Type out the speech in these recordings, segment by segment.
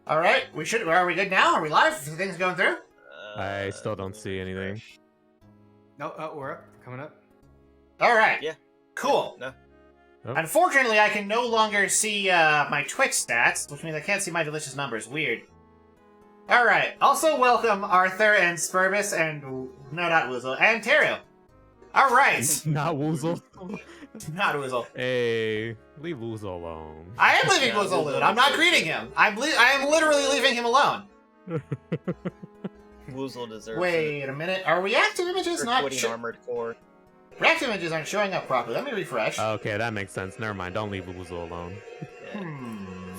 All right, are we good now? Are we live? Things going through? I still don't see anything. No, we're up. Coming up. All right. Yeah. Cool. No. Oh. Unfortunately, I can no longer see my Twitch stats, which means I can't see my delicious numbers. Weird. All right. Also, welcome Arthur and Spurbus and no, not Woozle and Terrio. All right. Not Woozle. Not Woozle. Hey, leave Woozle alone. I am leaving Woozle alone. I'm not greeting him. I am literally leaving him alone. Woozle deserves Wait a minute. Are reactive images not? Armored Core. Reactive images aren't showing up properly. Let me refresh. Okay, that makes sense. Never mind. Don't leave Woozle alone. Yeah.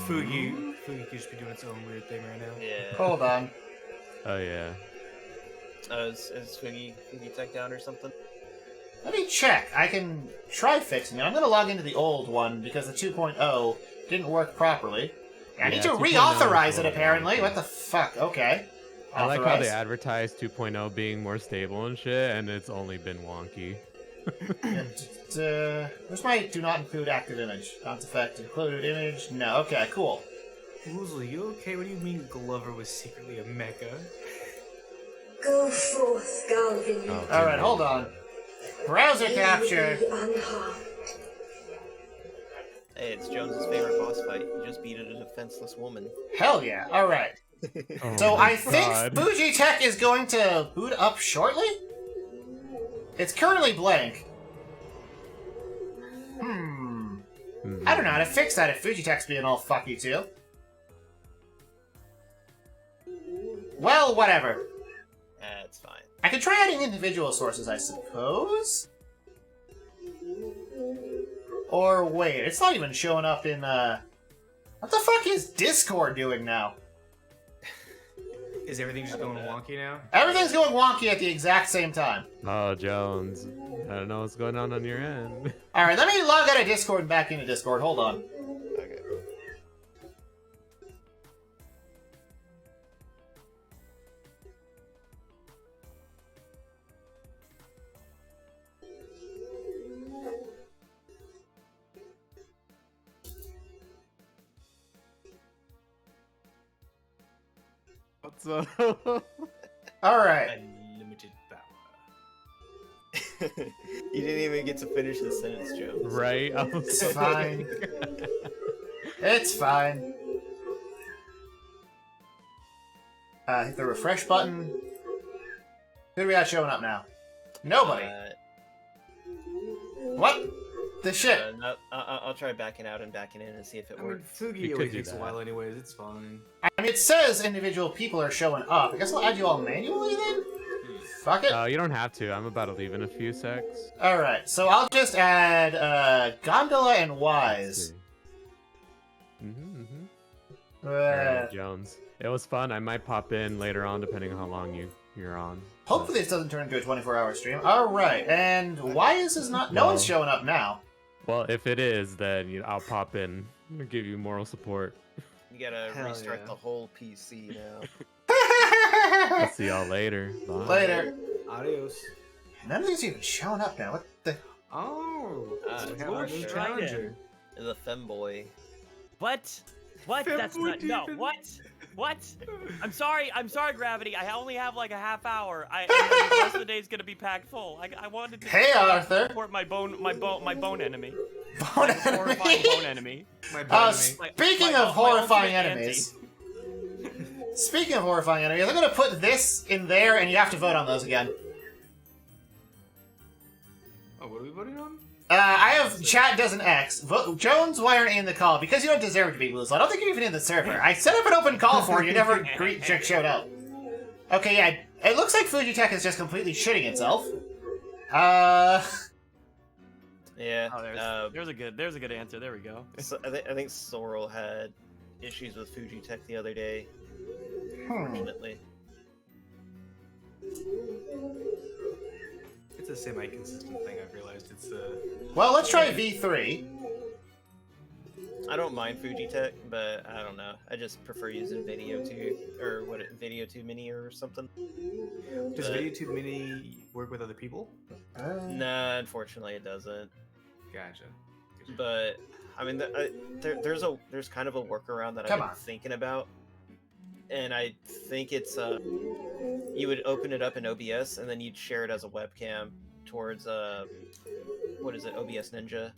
Fugi could just be doing its own weird thing right now. Yeah. Hold on. Oh yeah. Is Fugi tech down or something? Let me check. I can try fixing it. I'm going to log into the old one because the 2.0 didn't work properly. I need to 2.0 reauthorize is it, apparently. What the fuck? Okay. I like how they Authorize. advertise 2.0 being more stable and shit, and it's only been wonky. Where's my do not include active image? Not effect. Included image? No. Okay, cool. Woozle, you okay? What do you mean Glover was secretly a mecha? Go forth, Galvin. Oh, Alright, hold on. Browser capture. Hey, it's Jones's favorite boss fight. He just beat a defenseless woman. Hell yeah. Alright. Oh So my I think God. Fuji Tech is going to boot up shortly? It's currently blank. I don't know how to fix that if Fujitech's being all fucky too. Well, whatever. It's fine. I could try adding individual sources, I suppose? Or wait, it's not even showing up in, what the fuck is Discord doing now? Is everything just going wonky now? Everything's going wonky at the exact same time. Oh, Jones. I don't know what's going on your end. Alright, let me log out of Discord and back into Discord. Hold on. Okay. What's up? Alright. Unlimited power. You didn't even get to finish the sentence, Jones. Right? I was It's fine. It's fine. Hit the refresh button. Who do we got showing up now? Nobody. What? The shit. No, I'll try backing out and backing in and see if it I mean, works. Fugi You always could do takes a that. while anyways, it's fine. I mean, it says individual people are showing up. I guess I'll add you all manually then? Fuck it. You don't have to. I'm about to leave in a few secs. Alright, so I'll just add Gondola and Wise. Alright, Jones. It was fun. I might pop in later on, depending on how long you're on. Hopefully this doesn't turn into a 24-hour stream. Alright, and Wise is not... No one's showing up now. Well, if it is, then I'll pop in and give you moral support. You gotta Hell restart yeah. the whole PC now. I'll see y'all later. Bye. Later. Adios. None of these are even showing up now. What the... Oh, so we have ooh, our new sure. challenger. The femboy. What? What? That's Femboy not. No. demon. What? What? I'm sorry, Gravity. I only have like a half hour. The rest of the day is gonna be packed full. I wanted to Hey, Arthur. support my bone enemy. Bone Horrifying enemy? bone enemy. My Oh, bad speaking My- of my horrifying ultimate enemies. Speaking of horrifying enemies, I'm gonna put this in there, and you have to vote on those again. Oh, what are we voting on? I have chat does an X. Jones, why aren't you in the call? Because you don't deserve to be Woozle. I don't think you're even in the server. I set up an open call for you. You never showed up. Okay, yeah. It looks like Fujitech is just completely shitting itself. Yeah. Oh, there's a good answer. There we go. So I think Sorrel had issues with Fujitech the other day. Unfortunately. It's a semi-consistent thing, I've realized. It's Well, let's try V3. I don't mind Fujitech, but I don't know. I just prefer using Video 2 or Video 2 Mini or something. Does But- Video 2 Mini work with other people? Nah, unfortunately it doesn't. Gotcha. But I mean, there's kind of a workaround that Come I've been on. thinking about. and I think it's you would open it up in OBS and then you'd share it as a webcam towards what is it, OBS Ninja?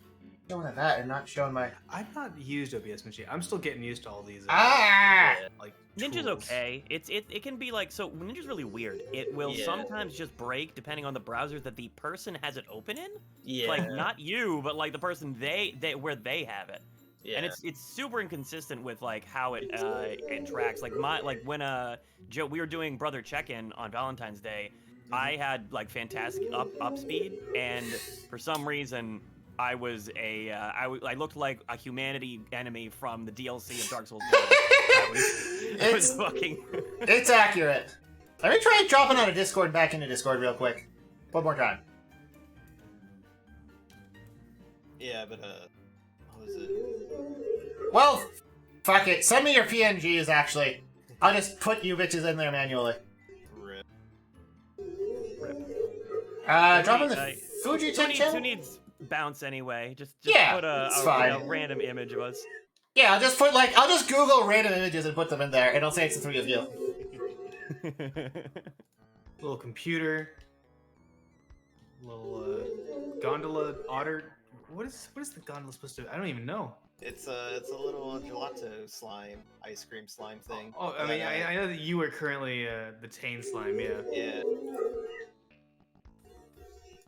Showing that and not showing my. I've not used OBS machine. I'm still getting used to all these. Ah! Like Ninja's tools. okay. It can be like, so Ninja's really weird. It will sometimes just break depending on the browser that the person has it open in. Yeah. Like not you, but like the person they where they have it. Yeah. And it's super inconsistent with like how it interacts. Like when Joe, we were doing brother check-in on Valentine's Day, I had like fantastic up speed, and for some reason I was I looked like a humanity enemy from the DLC of Dark Souls 1. That was fucking. It's accurate. Let me try dropping out of Discord and back into Discord real quick. One more time. Yeah, but what was it? Well, fuck it. Send me your PNGs, actually. I'll just put you bitches in there manually. Rip. Dropping the Fuji Who Tech channel? needs bounce anyway? Just Yeah, put it's fine. a random image of us. Yeah, I'll just Google random images and put them in there, and it'll say it's the three of you. Little computer. Little gondola otter. What is the gondola supposed to do? I don't even know. It's a little gelato slime, ice cream slime thing. Oh, I mean, I know that you are currently the Tane slime, yeah. Yeah.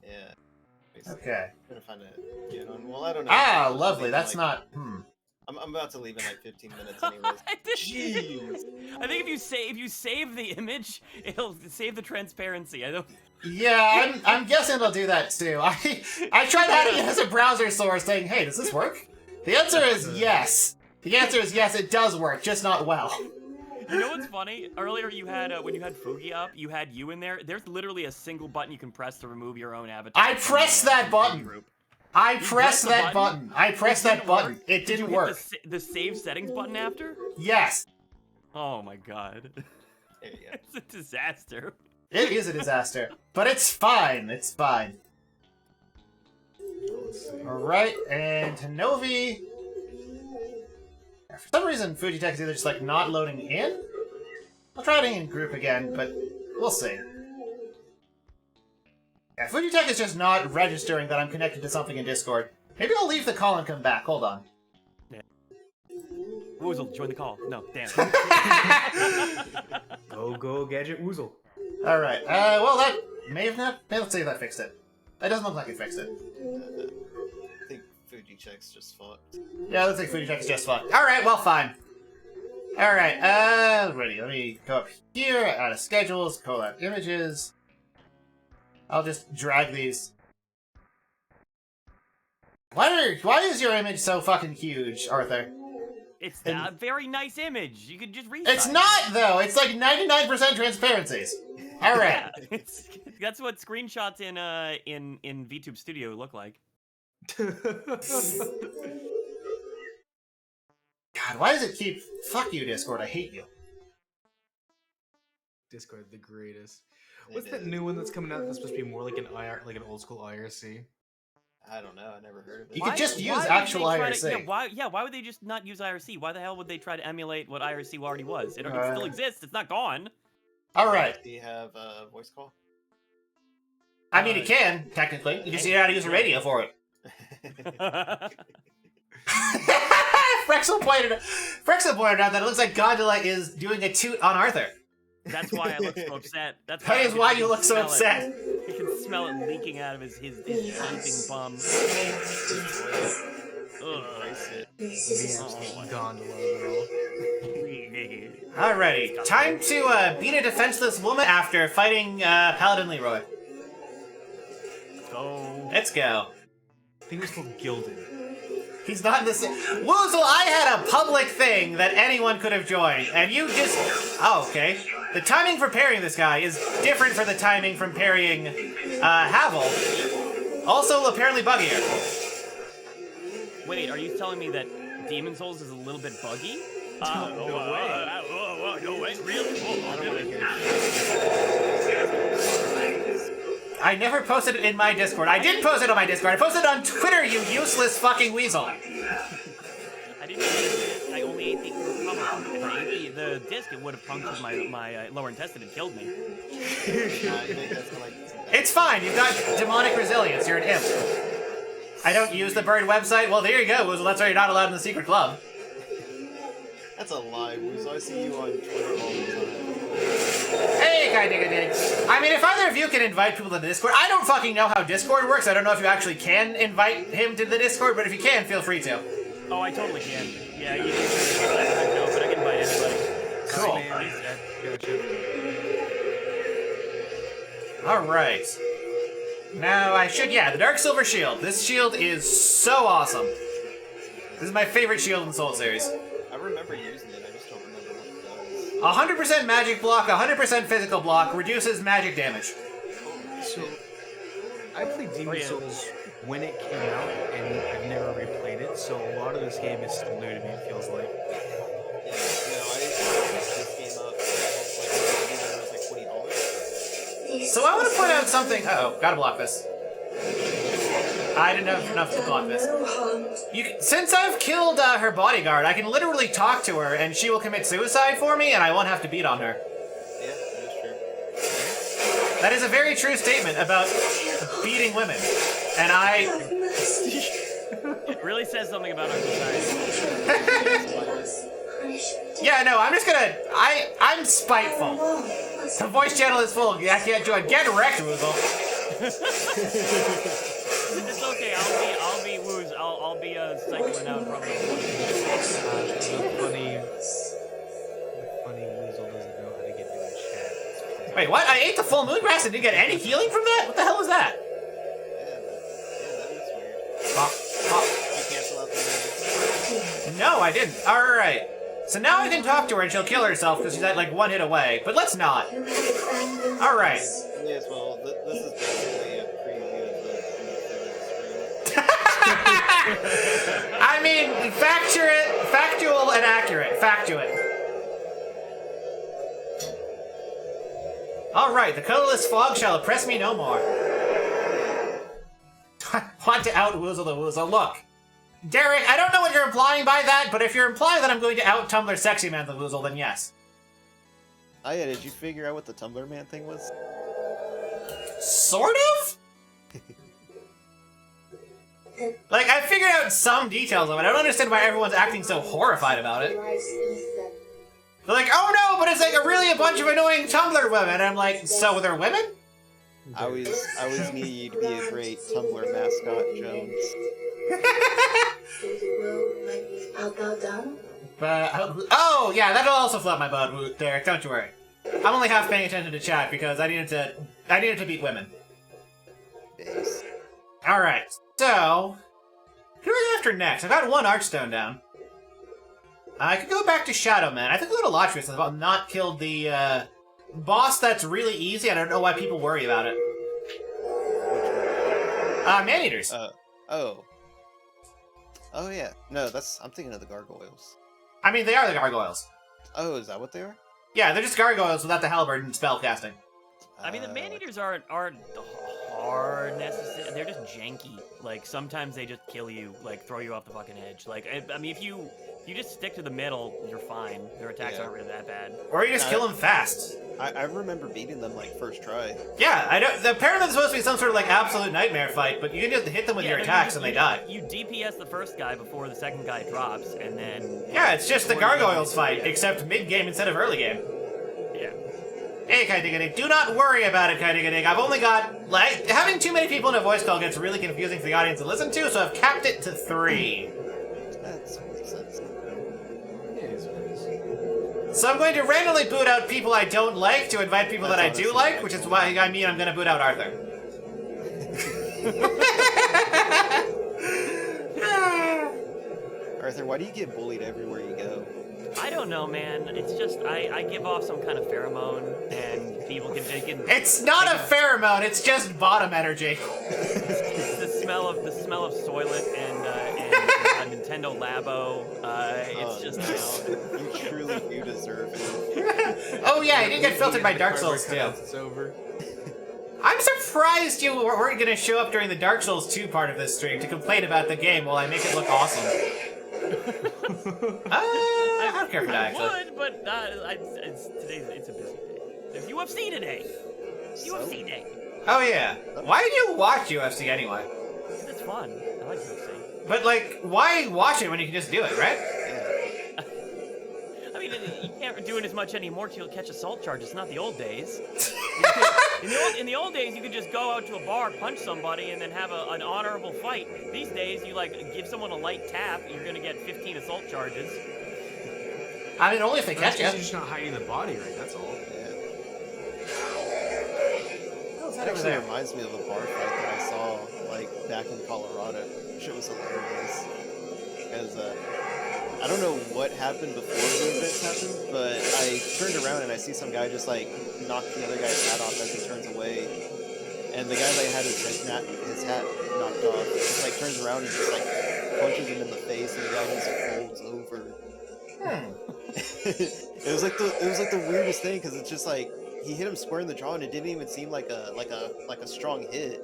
Yeah. Okay. I'm gonna find a good one. Well, I don't know. Ah, I'm lovely. leaving, That's like, not. I'm about to leave in like 15 minutes anyways. Jeez. I think if you save the image, it'll save the transparency. I don't. Yeah, I'm guessing it'll do that too. I tried adding it as a browser source, saying, "Hey, does this work?" The answer is yes. The answer is yes. It does work, just not well. You know what's funny? Earlier you had when you had Fugi up, you had you in there. There's literally a single button you can press to remove your own avatar. I pressed that button. I pressed that button. I pressed that button. It didn't work. The save settings button after? Yes. Oh my god. There you go. It's a disaster. It is a disaster, but it's fine. It's fine. Alright, and Tanovi. For some reason, Fujitech is either just like not loading in. I'll try it in group again, but we'll see. Yeah, Fujitech is just not registering that I'm connected to something in Discord. Maybe I'll leave the call and come back. Hold on. Yeah. Woozle, join the call. No, damn. Go, Gadget Woozle. Alright, well, that may have not. Let's see if that fixed it. That doesn't look like it fixed it. I think Fuji-check's just fucked. Yeah, looks like Fujitech is just fucked. Alright, well, fine. Alright, ready. Let me go up here, out of schedules, collab images. I'll just drag these. Why is your image so fucking huge, Arthur? It's a very nice image. You could just resize. It's not, though. It's like 99% transparencies. Alright. Yeah, that's what screenshots in VTube Studio look like. God, why does it keep... Fuck you, Discord. I hate you. Discord, the greatest. What's that new one that's coming out that's supposed to be more like an like an old school IRC? I don't know. I never heard of it. You could just use would actual they try IRC. why would they just not use IRC? Why the hell would they try to emulate what IRC already was? It Uh, still exists. It's not gone. Alright. Do you have a voice call? I mean, it can, technically. You just need how to use a radio for it. Frexel pointed out that it looks like Gondola is doing a toot on Arthur. That's why I look so upset. That's That is why you look so upset. You can smell it leaking out of his gaping bum. Gondola. Alrighty, time to beat a defenseless woman after fighting Paladin Leroy. Go. Let's go. I think it's called Gilded. He's not in the same... Woozle, I had a public thing that anyone could have joined, and you just... Oh, okay. The timing for parrying this guy is different from the timing from parrying Havel. Also apparently buggier. Wait, are you telling me that Demon Souls is a little bit buggy? No way. No way, really? I don't want to hear I never posted it in my Discord. I did post it on my Discord. I posted it on Twitter, you useless fucking weasel. I didn't. I only actually ate the come on. If I ate the disc, it would have punctured my lower intestine and killed me. It's fine. You've got demonic resilience. You're an imp. I don't use the bird website. Well, there you go. Well, that's why you're not allowed in the secret club. That's a lie, Woos. I see you on Twitter all the time. Hey, Kai-Dig-a-Dig. I mean, if either of you can invite people to the Discord, I don't fucking know how Discord works. I don't know if you actually can invite him to the Discord, but if you can, feel free to. Oh, I totally can. Yeah, you can know, but I can invite anybody. Cool. Gotcha. Alright. Now, the Dark Silver Shield. This shield is so awesome. This is my favorite shield in the Soul series. I remember using it, I just don't remember what it does. 100% magic block, 100% physical block, reduces magic damage. So, I played Demon Souls when it came out, and I've never replayed it, so a lot of this game is still new to me, it feels like. Yeah, I picked this game up, it was like $20. So I want to point out something. Uh-oh, gotta block this. I didn't have enough to block this. Since I've killed her bodyguard, I can literally talk to her and she will commit suicide for me and I won't have to beat on her. Yeah, that is true. That is a very true statement about beating women. And It really says something about our society. Yeah, no, I'm just gonna... I'm spiteful. The voice channel is full. I can't join. Get wrecked, Woozle. It's okay. I'll be Woos. I'll be cycling out from The funny Weasel doesn't know how to get in the chat. Wait, what? I ate the full moon grass and didn't get any healing from that? What the hell was that? Pop, pop. You cancel out the minutes. No, I didn't. Alright. So now I can talk to her and she'll kill herself because she's at like one hit away. But let's not. Alright. Yes, well, this is basically a preview of the stream. I mean, factual and accurate. Factuate. Alright, the colorless fog shall oppress me no more. Want to out-woozle the woozle. Look. Derek, I don't know what you're implying by that, but if you're implying that I'm going to out-Tumblr Sexy Man the Woozle, then yes. Oh yeah, did you figure out what the Tumblr Man thing was? Sort of? Like, I figured out some details of it. I don't understand why everyone's acting so horrified about it. They're like, oh no, but it's like a bunch of annoying Tumblr women. And I'm like, so they're women? I always needed you to be a great Tumblr mascot, Jones. Oh, yeah, that'll also float my boat, Derek, don't you worry. I'm only half paying attention to chat because I needed to beat women. Days. Alright, so... who are after next? I've got one Archstone down. I could go back to Shadow Man. I think a little Lotris has about not killed the, boss that's really easy. I don't know why people worry about it. Man-eaters. Oh. Oh yeah. No, I'm thinking of the gargoyles. I mean, they are the gargoyles. Oh, is that what they are? Yeah, they're just gargoyles without the halberd and spell casting. I mean, the man-eaters aren't hard necessarily. They're just janky. Like, sometimes they just kill you, like, throw you off the fucking edge. Like, I mean, if you just stick to the middle, you're fine. Their attacks aren't really that bad. Or you just kill them fast. I remember beating them, like, first try. Yeah, I don't. Apparently there's supposed to be some sort of, like, absolute nightmare fight, but you can just hit them with your attacks and they die. You DPS the first guy before the second guy drops, and then... Yeah, it's just the gargoyles fight, except mid-game instead of early game. Yeah. Hey, Kai-Dig-a-Dig, do not worry about it, Kai-Dig-a-Dig. I've only got, like, having too many people in a voice call gets really confusing for the audience to listen to, so I've capped it to 3. That makes sense. So I'm going to randomly boot out people I don't like to invite people that I do like, which is why I mean I'm going to boot out Arthur. Arthur, why do you get bullied everywhere you go? I don't know, man. It's just I give off some kind of pheromone, and people can. It's not a pheromone. It's just bottom energy. It's the smell of Soylent and Nintendo Labo. It's just you truly do deserve it. Oh yeah, you did get filtered by Dark Souls too. It's over. I'm surprised you weren't going to show up during the Dark Souls 2 part of this stream to complain about the game while I make it look awesome. I don't care for that, I actually. would, but it's a busy day. There's UFC today. UFC day. Oh, yeah. Why did you watch UFC anyway? It's fun. I like UFC. But, like, why watch it when you can just do it, right? I mean, you can't do it as much anymore till you'll catch assault charges. It's not the old days. In the old days, you could just go out to a bar, punch somebody, and then have an honorable fight. These days, you like give someone a light tap, you're gonna get 15 assault charges. I mean, only if they catch you. You're just not hiding the body right, that's all. That actually reminds me of a bar fight that I saw, like, back in Colorado. Shit was hilarious. Because, I don't know what happened before the event happened, but I turned around and I see some guy just, like, knock the other guy's hat off as he turns away. And the guy that had his hat knocked off just, like, turns around and just, like, punches him in the face, and the guy just folds over. It was like the weirdest thing, because it's just, like, he hit him square in the jaw, and it didn't even seem like a strong hit,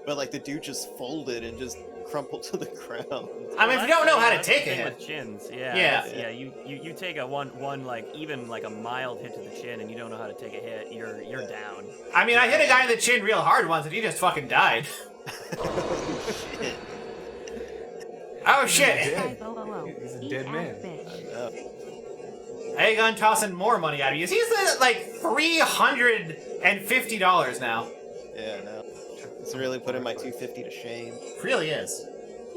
but like the dude just folded and just crumpled to the ground. I mean, if you don't know how to take a hit. With chins, Yeah. You take a one like even like a mild hit to the chin, and you don't know how to take a hit, you're down. I mean, I hit a guy in the chin real hard once, and he just fucking died. Shit. Oh shit! He's a dead man. Aegon tossing more money at you. He's at like $350 now. Yeah, no. It's really putting my 250 to shame. Really is.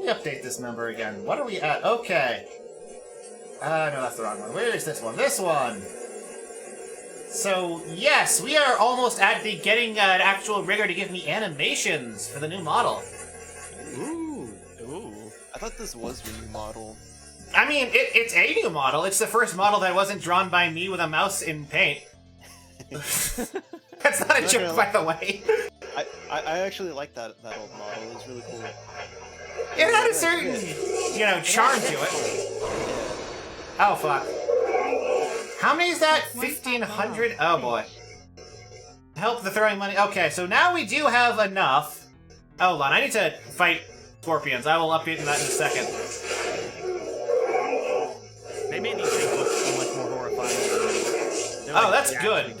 Let me update this number again. What are we at? Okay. No, that's the wrong one. Where is this one? This one! So, yes, we are almost at the getting an actual rigger to give me animations for the new model. Ooh. I thought this was your new model. I mean, it's a new model. It's the first model that wasn't drawn by me with a mouse in paint. That's not a joke, by the way. I actually like that old model. It was really cool. It had a certain, charm to it. Oh, fuck. How many is that? 1,500? Oh, boy. Help the throwing money. Okay, so now we do have enough. Oh, hold on. I need to fight scorpions. I will update that in a second. They made these things look so much more horrifying. Oh, that's good.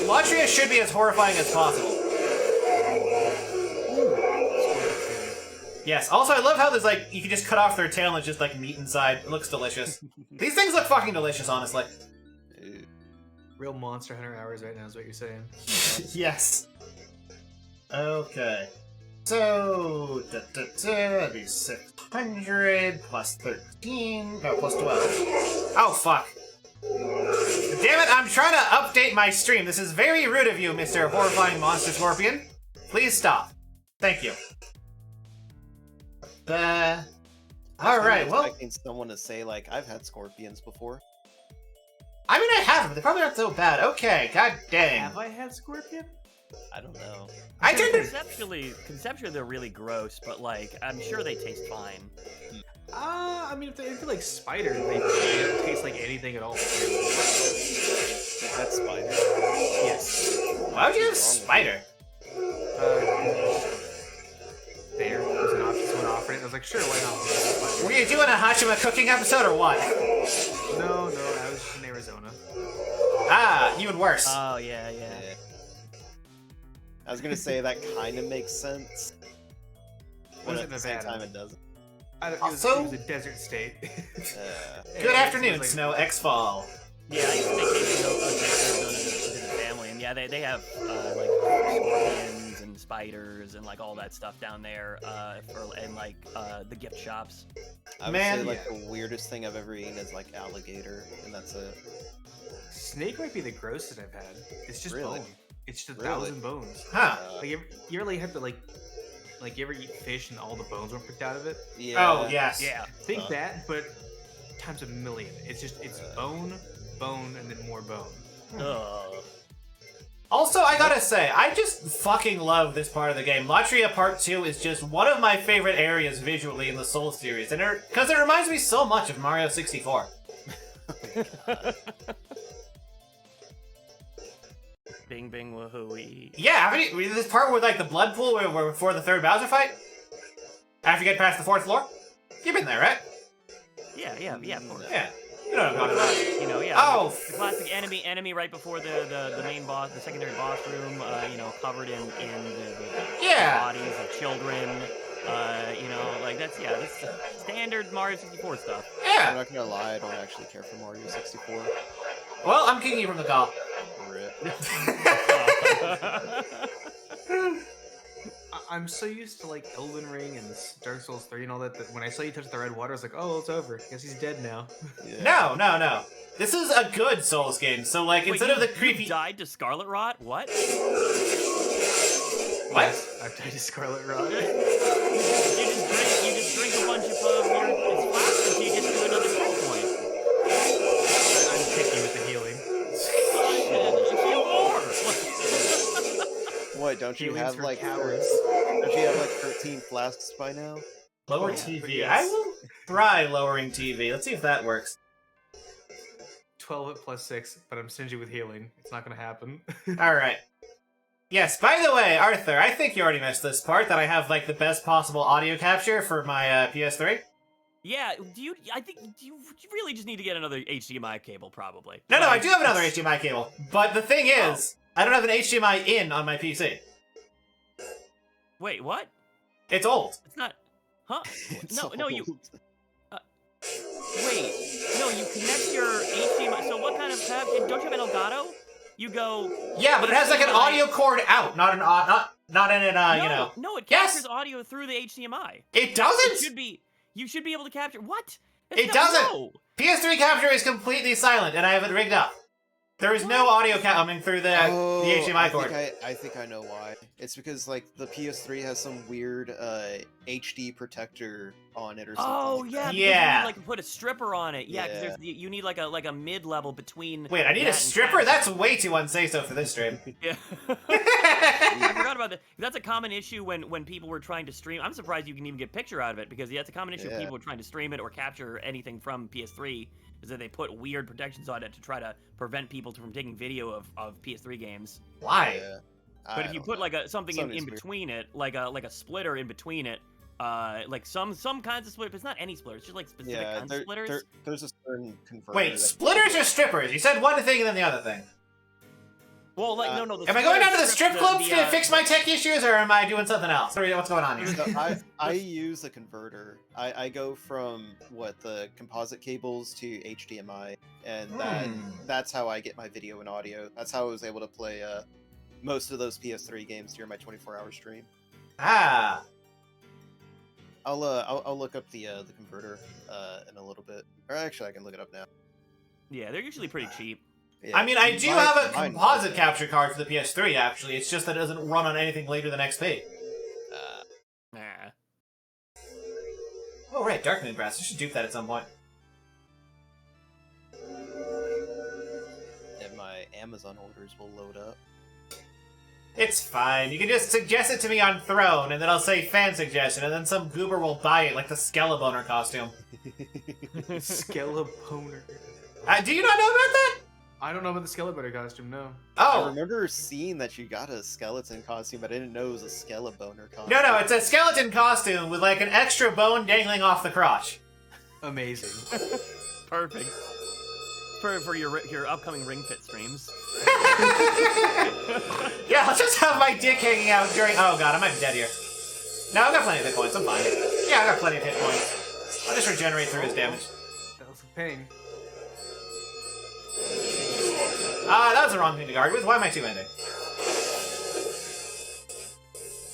Latria should be as horrifying as possible. Yes. Also, I love how there's like you can just cut off their tail and it's just like meat inside. It looks delicious. These things look fucking delicious, honestly. Real Monster Hunter hours right now is what you're saying. Yes. Okay. So that'd be 600 plus 13. No, plus 12. Oh fuck. Damn it! I'm trying to update my stream. This is very rude of you, Mr. Horrifying Monster Scorpion. Please stop. Thank you. Alright, well... expecting someone to say, like, I've had scorpions before. I mean, I have, but they're probably not so bad. Okay, god dang. Have I had scorpion? I don't know. I tend to... Conceptually, they're really gross, but, like, I'm sure they taste fine. I mean, if they're like spider, they don't taste like anything at all. You've had spider? Yes. Why would you have spider? There was an option, someone offered it, and I was like, sure, why not? Were you doing a Hachima cooking episode or what? No, I was just in Arizona. Ah, even worse. Oh, yeah. I was gonna say that kind of makes sense, but Was at it the same Nevada? time it doesn't. It was a desert state. Good afternoon, Snow X-Fall. Yeah, I used to vacation to Arizona to visit family, and yeah, they have like scorpions and spiders and like all that stuff down there, and like the gift shops. I would say like the weirdest thing I've ever eaten is like alligator, and that's it. Snake might be the grossest I've had. It's just Really? bone. It's just 1,000 bones. Huh. Like you ever have to like you ever eat fish and all the bones were picked out of it? Yeah. Oh, yes. Yeah. Think that, but times a million. It's bone, and then more bone. Ugh. Also, I gotta say, I just fucking love this part of the game. Latria Part 2 is just one of my favorite areas visually in the Soul series, and because it reminds me so much of Mario 64. Bing bing woohooey. Yeah, this part with like the blood pool where before the third Bowser fight? After you get past the fourth floor? You've been there, right? Yeah, of course. Yeah. You know what I'm talking about. You know, yeah. Oh! The classic enemy right before the main boss, the secondary boss room. You know, covered in the Yeah. bodies of children. You know, like that's standard Mario 64 stuff. I'm Yeah. not gonna lie, I don't actually care for Mario 64. Well, I'm kicking you from the call. Rip. I'm so used to like Elden Ring and Dark Souls 3 and all that when I saw you touch the red water, I was like, oh, it's over. Guess he's dead now. Yeah. No. This is a good Souls game. So, like, Wait, instead of the creepy... You died to Scarlet Rot? What? What? Yes, I've died to Scarlet Rot. You just drink a bunch of your flasks until you get to another checkpoint. I'm picky with the healing. Heal more! What, don't you Healing's have for like cowards. don't you have like 13 flasks by now? Lower Yeah, TV. but yes. I will try lowering TV. Let's see if that works. 12 at plus 6, but I'm stingy with healing. It's not gonna happen. Alright. Yes, by the way, Arthur, I think you already missed this part, that I have, like, the best possible audio capture for my PS3. Yeah, you really just need to get another HDMI cable, probably. No, I Like, do have another HDMI cable. But the thing is, I don't have an HDMI in on my PC. Wait, what? It's old. It's not... Huh? It's No, you... old. Wait, no, you connect your HDMI... So what kind of... Don't you have an Elgato? You go... Yeah, but it has, like, an audio cord out, not in it, no, you know. No, it Yes! captures audio through the HDMI. It doesn't! You should be able to capture... What? It doesn't! No. PS3 capture is completely silent, and I have it rigged up. There is no audio coming through the HDMI cord. I think I know why. It's because like the PS3 has some weird HD protector on it or something. Oh like yeah, that. because Yeah. You need, like put a stripper on it. Yeah, because Yeah. you need like a mid level between. Wait, I need that a and stripper? capture. That's way too unsafe for this stream. Yeah. I forgot about that. That's a common issue when people were trying to stream. I'm surprised you can even get a picture out of it because that's a common issue when Yeah. people were trying to stream it or capture anything from PS3 is that they put weird protections on it to try to prevent people from taking video of PS3 games. Why? Yeah. But if you put like something in Something's weird. between it, like a splitter in between it, like some kinds of splitters, but it's not any splitters, it's just like specific Yeah, kinds of splitters. there's a certain converter. Wait, that- splitters or strippers? You said one thing and then the other thing. Well, like no. Am I going down to the strip club to the, fix my tech issues, or am I doing something else? What's going on here? So I use a converter. I go from the composite cables to HDMI, and that's how I get my video and audio. That's how I was able to play most of those PS3 games during my 24-hour stream. Ah. I'll look up the converter in a little bit, or actually I can look it up now. Yeah, they're usually pretty cheap. Yeah, I mean, I do mine- have a mine- composite capture card for the PS3, actually. It's just that it doesn't run on anything later than XP. Nah. Oh, right, Dark Moon Brass. I should dupe that at some point. And my Amazon orders will load up. It's fine. You can just suggest it to me on Throne, and then I'll say fan suggestion, and then some goober will buy it, like the Skelebaner costume. Skelebaner. Do you not know about that? I don't know about the Skelebaner costume, no. I Oh. remember seeing that you got a skeleton costume, but I didn't know it was a Skelebaner costume. No, it's a skeleton costume with, like, an extra bone dangling off the crotch. Amazing. Perfect. For your upcoming Ring Fit streams. Yeah, I'll just have my dick hanging out during... Oh, God, I might be dead here. No, I've got plenty of hit points. I'm fine. Yeah, I've got plenty of hit points. I'll just regenerate through his damage. That was a pain. That was the wrong thing to guard with. Why am I two-ending?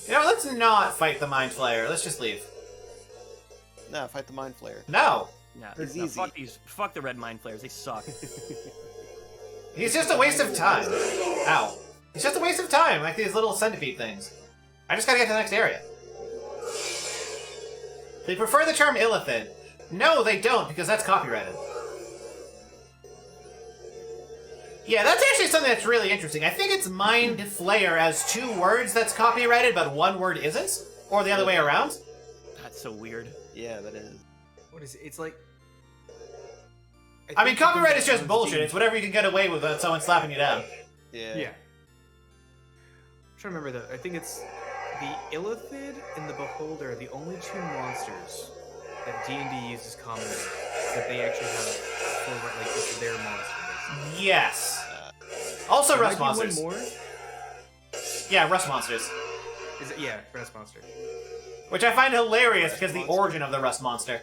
You know, let's not fight the Mind Flayer. Let's just leave. Nah, fight the Mind Flayer. No. Yeah, It's no, easy. fuck the red mind flares. They suck. He's just a waste of time. Ow. He's just a waste of time, like these little centipede things. I just gotta get to the next area. They prefer the term illithid. No, they don't, because that's copyrighted. Yeah, that's actually something that's really interesting. I think it's Mind Flayer as 2 words that's copyrighted, but 1 word isn't? Or the other way around? That's so weird. Yeah, that is. What is it? It's like... I mean, think copyright is it just comes bullshit. to- It's whatever you can get away with without someone slapping you down. Yeah. Yeah. I'm trying to remember though. I think it's the Illithid and the Beholder are the only 2 monsters that D&D uses commonly, that they actually have full like it's their monster. Yes. Also, There Rust might be monsters. one more. Yeah, Rust monsters. Is it? Yeah, Rust monster. Which I find hilarious because the origin of the Rust monster.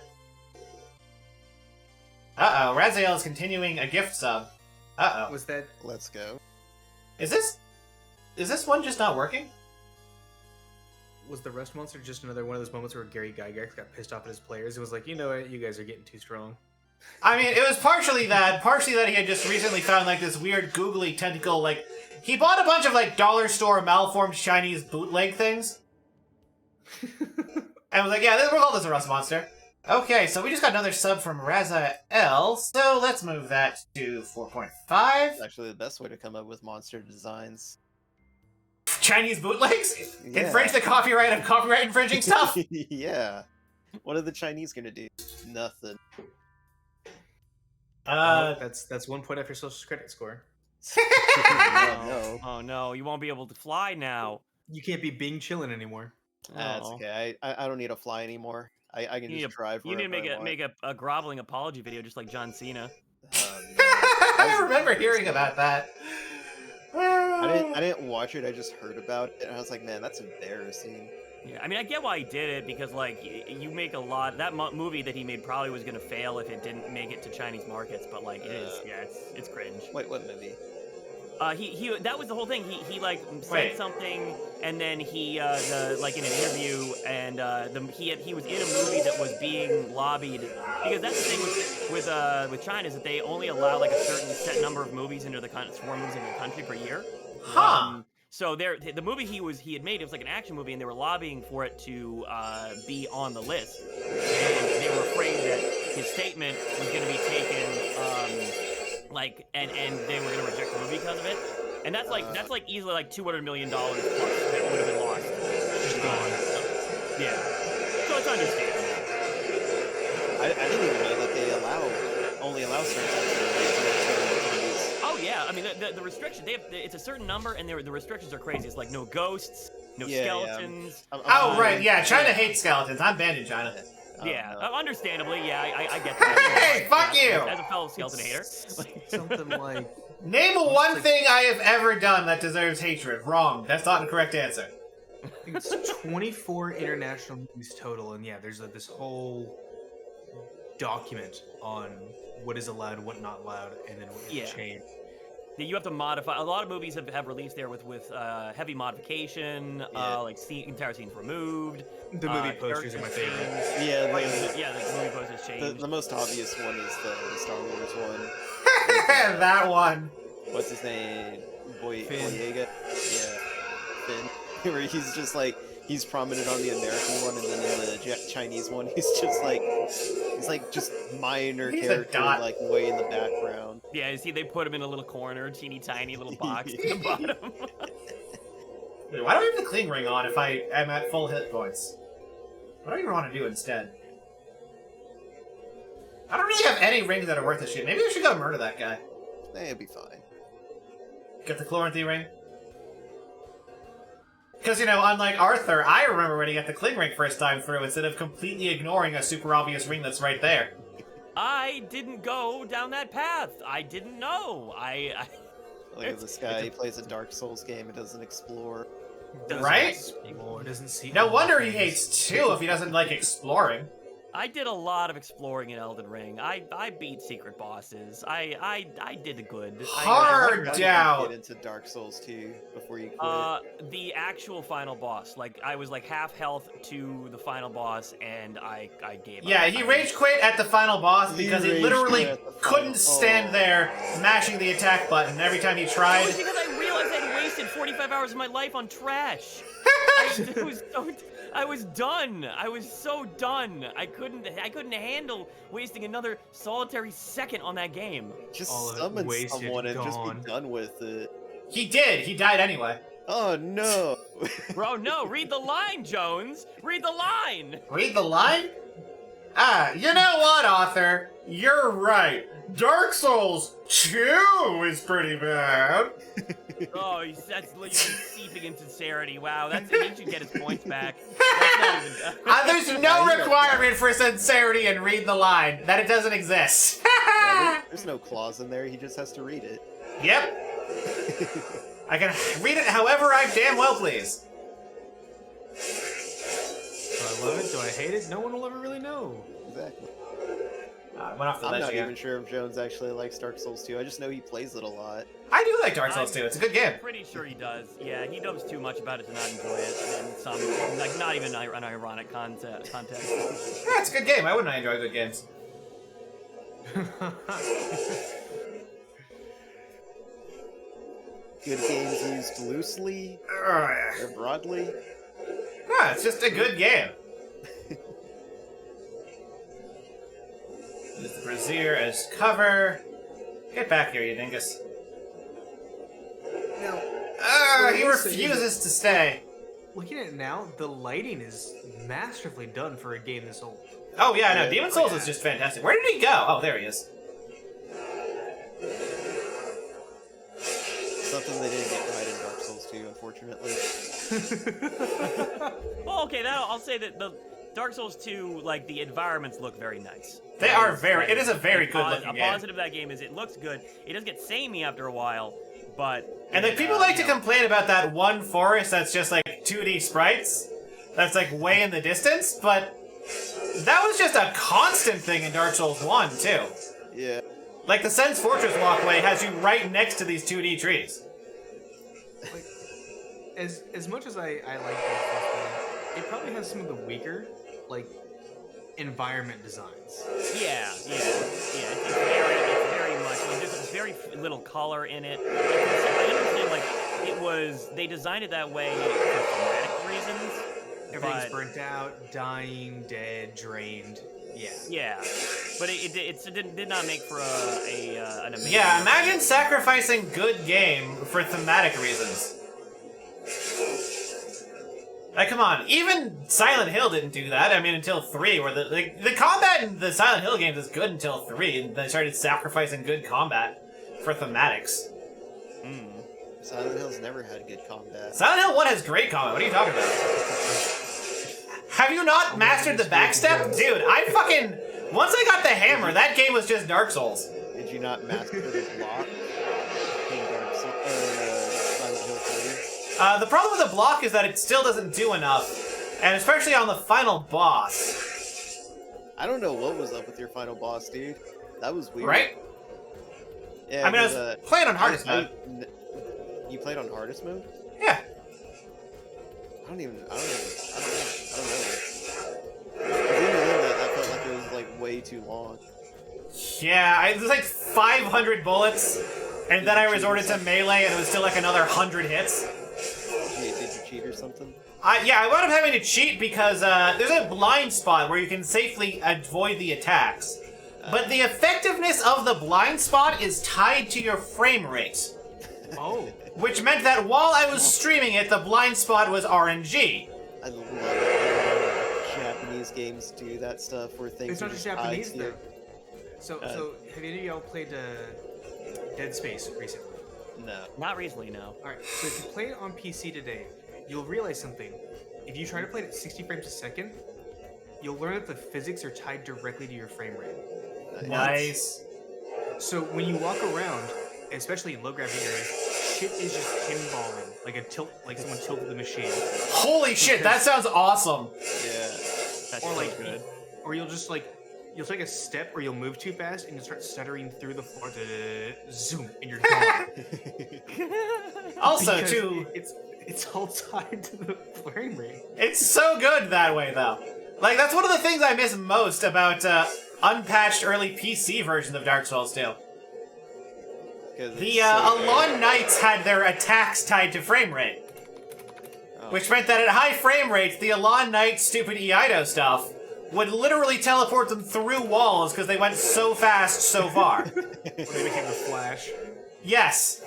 Uh-oh, Raziel is continuing a gift sub. Uh-oh. Was that? Let's go. Is this one just not working? Was the Rust monster just another one of those moments where Gary Gygax got pissed off at his players and was like, you know what, you guys are getting too strong. I mean, it was partially that he had just recently found, like, this weird googly tentacle, like... He bought a bunch of, like, dollar store malformed Chinese bootleg things. And was like, yeah, we'll call this a Rust monster. Okay, so we just got another sub from Raziel, so let's move that to 4.5. Actually, the best way to come up with monster designs. Chinese bootlegs? Yeah. Infringe the copyright of copyright infringing stuff? Yeah. What are the Chinese gonna do? Nothing. That's 1 point after social credit score. No. Oh no, you won't be able to fly now. You can't be Bing chillin' anymore. That's Oh. okay. I don't need to fly anymore. I can You just drive. You need to wherever make I want. a groveling apology video just like John Cena. I remember hearing about that. I didn't watch it. I just heard about it, and I was like, man, that's embarrassing. Yeah, I mean, I get why he did it because, like, you make a lot. That movie that he made probably was gonna fail if it didn't make it to Chinese markets. But like, it is, yeah, it's cringe. Wait, what movie? He that was the whole thing. He like said Wait. something, and then he like in an interview, and he was in a movie that was being lobbied because that's the thing with China is that they only allow like a certain set number of movies into the foreign movies into the country per year. Huh. So the movie he had made, it was like an action movie, and they were lobbying for it to be on the list. And they were afraid that his statement was going to be taken, and they were going to reject the movie because of it. And that's like easily like $200 million plus that would have been lost. Yeah. So it's understandable. I didn't even know that they only allow certain types of movies. Oh yeah, I mean the restrictions it's a certain number, and the restrictions are crazy. It's like no ghosts, no skeletons. Oh, right, yeah, China hates skeletons. I'm banned in China. Yeah, understandably, yeah, I get that. Hey, fuck you! As a fellow skeleton hater. Something like Name one thing I have ever done that deserves hatred. Wrong. That's not the correct answer. I think it's 24 international movies total, and yeah, there's this whole document on what is allowed, what not allowed, and then what Yeah. can change. Yeah, you have to modify. A lot of movies have released there with heavy modification, like entire scenes removed. The movie posters are my characters favorite. changed. Yeah, Yeah, the movie posters changed. the most obvious one is the Star Wars one. That one. What's his name? Finn. Boyega? Yeah, Finn. Where he's just like, he's prominent on the American one, and then in the Chinese one, he's just minor He's a character, dot. like way in the background. Yeah, you see, they put him in a little corner, teeny tiny little box at the bottom. Wait, why do I have the cling ring on if I am at full hit points? What do I even want to do instead? I don't really have any rings that are worth a shit. Maybe I should go murder that guy. It'll be fine. Get the Chloranthy ring. Because, you know, unlike Arthur, I remember when he got the cling ring first time through instead of completely ignoring a super obvious ring that's right there. I didn't go down that path. I didn't know. Look at this guy, he plays a Dark Souls game and doesn't explore. Right? Explore, doesn't see. No all wonder the he things. hates 2 if he doesn't like exploring. I did a lot of exploring in Elden Ring. I beat secret bosses. I did the good. Hard How did doubt. you get into Dark Souls 2 before you quit? The actual final boss. Like, I was like half health to the final boss, and I gave up. Yeah, he rage quit at the final boss because he rage literally quit at the couldn't final- stand there mashing the attack button every time he It was tried. because I realized I'd wasted 45 hours of my life on trash. I was done. I was so done. I couldn't handle wasting another solitary second on that game. Just all of it summon wasted, someone and just gone. be done with it. He did. He died anyway. Oh no! Bro, no, read the line, Jones. Read the line. Read the line? You know what, author? You're right. Dark Souls 2 is pretty bad. Oh, that's literally seeping insincerity. Wow, he should get his points back. That's not even... There's no requirement for sincerity in read the line. That it doesn't exist. There's no clause in there. He just has to read it. Yep. I can read it however I damn well please. Do I love it? Do I hate it? No one will ever really know. Exactly. I went off the I'm ledge not again. even sure if Jones actually likes Dark Souls 2. I just know he plays it a lot. I do like Dark Souls 2. It's a good game. I'm pretty sure he does. Yeah, he knows too much about it to not enjoy it in some, like, not even an ironic context. Yeah, it's a good game. I wouldn't enjoy good games. Good games used loosely or broadly. Yeah, it's just a good game. Use the brazier as cover. Get back here, you dingus. Now, He refuses to stay. looking at it now, the lighting is masterfully done for a game this old. Oh yeah, no, Demon Souls is just fantastic. Where did he go? Oh, there he is. Something they didn't get right in Dark Souls 2, unfortunately. Well, okay, I'll say that the Dark Souls 2, like, the environments look very nice. They are very. It is a very good looking A game. positive of that game is it looks good. It does get samey after a while, but... And then people like to complain about that one forest that's just like 2D sprites. That's like way in the distance, but that was just a constant thing in Dark Souls 1 too. Yeah. Like the Sen's Fortress walkway has you right next to these 2D trees. Like, as much as I like Dark Souls 1, it probably has some of the weaker, like, environment designs. Yeah. It's very much, like, there's very little color in it. I understand, like, they designed it that way for thematic reasons. Everything's but, burnt out, dying, dead, drained. Yeah, but it did not make for an amazing... Yeah, imagine sacrificing good game for thematic reasons. Like, come on, even Silent Hill didn't do that. I mean, until 3, where the combat in the Silent Hill games is good until 3, and they started sacrificing good combat for thematics. Silent Hill's never had good combat. Silent Hill 1 has great combat. What are you talking about? Have you not mastered the backstep? Dude, once I got the hammer, that game was just Dark Souls. Did you not master the block in Silent Hill 3? The problem with the block is that it still doesn't do enough, and especially on the final boss. I don't know what was up with your final boss, dude. That was weird. Right? Yeah, I mean, I was playing on hardest mode. You played on hardest mode? Yeah. I don't know. I felt like it was like way too long. Yeah, it was like 500 bullets, and then I resorted to melee, and it was still like another 100 hits. Did you cheat or something? Yeah, I wound up having to cheat because there's a blind spot where you can safely avoid the attacks. But the effectiveness of the blind spot is tied to your frame rate. Oh. Which meant that while I was streaming it, the blind spot was RNG. I love it. Japanese games do that stuff where things It's not are just tied Japanese, to though. your- So have any of y'all played Dead Space recently? No. Not recently, no. Alright, so if you play it on PC today, you'll realize something. If you try to play it at 60 frames a second, you'll learn that the physics are tied directly to your frame rate. Nice. So when you walk around, especially in low gravity areas, shit is just pinballing, like someone tilted the machine. Holy shit, that sounds awesome. Yeah. That's Or so like, good. or you'll just you'll take a step or you'll move too fast and you'll start stuttering through the floor, zoom, and you're gone. Also, Because too, it's all tied to the frame rate. it's so good that way, though. Like, that's one of the things I miss most about unpatched early PC versions of Dark Souls 2. The Alon Knights had their attacks tied to frame rate. Which meant that at high frame rates, the Alon Knights stupid Eido stuff would literally teleport them through walls because they went so fast so far. When they became the Flash. Yes.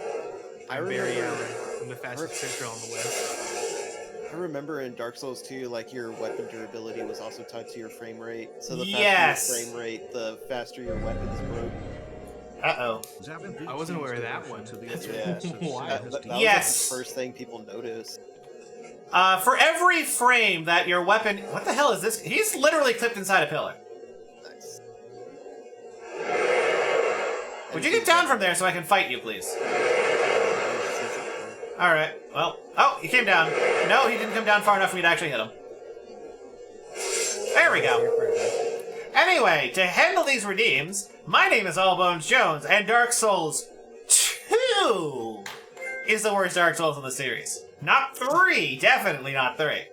I Barry remember, Allen, from the fastest picture on the list. I remember in Dark Souls 2, like your weapon durability was also tied to your frame rate. So the faster Yes. your frame rate, the faster your weapons broke. Uh-oh. I wasn't aware of that one. Yeah. Wow. That Yes. was like the first thing people noticed. For every frame that your weapon... What the hell is this? He's literally clipped inside a pillar. Nice. Would you get down from there so I can fight you, please? Alright, well... Oh, he came down. No, he didn't come down far enough for me to actually hit him. There we go. Anyway, to handle these redeems, my name is Allbones Jones, and Dark Souls 2 is the worst Dark Souls in the series. Not 3, definitely not 3.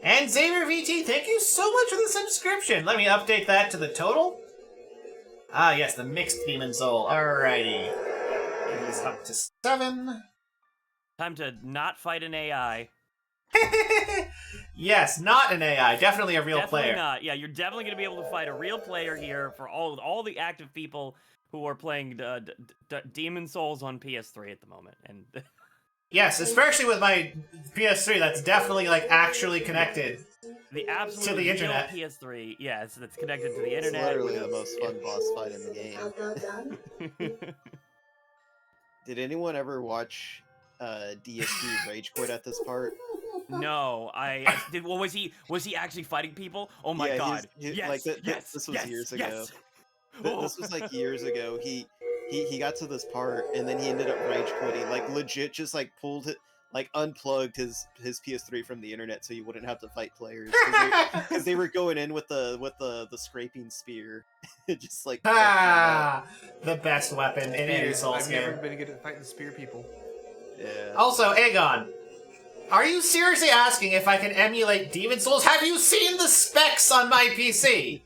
And Xavier VT, thank you so much for the subscription. Let me update that to the total. Ah, yes, the mixed demon soul. Alrighty. It is up to 7. Time to not fight an AI. Yes, not an AI. Definitely a real Definitely player. not. Yeah, you're definitely going to be able to fight a real player here for all the active people who are playing Demon Souls on PS3 at the moment. And Yes, especially with my PS3, that's definitely like actually connected. the absolute To the real internet. PS3, yes, that's connected to the It's internet. literally the most fun boss fight in the game. Well done. Did anyone ever watch DSP Rage Quit at this part? No, I did. Well, was he actually fighting people? Oh my Yeah, god! yes, Yes, yes, this was yes, years ago. yes. This was like years ago. He got to this part and then he ended up rage quitting. Like legit, just like pulled it, like unplugged his PS3 from the internet so you wouldn't have to fight players because they were going in with the scraping spear, just like Ah, the best weapon in any Spears. Souls I've never game. been good at fighting spear people. yeah. Also, Aegon, are you seriously asking if I can emulate Demon Souls? Have you seen the specs on my PC?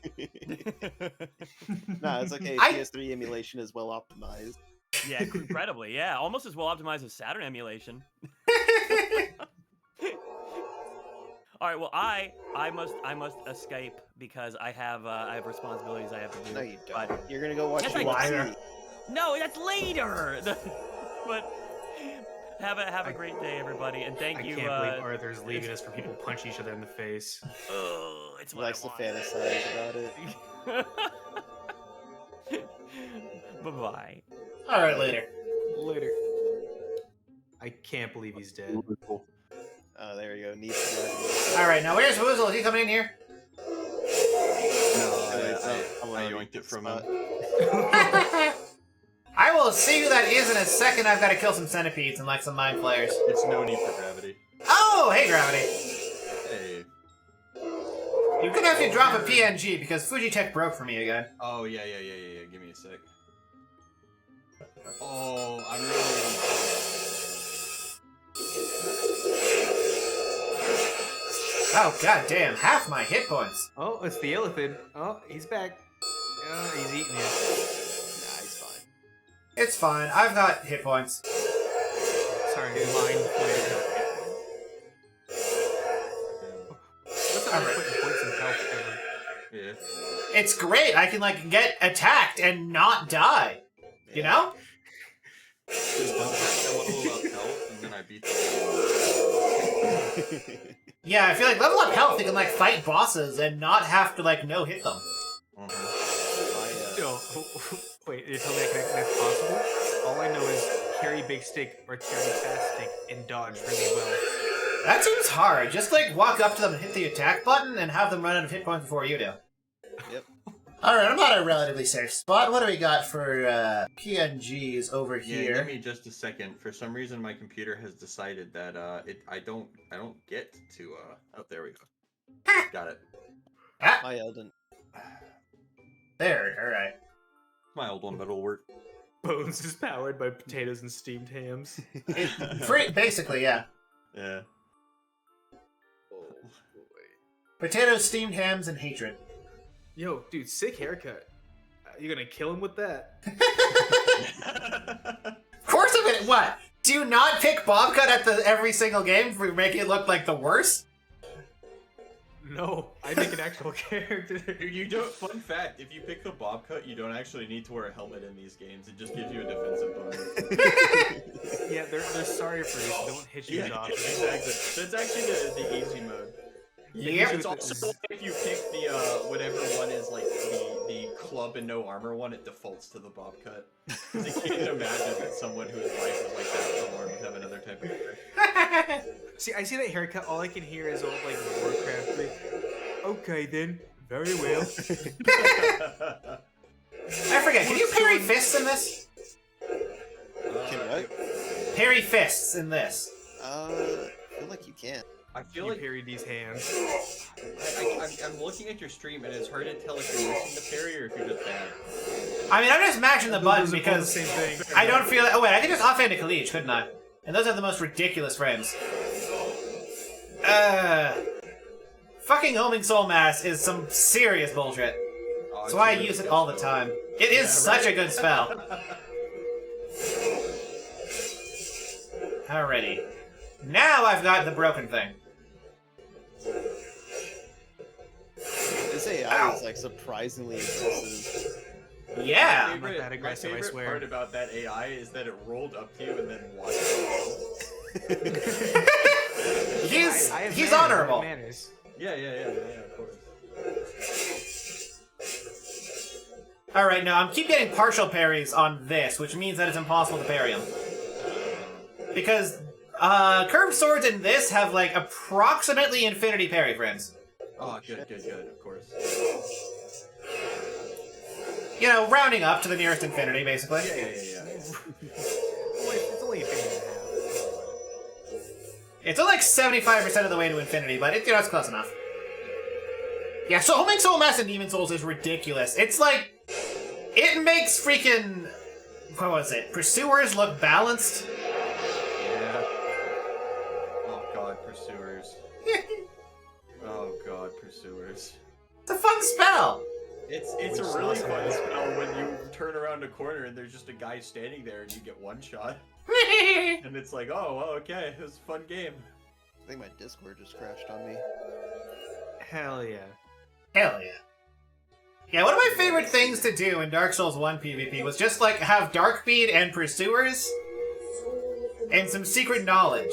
Nah, it's okay. I- PS3 emulation is well optimized. Yeah, incredibly. Yeah, almost as well optimized as Saturn emulation. All right. Well, I must escape because I have responsibilities I have to do. No, you But- don't. You're gonna go watch Yes, I UFC. No, that's later. But have a great day, everybody, and thank I you. can't believe Arthur's leaving us for people to punch each other in the face. Oh, it's He what likes I to want. fantasize about it. Bye bye. Alright, later. Later. I can't believe he's dead. Oh, there you go. Needs to Alright, now where's Woozle? Is he coming in here? I yoinked it from him. I will see who that is in a second. I've got to kill some centipedes and like some mind flayers. It's no need for gravity. Oh, hey, Gravity. Hey. You're gonna have to drop a PNG because Fujitech broke for me again. Oh, yeah. Give me a sec. Oh, I'm really... Oh, god damn, half my hit points. Oh, it's the Illithid. Oh, he's back. He's eating you. Nah, he's fine. It's fine, I've got hit points. Sorry, mind point. What's the Alright. putting points in health ever? Yeah. It's great, I can like get attacked and not die. You know? Just don't have to level up health, and then I beat the Yeah, I feel like level up health, you can like fight bosses and not have to like no hit them. No. Wait, you're telling me that's possible? All I know is carry big stick or carry fast stick and dodge really well. That seems hard. Just like walk up to them and hit the attack button and have them run out of hit points before you do. Yep. Alright, I'm at a relatively safe spot. What do we got for PNGs over Yeah, here? give me just a second. For some reason, my computer has decided that I don't get to Oh, there we go. Got it. Ah, My Elden. there, alright. My old one, but it'll work. Bones is powered by potatoes and steamed hams. Basically, yeah. Yeah. Potatoes, steamed hams, and hatred. Yo, dude, sick haircut. You gonna kill him with that? Of course I'm gonna. What? Do you not pick bob cut at every single game for make it look like the worst? No, I make an actual character. Dude, you don't. Fun fact: if you pick the bob cut, you don't actually need to wear a helmet in these games. It just gives you a defensive bonus. Yeah, they're sorry for you, so don't hit you Yeah, off. exactly. That's actually the easy mode. Yep. It's also if you pick the whatever one is like the club and no armor one, it defaults to the bob cut. Because I can't imagine that someone whose life was like that before would have another type of hair. See, I see that haircut. All I can hear is old like Warcraft. Like, okay then, very well. I forget. Can you parry fists in this? Can what? Parry fists in this. I feel like you can. I feel You like parry these hands. I'm looking at your stream and it's hard to tell if you're missing the parry or if you're just bad. I mean, I'm just mashing the button Those are both because the same thing. I don't feel. Oh wait, I could just offhand to Khalij, couldn't I? And those are the most ridiculous frames. Fucking homing soul mass is some serious bullshit. Oh, That's why I use it all the time. It is such a good spell. Alrighty. Now I've got the broken thing. This AI is like surprisingly aggressive. Yeah! I'm not that aggressive, I my favorite swear. part about that AI is that it rolled up to you and then watched you. He's I have he's manners, I have honorable. manners. Yeah, of course. Alright, now I'm keep getting partial parries on this, which means that it's impossible to parry him. Because curved swords in this have like approximately infinity parry frames. Oh, good, of course. You know, rounding up to the nearest infinity, basically. Yeah. It's only a thing and a half. It's only like 75% of the way to infinity, but it, you know, it's close enough. Yeah, so homing soul mass in Demon Souls is ridiculous. It's like, it makes freaking, what was it, pursuers look balanced. Yeah. Oh god, pursuers. Oh god, pursuers. It's a fun spell. It's a really fun spell when you turn around a corner and there's just a guy standing there and you get one shot. And it's like, oh, well, okay, it was a fun game. I think my Discord just crashed on me. Hell yeah. Hell yeah. Yeah, one of my favorite things to do in Dark Souls 1 PvP was just like have Darkbead and pursuers and some secret knowledge.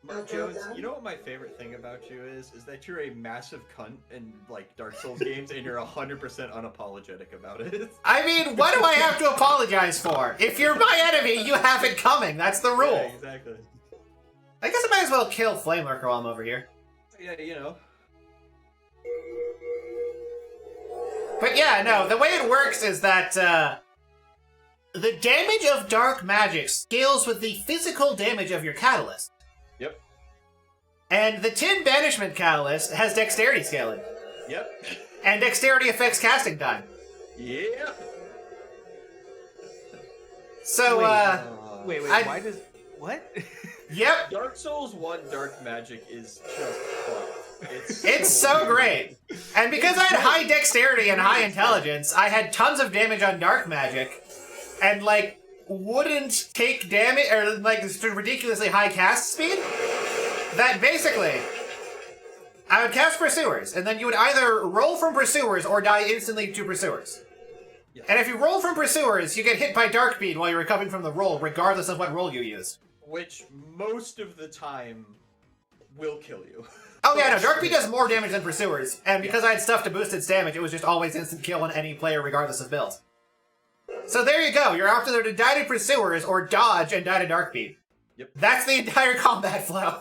Mark Jones, you know what my favorite thing about you is that you're a massive cunt in like Dark Souls games and you're 100% unapologetic about it. I mean, what do I have to apologize for? If you're my enemy, you have it coming. That's the rule. Yeah, exactly. I guess I might as well kill Flame Lurker while I'm over here. Yeah, you know. But yeah, no, the way it works is that, the damage of dark magic scales with the physical damage of your catalyst. Yep. And the Tin Banishment Catalyst has dexterity scaling. Yep. And dexterity affects casting time. Yep. So, Wait, why does... What? Yep, Dark Souls 1 Dark Magic is just fucked. it's so great. And because I had high dexterity and high intelligence, I had tons of damage on dark magic, and, like, wouldn't take damage, or, like, this ridiculously high cast speed, that basically, I would cast Pursuers, and then you would either roll from Pursuers or die instantly to Pursuers. Yeah. And if you roll from Pursuers, you get hit by Darkbead while you're recovering from the roll, regardless of what roll you use. Which most of the time will kill you. Oh yeah, no, Darkbead does more damage than Pursuers, and because I had stuff to boost its damage, it was just always instant kill on any player regardless of build. So there you go, you're either to die to Pursuers or dodge and die to Darkbead. Yep. That's the entire combat flow.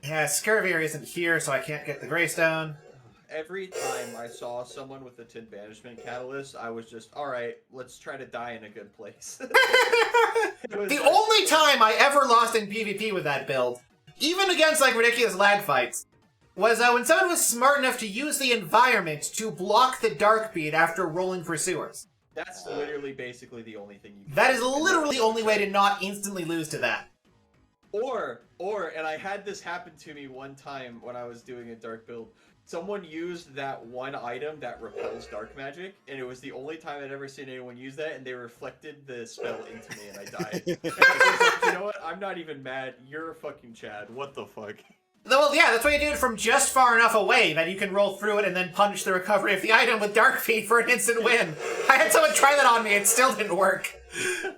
Yeah, Scurvier isn't here, so I can't get the Greystone. Every time I saw someone with a Tin Banishment Catalyst, I was just, alright, let's try to die in a good place. The only time I ever lost in PvP with that build, even against like ridiculous lag fights, was when someone was smart enough to use the environment to block the Darkbead after rolling Pursuers. That's literally basically the only thing you can That is do. literally the only way to not instantly lose to that. Or, and I had this happen to me one time when I was doing a dark build. Someone used that one item that repels dark magic, and it was the only time I'd ever seen anyone use that, and they reflected the spell into me, and I died. And I was like, you know what? I'm not even mad. You're a fucking Chad. What the fuck? Well, yeah, that's why you do it from just far enough away that you can roll through it and then punish the recovery of the item with Dark Feet for an instant win. I had someone try that on me, it still didn't work. Oh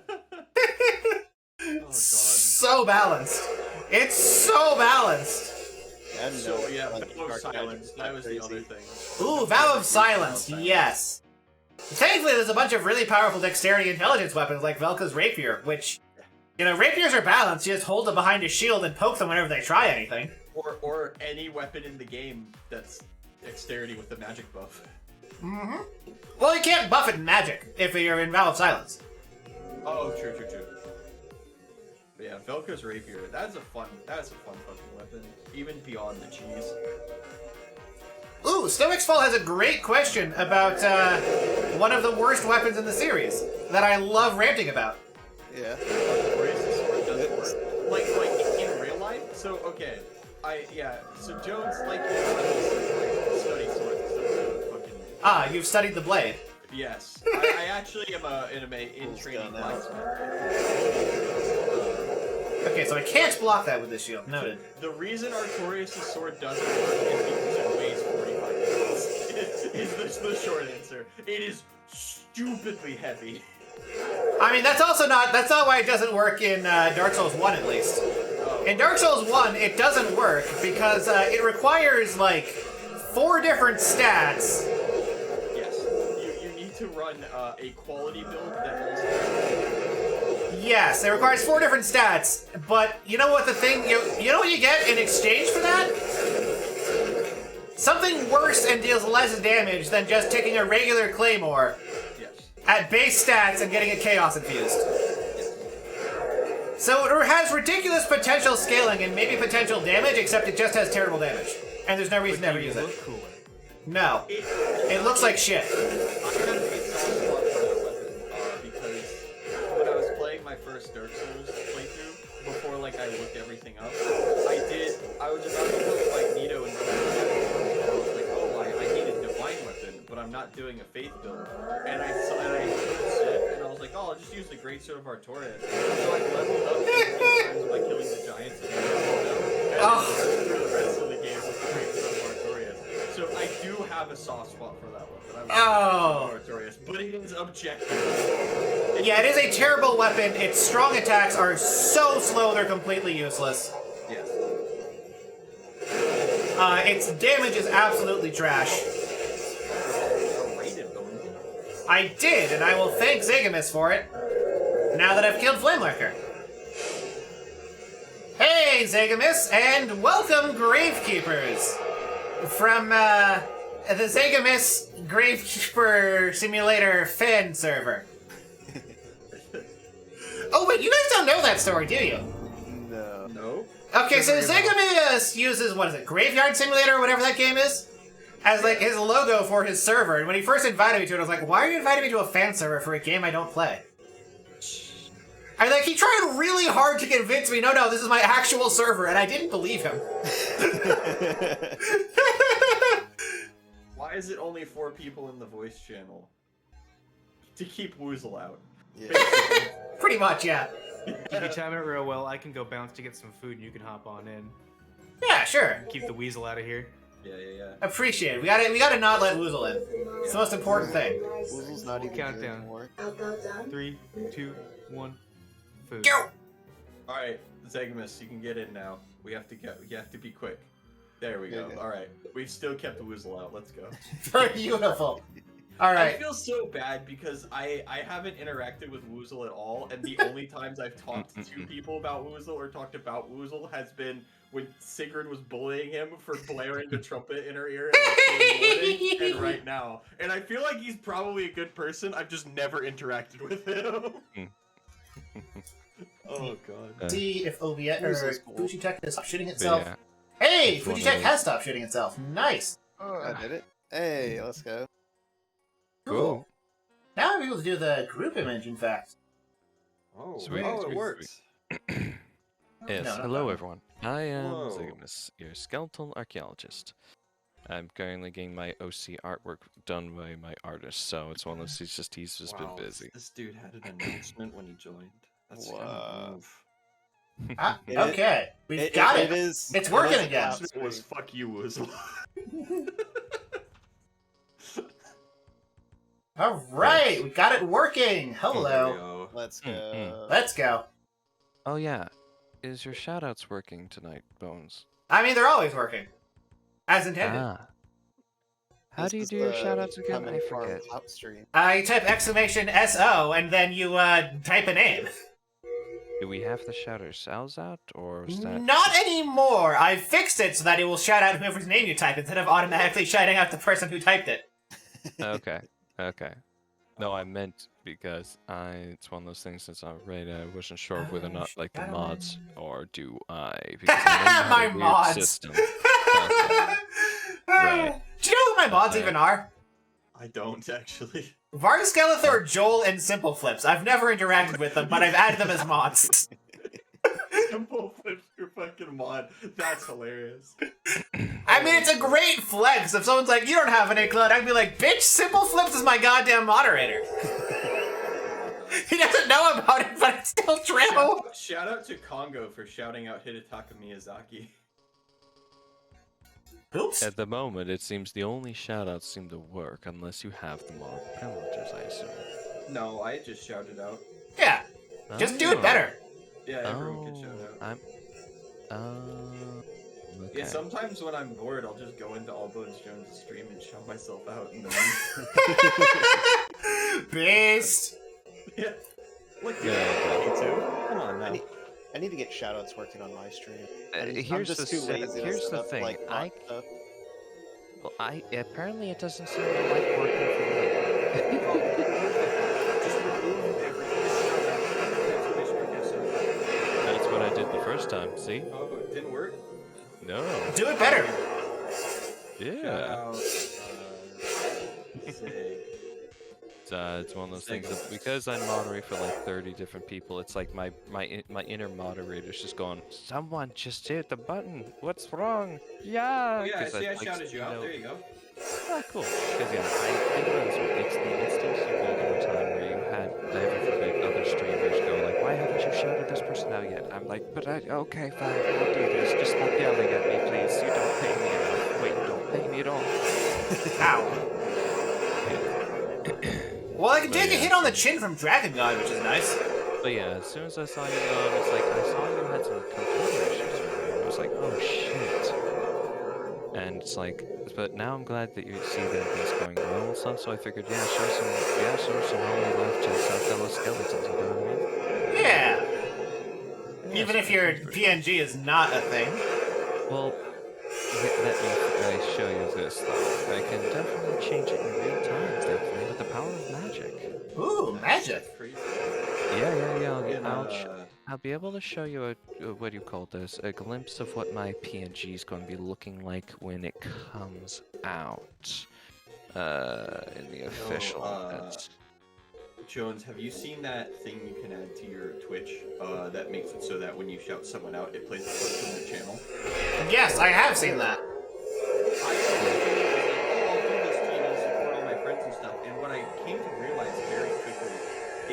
god. So balanced. It's so balanced. So yeah, Vow of Silence. That was the other thing. Ooh, Vow of Silence, yes. Thankfully, there's a bunch of really powerful dexterity intelligence weapons like Velka's Rapier, which, you know, rapiers are balanced. You just hold them behind a shield and poke them whenever they try anything. Or any weapon in the game that's dexterity with the magic buff. Mm-hmm. Well, you can't buff it in magic if you're in Vow of Silence. Oh, true. But yeah, Velka's Rapier. That's a fun fucking weapon. Even beyond the cheese. Ooh, Stomach's Fall has a great question about one of the worst weapons in the series that I love ranting about. Yeah. Like in real life? So, okay. So Jones, like, study swords and stuff. Fucking... Ah, you've studied the blade. Yes. I actually am in training blacksmith. Okay, so I can't block that with the shield. Noted. The reason Artorias' sword doesn't work is because it weighs 45 pounds. Is the short answer. It is stupidly heavy. I mean, that's not why it doesn't work in Dark Souls 1, at least. In Dark Souls 1, it doesn't work because it requires, like, 4 different stats. Yes. You need to run a quality build that also... Yes, it requires 4 different stats, but you know what the thing... You know what you get in exchange for that? Something worse and deals less damage than just taking a regular claymore at base stats and getting a chaos infused. So it has ridiculous potential scaling and maybe potential damage, except it just has terrible damage. And there's no reason to ever use it. Cooler. No. It looks like shit. I have a soft spot for that weapon, because when I was playing my first Dark Souls playthrough, before like I looked everything up, I was about to look like Nito and I was like, oh, I need a divine weapon, but I'm not doing a faith build. And I said, and I was like, oh, I'll just use the Greatsword of Artorias. So I leveled up 15 times by killing the giants and through the rest of the game with the Greatsword of Artorias. So I do have a soft spot for that weapon. Artorias, but it is objective. Yeah, it is a terrible weapon. Its strong attacks are so slow they're completely useless. Yes. Its damage is absolutely trash. I did, and I will thank Zegamis for it, now that I've killed Flamelurker. Hey, Zegamis, and welcome, Gravekeepers! From, the Zegamis Gravekeeper Simulator fan server. Oh, wait, you guys don't know that story, do you? No. Okay, so Zegamis uses, what is it, Graveyard Simulator or whatever that game is? As, like, his logo for his server. And when he first invited me to it, I was like, why are you inviting me to a fan server for a game I don't play? He tried really hard to convince me, no, this is my actual server, and I didn't believe him. Why is it only 4 people in the voice channel? To keep Woozle out. Yeah. Pretty much, yeah. If you time it real well, I can go bounce to get some food and you can hop on in. Yeah, sure. Keep the weasel out of here. Yeah. Appreciate it. We gotta not let Woozle in. It's the most important thing. Woozle's not even Countdown. here anymore. 3, 2, 1, food. Go! Alright, Zegamis, you can get in now. We have to be quick. There we go. Okay. Alright. We've still kept the Woozle out. Let's go. Beautiful. I Alright. feel so bad because I haven't interacted with Woozle at all, and the only times I've talked to people about Woozle or talked about Woozle has been when Sigrid was bullying him for blaring the trumpet in her ear and right now. And I feel like he's probably a good person, I've just never interacted with him. Oh god. See if OBS or Woozle's cool. Fujitech has stopped shooting itself. Yeah. Hey, It's one of Fujitech those. has stopped shooting itself. Nice. I did it. Hey, let's go. Cool. Now I'm able to do the group image, in fact. Oh, Sweet, it sweet, works. Yes, No, not hello that. everyone. I am Whoa. Zegamis, your skeletal archaeologist. I'm currently getting my OC artwork done by my artist, so it's one of those, he's just Wow, been busy. This dude had an announcement when he joined. That's kind Wow. of move. Okay, we've got it. It's working again. It was fuck you, Woozle. All right, we got it working. Hello. Let's go. Let's go. Oh yeah, is your shoutouts working tonight, Bones? I mean, they're always working, as intended. Ah. How do you do your shoutouts again? I forget. You type exclamation SO and then you type a name. Do we have to shout ourselves out, or is that... Not anymore. I fixed it so that it will shout out whoever's name you type instead of automatically shouting out the person who typed it. Okay. Okay. No, I meant because it's one of those things that's not right. I wasn't sure of whether or not like the mods or do I because I know you have My a weird mods. system. Okay. Right. Do you know who my mods even are? I don't actually. Varg Skeletor, Joel, and Simple Flips. I've never interacted with them, but I've added them as mods. Simple Flips your fucking mod. That's hilarious. I mean, it's a great flex. If someone's like, you don't have any clout, I'd be like, bitch, Simple Flips is my goddamn moderator. He doesn't know about it, but it's still true. Shout out to Congo for shouting out Hidetaka Miyazaki. Oops. At the moment, it seems the only shoutouts seem to work unless you have the mod privileges, I assume. No, I just shouted out. Yeah, just do it better. Yeah, everyone can shout out. Okay. Yeah, sometimes when I'm bored, I'll just go into All Bones Jones' stream and shout myself out in the Beast. Yeah. Look, Yeah, me too. Come on now. I need to get shoutouts working on my stream. Here's I'm just the too thing- lazy to here's set the up, thing, like, I- stuff. Well, apparently it doesn't seem to like working for me. Just remove everything. That's what I did the first time. See? Oh, it didn't work? No. Do it better. Yeah. Shout out, Sig. It's one of those things that because I moderate for like 30 different people, it's like my inner moderator's just going, someone just hit the button. What's wrong? Yeah. Oh yeah, I 'cause see I like, shouted you out. There you go. Ah, cool. Because yeah, I think about this one. It's the instance you build over time where you had heaven forbid other streamers go like, why haven't you shouted this person out yet? I'm like, but okay, fine, I'll do this. Just stop yelling at me, please. You don't pay me enough. Wait, you don't pay me at all. Ow. Well, I can take a hit on the chin from Dragon God, which is nice. But yeah, as soon as I saw you on, it's like I saw you had some computer issues. And I was like, oh shit. And it's like, but now I'm glad that you see that everything's going well and stuff. So I figured, yeah, show some holy love to some fellow skeletons. You know what I mean? Yeah. Even if your PNG is not a thing. Well, let me show you this though. I can definitely change it in real time, definitely, with the power of magic. Ooh, magic. Yeah. I'll be able to show you what do you call this? A glimpse of what my PNG is going to be looking like when it comes out in the official event. Jones, have you seen that thing you can add to your Twitch that makes it so that when you shout someone out, it plays a clip from the channel? Yes, I have seen that. I I'll do this to support all my friends and stuff, and what I came to realize very quickly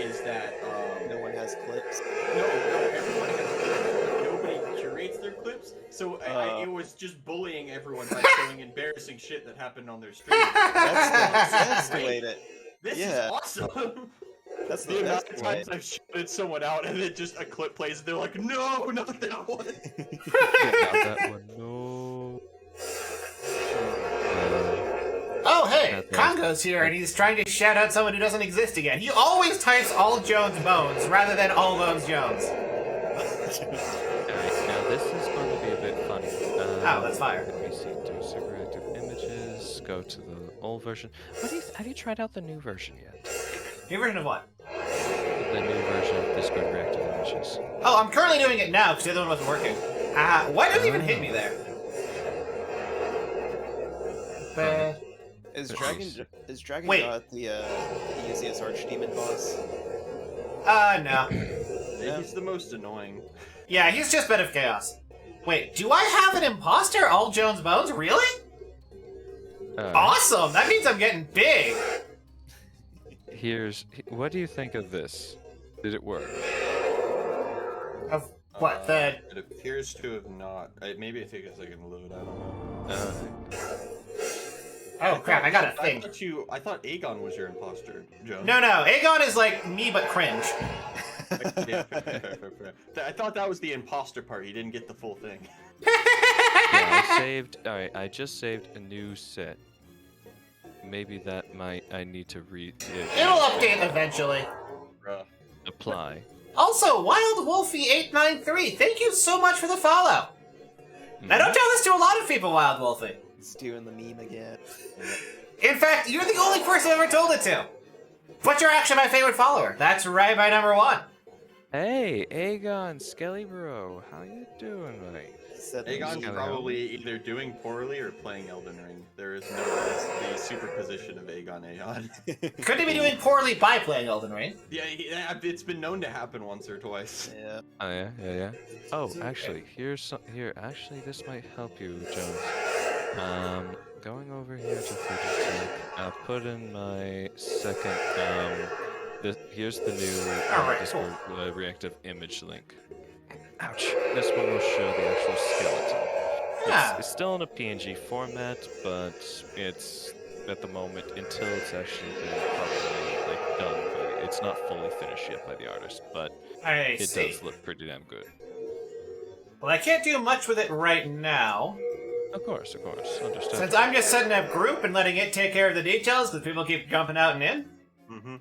is that No one has clips. no, everyone has clips, but nobody curates their clips. So it was just bullying everyone by showing embarrassing shit that happened on their stream. That's the way to. This Yeah. is awesome. That's The the amount best of way. times I've shouted someone out and then just a clip plays and they're like, no, not that one. Yeah, that one, no. Oh, hey, That's nice. Congo's here, and he's trying to shout out someone who doesn't exist again. He always types All Jones Bones rather than All Bones Jones. Alright, now this is going to be a bit funny. Oh, that's fire. Let me see, do super active images, go to the old version. Have you tried out the new version yet? New version of what? The new version of Discord reactive images. Oh, I'm currently doing it now because the other one wasn't working. Why did it even hit me there? Is Dragon Wait. God the easiest archdemon boss? No. He's the most annoying. Yeah, he's just Bed of Chaos. Wait, do I have an imposter, All Jones Bones? Really? Awesome! That means I'm getting big! What do you think of this? Did it work? What, the... It appears to have not. Maybe it takes a second to load. I don't know. Oh crap, I got a thing. I thought Aegon was your imposter, Joe. No, Aegon is like me but cringe. Yeah, fair. I thought that was the imposter part. You didn't get the full thing. Yeah, I saved. All right, I just saved a new set. Maybe that might. I need to read. It'll update eventually. Bruh. Apply. Also, Wild Wolfie 893, thank you so much for the follow. I don't tell this to a lot of people, Wild Wolfie. It's doing the meme again. In fact, you're the only person I've ever told it to. But you're actually my favorite follower. That's right, my number one. Hey, Aegon, Skelly Bro, how you doing, mate? Aegon's probably either doing poorly or playing Elden Ring. There is no the superposition of Aegon. Could he be doing poorly by playing Elden Ring? Yeah, it's been known to happen once or twice. Yeah. Oh yeah. Oh, actually, actually, this might help you, Jones. Going over here to Fujitsu, I'll put in my second. Here's the new Discord reactive image link. Ouch. This one will show the actual skeleton. It's still in a PNG format, but it's at the moment until it's actually been properly done. But it's not fully finished yet by the artist, but it does look pretty damn good. Well, I can't do much with it right now. Of course, understood. Since I'm just setting up group and letting it take care of the details, because people keep jumping out and in. Mm-hmm.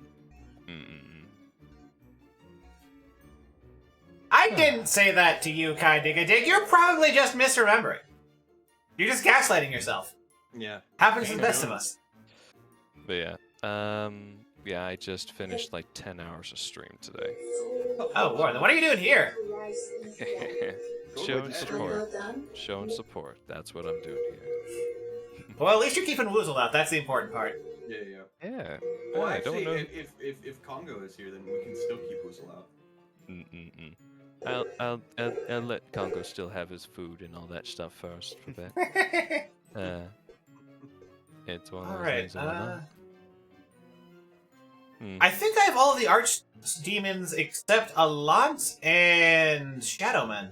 I didn't say that to you, Kai Dig. You're probably just misremembering. You're just gaslighting yourself. Yeah. Happens to the best of us. But yeah, I just finished like 10 hours of stream today. Oh, Lord, what are you doing here? Showing support. That's what I'm doing here. Well, at least you're keeping Woozle out. That's the important part. Yeah. Yeah. Well, I actually, don't know. if Congo is here, then we can still keep Woozle out. I'll let Congo still have his food and all that stuff first for that. It's one of those things that I know. I think I have all of the archdemons except Allant and Shadowman.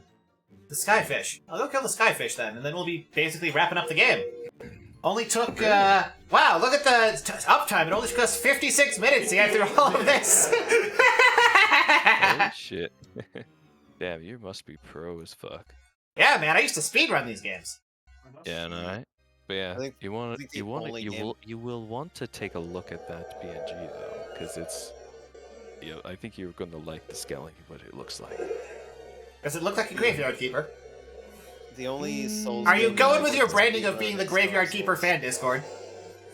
The Skyfish. I'll go kill the Skyfish then, and then we'll be basically wrapping up the game. Only took, wow, look at the uptime. It only took us 56 minutes to get through all of this. Holy shit. Damn, you must be pro as fuck. Yeah, man, I used to speedrun these games. Yeah, no, right? But yeah, you will want to take a look at that PNG though, because it's, I think you're going to like the scaling of what it looks like. Does it look like a Graveyard Keeper? The only Souls. Are you going with your branding of being the Graveyard Keeper fan Discord?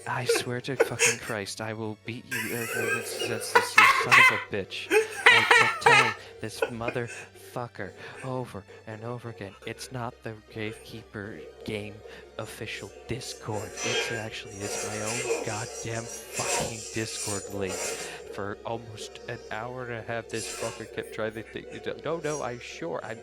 I swear to fucking Christ, I will beat you, this you son of a bitch. I kept telling this motherfucker over and over again, it's not the Gravekeeper game official Discord. It's my own goddamn fucking Discord link. For almost an hour and a half, this fucker kept trying to think, no, I'm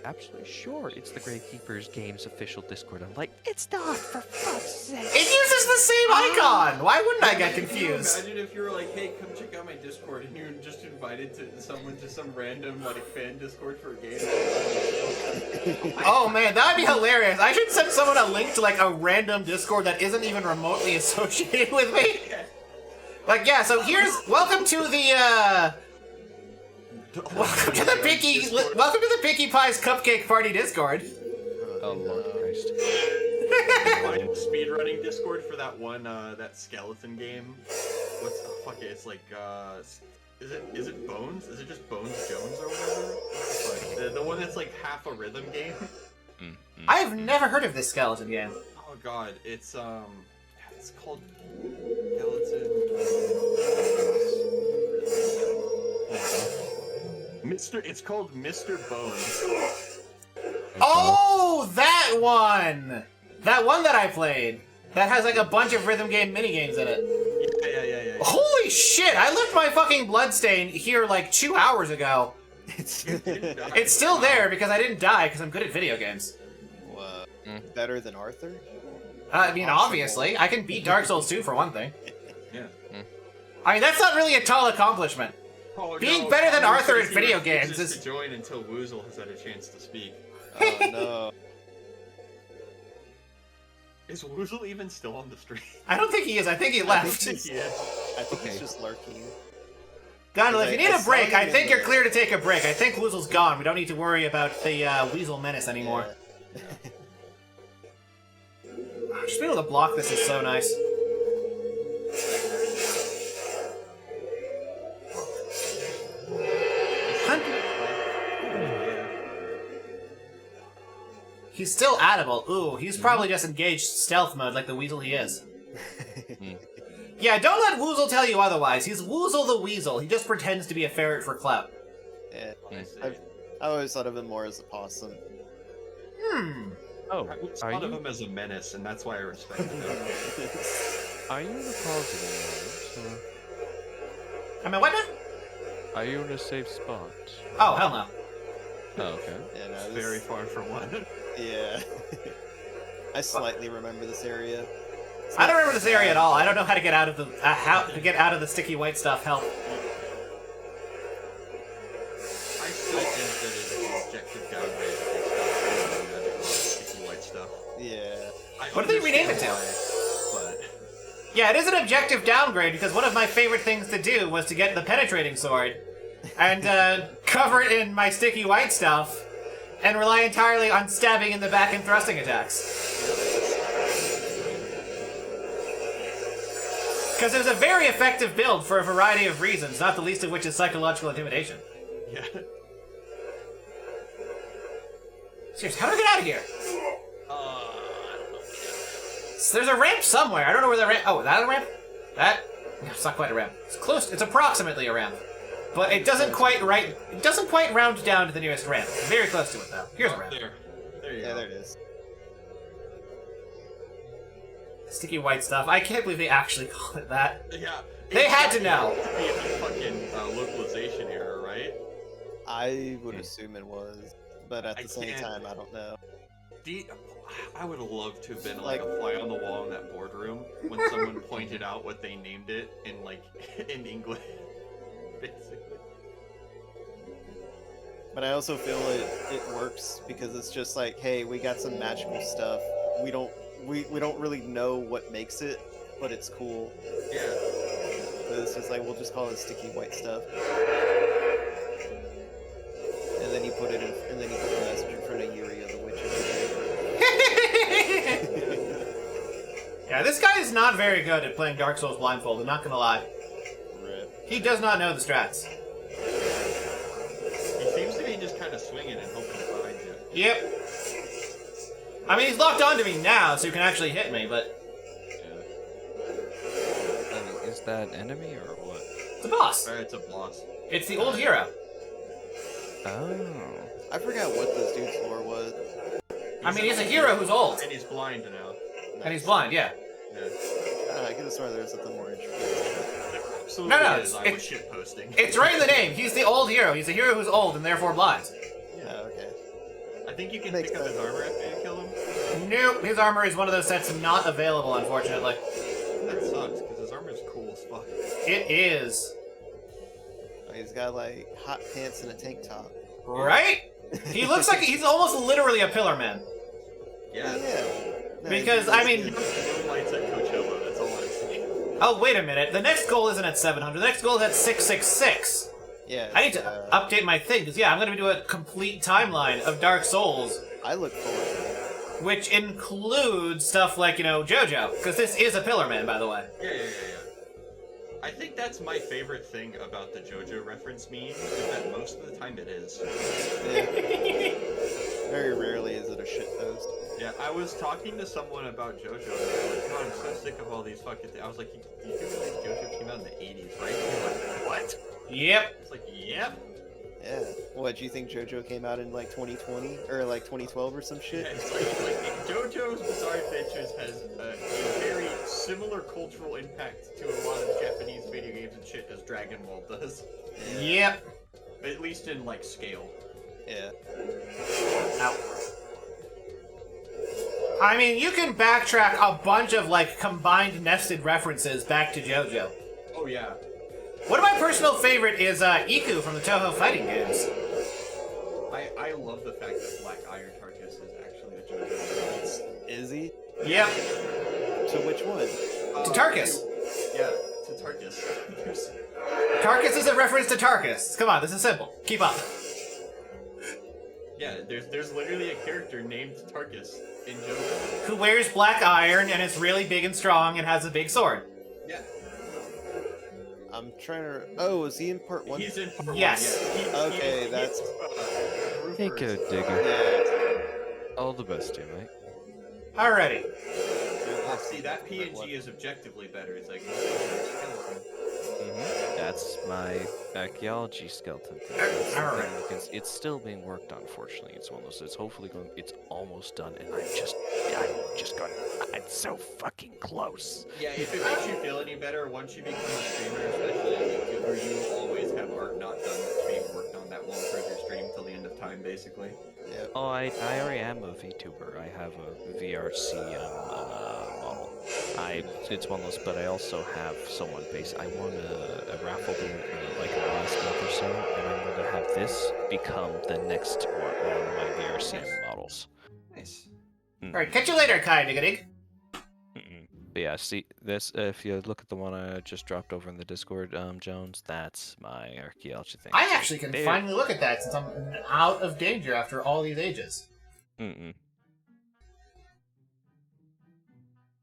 absolutely sure it's the Gravekeeper's game's official Discord. I'm like, it's not, for fuck's sake. It uses the same icon! Why wouldn't I get confused? Imagine if you were like, hey, come check out my Discord, and you were just invited to some random fan Discord for a game. Oh man, that would be hilarious. I should send someone a link to like a random Discord that isn't even remotely associated with me. Like, yeah, so welcome to the, welcome to the Picky Pies Cupcake Party Discord. Oh, Lord Christ. Speedrunning Discord for that one, that skeleton game. It's like, is it Bones? Is it just Bones Jones or whatever? The one that's like half a rhythm game? I've never heard of this skeleton game. Oh god, it's called Skeleton. It's called Mr. Bones. Oh, that one! That one that I played. That has like a bunch of rhythm game minigames in it. Yeah. Holy shit! I left my fucking bloodstain here like 2 hours ago. It's still there because I didn't die because I'm good at video games. Better than Arthur? I mean, obviously. I can beat Dark Souls 2 for one thing. Yeah. I mean, that's not really a tall accomplishment. Oh, Being no, better than Connor Arthur in says he video refuses games is... to join until Woozle has had a chance to speak. Oh no. Is Woozle even still on the stream? I don't think he is. I think he I left. think he's, I think Okay. he's just lurking. Gondel, if you need I a saw break, him I in think you're the- clear to take a break. I think Woozle's gone. We don't need to worry about the Weasel menace anymore. Just being able to block this is so nice. He's still adable. Ooh, he's probably just engaged stealth mode like the weasel he is. Yeah, don't let Woozle tell you otherwise. He's Woozle the Weasel. He just pretends to be a ferret for clout. Yeah. I see. I always thought of him more as a possum. Hmm. Oh, I always are thought of you? him as a menace, and that's why I respected him. Are you in the closet anymore? I mean, what now? Are you in a safe spot? Oh, hell no. Oh, okay. Yeah, no, It's this- very far from one. Yeah. I slightly remember this area. It's I don't not- remember this area at all. I don't know how to get out of the how to get out of the sticky white stuff. Help. I still think that it is an objective downgrade if they stop doing magical sticky white stuff. Yeah. I What did they rename it to? understand why, Yeah, it is an objective downgrade because one of my favorite things to do was to get the penetrating sword and cover it in my sticky white stuff and rely entirely on stabbing in the back and thrusting attacks. Because it was a very effective build for a variety of reasons, not the least of which is psychological intimidation. Yeah. Seriously, how do I get out of here? I don't know. So there's a ramp somewhere. I don't know where the ramp... Oh, is that a ramp? That? No, it's not quite a ramp. It's close. It's approximately a ramp. But it doesn't quite It doesn't quite round down to the nearest ramp. It's very close to it, though. Here's a ramp. There you Yeah, go. there it is. Sticky white stuff. I can't believe they actually call it that. Yeah. They had to It's know. gotta be a fucking localization error, right? I would assume it was, but at I the same can't- time, I don't know. I would have loved to have been Like- like a fly on the wall in that boardroom when someone pointed out what they named it in like in English, basically. But I also feel it works because it's just like, hey, we got some magical stuff. We don't really know what makes it, but it's cool. Yeah. So it's just like we'll just call it sticky white stuff. And then you put it in, and then you put the message in front of Yuri of the Witch. Yeah, this guy is not very good at playing Dark Souls blindfolded, not gonna lie. Rip. He does not know the strats. He seems to be just kind of swinging and hoping to find you. Yep. I mean, he's locked onto me now, so he can actually hit me, but I mean, is that enemy or what? it's a boss. Alright, it's a boss. It's the old hero. Oh. I forgot what this dude's lore was. I mean, he's a hero who's old. And he's blind now. And he's blind, yeah. Yeah. I could have sworn there was something more interesting. Absolutely No, is. I was it's- shitposting. It's right in the name. He's the old hero. He's a hero who's old and therefore blind. Oh, okay. I think you can Makes pick up his sense. armor after you kill him. Nope, his armor is one of those sets not available, unfortunately. That sucks, because his armor is cool as fuck. It is. Oh, he's got like hot pants and a tank top. Right? He looks like he's almost literally a pillar man. Yeah. No, Because, he's I mean- Blue lights at Coachella, that's all I'm saying. Oh, wait a minute. The next goal isn't at 700. The next goal is at 666. yeah. I need to update my thing, because, yeah, I'm going to do a complete timeline of Dark Souls, I look forward to it. which includes stuff like, JoJo. Because this is a pillar man, by the way. Yeah. I think that's my favorite thing about the JoJo reference meme, is that most of the time it is. Very rarely is it a shit post. Yeah, I was talking to someone about JoJo, and they were like, God, I'm so sick of all these fucking things. I was like, you do realize JoJo came out in the 80s, right? They're like, what? Yep. It's like, yep. Yeah. What, do you think JoJo came out in like 2020 or like 2012 or some Yeah, shit? it's like JoJo's Bizarre Adventures has a very similar cultural impact to a lot of Japanese video games and shit as Dragon Ball does. Yep. At least in, like, scale. Yeah. Ow. I mean, you can backtrack a bunch of, combined nested references back to JoJo. Oh, yeah. One of my personal favorite is Iku from the Toho fighting games. I love the fact that Black Iron Tarkus is actually a JoJo. Is he? Yep. To which one? To Tarkus. Yeah, to Tarkus. Tarkus is a reference to Tarkus. Come on, this is simple. Keep up. Yeah, there's literally a character named Tarkus in JoJo. Who wears black iron and is really big and strong and has a big sword. Yeah. I'm trying to. Oh, is he in part 1? He's in part Yes. 1. Yeah. Okay, that's. Take Rufus. a digger. Yeah. All the best to you, mate. Alrighty. See, that PNG is objectively better. It's like, That's my archaeology skeleton thing. All right. Because it's still being worked on, unfortunately. It's one of those, it's hopefully going, it's almost done, and I'm just going, it's so fucking close. yeah, if it makes you feel any better, once you become a streamer, especially as a YouTuber, you will always have art not done that's being worked on that will improve your stream till the end of time, basically. Yep. Oh, I already am a VTuber. I have a VRC model. It's one of those, but I also have someone based. I won a raffle like the last month or so, and I'm going to have this become the next one of my VRC models. Nice. Alright, catch you later, Kai Diggity. But yeah, see this. If you look at the one I just dropped over in the Discord, Jones, that's my archaeology thing. I actually can finally look at that since I'm out of danger after all these ages. And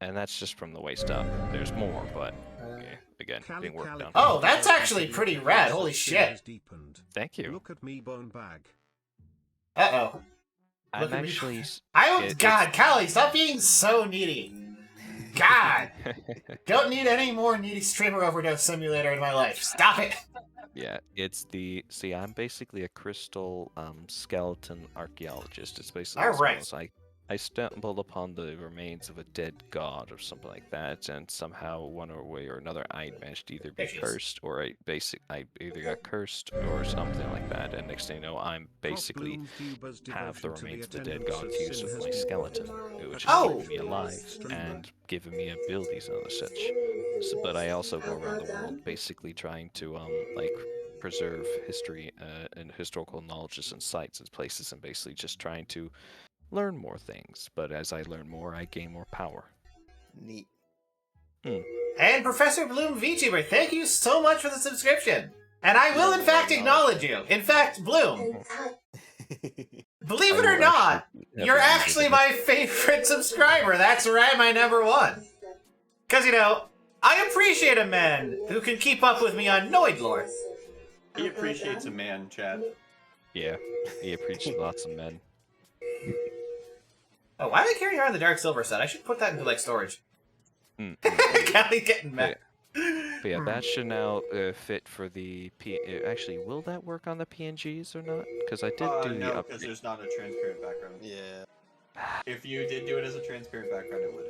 that's just from the waist up. There's more, but yeah, again, being worked on. Oh, that's actually pretty rad. Holy shit. Thank you. Look at me, bone bag. Uh-oh. I'm Look at me. actually. God, Callie, stop being so needy. God! Don't need any more needy streamer overdose simulator in my life. Stop it! Yeah, it's the. See, I'm basically a crystal skeleton archaeologist. It's basically. All right. I stumbled upon the remains of a dead god or something like that, and somehow, one way or another, I managed to either be cursed or I either got cursed or something like that. And next thing you know, I'm basically have the remains of the dead god fused with my skeleton, which is keeping me alive and giving me abilities and other such. So, but I also go around the world basically trying to like preserve history and historical knowledges and sites and places, and basically just trying to learn more things, but as I learn more, I gain more power. Neat. And Professor Bloom VTuber, thank you so much for the subscription. And I will in fact acknowledge you. In fact, Bloom, believe it or not, you're actually my favorite subscriber. That's right, my number one. Because, you know, I appreciate a man who can keep up with me on Noid lore. He appreciates a man, Chad. Yeah, he appreciates lots of men. Oh, why am I carrying around the Dark Silver set? I should put that into, like, storage. Callie getting mad. But yeah, that should now fit for the actually, will that work on the PNGs or not? Because I did do no, the because upgrade. there's not a transparent background. Yeah. If you did do it as a transparent background, it would.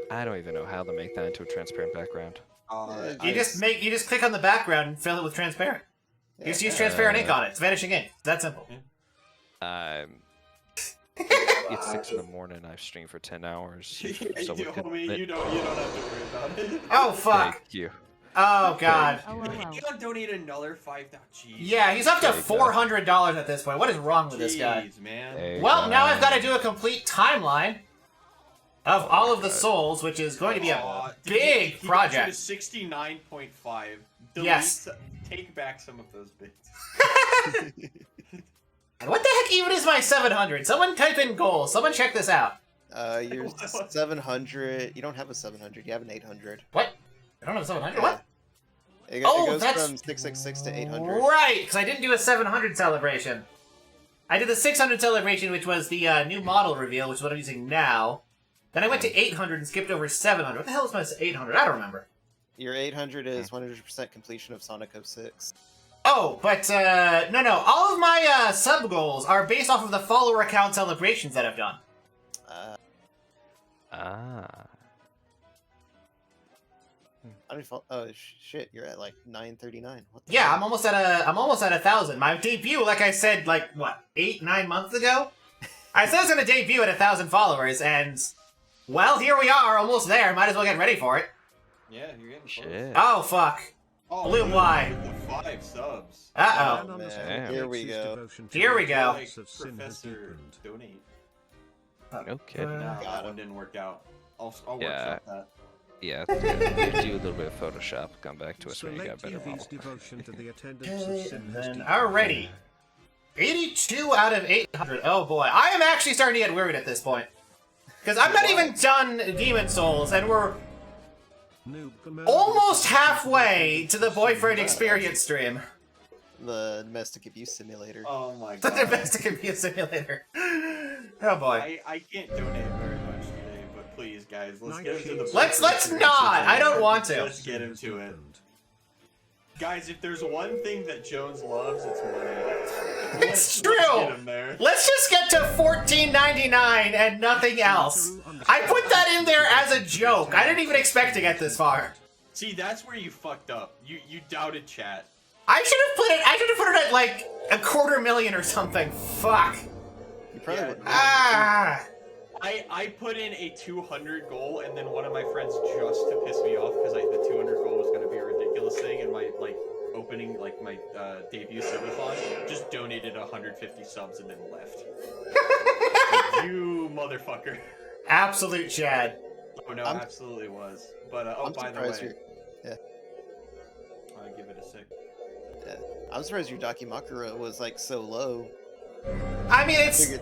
I don't even know how to make that into a transparent background. You just click on the background and fill it with transparent. You just use transparent ink on it. It's vanishing ink. It's that simple. It's 6 in the morning. I've streamed for 10 hours. So you don't have to worry about it. Oh fuck! Thank you. Oh god. You don't donate another $5. Jeez. Yeah, he's up to $400 at this point. What is wrong with this guy? Man. Hey, Well, now I've got to do a complete timeline of all of the souls, which is going to be a big project. 69.5. Yes. Take back some of those bits. And what the heck even is my 700? Someone type in goals. Someone check this out. You're 700. You don't have a 700. You have an 800. What? I don't have a 700? Yeah. What? It Oh, goes that's from 666 to 800. Right, because I didn't do a 700 celebration. I did the 600 celebration, which was the new model reveal, which is what I'm using now. Then I went to 800 and skipped over 700. What the hell is my 800? I don't remember. Your 800 is 100% completion of Sonic 06. Oh, but, no. All of my, sub-goals are based off of the follower account celebrations that I've done. Oh shit! You're at like 939. What the Yeah, hell? I'm almost at 1,000. My debut, like I said, like, what, 8-9 months ago? I said I was gonna debut at 1,000 followers, and, well, here we are, almost there. Might as well get ready for it. Yeah, you're getting close. Shit. Oh, fuck. Oh, Bloom good, Y. with the 5 subs. Uh-oh. Oh, man. Here we go. Here we go. Like Professor donate. No kidding. No, Got that one him. didn't work out. I'll Yeah. workshop that. Yeah, you do a little bit of Photoshop. Come back to us when you got a better model. Alrighty. 82 out of 800. Oh boy. I am actually starting to get worried at this point. Because I'm not even done Demon Souls, and we're almost halfway to the boyfriend experience stream. The domestic abuse simulator. Oh my The god. domestic abuse simulator. Oh boy. I can't donate very much today, but please, guys, let's get him to the. Let's not! I don't want to. Let's get him to it. Guys, if there's one thing that Jones loves, it's money. It's Let's true! get him there. Let's just get to $14.99 and nothing else. I put that in there as a joke. I didn't even expect to get this far. See, that's where you fucked up. You doubted chat. I should have put it at like $250,000 or something. Fuck. You probably Yeah. wouldn't. Ah. I put in a 200 goal, and then one of my friends, just to piss me off, because the 200 goal was going to be a ridiculous thing, and my opening, my debut subathon, just donated 150 subs and then left. You motherfucker. Absolute Chad. Oh no, absolutely was. But I'm by the surprised way, yeah. I'll give it a sec. Yeah. I'm surprised your Dakimakura was like so low. I mean, it's. Figured-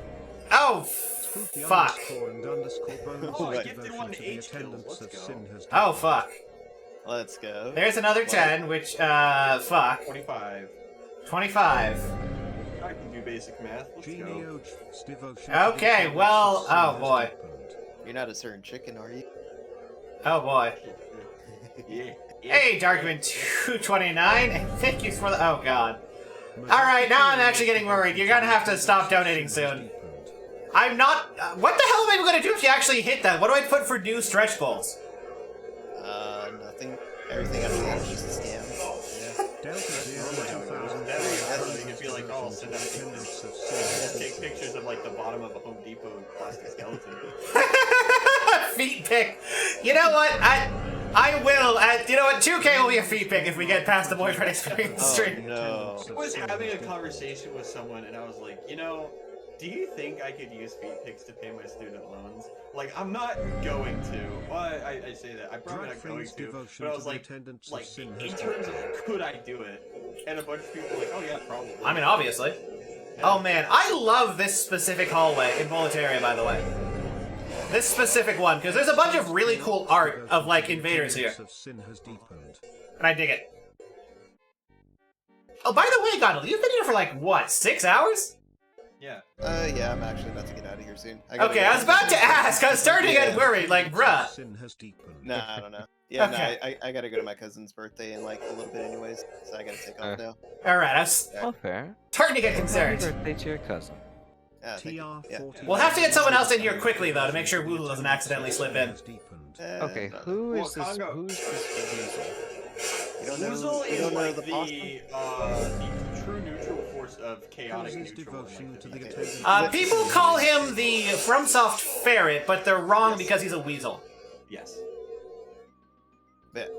Oh, fuck. Oh, I gifted one H kills. Let's go. Oh, fuck. Let's go. There's another 10, which, fuck. 25. 25. I can do basic math. Let's go. Okay, well, oh boy. You're not a certain chicken, are you? Oh boy. Yeah. Hey, Darkman229, and thank you for the. Oh god. Alright, now I'm actually getting worried. You're gonna have to stop donating soon. I'm not. What the hell am I gonna do if you actually hit that? What do I put for new stretch goals? Nothing. Everything after that is just a scam. That's make it feel like, oh, I'll send out pictures. Take pictures of like the bottom of a Home Depot plastic skeleton. Feet pick. You know what? I will. You know what? 2K will be a feet pick if we get past the boyfriend experience stream. No. I was having a conversation with someone, and I was like, you know, do you think I could use feet picks to pay my student loans? Like, I'm not going to. Well, I say that. I'm probably not going to. But I was like, in terms of could I do it? And a bunch of people were like, oh yeah, probably. I mean, obviously. Oh man, I love this specific hallway in Boletaria, by the way. This specific one, because there's a bunch of really cool art of, like, invaders here. And I dig it. Oh, by the way, Gondel, you've been here for, like, what, 6 hours? Yeah. Yeah, I'm actually about to get out of here soon. Okay, I was about to ask. I was starting to get worried, like, bruh. Nah, I don't know. Yeah, Okay. no, I gotta go to my cousin's birthday in like a little bit anyways, so I gotta take off now. Alright, I was Oh, fair. starting to get Happy concerned. birthday to your cousin. Yeah, thank you. Yeah. We'll have to get someone else in here quickly, though, to make sure Woodle doesn't accidentally slip in. Okay, No. who is Well, this? Congo- Who's this You don't know, Woozle you is don't know like the pasta? the true neutral force of chaotic neutral. in, like, the defense. People call him the FromSoft Ferret, but they're wrong because he's a weasel. Yes. But,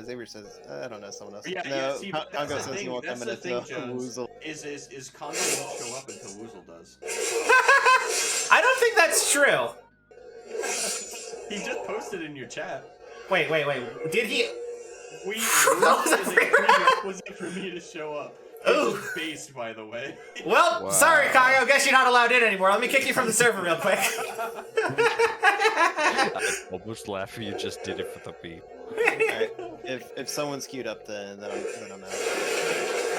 Xavier says, I don't know, someone else. Yeah, no, yeah, see, but Congo that's the says thing, he won't that's come the in thing, until Jones, Woozle. is Congo won't show up until Woozle does. I don't think that's true. He just posted in your chat. Wait. Did he? We That was a was free it for me to show up. Ooh. It's based, by the way. Well, Wow. sorry, Kaio. Guess you're not allowed in anymore. Let me kick you from the server real quick. I almost laugh you just did it for the beat. Alright, if someone's queued up, then I'm out.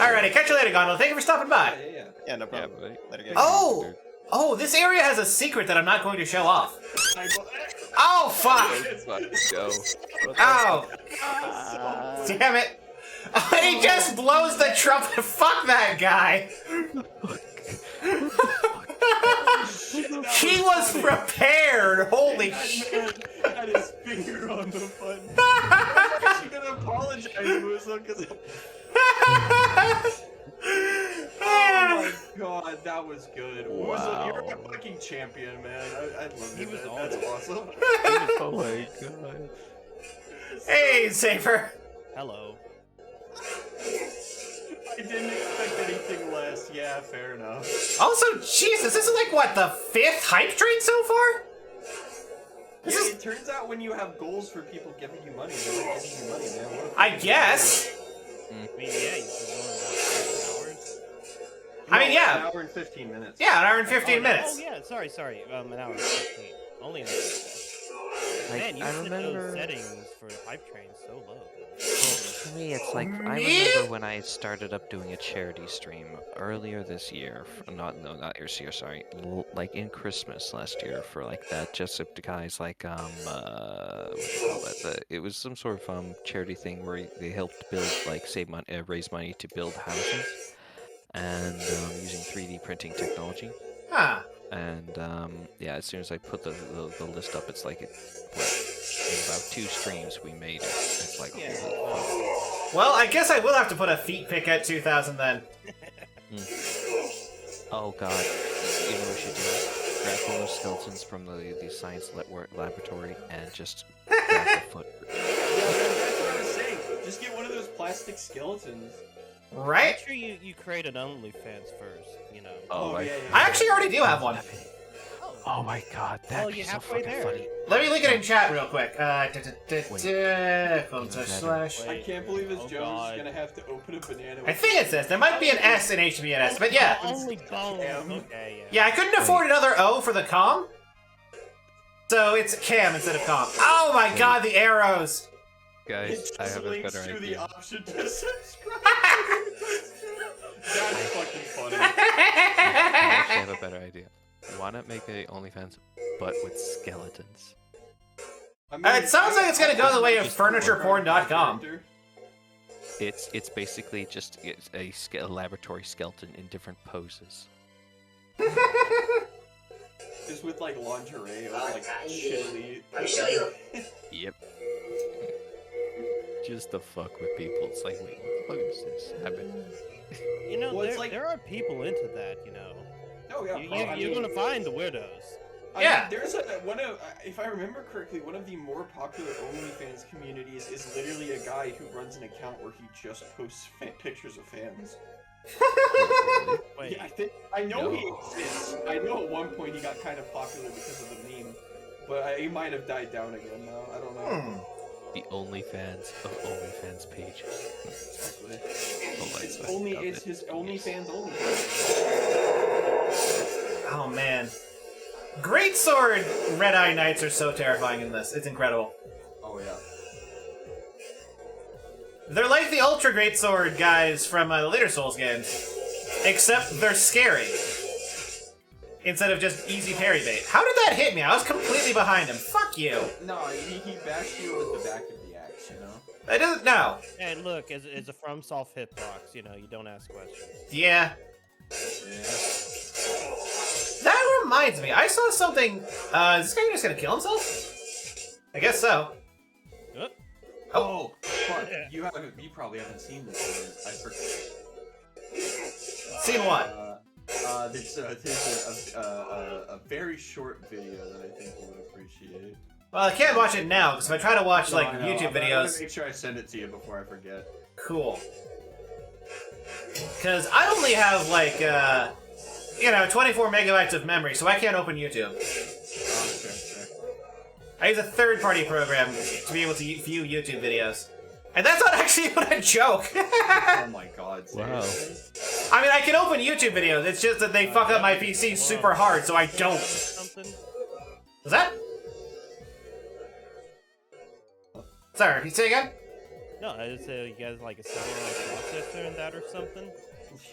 Alrighty, catch you later, Gondel. Thank you for stopping by. Yeah. Yeah, no Yeah, problem. buddy. Let her go. Oh, this area has a secret that I'm not going to show off. I- Oh, fuck. Let's go. Oh, damn it. He just blows the trumpet. Fuck that guy. He was prepared. Holy shit. Had his finger on the button. I'm actually gonna apologize to Woozle because. Oh my god, that was good. Woozle, you're a fucking champion, man. I love you, man. That's awesome. Oh my god. Hey, Safer. Hello. didn't expect anything less. Yeah, fair enough. Also, Jesus, this is like, what, the 5th hype train so far? This Yeah, is... it turns out when you have goals for people giving you money, they're like giving you money, man. What if I guess. I mean, yeah, you can go in about 6 hours. I mean, yeah. An hour and 15 minutes. Yeah, an hour and 15 minutes. Oh, yeah, sorry. An hour and 15. Only an hour and 15. Like, Man, you I set remember. those settings for hype train so low. For me, it's like I remember when I started up doing a charity stream earlier this year. Not this year, sorry. Like in Christmas last year for like that. Just the guys like what do you call that? It was some sort of charity thing where they helped build like raise money to build houses, and using 3D printing technology. Huh. And yeah, as soon as I put the list up, it's like in about 2 streams we made it. It's like holy fuck. Well, I guess I will have to put a feet pick at 2000 then. Oh god, you know what we should do? Grab one of those skeletons from the science laboratory and just grab the foot. Yeah, that's what I was saying. Just get one of those plastic skeletons. Right? Make sure you create an OnlyFans first, you know. Oh, yeah. I actually already do have one. Oh my god, that'd Well, be you're so halfway fucking there. funny. Let me link it in chat real quick. Wait. // I can't believe this Oh, Jones God. is gonna have to open a banana. I think it's this. There might be an S in HBNS, but yeah. Only bones. Okay, yeah. Yeah, I couldn't afford another O for the com. So it's cam instead of com. Oh my god, the arrows! Guys, I have a links better to the idea. option to subscribe. That's fucking funny. I actually have a better idea. Why not make a OnlyFans, but with skeletons? I mean, It sounds like it's gonna go the way of just FurniturePorn.com. It's basically just a laboratory skeleton in different poses. Just with like lingerie or like shittily. Yep. Just to fuck with people. It's like, wait, what the fuck is this happening? You know, Well, it's like- there are people into that, you know. Oh yeah, You're gonna find the weirdos. Yeah. There's one of, if I remember correctly, one of the more popular OnlyFans communities is literally a guy who runs an account where he just posts pictures of fans. Wait, Yeah, I know he No. exists. I know at one point he got kind of popular because of the meme, but he might have died down again now. I don't know. The OnlyFans of OnlyFans pages. Exactly. Oh my It's God, only love it's it. his OnlyFans only. Oh man. Great Sword Red Eye Knights are so terrifying in this. It's incredible. Oh yeah. They're like the Ultra Great Sword guys from the later Souls games. Except they're scary. Instead of just easy parry bait. How did that hit me? I was completely behind him. Fuck you. No, he bashed you with the back of the axe, you know? I doesn't know. hey, look, as a FromSoft hitbox, you know, you don't ask questions. Yeah. Yeah. That reminds me. I saw something. Is this guy just gonna kill himself? I guess so. Oh, fuck. You probably haven't seen this one. I forgot. Seen what? There's a very short video that I think you would appreciate. Well, I can't watch it now, because if I try to watch, like, No, I know. YouTube I'm gonna videos... make sure I send it to you before I forget. Cool. Because I only have, like, 24 megabytes of memory, so I can't open YouTube. Oh, sure. I use a third-party program to be able to view YouTube videos. And that's not actually even a joke! Oh my god, Wow. seriously? I mean, I can open YouTube videos, it's just that they fuck up my PC super hard, so I don't. Something? Was that? Sorry, can you say again? No, I just say you guys like a similar processor in that or something.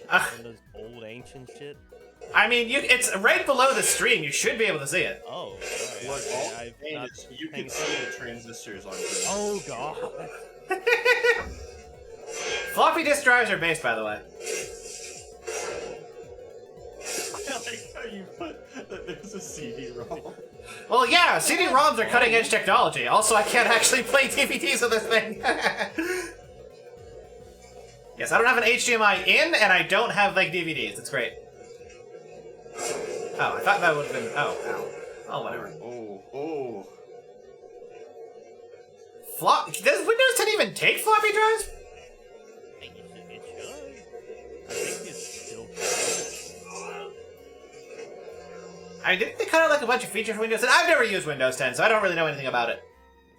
Uh, One of those old ancient shit. I mean, it's right below the stream, you should be able to see it. Oh, alright. Look, all I've I'm not saying is you paying can see the transistors on here. Oh god. Floppy disk drives are based, by the way. I like how you put that there's a CD-ROM. Well, yeah, CD-ROMs are cutting-edge technology. Also, I can't actually play DVDs with this thing. Yes, I don't have an HDMI in, and I don't have, like, DVDs. It's great. Oh, I thought that would have been... Oh, ow. Oh, whatever. Oh. Does Windows 10 even take floppy drives? It should. I think it's still. I didn't they kind of like a bunch of features for Windows 10? I've never used Windows 10, so I don't really know anything about it.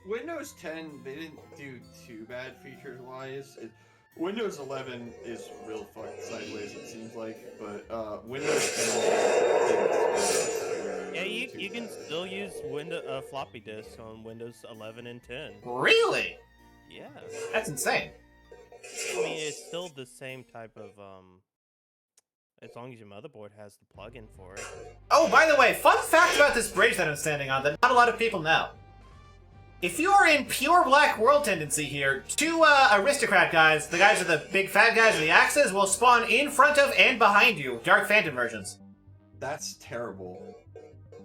Windows 10, they didn't do too bad features-wise. Windows 11 is real fucked sideways, it seems like, but Windows 10... Yeah, you can still use floppy disks on Windows 11 and 10. Really? Yeah. That's insane. I mean, it's still the same type of, as long as your motherboard has the plugin for it. Oh, by the way, fun fact about this bridge that I'm standing on that not a lot of people know. If you are in pure black world tendency here, two aristocrat guys, the guys with the big fat guys with the axes, will spawn in front of and behind you, Dark Phantom versions. That's terrible.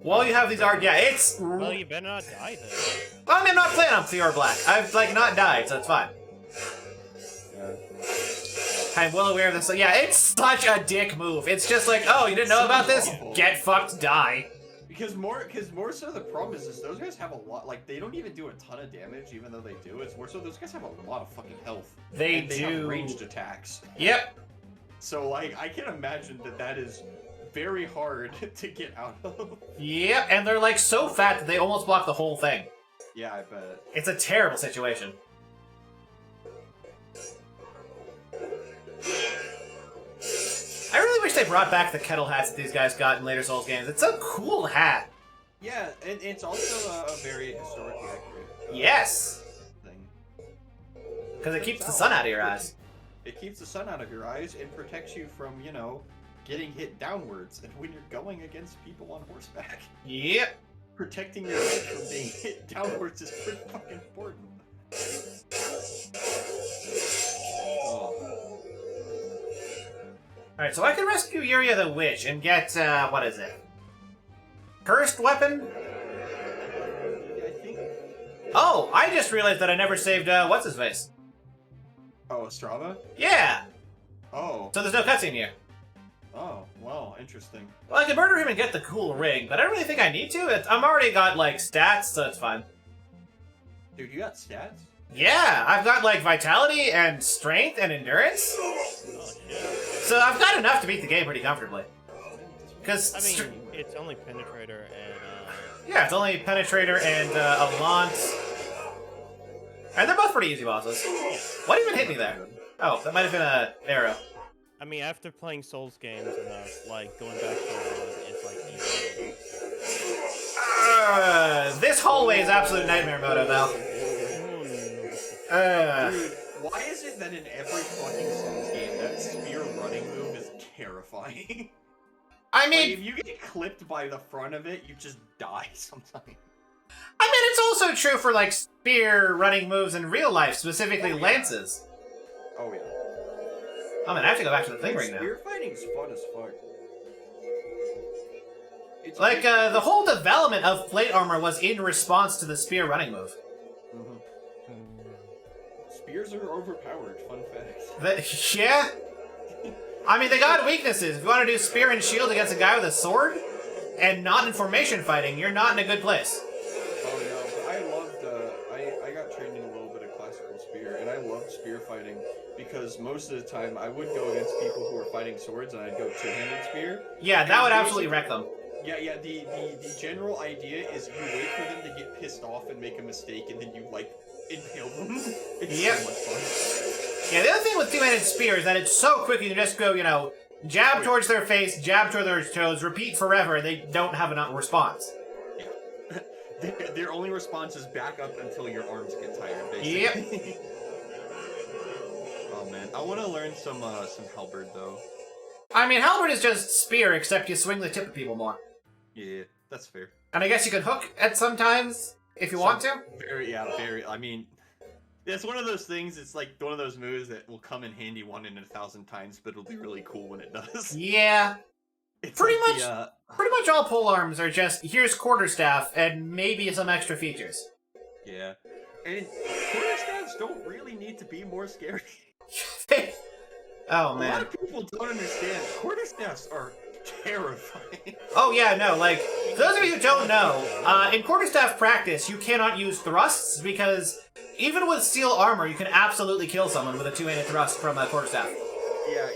While you have these yeah, it's... Well, you better not die then. Well, I mean, I'm not playing on pure black. I've, like, not died, so it's fine. Yeah. I'm well aware of this. So yeah, it's such a dick move. It's just like, oh, you didn't know about this? Get fucked, die. Because more so the problem is those guys have a lot, like, they don't even do a ton of damage, even though they do. It's more so those guys have a lot of fucking health. They and they have ranged attacks. Yep. So, like, I can imagine that is very hard to get out of. Yep, and they're, like, so fat that they almost block the whole thing. Yeah, I bet. It's a terrible situation. I really wish they brought back the kettle hats that these guys got in later Souls games. It's a cool hat. Yeah, and it's also a very historically accurate yes! thing. Because it keeps the sun out of your eyes. It keeps the sun out of your eyes and protects you from, you know, getting hit downwards. And when you're going against people on horseback, Yep. protecting your head from being hit downwards is pretty fucking important. Oh. Alright, so I can rescue Yuria the Witch and get, what is it? Cursed weapon? I think... Oh, I just realized that I never saved, what's-his-face? Oh, Strava? Yeah! Oh. So there's no cutscene here. Oh, well, interesting. Well, I can murder him and get the cool ring, but I don't really think I need to. I'm already got, like, stats, so it's fine. Dude, you got stats? Yeah, I've got, like, vitality and strength and endurance. Oh, shit. So I've got enough to beat the game pretty comfortably. Because, I mean, it's only Penetrator and, yeah, it's only Penetrator and, Avant. And they're both pretty easy bosses. What even hit me there? Oh, that might have been an arrow. I mean, after playing Souls games enough, like, going back to it's like easy. This hallway is absolute nightmare mode, Val. Dude, why is it that in every fucking Souls game, that spear running move is terrifying? I mean... Like, if you get clipped by the front of it, you just die sometimes. I mean, it's also true for, like, spear running moves in real life, specifically lances. Oh, yeah. Oh, man, I have to go back to the thing right now. Spear fighting's fun as fuck. It's Like, the whole development of plate armor was in response to the spear running move. Spears are overpowered, fun fact. Yeah? I mean, they got weaknesses. If you want to do spear and shield against a guy with a sword, and not in formation fighting, you're not in a good place. Oh no, but I loved, I got trained in a little bit of classical spear, and I loved spear fighting, because most of the time I would go against people who were fighting swords, and I'd go two-handed spear. Yeah, that would absolutely wreck them. Yeah, the general idea is you wait for them to get pissed off and make a mistake, and then you, like, impale them. It's Yep. so much fun. Yeah, the other thing with two-handed spear is that it's so quick you can just go, you know, jab towards their face, jab towards their toes, repeat forever, and they don't have enough response. Their only response is back up until your arms get tired, basically. Yep. Oh man, I want to learn some halberd though. I mean, halberd is just spear, except you swing the tip at people more. Yeah, that's fair. And I guess you can hook at sometimes, if you want to. Very, I mean, it's one of those things, it's like one of those moves that will come in handy 1 in 1,000 times, but it'll be really cool when it does. Yeah. It's Pretty like Pretty much all polearms are just, here's quarterstaff, and maybe some extra features. Yeah. And quarterstaffs don't really need to be more scary. Oh, A lot man. of people don't understand, quarterstaffs are terrifying. Oh, yeah, no, like, for those of you who don't know, in quarterstaff practice, you cannot use thrusts, because even with steel armor, you can absolutely kill someone with a two-handed thrust from a quarterstaff. Yeah,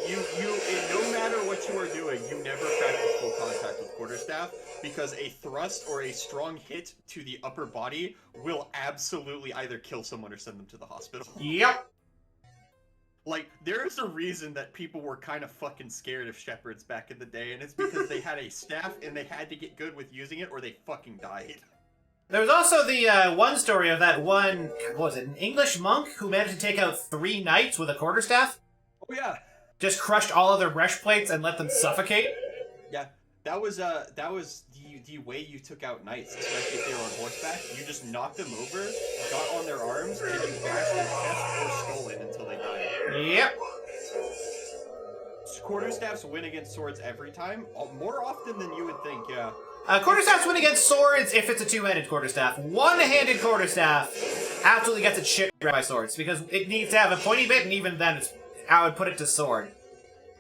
no matter what you are doing, you never practice full contact with quarterstaff because a thrust or a strong hit to the upper body will absolutely either kill someone or send them to the hospital. Yep. Like, there is a reason that people were kind of fucking scared of shepherds back in the day, and it's because they had a staff and they had to get good with using it or they fucking died. There was also the one story of that one, what was it, an English monk who managed to take out 3 knights with a quarterstaff? Oh yeah. Just crushed all of their breastplates and let them suffocate? Yeah, that was the way you took out knights, especially if they were on horseback. You just knocked them over, got on their arms, and you bashed their chest or skull in until they died. Yep. Quarterstaffs win against swords every time, more often than you would think. Yeah. Quarterstaffs win against swords if it's a 2-handed quarterstaff. One-handed quarterstaff absolutely gets its shit grabbed by swords because it needs to have a pointy bit, and even then, I would put it to sword.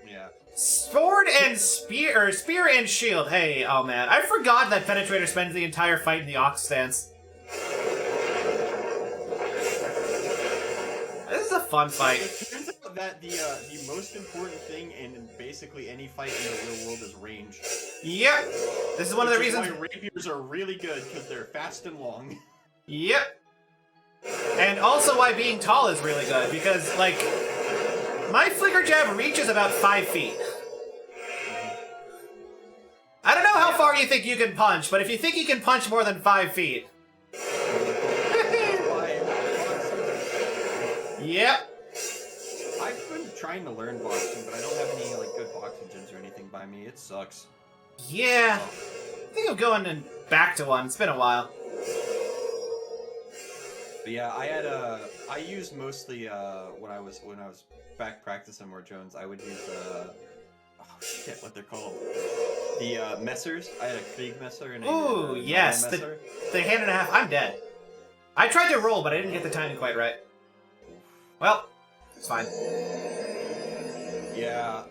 Yeah. Sword and spear, or spear and shield. Hey, oh man, I forgot that Penetrator spends the entire fight in the ox stance. This is a fun fight. It turns out that the most important thing in basically any fight in the real world is range. Yep. This is one of the reasons why rapiers are really good because they're fast and long. Yep. And also why being tall is really good because, like, my flicker jab reaches about 5 feet. I don't know how far you think you can punch, but if you think you can punch more than 5 feet. Yep. I've been trying to learn boxing, but I don't have any like good boxing gyms or anything by me. It sucks. Yeah. I think I'm going back to one. It's been a while. But yeah, I used mostly when I was back practicing more Jones, I would use oh shit, what they're called. The messers. I had a Krieg messer and a Ooh, yes, messer. the hand and a half. I'm dead. I tried to roll, but I didn't get the timing quite right. Well, it's fine. Yeah,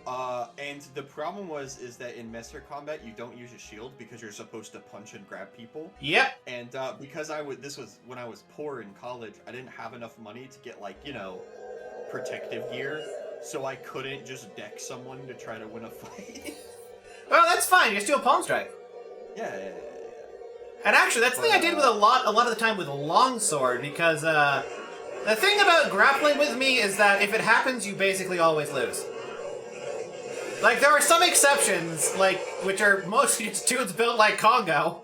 and the problem is that in messer combat you don't use a shield because you're supposed to punch and grab people. Yep. And because this was when I was poor in college, I didn't have enough money to get like, you know, protective gear, so I couldn't just deck someone to try to win a fight. Well, that's fine. You just do a palm strike. Yeah. And actually, that's the thing I did with a lot of the time with longsword, because the thing about grappling with me is that if it happens, you basically always lose. Like, there are some exceptions, like, which are mostly just dudes built like Congo.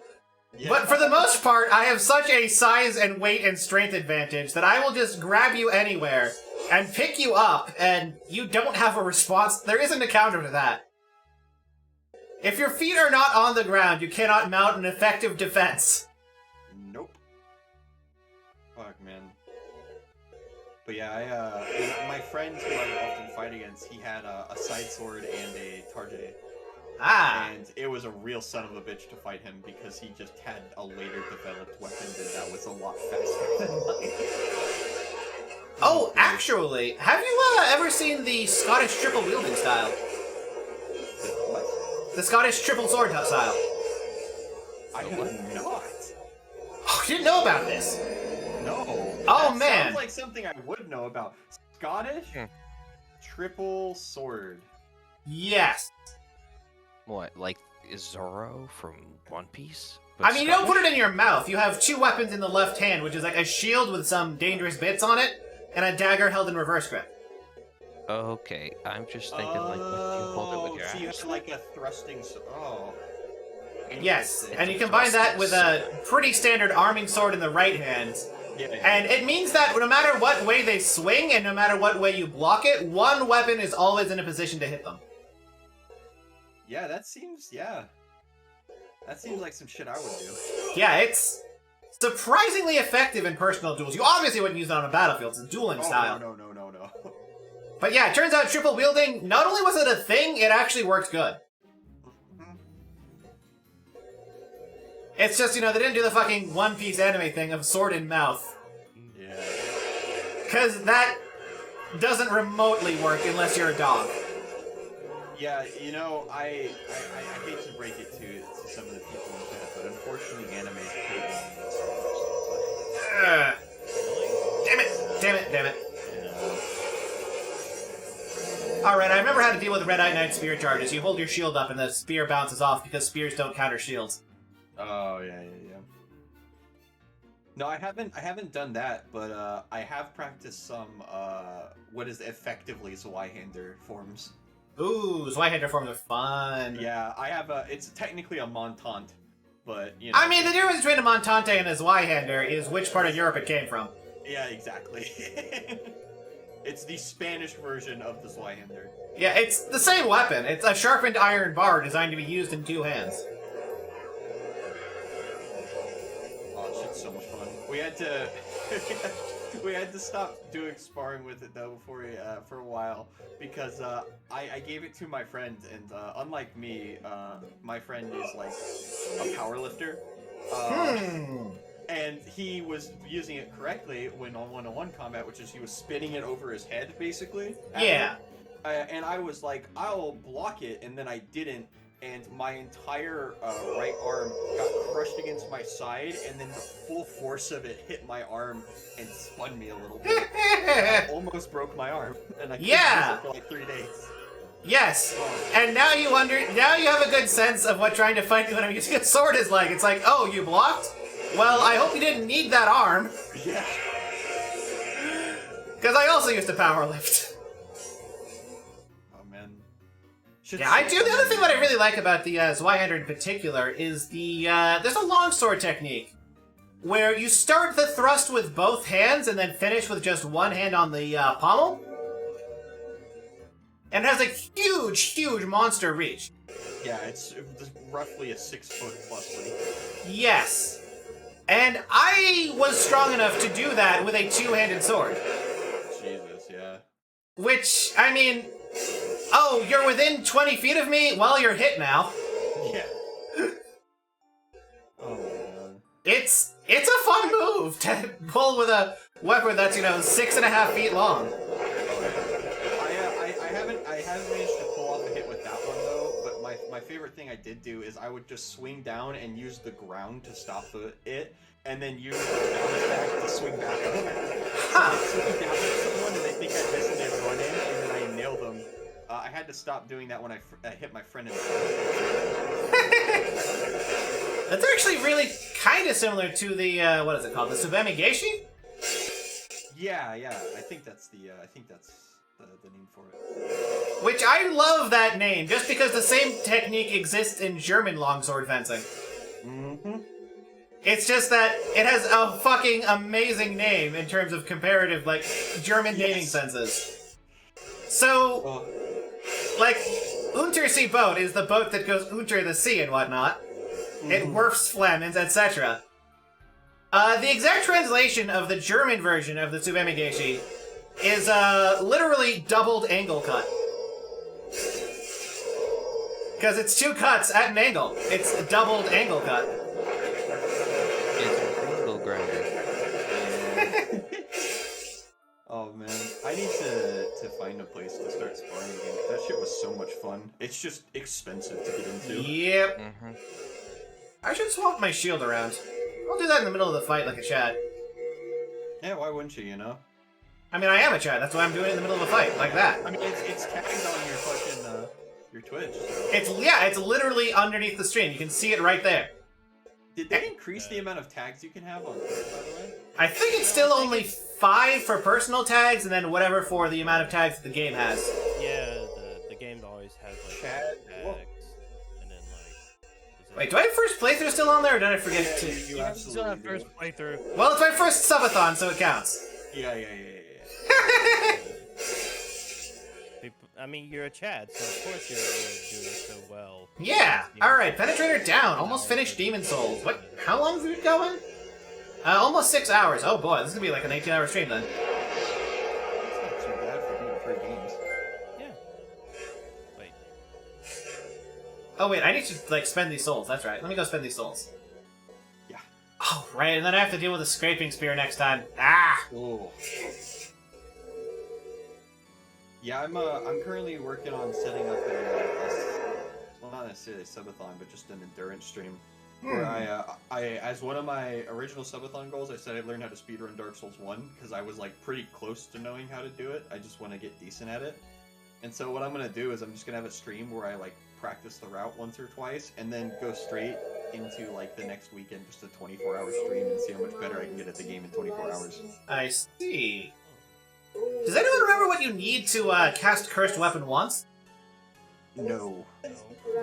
Yeah. But for the most part, I have such a size and weight and strength advantage that I will just grab you anywhere and pick you up, and you don't have a response. There isn't a counter to that. If your feet are not on the ground, you cannot mount an effective defense. Nope. Fuck, man. But yeah, my friend who I would often fight against, he had a side sword and a target. Ah. And it was a real son of a bitch to fight him because he just had a later developed weapon that was a lot faster than mine. Oh, actually, have you ever seen the Scottish triple wielding style? What? The Scottish triple sword style. I have not. Oh, you didn't know about this? No. Oh, that man. Sounds like something I would know about. Scottish triple sword. Yes. What, like Zoro from One Piece? But I mean, you don't put it in your mouth. You have 2 weapons in the left hand, which is like a shield with some dangerous bits on it, and a dagger held in reverse grip. Okay, I'm just thinking like when you hold it with your so you axe. have like a thrusting. Oh. Yes, and you combine that with a pretty standard arming sword in the right hand. Yeah. And it means that no matter what way they swing, and no matter what way you block it, one weapon is always in a position to hit them. Yeah, that seems like some shit I would do. Yeah, it's surprisingly effective in personal duels. You obviously wouldn't use it on a battlefield, it's a dueling style. No. But yeah, it turns out triple wielding, not only was it a thing, it actually worked good. It's just, they didn't do the fucking One Piece anime thing of sword in mouth. Yeah. Because that doesn't remotely work unless you're a dog. Yeah, I hate to break it to some of the people in chat, but unfortunately anime is Damn it. Alright, I remember how to deal with Red Eye Knight spear charges. You hold your shield up and the spear bounces off because spears don't counter shields. Oh yeah. No, I haven't done that, but I have practiced some what is effectively Zweihander forms. Ooh, Zweihander forms are fun. Yeah, I have it's technically a Montante, but you know. I mean, the difference between a Montante and a Zweihander is which part of Europe it came from. Yeah, exactly. It's the Spanish version of the Zweihander. Yeah, it's the same weapon. It's a sharpened iron bar designed to be used in 2 hands. Oh, shit's so much fun. We had to we had to stop doing sparring with it though before for a while because I gave it to my friend and unlike me, my friend is like a power lifter. And he was using it correctly when on one-on-one combat, which is he was spinning it over his head basically. Yeah. And I was like, I'll block it, and then I didn't. And my entire right arm got crushed against my side, and then the full force of it hit my arm and spun me a little bit. I almost broke my arm, and I couldn't use it for like 3 days. Yes, and now you have a good sense of what trying to fight when I'm using a sword is like. It's like, oh, you blocked? Well, I hope you didn't need that arm. Yeah. Because I also used to powerlift. Yeah, I do. The other thing that I really like about the Zweihander in particular is the there's a longsword technique where you start the thrust with both hands and then finish with just one hand on the pommel. And it has a huge monster reach. Yeah, it's roughly a 6-foot plus reach. Yes. And I was strong enough to do that with a 2-handed sword. Jesus, yeah. Which, I mean... Oh, you're within 20 feet of me? Well, you're hit now. Yeah. Oh my god. It's a fun move to pull with a weapon that's, 6.5 feet long. I haven't managed to pull off a hit with that one though, but my favorite thing I did do is I would just swing down and use the ground to stop it, and then use the bounce back to swing back up. So I swing down at someone and they think I missed and they run in, and then I nail them. I had to stop doing that when I hit my friend in the That's actually really kind of similar to the, what is it called? The Subamigeshi? Yeah, I think that's the name for it. Which I love that name, just because the same technique exists in German longsword fencing. Mm-hmm. It's just that it has a fucking amazing name in terms of comparative, German naming senses. So, Untersee boat is the boat that goes unter the sea and whatnot. It werfs Flemens, etc. The exact translation of the German version of the Subamigeshi is literally doubled angle cut. Because it's 2 cuts at an angle. It's a doubled angle cut. It's a angle grinder. Oh man, I need to find a place to start sparring again, because that shit was so much fun. It's just expensive to get into. Yep. I should swap my shield around. I'll do that in the middle of the fight like a Chad. Yeah, why wouldn't you, I mean, I am a Chad, that's why I'm doing it in the middle of a fight, like that. I mean, it's tagged on your fucking, your Twitch. So. It's literally underneath the stream. You can see it right there. Did they increase the amount of tags you can have on Twitch, by the way? I think it's still only 5 for personal tags, and then whatever for the amount of tags that the game has. Yeah, the game always has tags, and then Wait, do I have first playthrough still on there, or did I forget to? You still have first playthrough. Well, it's my first subathon, so it counts. Yeah. I mean, you're a Chad, so of course you're doing so well. Yeah. All right, penetrator down. Almost finished Demon Souls. What? How long is it going? Almost 6 hours. Oh boy, this is gonna be like an 18-hour stream then. It's not too bad for being 3 games. Yeah. Wait. Oh wait, I need to spend these souls. That's right. Let me go spend these souls. Yeah. Oh right, and then I have to deal with a scraping spear next time. Ah. Ooh. Yeah, I'm currently working on setting up well, not necessarily a subathon, but just an endurance stream. Where I as one of my original subathon goals, I said I'd learn how to speedrun Dark Souls 1, because I was pretty close to knowing how to do it. I just want to get decent at it. And so what I'm gonna do is I'm just gonna have a stream where I like practice the route once or twice, and then go straight into like the next weekend, just a 24-hour stream, and see how much better I can get at the game in 24 hours. I see. Does anyone remember what you need to cast Cursed Weapon once? No.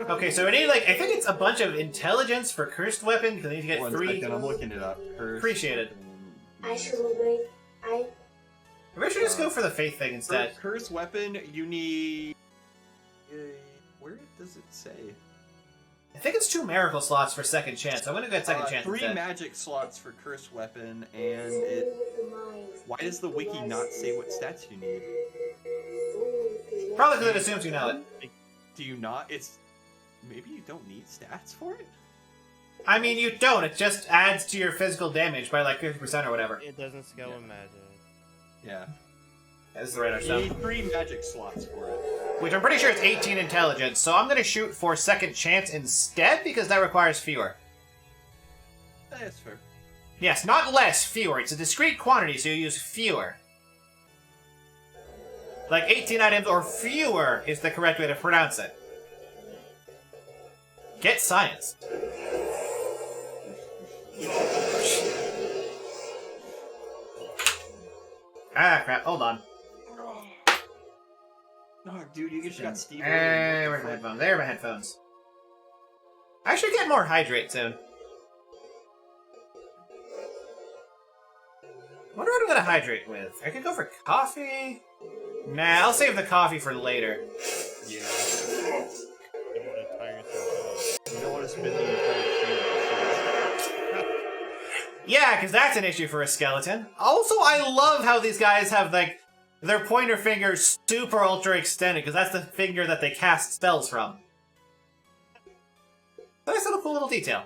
Okay, so we need, like, I think it's a bunch of intelligence for Cursed Weapon, because I need to get 3. Second, I'm looking it up. Appreciate it. I should obey. Maybe I should just go for the Faith thing instead. For Cursed Weapon, you need... where does it say? I think it's 2 miracle slots for second chance. I'm gonna get second chance 3 instead. magic slots for Cursed Weapon, and it... Why does the wiki not say what stats you need? Probably because it assumes you know it. Do you not? It's... Maybe you don't need stats for it? I mean, you don't. It just adds to your physical damage by like 50% or whatever. It doesn't scale with magic. Yeah. This is the radar You stuff. need 3 magic slots for it. Which I'm pretty sure it's 18 intelligence, so I'm gonna shoot for second chance instead, because that requires fewer. That's fair. Yes, not less, fewer. It's a discrete quantity, so you use fewer. Like 18 items or fewer is the correct way to pronounce it. Get science. Ah, crap. Hold on. Oh, dude, you just got Steve. Where's my headphones? There are my headphones. I should get more hydrate soon. I wonder what I'm gonna hydrate with. I could go for coffee. Nah, I'll save the coffee for later. Yeah. You want to tire yourself out. You don't want to spend the entire stream. Yeah, because that's an issue for a skeleton. Also, I love how these guys have, like, their pointer finger super ultra extended, because that's the finger that they cast spells from. Nice little cool little detail.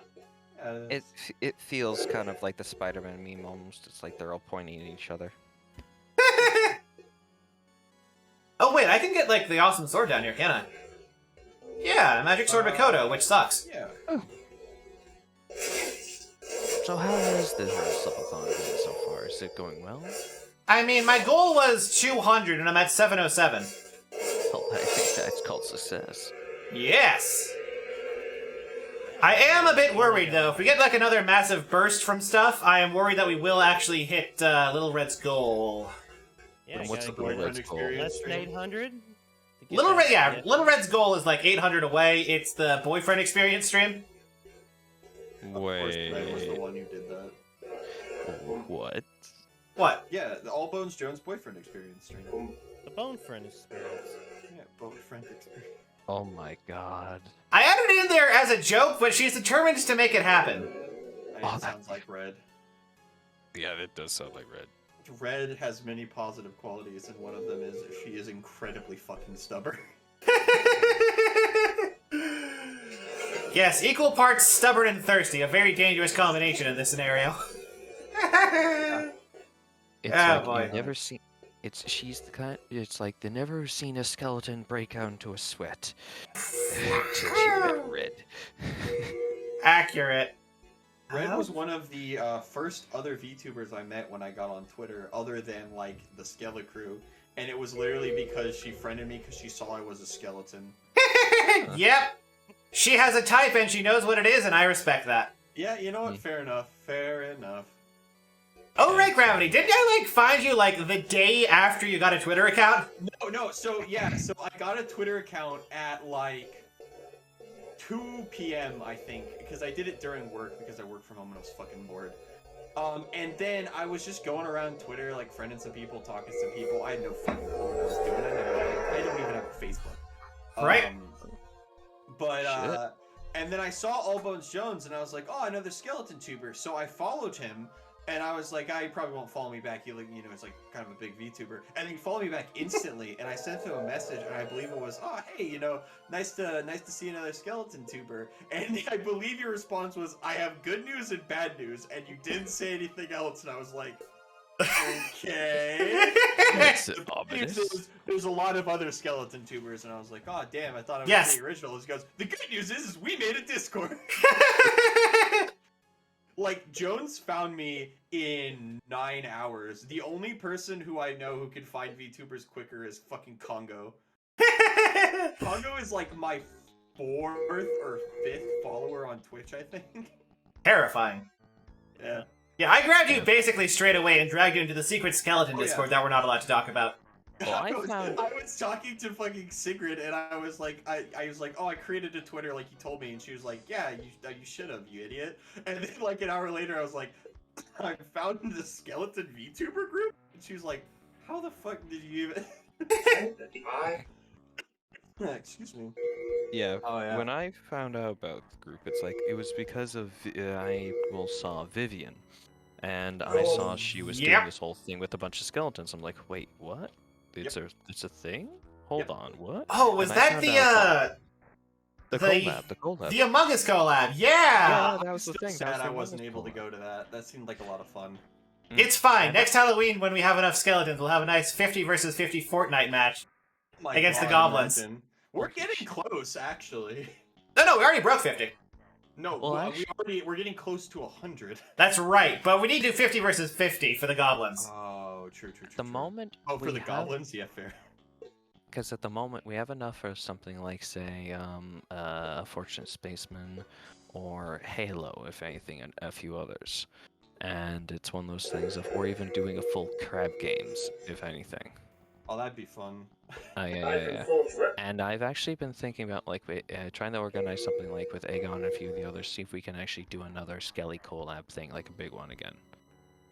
It feels kind of like the Spider-Man meme almost. It's like they're all pointing at each other. Oh wait, I can get, like, the awesome sword down here, can I? Yeah, Magic Sword Makoto, which sucks. Yeah. So how has the subathon been so far? Is it going well? I mean, my goal was 200, and I'm at 707. Well, I think that's called success. Yes! I am a bit worried, though. If we get, like, another massive burst from stuff, I am worried that we will actually hit Little Red's goal. Yeah, And what's the gotta Little get Red's goal? less than 800? Little Red, yeah, Little Red's goal is like 800 away. It's the boyfriend experience stream. Of course, Red was the one who did that. What? What? Yeah, the All Bones Jones boyfriend experience stream. The Bone Friend experience. Yeah, boyfriend experience. Oh my god. I added it in there as a joke, but she's determined to make it happen. It sounds like Red. Yeah, that does sound like Red. Red has many positive qualities, and one of them is she is incredibly fucking stubborn. Yes, equal parts stubborn and thirsty. A very dangerous combination in this scenario. It's Oh, like boy. you've never seen. She's the kind. It's like they never seen a skeleton break out into a sweat. Until she met Red. Accurate. Red was one of the first other VTubers I met when I got on Twitter, other than like the Skele Crew, and it was literally because she friended me because she saw I was a skeleton. Yep. She has a type and she knows what it is, and I respect that. Yeah, you know what? Fair enough. Fair enough. Oh, right, Gravity. Didn't I, like, find you, like, the day after you got a Twitter account? No. So yeah, so I got a Twitter account at like 2 p.m. I think, because I did it during work because I work from home and I was fucking bored. And then I was just going around Twitter, like friending some people, talking to some people. I had no fucking clue what I was doing. I don't even have a Facebook. Right. But and then I saw All Bones Jones, and I was like, oh, another skeleton tuber. So I followed him, and I was like, he probably won't follow me back. He, like, you know, he's like kind of a big VTuber. And he followed me back instantly, and I sent him a message, and I believe it was, oh, hey, you know, nice to see another skeleton tuber. And I believe your response was, I have good news and bad news, and you didn't say anything else. And I was like, okay. That's The bad ominous. news is there's a lot of other skeleton tubers, and I was like, oh damn, I thought I was Yes. the original. He goes, the good news is we made a Discord. Like, Jones found me in 9 hours. The only person who I know who can find VTubers quicker is fucking Congo. Pongo is like my 4th or 5th follower on Twitch, I think. Terrifying. Yeah. Yeah, I grabbed you basically straight away and dragged you into the secret skeleton Oh, yeah. Discord that we're not allowed to talk about. Well, I I was talking to fucking Sigrid, and I was like, I was like, oh, I created a Twitter like you told me, and she was like, yeah, you should have, you idiot. And then like an hour later, I was like, I found the skeleton VTuber group, and she was like, how the fuck did you even? Excuse me. Yeah, Oh, yeah. when I found out about the group, it's like it was because of saw Vivian, and I saw she was doing Yep. this whole thing with a bunch of skeletons. I'm like, wait, what? It's a thing? Hold on, what? Oh, was And I that found the out the the collab. the Among Us collab? Yeah. Yeah, that I'm was the still thing. sad That was I the wasn't Among Us able to collab. go to that. That seemed like a lot of fun. It's fine. Next Halloween, when we have enough skeletons, we'll have a nice 50 versus 50 Fortnite match. My Against the God, goblins. imagine. We're getting close, actually. No, we already broke 50. No, Well, we're getting close to 100. That's right, but we need to do 50 versus 50 for the goblins. Oh, true. The moment Oh, for we the have- goblins, yeah, fair. Because at the moment we have enough for something like, say, a Fortunate Spaceman or Halo, if anything, and a few others. And it's one of those things of, or even doing a full crab games, if anything. Oh, that'd be fun. Yeah. And I've actually been thinking about like trying to organize something like with Aegon and a few of the others, see if we can actually do another Skelly collab thing, like a big one again.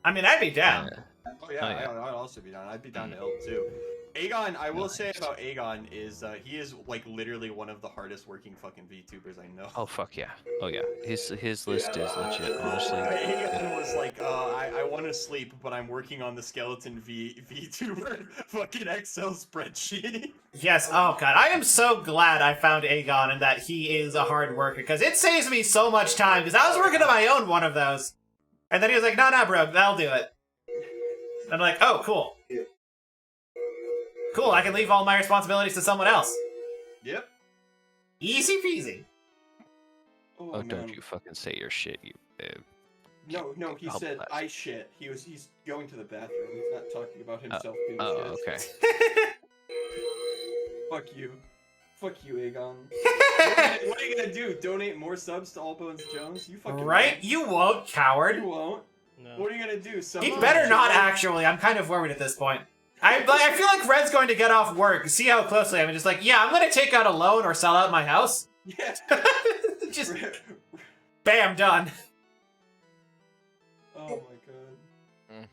I mean, I'd be down. Oh yeah, Oh, yeah. I'd also be down. I'd be down to help too. Aegon, I will say about Aegon is he is like literally one of the hardest working fucking VTubers I know. Oh fuck yeah! Oh yeah, his list is legit, honestly. Aegon was like, I want to sleep, but I'm working on the skeleton VTuber fucking Excel spreadsheet. Yes, oh god, I am so glad I found Aegon and that he is a hard worker, because it saves me so much time, because I was working on my own one of those. And then he was like, no, bro, I'll do it. And I'm like, oh, cool. Cool, I can leave all my responsibilities to someone else. Yep. Easy peasy. Oh, man. don't you fucking say your shit, you. No, he I'll said bless. I shit. He's going to the bathroom. He's not talking about himself being Oh, shit. okay. Fuck you. Fuck you, Aegon. What are you gonna do? Donate more subs to All Bones Jones? You fucking Right? won't. You won't, coward. You won't. No. What are you gonna do? He better not, actually. I'm kind of worried at this point. I feel like Red's going to get off work, see how closely I'm just like, yeah, I'm going to take out a loan or sell out my house. Yeah. Just, bam, done. Oh my god.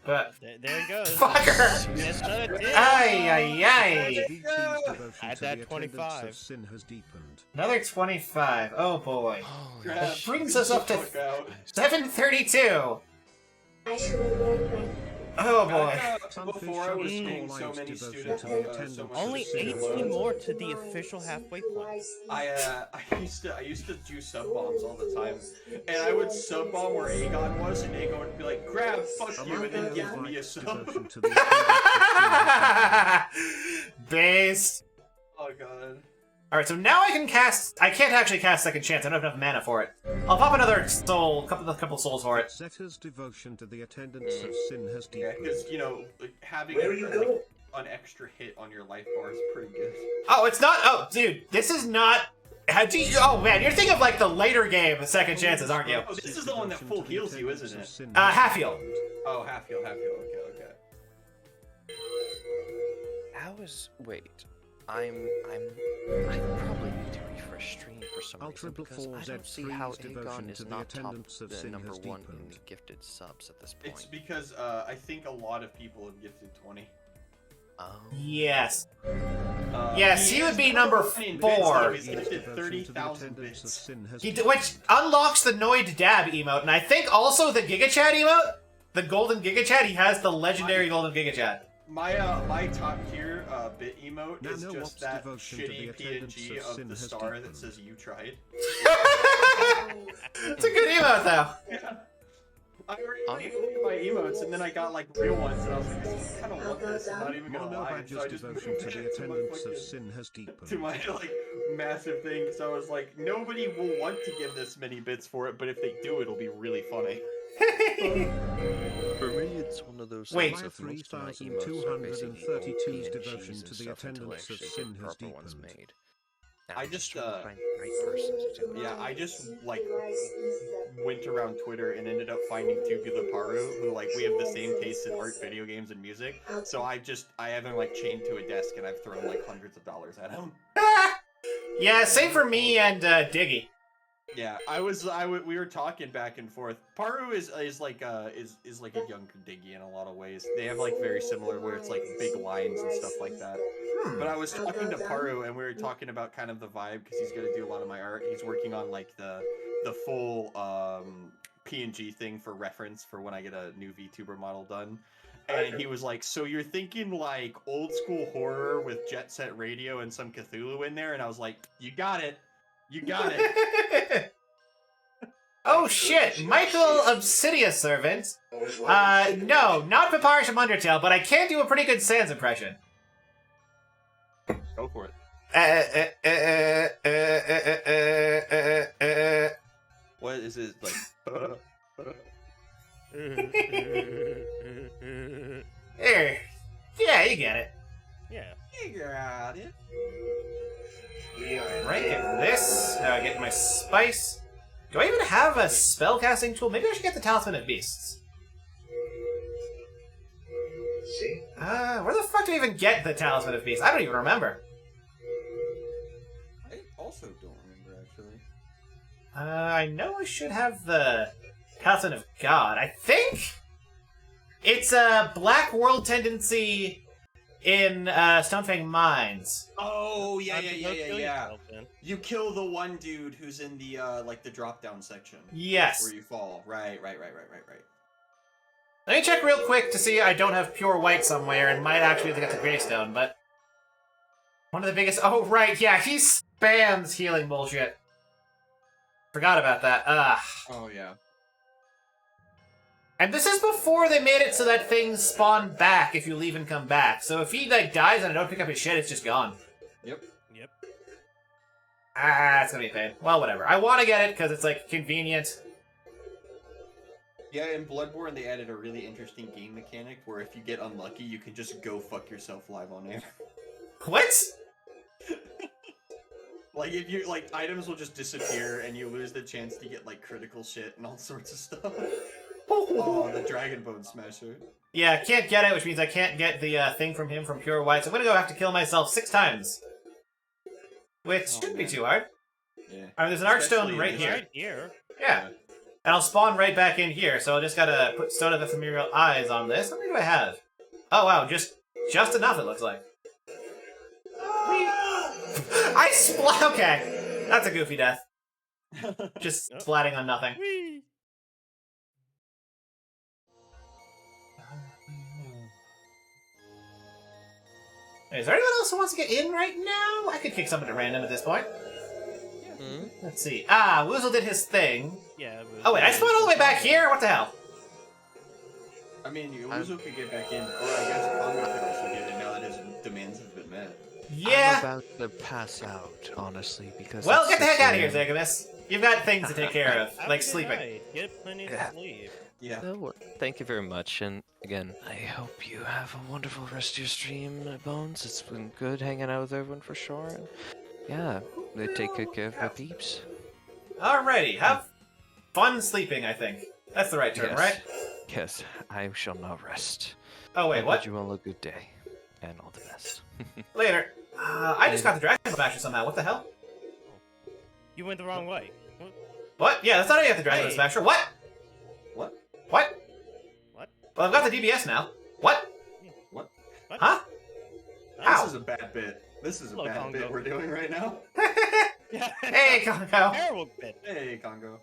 But, There he goes. fucker! Yes, sir, it is. Ay, ay, ay. Add that 25. Sin has deepened. Another 25. Oh boy. Holy Grab, That brings us up to fuck out. 732. Oh boy. Before I was seeing so many students, so much Only shit 18 alone. more to the official halfway point. I used to do sub bombs all the time, and I would sub bomb where Aegon was, and Aegon would be like, "Grab, fuck you," and then give me a sub. Based. Oh god. Alright, so now I can cast... I can't actually cast Second Chance. I don't have enough mana for it. I'll pop another soul, couple souls for it. Zeta's devotion to the attendance of sin has Yeah, deepened. because, you know, like, having an extra hit on your life bar is pretty good. Oh, it's not... Oh, dude, this is not... Oh, man, you're thinking of, like, the later game, the Second Chances, aren't you? Oh, this is the one that full heals you, isn't it? Half heal. Oh, half heal, okay. How is... Wait. I probably need to refresh stream for some reason because I don't see how Aegon is not top the number one in the gifted subs at this point. It's because, I think a lot of people have gifted 20. Oh. Yes. Yes, he would be number 4. He's gifted 30,000 bits. Which unlocks the Noid Dab emote, and I think also the Giga Chat emote? The Golden Giga Chat, he has the legendary Golden Giga Chat. My top tier bit emote is Nano just Wop's that devotion to the shitty attendance PNG of of sin the has star that deepened. says "You tried." It's a good emote, though. Yeah. I already made my emotes, and then I got like real ones, and I was like, I kind of want this. I'm not even gonna Mono lie. So I Badger's just devotion moved to the it to my attendance of fucking- sin has deepened. to my like massive thing. So I was like, nobody will want to give this many bits for it, but if they do, it'll be really funny. For me, it's one of those Wait. things of most of my emotes are basically 3232's peanut devotion cheese to and the stuff until I attendance of actually sin get has proper ones deepened. made. Now, I I'm just, trying to find the right person to do it. Yeah, I just like went around Twitter and ended up finding Tubular Paru, who like we have the same taste in art, video games, and music. So I have him like chained to a desk, and I've thrown like hundreds of dollars at him. Yeah, same for me and Diggy. Yeah, we were talking back and forth. Paru is like a younger Diggy in a lot of ways. They have like very similar, where it's like big lines and stuff like that. But I was talking to Paru, and we were talking about kind of the vibe, because he's gonna do a lot of my art. He's working on like the full PNG thing for reference for when I get a new VTuber model done. And he was like, "So you're thinking like old school horror with Jet Set Radio and some Cthulhu in there?" And I was like, "You got it, you got it." Oh shit, Michael Obsidia Servant. No, not Papyrus from Undertale, but I can do a pretty good Sans impression. Go for it. What is it like? Here. Yeah, you get it. Yeah. You got it. Right, get this. Now I get my spice. Do I even have a spellcasting tool? Maybe I should get the Talisman of Beasts. Where the fuck do I even get the Talisman of Beasts? I don't even remember. I also don't remember actually. I know I should have the Talisman of God. I think it's a Black World tendency in Stonefang Mines. Oh yeah. Yourself, then. You kill the one dude who's in the like the drop down section. Yes. Where you fall. Right. Let me check real quick to see I don't have pure white somewhere and might actually get the Greystone, but one of the biggest... Oh, right, yeah, he spams healing bullshit. Forgot about that. Oh yeah. And this is before they made it so that things spawn back if you leave and come back. So if he, like, dies and I don't pick up his shit, it's just gone. Yep. It's gonna be a pain. Well, whatever. I want to get it because it's, like, convenient. Yeah, in Bloodborne they added a really interesting game mechanic where if you get unlucky, you can just go fuck yourself live on air. What? Like, if you, like, items will just disappear and you lose the chance to get, like, critical shit and all sorts of stuff. Oh, the Dragon Bone Smasher. Yeah, I can't get it, which means I can't get the thing from him from Pure White, so I'm gonna go have to kill myself 6 times. Which shouldn't be too hard. Yeah. I mean, there's an Archstone right here. Right here. Yeah. And I'll spawn right back in here, so I just gotta put Stone of Ephemeral Eyes on this. How many do I have? Oh, wow, just enough, it looks like. Okay, that's a goofy death. Just splatting on nothing. Whee! Hey, is there anyone else who wants to get in right now? I could kick someone at random at this point. Let's see. Woozle did his thing. Yeah. Oh wait, I spawned all the way back here? What the hell? I mean, Uzu could get back in, or I guess Congo could also get in now that his demands have been met. Yeah. I'm about to pass out, honestly, because. Well, it's get the heck 6 out of here, a.m. Zagamus. You've got things to take care of, Have a like good sleeping. night. Get plenty of sleep. Yeah. Oh, thank you very much, and again, I hope you have a wonderful rest of your stream, Bones. It's been good hanging out with everyone for sure. And yeah, they take good care of my peeps. Alrighty, have fun sleeping, I think. That's the right term, Yes. right? Yes, I shall now rest. Oh wait, I what? bid you all a good day, and all the best. Later. I just got the Dragon Smasher somehow, what the hell? You went the wrong way. What? Yeah, that's not how you have the Dragon Hey. Smasher. What? What? What? What? Well, I've got the DBS now. What? What? Huh? Ow. This is a bad bit. This is a Hello, bad Congo. bit we're doing right now. Hey, Congo. Terrible bit. Hey, Congo.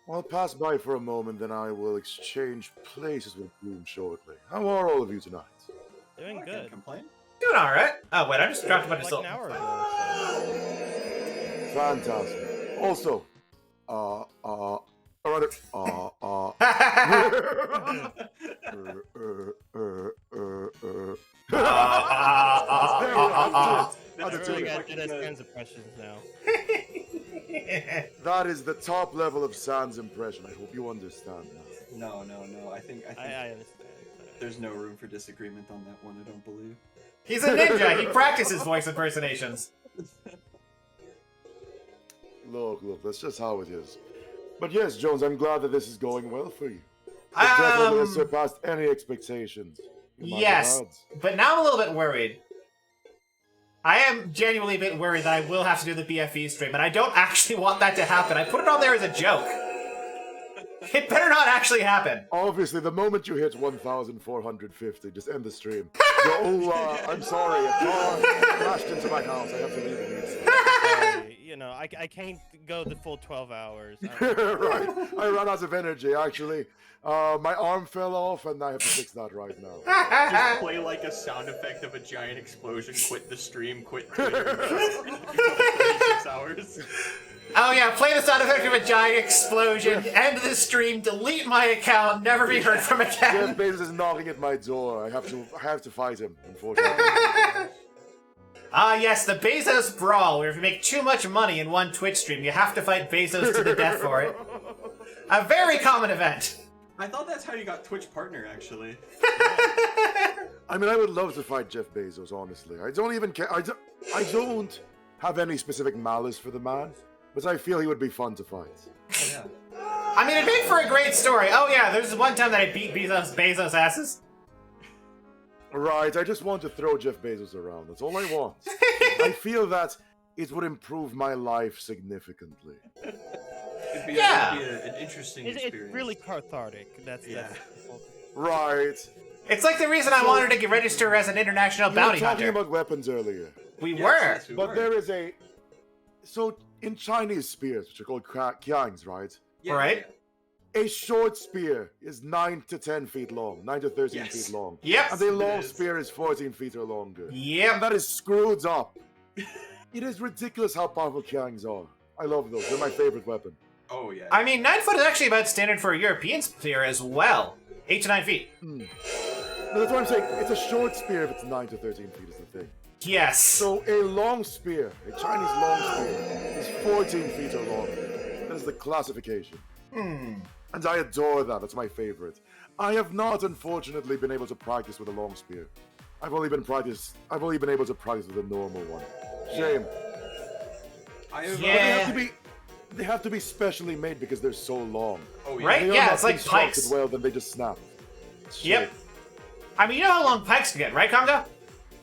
I'll pass by for a moment, then I will exchange places with Bloom shortly. How are all of you tonight? Doing I can't good. complain. Doing alright. Oh, wait, I just dropped a bunch of Like salt. an hour ago. Fantastic. Also, or rather, That's I really really got fucking good at good. Sans impressions now. That is the top level of Sans impression. I hope you understand that. No. I think I understand. there's no room for disagreement on that one. I don't believe. He's a ninja. He practices voice impersonations. Look, that's just how it is. But yes, Jones, I'm glad that this is going well for you. It definitely has surpassed any expectations. Yes, but now I'm a little bit worried. I am genuinely a bit worried that I will have to do the BFE stream, and I don't actually want that to happen. I put it on there as a joke. It better not actually happen. Obviously, the moment you hit 1,450, just end the stream. I'm sorry, a car crashed into my house. I have to leave immediately. You know, I can't go the full 12 hours. Right. I ran out of energy, actually. My arm fell off, and I have to fix that right now. Just play like a sound effect of a giant explosion, quit the stream, quit Twitter. 36 hours. Oh yeah, play the sound effect of a giant explosion, end the stream, delete my account, never be heard from again. Jeff Bezos is knocking at my door. I have to fight him, unfortunately. Yes, the Bezos Brawl, where if you make too much money in one Twitch stream, you have to fight Bezos to the death for it. A very common event. I thought that's how you got Twitch partner, actually. I mean, I would love to fight Jeff Bezos, honestly. I don't even care. I don't have any specific malice for the man, but I feel he would be fun to fight. Yeah. I mean, it'd make for a great story. Oh yeah, there's one time that I beat Bezos asses. Right, I just want to throw Jeff Bezos around. That's all I want. I feel that it would improve my life significantly. It'd be an interesting experience. It's really cathartic. That's right. It's like the reason I wanted to get register as an international bounty hunter. We were talking about weapons earlier. We were. Yes, but there is a... So, in Chinese spears, which are called qiangs, right? Yeah, right. A short spear is 9 to 10 feet long, 9 to 13 feet long. Yep. And a long spear is 14 feet or longer. Yep. And that is screwed up. It is ridiculous how powerful qiangs are. I love those. They're my favorite weapon. Oh, yeah. I mean, 9 foot is actually about standard for a European spear as well. 8 to 9 feet. No, that's what I'm saying. It's a short spear if it's 9 to 13 feet is the thing. Yes. So a long spear, a Chinese long spear, is 14 feet or longer. That is the classification. And I adore that. That's my favorite. I have not, unfortunately, been able to practice with a long spear. I've only been able to practice with a normal one. Shame. They have to be specially made because they're so long. Oh, yeah. Right? Yeah, it's like pikes. Well, then they just snap. Yep. I mean, you know how long pikes can get, right, Congo?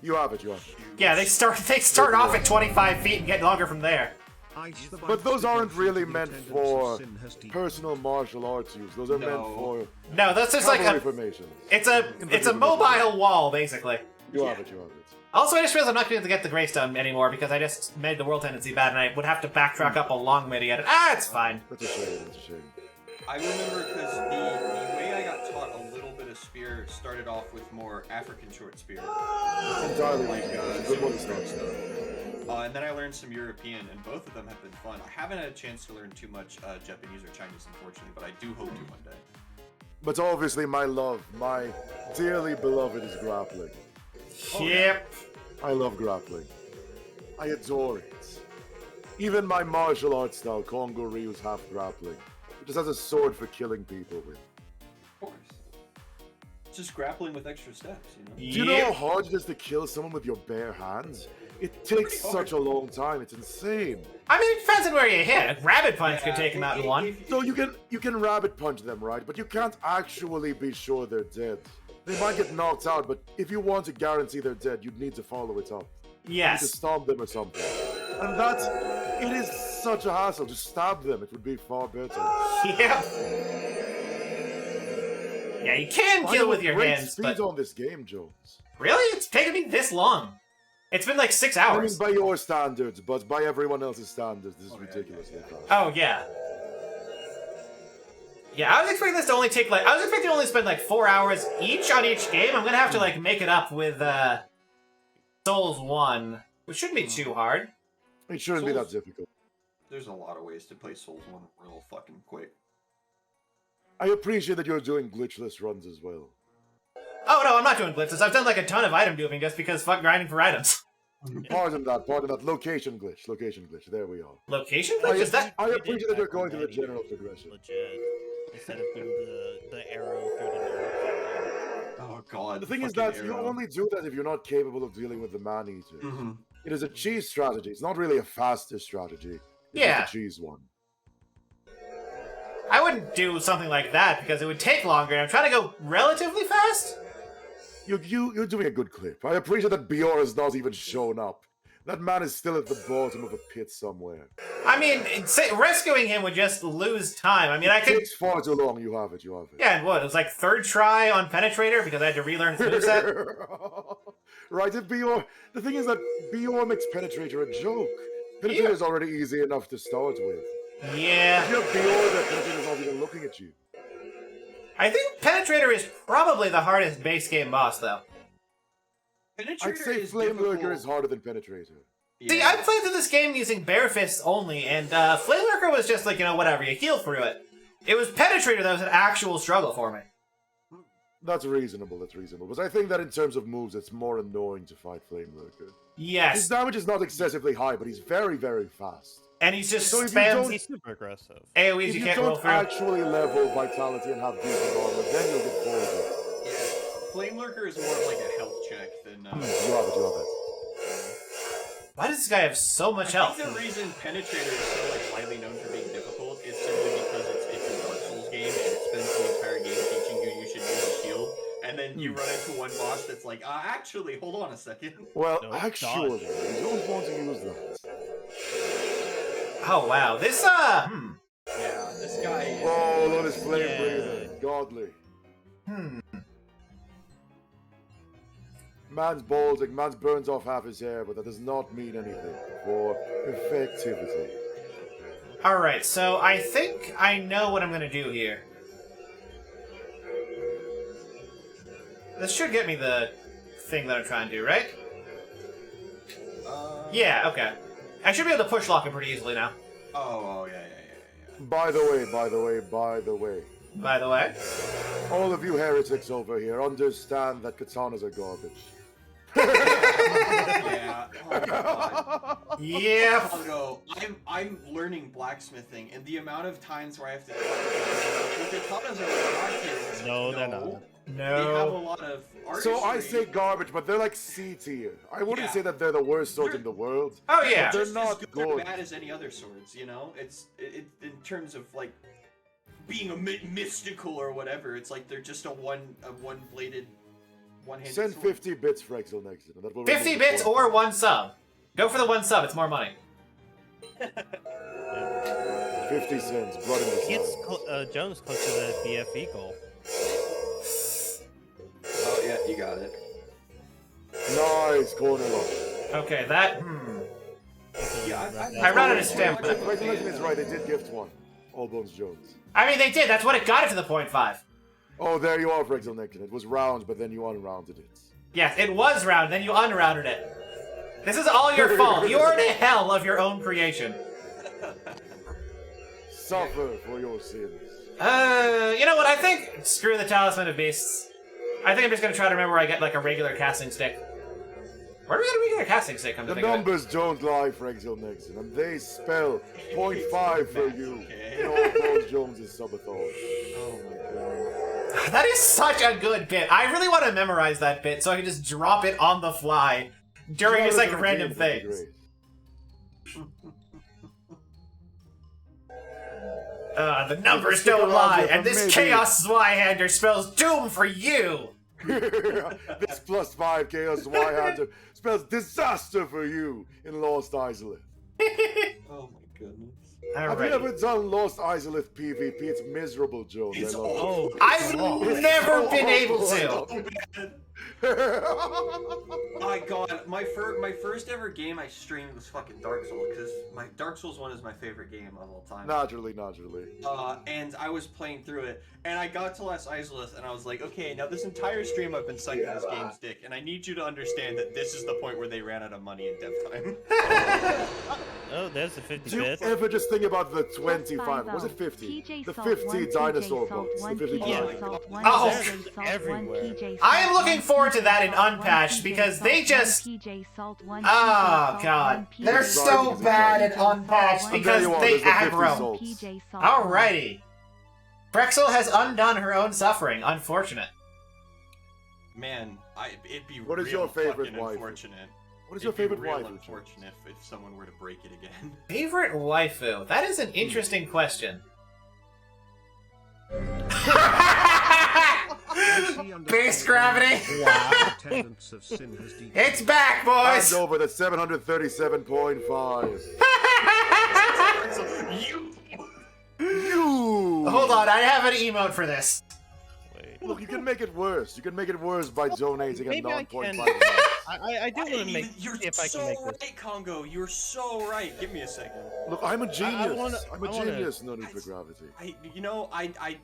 You have it. Yeah, they start off at 25 feet and get longer from there. But those aren't really meant for personal martial arts use. Those are meant for that's just like a formations. It's a mobile wall, basically. You have it. Also, I just realized I'm not going to get the Greystone anymore because I just made the world tendency bad and I would have to backtrack up a long way to get it. It's fine. That's a shame. I remember because the way I got taught a little bit of spear started off with more African short spear. It's entirely good one to start. And then I learned some European, and both of them have been fun. I haven't had a chance to learn too much Japanese or Chinese, unfortunately, but I do hope to one day. But obviously, my dearly beloved is grappling. Yep. I love grappling. I adore it. Even my martial arts style, Kongo Ryu's half grappling. It just has a sword for killing people with. Of course. It's just grappling with extra steps, you know? Do you know how hard it is to kill someone with your bare hands? It takes such a long time. It's insane. I mean, it depends on where you hit. A rabbit punch could take him out in one. So you can rabbit punch them, right? But you can't actually be sure they're dead. They might get knocked out, but if you want to guarantee they're dead, you'd need to follow it up. Yes. You need to stomp them or something. And it is such a hassle. Just stab them. It would be far better. Yeah. Yeah, you can kill with your hands, speed on this game, Jones. Really? It's taken me this long. It's been like 6 hours. I mean, by your standards, but by everyone else's standards, this is ridiculously fast. Oh, yeah. Yeah, I was expecting this to only take I was expecting to only spend 4 hours each on each game. I'm gonna have to make it up with Souls 1, which shouldn't be too hard. It shouldn't be that difficult. There's a lot of ways to play Souls 1 real fucking quick. I appreciate that you're doing glitchless runs as well. Oh no, I'm not doing glitches. I've done a ton of item duping just because fuck grinding for items. Pardon that. Location glitch. There we are. Location glitch? Is that? I You appreciate did that you're back going in through the 90 general years, progression. Legit. Instead of doing the arrow through the arrow. Oh god. The thing is fucking that you arrow. only do that if you're not capable of dealing with the man-eater. Mhm. It is a cheese strategy. It's not really a faster strategy. It's Yeah. just a cheese one. I wouldn't do something like that because it would take longer, and I'm trying to go relatively fast. You're doing a good clip. I appreciate that Bior has not even shown up. That man is still at the bottom of a pit somewhere. I mean, rescuing him would just lose time. I mean, I It could. takes far too long. You have it. Yeah, and what? It was like third try on Penetrator because I had to relearn his moveset. Right, if Bior... The thing is that Bior makes Penetrator a joke. Penetrator is already easy enough to start with. Yeah. If you have Bior, that Penetrator's not even looking at you. I think Penetrator is probably the hardest base game boss, though. I'd say Flame Lurker is harder than Penetrator. See, I played through this game using bare fists only, and Flame Lurker was just like, whatever, you heal through it. It was Penetrator that was an actual struggle for me. That's reasonable. But I think that in terms of moves, it's more annoying to fight Flame Lurker. Yes. His damage is not excessively high, but he's very, very fast. And he's just So if you don't- spams He's super aggressive. AoEs If you you can't roll don't through. actually level Vitality and have decent armor, then you'll get folded. Yeah. Flame Lurker is more of like a health check than. You have it. Why does this guy have so much health? I think the reason Penetrator is so like widely known for being difficult is simply because it's a Dark Souls game and it spends the entire game teaching you should use a shield, and then you run into one boss that's like, actually, hold on a second. Well, No, actually, you don't want to use that. Oh, wow. This, Yeah, this guy is. Oh, look at his flame Yeah. breather. Godly. Man's balding, man's burns off half his hair, but that does not mean anything for effectivity. Alright, so I think I know what I'm gonna do here. This should get me the thing that I'm trying to do, right? Yeah, okay. I should be able to push lock him pretty easily now. Oh, yeah. By the way, By the way. all of you heretics over here understand that katanas are garbage. Yeah. Oh my god. Yeah. Oh no, I'm learning blacksmithing, and the amount of times where I have to the katanas are like god tier. No, they're not. They have a No. lot of So I artistry. say garbage, but they're like C tier. I wouldn't Yeah. say that they're the worst sword in the world. Oh, yeah. They're Just not as good or good. bad as any other swords, you know? It's in terms of like being a mystical or whatever. It's like they're just a one-bladed, one-handed Send sword. 50 bits for Excel next, and that will 50 remove the bits point. or 1 sub. Go for the 1 sub, it's more money. 50 cents, blood in the He gets sun. Jones close to the BFE goal. Oh yeah, you got it. Nice corner lock. Okay, that. Yeah, I ran out of stamp. Regulation is right, they did gift one. All Bones Jones. I mean, they did. That's what it got it to the .5. Oh, there you are, Frexel Nixon. It was round, but then you unrounded it. Yes, it was round, then you unrounded it. This is all your fault. You are in a hell of your own creation. Suffer for your sins. You know what? I think screw the Talisman of Beasts. I think I'm just gonna try to remember where I get like a regular casting stick. Where do we get a regular casting stick? Come to The think of it. numbers don't lie, Frexel Nixon, and they spell 0.5 for you in All Bones Jones' Subathon. Oh my god. That is such a good bit. I really want to memorize that bit so I can just drop it on the fly during just like random things. The numbers Stick don't around lie, here for and this maybe- Chaos Zweihander spells doom for you! This +5 Chaos Zweihander spells disaster for you in Lost Isolith. Oh my goodness. Have you ever done Lost Isolith PvP? It's miserable, Jones. It's I love Oh, I've never been able to! it. My god, my first ever game I streamed was fucking Dark Souls, because my Dark Souls 1 is my favorite game of all time. Naturally. And I was playing through it, and I got to Lost Isolith, and I was like, okay, now this entire stream I've been sucking this game's dick, and I need you to understand that this is the point where they ran out of money in dev time. Oh, there's the 50 Do you bits. ever just think about the 25? Was it 50? The 50 dinosaur boats. The 50 Yeah. dinosaur. Oh. There's everywhere. I am looking forward to that in Unpatched because they just... Oh, God. They're so bad in Unpatched because they aggro. Alrighty. Frexel has undone her own suffering. Unfortunate. Man, it'd be What is real your favorite fucking waifu? unfortunate. What is your It'd be favorite real waifu? unfortunate if someone were to break it again. Favorite waifu? That is an interesting question. Base gravity. Wow. Attendance of sin has deepened. It's back, boys. Hand over the 737.5. You. Hold on, I have an emote for this. Wait. Look, you can make it worse. You can make it worse by donating a Maybe I can. 9.5. I do want to make. You're See if I so can make this. right, Congo. You're so right. Give me a second. Look, I'm a genius. I I'm a wanna- genius. No need for gravity. I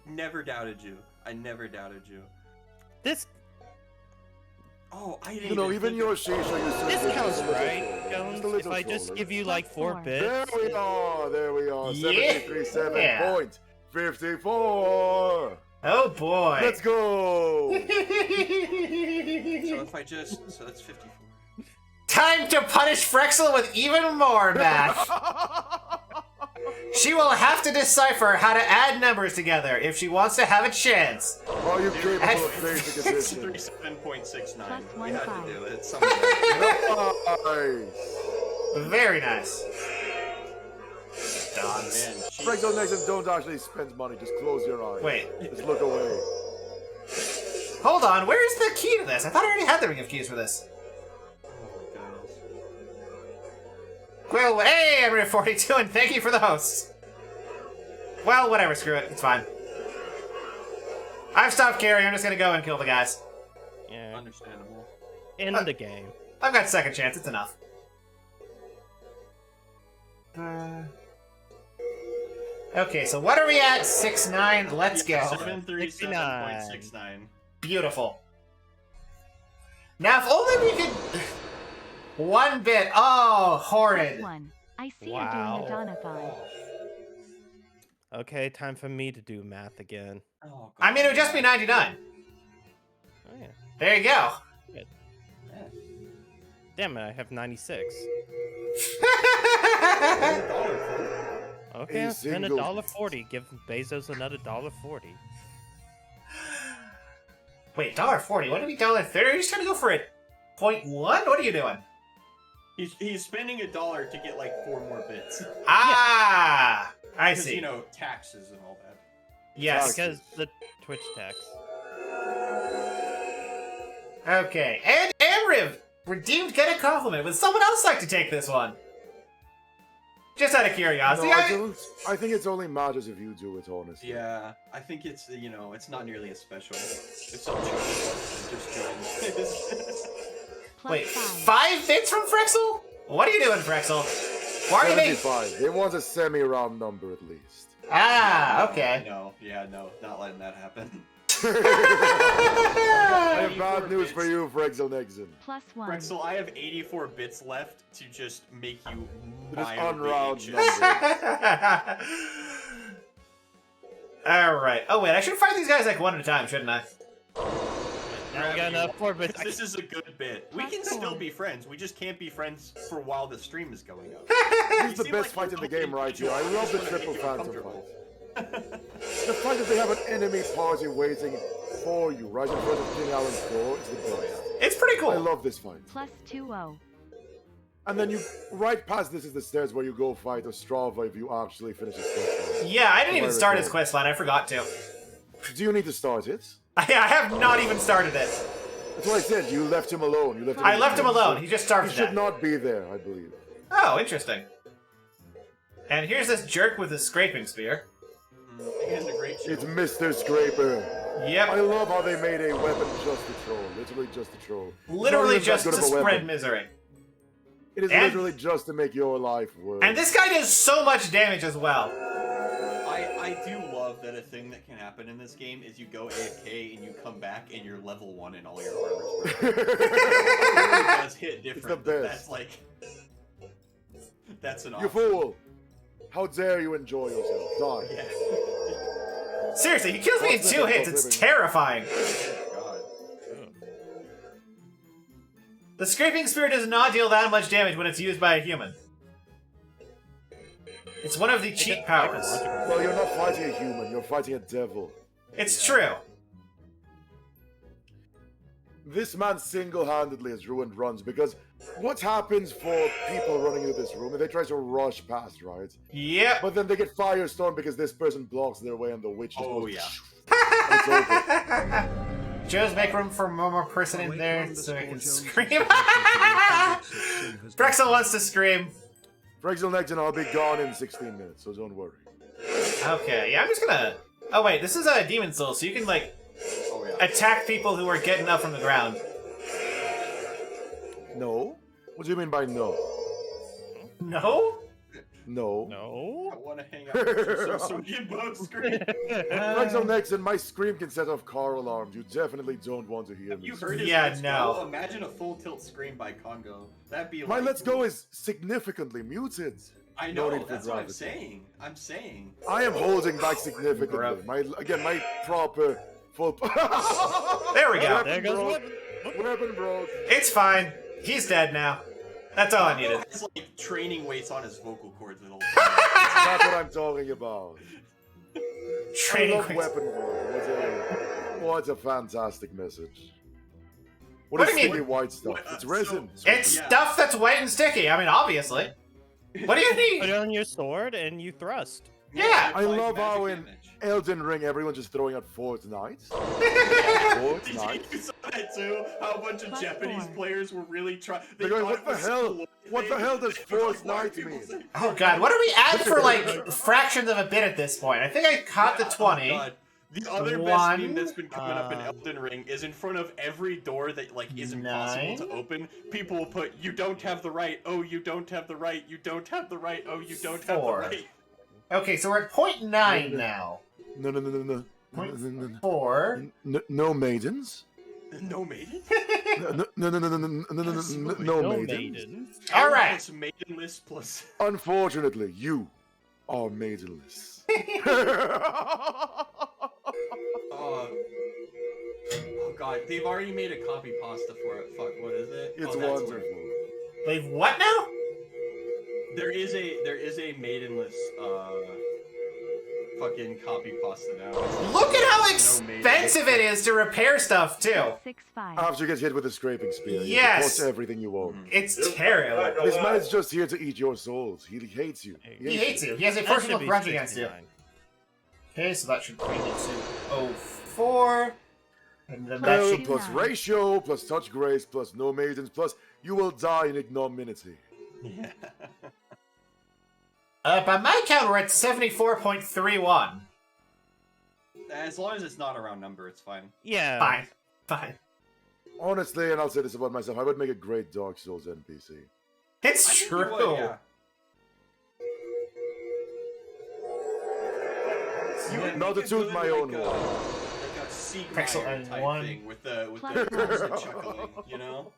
never doubted you. I never doubted you. This Oh, I didn't You know, even even think your of- shisha used to be this counts, just a little right, slower. Jones? Just a If little I just slower. give you like 4 bits. There we are. There we are. Yeah. 737.54. Oh boy. Let's go. So if I just so that's 54. Time to punish Frexel with even more math. She will have to decipher how to add numbers together if she wants to have a chance. Are you capable At- of basic addition? 37.69. Plus We had 1.5. to do it. Something like Nice. Very nice. that. Dogs. Man, jeez. Frexel Nexus don't actually spend money. Just close your eyes. Wait. Just look away. Hold on, where is the key to this? I thought I already had the ring of keys for this. Oh my goodness. Well, hey, I'm 42, and thank you for the hosts. Well, whatever, screw it, it's fine. I've stopped caring, I'm just gonna go and kill the guys. Yeah. Understandable. In the game. I've got second chance, it's enough. Okay, so what are we at? 6-9, let's go. 737.69. Beautiful. Now, if only we could... 1 bit. Oh, horrid. One. I see Wow. you doing a Donathon. Okay, time for me to do math again. Oh, I mean, it would just be 99. Oh yeah. There you go. Damn it, I have 96. Okay, A I'll spend single- $1.40. Give Bezos another $1.40. Wait, $1.40? What did we $1.30? Are you just trying to go for it? 0.1? What are you doing? He's spending $1 to get like 4 more bits. Ah! I Because, see. you know, taxes and all that. Yes. Because the Twitch tax. Okay. And Amriv! Redeemed Get a Compliment. Would someone else like to take this one? Just out of curiosity. No, I don't. I think it's only matters if you do it, honestly. Yeah, I think it's, you know, it's not nearly as special. If some chick just joins. Plus Wait, 5. 5 bits from Frexel? What are you doing, Frexel? Why are you making... 75. It wants a semi-round number at least. Ah, okay. No, yeah, no, not letting that happen. I have bad news for you, Frexel Nexon. Plus 1. Rexel, I have 84 bits left to just make you Just mildly unround anxious. numbers. Alright. Oh, wait, I should fight these guys like one at a time, shouldn't I? Now we got enough 4 bits. This is a good bit. We can still be friends. We just can't be friends for while the stream is going up. This is the seem best like fight in the you're game right looking here. I to love the enjoy triple it. phantom Comfortable. fight. The fact that they have an enemy party waiting for you right in front of King Alan's door is the best. It's pretty I cool. love this fight. Plus 2-0. And then you, right past this is the stairs where you go fight Ostrava if you actually finish his quest line. Yeah, I didn't even Where start it his goes. quest line. I forgot to. Do you need to start it? I have not even started it. That's what I said. You left him alone. You left him I left him alone. He just starved He to should death. not be there, I believe. Oh, interesting. And here's this jerk with his scraping spear. And a great It's shield. Mr. Scraper. I Yep. love how they made a weapon just to troll. Literally just to troll. It's not Literally even that just good to of a spread weapon. misery. It is And- literally just to make your life worse. And this guy does so much damage as well. I do love that a thing that can happen in this game is you go AFK and you come back and you're level 1 in all your armors. It really does hit different. best. That's like... That's an You option. fool! How dare you enjoy yourself? Die. Yeah. Seriously, he kills me in What's 2 the hits. difference It's between- terrifying. God. The Scraping Spear does not deal that much damage when it's used by a human. It's one of the cheat powers. Well, you're not fighting a human, you're fighting a devil. It's true. This man single-handedly has ruined runs because what happens for people running into this room? They try to rush past, right? Yep. But then they get firestorm because this person blocks their way and the witch just goes, yeah. and it's over. Joe's make room for one more person in there so I can scream. Brexel wants to scream. Frexel next and I'll be gone in 16 minutes, so don't worry. Okay, yeah, I'm just gonna... Oh wait, this is a Demon Soul, so you can, like, attack people who are getting up from the ground. No? What do you mean by no? No? No. No. I want to hang out with you so we can both scream. Frexel next and my scream can set off car alarms. You definitely don't want to hear me. You heard his Yeah, Let's no. Go? Imagine a full tilt scream by Congo. That'd be My like... Let's Go is significantly muted. I No know, need for that's what I'm gravity. saying. I'm saying. I am holding back significantly. My proper full. There we go. There goes Weapon broke. It's fine. He's dead now. That's all I needed. It's like training weights on his vocal cords at all times. That's what I'm talking about. I Training love weights. weapon broke. What a fantastic message. What What do is you mean? sticky white stuff? It's resin. It's Yeah. stuff that's white and sticky. I mean, obviously. What do you Put need? it on your sword and you thrust. Yeah. I Applies love how magic in damage. Elden Ring everyone's just throwing out Fortnite. Did Fortnite. you saw that too? How a bunch of Plus Japanese four. players were really trying. They're going, what the hell? What the hell does Fortnite mean? Oh god, what are we at for, like, fractions of a bit at this point? I think I caught the 20. Oh, God. The other best One, meme that's been coming up in Elden Ring is in front of every door that like is impossible to open. People will put, "You don't have the right. Oh, you don't have the right. You don't have the right. Oh, you don't have the Four. right." Okay, so we're at 0.9 now. No. Point No, no, 4. no maidens. No maiden. No maidens. Alright. Plus maidenless plus. Unfortunately, you are maidenless. Oh god, they've already made a copy pasta for it. Fuck, what is it? It's oh, that's wonderful. weird. They've what now? There is a maidenless fucking copy pasta now. Look at how No expensive it is to repair stuff, too. 6-5. After you get hit with a scraping spear, you Yes. cost everything you own. It's terrible. This man's just here to eat your souls. He hates you. He hates you. He has a That personal should be grudge against you. 69. Okay, so that should bring you to 04. And then that Well, should... plus ratio, plus touch grace, plus no maidens, plus you will die in ignominy. Yeah. By my count, we're at 74.31. As long as it's not a round number, it's fine. Yeah. Fine. Fine. Honestly, and I'll say this about myself, I would make a great Dark Souls NPC. It's I think you true. would, yeah. You would Not make to a toot good, my own like, horn. like a Seek Pixel Meyer and type one. thing with the Plus constant one. chuckling, you know?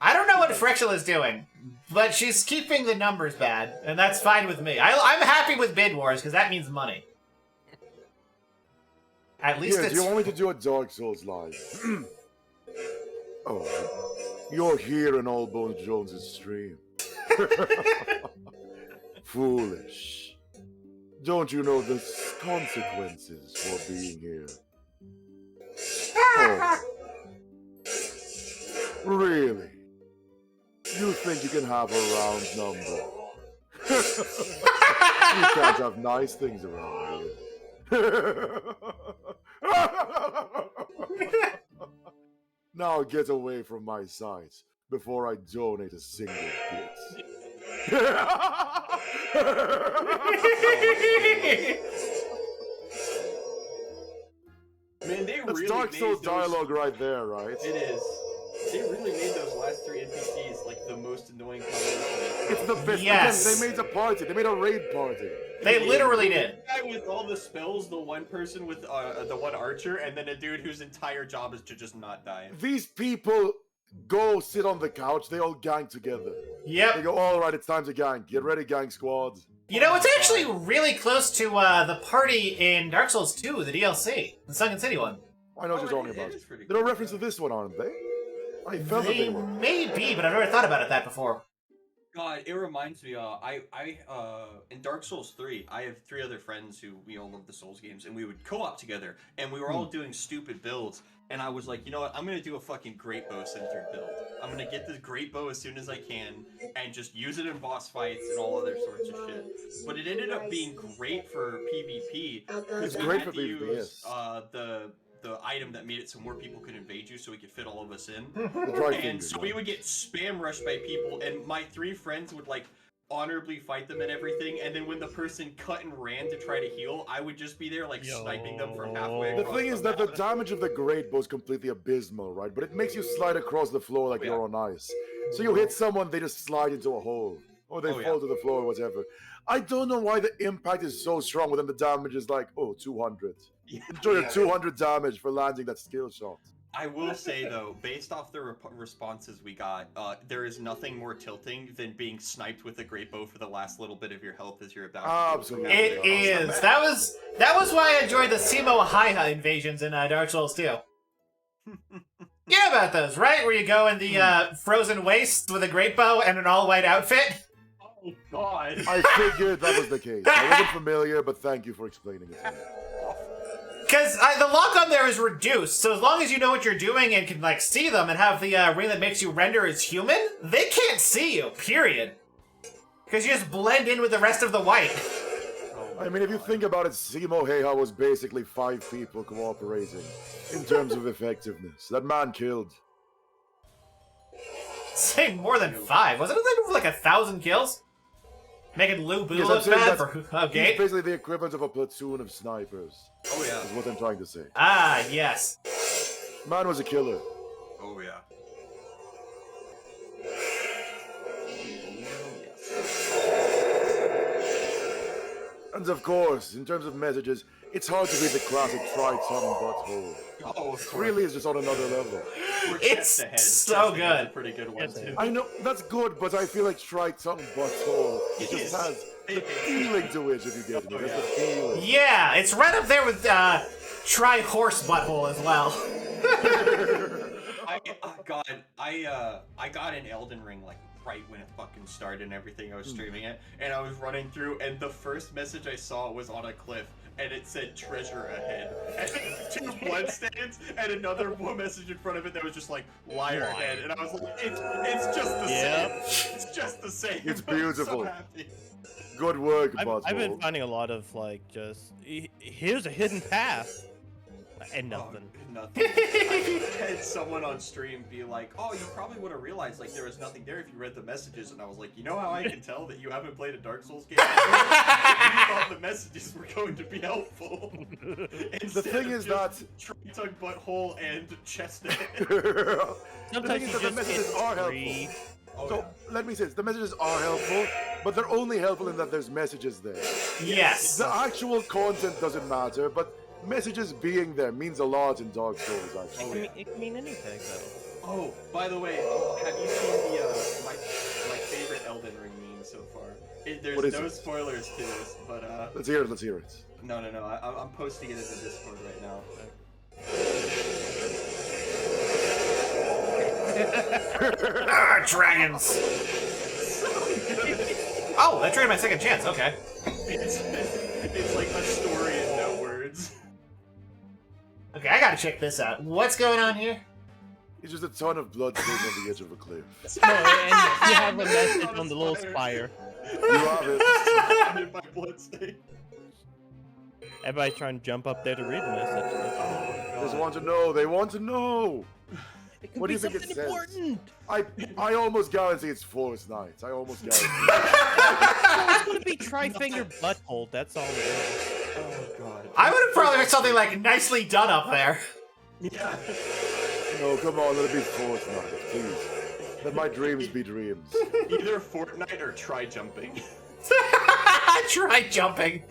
I don't know what Frexel is doing, but she's keeping the numbers bad, and that's fine with me. I'm happy with Bid Wars, because that means money. At least Here, it's... do you want me to do a Dark Souls live? Oh, you're here in All Bones Jones' stream. Foolish. Don't you know the consequences for being here? Oh. Really? You think you can have a round number? You can't have nice things around here. Now get away from my sight before I donate a single bit. Man, they That's really Dark made Souls those... dialogue right there, right? It is. They really made those last three NPCs like the most annoying combination. It's the best. Yes. Again, they made a party. They made a raid party. They literally did. The guy with all the spells, the one person with the one archer, and then a dude whose entire job is to just not die. These people go sit on the couch. They all gang together. They Yep. go, all right, it's time to gang. Get ready, gang squad. You know, it's actually really close to the party in Dark Souls 2, the DLC, the Sunken City one. I know what you're talking It about. is pretty They're a cool, reference yeah. to this one, aren't they? I felt that They they were. may be, but I've never thought about it that before. God, it reminds me. In Dark Souls 3, I have 3 other friends who we all love the Souls games, and we would co-op together, and we were all doing stupid builds. And I was like, you know what? I'm gonna do a fucking great bow centered build. I'm gonna get this great bow as soon as I can, and just use it in boss fights and all other sorts of shit. But it ended up being great for PvP. It's we great had for to PvP, use, yes. the item that made it so more people could invade you, so we could fit all of us in. The dry And finger, so yeah. we would get spam rushed by people, and my 3 friends would like honorably fight them and everything. And then when the person cut and ran to try to heal, I would just be there like sniping them from halfway The across thing is that the map. damage of the great bow is completely abysmal, right? But it makes you slide across the floor like you're on ice. So you hit someone, they just slide into a hole. Or they fall to the floor or whatever. I don't know why the impact is so strong, but then the damage is like, 200. Enjoy your 200 damage for landing that skill shot. I will say though, based off the responses we got, there is nothing more tilting than being sniped with a great bow for the last little bit of your health as you're about to Absolutely. It is. That was why I enjoyed the Simo Haiha invasions in Dark Souls 2. You know about those, right? Where you go in the frozen wastes with a great bow and an all-white outfit? Oh god. I figured that was the case. I wasn't familiar, but thank you for explaining it to me. Because the lock on there is reduced, so as long as you know what you're doing and can like see them and have the ring that makes you render as human, they can't see you, period. Because you just blend in with the rest of the white. I mean, if you think about it, Simo Heiha was basically 5 people cooperating in terms of effectiveness. That man killed. Say more than 5. Wasn't it like 1,000 kills? Making Lu Bu look bad for He's basically the equivalent of a platoon of snipers. Oh yeah. Is what I'm trying to say. Ah, yes. Man was a killer. Oh yeah. And of course, in terms of messages, it's hard to beat the classic try-tongue butthole. Oh, it really is just on another level. It's so good. A pretty good one too. I know, that's good, but I feel like try-tongue butthole just has the feeling to it, if you get me. That's the feeling. Yeah, it's right up there with try horse butthole as well. I got an Elden Ring like right when it fucking started and everything. I was streaming it, and I was running through, and the first message I saw was on a cliff, and it said treasure ahead, and 2 bloodstains, and another message in front of it that was just like liar ahead, and I was like, it's just the same. It's just the same. It's I'm beautiful. so happy. Good work, butthole. I've been finding a lot of like just here's a hidden path and nothing. Nothing. I had someone on stream be like, "Oh, you probably would have realized like there was nothing there if you read the messages." And I was like, "You know how I can tell that you haven't played a Dark Souls game? You thought the messages were going to be helpful." The thing is that tug butthole and chest. The thing is that the messages are helpful. So let me say this: the messages are helpful, but they're only helpful in that there's messages there. Yes. The actual content doesn't matter, but messages being there means a lot in Dark Souls, actually. It can mean anything, though. Oh, by the way, have you seen the my favorite Elden Ring meme so far? There's no spoilers to this, but Let's hear it. Let's hear it. No. I'm posting it in the Discord right now. Dragons! Oh, that triggered my second chance, okay. It's like a story in no words. Okay, I gotta check this out. What's going on here? It's just a ton of blood stains on the edge of a cliff. No, and you have a message on the little spire. You have it. Surrounded by bloodstains. Everybody's trying to jump up there to read the message. They just want to know. They want to know. What do you think it says? Important. I almost guarantee it's Forest Knights. I almost guarantee. It's gonna be tri-finger butthole. That's all it is. Oh god. I would have probably heard something like nicely done up there. Yeah. No, come on, let it be Forest Knights, please. Let my dreams be dreams. Either Fortnite or try jumping. Try jumping.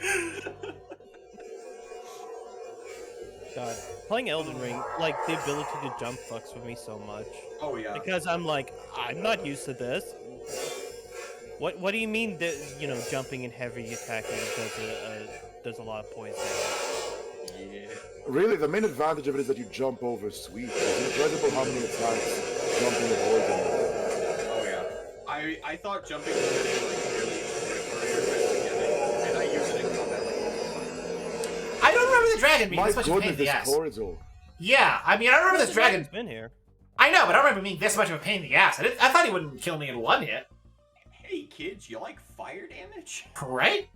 God, playing Elden Ring, like the ability to jump fucks with me so much. Oh yeah. Because I'm like, I'm not used to this. What do you mean that jumping and heavy attacking does a lot of poison? Yeah. Really, the main advantage of it is that you jump over sweep. It's incredible how many attacks jumping avoids them. Oh yeah. I thought jumping was gonna be like really earlier, and I use it in combat like all the time. I don't remember the dragon being My this much of a pain in goodness, the this ass. corridor. Yeah, I mean, I remember this dragon. Been here. I know, but I don't remember being this much of a pain in the ass. I thought he wouldn't kill me in one hit. Hey kids, you like fire damage? Right?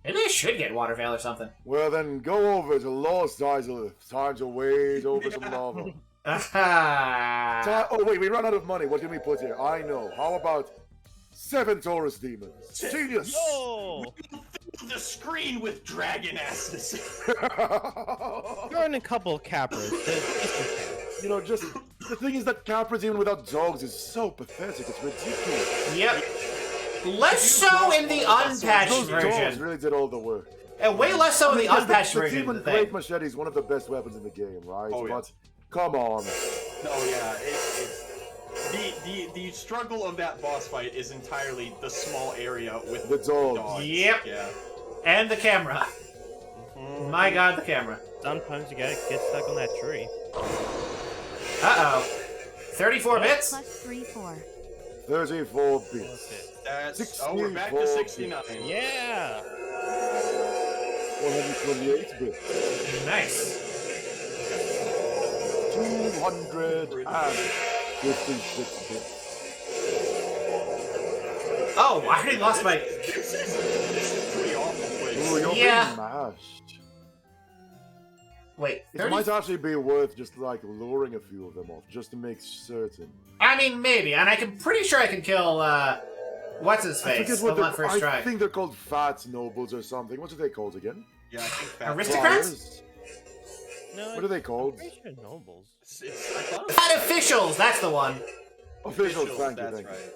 Maybe I should get water veil or something. Well then, go over to Lost Isle. Time to wade over some lava. Oh wait, we ran out of money. What can we put here? I know. How about 7 Taurus demons? Genius! Yo! The screen with dragon asses. You're in a couple of Capras. You know, just the thing is that Capras, even without dogs, is so pathetic. It's ridiculous. Yep. Less so in the unpatched Those dogs version. really did all the work. And way less so in the unpatched the version. demon of the great thing. machete is one of the best weapons in the game, right? Oh, yeah. But come on. Oh yeah, the struggle of that boss fight is entirely the small area with The dogs. Yep. Yeah. And the camera. My god, the camera. Sometimes you gotta get stuck on that tree. Uh-oh. 34 bits? Plus 3, 4. 34 bits. That's we're back to 69. Yeah! 128 bits. Nice. 256 bits. Oh, I already lost my... This is pretty awful, but Ooh, you're Yeah. being mashed. Wait, It 30... might actually be worth just like luring a few of them off, just to make certain. I mean, maybe. And I'm pretty sure I can kill, what's-his-face what on first try. I think they're called fat nobles or something. What are they called again? yeah, I think that Aristocrats? No, What are they called? pretty sure nobles. I thought it was Fat officials, that's the one. Officials, officials, thank you, that's thank you. right.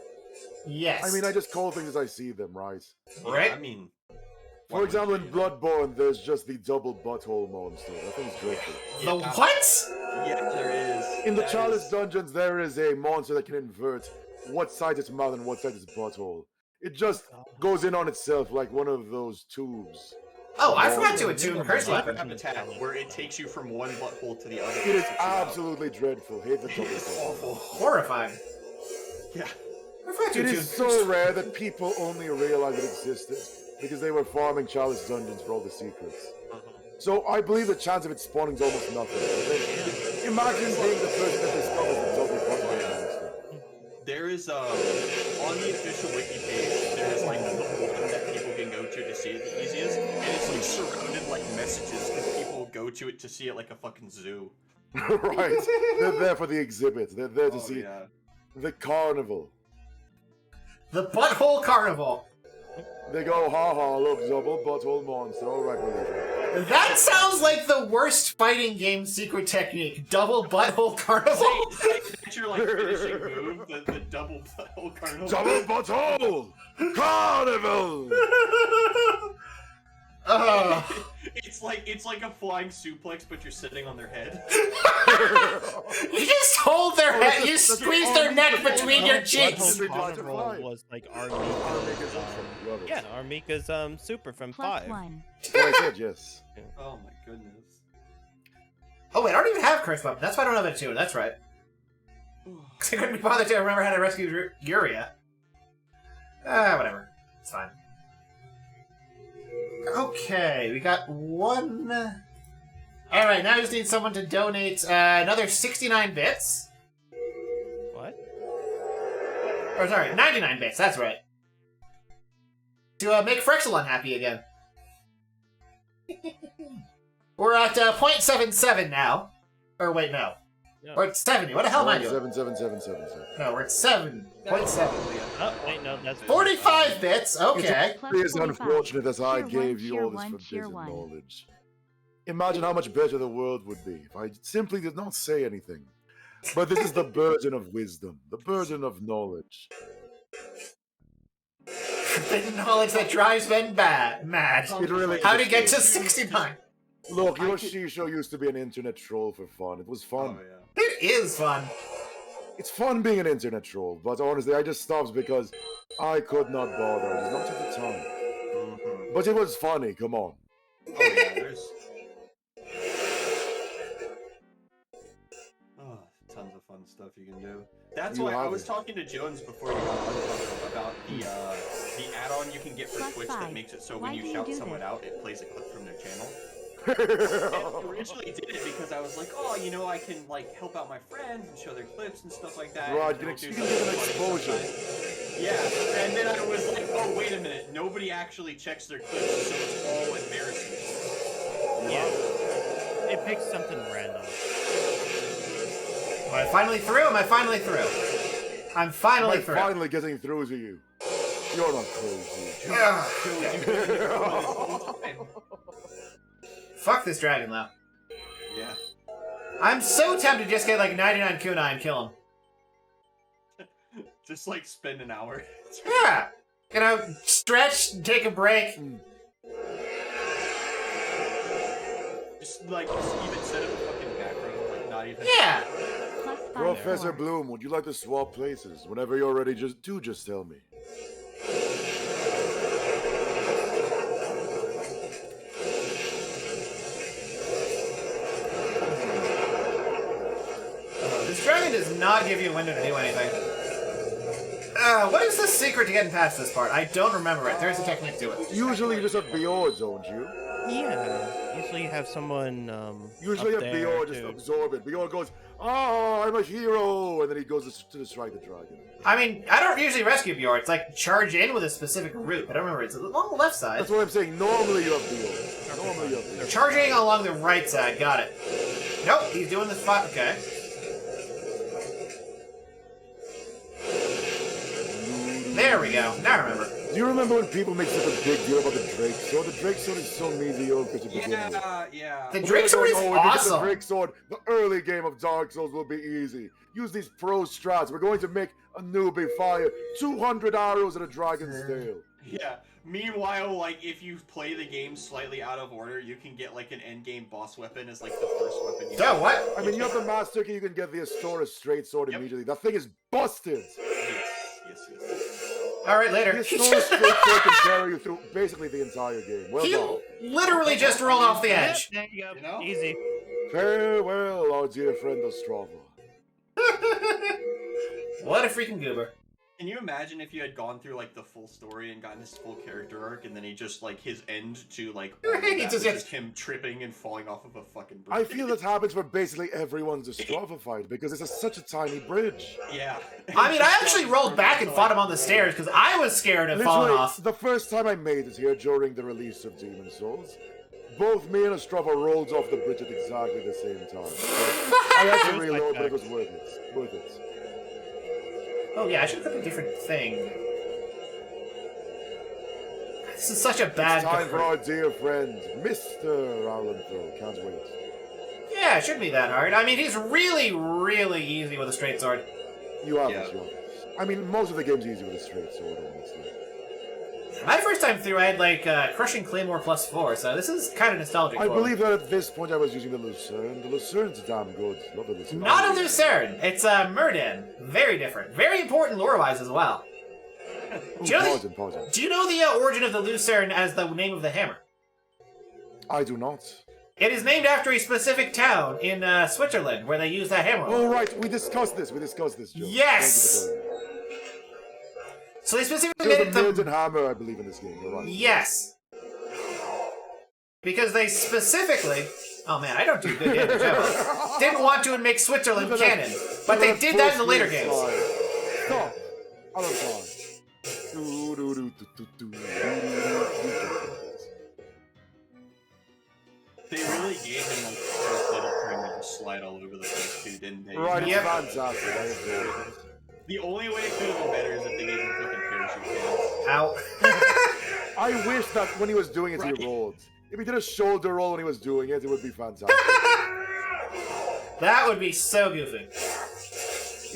Yes. I mean, I just call things as I see them, right? Right? I mean, For example, in Bloodborne, there's just the double butthole monster. That thing's dreadful. The what? yeah, there is. In the That Chalice is- dungeons, there is a monster that can invert what side its mouth and what side its butthole. It just goes in on itself like one of those tubes. Oh, I forgot to attune Curse Secret Weapon. habitat where it takes you from one butthole to the other. It is Spits you out. absolutely dreadful. Hate the double It's butthole. awful. Horrifying. Yeah. I forgot to It attune is so rare that people only realize it existed because they were farming Chalice dungeons for all the secrets. So I believe the chance of it spawning is almost nothing. But then, imagine being the person that discovers the double butthole monster. There is on the official wiki page, there is like the one that people can go to see it the easiest, and it's like surrounded like messages because people go to it to see it like a fucking zoo. Right. They're there for the exhibit. They're there to Oh, see yeah. the carnival. The Butthole Carnival. They go, ha ha, look, double butthole monster. Alright, we'll leave it. That sounds like the worst fighting game secret technique. Double Butthole Carnival. That's your like finishing move, the double butthole carnival. Double butthole! Carnival! It's like a flying suplex, but you're sitting on their head. You just hold their head. You squeeze their neck between your cheeks. Butthole Carnival was like Armika's, yeah, Armika's super from Plus 5. 1. Well, I said yes. Oh my goodness. Oh wait, I don't even have Curse Weapon. That's why I don't have it too. That's right. Because I couldn't be bothered to remember how to rescue Yuria. Whatever. It's fine. Okay, we got one. Alright, now I just need someone to donate another 69 bits. What? Or sorry, 99 bits, that's right. To make Frexelon happy again. We're at 0.77 now. Or wait, no. Yeah. We're at 70. What the hell am I doing? 77777. No, we're at 7.7. Oh, wait, no, that's 45 bits, okay. Plus It is 45. unfortunate that I Tier gave one, you tier all this one, tier forbidden one. knowledge. Imagine how much better the world would be if I simply did not say anything. But this is the burden of wisdom, the burden of knowledge. Forbidden knowledge that drives men mad. It really How is to get to true. 69. Look, your Shisho used to be an internet troll for fun. It was fun. Oh yeah. It is fun. It's fun being an internet troll, but honestly, I just stopped because I could not bother. I did not have the time. Mm-hmm. But it was funny, come on. Oh yeah, there's tons of fun stuff. stuff you can do. That's You why I have was it. talking to Jones before you got on about the add-on you can get for Twitch that makes it so when Why you do you shout do someone this? out, it plays a clip from their channel. I originally did it because I was like, oh, you know, I can like help out my friends and show their clips and stuff like that. Right, and you they'll can do give them something funny exposure. sometimes. Yeah, and then I was like, oh, wait a minute, nobody actually checks their clips, so it's all embarrassing. Yeah. It picks something random. Am I finally through? Am I finally through? I'm finally I'm through. finally getting through to you. You're not crazy. Fuck this dragon, though. Yeah. I'm so tempted to just get like 99 kunai and kill him. Just like spend an hour. Yeah! You know, stretch, take a break. Just even set up a fucking background, like not even. Yeah! Professor Bloom, would you like to swap places? Whenever you're ready, just tell me. This dragon does not give you a window to do anything. What is the secret to getting past this part? I don't remember it. There's a technique to it. Usually you just have Bjords, don't you? Yeah. Usually you have someone Usually up a there Bjord just to- absorb it. Bjord goes, oh, I'm a hero, and then he goes to strike the dragon. I mean, I don't usually rescue Bjorn. It's like charge in with a specific route, but I don't remember. It's along the left side. That's what I'm saying. Normally you have Bjord. Normally you have Bjord. Charging along the right side. Got it. Nope, he's doing the spot. Okay. There we go. Now I remember. Do you remember when people make such a big deal about the Drake Sword? The Drake Sword is so mediocre to begin with. Yeah. The Drake Sword is If you get the awesome. Drake Sword, the early game of Dark Souls will be easy. Use these pro strats. We're going to make a newbie fire 200 arrows at a dragon's tail. Yeah. Meanwhile, like if you play the game slightly out of order, you can get like an end game boss weapon as like the first weapon. You So what? I mean, you have the Master Key, you can get the Astora Straight Sword immediately. That thing is busted. Yes. Alright, later. The Astora Straight Sword can carry you through basically the entire game. Well He done. literally just rolled off the edge. There you go. You know? Easy. Farewell, our dear friend Ostrava. What a freaking goober. Can you imagine if you had gone through like the full story and gotten his full character arc, and then he just like his end to like all of He that just was gets- him tripping and falling off of a fucking bridge? I feel that happens for basically everyone's Ostrava fight because it's such a tiny bridge. Yeah. I mean, I actually rolled back and fought him on the stairs because I was scared of falling Literally, off. the first time I made it here during the release of Demon Souls, both me and Ostrava rolled off the bridge at exactly the same time. So I had to reload, but it was worth it. Worth it. Oh yeah, I should click a different thing. This is such a bad. It's time for our dear friend, Mr. Alanthro. Can't wait. Yeah, it shouldn't be that hard. I mean, he's really, really easy with a straight sword. You have it, you have it. I mean, most of the game's easy with a straight sword, honestly. My first time through, I had like Crushing Claymore +4, so this is kind of nostalgic. I for me. believe that at this point I was using the Lucerne. The Lucerne's damn good. Love the Lucerne. Not a Lucerne. It's a Murden. Very different. Very important lore-wise as well. Do you know Pardon. Do you know the origin of the Lucerne as the name of the hammer? I do not. It is named after a specific town in Switzerland where they use that hammer. Oh, right. We discussed this, Joe. Yes! Thank you for telling me. So they specifically There's made a it the... Milton hammer, I believe, in this game. You're right. Yes. Because they specifically... Oh man, I don't do good damage. Didn't want to make Switzerland Look at canon. that- But look they at did that in the first later grade games. slide. Stop. I don't try. They really gave him like the first little frame to just slide all over the place too, didn't they? Right, it's Yep. fantastic. I agree. The only way it could have been better is if they gave him fucking parachute pants. Ow. I wish that when he was doing it, he rolled. If he did a shoulder roll when he was doing it, it would be fantastic. That would be so goofy.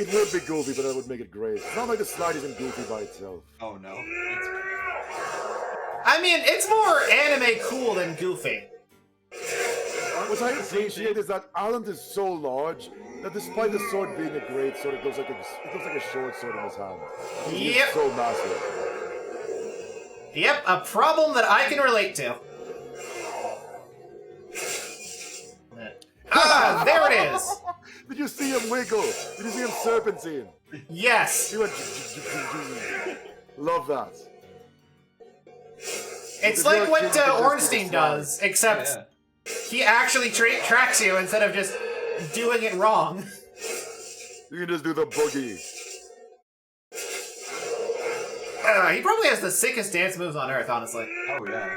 It would be goofy, but that would make it great. It's not like the slide isn't goofy by itself. Oh no. It's... I mean, it's more anime cool than goofy. What I appreciate is that Alan is so large that despite the sword being a great sword, it looks like a short sword in his hand. He's Yep. so massive. Yep, a problem that I can relate to. Ah, there it is. Did you see him wiggle? Did you see him serpentine? Yes. He went. Love that. It's like what Ornstein does, except he actually tracks you instead of just doing it wrong. You can just do the boogie. He probably has the sickest dance moves on Earth, honestly. Oh yeah.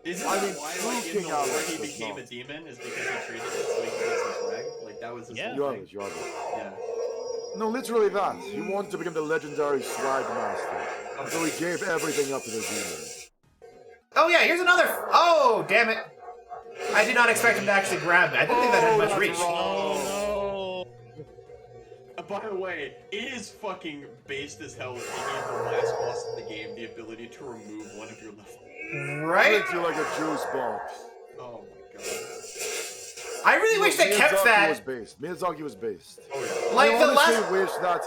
Isn't I that mean, why, True like, in King the lore Alex he does became not. a demon? Is because he treated it so he could get some swag? Like, that was his Yeah. whole thing. You have it. Yeah. No, literally that. He wanted to become the legendary swag master. So he gave everything up to the demon. Oh yeah, here's another. Oh damn it! I did not expect him to actually grab me. I didn't think that had much reach. Oh By the way, it is fucking based as hell that he gave the last boss of the game the ability to remove one of your levels. Right? Makes you like a juice box. Oh my god. I really wish they kept Miyazaki was based. Like I the honestly last. wish that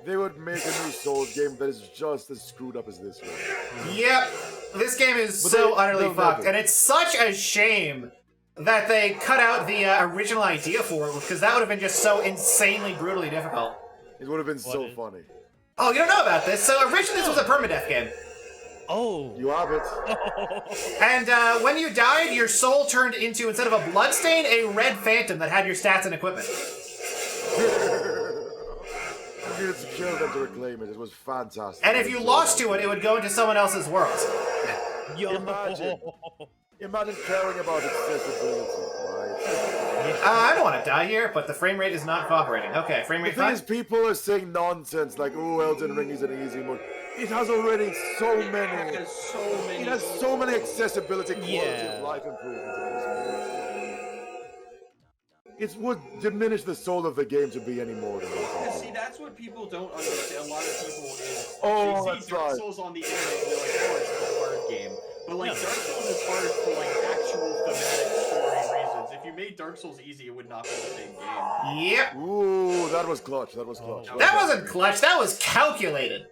they would make a new Souls game that is just as screwed up as this one. Yep, this game is But so they- utterly they'll fucked, never. and it's such a shame that they cut out the original idea for it, because that would have been just so insanely brutally difficult. It would have been so funny. Oh, you don't know about this? So originally this was a permadeath game. Oh. You have it. And when you died, your soul turned into, instead of a bloodstain, a red phantom that had your stats and equipment. You needed to kill them to reclaim it. It was fantastic. And if you lost to it, it would go into someone else's world. Imagine caring about accessibility, right? I don't want to die here, but the frame rate is not cooperating. Okay, frame The rate thing is, 5. people are saying nonsense like, "Oh, Elden Ring is an easy mode." It has already so many. It has so many. It has so many accessibility, quality Yeah. of life improvements in this game. It would diminish the soul of the game to be any more than Yeah, that. see, that's what people don't understand. A lot of people is Oh, they that's see Dark right. Souls on the internet and they're like, "Oh, it's a hard game." But like, No. Dark Souls is hard for like actual thematic story reasons. If you made Dark Souls easy, it would not be the same game. Yep. Ooh, that was clutch. That was clutch. That wasn't clutch, that was calculated.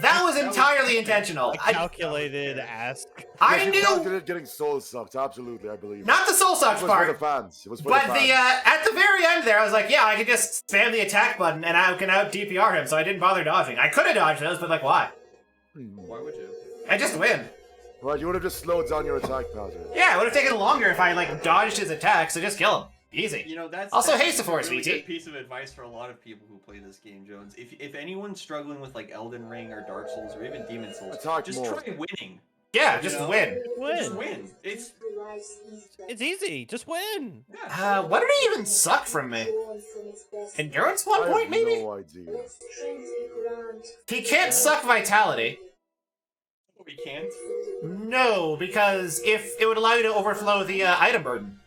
That was entirely intentional. Calculated ask. I Yes, you knew, calculated getting soul sucked. Absolutely, I believe. not the soul It sucks was for the part, fans. It was for but the fans. at the very end there, I was like, yeah, I could just spam the attack button and I can out DPR him, so I didn't bother dodging. I could have dodged those, but like, why? Why would you? I just win. Right, you would have just slowed down your attack pattern. Yeah, it would have taken longer if I like dodged his attack, so just kill him. Easy. You know, that's Also, that's haste the force, a really VT. good piece of advice for a lot of people who play this game, Jones. If anyone's struggling with like Elden Ring or Dark Souls or even Demon Souls, Attack just more. try winning. Yeah, You just know? win. Just win. It's It's easy. Just win. What did he even suck from me? Endurance 1 I point, have maybe? no idea. He can't suck vitality. we can't. No, because if it would allow you to overflow the item burden.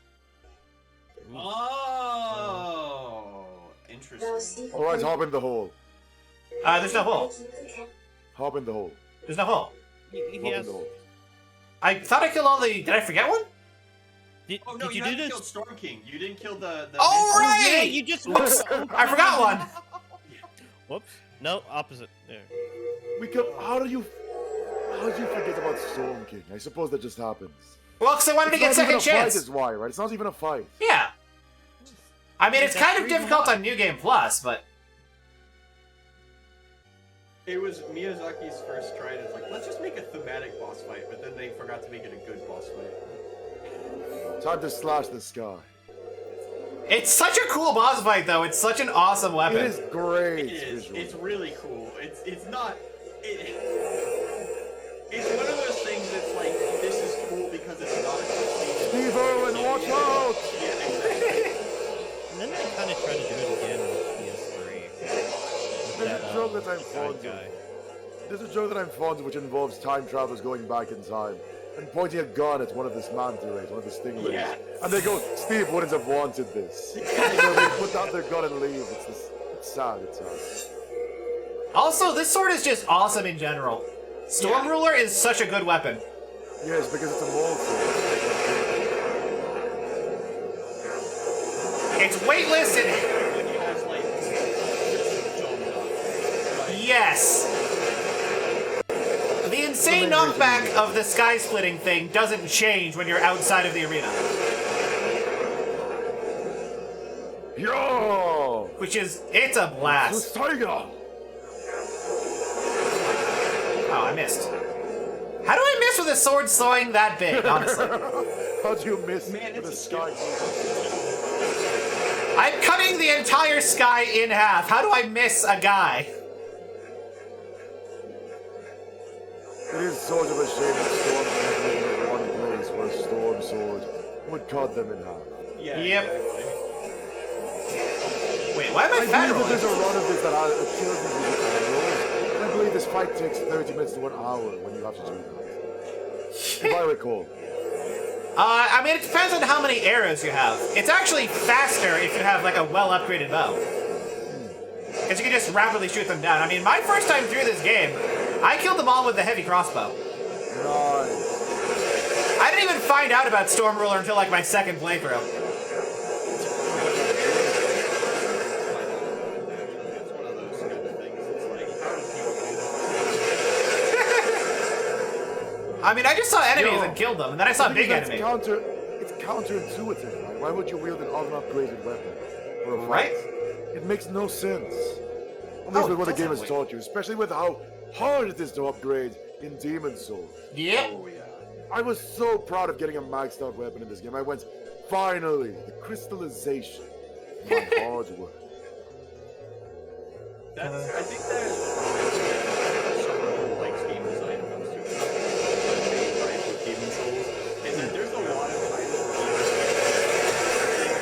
Oh, interesting. Alright, hop in the hole. There's no hole. Hop in the hole. There's no hole. He Hop in has. the hole. I thought I killed all the. Did I forget one? Did, Oh no, did you you do haven't this? killed Storm King. You didn't kill the. Oh, Oh, right! yeah, you just. I forgot one. Whoops. No, opposite. There. We could. How did you forget about Storm King? I suppose that just happens. Well, because I wanted to get It's not second even a fight, chance. is why, right? It's not even a fight. Yeah. I mean, it's That's kind of the reason difficult why. on New Game Plus, but It was Miyazaki's first try. It's like, let's just make a thematic boss fight, but then they forgot to make it a good boss fight. Time to slash the sky. it's such a cool boss fight, though. It's such an awesome weapon. It is great. It is. visually. It's really cool. It's not. It's one of those things that's like, this is cool because it's not a cutscene. Steve Irwin, watch out! Yeah, exactly. And then they kind of try to do it again with PS3. There's a joke that I'm guy fond of. guy. There's a joke that I'm fond of which involves time travelers going back in time and pointing a gun at one of the manta rays, one of the stingrays. Yeah. And they go, Steve wouldn't have wanted this. So they put down their gun and leave. It's sad, it's sad. Also, this sword is just awesome in general. Storm Ruler is such a good weapon. Yes, because it's a mole sword. It's weightless and When he has like domed up. yes. The insane knockback of the sky splitting thing doesn't change when you're outside of the arena. Yo! It's a blast. Tiger! Oh, I missed. How do I miss with a sword sawing that big, honestly? How'd you miss with a sky? I'm cutting the entire sky in half. How do I miss a guy? It is sort of a shame that Storm had in one place where a Storm Sword would cut them in half. Yeah. Yep. Exactly. Wait, why am I I fat believe that there's a rolling? run of this that kills me with the I believe this fight takes 30 minutes to 1 hour when you have to do that. If I recall. I mean, it depends on how many arrows you have. It's actually faster if you have, like, a well-upgraded bow. Because you can just rapidly shoot them down. I mean, my first time through this game, I killed them all with the heavy crossbow. Nice. I didn't even find out about Storm Ruler until, like, my second playthrough. It's one of those kind of things. It's like, how do people do I mean, I just saw enemies and killed them, and then I saw a big That's enemy. It's counterintuitive, right? Why would you wield an unupgraded weapon for a fight? Right? It makes no sense. At least with what the game has taught you, especially with how hard it is to upgrade in Demon Souls. Yep. Oh, yeah. I was so proud of getting a maxed out weapon in this game. I went, finally, the crystallization of my hard work. I think that is someone who likes game design comes to it. Right with Demon Souls is that there's a lot of times where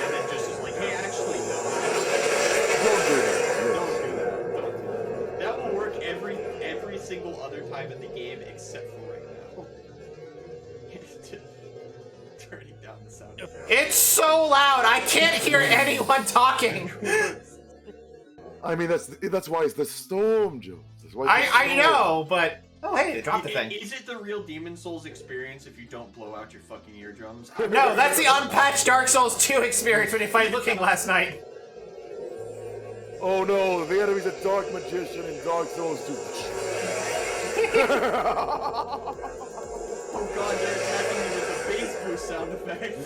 and then just is like, hey, actually no. Don't do that. Don't do that. Don't do that. That will work every single other time in the game except for right now. Turning down the sound effect. It's so loud, I can't hear anyone talking. I mean, that's why it's the Storm, Joe. That's why it's the I Storm. know, but... Oh, hey, they dropped the thing. Is it the real Demon Souls experience if you don't blow out your fucking eardrums? No, that's the unpatched Dark Souls 2 experience when you fight Looking last night. Oh no, the enemy's a dark magician in Dark Souls 2. Oh god, they're attacking me with the bass boost sound effect.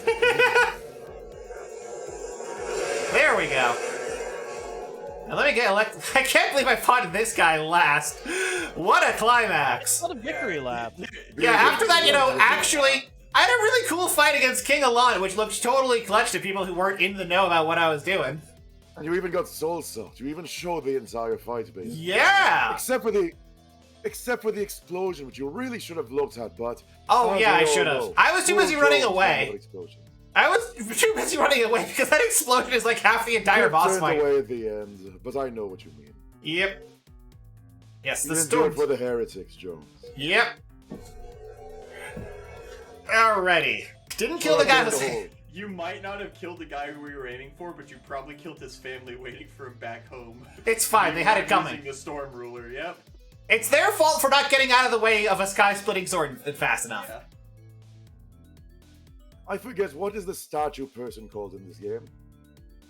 There we go. Now let me get I can't believe I fought this guy last. What a climax. What a victory lap. Yeah, after that, you know, actually, I had a really cool fight against King Alon, which looked totally clutch to people who weren't in the know about what I was doing. And you even got soul sucked. You even showed the entire fight, baby. Yeah! Except for the explosion, which you really should have looked at, but... Oh, as yeah, we I all should have. know, I was too busy Full running Jones away. had an explosion. I was too busy running away because that explosion is like half the entire It boss turned fight. away at the end, but I know what you mean. Yep. Yes, You the didn't do it storm. for the heretics, Jones. Yep. Alrighty. Didn't kill the guy Dig with the hole. You might not have killed the guy who we were aiming for, but you probably killed his family waiting for him back home. It's fine, they had it coming. Using the Storm Ruler, yep. It's their fault for not getting out of the way of a sky-splitting sword fast enough. Yeah. I forget, what is the statue person called in this game?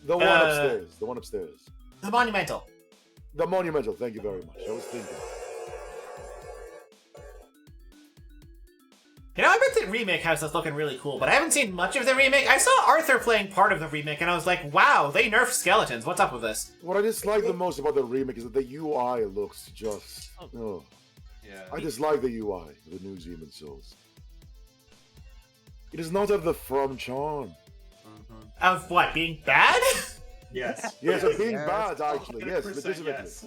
The one upstairs. The one upstairs. The monumental. The monumental, thank you very much. I was thinking. You know, I bet the remake has this looking really cool, but I haven't seen much of the remake. I saw Arthur playing part of the remake, and I was like, wow, they nerfed skeletons. What's up with this? What I dislike the most about the remake is that the UI looks just... Oh. Yeah. I dislike the UI of the new Demon Souls. It does not have the From charm. Of what, being bad? Yes. Yes, of being bad, actually. Yes, 100% legitimately. yes.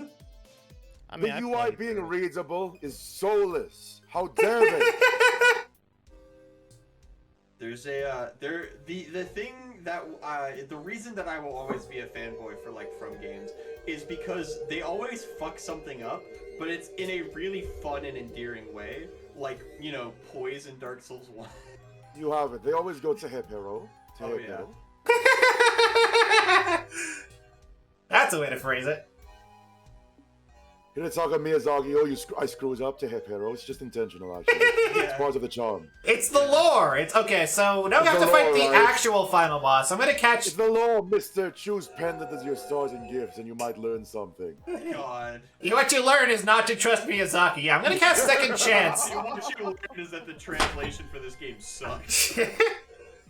I mean, The I UI played being through. readable is soulless. How dare they? There's a the thing that the reason that I will always be a fanboy for like From games is because they always fuck something up, but it's in a really fun and endearing way. Like, you know, Poise in Dark Souls 1. You have it. They always go to Hip Hero. To Oh, Hip yeah. Hero. That's a way to phrase it. Hinataka Miyazaki, oh, I screws up to Hip Hero. It's just intentional, actually. It's part of the charm. It's the lore. It's okay. So now we have the to fight lore, the right? actual final boss. I'm gonna catch. It's the law, Mister. Choose pendant as your starting gift, and you might learn something. God. What you learn is not to trust Miyazaki. Yeah, I'm gonna cast Second Chance. What you learn is that the translation for this game sucks.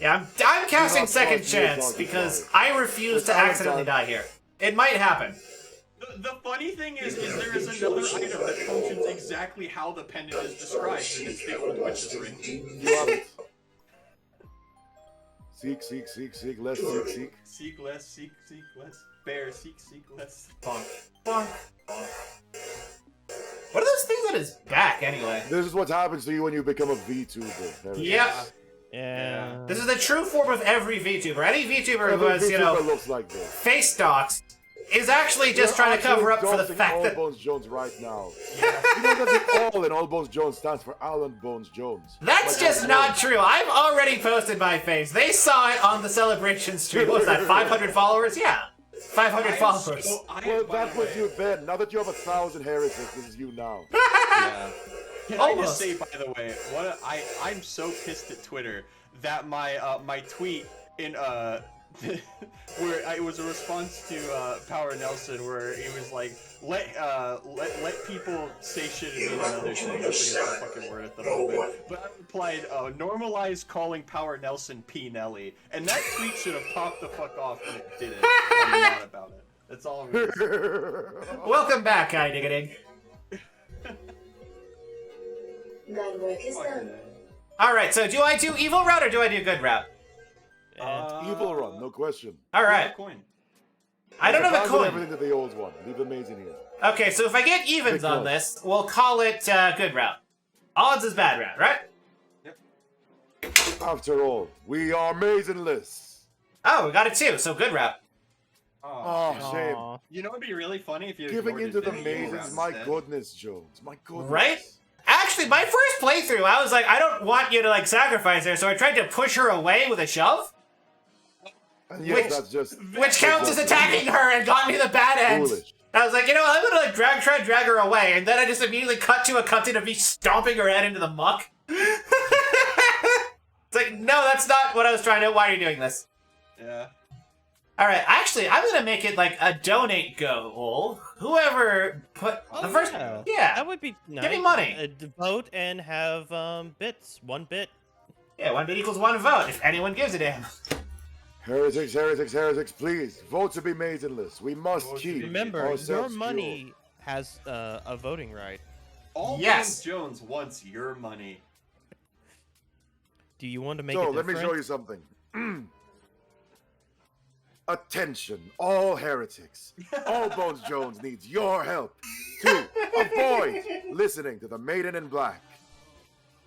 Yeah, I'm casting not second trust your chance doggy because dog. I refuse It's to all accidentally done. die here. It might happen. The funny thing is there is another item that functions exactly how the pendant is described, and it's the old witch's ring. You have it. Seek, less, seek. Seek less, seek less. Bear, seek less. Bonk. Bonk. What are those things on his back, anyway? This is what happens to you when you become a VTuber. Harry. Yep. Yeah. This is the true form of every VTuber. Any VTuber who Every has, you know, VTuber looks like this. face docs is actually just You're trying to cover actually up for the doxing fact All that... Bones Jones right now. You know that the all in All Bones Jones stands for Alan Bones Jones. That's Like just that not name. true. I've already posted my face. They saw it on the celebration stream. What was that, 500 followers? Yeah. 500 followers. Well, that was you then. Now that you have 1,000 heretics, this is you now. Yeah. Can I Almost. just say, by the way, I'm so pissed at Twitter that my tweet in where it was a response to Power Nelson, where he was like, let people say shit and mean another thing. I forget the fucking word at the moment. But I replied, normalize calling Power Nelson P. Nelly, and that tweet should have popped the fuck off when it didn't. I'm mad about it. That's all I'm gonna say. Welcome back, Guy Diggity. Alright, so do I do evil route or do I do good route? Evil run, no question. Alright. I don't have a Abandon coin. everything to the old one. Leave the maze in here. Okay, so if I get evens on this, we'll call it good route. Odds is bad route, right? After all, we are mazenless. Oh, we got it too, so good route. Oh, shame. You know what'd be really funny if you Giving ignored into the evil route mazes, my instead? goodness, Jones. My goodness. Right? Actually, my first playthrough, I was like, I don't want you to, like, sacrifice her, so I tried to push her away with a shove. And yes, that's just... Which counts as attacking her and got me the bad end. Foolish. I was like, you know what, I'm gonna like try and drag her away, and then I just immediately cut to a cutscene of me stomping her head into the muck. It's like, no, that's not what I was trying to. Why are you doing this? Yeah. Alright, actually, I'm gonna make it like a donate goal. Whoever put the first. Yeah. That would be nice. Give me money. Vote and have bits. 1 bit. Yeah, 1 bit equals 1 vote, if anyone gives a damn. Heretics, please. Vote to be mazenless. We must keep Remember, ourselves your pure. money has a voting right. All Yes. Jones wants your money. Do you want to make So, a let me difference? show you something. Attention, all heretics. All Bones Jones needs your help to avoid listening to the Maiden in Black.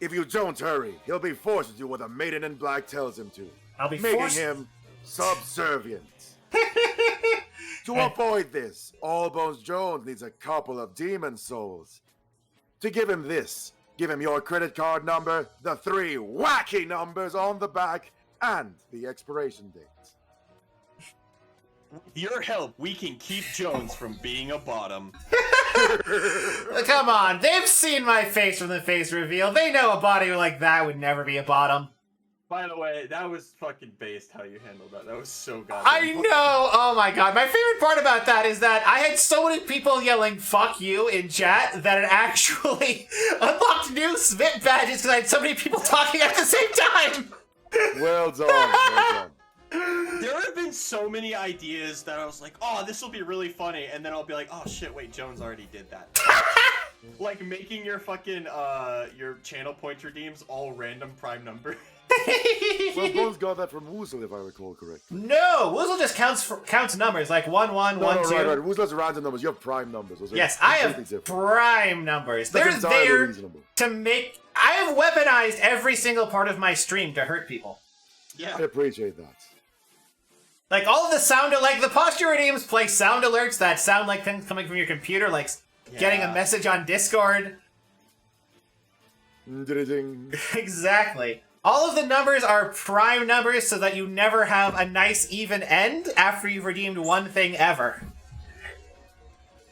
If you don't hurry, he'll be forced to do what the Maiden in Black tells him to, I'll be making forced. him subservient. To avoid this, All Bones Jones needs a couple of demon souls. To give him this, give him your credit card number, the 3 wacky numbers on the back, and the expiration date. With your help, we can keep Jones from being a bottom. Come on, they've seen my face from the face reveal. They know a body like that would never be a bottom. By the way, that was fucking based how you handled that. That was so goddamn I funny. know! Oh my god. My favorite part about that is that I had so many people yelling fuck you in chat that it actually unlocked new Svit badges because I had so many people talking at the same time! Well done, well done. There have been so many ideas that I was like, oh, this will be really funny, and then I'll be like, oh shit, wait, Jones already did that. Like making your fucking, your channel point redeems all random prime number. Well, Bones got that from Woozle, if I recall correctly. No! Woozle just counts numbers, like 1, 1, 1, 2. Right. Woozle's random numbers. You have prime numbers. Those are Yes, I have completely different. prime numbers. That's They're entirely there reasonable. to make... I have weaponized every single part of my stream to hurt people. Yeah. I appreciate that. Like, all of the like, the posture redeems play sound alerts that sound like things coming from your computer, like getting a message on Discord. Ding. Exactly. All of the numbers are prime numbers so that you never have a nice even end after you've redeemed one thing ever.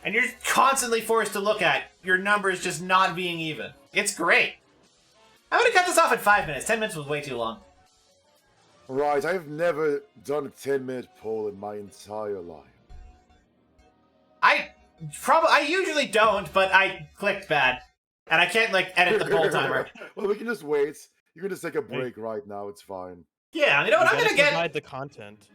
And you're constantly forced to look at your numbers just not being even. It's great. I'm gonna cut this off at 5 minutes. 10 minutes was way too long. Right, I've never done a 10-minute poll in my entire life. I usually don't, but I clicked bad. And I can't, like, edit the poll timer. Well, we can just wait. You can just take a break right now. It's fine. Yeah, you know what? I'm gonna provide the content.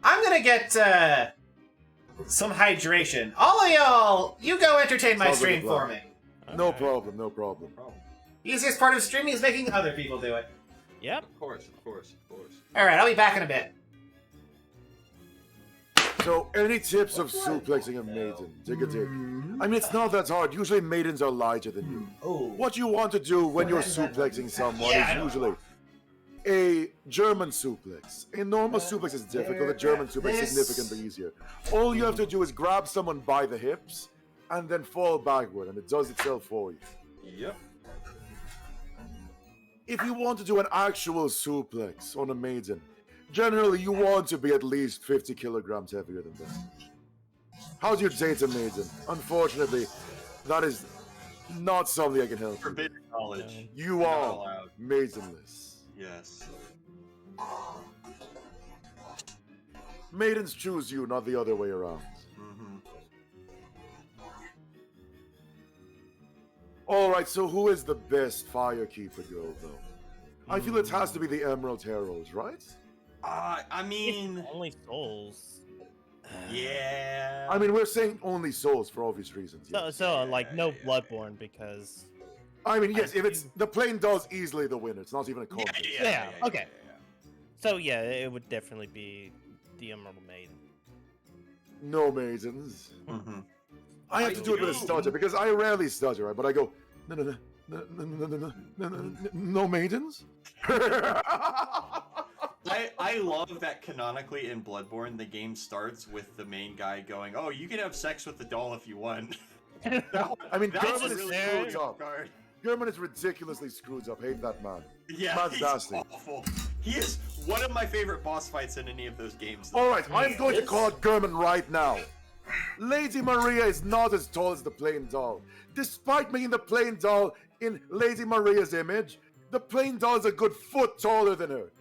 I'm gonna get some hydration. All of y'all, you go entertain my Sounds like a stream for plan. me. No problem, no problem. Easiest part of streaming is making other people do it. Yep. Of course, of course, of course. Alright, I'll be back in a bit. So, any tips of suplexing a maiden? Take a dig. I mean, it's not that hard. Usually maidens are lighter than you. Oh. What you want to do when you're suplexing someone Yeah, I is know. usually a German suplex. A normal suplex is difficult, a German suplex is significantly easier. All you have to do is grab someone by the hips and then fall backward, and it does itself for you. Yep. If you want to do an actual suplex on a maiden, generally you want to be at least 50 kilograms heavier than this. How do you date a maiden? Unfortunately, that is not something I can help you with. Forbidden knowledge. You Not are allowed. maidenless. Yes. Maidens choose you, not the other way around. Mm-hmm. Alright, so who is the best Firekeeper girl, though? I feel it has to be the Emerald Heroes, right? I mean, Only souls. yeah. I mean, we're saying only souls for obvious reasons. So, Yes. like, no Bloodborne because. I mean, yes, if it's the plane does easily the winner. It's not even a contest. Yeah, okay. So yeah, it would definitely be the Emerald Maiden. No maidens. Mm-hmm. I have to do it with a stutter because I rarely stutter, right? But I go, no, no maidens. I love that canonically in Bloodborne, the game starts with the main guy going, "Oh, you can have sex with the doll if you want." I mean, That's German is really screwed cool. up. German is ridiculously screwed up. Hate that man. Yeah, Man's he's nasty. awful. He is one of my favorite boss fights in any of those games. All right, I'm going to call it German right now. Lady Maria is not as tall as the plain doll. Despite making the plain doll in Lady Maria's image, the plain doll is a good foot taller than her.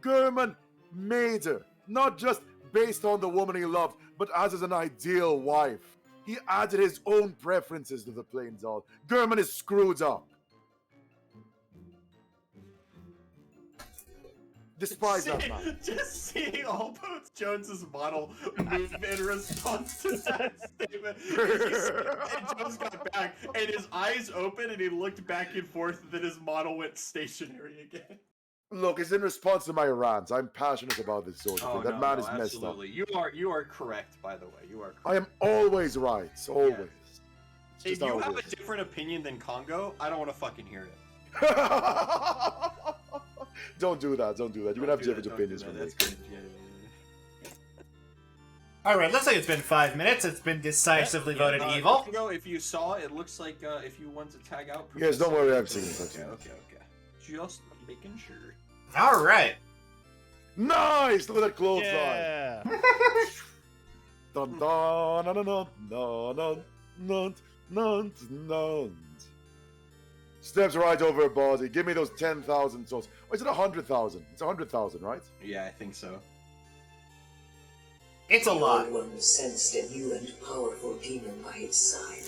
German made her, not just based on the woman he loved, but as an ideal wife. He added his own preferences to the plain doll. German is screwed up. Despise that man. Just seeing Allbones Jones's model move in response to that statement. And Jones got back, and his eyes opened, and he looked back and forth, and then his model went stationary again. Look, it's in response to my rants. I'm passionate about this sort of thing. That man is messed up. absolutely. You are correct, by the way. You are correct. I am always right. Always. It's If just you how it have a is. different opinion than Congo, I don't want to fucking hear it. Don't do that. Don't do that. You can have different opinions from from me. That's good. Yeah. Alright, looks like it's been 5 minutes. It's been decisively voted evil. Congo, if you saw, it looks like if you want to tag out. Yes, don't worry. I've seen it. I've seen Okay, it. okay. Just making sure. Alright. Nice! Look at that clothesline. Yeah. Dun dun dun dun dun dun dun dun. Steps right over her body. Give me those 10,000 souls. Or is it 100,000? It's 100,000, right? Yeah, I think so. It's a lot. The Old One sensed a new and powerful demon by its side.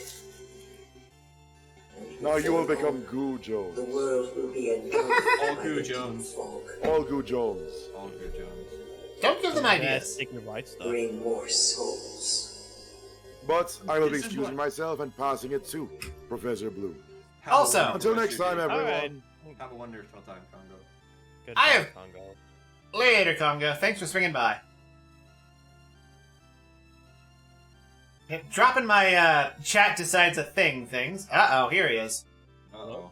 And Now you will before become long, Goo Jones. the world will be engulfed All by Goo the Jones. deep fog. All Goo Jones. All good, Jones. Don't give them Yeah, ideas. take your right stuff. Bring more souls. But I will be This is excusing what- myself and passing it to Professor Blue. Have a Also- wonderful Until rest next of your time, day. everyone. Alright. Have a wonderful time, Congo. Good I job, have- Congo. Later, Congo. Thanks for swinging by. Dropping my chat decides a thing things. Uh-oh, here he is. Uh-oh.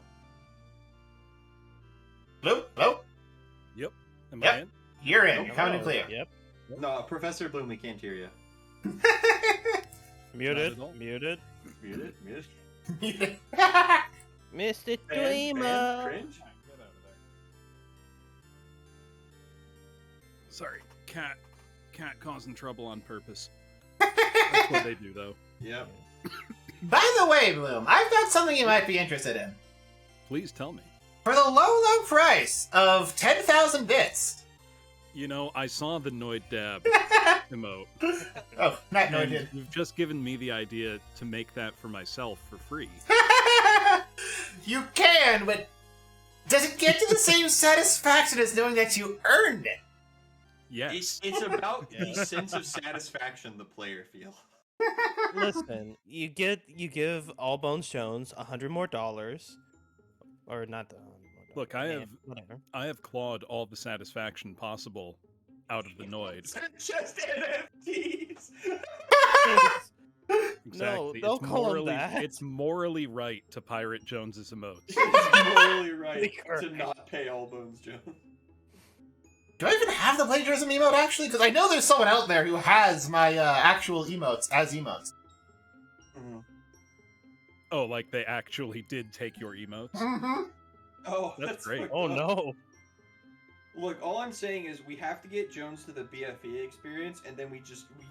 Bloop, bloop. Am Yep. I in? You're in. You're coming in Oh, clear. Yep. No, Professor Bloom, we can't hear you. Muted. at all. Muted. Mute it. Mr. Ban, Dreamer. cringe. Sorry, cat causing trouble on purpose. That's what they do, though. Yep. By the way, Bloom, I've got something you might be interested in. Please tell me. For the low, low price of 10,000 bits. You know, I saw the Noid Dab emote. Oh, not no, I and did. You've just given me the idea to make that for myself for free. You can, but does it get to the same satisfaction as knowing that you earned it? Yes. It's about the sense of satisfaction the player feels. Listen, you give All Bones Jones $100 more, or not the Look, whatever. I have clawed all the satisfaction possible out of the Noid. Just NFTs. Exactly. don't call him that. It's morally right to pirate Jones's emotes. It's morally right to not pay All Bones Jones. Do I even have the plagiarism emote, actually? Because I know there's someone out there who has my actual emotes as emotes. Oh, like they actually did take your emotes? Mm-hmm. Oh, that's great. Oh, no. Look, all I'm saying is we have to get Jones to the BFE experience, and then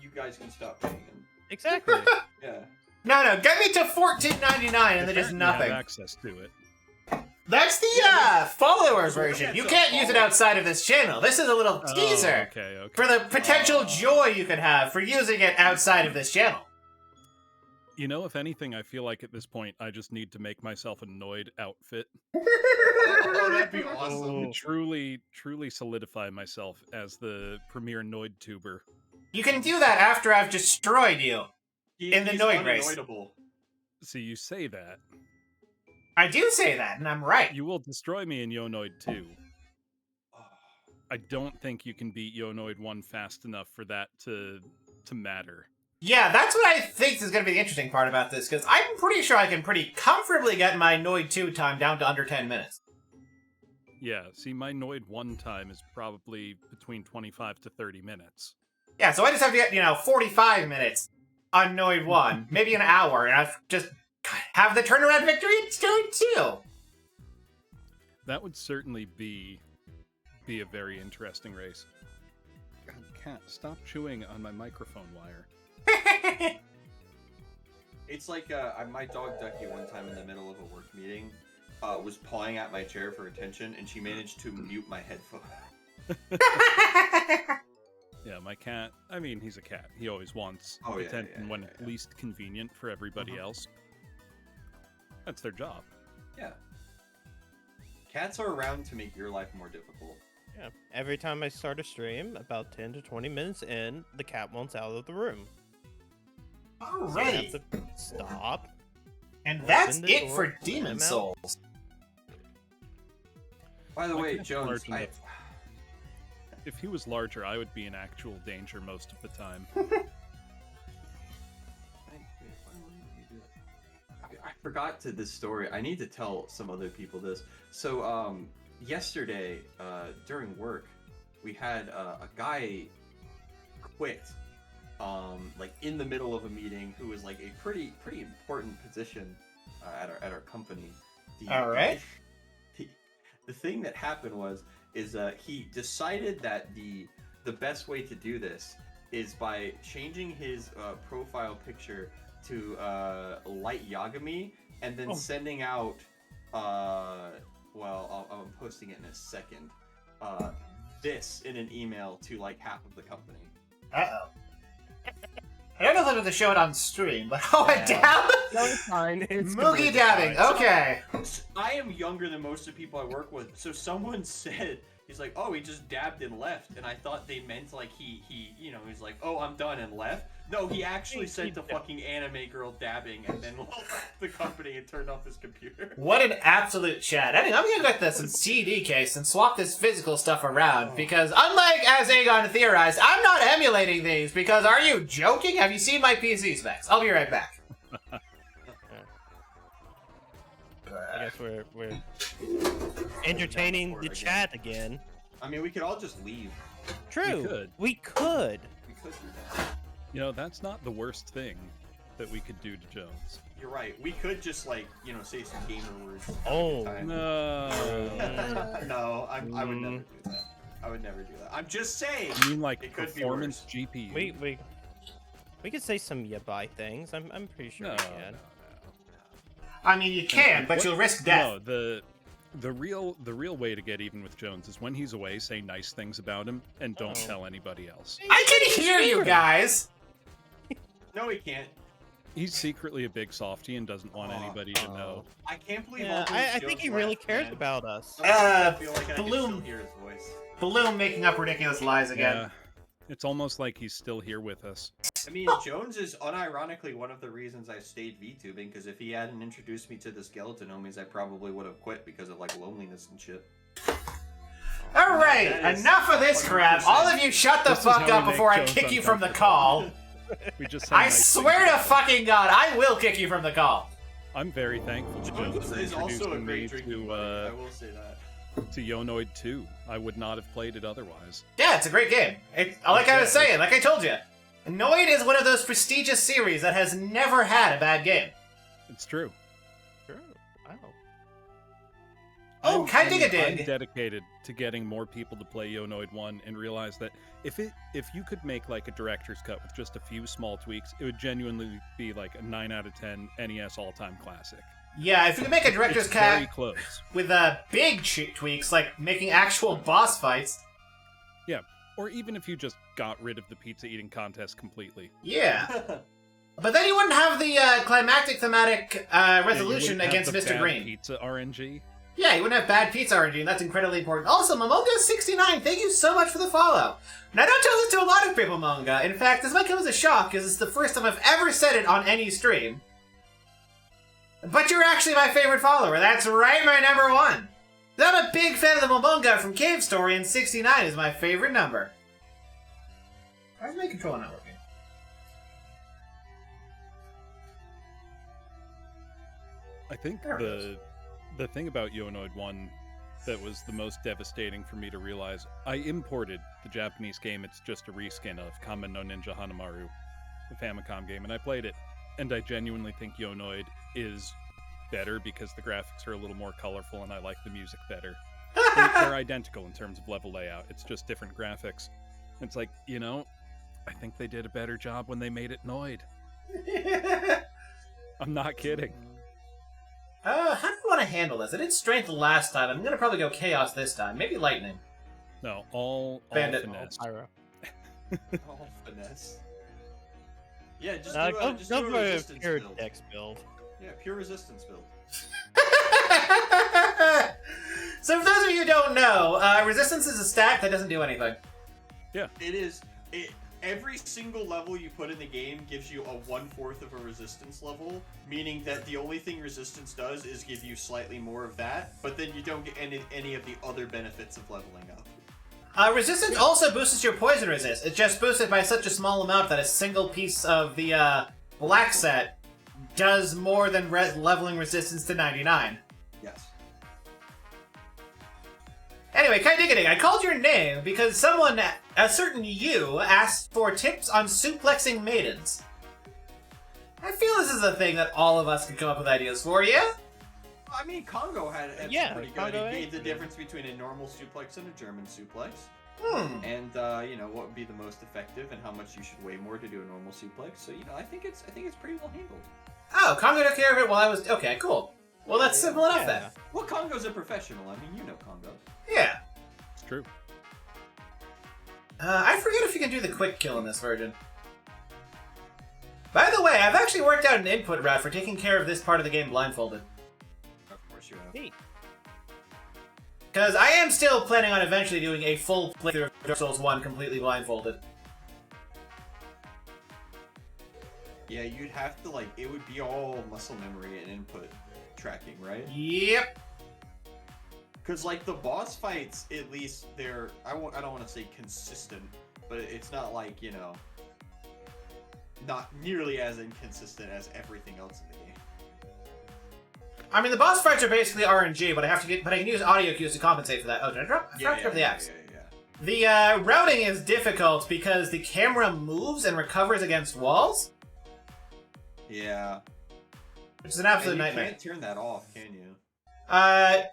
you guys can stop paying him. Exactly. Yeah. No, get me to $14.99 and then just nothing. Have access to it. That's the followers version. You can't use it outside of this channel. This is a little teaser Okay. for the potential joy you could have for using it outside of this channel. You know, if anything, I feel like at this point I just need to make myself a Noid outfit. Oh, that'd be awesome. Truly solidify myself as the premier Noid tuber. You can do that after I've destroyed you in the Noid race. Unavoidable. See, you say that. I do say that, and I'm right. You will destroy me in Yonoid 2. I don't think you can beat Yonoid 1 fast enough for that to matter. Yeah, that's what I think is going to be the interesting part about this, because I'm pretty sure I can pretty comfortably get my Noid 2 time down to under 10 minutes. Yeah, see, my Noid 1 time is probably between 25 to 30 minutes. Yeah, so I just have to get, 45 minutes on Noid 1, maybe an hour, and I've just have the turnaround victory in Noid 2. That would certainly be a very interesting race. God, cat, stop chewing on my microphone wire. It's like my dog Ducky one time in the middle of a work meeting was pawing at my chair for attention, and she managed to mute my headphone. Yeah, my cat, I mean, he's a cat. He always wants attention when it's least convenient for everybody else. That's their job. Yeah. Cats are around to make your life more difficult. Yeah. Every time I start a stream, about 10 to 20 minutes in, the cat wants out of the room. Alrighty. So I have to stop. And that's the it door, for let Demon him out. Souls. By the My way, cat's Jones, large enough. If he was larger, I would be in actual danger most of the time. I forgot to this story. I need to tell some other people this. So, yesterday, during work, we had a guy quit, like in the middle of a meeting, who was like a pretty important position at our company. All right. The thing that happened is he decided that the best way to do this is by changing his profile picture to Light Yagami, and then sending out well, I'm posting it in a second, this in an email to like half of the company. Uh-oh. I don't know if I'm going to show it on stream, but I dab? It's fine. It's Moogie dabbing, okay. I am younger than most of the people I work with, so someone said, he's like, oh, he just dabbed and left, and I thought they meant like he he's like, oh, I'm done and left. No, he actually sent the fucking anime girl dabbing and then left the company and turned off his computer. What an absolute chat. Anyway, I'm going to get this in CD case and swap this physical stuff around, because unlike as Aegon theorized, I'm not emulating these, because are you joking? Have you seen my PC specs? I'll be right back. I guess we're entertaining the chat again. I mean, we could all just leave. True. We could. We could do that. You know, that's not the worst thing that we could do to Jones. You're right. We could just like, say some gamer words. Oh. No. No, I would never do that. I would never do that. I'm just saying. You mean like it could performance be worse. GPU? We could say some yabai things. I'm pretty sure we can. I mean, you can, but you'll risk death. No, the real way to get even with Jones is when he's away, say nice things about him and don't tell anybody else. I can hear you guys. No, he can't. He's secretly a big softie and doesn't want anybody to know. I can't believe. Yeah, all those I think jokes he really left, cares man. about us. I feel like I can Bloom. still hear his voice. Bloom making up ridiculous lies again. Yeah, it's almost like he's still here with us. I mean, Jones is unironically one of the reasons I stayed VTubing, because if he hadn't introduced me to the skeleton homies, I probably would have quit because of like loneliness and shit. All right, That is enough of this crap. 100%. All of you shut the This is fuck how we up make before I Jones kick you from the uncomfortable. call. We just say I nice swear things to about fucking God, I will kick you from the call. I'm very thankful to Jones Jones for is also a introducing me great drinking buddy, I to will say that. Yonoid 2. I would not have played it otherwise. Yeah, it's a great game. Like I was saying, like I told you, Noid is one of those prestigious series that has never had a bad game. It's true. Sure. Wow. Oh, can I dig a I'm dig? dedicated to getting more people to play Yonoid 1 and realize that if you could make like a director's cut with just a few small tweaks, it would genuinely be like a 9 out of 10 NES all-time classic. Yeah, if you can make a director's It's very cut close. with big tweaks, like making actual boss fights. Yeah, or even if you just got rid of the pizza eating contest completely. Yeah. But then you wouldn't have the climactic thematic resolution Yeah, you wouldn't against have the Mr. bad Green. Pizza RNG. Yeah, you wouldn't have bad pizza RNG, and that's incredibly important. Also, Momonga69, thank you so much for the follow. Now, don't tell this to a lot of people, Momonga. In fact, this might come as a shock, because it's the first time I've ever said it on any stream. But you're actually my favorite follower. That's right, my number one. I'm a big fan of the Momonga from Cave Story, and 69 is my favorite number. Why is my controller not working? I think There it the thing about Yonoid 1 that was the most devastating for me to realize, I imported the Japanese game. It's just a reskin of Kamen no Ninja Hanamaru, the Famicom game, and I played it. And I genuinely think Yonoid is better because the graphics are a little more colorful and I like the music better. They're identical in terms of level layout. It's just different graphics. It's like, I think they did a better job when they made it Noid. I'm not kidding. How do you want to handle this? I did strength last time. I'm gonna probably go chaos this time. Maybe lightning. No, all Bandit. finesse. All finesse. Yeah, just Go do a for a resistance pure build. dex build. Yeah, pure resistance build. So for those of you who don't know, resistance is a stack that doesn't do anything. It is. Every single level you put in the game gives you a 1/4 of a resistance level, meaning that the only thing resistance does is give you slightly more of that, but then you don't get any of the other benefits of leveling up. Resistance also boosts your poison resist. It's just boosted by such a small amount that a single piece of the black set does more than leveling resistance to 99. Yes. Anyway, Kai Diggity, I called your name because someone, a certain you, asked for tips on suplexing maidens. I feel this is a thing that all of us could come up with ideas for, yeah? I mean, Congo had Yeah, some pretty Congo good. He gave is the good. difference between a normal suplex and a German suplex. And what would be the most effective and how much you should weigh more to do a normal suplex. So I think it's pretty well handled. Oh, Congo took care of it while I was... Okay, cool. Well, that's simple enough then. Well, Congo's a professional. I mean, you know Congo. Yeah. It's true. I forget if you can do the quick kill in this version. By the way, I've actually worked out an input route for taking care of this part of the game blindfolded. Of course you have. Neat. Because I am still planning on eventually doing a full playthrough of Dark Souls 1 completely blindfolded. Yeah, you'd have to, it would be all muscle memory and input tracking, right? Yep. Because, the boss fights, at least, they're... I don't want to say consistent, but it's not not nearly as inconsistent as everything else in the game. I mean, the boss fights are basically RNG, but I can use audio cues to compensate for that. Oh, did I drop? I forgot to drop the axe. The routing is difficult because the camera moves and recovers against walls, Yeah. which is an absolute And you nightmare. can't turn that off, can you?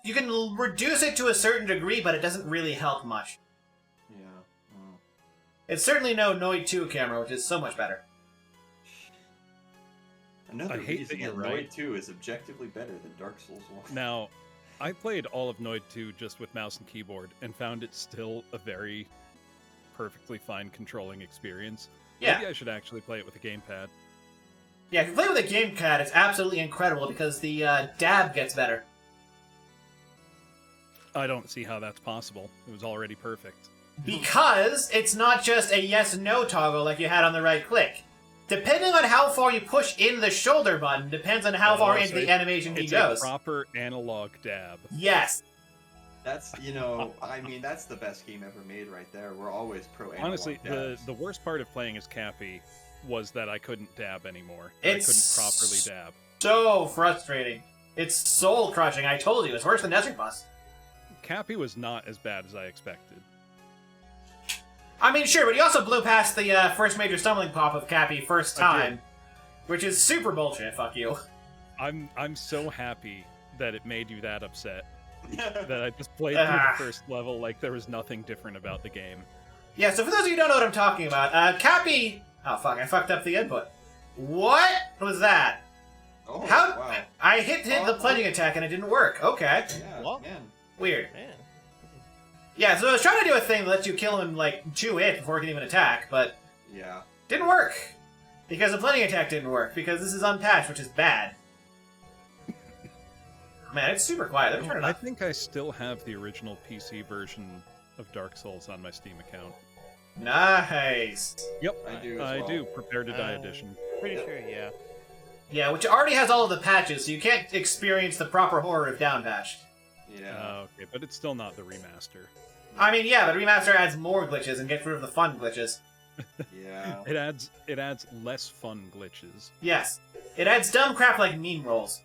You can reduce it to a certain degree, but it doesn't really help much. Yeah. Oh. It's certainly no Noid 2 camera, which is so much better. Another I hate reason that you're that right. Noid 2 is objectively better than Dark Souls 1. Now, I played all of Noid 2 just with mouse and keyboard and found it still a very perfectly fine controlling experience. Yeah. Maybe I should actually play it with a gamepad. Yeah, if you play with a gamepad, it's absolutely incredible because the dab gets better. I don't see how that's possible. It was already perfect. Because it's not just a yes-no toggle like you had on the right click. Depending on how far you push in the shoulder button, depends on how far into the animation he goes. It's a proper analog dab. Yes. That's, I mean, that's the best game ever made right there. We're always pro analog Honestly, dabs. the worst part of playing as Cappy was that I couldn't dab anymore. It's I couldn't properly dab. So frustrating. It's soul-crushing, I told you. It's worse than Desert Bus. Cappy was not as bad as I expected. I mean, sure, but you also blew past the first major stumbling pop of Cappy first time, which is super bullshit, fuck you. I'm so happy that it made you that upset. That I just played through the first level like there was nothing different about the game. Yeah, so for those of you who don't know what I'm talking about, Cappy... Oh, fuck, I fucked up the input. What was that? Oh, How? wow. I hit the plunging attack and it didn't work. Okay. Yeah, What? man. Weird. Man. Yeah, so I was trying to do a thing that lets you kill him, like, chew it before he can even attack, but Yeah. didn't work. Because the plunging attack didn't work, because this is unpatched, which is bad. Man, it's super quiet. Let me turn it I up. think I still have the original PC version of Dark Souls on my Steam account. Nice. Yep, I do as I well. do. Prepare to Die edition. Pretty sure, yeah. Yeah, which already has all of the patches, so you can't experience the proper horror of downpatched. Yeah. Okay, but it's still not the remaster. I mean, yeah, but Remaster adds more glitches and gets rid of the fun glitches. Yeah. It adds less fun glitches. Yes. It adds dumb crap like meme rolls.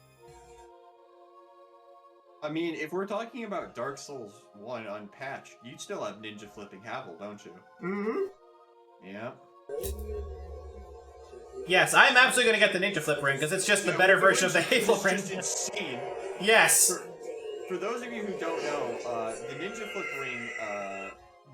I mean, if we're talking about Dark Souls 1 unpatched, you'd still have ninja flipping Havel, don't you? Mm-hmm. Yeah. Yes, I'm absolutely going to get the Ninja Flip ring, because it's just the better version of the Hateful It's ring. just insane. Yes. For those of you who don't know, the Ninja Flip Ring,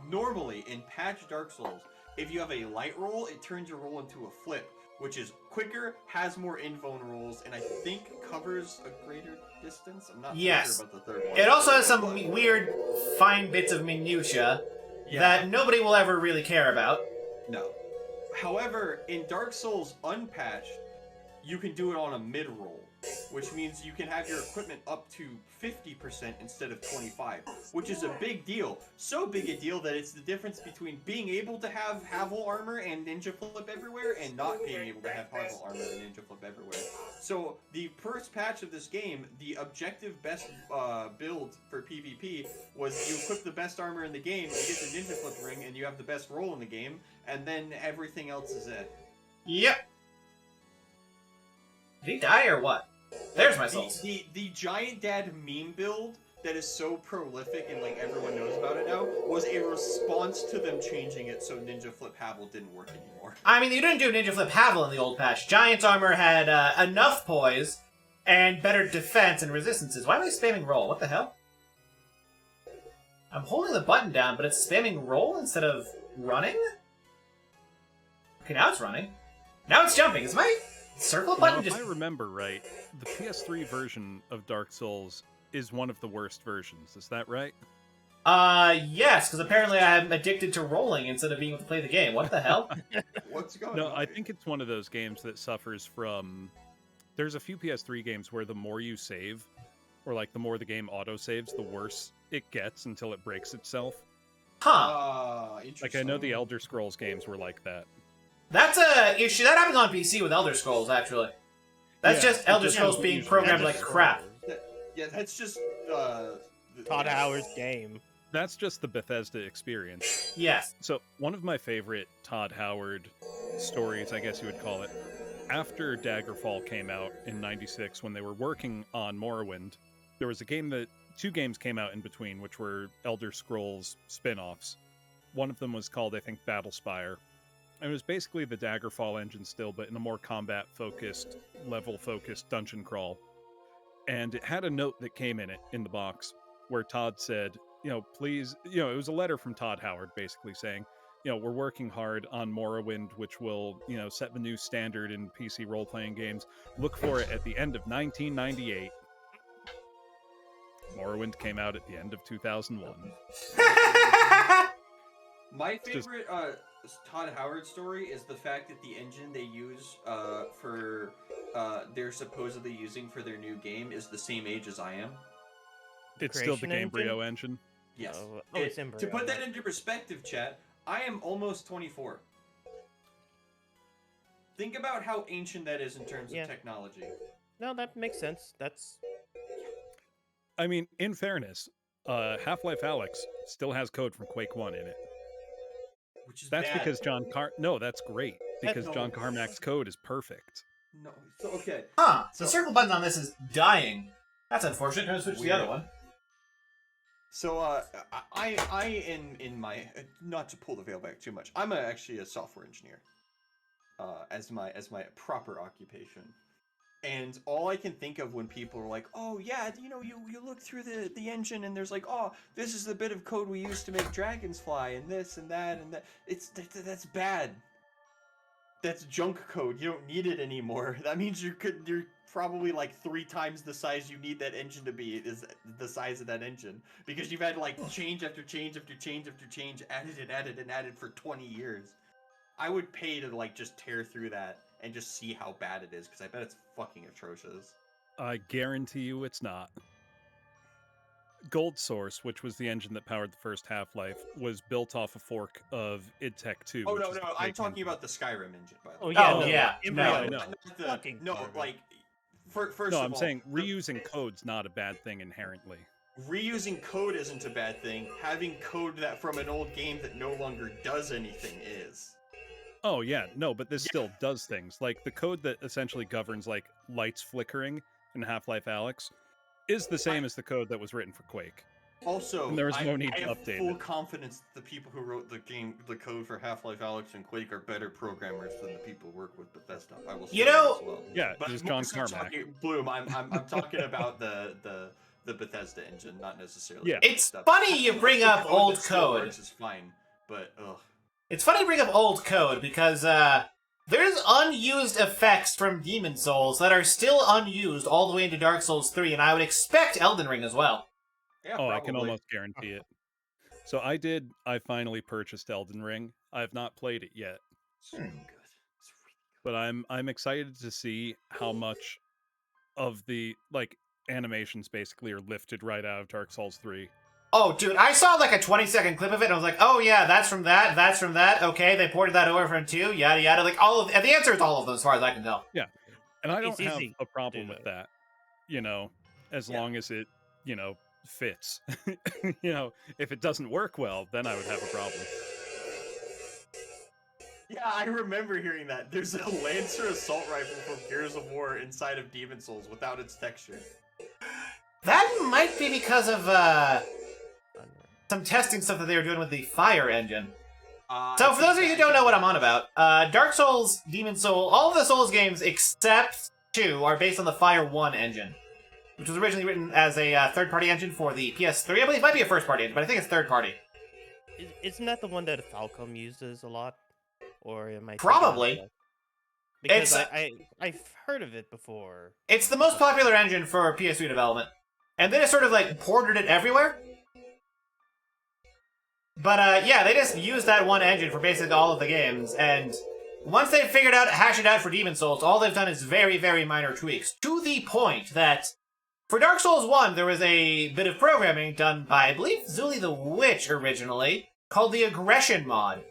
normally in patch Dark Souls, if you have a light roll, it turns your roll into a flip, which is quicker, has more invuln rolls, and I think covers a greater distance. I'm not sure about the third one. It also has some weird, fine bits of minutia that nobody will ever really care about. No. However, in Dark Souls unpatched, you can do it on a mid-roll, which means you can have your equipment up to 50% instead of 25%, which is a big deal. So big a deal that it's the difference between being able to have Havel armor and Ninja Flip everywhere and not being able to have Havel armor and Ninja Flip everywhere. So the first patch of this game, the objective best build for PvP was you equip the best armor in the game, you get the Ninja Flip ring, and you have the best roll in the game, and then everything else is it. Yep. Did he die or what? There's my soul. The Giant Dad meme build that is so prolific and like everyone knows about it now was a response to them changing it so Ninja Flip Havel didn't work anymore. I mean, you didn't do Ninja Flip Havel in the old patch. Giant's armor had enough poise and better defense and resistances. Why am I spamming roll? What the hell? I'm holding the button down, but it's spamming roll instead of running? Okay, now it's running. Now it's jumping. Is my circle button Now, just... if I remember right, the PS3 version of Dark Souls is one of the worst versions. Is that right? Yes, because apparently I'm addicted to rolling instead of being able to play the game. What the hell? What's going No, on? I think it's one of those games that suffers from... There's a few PS3 games where the more you save, or like the more the game auto-saves, the worse it gets until it breaks itself. Huh. Interesting. Like, I know the Elder Scrolls games were like that. That's a issue. That happens on PC with Elder Scrolls, actually. That's Yeah, just Elder it's Scrolls just being usually programmed Elder like crap. Yeah, that's just Todd Howard's game. That's just the Bethesda experience. Yes. So, one of my favorite Todd Howard stories, I guess you would call it, after Daggerfall came out in '96, when they were working on Morrowind, there was two games came out in between, which were Elder Scrolls spin-offs. One of them was called, I think, Battlespire. And it was basically the Daggerfall engine still, but in a more combat-focused, level-focused dungeon crawl. And it had a note that came in it, in the box, where Todd said, please, it was a letter from Todd Howard, basically saying, we're working hard on Morrowind, which will, set the new standard in PC role-playing games. Look for it at the end of 1998. Morrowind came out at the end of 2001. My favorite Todd Howard's story is the fact that the engine they use for they're supposedly using for their new game is the same age as I am. It's still the Creation Gamebryo engine. Yes. It's To Embryo, put that right. into perspective, chat, I am almost 24. Think about how ancient that is in terms Yeah. of technology. No, that makes sense. That's I mean, in fairness, Half-Life Alyx still has code from Quake 1 in it. Which is That's bad. because No, that's great. Because No. John Carmack's code is perfect. No, so okay. Huh. So- The circle button on this is dying. That's unfortunate. I'm gonna switch to the Weird. other one. So I in my not to pull the veil back too much. I'm actually a software engineer. As my proper occupation. And all I can think of when people are like, "Oh yeah, you know, you look through the engine and there's like, oh, this is the bit of code we used to make dragons fly and this and that and that." That's bad. That's junk code. You don't need it anymore. That means you're probably like 3 times the size you need that engine to be is the size of that engine, because you've had like change after change after change after change, added for 20 years. I would pay to like just tear through that and just see how bad it is, because I bet it's fucking atrocious. I guarantee you it's not. Gold Source, which was the engine that powered the first Half-Life, was built off a fork of id Tech 2. Oh which no, is the I'm Quake talking engine. about the Skyrim engine, by the Oh way. yeah, Oh, no, yeah. Embryo, No, no. Not the- fucking no, garbage. like first No, of I'm all, saying the- reusing code's not a bad thing inherently. reusing code isn't a bad thing. Having code that from an old game that no longer does anything is. Oh yeah, no, but this still does things. Like the code that essentially governs like lights flickering in Half-Life Alyx is the same as the code that was written for Quake. Also, And there was no need I to have update full it. confidence that the people who wrote the code for Half-Life Alyx and Quake are better programmers than the people who work with Bethesda. I will say You that know- as well. Yeah, But just I'm John also Carmack. talking- Bloom, I'm talking about the Bethesda engine, not necessarily. Yeah. the It's stuff. funny you bring The up code old that still code. works is fine, but ugh. It's funny to bring up old code because there's unused effects from Demon Souls that are still unused all the way into Dark Souls 3, and I would expect Elden Ring as well. Yeah, Oh, I can probably. almost guarantee it. So I finally purchased Elden Ring. I have not played it yet, So good. It's really but I'm excited to see how much of the like animations basically are lifted right out of Dark Souls 3. Oh, dude, I saw like a 20-second clip of it, and I was like, oh yeah, that's from that, okay, they ported that over from 2, yada yada, like and the answer is all of them as far as I can tell. And I don't It's have easy a to problem do with that. that, as Yeah. long as it, fits. If it doesn't work well, then I would have a problem. Yeah, I remember hearing that. There's a Lancer assault rifle from Gears of War inside of Demon Souls without its texture. That might be because of some testing stuff that they were doing with the Fire engine. So for those of you who don't know what I'm on about, Dark Souls, Demon Soul, all of the Souls games except 2 are based on the Fire 1 engine, which was originally written as a third-party engine for the PS3. I believe it might be a first-party engine, but I think it's third-party. Isn't that the one that Falcom uses a lot? Or am I thinking of Probably. that? Because It's- I've heard of it before. It's the most popular engine for PS3 development, and they just sort of like ported it everywhere. But yeah, they just used that one engine for basically all of the games, and once they've hashed it out for Demon Souls, all they've done is very, very minor tweaks, to the point that for Dark Souls 1, there was a bit of programming done by, I believe, Zuli the Witch originally, called the Aggression mod,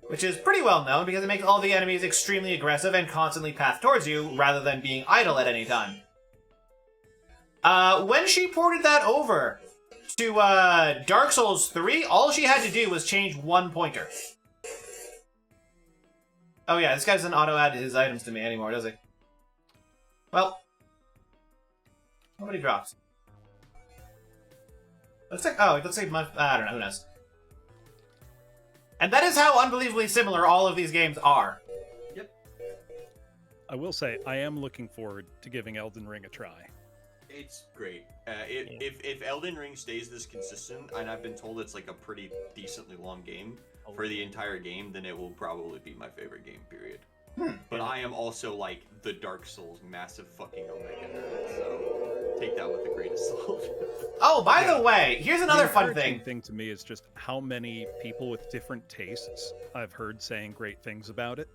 which is pretty well known because it makes all the enemies extremely aggressive and constantly path towards you, rather than being idle at any time. When she ported that over to Dark Souls 3, all she had to do was change one pointer. Oh yeah, this guy doesn't auto-add his items to me anymore, does he? Well, nobody drops. Looks like, I don't know, who knows. And that is how unbelievably similar all of these games are. I will say, I am looking forward to giving Elden Ring a try. It's great. If Elden Ring stays this consistent, and I've been told it's like a pretty decently long game for the entire game, then it will probably be my favorite game, period. But I am also like the Dark Souls massive fucking Omega nerd, so take that with a grain of salt. Oh, by the way, here's another fun encouraging thing. thing to me is just how many people with different tastes I've heard saying great things about it.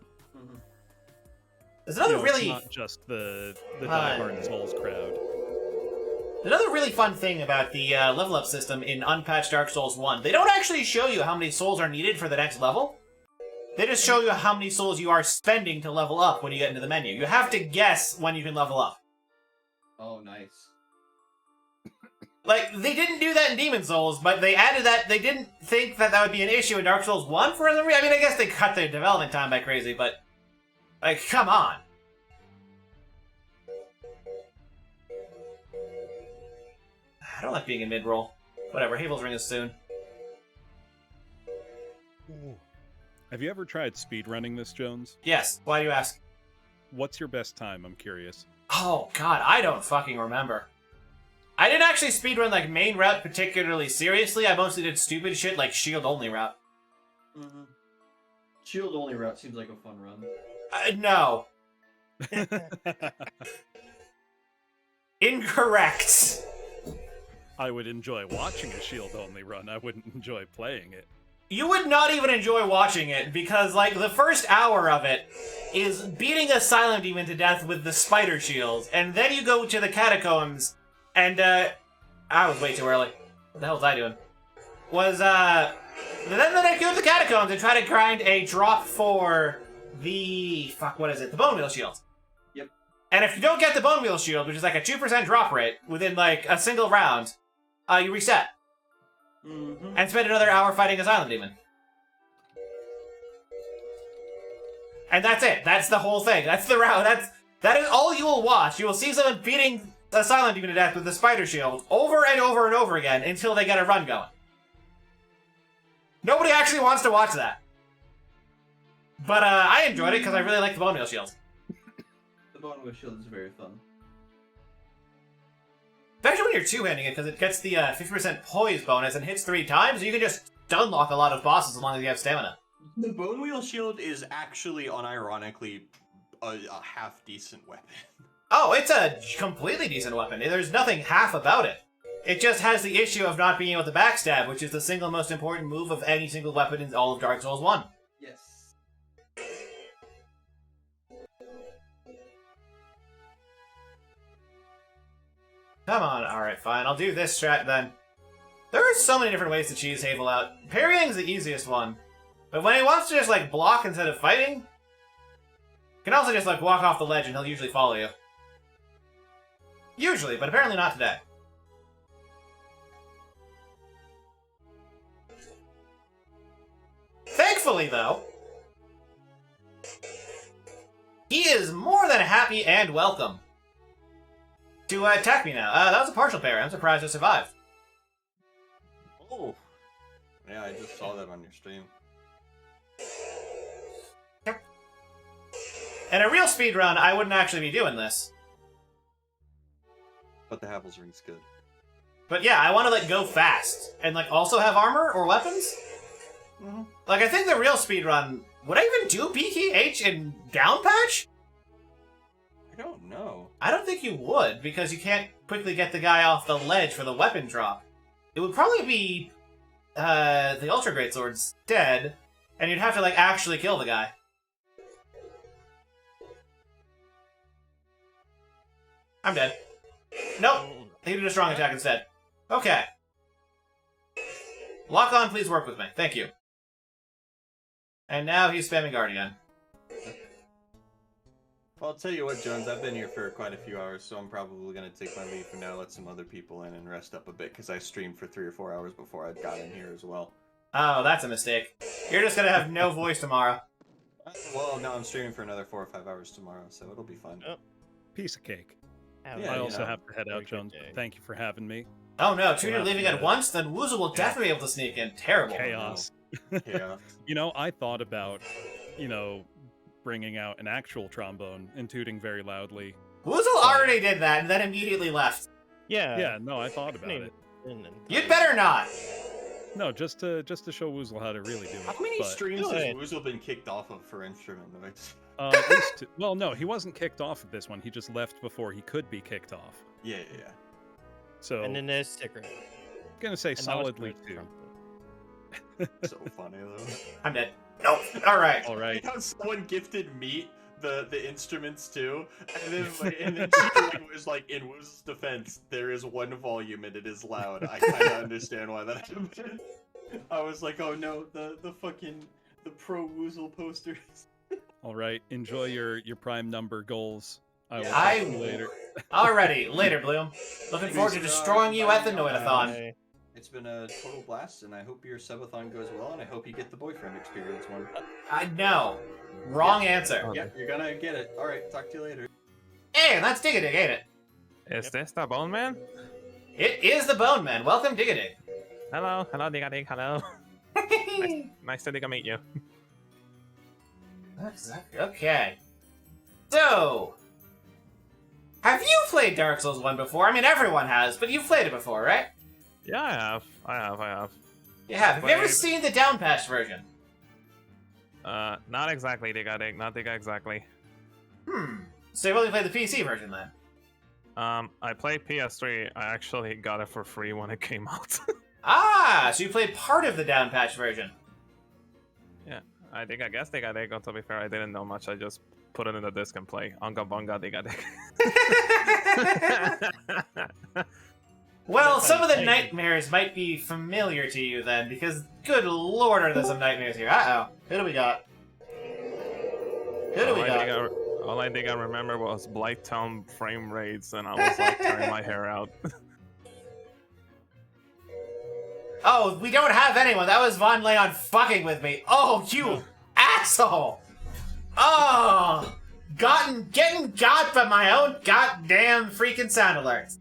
There's another It's really not just the diehard Souls crowd. Another really fun thing about the level up system in unpatched Dark Souls 1, they don't actually show you how many souls are needed for the next level. They just show you how many souls you are spending to level up when you get into the menu. You have to guess when you can level up. Oh, nice. Like, they didn't do that in Demon Souls, but they added that. They didn't think that that would be an issue in Dark Souls 1 for some reason. I mean, I guess they cut their development time by crazy, but... like, come on. I don't like being in mid-roll. Whatever, Havel's Ring is soon. Have you ever tried speedrunning this, Jones? Yes, why do you ask? What's your best time? I'm curious. Oh, God, I don't fucking remember. I didn't actually speedrun, like, main route particularly seriously. I mostly did stupid shit like shield-only route. Shield-only route seems like a fun run. No. Incorrect. I would enjoy watching a shield-only run. I wouldn't enjoy playing it. You would not even enjoy watching it, because, like, the first hour of it is beating a Silent Demon to death with the spider shield, and then you go to the catacombs, and, I was way too early. What the hell was I doing? Then I go to the catacombs and try to grind a drop for the... fuck, what is it? The Bone Wheel Shield. Yep. And if you don't get the Bone Wheel Shield, which is like a 2% drop rate within, like, a single round, you reset. And spend another hour fighting a Silent Demon. And that's it. That's the whole thing. That's the route. That is all you will watch. You will see someone beating a Silent Demon to death with the spider shield over and over and over again until they get a run going. Nobody actually wants to watch that. But I enjoyed it because I really like the Bone Wheel Shield. The Bone Wheel Shield is very fun. Especially when you're two-handing it, because it gets the 50% poise bonus and hits 3 times, and you can just stun-lock a lot of bosses as long as you have stamina. The Bone Wheel Shield is actually, unironically, a half-decent weapon. Oh, it's a completely decent weapon. There's nothing half about it. It just has the issue of not being able to backstab, which is the single most important move of any single weapon in all of Dark Souls 1. Yes. Come on, alright, fine. I'll do this strat then. There are so many different ways to cheese Havel out. Parrying's the easiest one. But when he wants to just, like, block instead of fighting, you can also just, like, walk off the ledge and he'll usually follow you. Usually, but apparently not today. Thankfully, though, he is more than happy and welcome to attack me now. That was a partial parry. I'm surprised I survived. Oh. Yeah, I just saw that on your stream. In a real speedrun, I wouldn't actually be doing this. But the Havel's Ring's good. But yeah, I want to, like, go fast. And, like, also have armor or weapons. Like, I think the real speedrun... would I even do PKH in down patch? I don't know. I don't think you would, because you can't quickly get the guy off the ledge for the weapon drop. It would probably be the Ultra Greatsword's dead, and you'd have to, like, actually kill the guy. I'm dead. Nope. He did a strong attack instead. Okay. Lock on, please work with me. Thank you. And now he's spamming guard again. Well, I'll tell you what, Jones, I've been here for quite a few hours, so I'm probably going to take my leave for now, let some other people in, and rest up a bit, because I streamed for 3 or 4 hours before I got in here as well. Oh, that's a mistake. You're just gonna have no voice tomorrow. Well, no, I'm streaming for another 4 or 5 hours tomorrow, so it'll be fun. Oh, piece of cake. Yeah, I also have to head out, Jones, but thank you for having me. Oh no, 2 are leaving at once? Then Woozle will definitely be able to sneak in. Terrible. Chaos. Yeah. You know, I thought about, you know, bringing out an actual trombone and tooting very loudly. Woozle already did that and then immediately left. Yeah. Yeah, no, I thought about it. You'd better not. No, just to show Woozle how to really do it. How many but- streams has Woozle been kicked off of for instrument noise? At least well, no, he wasn't kicked off of this one. He just left before he could be kicked off. Yeah. So And then there's cigarette. I'm gonna say And that was solidly George 2. Trump. So funny though. I'm dead. Nope. All right. All right. How someone gifted Meat the instruments too, and then she like, was like, in Woozle's defense, there is one volume and it is loud. I kind of understand why that happened. I was like, oh no, the pro Woozle posters. All right. Enjoy your prime number goals. I will talk I to you later. Alrighty, later, Bloom. Looking forward to destroying you at the Noidathon. Bye. It's been a total blast, and I hope your subathon goes well, and I hope you get the boyfriend experience one. I know. Wrong answer. Yeah, you're gonna get it. All right, talk to you later. Hey, that's Digadig, ain't it? Is this the Bone Man? It is the Bone Man. Welcome, Digadig. Hello, Digadig, hello. nice to meet you. Okay. So, have you played Dark Souls 1 before? I mean, everyone has, but you've played it before, right? Yeah, I have. You have. Have you ever Played- seen the downpatched version? Not exactly, Digadig, not exactly. So you've only played the PC version then? I played PS3. I actually got it for free when it came out. So you played part of the downpatched version. Yeah, I guess Digadig, to be fair, I didn't know much. I just put it in the disc and play. Unga bunga Digadig. Well, some of the nightmares might be familiar to you then, because good lord are there some nightmares here. Uh-oh. Who do we got? All I think I remember was Blighttown frame rates, and I was like tearing my hair out. Oh, we don't have anyone. That was Von Leon fucking with me. Oh, you asshole! Oh, getting got by my own goddamn freaking sound alerts.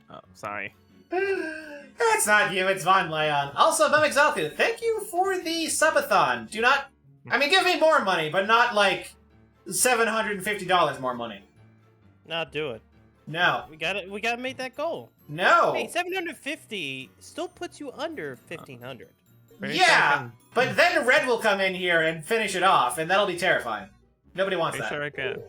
Oh, sorry. That's not you, it's Von Leon. Also, Bumexalku, thank you for the subathon. Do not... I mean, give me more money, but not, like, $750 more money. Not do it. No. We gotta make that goal. No! Hey, 750 still puts you under 1500. Yeah, but then Red will come in here and finish it off, and that'll be terrifying. Nobody wants that.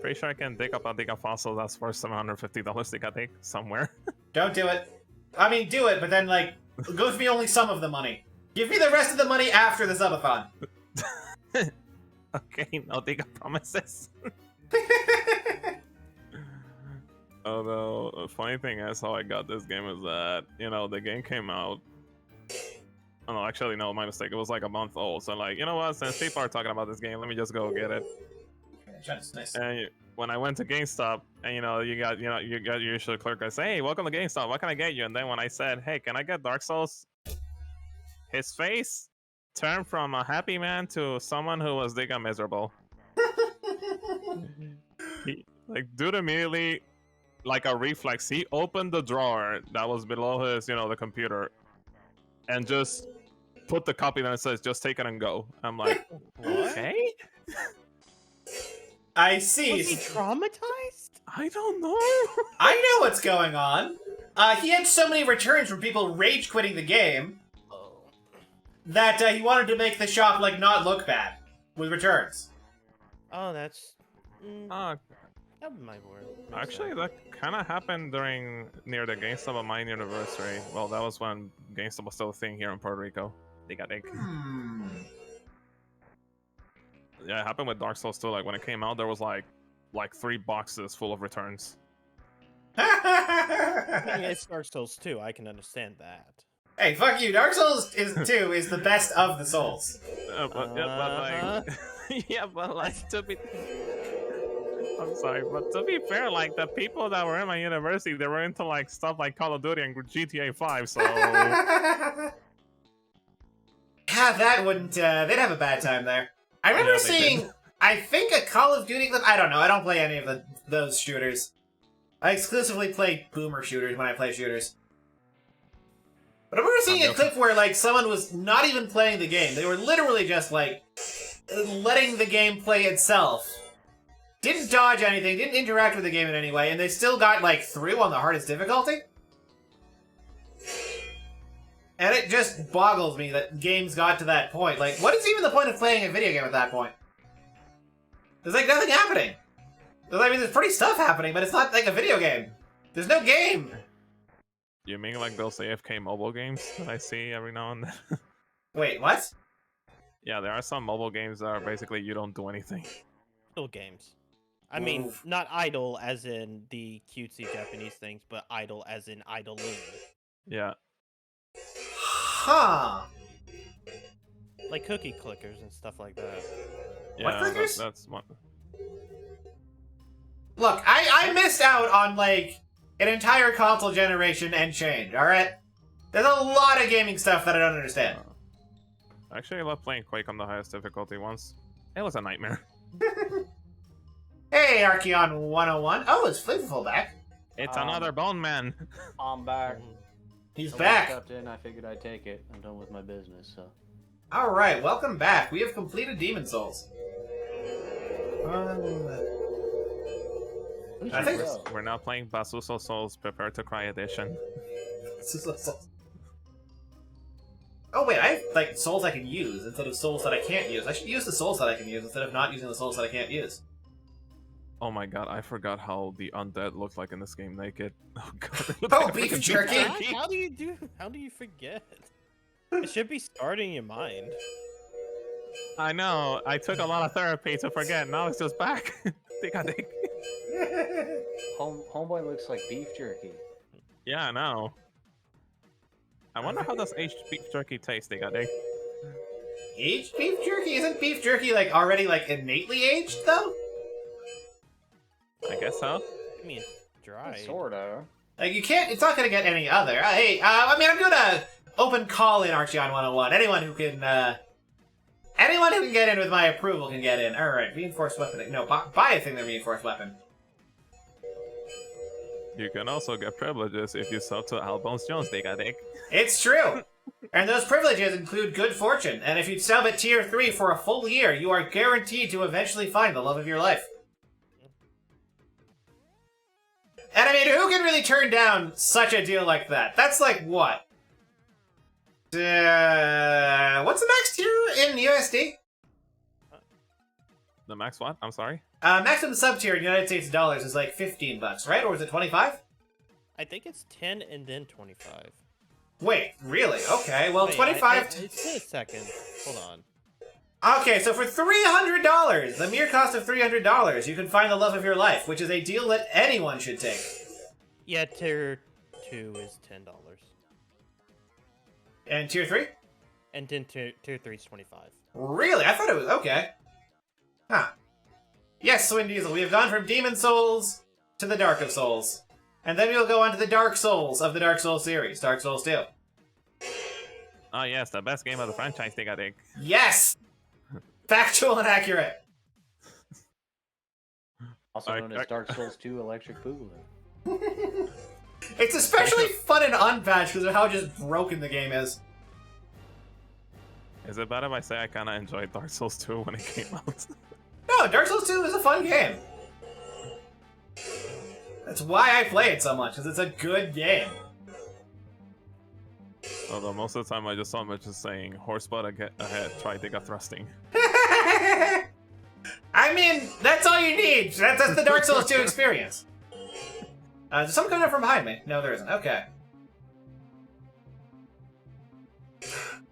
Pretty sure I can dig up a fossil that's worth $750 Digadig somewhere. Don't do it. I mean, do it, but then, like, give me only some of the money. Give me the rest of the money after the subathon. Okay, no Diga promises. Although, the funny thing is how I got this game is that, the game came out. Oh, no, actually, no, my mistake. It was like a month old. So, like, you know what? Since people are talking about this game, let me just go get it. Nice. And when I went to GameStop, and you got your usual clerk, I say, "Hey, welcome to GameStop. What can I get you?" And then when I said, "Hey, can I get Dark Souls?" His face turned from a happy man to someone who was Diga miserable. Dude immediately, like a reflex, he opened the drawer that was below his, the computer, and just put the copy that says, "Just take it and go." I'm like, okay. I see. Was he traumatized? I don't know. I know what's going on. He had so many returns from people rage quitting the game that he wanted to make the shop not look bad with returns. Oh, that's. That might work. Actually, that kind of happened near the GameStop of my anniversary. Well, that was when GameStop was still a thing here in Puerto Rico. Digadig. Yeah, it happened with Dark Souls too. Like when it came out, there was like 3 boxes full of returns. It's Dark Souls 2. I can understand that. Hey, fuck you. Dark Souls 2 is the best of the Souls. To be... I'm sorry, but to be fair, the people that were in my university, they were into stuff like Call of Duty and GTA 5, so... Yeah, that wouldn't, they'd have a bad time there. I remember seeing, I think, a Call of Duty clip. I don't know. I don't play any of those shooters. I exclusively play boomer shooters when I play shooters. But I remember seeing a clip where, someone was not even playing the game. They were literally just, letting the game play itself. Didn't dodge anything, didn't interact with the game in any way, and they still got, through on the hardest difficulty? And it just boggles me that games got to that point. What is even the point of playing a video game at that point? There's, nothing happening. I mean, there's pretty stuff happening, but it's not, a video game. There's no game. You mean like those AFK mobile games that I see every now and then? Wait, what? Yeah, there are some mobile games that are basically you don't do anything. Idle games. I mean, not idle as in the cutesy Japanese things, but idle as in idling. Yeah. Huh. Like cookie clickers and stuff like that. Yeah, What clickers? that's one. Look, I missed out on, like, an entire console generation and change, alright? There's a lot of gaming stuff that I don't understand. Actually, I love playing Quake on the highest difficulty once. It was a nightmare. Hey, Archeon 101. Oh, it's Flavorful back. It's another Bone Man. I'm back. He's Someone back. stepped in, I figured I'd take it. I'm done with my business, so. Alright, welcome back. We have completed Demon Souls. I think We're now playing Basuso Souls Prepare to Cry edition. Oh wait, I have like souls I can use instead of souls that I can't use. I should use the souls that I can use instead of not using the souls that I can't use. Oh my god, I forgot how the undead looked like in this game naked. Oh god. Oh, beef jerky! How do you forget? It should be starting in your mind. I know. I took a lot of therapy to forget. Now it's just back. Homeboy looks like beef jerky. Yeah, I know. I wonder how does aged beef jerky taste, Aged beef jerky? Isn't beef jerky like already like innately aged though? I guess so. I mean, dry. Sorta. Like you can't. It's not gonna get any other. Hey, I mean, I'm doing a open call in Archeon 101. Anyone who can get in with my approval can get in. All right, reinforced weapon. No, buy a thing that reinforced weapon. You can also get privileges if you sub to Albones Jones, It's true. And those privileges include good fortune. And if you sub at tier 3 for a full year, you are guaranteed to eventually find the love of your life. And I mean, who can really turn down such a deal like that? That's like what? What's the max tier in USD? The max what? I'm sorry? Maximum sub tier in United States dollars is like $15, right? Or is it 25? I think it's 10 and then 25. Wait, really? Okay, well, Wait, 25... It's a second. Hold on. Okay, so for $300, the mere cost of $300, you can find the love of your life, which is a deal that anyone should take. Yeah, tier 2 is $10. And tier 3? And then tier 3 is 25. Really? I thought it was... Okay. Huh. Yes, Swin Diesel, we have gone from Demon Souls to the Dark of Souls. And then we will go on to the Dark Souls of the Dark Souls series, Dark Souls 2. Oh yes, the best game of the franchise, Yes! Factual and accurate. Also known as Dark Souls 2 Electric Boogaloo. It's especially fun and unpatched because of how just broken the game is. Is it bad if I say I kinda enjoyed Dark Souls 2 when it came out? No, Dark Souls 2 is a fun game. That's why I play it so much, because it's a good game. Although most of the time I just saw much as saying, horse butt ahead, try digger thrusting. I mean, that's all you need. That's the Dark Souls 2 experience. Is someone coming up from behind me? No, there isn't. Okay.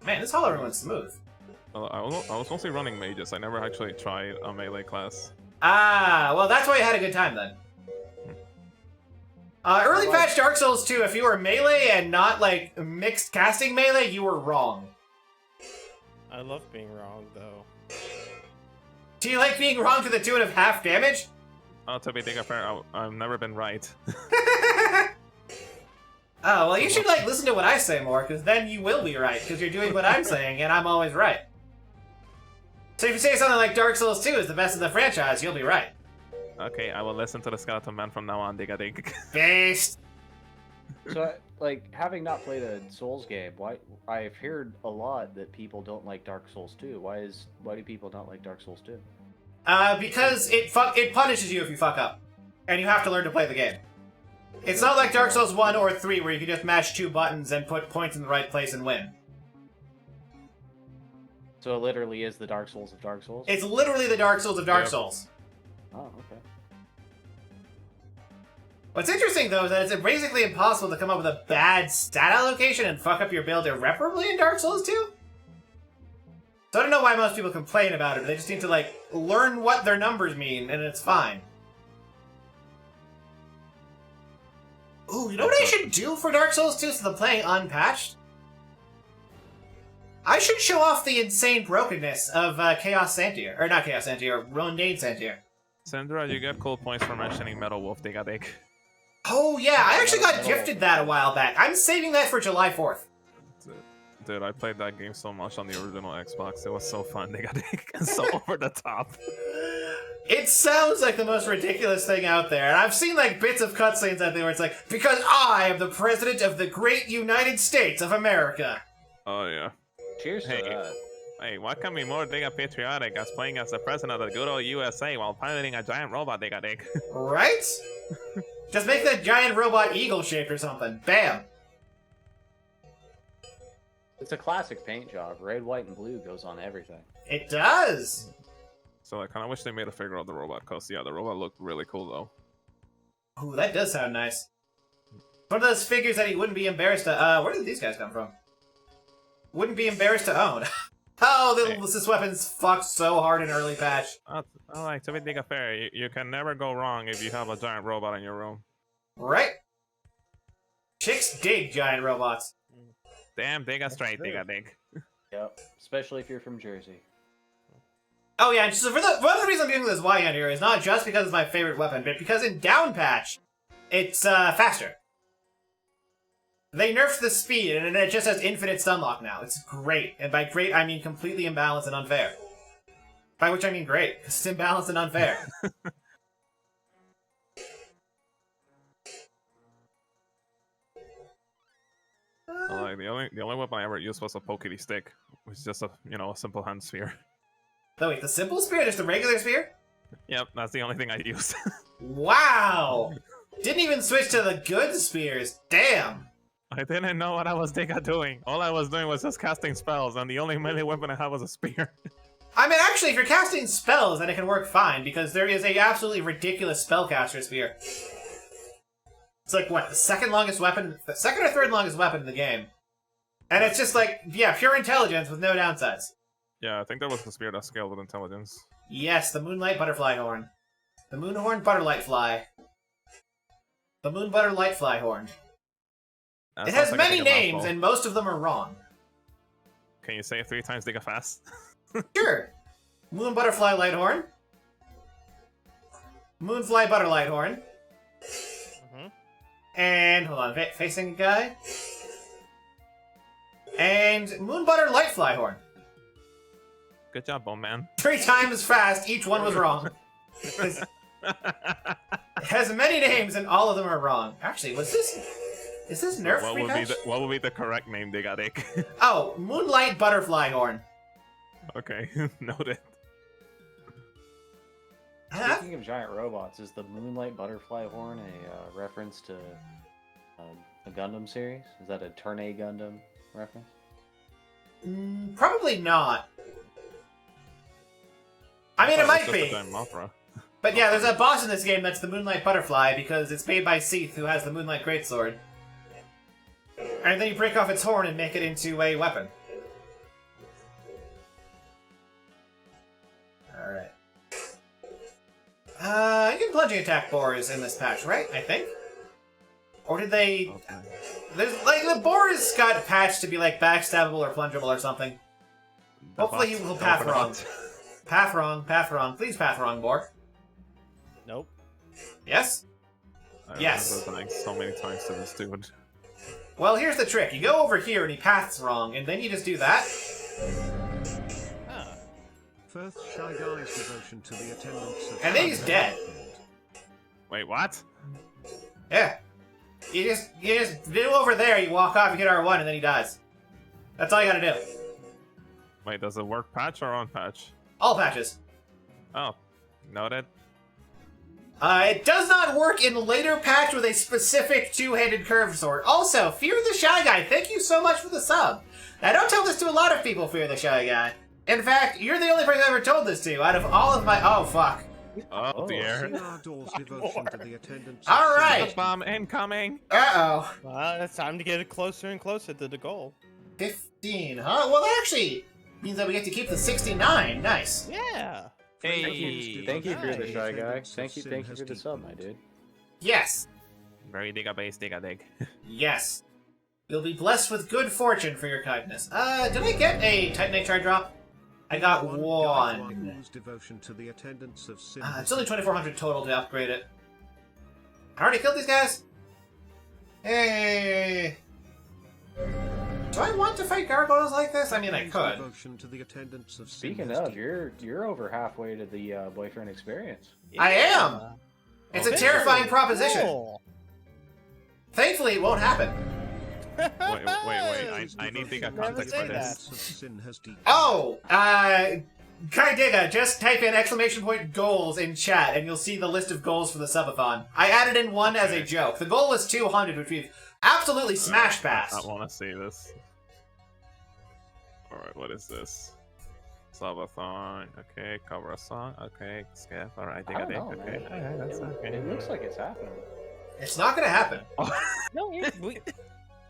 Man, this hollow ruin's smooth. I was mostly running mages. I never actually tried a melee class. Ah, well, that's why you had a good time then. Early patch Dark Souls 2, if you were melee and not, like, mixed casting melee, you were wrong. I love being wrong, though. Do you like being wrong to the tune of half damage? Oh, to be digger fair, I've never been right. Oh, well, you should, like, listen to what I say more, because then you will be right, because you're doing what I'm saying, and I'm always right. So if you say something like Dark Souls 2 is the best of the franchise, you'll be right. Okay, I will listen to the Skeleton Man from now on, digga. Based. So, like, having not played a Souls game, why I've heard a lot that people don't like Dark Souls 2. Why do people not like Dark Souls 2? Because it punishes you if you fuck up, and you have to learn to play the game. It's not like Dark Souls 1 or 3 where you can just mash 2 buttons and put points in the right place and win. So it literally is the Dark Souls of Dark Souls? It's literally the Dark Souls of Dark Souls. Oh, okay. What's interesting, though, is that it's basically impossible to come up with a bad stat allocation and fuck up your build irreparably in Dark Souls 2. So I don't know why most people complain about it. They just need to, like, learn what their numbers mean, and it's fine. Ooh, you know what I should do for Dark Souls 2 since I'm playing unpatched? I should show off the insane brokenness of Chaos Santier. Or not Chaos Santier, Rondane Santier. Sandra, you get cool points for mentioning Metal Wolf Digadik. Oh yeah, I actually got gifted that a while back. I'm saving that for July 4th. Dude, I played that game so much on the original Xbox. It was so fun. They got so over the top. It sounds like the most ridiculous thing out there, and I've seen like bits of cutscenes out there where it's like, because I am the president of the great United States of America. Oh yeah. Cheers to that. Hey, what can be more Diga patriotic as playing as the president of the good old USA while piloting a giant robot Digadik? Right? Just make the giant robot eagle shaped or something. Bam. It's a classic paint job. Red, white, and blue goes on everything. It does. So I kind of wish they made a figure of the robot, cause yeah, the robot looked really cool though. Ooh, that does sound nice. One of those figures that he wouldn't be embarrassed to. Where did these guys come from? Wouldn't be embarrassed to own. Oh, this weapon's fucked so hard in early patch. Alright, to be Diga fair, you can never go wrong if you have a giant robot in your room. Right? Chicks dig giant robots. Damn, Diga straight, Diga dig. Yep, especially if you're from Jersey. Oh yeah, so one of the reasons I'm doing this Y on here is not just because it's my favorite weapon, but because in down patch, it's faster. They nerfed the speed, and it just has infinite stunlock now. It's great. And by great, I mean completely imbalanced and unfair. By which I mean great, because it's imbalanced and unfair. Like the only weapon I ever used was a pokey stick, which is just a a simple hand sphere. Oh wait, the simple spear, just a regular spear? Yep, that's the only thing I used. Wow! Didn't even switch to the good spears. Damn! I didn't know what I was doing. All I was doing was just casting spells, and the only melee weapon I had was a spear. I mean, actually, if you're casting spells, then it can work fine, because there is a absolutely ridiculous spellcaster spear. It's like, what, the second longest weapon? The second or third longest weapon in the game. And it's just like, yeah, pure intelligence with no downsides. Yeah, I think there was the spear that scaled with intelligence. Yes, the Moonlight Butterfly Horn. The Moonhorn Butterlight Fly. The Moon Butter Light Fly Horn. That It has sounds like many a names, mouthful. and most of them are wrong. Can you say it 3 times Diga fast? Sure. Moon Butterfly Light Horn. Moonfly Butterlight Horn. And, hold on, facing a guy. And Moon Butter Light Fly Horn. Good job, Bone Man. 3 times fast, each one was wrong. It has many names, and all of them are wrong. Actually, is this nerfed What would be the correct name, Digadik? Oh, Moonlight Butterfly Horn. Okay, noted. Speaking of giant robots, is the Moonlight Butterfly Horn a reference to a Gundam series? Is that a Turn A Gundam reference? Probably not. I mean, it might be. But yeah, there's a boss in this game that's the Moonlight Butterfly because it's made by Seath, who has the Moonlight Greatsword. And then you break off its horn and make it into a weapon. Alright. You can plunging attack boars in this patch, right? I think? Or did they... Okay. There's, like, the boars got patched to be, like, backstabbable or plungeable or something. Hopefully he will path wrong. Path wrong, path wrong. Please path wrong, boar. Nope. Yes? I Yes. remember dying so many times to this dude. Well, here's the trick. You go over here and he paths wrong, and then you just do that. First Shy Guy's devotion to the attendance of... And then he's dead. Wait, what? Yeah. You just do over there, you walk off, you hit R1, and then he dies. That's all you gotta do. Wait, does it work patch or on patch? All patches. Oh, noted. It does not work in later patch with a specific two-handed curved sword. Also, Fear the Shy Guy, thank you so much for the sub. I don't tell this to a lot of people, Fear the Shy Guy. In fact, you're the only person I've ever told this to out of all of my... Oh, fuck. Oh dear. Doors devotion to the attendance. All right. Bomb incoming. Uh-oh. Well, it's time to get it closer and closer to the goal. 15, huh? Well, that actually means that we get to keep the 69. Nice. Yeah. Hey. Thank you for the shy guy. Thank you for the sub, my dude. Yes. Very dig a base, dig a dig. Yes. You'll be blessed with good fortune for your kindness. Did I get a Titanite shard drop? I got one. Devotion to the attendance of sin. It's only 2,400 total to upgrade it. I already killed these guys? Hey. Do I want to fight gargoyles like this? I mean, I could. Devotion to the attendance of Speaking of, you're over halfway to the boyfriend experience. I am! It's a Okay. terrifying proposition. Cool. Thankfully, it won't happen. Wait. I need to get context for this. Oh, Kai Digga, just type in !goals in chat and you'll see the list of goals for the subathon. I added in one as a joke. The goal was 200, which we've absolutely smashed past. I want to see this. Alright, what is this? Subathon, okay, cover a song, okay, skip, alright, dig a dig, okay. Alright, that's okay. It looks like it's happening. It's not gonna happen. No,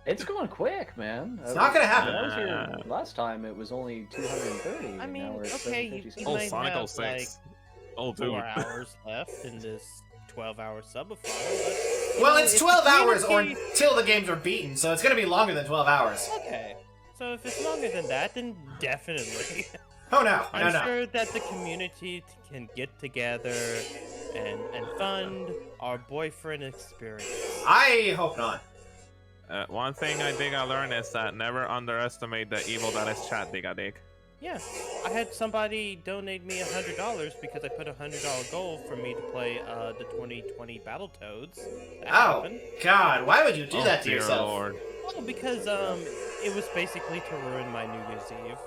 It's going quick, man. It's not gonna happen. When I was here last time, it was only 230. I and mean, now we're at okay, 756. you Oh, might Sonic have 06. like Oh, dude. 4 hours left in this 12-hour subathon. But, Well, you know, it's if 12 the hours or community- until the games are beaten, so it's gonna be longer than 12 hours. Okay, so if it's longer than that, then definitely. Oh no, I'm no. sure that the community can get together and fund our boyfriend experience. I hope not. One thing I think I learned is that never underestimate the evil that is chat, dig a dig. Yeah, I had somebody donate me $100 because I put a $100 goal for me to play the 2020 Battletoads. That Oh, happened. God, why would you do that to dear yourself? Lord. Well, because it was basically to ruin my New Year's Eve.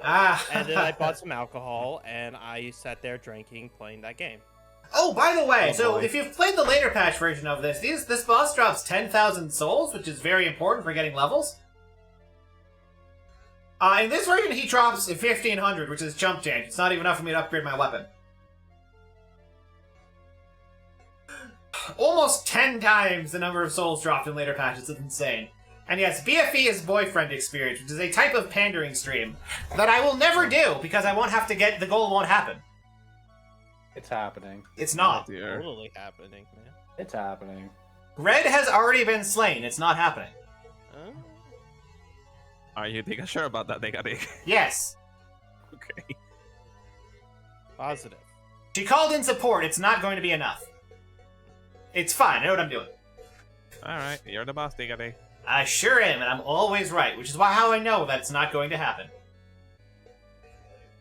Ah. And then I bought some alcohol and I sat there drinking, playing that game. Oh, by the way, Oh, so boy. if you've played the later patch version of this boss drops 10,000 souls, which is very important for getting levels. In this version, he drops 1,500, which is chump change. It's not even enough for me to upgrade my weapon. Almost 10 times the number of souls dropped in later patches. It's insane. And yes, BFE is boyfriend experience, which is a type of pandering stream that I will never do because I won't have to get the goal won't happen. It's happening. It's not. Dear. Totally happening, man. It's happening. Red has already been slain. It's not happening. Huh? Are you dig sure about that, dig a dig? Yes. Okay. Positive. She called in support. It's not going to be enough. It's fine. I know what I'm doing. Alright, you're the boss, dig a dig. I sure am, and I'm always right, which is how I know that it's not going to happen.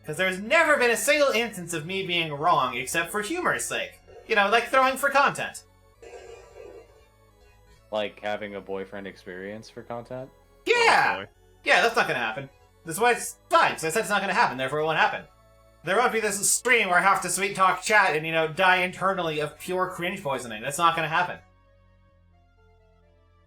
Because there's never been a single instance of me being wrong, except for humor's sake. You know, like throwing for content. Like having a boyfriend experience for content. Yeah! Oh, boy. Yeah, that's not going to happen. That's why it's fine, because I said it's not going to happen, therefore it won't happen. There won't be this stream where I have to sweet talk chat and, you know, die internally of pure cringe poisoning. That's not going to happen.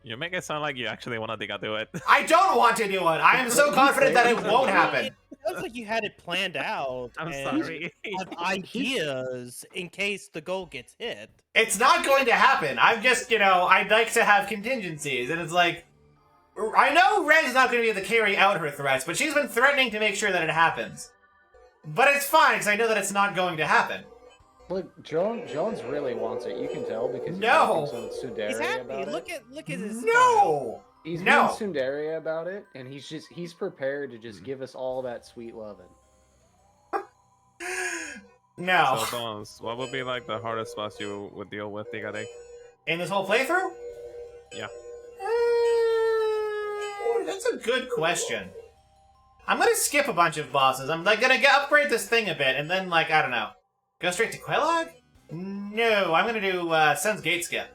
You make it sound like you actually want to dig a do it. I don't want to do it! I am so confident that it won't happen! It sounds like you had it planned out. I'm and sorry. have ideas in case the goal gets hit. It's not going to happen. I'm just, you know, I'd like to have contingencies, and it's like, I know Red's not going to be able to carry out her threats, but she's been threatening to make sure that it happens. But it's fine, because I know that it's not going to happen. Look, Jones really wants it. You can tell because he's No! talking so He's tsundere happy. about Look it. at his smile. No! He's No! being tsundere about it, and he's prepared to just give us all that sweet loving. No. So, Bones, what would be like the hardest boss you would deal with, dig a dig? In this whole playthrough? Yeah. That's a good question. I'm gonna skip a bunch of bosses. I'm like gonna upgrade this thing a bit, and then like I don't know, go straight to Quelaag? No, I'm gonna do Sun's Gate skip.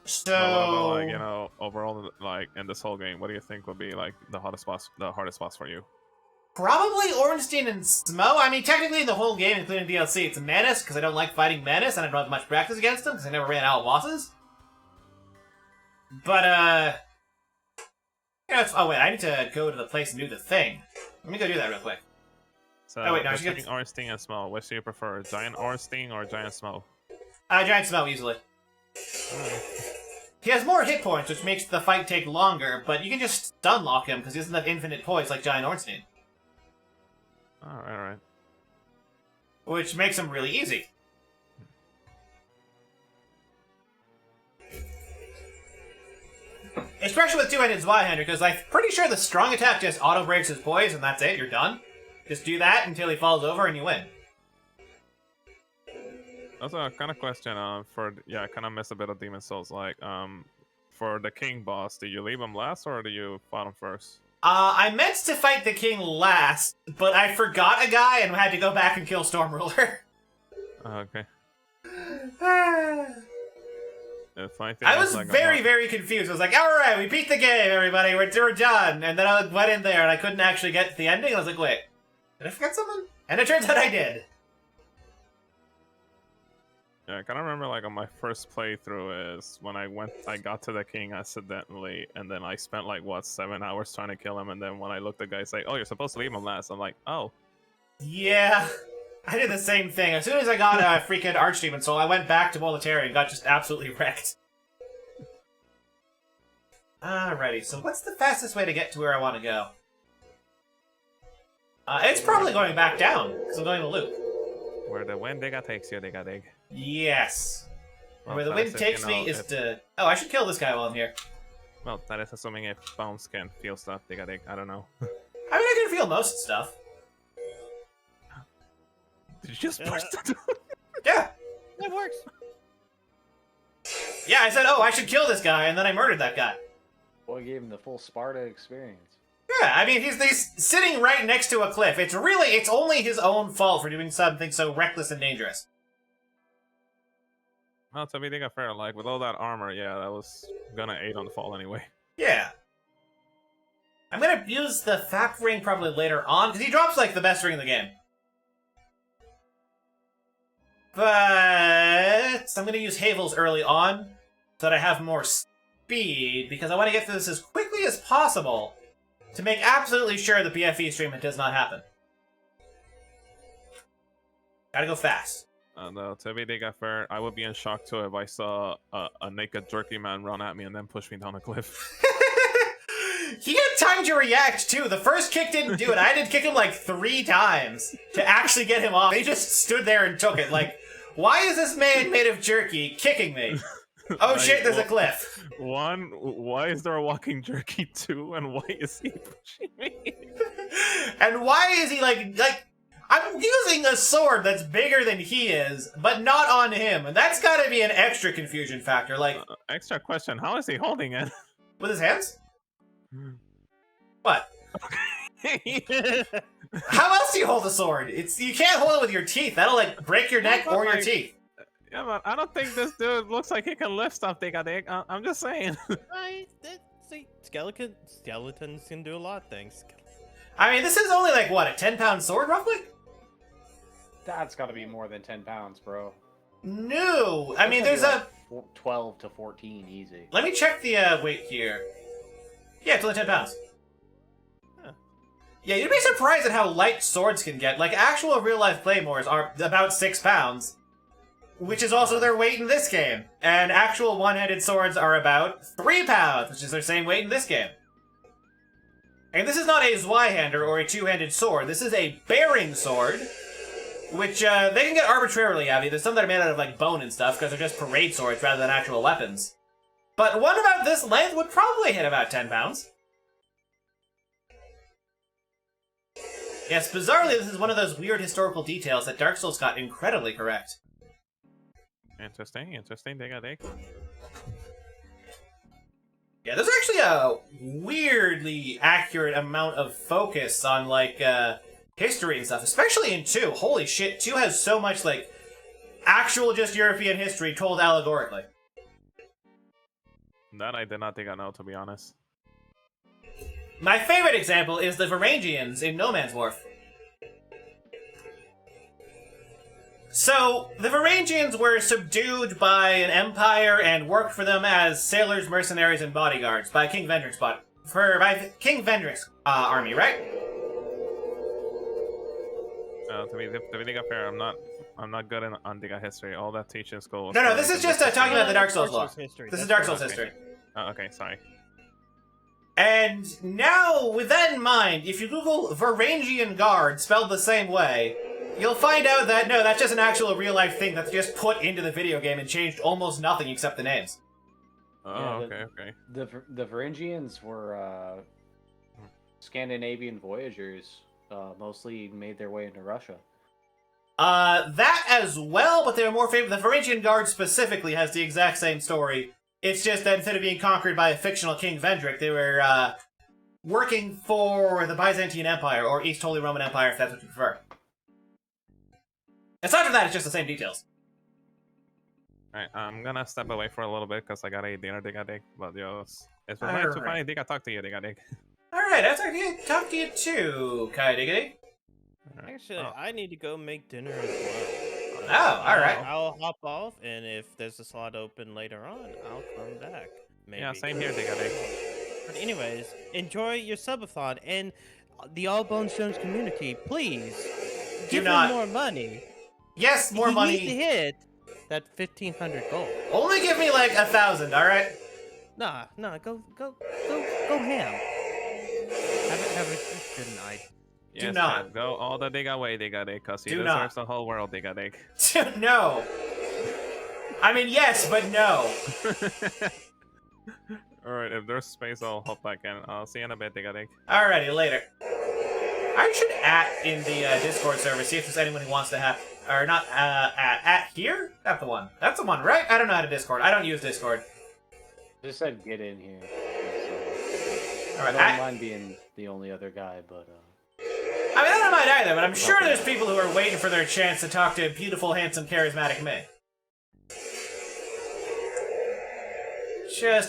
So Well, what about, like, you know, overall, like in this whole game, what do you think would be like the hardest boss for you? probably Ornstein and Smo. I mean, technically in the whole game, including DLC, it's Manus because I don't like fighting Manus, and I don't have much practice against him because I never ran out of bosses. But you know, oh wait, I need to go to the place and do the thing. Let me go do that real quick. So, Oh, wait, no, she between gets... orange sting and smell, which do you prefer, giant orange sting or giant smell? Giant smell, easily. He has more hit points, which makes the fight take longer, but you can just stun lock him because he doesn't have infinite poise like Giant Ornstein. Alright. Which makes him really easy. Especially with two-handed Zweihander, because I'm pretty sure the strong attack just auto-breaks his poise, and that's it, you're done. Just do that until he falls over and you win. Also, a kind of question, I kind of miss a bit of Demon Souls, like, for the king boss, do you leave him last, or do you fight him first? I meant to fight the king last, but I forgot a guy and had to go back and kill Stormruler. Okay. I was very confused. I was like, alright, we beat the game, everybody, we're done. And then I went in there and I couldn't actually get to the ending, and I was like, wait, did I forget something? And it turns out I did. Yeah, I kind of remember, like, on my first playthrough is when I got to the king accidentally, and then I spent, like, 7 hours trying to kill him, and then when I looked, the guy say, oh, you're supposed to leave him last. I'm like, oh. Yeah, I did the same thing. As soon as I got a freaking Archdemon Soul, I went back to Boletary and got just absolutely wrecked. Alrighty, so what's the fastest way to get to where I want to go? It's probably going back down, because I'm going to loop. Where the wind digger takes you, digga dig. Yes. Well, Where the wind takes me is to... Oh, I should kill this guy while I'm here. Well, that is assuming if bones can feel stuff, digga dig. I don't know. I mean, I can feel most stuff. Did you just push the door? Yeah. It works. Yeah, I said, oh, I should kill this guy, and then I murdered that guy. Well, I gave him the full Sparta experience. Yeah, I mean, he's sitting right next to a cliff. It's only his own fault for doing something so reckless and dangerous. Well, to be fair, like, with all that armor, yeah, that was gonna aid on the fall anyway. Yeah. I'm gonna use the Fap ring probably later on, because he drops, like, the best ring in the game. But I'm gonna use Havel's early on, so that I have more speed, because I want to get through this as quickly as possible, to make absolutely sure the PFE stream does not happen. Gotta go fast. No, to be fair, I would be in shock too if I saw a naked jerky man run at me and then push me down a cliff. He had time to react too. The first kick didn't do it. I had to kick him like 3 times to actually get him off. He just stood there and took it. Like, why is this man made of jerky kicking me? Oh Like, shit, there's a cliff. 1, why is there a walking jerky? 2, and why is he pushing me? And why is he like I'm using a sword that's bigger than he is, but not on him, and that's gotta be an extra confusion factor, like... Extra question, how is he holding it? With his hands? What? How else do you hold a sword? You can't hold it with your teeth, that'll like break your neck or your teeth. Yeah, but I don't think this dude looks like he can lift stuff, dig. I'm just saying. See, skeletons can do a lot of things. I mean, this is only like, what, a 10-pound sword, roughly? That's gotta be more than 10 pounds, bro. No! I mean, there's a... 12 to 14, easy. Let me check the weight here. Yeah, it's only 10 pounds. Huh. Yeah, you'd be surprised at how light swords can get. Like, actual real-life claymores are about 6 pounds. Which is also their weight in this game. And actual one-handed swords are about 3 pounds, which is their same weight in this game. And this is not a Zweihander or a two-handed sword. This is a bearing sword, which they can get arbitrarily heavy. There's some that are made out of like bone and stuff because they're just parade swords rather than actual weapons. But one about this length would probably hit about 10 pounds. Yes, bizarrely, this is one of those weird historical details that Dark Souls got incredibly correct. Interesting, dig. Yeah, there's actually a weirdly accurate amount of focus on, like, history and stuff, especially in 2. Holy shit, 2 has so much, like, actual just European history told allegorically. That I did not think I know, to be honest. My favorite example is the Varangians in No Man's Wharf. So, the Varangians were subdued by an empire and worked for them as sailors, mercenaries, and bodyguards by King Vendrick's army, right? to be fair, I'm not good on Diga history. All that teaching school. Was No, this is just talking about the Dark Souls lore. history. This is That's Dark Souls okay. history. Okay, sorry. And now, with that in mind, if you Google Varangian Guard spelled the same way, you'll find out that, no, that's just an actual real-life thing that's just put into the video game and changed almost nothing except the names. Oh, Yeah, okay. The Varangians were Scandinavian voyagers, mostly made their way into Russia. That as well, but they're more famous. The Varangian Guard specifically has the exact same story. It's just that instead of being conquered by a fictional King Vendrick, they were working for the Byzantine Empire, or East Holy Roman Empire, if that's what you prefer. Aside from that, it's just the same details. Alright, I'm gonna step away for a little bit because I gotta eat dinner, Diga Dig. But yo, it's been nice to finally Diga talk to you, Diga Dig. Alright, I'll talk to you too, Kai Diggity. Actually, I need to go make dinner as well. Oh, alright. I'll hop off, and if there's a slot open later on, I'll come back. Maybe. Yeah, same here, Diga Dig. But anyways, enjoy your subathon, and the All Bones Jones community, please give him more money. Yes, more money. He needs to hit that 1,500 goal. Only give me like 1,000, alright? Nah, go ham. Have a good night. Yes, Do not. man, go all the Diga way, Diga Dig, because he Do deserves not. the whole world, Diga Dig. No. I mean, yes, but no. Alright, if there's space, I'll hop back in. I'll see you in a bit, Diga Dig. Alrighty, later. I should in the Discord server, see if there's anyone who wants to have, or not, at here? That's the one. That's the one, right? I don't know how to Discord. I don't use Discord. Just said get in here. Alright, I don't mind being the only other guy, but I mean, I don't mind either, but I'm sure there's people who are waiting for their chance to talk to beautiful, handsome, charismatic me.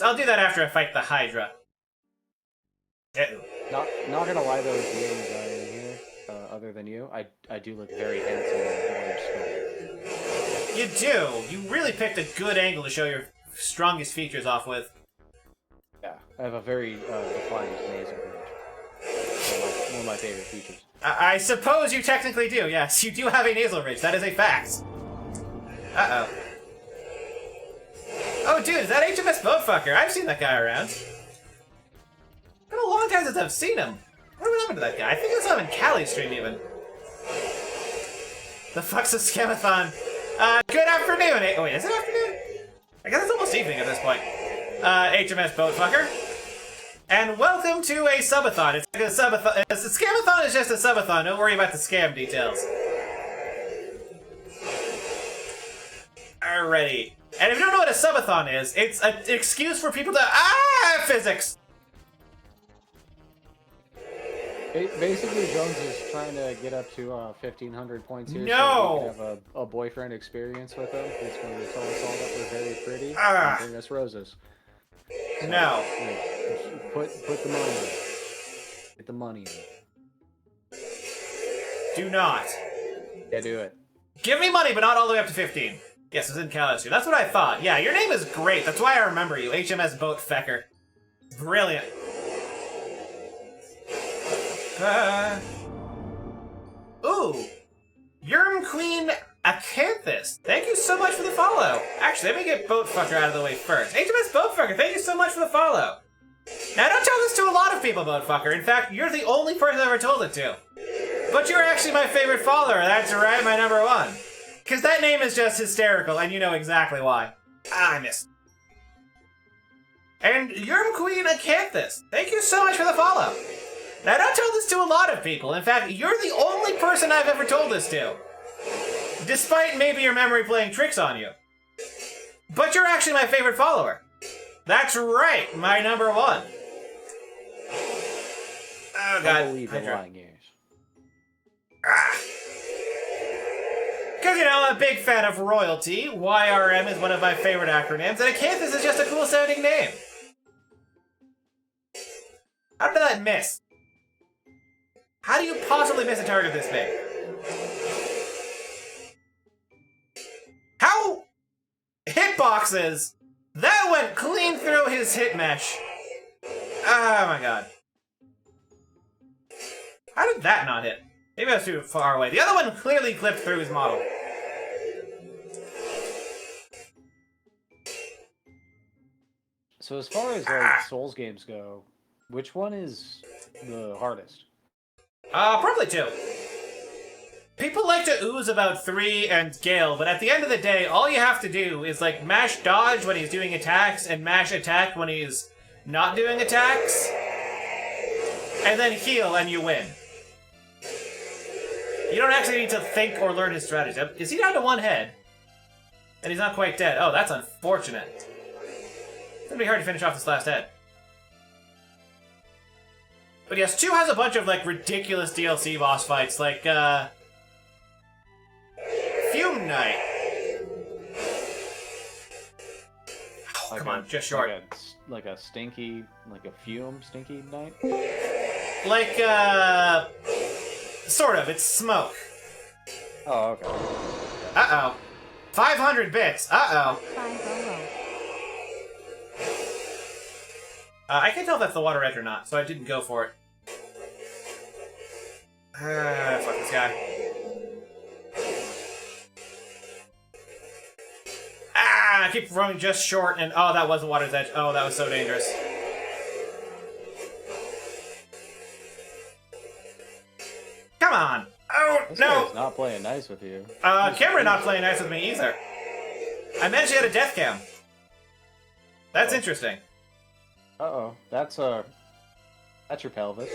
I'll do that after I fight the Hydra. not gonna lie though, the only guy in here, other than you, I do look very handsome in orange skin. You do. You really picked a good angle to show your strongest features off with. Yeah, I have a very defined nasal ridge. One of my favorite features. I suppose you technically do, yes. You do have a nasal ridge. That is a fact. Uh-oh. Oh, dude, is that HMS Boatfucker? I've seen that guy around. It's been a long time since I've seen him. What happened to that guy? I think I saw him in Cali's stream, even. The fuck's a Scamathon? Good afternoon. Oh, wait, is it afternoon? I guess it's almost evening at this point. HMS Boatfucker. And welcome to a subathon. It's like a subathon. A Scamathon is just a subathon. Don't worry about the scam details. Alrighty. And if you don't know what a subathon is, it's an excuse for people to physics. Basically, Jones is trying to get up to 1,500 points here. No! So we can have a boyfriend experience with him. He's going to tell us all that we're very pretty Ah. and bring us roses. So, No. Put the money in. Get the money in. Do not. Yeah, do it. Give me money, but not all the way up to 15. Yes, it's in Calister. That's what I thought. Yeah, your name is great. That's why I remember you. HMS Boatfecker. Brilliant. Ooh. Yerm Queen Acanthus. Thank you so much for the follow. Actually, let me get Boatfucker out of the way first. HMS Boatfucker, thank you so much for the follow. Now, I don't tell this to a lot of people, Boatfucker. In fact, you're the only person I've ever told it to. But you're actually my favorite follower. That's right, my number one. Because that name is just hysterical, and you know exactly why. I missed. And Yerm Queen Acanthus, thank you so much for the follow. Now, I don't tell this to a lot of people. In fact, you're the only person I've ever told this to. Despite maybe your memory playing tricks on you. But you're actually my favorite follower. That's right, my number one. Oh, God. I believe the lying ears. Because, you know, I'm a big fan of royalty. YRM is one of my favorite acronyms, and Acanthus is just a cool sounding name. How did that miss? How do you possibly miss a target this big? How? Hitboxes! That went clean through his hit mesh. Oh my god. How did that not hit? Maybe I was too far away. The other one clearly clipped through his model. So as far as like Souls games go, which one is the hardest? Probably 2. People like to ooze about 3 and Gale, but at the end of the day, all you have to do is like mash dodge when he's doing attacks and mash attack when he's not doing attacks, and then heal and you win. You don't actually need to think or learn his strategy. Is he down to 1 head? And he's not quite dead. Oh, that's unfortunate. It's gonna be hard to finish off this last head. But yes, 2 has a bunch of like ridiculous DLC boss fights, like Fume Knight. Oh, Like come on, just short. Like a stinky night? Like, sort of. It's smoke. Oh, okay. Uh-oh. 500 bits. Uh-oh. 500. I can't tell if that's the water edge or not, so I didn't go for it. Fuck this guy. I keep running just short, and oh, that was the water's edge. Oh, that was so dangerous. Come on! Oh, This no! guy's not playing nice with you. Cameron not playing nice with me either. I managed to get a death cam. That's interesting. Uh-oh. That's your pelvis.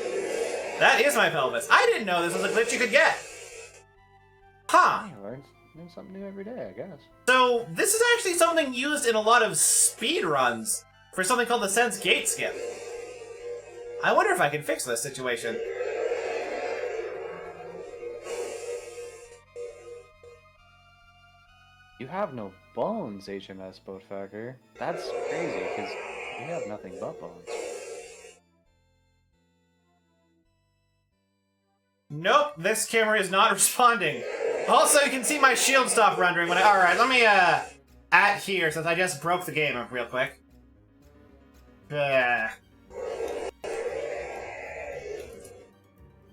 That is my pelvis. I didn't know this was a glitch you could get. Huh. Yeah, learn something new every day, I guess. So, this is actually something used in a lot of speed runs for something called the Sense Gate Skip. I wonder if I can fix this situation. You have no bones, HMS Boatfucker. That's crazy, because you have nothing but bones. Nope, this camera is not responding. Also, you can see my shield stop rendering when I... Alright, let me, at here, since I just broke the game up real quick.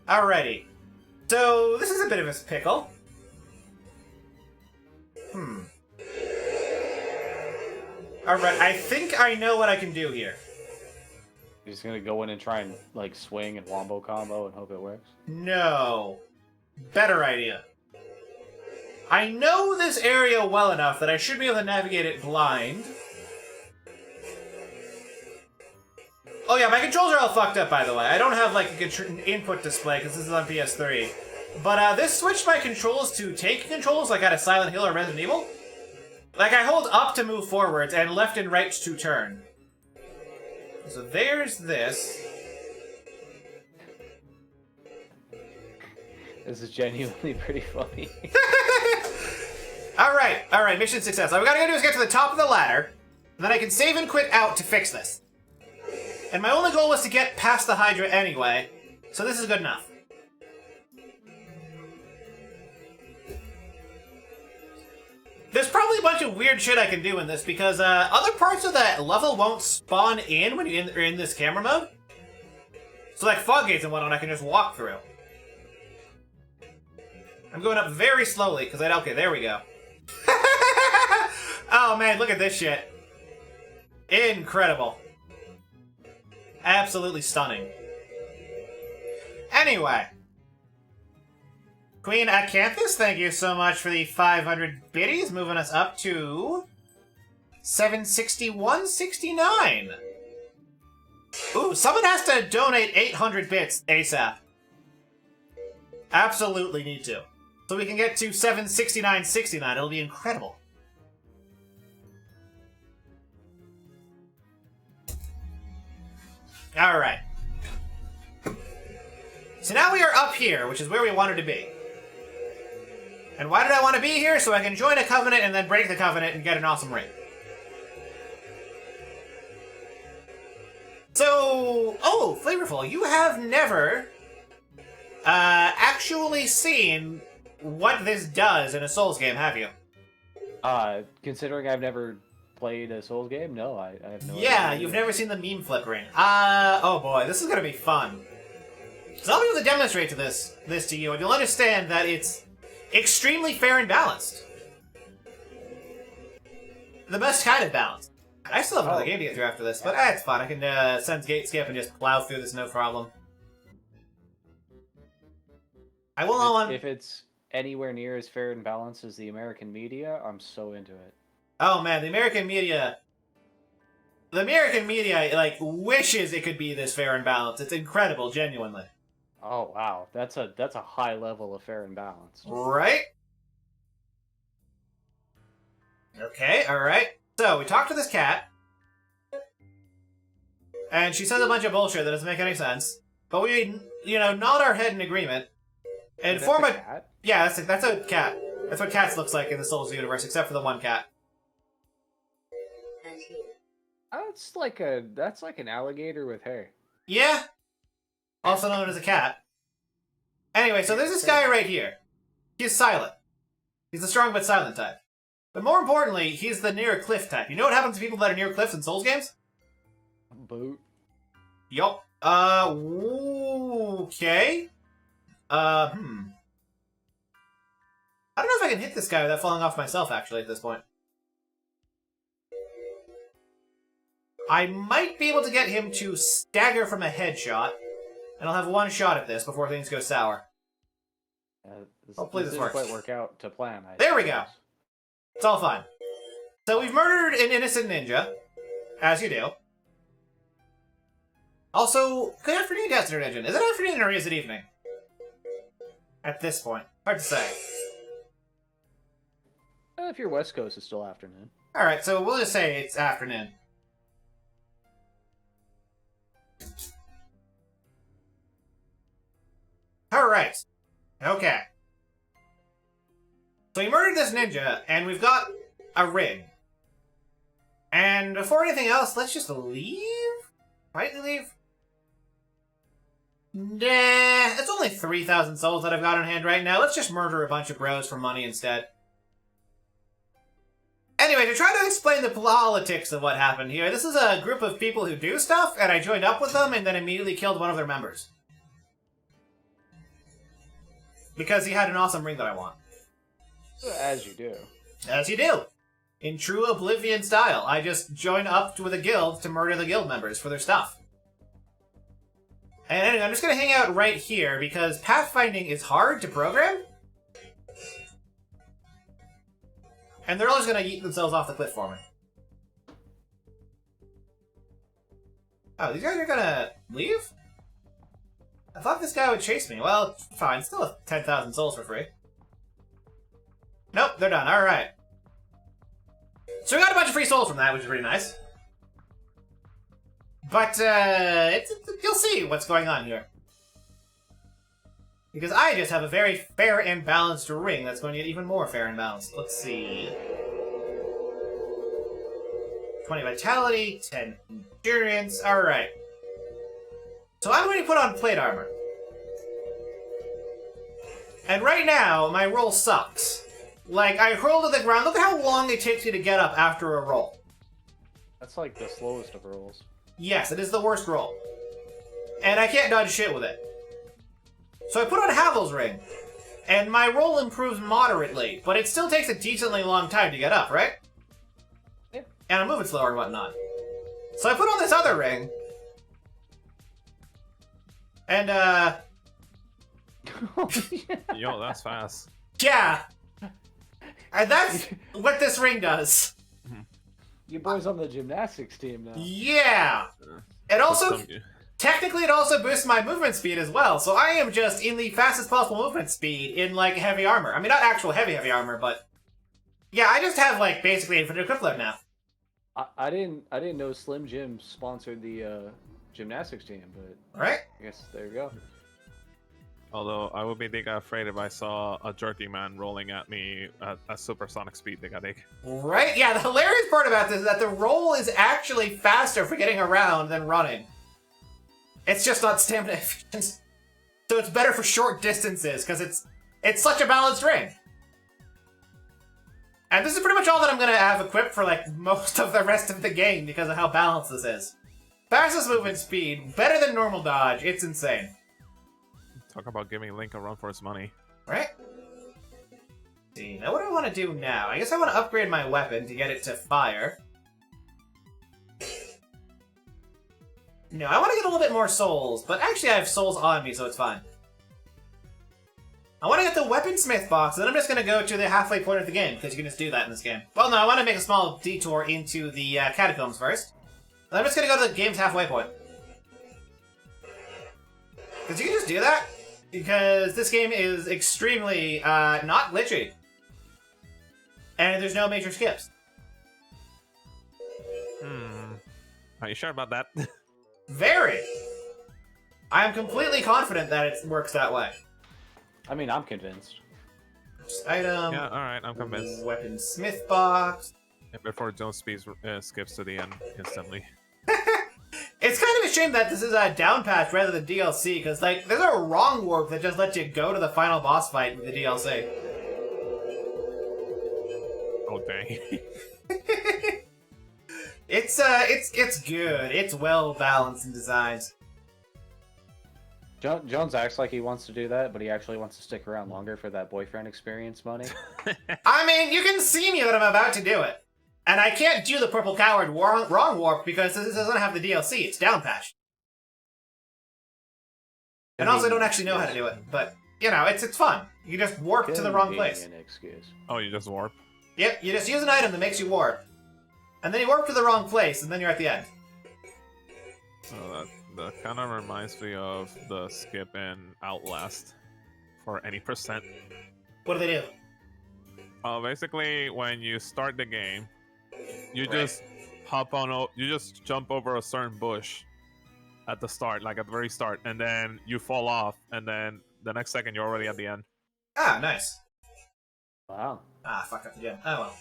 Alrighty. So, this is a bit of a pickle. Alright, I think I know what I can do here. You're just gonna go in and try and, like, swing and wombo combo and hope it works? No. Better idea. I know this area well enough that I should be able to navigate it blind. Oh yeah, my controls are all fucked up, by the way. I don't have, like, a good input display, because this is on PS3. But, this switched my controls to take controls, like out of Silent Hill or Resident Evil. Like, I hold up to move forwards, and left and right to turn. So there's this. This is genuinely pretty funny. Alright, mission success. All we gotta do is get to the top of the ladder, and then I can save and quit out to fix this. And my only goal was to get past the Hydra anyway, so this is good enough. There's probably a bunch of weird shit I can do in this, because other parts of that level won't spawn in when you're in this camera mode. So like fog gates and whatnot I can just walk through. I'm going up very slowly, because okay, there we go. Oh man, look at this shit. Incredible. Absolutely stunning. Anyway. Queen Acanthus, thank you so much for the 500 biddies, moving us up to 761.69. Ooh, someone has to donate 800 bits ASAP. Absolutely need to. So we can get to 769.69. It'll be incredible. Alright. So now we are up here, which is where we wanted to be. And why did I want to be here? So I can join a covenant and then break the covenant and get an awesome ring. So, oh, Flavorful, you have never actually seen what this does in a Souls game, have you? Considering I've never played a Souls game, no, I have no idea. Yeah, you've never seen the meme flip ring. Oh boy, this is gonna be fun. So I'll be able to demonstrate this to you, and you'll understand that it's extremely fair and balanced. The best kind of balanced. I still have another game to get through after this, but it's fine. I can send gate skip and just plow through this no problem. I will on. If it's anywhere near as fair and balanced as the American media, I'm so into it. Oh man, the American media, like, wishes it could be this fair and balanced. It's incredible, genuinely. Oh wow, that's a high level of fair and balanced. Right? Okay, alright. So, we talked to this cat. And she says a bunch of bullshit that doesn't make any sense. But we, nod our head in agreement. And That's form a a... cat? Yeah, that's a cat. That's what cats looks like in the Souls universe, except for the one cat. That's like an alligator with hair. Yeah. Also known as a cat. Anyway, so there's this guy right here. He's silent. He's the strong but silent type. But more importantly, he's the near cliff type. You know what happens to people that are near cliffs in Souls games? Boot. Yup. Okay. I don't know if I can hit this guy without falling off myself, actually, at this point. I might be able to get him to stagger from a headshot, and I'll have one shot at this before things go sour. Hopefully this works. Didn't quite work out to plan. There we go. It's all fine. So we've murdered an innocent ninja, as you do. Also, good afternoon, Destiny Engine. Is it afternoon or is it evening? At this point. Hard to say. If you're West Coast, it's still afternoon. Alright, so we'll just say it's afternoon. Alright. Okay. So we murdered this ninja, and we've got a ring. And before anything else, let's just leave? Quietly leave? Nah, it's only 3,000 souls that I've got on hand right now. Let's just murder a bunch of bros for money instead. Anyway, to try to explain the politics of what happened here, this is a group of people who do stuff, and I joined up with them and then immediately killed one of their members. Because he had an awesome ring that I want. As you do. As you do. In true Oblivion style, I just join up with a guild to murder the guild members for their stuff. And anyway, I'm just going to hang out right here because pathfinding is hard to program. And they're all just going to yeet themselves off the cliff for me. Oh, these guys are going to leave? I thought this guy would chase me. Well, fine. Still 10,000 souls for free. Nope, they're done. Alright. So we got a bunch of free souls from that, which is pretty nice. But, you'll see what's going on here. Because I just have a very fair and balanced ring that's going to get even more fair and balanced. Let's see. 20 vitality, 10 endurance. Alright. So I'm going to put on plate armor. And right now, my roll sucks. Like, I hurl to the ground. Look at how long it takes you to get up after a roll. That's like the slowest of rolls. Yes, it is the worst roll. And I can't dodge shit with it. So I put on Havel's ring. And my roll improves moderately, but it still takes a decently long time to get up, right? Yeah. And I'm moving slower and whatnot. So I put on this other ring. And, Yo, that's fast. yeah! And that's what this ring does. You boys on the gymnastics team now. Yeah! It also, technically it also boosts my movement speed as well, so I am just in the fastest possible movement speed in, like, heavy armor. I mean, not actual heavy armor, but... Yeah, I just have, like, basically infinite quick load now. I didn't know Slim Jim sponsored the gymnastics team, but... Right? I guess there you go. Although I would be digga afraid if I saw a jerky man rolling at me at a supersonic speed, digga dig. Right? Yeah, the hilarious part about this is that the roll is actually faster for getting around than running. It's just not stamina efficient. So it's better for short distances, because it's such a balanced ring. And this is pretty much all that I'm going to have equipped for, like, most of the rest of the game because of how balanced this is. Fastest movement speed, better than normal dodge, it's insane. Talk about giving Link a run for his money. Right? See, now what do I want to do now? I guess I want to upgrade my weapon to get it to fire. No, I want to get a little bit more souls, but actually I have souls on me, so it's fine. I want to get the weaponsmith box, and then I'm just going to go to the halfway point of the game, because you can just do that in this game. Well, no, I want to make a small detour into the catacombs first. And I'm just going to go to the game's halfway point. Because you can just do that, because this game is extremely not glitchy. And there's no major skips. Are you sure about that? Very! I am completely confident that it works that way. I mean, I'm convinced. Just item. Yeah, alright, I'm convinced. Weaponsmith box. And before Jones skips to the end instantly. It's kind of a shame that this is a down patch rather than DLC, because like there's a wrong warp that just lets you go to the final boss fight with the DLC. Oh dang. It's good. It's well balanced and designed. Jones acts like he wants to do that, but he actually wants to stick around longer for that boyfriend experience money. I mean, you can see me that I'm about to do it. And I can't do the Purple Coward wrong warp because this doesn't have the DLC. It's down patched. And also, I don't actually know how to do it. But, you know, it's fun. You just warp to the wrong place. An excuse. Oh, you just warp? Yep, you just use an item that makes you warp. And then you warp to the wrong place, and then you're at the end. Oh, that kind of reminds me of the skip in Outlast for any percent. What do they do? Basically, when you start the game, you Right. just you just jump over a certain bush at the start, like at the very start, and then you fall off, and then the next second you're already at the end. Ah, nice. Wow. Ah, fuck up again. Oh well.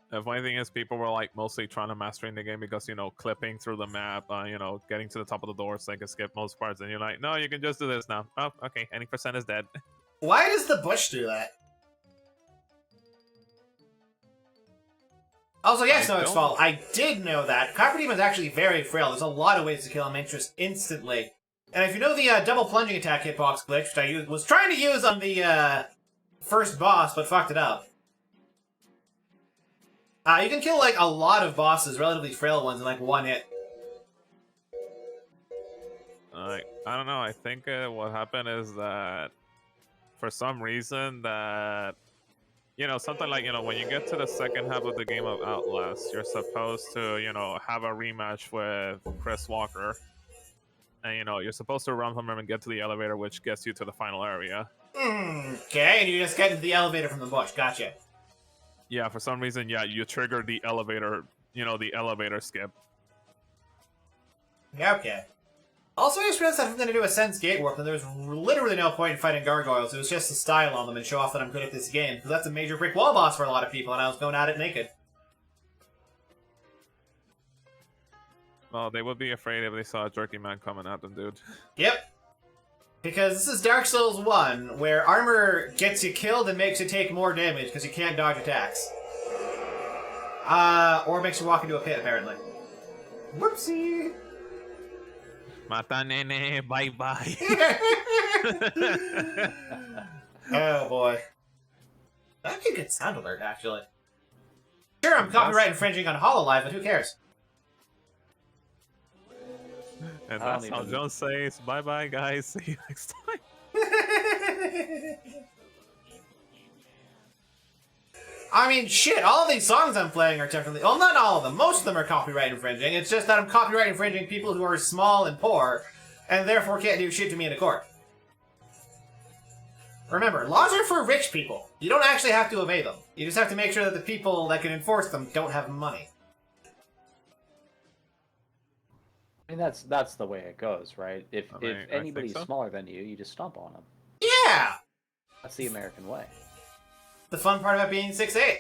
The funny thing is, people were like mostly trying to mastering the game because, you know, clipping through the map, you know, getting to the top of the door so they can skip most parts, and you're like, no, you can just do this now. Oh, okay, any percent is dead. Why does the bush do that? Also, yes, no, it's fault. I did know that. Copper Demon's actually very frail. There's a lot of ways to kill him instantly. And if you know the double plunging attack hitbox glitch, which I was trying to use on the first boss, but fucked it up. You can kill, like, a lot of bosses, relatively frail ones, in, like, one hit. I don't know. I think what happened is that for some reason that, you know, something like, you know, when you get to the second half of the game of Outlast, you're supposed to, you know, have a rematch with Chris Walker. And, you know, you're supposed to run from him and get to the elevator, which gets you to the final area. Okay, and you just get into the elevator from the bush. Gotcha. Yeah, for some reason, yeah, you trigger the elevator, you know, the elevator skip. Yeah, okay. Also, I just realized that I'm going to do a Sense Gate Warp, and there was literally no point in fighting gargoyles. It was just to style on them and show off that I'm good at this game, because that's a major brick wall boss for a lot of people, and I was going at it naked. Well, they would be afraid if they saw a jerky man coming at them, dude. Yep. Because this is Dark Souls 1, where armor gets you killed and makes you take more damage because you can't dodge attacks. Or makes you walk into a pit, apparently. Whoopsie! Mata nene, bye-bye. Oh, boy. That'd be a good sound alert, actually. Sure, I'm copyright infringing on HoloLive, but who cares? And that's how Jones says, bye-bye, guys. See you next time. I mean, shit, all of these songs I'm playing are technically... Well, not all of them. Most of them are copyright infringing. It's just that I'm copyright infringing people who are small and poor, and therefore can't do shit to me in a court. Remember, laws are for rich people. You don't actually have to obey them. You just have to make sure that the people that can enforce them don't have money. I mean, that's the way it goes, right? If I mean, I anybody's think so. smaller than you, you just stomp on them. Yeah! That's the American way. The fun part about being 6'8".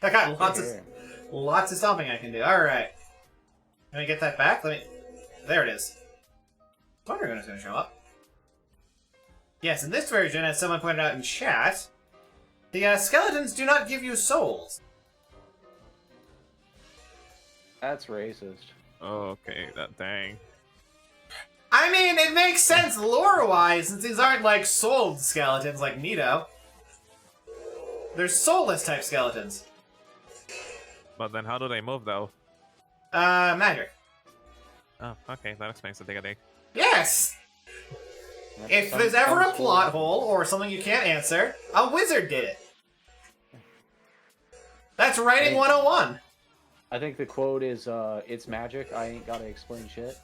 I got lots of stomping I can do. Alright. Let me get that back. There it is. I wonder when it's going to show up. Yes, in this version, as someone pointed out in chat, the skeletons do not give you souls. That's racist. Okay, that dang. I mean, it makes sense lore-wise, since these aren't like souled skeletons like Nito. They're soulless type skeletons. But then how do they move though? Magic. Oh, okay, that explains the dig. Yes! If there's ever a plot hole or something you can't answer, a wizard did it. That's writing 101. I think the quote is, it's magic, I ain't gotta explain shit.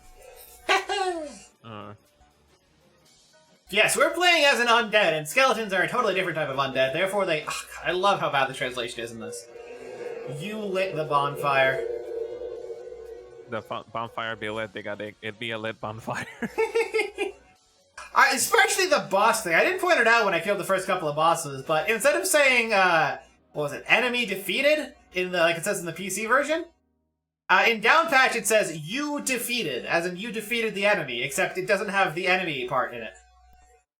Yes, we're playing as an undead, and skeletons are a totally different type of undead, therefore they... Oh, God, I love how bad the translation is in this. You lit the bonfire. The bonfire be lit, it'd be a lit bonfire. Especially the boss thing. I didn't point it out when I killed the first couple of bosses, but instead of saying, what was it, enemy defeated, in the like it says in the PC version, in Downpatch it says you defeated, as in you defeated the enemy, except it doesn't have the enemy part in it.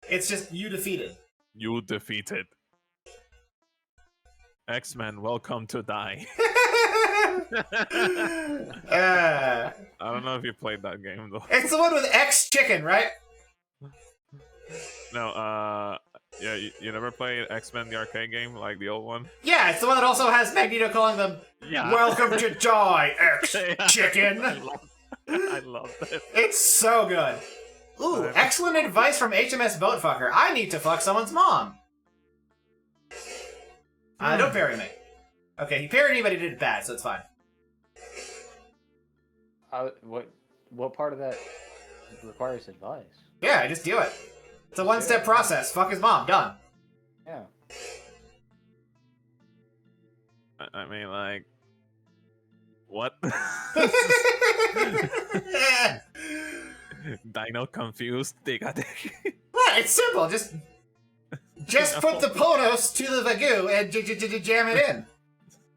It's just you defeated. You defeated. X-Men, welcome to die. I don't know if you played that game though. It's the one with X Chicken, right? No, yeah, you never played X-Men the arcade game, like the old one? Yeah, it's the one that also has Magneto calling them, welcome to die, X Chicken. I love it. It's so good. Ooh, excellent advice from HMS Boatfucker. I need to fuck someone's mom. Don't parry me. Okay, he parried me, but he did it bad, so it's fine. What part of that requires advice? Yeah, just do it. It's a one-step process. Fuck his mom. Done. Yeah. I mean, like... What? Dino confused. They got it. What? It's simple. Just put the Ponos to the Vagoo and jam it in.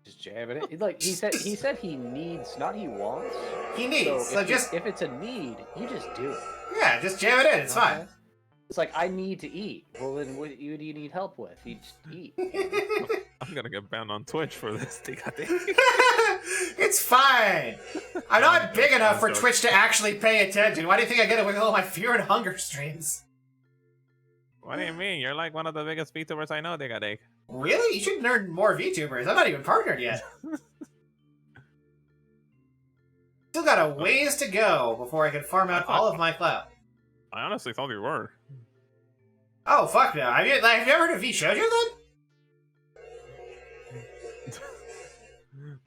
Just jam it in. Like he said he needs, not he wants. He needs. So if it's a need, you just do it. Yeah, just jam it in. It's fine. It's like, I need to eat. Well, then what do you need help with? You just eat. I'm gonna get banned on Twitch for this. It's fine. I'm not big enough for Twitch to actually pay attention. Why do you think I get away with all my Fear and Hunger streams? What do you mean? You're like one of the biggest VTubers I know, Digga. Really? You should learn more VTubers. I'm not even partnered yet. Still got a ways to go before I can farm out all of my clout. I honestly thought you were. Oh, fuck no. Have you ever heard of V-Shoujo, then?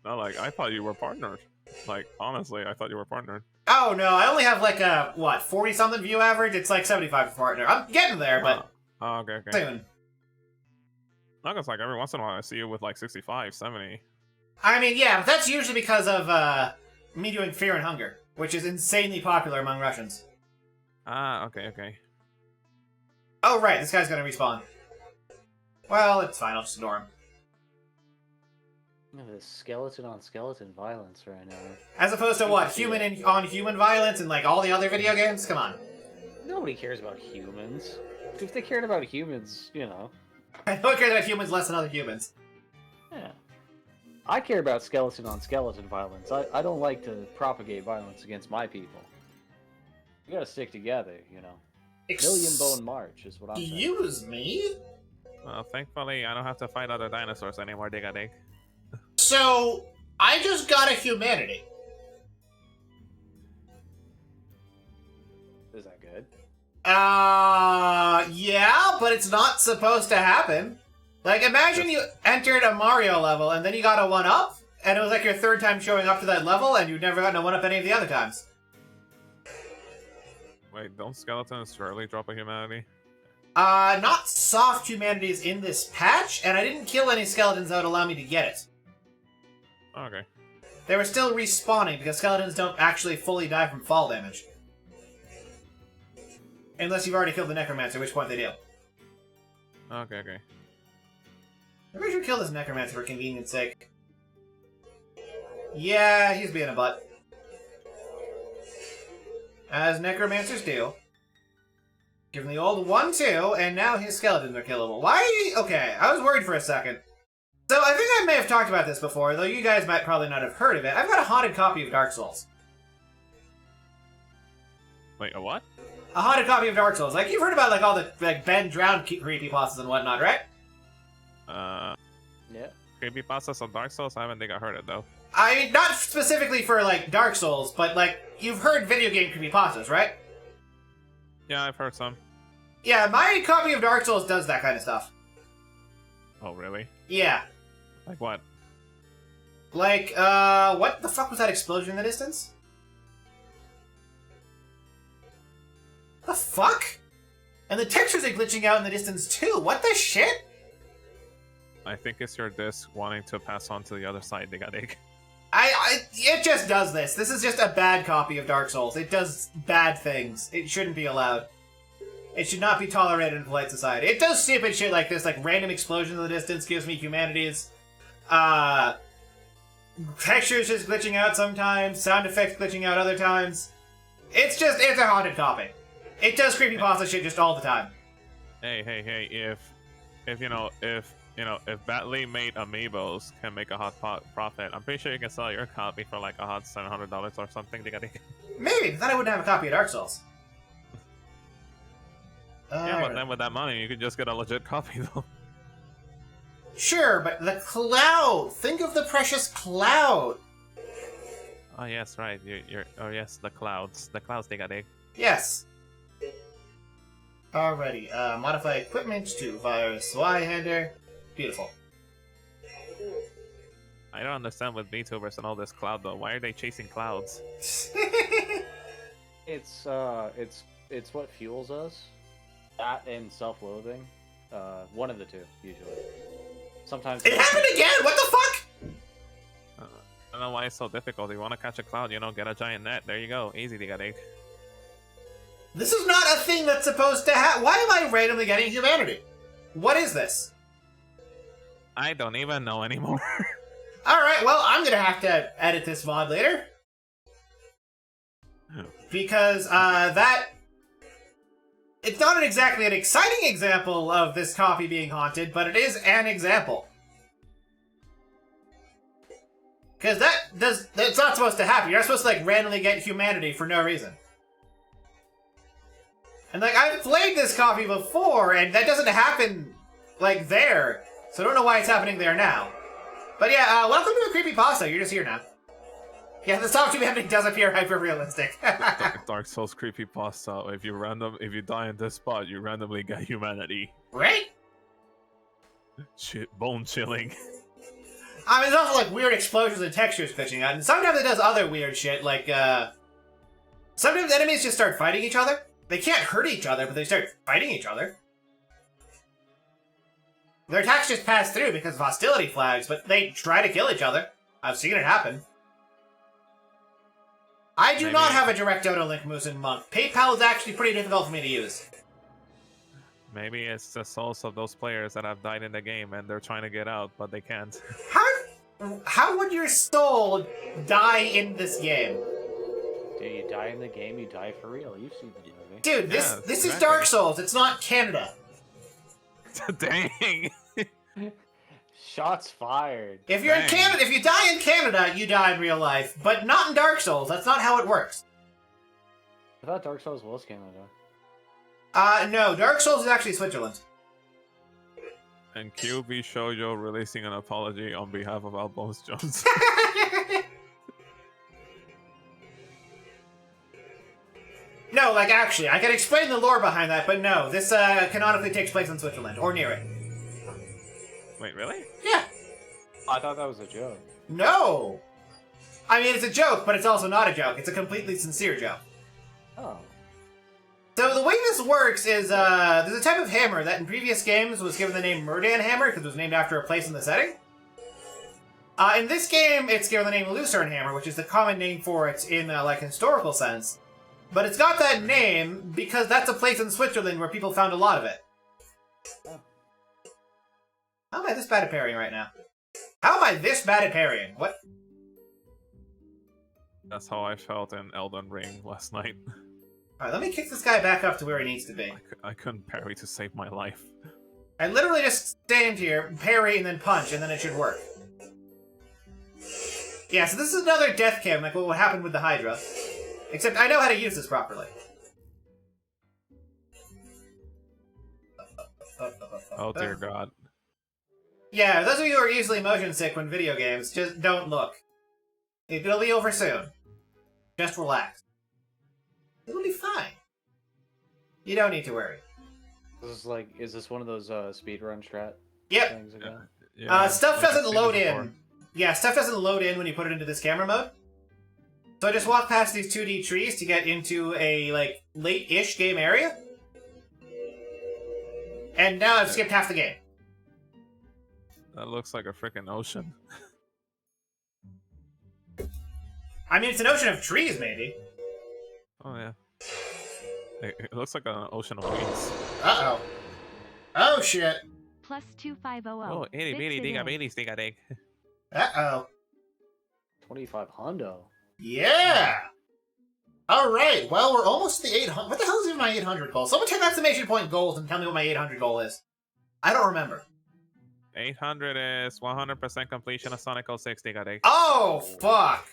No, like, I thought you were partnered. Like, honestly, I thought you were partnered. Oh, no. I only have, like, a, 40-something view average? It's, like, 75 for partner. I'm getting there, but... Oh, okay. Soon. I guess, like, every once in a while I see you with, like, 65, 70. I mean, yeah, but that's usually because of, me doing Fear and Hunger, which is insanely popular among Russians. Ah, okay. Oh, right, this guy's gonna respawn. Well, it's fine, I'll just ignore him. The skeleton on skeleton violence right now. As opposed to what? Human on human violence in, like, all the other video games? Come on. Nobody cares about humans. If they cared about humans, you know. I don't care about humans less than other humans. Yeah. I care about skeleton on skeleton violence. I don't like to propagate violence against my people. You gotta stick together, you know. Million Bone March is what I'm saying. Excuse me? Well, thankfully, I don't have to fight other dinosaurs anymore, Digga. So, I just got a humanity. Is that good? Yeah, but it's not supposed to happen. Like, imagine you entered a Mario level and then you got a 1-up, and it was like your third time showing up to that level, and you've never gotten a 1-up any of the other times. Wait, don't skeletons rarely drop a humanity? Not soft humanities in this patch, and I didn't kill any skeletons that would allow me to get it. Okay. They were still respawning, because skeletons don't actually fully die from fall damage. Unless you've already killed the Necromancer, at which point they do. Okay. Maybe we should kill this Necromancer for convenience sake. Yeah, he's being a butt. As Necromancers do. Give him the old 1-2, and now his skeletons are killable. Why? Okay, I was worried for a second. So, I think I may have talked about this before, though you guys might probably not have heard of it. I've got a haunted copy of Dark Souls. Wait, a what? A haunted copy of Dark Souls. Like, you've heard about, like, all the, like, Ben Drowned creepypastas and whatnot, right? Yeah. Creepypastas on Dark Souls? I haven't think I heard it, though. I mean, not specifically for, like, Dark Souls, but, like, you've heard video game creepypastas, right? Yeah, I've heard some. Yeah, my copy of Dark Souls does that kind of stuff. Oh, really? Yeah. Like what? Like, what the fuck was that explosion in the distance? The fuck? And the textures are glitching out in the distance too. What the shit? I think it's your disc wanting to pass on to the other side, Digadig. It just does this. This is just a bad copy of Dark Souls. It does bad things. It shouldn't be allowed. It should not be tolerated in polite society. It does stupid shit like this, like random explosions in the distance gives me humanities. Textures just glitching out sometimes, sound effects glitching out other times. It's a haunted copy. It does creepypasta shit just all the time. Hey, if badly made amiibos can make a hot profit, I'm pretty sure you can sell your copy for like a hot $700 or something. Maybe, but then I wouldn't have a copy of Dark Souls. Yeah, but then with that money, you could just get a legit copy, though. Sure, but the cloud! Think of the precious cloud! Oh, yes, right. Oh, yes, the clouds. The clouds, Digadig. Yes. Alrighty, modify equipment to virus Y-hander. Beautiful. I don't understand with VTubers and all this cloud, though. Why are they chasing clouds? It's what fuels us. That and self-loathing. One of the two, usually. Sometimes it happened again! What the fuck? I don't know why it's so difficult. If you want to catch a cloud, get a giant net. There you go. Easy, Digadig. This is not a thing that's supposed to happen. Why am I randomly getting humanity? What is this? I don't even know anymore. Alright, well, I'm gonna have to edit this mod later. Because, it's not exactly an exciting example of this copy being haunted, but it is an example. Because that's not supposed to happen. You're not supposed to, like, randomly get humanity for no reason. And, like, I've played this copy before, and that doesn't happen, like, there. So I don't know why it's happening there now. But yeah, welcome to the Creepypasta. You're just here now. Yeah, the soft humanity does appear hyper-realistic. Dark Souls creepypasta. If you die in this spot, you randomly get humanity. Right? Shit, bone chilling. I mean, there's also like weird explosions and textures glitching out, and sometimes it does other weird shit. Like, sometimes enemies just start fighting each other. They can't hurt each other, but they start fighting each other. Their attacks just pass through because of hostility flags, but they try to kill each other. I've seen it happen. I do not have a direct auto link Moose and Monk. PayPal is actually pretty difficult for me to use. Maybe it's the souls of those players that have died in the game and they're trying to get out, but they can't. How would your soul die in this game? Dude, you die in the game, you die for real. You've seen the movie. Dude, this is Dark Souls. It's not Canada. Dang. Shots fired. If you're in Canada, if you die in Canada, you die in real life, but not in Dark Souls. That's not how it works. I thought Dark Souls was Canada. No, Dark Souls is actually Switzerland. And QB Shoujo releasing an apology on behalf of Alphonse Jones. No, like, actually, I can explain the lore behind that, but no, this canonically takes place in Switzerland, or near it. Wait, really? Yeah. I thought that was a joke. No! I mean, it's a joke, but it's also not a joke. It's a completely sincere joke. Oh. So the way this works is, there's a type of hammer that in previous games was given the name Murdan Hammer, because it was named after a place in the setting. In this game, it's given the name Lucerne Hammer, which is the common name for it in, like, historical sense. But it's got that name because that's a place in Switzerland where people found a lot of it. Oh. How am I this bad at parrying right now? How am I this bad at parrying? What? That's how I felt in Elden Ring last night. Alright, let me kick this guy back up to where he needs to be. I couldn't parry to save my life. I literally just stand here, parry, and then punch, and then it should work. Yeah, so this is another death cam, like what happened with the Hydra. Except I know how to use this properly. Oh dear God. Yeah, those of you who are easily motion sick when video games, just don't look. It'll be over soon. Just relax. It'll be fine. You don't need to worry. Is this one of those speedrun strat Yep. things again? Stuff like I've doesn't seen load this in. before. Yeah, stuff doesn't load in when you put it into this camera mode. So I just walk past these 2D trees to get into a, like, late-ish game area. And now I've skipped half the game. That looks like a freaking ocean. I mean, it's an ocean of trees, maybe. Oh yeah. It looks like an ocean of weeds. Uh-oh. Oh, shit. Plus 2500. Oh, itty Fix bitty it digga in. bitty stick a dig. Uh-oh. 25 hundo. Yeah! Alright, well, we're almost to the 800. What the hell is even my 800 goal? Someone check exclamation point goals and tell me what my 800 goal is. I don't remember. 800 is 100% completion of Sonic 06 digga dig. Oh, fuck!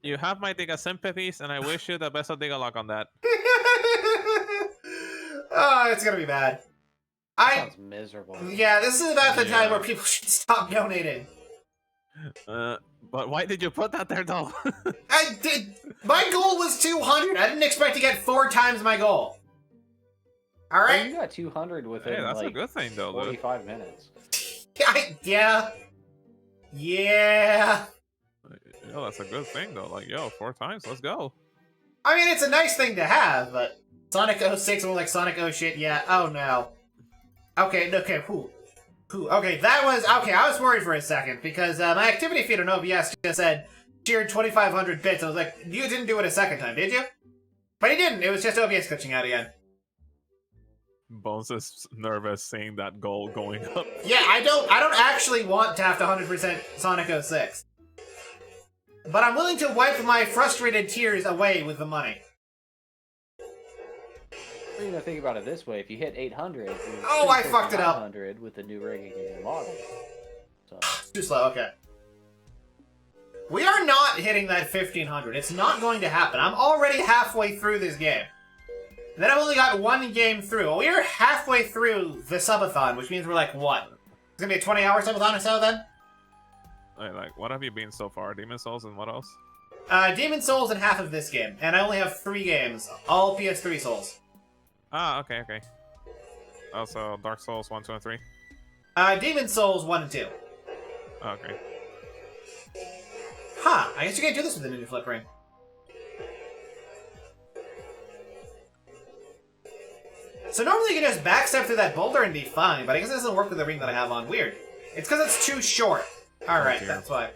You have my digga sympathies, and I wish you the best of digga luck on that. Oh, it's gonna be bad. Sounds miserable. Yeah, this is about the time Yeah. where people should stop donating. But why did you put that there, though? I did. My goal was 200. I didn't expect to get 4 times my goal. All Oh, right. you got 200 within Hey, that's a like good thing, though, Luke. 45 minutes. Yeah. Yeah. Yo, that's a good thing, though. Like, yo, 4 times, let's go. I mean, it's a nice thing to have, but Sonic 06 or like Sonic oh shit. Yeah. Oh no. Okay. Okay. Who? Okay, that was okay. I was worried for a second because my activity feed on OBS just said cheered 2,500 bits. I was like, you didn't do it a second time, did you? But he didn't. It was just OBS glitching out again. Bones is nervous seeing that goal going up. Yeah, I don't actually want to have to 100% Sonic 06. But I'm willing to wipe my frustrated tears away with the money. Or, you know, think about it this way: if you hit 800, Oh, I fucked it up. 900 with the new rigging and model. So. Too slow, okay. We are not hitting that 1,500. It's not going to happen. I'm already halfway through this game. And then I've only got 1 game through. Well, we're halfway through the subathon, which means we're like, what? It's gonna be a 20-hour subathon or so, then? Like, what have you been so far? Demon Souls and what else? Demon Souls and half of this game. And I only have 3 games. All PS3 Souls. Ah, okay. Also, Dark Souls 1, 2, and 3? Demon Souls 1 and 2. Okay. Huh, I guess you can't do this with the Ninja Flip Ring. So normally you can just backstep through that boulder and be fine, but I guess it doesn't work with the ring that I have on. Weird. It's because it's too short. Alright, dear. that's why.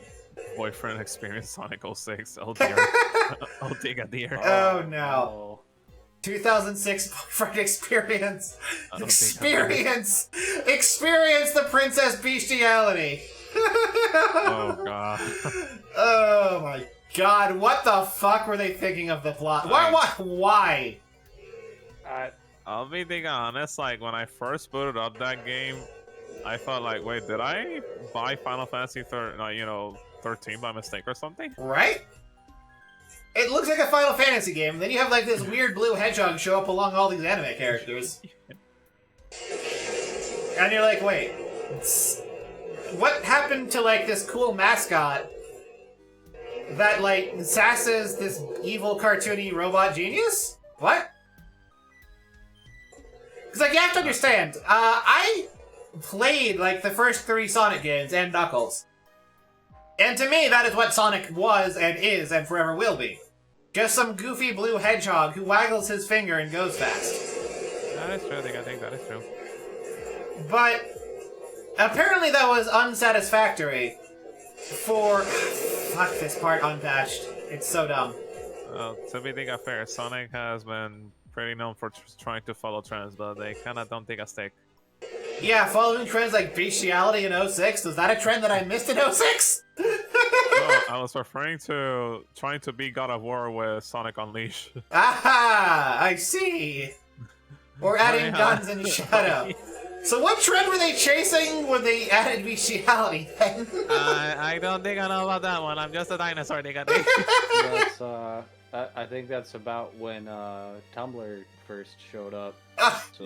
Boyfriend experienced Sonic 06. Oh dear. Oh dear, dear. Oh no. 2006 boyfriend experience. Experience the princess bestiality. Oh god. Oh my god, what the fuck were they thinking of the plot? Why? I'll be being honest, like, when I first booted up that game, I thought, like, wait, did I buy Final Fantasy 13 by mistake or something? Right? It looks like a Final Fantasy game, and then you have, like, this weird blue hedgehog show up along all these anime characters. And you're like, wait, what happened to, like, this cool mascot that, like, sasses this evil cartoony robot genius? What? Because, like, you have to understand, I played, like, the first 3 Sonic games and Knuckles. And to me, that is what Sonic was and is and forever will be. Just some goofy blue hedgehog who waggles his finger and goes fast. That is true, I think that is true. But apparently that was unsatisfactory for... Fuck this part unpatched. It's so dumb. To be fair, Sonic has been pretty known for trying to follow trends, but they kinda don't take a stick. Yeah, following trends like bestiality in 06. Was that a trend that I missed in 06? No, I was referring to trying to beat God of War with Sonic Unleashed. Aha! I see! Or adding guns and shadow. So what trend were they chasing when they added bestiality then? I don't think I know about that one. I'm just a dinosaur, nigga. I think that's about when Tumblr first showed up. Ah. So,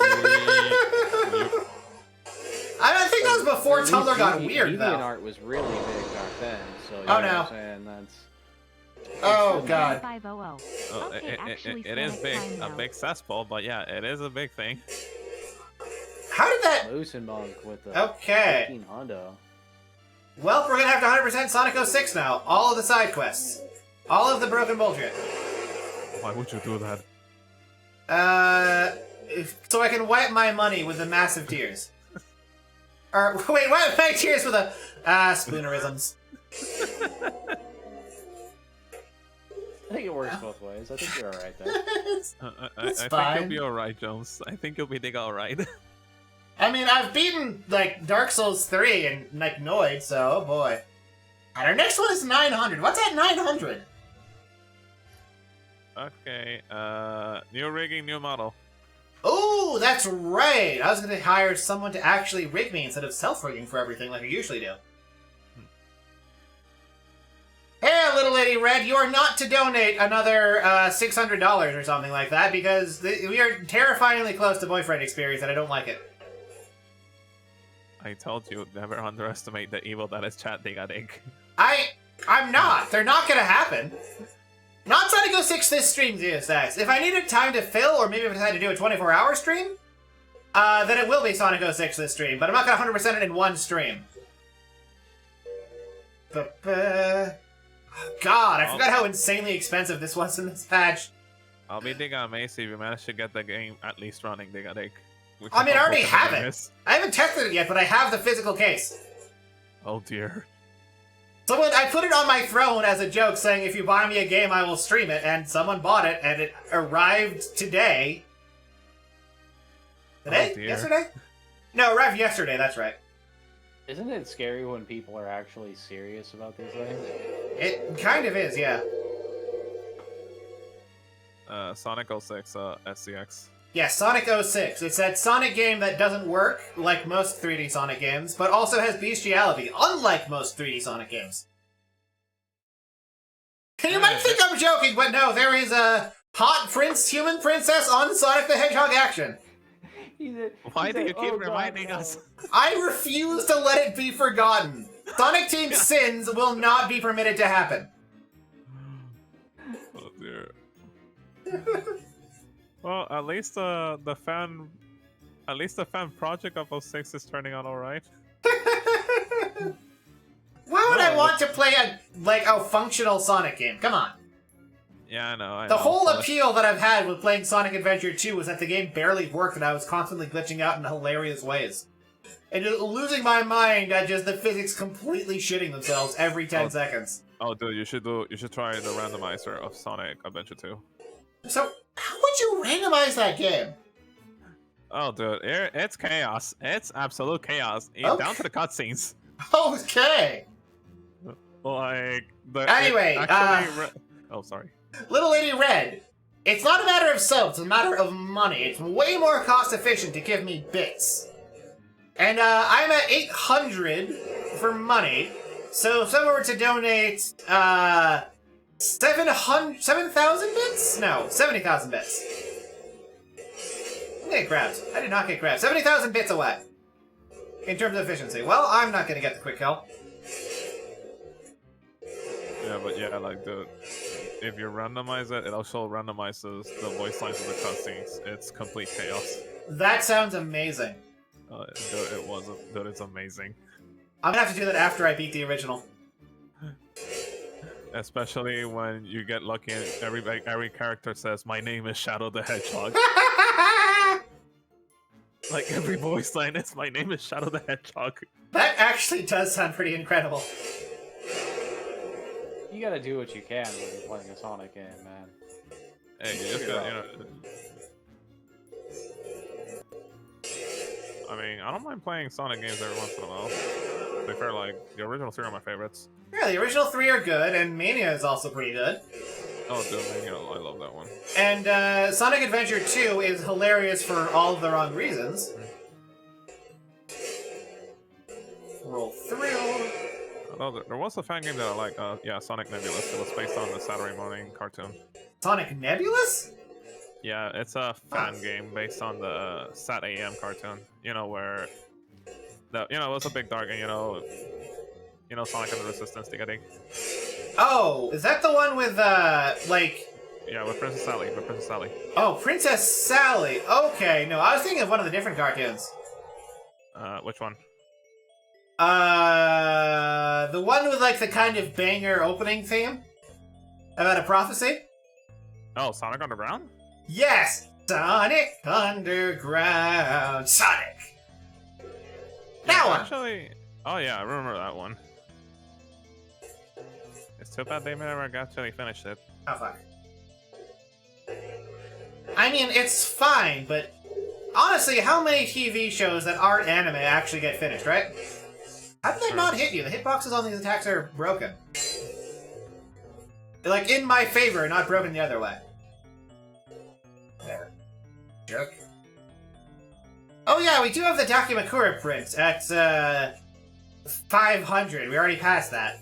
I think that was before At least Tumblr got weird, Deviant though. art was really big back then, so you Oh, know no. what I'm saying? That's... Oh, God. 500. Oh, Okay, actually, it is Sonic big, time a now. big cesspool, but yeah, it is a big thing. How did that... Lucen Monk with the Okay. 15 Hondo. Well, we're gonna have to 100% Sonic 06 now. All of the side quests. All of the broken bullshit. Why would you do that? So I can wipe my money with the massive tears. Or, wait, wipe my tears with a... spoonerisms. I think it works both ways. I think you're alright there. I think fine. you'll be alright, Jones. I think you'll be alright. I mean, I've beaten, like, Dark Souls 3 and, like, Noid, so, oh boy. And our next one is 900. What's at 900? Okay, new rigging, new model. Oh, that's right! I was gonna hire someone to actually rig me instead of self-rigging for everything like I usually do. Hey, Little Lady Red, you are not to donate another $600 or something like that, because we are terrifyingly close to boyfriend experience and I don't like it. I told you, never underestimate the evil that is chat digadig. I'm not. They're not gonna happen. Not Sonic 06 this stream, Zeostax. If I needed time to fill, or maybe if I decided to do a 24-hour stream, then it will be Sonic 06 this stream, but I'm not gonna 100% it in one stream. God, I forgot how insanely expensive this was in this patch. I'll be diga amazed if you manage to get the game at least running digadig. I mean, I already have it. I haven't tested it yet, but I have the physical case. Oh dear. Someone, I put it on my throne as a joke, saying if you buy me a game, I will stream it, and someone bought it, and it arrived today. Today? Oh, dear. Yesterday? No, it arrived yesterday, that's right. Isn't it scary when people are actually serious about these things? It kind of is, yeah. Sonic 06, SCX. Yeah, Sonic 06. It's that Sonic game that doesn't work, like most 3D Sonic games, but also has bestiality, unlike most 3D Sonic games. You might think I'm joking, but no, there is a hot human princess on Sonic the Hedgehog action. Why do you keep reminding us? I refuse to let it be forgotten. Sonic Team sins will not be permitted to happen. Oh dear. Well, at least the fan project of 06 is turning out all right. Why would I want to play a functional Sonic game? Come on. Yeah, I know. The whole appeal that I've had with playing Sonic Adventure 2 was that the game barely worked and I was constantly glitching out in hilarious ways. And just losing my mind at just the physics completely shitting themselves every 10 seconds. Oh, dude, you should try the randomizer of Sonic Adventure 2. So, how would you randomize that game? Oh, dude, it's chaos. It's absolute chaos. Okay. Down to the cutscenes. Okay. Like Anyway, oh, sorry. Little Lady Red, it's not a matter of soap, it's a matter of money. It's way more cost efficient to give me bits. And I'm at 800 for money, so if someone were to donate 7,000 bits? No, 70,000 bits. I get grabbed. I did not get grabbed. 70,000 bits away. In terms of efficiency. Well, I'm not gonna get the quick kill. Yeah, but yeah, like if you randomize it, it also randomizes the voice lines of the cutscenes. It's complete chaos. That sounds amazing. Dude, it's amazing. I'm gonna have to do that after I beat the original. Especially when you get lucky and every character says, "My name is Shadow the Hedgehog." Like every voice line is, "My name is Shadow the Hedgehog." That actually does sound pretty incredible. You gotta do what you can when you're playing a Sonic game, man. Hey, you just gotta, I mean, I don't mind playing Sonic games every once in a while. To be fair, like, the original 3 are my favorites. Yeah, the original 3 are good, and Mania is also pretty good. Oh, dude, Mania, I love that one. And Sonic Adventure 2 is hilarious for all of the wrong reasons. Roll through. Although there was a fan game that I like, yeah, Sonic Nebulous. It was based on the Saturday morning cartoon. Sonic Nebulous? Yeah, it's a fan game based on the Sat AM cartoon. You know where it was a big dark and Sonic and the Resistance together. Oh, is that the one with like? Yeah, with Princess Sally. Oh, Princess Sally. Okay, no, I was thinking of one of the different cartoons. Which one? The one with like the kind of banger opening theme about a prophecy. Oh, Sonic Underground? Yes! Sonic Underground. Sonic! That one! Actually, oh yeah, I remember that one. It's too bad they never actually finished it. Oh, fuck. I mean, it's fine, but honestly, how many TV shows that aren't anime actually get finished, right? How did that not hit you? The hitboxes on these attacks are broken. They're like in my favor, not broken the other way. There. Jerk. Oh yeah, we do have the Dakimakura print at 500. We already passed that.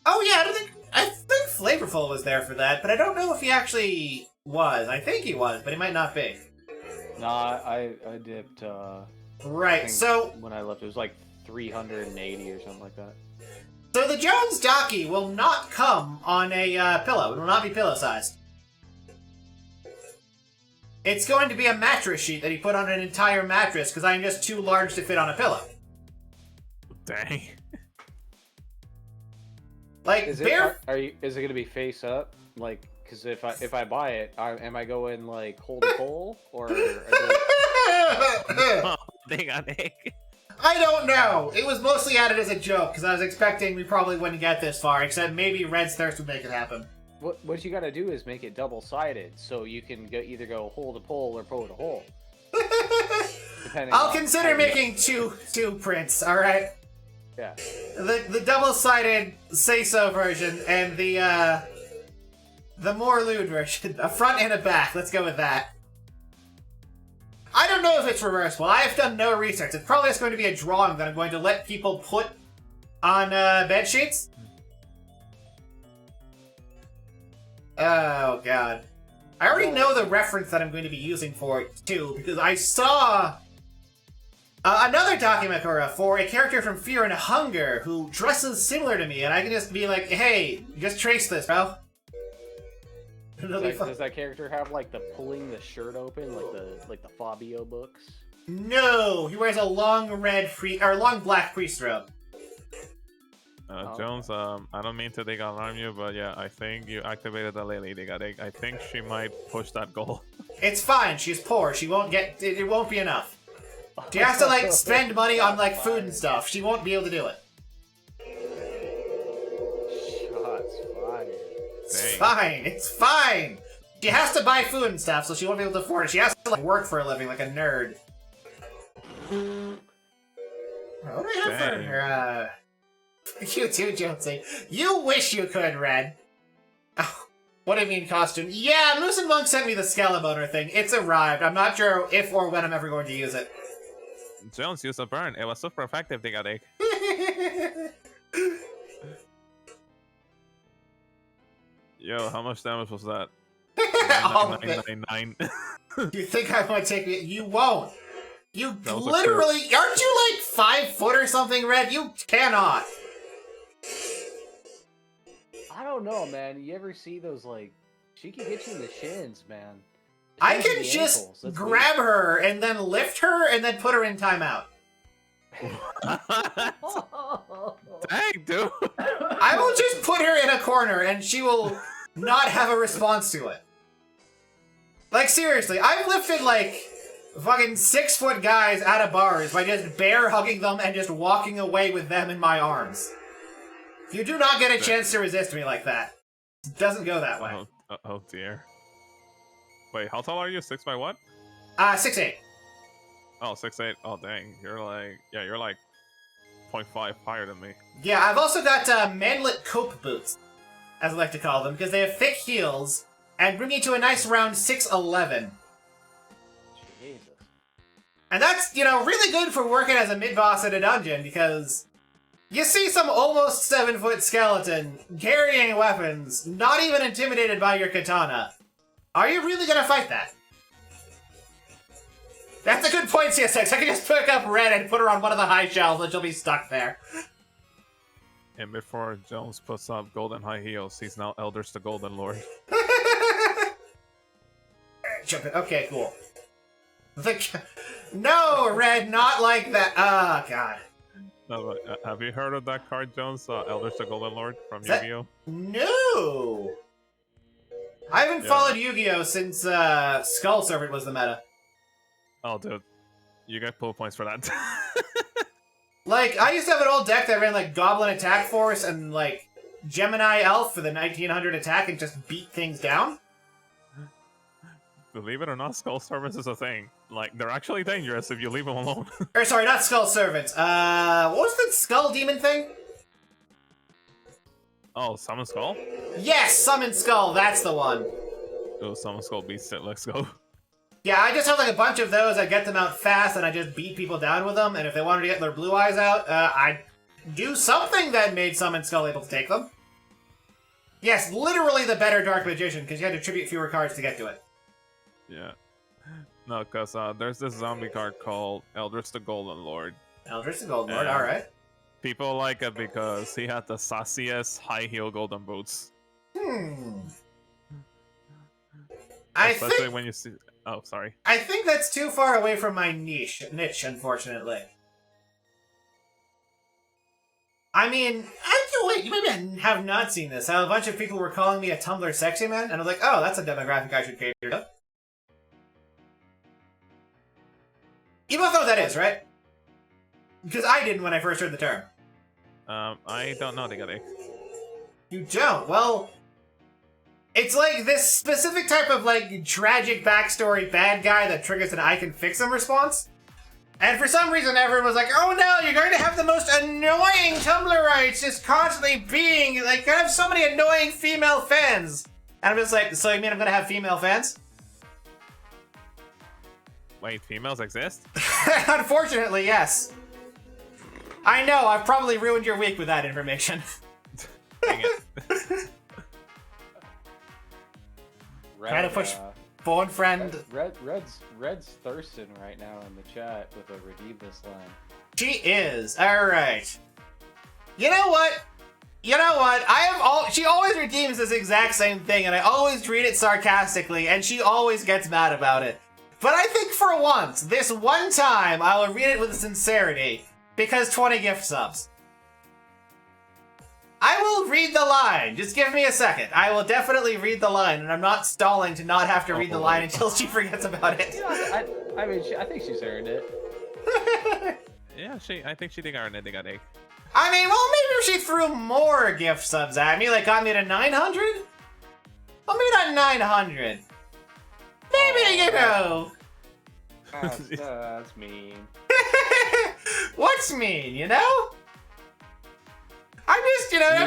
Oh yeah, I think Flavorful was there for that, but I don't know if he actually was. I think he was, but he might not be. Nah, I dipped. Right. So when I left, it was like 380 or something like that. So the Jones Daki will not come on a pillow. It will not be pillow-sized. It's going to be a mattress sheet that he put on an entire mattress because I am just too large to fit on a pillow. Dang. Like, is it going to be face up? Like, because if I buy it, am I going like hold a pole or? They got egg. I don't know. It was mostly added as a joke because I was expecting we probably wouldn't get this far. Except maybe Red's Thirst would make it happen. What you got to do is make it double-sided, so you can either go hold a pole or pull a hole. I'll consider making two prints. All right. Yeah. The double-sided say-so version and the more lewd version, a front and a back. Let's go with that. I don't know if it's reversible. I have done no research. It's probably just going to be a drawing that I'm going to let people put on bed sheets. Oh, God. I already know the reference that I'm going to be using for it, too, because I saw another Dakimakura for a character from Fear and Hunger who dresses similar to me, and I can just be like, hey, just trace this, bro. Does that character have like the pulling the shirt open, like the Fabio books? No, he wears a long long black priest robe. Jones, I don't mean to alarm you, but yeah, I think you activated the lady. I think she might push that goal. It's fine. She's poor. She won't get. It won't be enough. She has to like spend money on like food and stuff. She won't be able to do it. It's fine. It's fine. She has to buy food and stuff, so she won't be able to afford it. She has to like work for a living, like a nerd. What do I have for her? You too, Jonesy. You wish you could, Red. Oh, what do you mean, costume? Yeah, Moose and Monk sent me the Scalaboner thing. It's arrived. I'm not sure if or when I'm ever going to use it. Jones used a burn. It was super effective, Digga. Yo, how much damage was that? 999. You think I want to take it? You won't. You literally... Aren't you like 5 foot or something, Red? You cannot. I don't know, man. You ever see those, like... She can get you in the shins, man. I can just grab her and then lift her and then put her in timeout. Dang, dude. I will just put her in a corner and she will not have a response to it. Like, seriously, I've lifted, like, fucking 6-foot guys out of bars by just bear hugging them and just walking away with them in my arms. You do not get a chance to resist me like that. It doesn't go that way. Oh dear. Wait, how tall are you? 6 by what? 6'8". Oh, 6'8". Oh, dang. You're like 0.5 higher than me. Yeah, I've also got manlet cope boots, as I like to call them, because they have thick heels and bring you to a nice round 6'11". Jesus. And that's, really good for working as a mid-boss in a dungeon, because you see some almost 7-foot skeleton carrying weapons, not even intimidated by your katana, Are you really gonna fight that? That's a good point, CSX. I can just pick up Red and put her on one of the high shelves and she'll be stuck there. And before Jones puts up golden high heels, he's now Elders the Golden Lord. Jump in. Okay, cool. No, Red, not like that. Oh, God. No, but, have you heard of that card, Jones? Elders the Golden Lord from Is that- Yu-Gi-Oh? No! I haven't followed Yu-Gi-Oh! Since Skull Servant was the meta. Oh, dude. You get pull points for that. Like, I used to have an old deck that ran, like, Goblin Attack Force and, like, Gemini Elf for the 1900 attack and just beat things down. Believe it or not, Skull Servants is a thing. Like, they're actually dangerous if you leave them alone. Or, sorry, not Skull Servants. What was the Skull Demon thing? Oh, Summon Skull? Yes, Summon Skull, that's the one. Oh, Summon Skull beats it, let's go. Yeah, I just have, like, a bunch of those. I get them out fast, and I just beat people down with them. And if they wanted to get their blue eyes out, I'd do something that made Summon Skull able to take them. Yes, literally the better Dark Magician, because you had to tribute fewer cards to get to it. Yeah. No, because there's this zombie card called Eldritch the Golden Lord. Eldritch the Golden Lord, alright. People like it because he had the sassiest high heel golden boots. Especially when you see... Oh, sorry. I think that's too far away from my niche, unfortunately. I mean, wait, you maybe have not seen this. How a bunch of people were calling me a Tumblr sexy man, and I was like, oh, that's a demographic I should cater to. You both know what that is, right? Because I didn't when I first heard the term. I don't know, Digga. You don't? Well, it's like this specific type of, like, tragic backstory bad guy that triggers an I can fix him response. And for some reason, everyone was like, oh no, you're going to have the most annoying Tumblrites just constantly being, like, I have so many annoying female fans. And I'm just like, so you mean I'm going to have female fans? Wait, females exist? Unfortunately, yes. I know, I've probably ruined your week with that information. Dang it. Trying to push phone friend. Red's thirsting right now in the chat with a redeem this line. She is. Alright. You know what? She always redeems this exact same thing, and I always read it sarcastically, and she always gets mad about it. But I think for once, this one time, I will read it with sincerity, because 20 gift subs. I will read the line. Just give me a second. I will definitely read the line, and I'm not stalling to not have to read the line until she forgets about it. You know, I think she's earned it. Yeah, I think she did earn it, Digga. I mean, well, maybe if she threw more gift subs at me, like got me to 900? Well, maybe not 900. Maybe, you know. That's mean. What's mean, you know? I'm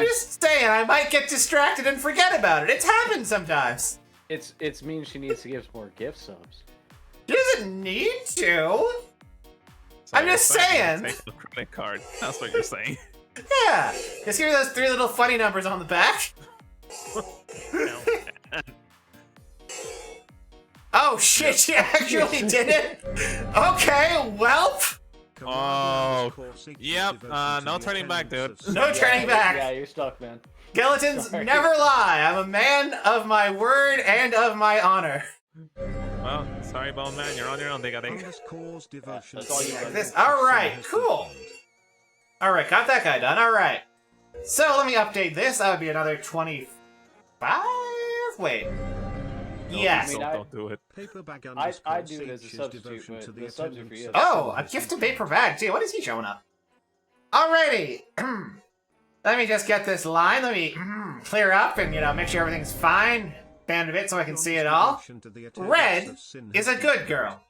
just saying, I might get distracted and forget about it. It's happened sometimes. It's mean she needs to give us more gift subs. She doesn't need to. I'm just saying. Take the credit card. That's what you're saying. Yeah. Just hear those 3 little funny numbers on the back. Oh shit, she actually did it? Okay, welp. Oh, yep, no turning back, dude. No turning back. Yeah, you're stuck, man. Skeletons Sorry. never lie. I'm a man of my word and of my honor. Well, sorry, Bone Man, you're on your own, Digga. That's all you got. Alright, cool. Alright, got that guy done. Alright. So let me update this. That would be another 25? Wait. Yes. Don't do it. I do it as a substitute, but the substitute for you. Oh, a gift to paper bag. Gee, what is he showing up? Alrighty. Let me just get this line. Let me clear up and, make sure everything's fine. Band of it so I can see it all. Red is a good girl.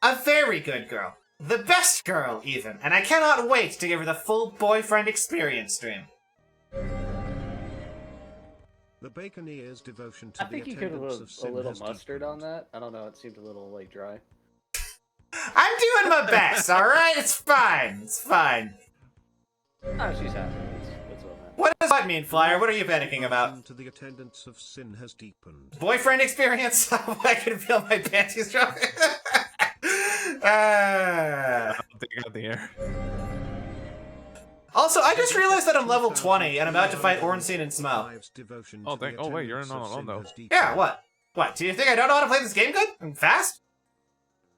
A very good girl. The best girl, even. And I cannot wait to give her the full boyfriend experience stream. The Baconeer's devotion to I think the you could have attendance of a sin little has mustard on that. I don't know. It seemed a little dry. I'm doing my best, alright? It's fine. It's fine. Oh, she's happy. That's what What does that mean, Flyer? What are you panicking about? To the attendance of sin has deepened. Boyfriend experience? I can feel my panties dropping. Take out the air. Also, I just realized that I'm level 20 and I'm about to fight Ornstein and Smo. Oh, oh wait, you're not alone though. Yeah, what? What? Do you think I don't know how to play this game good and fast?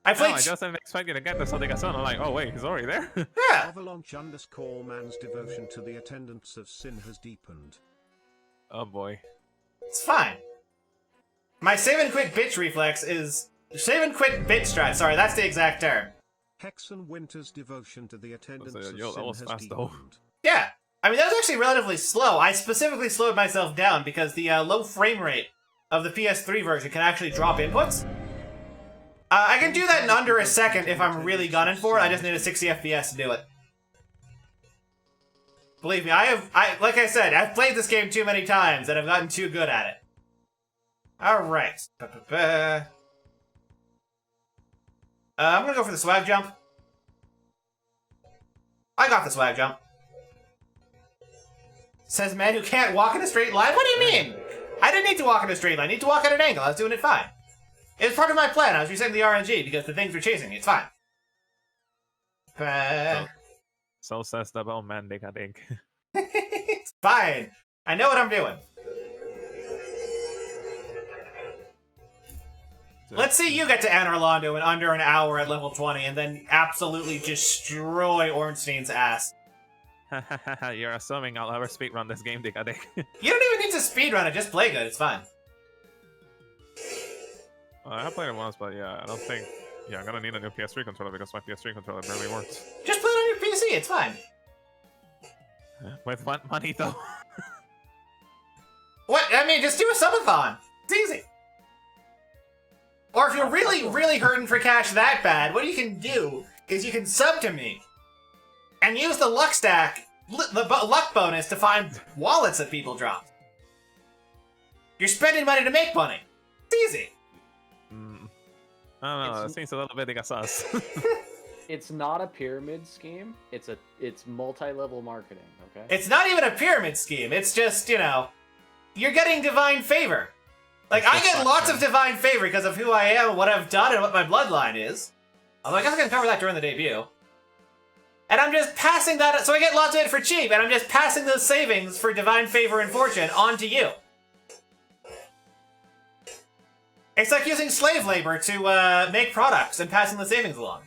I played. No, I just didn't expect you to get to something I saw. I'm like, oh wait, he's already there. Yeah. Avalanche underscore man's devotion to the attendance of sin has deepened. Oh boy. It's fine. My save and quit bitch reflex is save and quit bitch strat. Sorry, that's the exact term. Hexen Winter's devotion to the attendance of sin that was has fast though. deepened. Yeah. I mean, that was actually relatively slow. I specifically slowed myself down because the low frame rate of the PS3 version can actually drop inputs. I can do that in under a second if I'm really gunning for it. I just need a 60 FPS to do it. Believe me, like I said, I've played this game too many times and I've gotten too good at it. Alright. I'm gonna go for the swag jump. I got the swag jump. Says man who can't walk in a straight line? What do you mean? I didn't need to walk in a straight line. I need to walk at an angle. I was doing it fine. It was part of my plan. I was resetting the RNG because the things were chasing me. It's fine. So says the bell man, I think. It's fine. I know what I'm doing. Let's see you get to Anor Londo in under an hour at level 20 and then absolutely destroy Ornstein's ass. You're assuming I'll ever speedrun this game, Dick. You don't even need to speedrun it. Just play good. It's fine. I have played it once, but yeah, I don't think... Yeah, I'm gonna need a new PS3 controller because my PS3 controller barely works. Just play it on your PC, it's fine. With money, though. What? I mean, just do a subathon. It's easy. Or if you're really, really hurting for cash that bad, what you can do is you can sub to me and use the luck stack, the luck bonus to find wallets that people drop. You're spending money to make money. It's easy. I don't know, it seems a little bit like sus. It's not a pyramid scheme. It's multi-level marketing, okay? It's not even a pyramid scheme. It's just, you know, you're getting divine favor. Like, I get lots of divine favor because of who I am, what I've done, and what my bloodline is. Although I guess I can cover that during the debut. And I'm just passing that, so I get lots of it for cheap, and I'm just passing those savings for divine favor and fortune onto you. It's like using slave labor to make products and passing the savings along.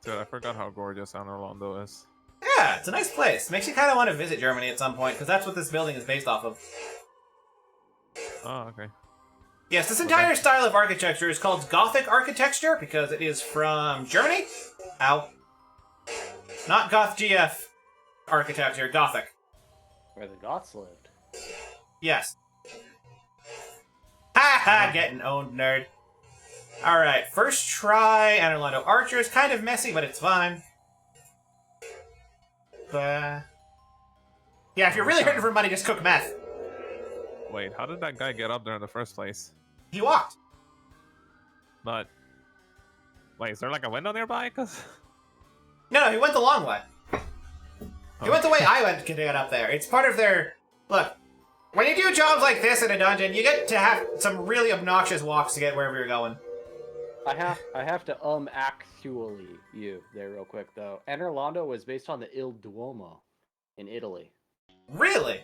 Dude, I forgot how gorgeous Anor Londo is. Yeah, it's a nice place. Makes you kind of want to visit Germany at some point, because that's what this building is based off of. Oh, okay. Yes, this entire style of architecture is called Gothic architecture, because it is from Germany. Ow. Not Goth GF architecture, Gothic. Where the Goths lived. Yes. Ha ha, getting owned, nerd. Alright, first try, Anor Londo Archer is kind of messy, but it's fine. Yeah, if you're really hurting for money, just cook meth. Wait, how did that guy get up there in the first place? He walked. But... Wait, is there like a window nearby? Cause... No, he went the long way. He went the way I went to get up there. It's part of their... Look, when you do jobs like this in a dungeon, you get to have some really obnoxious walks to get wherever you're going. I have to actually you there real quick though. Anor Londo was based on the Il Duomo in Italy. Really?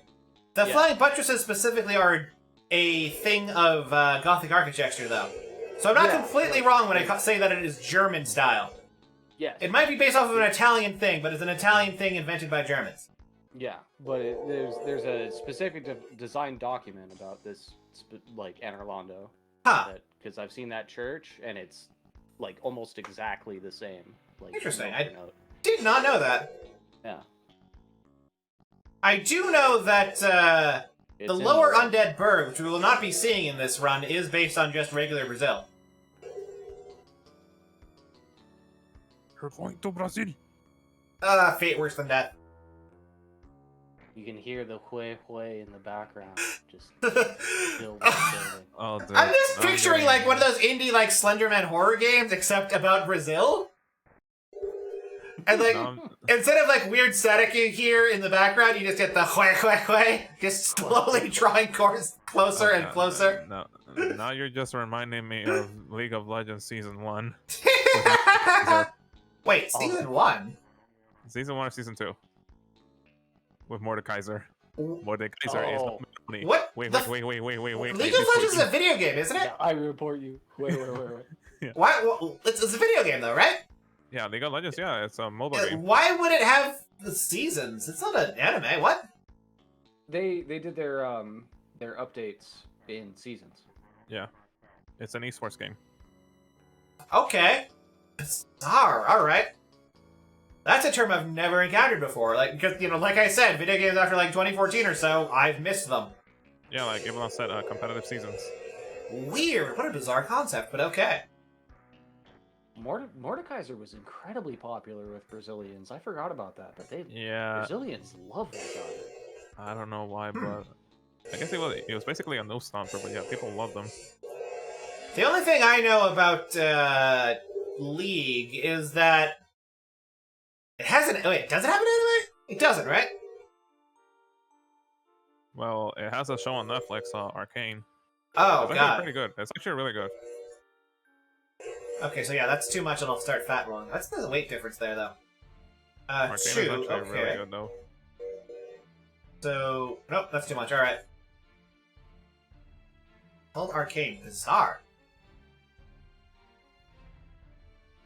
The flying buttresses specifically are a thing of Gothic architecture, though. So I'm not completely wrong when I say that it is German style. Yes. It might be based off of an Italian thing, but it's an Italian thing invented by Germans. Yeah, but there's a specific design document about this, like Anor Londo. Huh. Because I've seen that church, and it's like almost exactly the same. Like, interesting. I did not know that. Yeah. I do know that the lower undead bird, which we will not be seeing in this run, is based on just regular Brazil. You're going to Brazil. Fate worse than death. You can hear the hue in the background. Just oh, dude. I'm just picturing like one of those indie like Slenderman horror games, except about Brazil. And like, instead of like weird static you hear in the background, you just get the hue hue hue, just slowly drawing cores closer and closer. No, now you're just reminding me of League of Legends Season 1. Wait, Season 1? Season 1 or Season 2? With Mordekaiser. Mordekaiser is Oh. funny. What? Wait. League of Legends is a video game, isn't it? Yeah, I report you. Wait. Why? Well, it's a video game though, right? Yeah, League of Legends, yeah, it's a mobile game. Why would it have the seasons? It's not an anime. What? They did their updates in seasons. Yeah. It's an esports game. Okay. Bizarre. All right. That's a term I've never encountered before. Like, because like I said, video games after like 2014 or so, I've missed them. Yeah, like everyone said, competitive seasons. Weird. What a bizarre concept, but okay. Mordekaiser was incredibly popular with Brazilians. I forgot about that, but Brazilians love that guy. I don't know why, but I guess it was basically a no stomper, but yeah, people love them. The only thing I know about League is that it has an. Wait, does it have an anime? It doesn't, right? Well, it has a show on Netflix, Arcane. Oh, it's God. pretty good. It's actually really good. Okay, so yeah, that's too much and I'll start fat rolling. That's the weight difference there, though. Arcane is actually okay. really good, though. So, nope, that's too much. Alright. Called Arcane. Bizarre.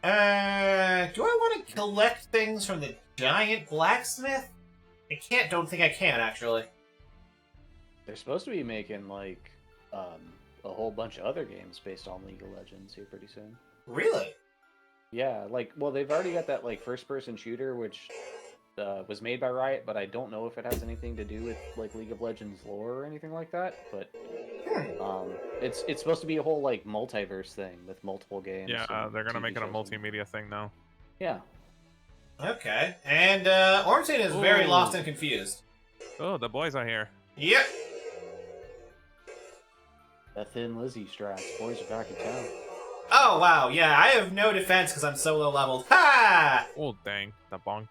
Do I want to collect things from the giant blacksmith? Don't think I can, actually. They're supposed to be making, like, a whole bunch of other games based on League of Legends here pretty soon. Really? Yeah, like, well, they've already got that, like, first-person shooter, which was made by Riot, but I don't know if it has anything to do with, like, League of Legends lore or anything like that, but it's supposed to be a whole, like, multiverse thing with multiple games. Yeah, they're gonna make it a multimedia thing now. Yeah. Okay, and Ornstein is very lost and confused. Oh, the boys are here. Yep. The Thin Lizzy strats. Boys are back in town. Oh, wow, yeah, I have no defense because I'm so low leveled. Ha! Oh, dang. The bonk.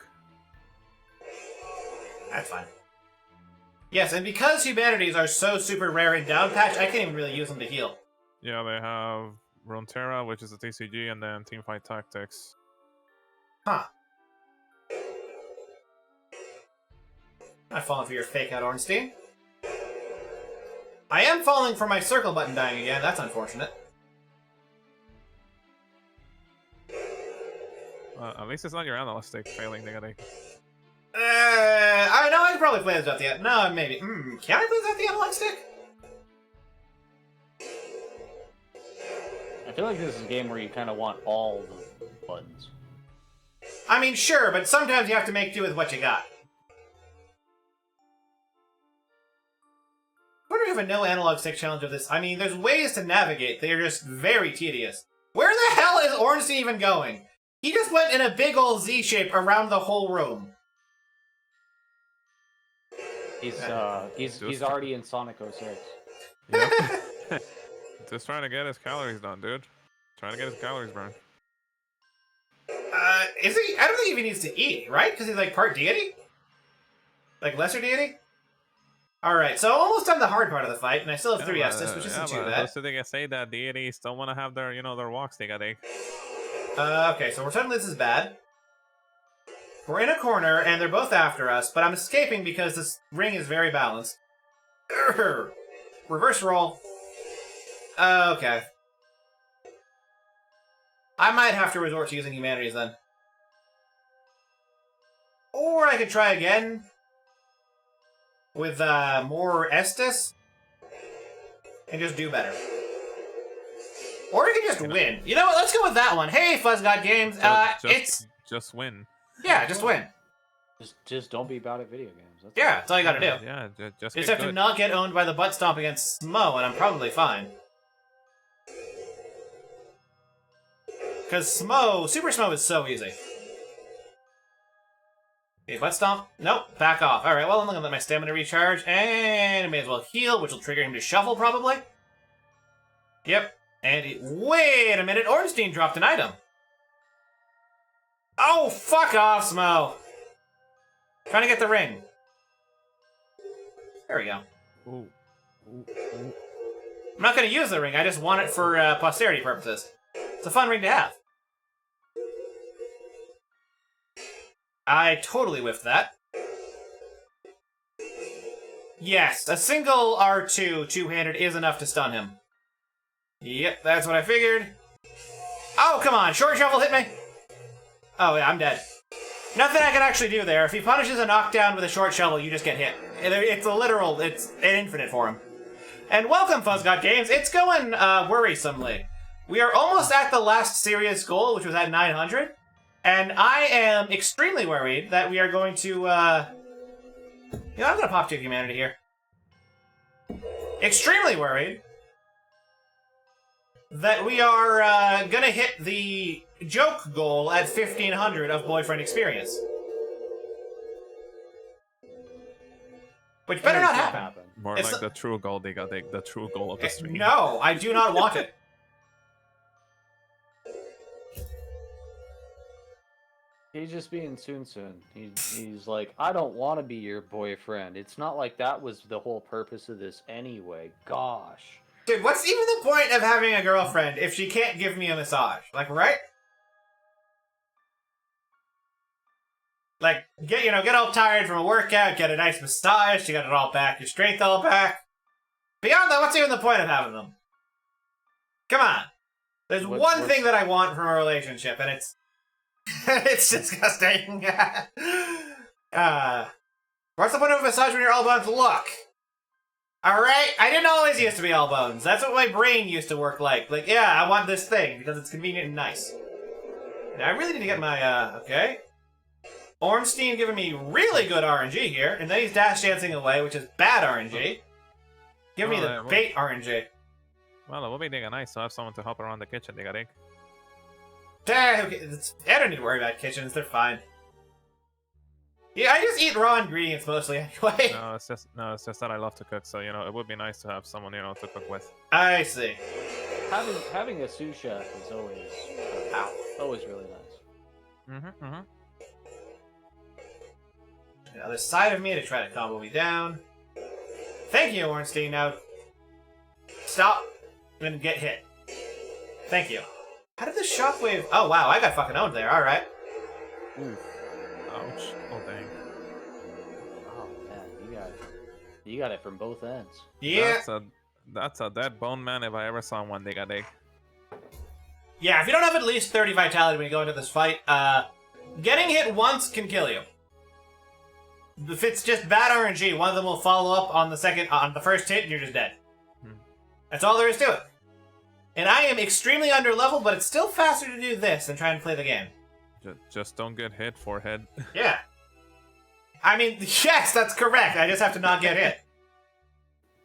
That's fine. Yes, and because humanities are so super rare in down patch, I can't even really use them to heal. Yeah, they have Runeterra, which is a TCG, and then Teamfight Tactics. Huh. Not falling for your fake out, Ornstein. I am falling for my circle button dying again. That's unfortunate. At least it's not your analog stick failing, Niggity. I know I could probably play this without the... No, maybe. Can I play this without the analog stick? I feel like this is a game where you kind of want all the buttons. I mean, sure, but sometimes you have to make do with what you got. I wonder if a no analog stick challenge of this... I mean, there's ways to navigate. They're just very tedious. Where the hell is Ornstein even going? He just went in a big old Z shape around the whole room. He's already in Sonic 06. Yep. Just trying to get his calories done, dude. Trying to get his calories burned. Is he? I don't think he even needs to eat, right? Because he's like part deity? Like lesser deity? Alright, so almost done the hard part of the fight, and I still have 3 Estus, which isn't too bad. So they can say that deities don't want to have their, their walks, they got okay, so we're telling this is bad. We're in a corner, and they're both after us, but I'm escaping because this ring is very balanced. Urgh. Reverse roll. Okay. I might have to resort to using humanities then. Or I could try again with more Estus and just do better. Or I could just win. You know what? Let's go with that one. Hey, FuzzGod Games. Just win. Yeah, just win. Just don't be bad at video games. That's all you gotta do. Yeah, just have to not get owned by the butt stomp against Smo, and I'm probably fine. Because Super Smo is so easy. Okay, butt stomp. Nope, back off. Alright, well, I'm gonna let my stamina recharge, and I may as well heal, which will trigger him to shuffle, probably. Yep. And wait a minute, Ornstein dropped an item. Oh, fuck off, Smo! Trying to get the ring. There we go. Ooh. I'm not going to use the ring, I just want it for posterity purposes. It's a fun ring to have. I totally whiffed that. Yes, a single R2 two-handed is enough to stun him. Yep, that's what I figured. Oh, come on, short shuffle hit me. Oh, yeah, I'm dead. Nothing I can actually do there. If he punishes a knockdown with a short shovel, you just get hit. It's a literal, it's an infinite for him. And welcome, FuzzGod Games. It's going worrisomely. We are almost at the last serious goal, which was at 900. And I am extremely worried that we are going to, You know, I'm going to pop 2 humanity here. Extremely worried that we are going to hit the joke goal at 1500 of boyfriend experience. Which better not happen. More It's like the true goal, they got the true goal of the stream. No, I do not want it. He's just being Soon. He's like, I don't want to be your boyfriend. It's not like that was the whole purpose of this anyway. Gosh. Dude, what's even the point of having a girlfriend if she can't give me a massage? Like, right? Like, get all tired from a workout, get a nice massage, you got it all back, your strength all back. Beyond that, what's even the point of having them? Come on. There's one thing that I want from a relationship, and it's... it's disgusting. What's the point of a massage when you're all bones? Look. Alright? I didn't always used to be all bones. That's what my brain used to work like. Like, yeah, I want this thing, because it's convenient and nice. Now, I really need to get my, okay. Ornstein giving me really good RNG here, and then he's dash dancing away, which is bad RNG. Give me the bait RNG. Well, it would be nice to have someone to help around the kitchen, they got it. I don't need to worry about kitchens, they're fine. Yeah, I just eat raw ingredients mostly anyway. No, it's just that I love to cook, so, you know, it would be nice to have someone, you know, to cook with. I see. Having a sous chef is always really nice. The other side of me to try to combo me down. Thank you, Ornstein. Now, stop and get hit. Thank you. How did the shockwave... Oh, wow, I got fucking owned there. Alright. Ouch. Oh, dang. Oh, man, you got it from both ends. Yeah. That's a dead bone man if I ever saw one, they got it. Yeah, if you don't have at least 30 vitality when you go into this fight, getting hit once can kill you. If it's just bad RNG, one of them will follow up on the first hit, and you're just dead. That's all there is to it. And I am extremely underleveled, but it's still faster to do this than try and play the game. Just don't get hit, forehead. Yeah. I mean, yes, that's correct. I just have to not get hit.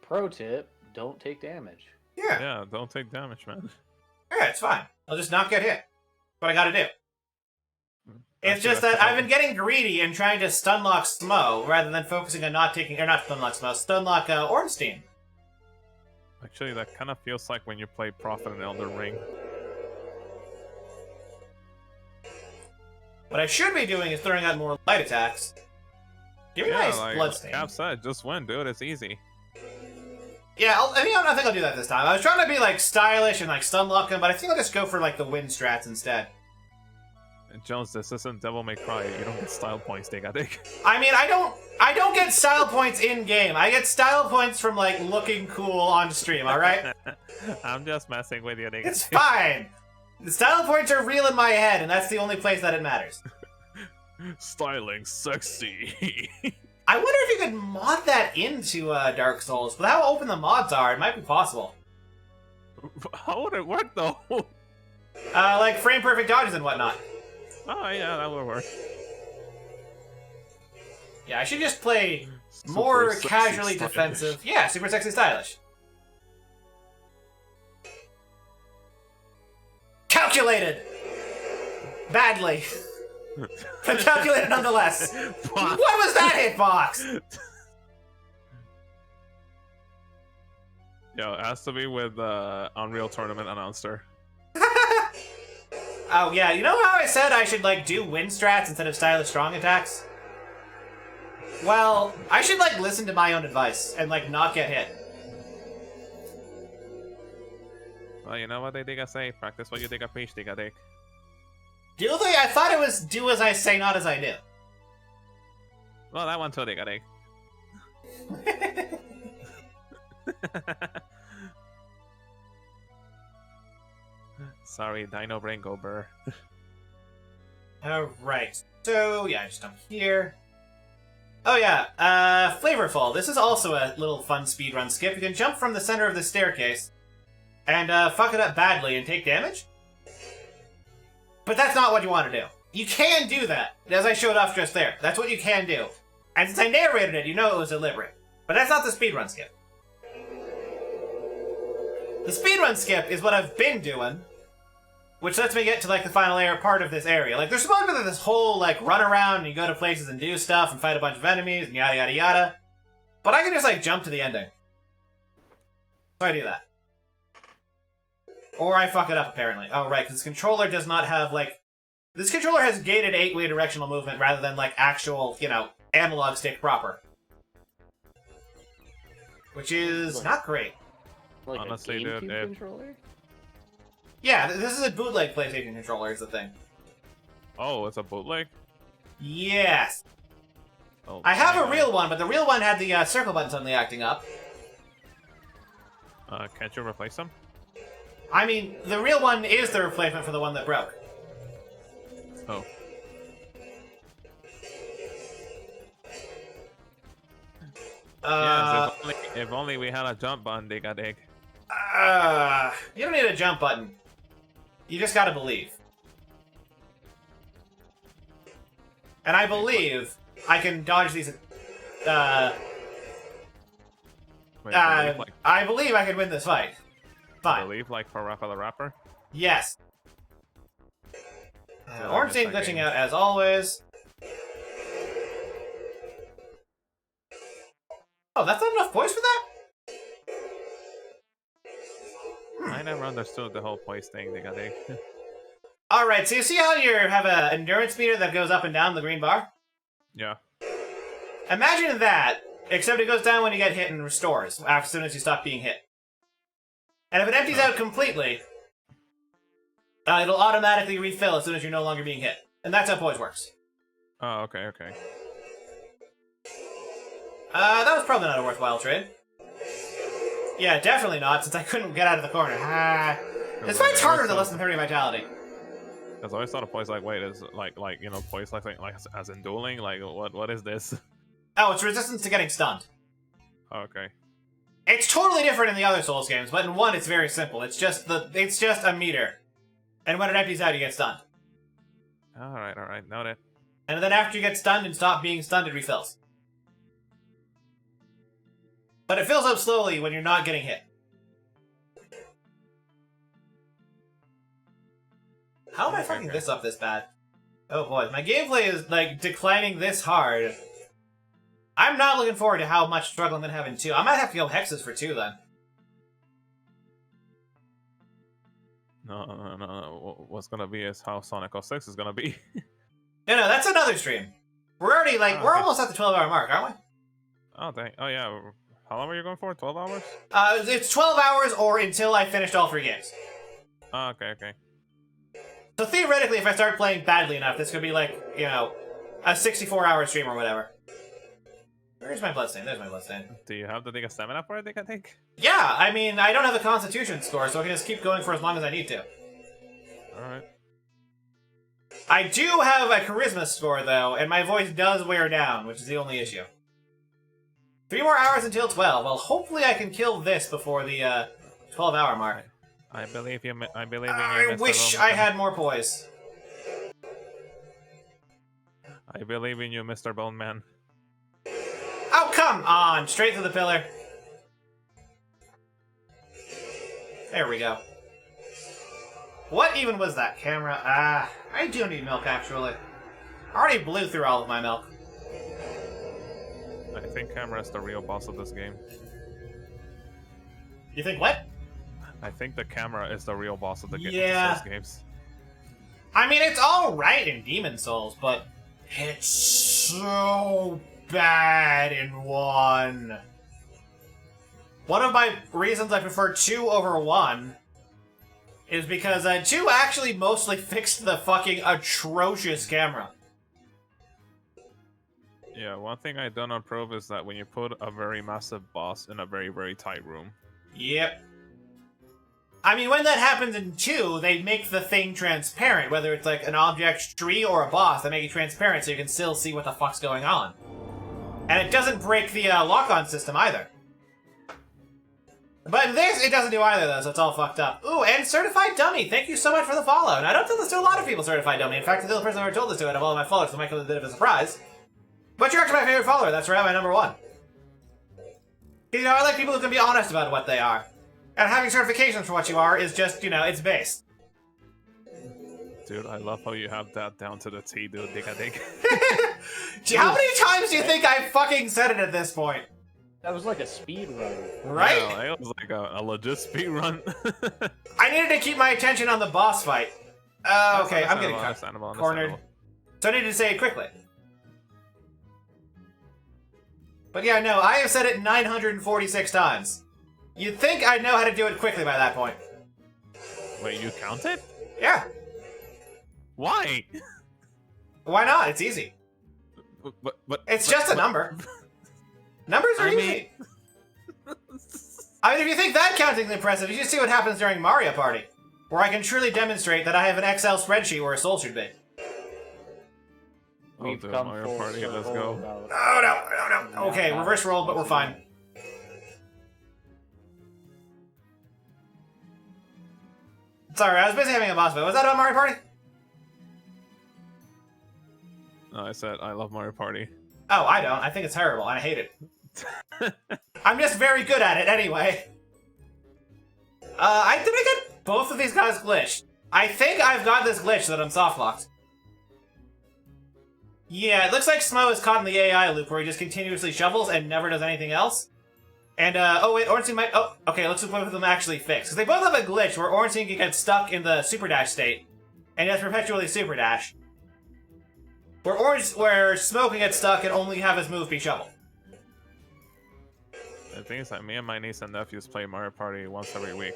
Pro tip, don't take damage. Yeah. Yeah, don't take damage, man. Yeah, it's fine. I'll just not get hit. What I gotta do. It's just that I've been getting greedy and trying to stunlock Smo rather than focusing on not stunlock Smo, stunlock Ornstein. Actually, that kind of feels like when you play Prophet and Elden Ring. What I should be doing is throwing out more light attacks. Give me a nice bloodstain. Cap said, just win, dude. It's easy. Yeah, I think I'll do that this time. I was trying to be like stylish and like stunlock him, but I think I'll just go for like the win strats instead. Jones, this isn't Devil May Cry. You don't get style points, they got it. I mean, I don't get style points in game. I get style points from like looking cool on stream. All right. I'm just messing with you. It's fine. The style points are real in my head, and that's the only place that it matters. Styling sexy. I wonder if you could mod that into Dark Souls. With how open the mods are, it might be possible. How would it work though? Like frame perfect dodges and whatnot. Oh yeah, that would work. Yeah, I should just play more casually defensive. Yeah, super sexy stylish. Calculated! Badly. But calculated nonetheless. What was that hitbox? Yo, it has to be with Unreal Tournament announcer. Oh yeah, you know how I said I should like do wind strats instead of stylish strong attacks? Well, I should like listen to my own advice and like not get hit. Well, you know what they digga say? Practice what you digga preach, digga dick. Do they? I thought it was do as I say, not as I do. Well, that one too, digga dick. Sorry, Dino Brain go burr. Alright. So, yeah, just jump here. Oh yeah, Flavorful. This is also a little fun speedrun skip. You can jump from the center of the staircase and fuck it up badly and take damage. But that's not what you want to do. You can do that, as I showed off just there. That's what you can do. And since I narrated it, you know it was deliberate. But that's not the speedrun skip. The speedrun skip is what I've been doing, which lets me get to like the final part of this area. Like there's supposed to be this whole like run around and you go to places and do stuff and fight a bunch of enemies and yada yada yada. But I can just like jump to the ending. So I do that. Or I fuck it up apparently. Oh right, because this controller does not have like... This controller has gated 8-way directional movement rather than like actual, you know, analog stick proper. Which is not great. Like honestly, a GameCube dude, controller? Yeah, this is a bootleg PlayStation controller is the thing. Oh, it's a bootleg? Yes! Oh, I have a real one, but the real one had the circle button suddenly acting up. Can't you replace them? I mean, the real one is the replacement for the one that broke. Oh. Yes, if only we had a jump button, digga dig. You don't need a jump button. You just gotta believe. And I believe I can dodge these. Wait, I believe I can win this fight. Fine. Believe like for Rapper the Rapper? Yes. Orange ain't glitching out as always. Oh, that's not enough points for that? I never understood the whole place thing, digga dig. Alright, so you see how you have an endurance meter that goes up and down the green bar? Yeah. Imagine that, except it goes down when you get hit and restores, as soon as you stop being hit. And if it empties out completely, it'll automatically refill as soon as you're no longer being hit. And that's how poise works. Oh, okay, okay. That was probably not a worthwhile trade. Yeah, definitely not, since I couldn't get out of the corner. This fight's harder than less than 30 vitality. Because I always thought a poise like, wait, is like you know, poise like as in dueling? Like, what is this? Oh, it's resistance to getting stunned. Okay. It's totally different in the other Souls games, but in one it's very simple. It's just a meter. And when it empties out, you get stunned. Alright, noted. And then after you get stunned and stop being stunned, it refills. But it fills up slowly when you're not getting hit. How am I fucking this up this bad? Oh boy, my gameplay is, like, declining this hard. I'm not looking forward to how much struggle I'm gonna have in 2. I might have to go hexes for 2 then. No. What's gonna be is how Sonic 06 is gonna be. No, that's another stream. We're already, like, we're almost at the 12-hour mark, aren't we? Oh, dang. Oh, yeah. How long were you going for? 12 hours? It's 12 hours or until I finished all 3 games. Oh, okay. So theoretically, if I start playing badly enough, this could be like, you know, a 64-hour stream or whatever. Where's my bloodstain? There's my bloodstain. Do you have the big stamina for it, I think? Yeah, I mean, I don't have a constitution score, so I can just keep going for as long as I need to. Alright. I do have a charisma score, though, and my voice does wear down, which is the only issue. 3 more hours until 12. Well, hopefully I can kill this before the 12-hour mark. I believe you. I believe in you. I wish I had more poise. I believe in you, Mr. Bone Man. Oh, come on! Straight through the pillar. There we go. What even was that camera? I do need milk, actually. I already blew through all of my milk. I think camera is the real boss of this game. You think what? I think the camera is the real boss of the Yeah. Souls games. I mean, it's alright in Demon Souls, but it's so bad in 1. One of my reasons I prefer 2 over 1 is because 2 actually mostly fixed the fucking atrocious camera. Yeah, one thing I don't approve is that when you put a very massive boss in a very, very tight room. Yep. I mean, when that happens in 2, they make the thing transparent, whether it's like an object tree or a boss, they make it transparent so you can still see what the fuck's going on. And it doesn't break the lock-on system either. But in this, it doesn't do either, though, so it's all fucked up. Ooh, and Certified Dummy, thank you so much for the follow. And I don't tell this to a lot of people, Certified Dummy. In fact, the only person I've ever told this to out of all of my followers, so it might come as a bit of a surprise. But you're actually my favorite follower, that's right, my number 1. You know, I like people who can be honest about what they are. And having certifications for what you are is just, you know, it's base. Dude, I love how you have that down to the T, dude. Dig a dig. Gee, how many times do you think I fucking said it at this point? That was like a speed run. Right? Yeah, it was like a legit speed run. I needed to keep my attention on the boss fight. Okay, I'm getting cornered. So I needed to say it quickly. But yeah, no, I have said it 946 times. You'd think I'd know how to do it quickly by that point. Wait, you counted? Yeah. Why? Why not? It's easy. It's just a number. Numbers are easy. I mean, if you think that counting's impressive, you should see what happens during Mario Party, where I can truly demonstrate that I have an Excel spreadsheet where a soul should be. We've come Mario Party, let's go. No. Okay, reverse roll, but we're fine. Sorry, I was busy having a boss fight. Was that about Mario Party? No, I said I love Mario Party. Oh, I don't. I think it's terrible, and I hate it. I'm just very good at it anyway. Did I get both of these guys glitched? I think I've got this glitch so that I'm soft-locked. Yeah, it looks like Smo is caught in the AI loop where he just continuously shovels and never does anything else. And, oh wait, Ornstein might- oh, okay, let's see both of them actually fix. Because they both have a glitch where Ornstein can get stuck in the Super Dash state, and he has perpetually Super Dash. Where Smoke can get stuck and only have his move be shovel. The thing is that me and my niece and nephews play Mario Party once every week.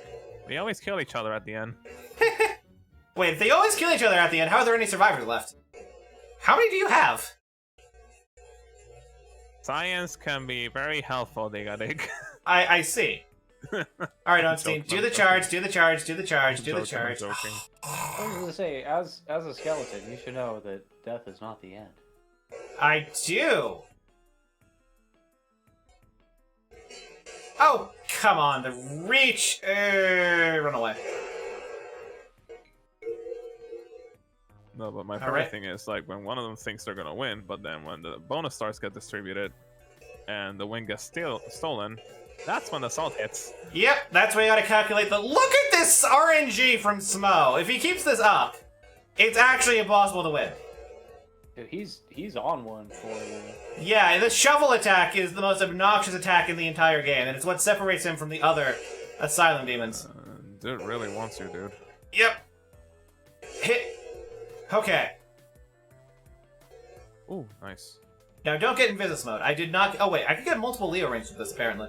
They always kill each other at the end. Wait, if they always kill each other at the end, how are there any survivors left? How many do you have? Science can be very helpful, dig. I see. Alright, Ornstein, do the charge, do the charge, do the charge, do the charge. I was gonna say, as a skeleton, you should know that death is not the end. I do. Oh, come on, the reach. Run away. No, but my favorite thing is like when one of them thinks they're gonna win, but then when the bonus stars get distributed and the win gets stolen, that's when the salt hits. Yep, that's where you gotta calculate the. Look at this RNG from Smo. If he keeps this up, it's actually impossible to win. Dude, he's on one for you. Yeah, the shovel attack is the most obnoxious attack in the entire game, and it's what separates him from the other Asylum demons. Dude really wants you, dude. Yep. Hit. Okay. Ooh, nice. Now, don't get in Invisis mode. I did not. Oh, wait. I could get multiple Leo rings with this, apparently.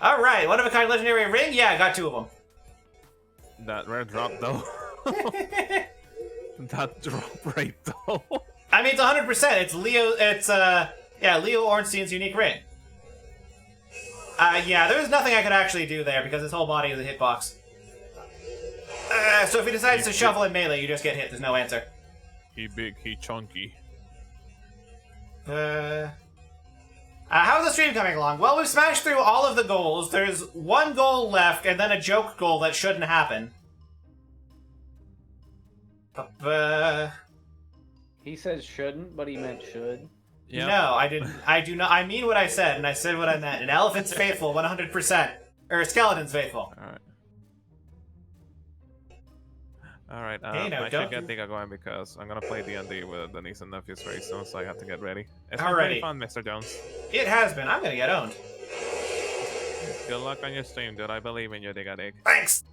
Alright, one of a kind legendary ring? Yeah, I got 2 of them. That rare drop, though. That drop rate, though. I mean, it's 100%. It's Leo. It's, yeah, Leo Ornstein's unique ring. Yeah, there was nothing I could actually do there because his whole body is a hitbox. So if he decides to shovel in melee, you just get hit. There's no answer. He big, he chunky. How's the stream coming along? Well, we've smashed through all of the goals. There's one goal left, and then a joke goal that shouldn't happen. He says shouldn't, but he meant should. Yep. No, I didn't. I do not. I mean what I said, and I said what I meant. An elephant's faithful, 100%. Or a skeleton's faithful. Alright. Alright, hey, no, I should get Diga going because I'm gonna play D&D with the niece and nephews very soon, so I have to get ready. It's been pretty fun, Mr. Jones. It has been. I'm gonna get owned. Good luck on your stream, dude. I believe in you, Diga Dig. Thanks!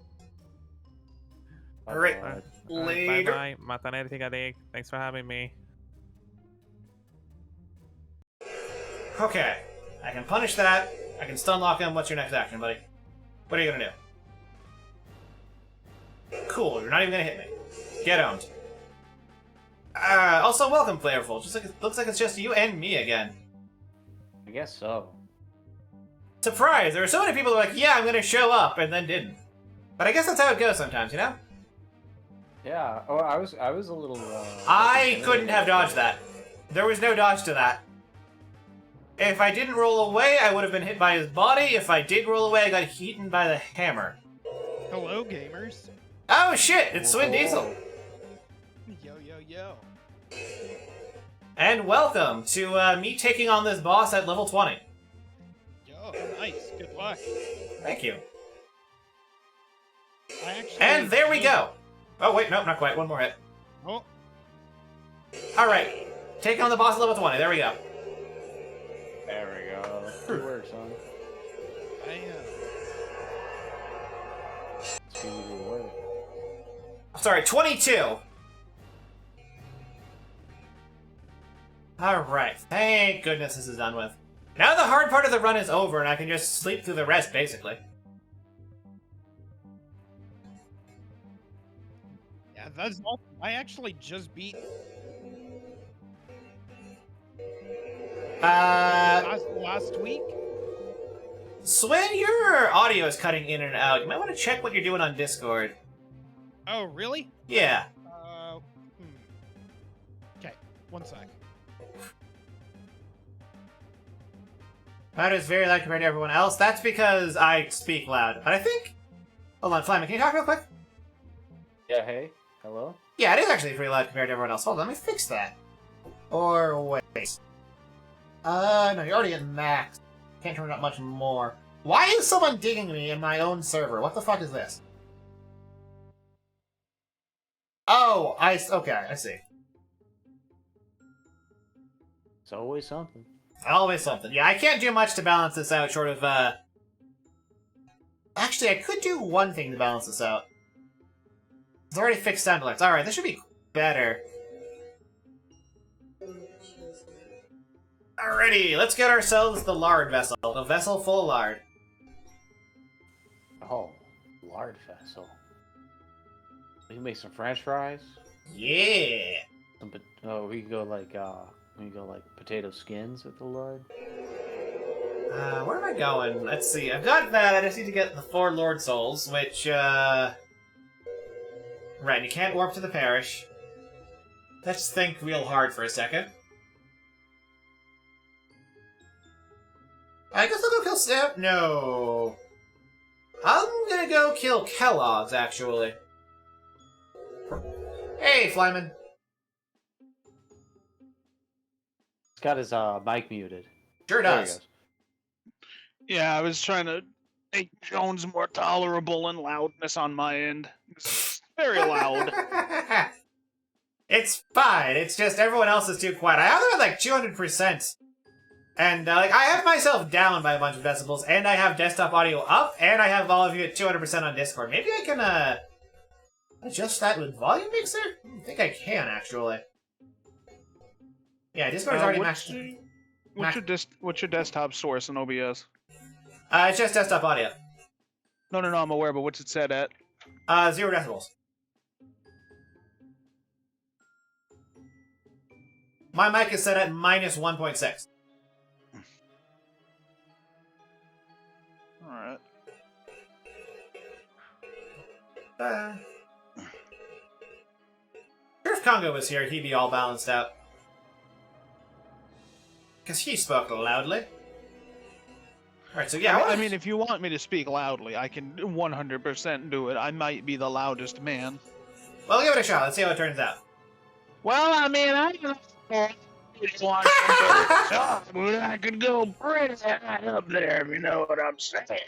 All right. Bye bye. Mataneri Tigadig. Thanks for having me. Okay. I can punish that. I can stun lock him. What's your next action, buddy? What are you gonna do? Cool. You're not even gonna hit me. Get owned. Also, welcome, Flavorful. Just like it looks like it's just you and me again. I guess so. Surprise! There were so many people who were like, "Yeah, I'm gonna show up," and then didn't. But I guess that's how it goes sometimes, you know. Yeah. Oh, I was a little. I couldn't have dodged that. There was no dodge to that. If I didn't roll away, I would have been hit by his body. If I did roll away, I got eaten by the hammer. Hello, gamers. Oh shit! It's Swin Diesel. Yo, yo, yo. And welcome to me taking on this boss at level 20. Yo, nice. Good luck. Thank you. And there we go. Oh wait, no, not quite. One more hit. Oh. All right, take on the boss at level 20. There we go. There we go. Good work, son. Speedy work. Sorry, 22. All right, thank goodness this is done with. Now the hard part of the run is over, and I can just sleep through the rest, basically. Yeah, that's awesome. I actually just beat last week. Swin, your audio is cutting in and out. You might want to check what you're doing on Discord. Oh, really? Yeah. Okay, one sec. That is very loud compared to everyone else. That's because I speak loud. But I think... Hold on, Flyman, can you talk real quick? Yeah, hey. Hello? Yeah, it is actually pretty loud compared to everyone else. Hold on, let me fix that. Or wait. No, you're already at max. Can't turn it up much more. Why is someone digging me in my own server? What the fuck is this? Oh, okay, I see. It's always something. Always something. Yeah, I can't do much to balance this out short of, Actually, I could do one thing to balance this out. It's already fixed sound alerts. Alright, this should be better. Alrighty, let's get ourselves the lard vessel. The vessel full of lard. Oh, lard vessel. We can make some French fries. Yeah. We can go like potato skins with the lard. Where am I going? Let's see. I've got that. I just need to get the 4 Lord Souls, which, Right, you can't warp to the parish. Let's think real hard for a second. I guess I'll go kill Snap. No. I'm gonna go kill Kellogg's, actually. Hey, Flyman. He's got his mic muted. Sure does. Yeah, I was trying to make Jones more tolerable in loudness on my end. It's very loud. It's fine. It's just everyone else is too quiet. I have them at like 200%. And like I have myself down by a bunch of decibels, and I have desktop audio up, and I have all of you at 200% on Discord. Maybe I can adjust that with Volume Mixer? I think I can, actually. Yeah, Discord's already maxed. What's your desktop source in OBS? It's just desktop audio. No, I'm aware, but what's it set at? 0 decibels. My mic is set at minus 1.6. Alright. If Congo was here, he'd be all balanced out. Because he spoke loudly. Alright, so yeah, I mean, if you want me to speak loudly, I can 100% do it. I might be the loudest man. Well, give it a shot. Let's see how it turns out. Well, I mean, I could go pretty high up there, if you know what I'm saying.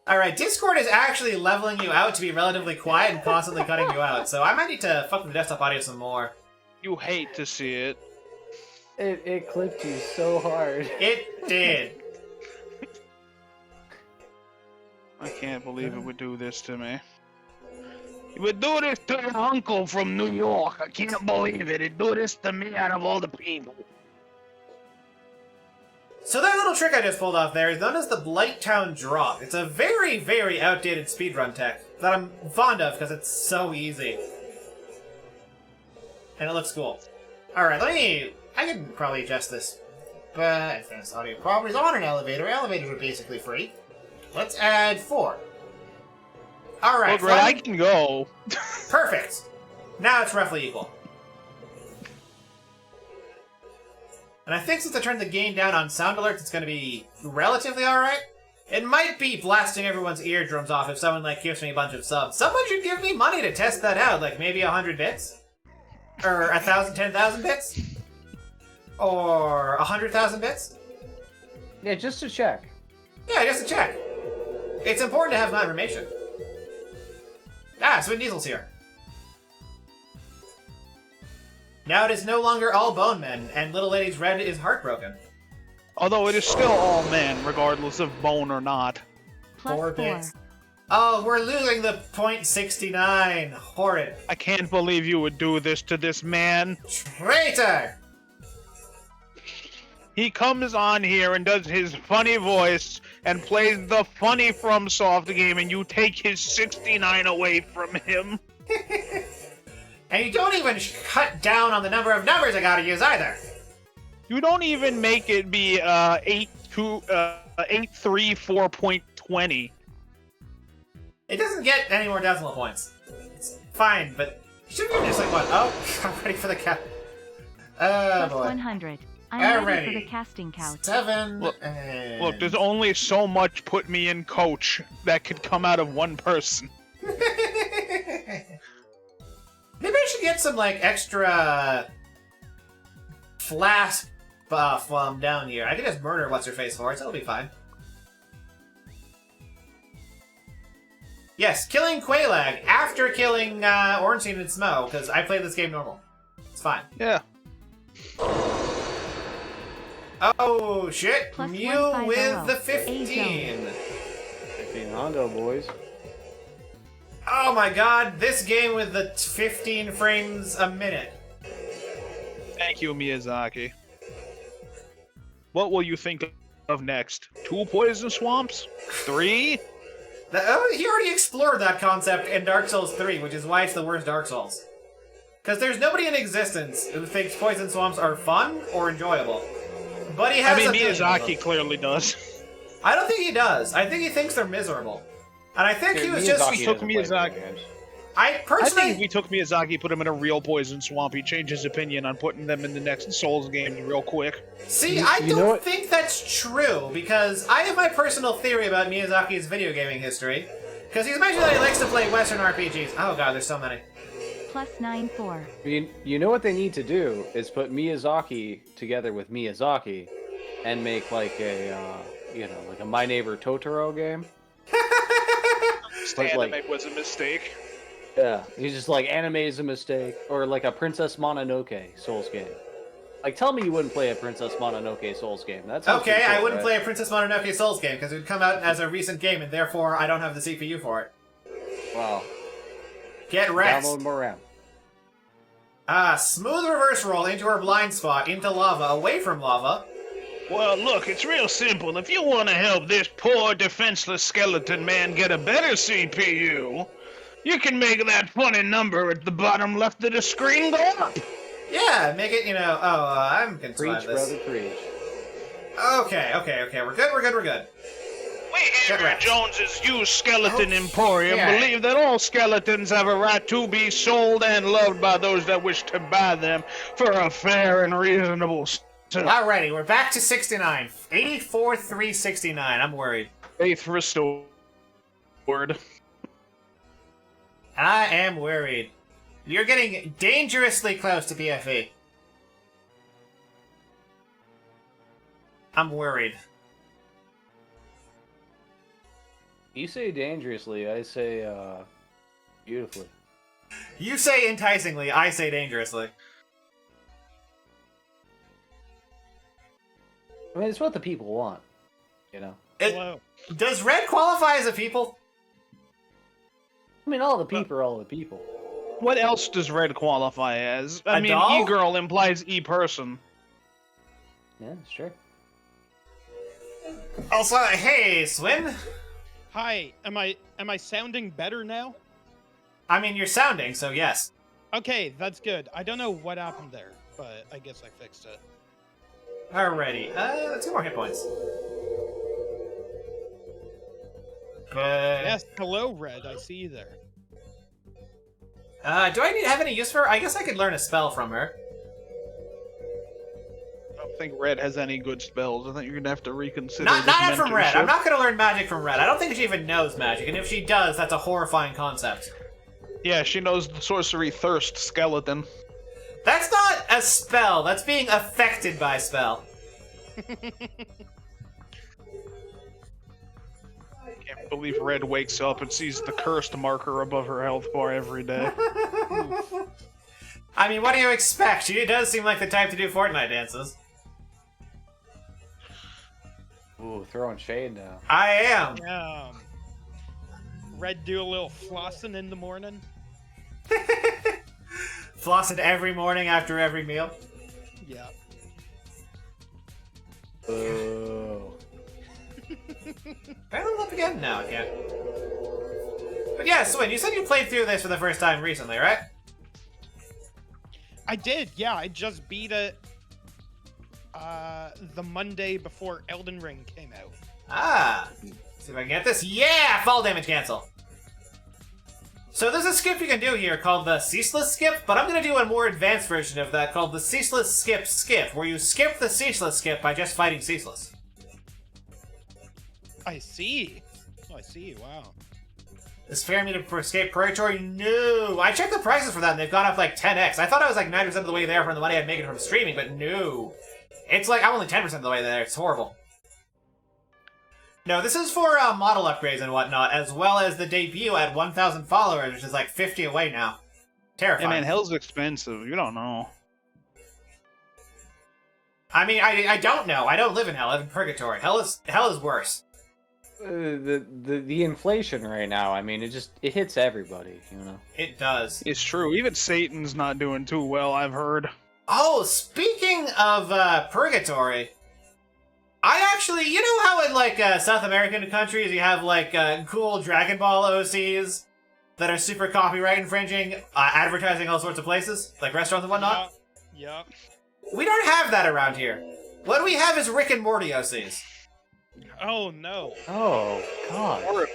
Alright, Discord is actually leveling you out to be relatively quiet and constantly cutting you out, so I might need to fuck with the desktop audio some more. You hate to see it. It clipped you so hard. It did. I can't believe it would do this to me. You would do this to your uncle from New York. I can't believe it. He'd do this to me out of all the people. So that little trick I just pulled off there is known as the Blighttown Drop. It's a very, very outdated speedrun tech that I'm fond of because it's so easy. And it looks cool. Alright, I can probably adjust this. But advanced audio properties on an elevator. Elevators are basically free. Let's add 4. Alright, Look, I can go. Perfect. Now it's roughly equal. And I think since I turned the gain down on sound alerts, it's going to be relatively alright. It might be blasting everyone's eardrums off if someone, like, gives me a bunch of subs. Someone should give me money to test that out, like maybe 100 bits? Or 1,000, 10,000 bits? Or 100,000 bits? Yeah, just to check. Yeah, just to check. It's important to have my information. Ah, Swin Diesel's here. Now it is no longer all bone men, and Little Lady's Red is heartbroken. Although it is still all men, regardless of bone or not. Plus 4 bits. Oh, we're losing the .69. Horrid. I can't believe you would do this to this man. Traitor! He comes on here and does his funny voice and plays the funny FromSoft game, and you take his 69 away from him. And you don't even cut down on the number of numbers I gotta use either. You don't even make it be 834.20. It doesn't get any more decimal points. It's fine, but you should be just like what? Oh, I'm ready for the cat. Oh Plus boy. 100. I'm ready for Alrighty. the casting couch. 7. Look, and... Look, there's only so much put me in coach that could come out of one person. Maybe I should get some, like, extra flask buff while I'm down here. I can just murder What's-Her-Face for it, so it'll be fine. Yes, killing Quailag after killing Ornstein and Smo, because I played this game normal. It's fine. Yeah. Oh, shit. Plus Mew 150. with the 15. 15 Hondo, boys. Oh my god, this game with the 15 frames a minute. Thank you, Miyazaki. What will you think of next? 2 poison swamps? 3? He already explored that concept in Dark Souls 3, which is why it's the worst Dark Souls. Because there's nobody in existence who thinks poison swamps are fun or enjoyable. But he has Miyazaki clearly does. I don't think he does. I think he thinks they're miserable. And I think he was just... If we took Miyazaki. I personally... I think if we took Miyazaki, put him in a real poison swamp, he'd change his opinion on putting them in the next Souls game real quick. See, I don't think that's true, because I have my personal theory about Miyazaki's video gaming history. Because he's mentioned that he likes to play Western RPGs. Oh god, there's so many. Plus 94. You know what they need to do is put Miyazaki together with Miyazaki and make like a, like a My Neighbor Totoro game. Anime was a mistake. Yeah, he's just like anime is a mistake, or like a Princess Mononoke Souls game. Like, tell me you wouldn't play a Princess Mononoke Souls game. That's okay. I wouldn't play a Princess Mononoke Souls game because it would come out as a recent game, and therefore I don't have the CPU for it. Wow. Get wrecked. Download more RAM. Smooth reverse roll into her blind spot, into lava, away from lava. Well, look, it's real simple. If you want to help this poor, defenseless skeleton man get a better CPU, you can make that funny number at the bottom left of the screen go up. Yeah, make it, I'm gonna try Preach, this. brother, preach. Okay, we're good. We here at Jones's Used Skeleton Emporium yeah. believe that all skeletons have a right to be sold and loved by those that wish to buy them for a fair and reasonable sum. Alrighty, we're back to 69. 84,369. I'm worried. Faith restored. I am worried. You're getting dangerously close to PFE. I'm worried. You say dangerously, I say, beautifully. You say enticingly, I say dangerously. I mean, it's what the people want, you know? Does red qualify as a people? I mean, all the people are all the people. What else does red qualify as? I A mean, doll? e-girl implies e-person. Yeah, sure. Also, hey, Swin. Hi, am I sounding better now? I mean, you're sounding, so yes. Okay, that's good. I don't know what happened there, but I guess I fixed it. Alrighty. 2 more hit points. Good. Yes, hello, Red. I see you there. Do I have any use for her? I guess I could learn a spell from her. I don't think Red has any good spells. I think you're gonna have to reconsider. Not this from Red. I'm mentorship. not going to learn magic from Red. I don't think she even knows magic, and if she does, that's a horrifying concept. Yeah, she knows the sorcery thirst skeleton. That's not a spell. That's being affected by spell. Can't believe Red wakes up and sees the cursed marker above her health bar every day. I mean, what do you expect? She does seem like the type to do Fortnite dances. Ooh, throwing shade now. I am. Red do a little flossing in the morning. Flossing every morning after every meal. Yeah. Oh. Can I level up again? No, I can't. But yeah, Swin, you said you played through this for the first time recently, right? I did, yeah. I just beat it the Monday before Elden Ring came out. Ah. See if I can get this. Yeah! Fall damage cancel. So there's a skip you can do here called the Ceaseless Skip, but I'm going to do a more advanced version of that called the Ceaseless Skip, where you skip the Ceaseless Skip by just fighting Ceaseless. I see. Oh, I see. Wow. Is fair me to escape Purgatory? No! I checked the prices for that and they've gone up like 10x. I thought I was like 9% of the way there from the money I'd making from streaming, but no. It's like, I'm only 10% of the way there. It's horrible. No, this is for model upgrades and whatnot, as well as the debut at 1,000 followers, which is like 50 away now. Terrifying. Yeah, man, hell's expensive. You don't know. I mean, I don't know. I don't live in hell. I live in purgatory. Hell is worse. The inflation right now, I mean, it hits everybody, you know. It does. It's true. Even Satan's not doing too well, I've heard. Oh, speaking of purgatory, I actually, you know how in like South American countries you have like cool Dragon Ball OCs that are super copyright infringing, advertising all sorts of places, like restaurants and whatnot? Yeah. We don't have that around here. What we have is Rick and Morty OCs. Oh, no. Oh, God.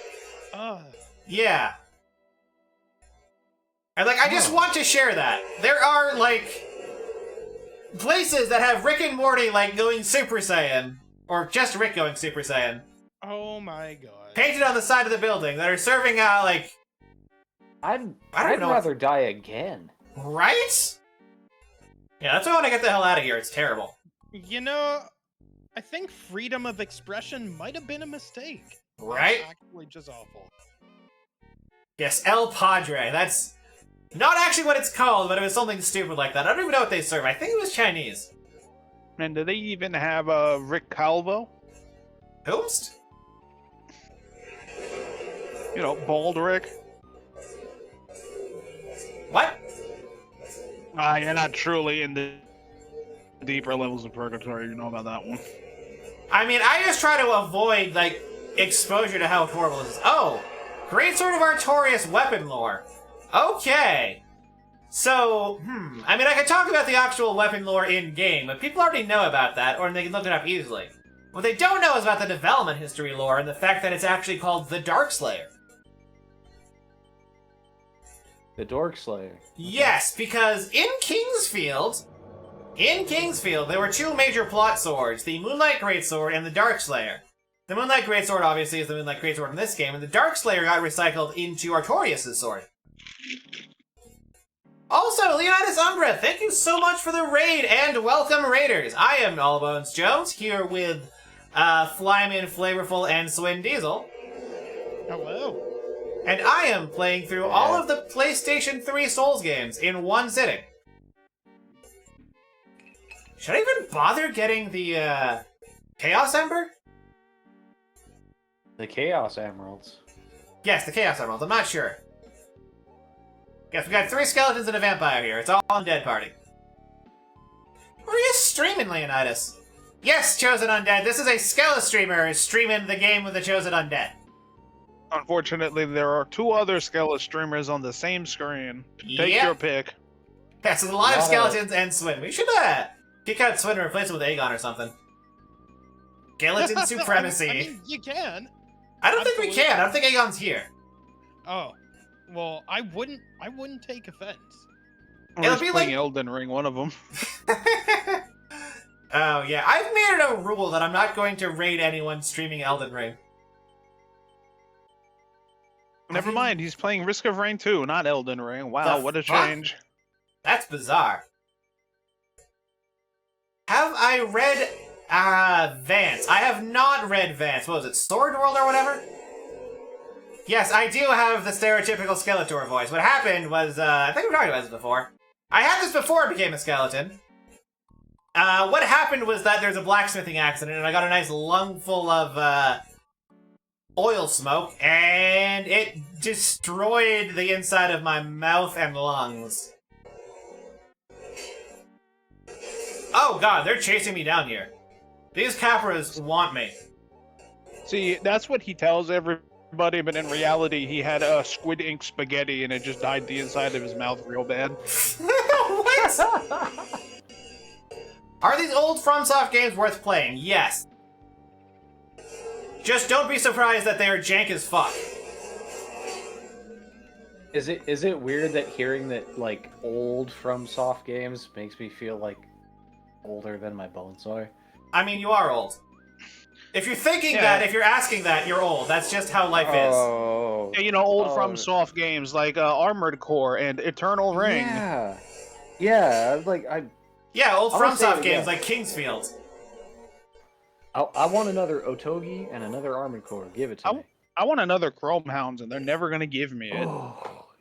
Yeah. And like, I just want to share that. There are like places that have Rick and Morty like going Super Saiyan, or just Rick going Super Saiyan, Oh, my God. painted on the side of the building that are serving like... I'd know. rather die again. Right? Yeah, that's why I want to get the hell out of here. It's terrible. You know, I think freedom of expression might have been a mistake. Right? That's actually just awful. Yes, El Padre. That's not actually what it's called, but it was something stupid like that. I don't even know what they serve. I think it was Chinese. And do they even have Rick Calvo? Whomst? You know, bald Rick. What? You're not truly in the deeper levels of purgatory. You know about that one. I mean, I just try to avoid, like, exposure to how horrible this is. Oh! Great Sword of Artorias weapon lore. Okay. So, I mean, I could talk about the actual weapon lore in-game, but people already know about that, or they can look it up easily. What they don't know is about the development history lore and the fact that it's actually called the Darkslayer. The Dork Slayer. Yes, because in Kingsfield, there were two major plot swords, the Moonlight Greatsword and the Darkslayer. The Moonlight Greatsword, obviously, is the Moonlight Greatsword in this game, and the Darkslayer got recycled into Artorias' sword. Also, Leonidas Umbra, thank you so much for the raid, and welcome, Raiders! I am Allbones Jones, here with Flyman, Flavorful, and Swin Diesel. Hello. And I am playing through all of the PlayStation 3 Souls games in one sitting. Should I even bother getting the, Chaos Ember? The Chaos Emeralds. Yes, the Chaos Emeralds. I'm not sure. Guess we got 3 skeletons and a vampire here. It's all undead party. Where are you streaming, Leonidas? Yes, Chosen Undead. This is a Skella streamer streaming the game with the Chosen Undead. Unfortunately, there are 2 other Skella streamers on the same screen. Take your pick. Yeah, so a lot of skeletons and Swin. We should kick out Swin and replace it with Aegon or something. Skeleton supremacy. I mean, you can. I don't think we can. I don't think Aegon's here. Oh, well, I wouldn't take offense. It'll be like Elden Ring, one of them. Oh yeah, I've made it a rule that I'm not going to raid anyone streaming Elden Ring. Never mind, he's playing Risk of Rain 2, not Elden Ring. Wow, what a change. That's bizarre. Have I read Vance? I have not read Vance. What was it, Sword World or whatever? Yes, I do have the stereotypical Skeletor voice. What happened was, I think we've talked about this before. I had this before I became a skeleton. What happened was that there's a blacksmithing accident, and I got a nice lung full of, oil smoke, and it destroyed the inside of my mouth and lungs. Oh god, they're chasing me down here. These Capras want me. See, that's what he tells everybody, but in reality, he had a squid ink spaghetti and it just dyed the inside of his mouth real bad. What? Are these old FromSoft games worth playing? Yes. Just don't be surprised that they are jank as fuck. Is it weird that hearing that like old FromSoft games makes me feel like older than my bones are? I mean, you are old. If you're thinking that, if you're asking that, you're old. That's just how life is. Yeah, you know, old FromSoft games like Armored Core and Eternal Ring. Yeah. Yeah, Yeah, old FromSoft games like Kingsfield. I want another Otogi and another Armored Core. Give it to me. I want another Chrome Hounds, and they're never gonna give me it.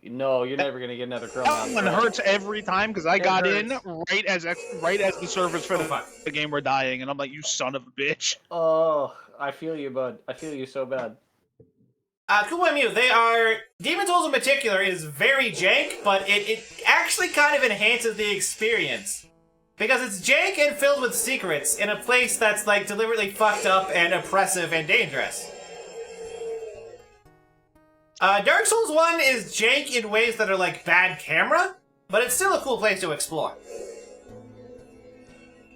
No, you're never gonna get another Chrome Hound. That one hurts every time because I got in right as the servers for the game were dying, and I'm like, you son of a bitch. Oh, I feel you, bud. I feel you so bad. Cool Mew, Demon's Souls in particular is very jank, but it actually kind of enhances the experience. Because it's jank and filled with secrets in a place that's, like, deliberately fucked up and oppressive and dangerous. Dark Souls 1 is jank in ways that are, like, bad camera, but it's still a cool place to explore.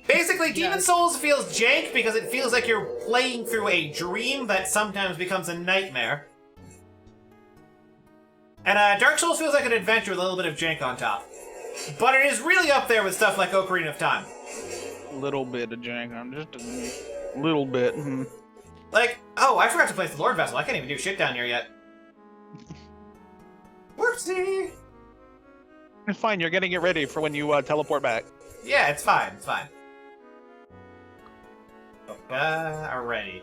Basically, Demon's Souls feels jank because it feels like you're playing through a dream that sometimes becomes a nightmare. And Dark Souls feels like an adventure with a little bit of jank on top. But it is really up there with stuff like Ocarina of Time. Little bit of jank, I'm just a little bit. Like, oh, I forgot to place the Lord Vessel. I can't even do shit down here yet. Whoopsie! It's fine, you're getting it ready for when you teleport back. Yeah, it's fine, it's fine. Alrighty.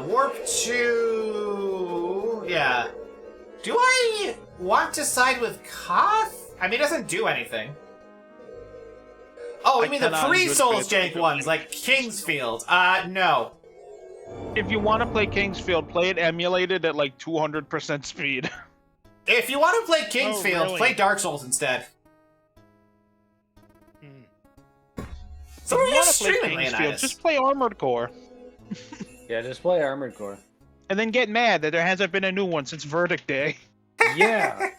Warp to... Yeah. Do I want to side with Koth? I mean, it doesn't do anything. Oh, you mean the pre-Souls jank ones, like Kingsfield? No. If you want to play Kingsfield, play it emulated at like 200% speed. If you want to play Kingsfield, play Dark Souls instead. So we're just streaming, Leonidas. Just play Armored Core. Yeah, just play Armored Core. And then get mad that there hasn't been a new one since Verdict Day. Yeah.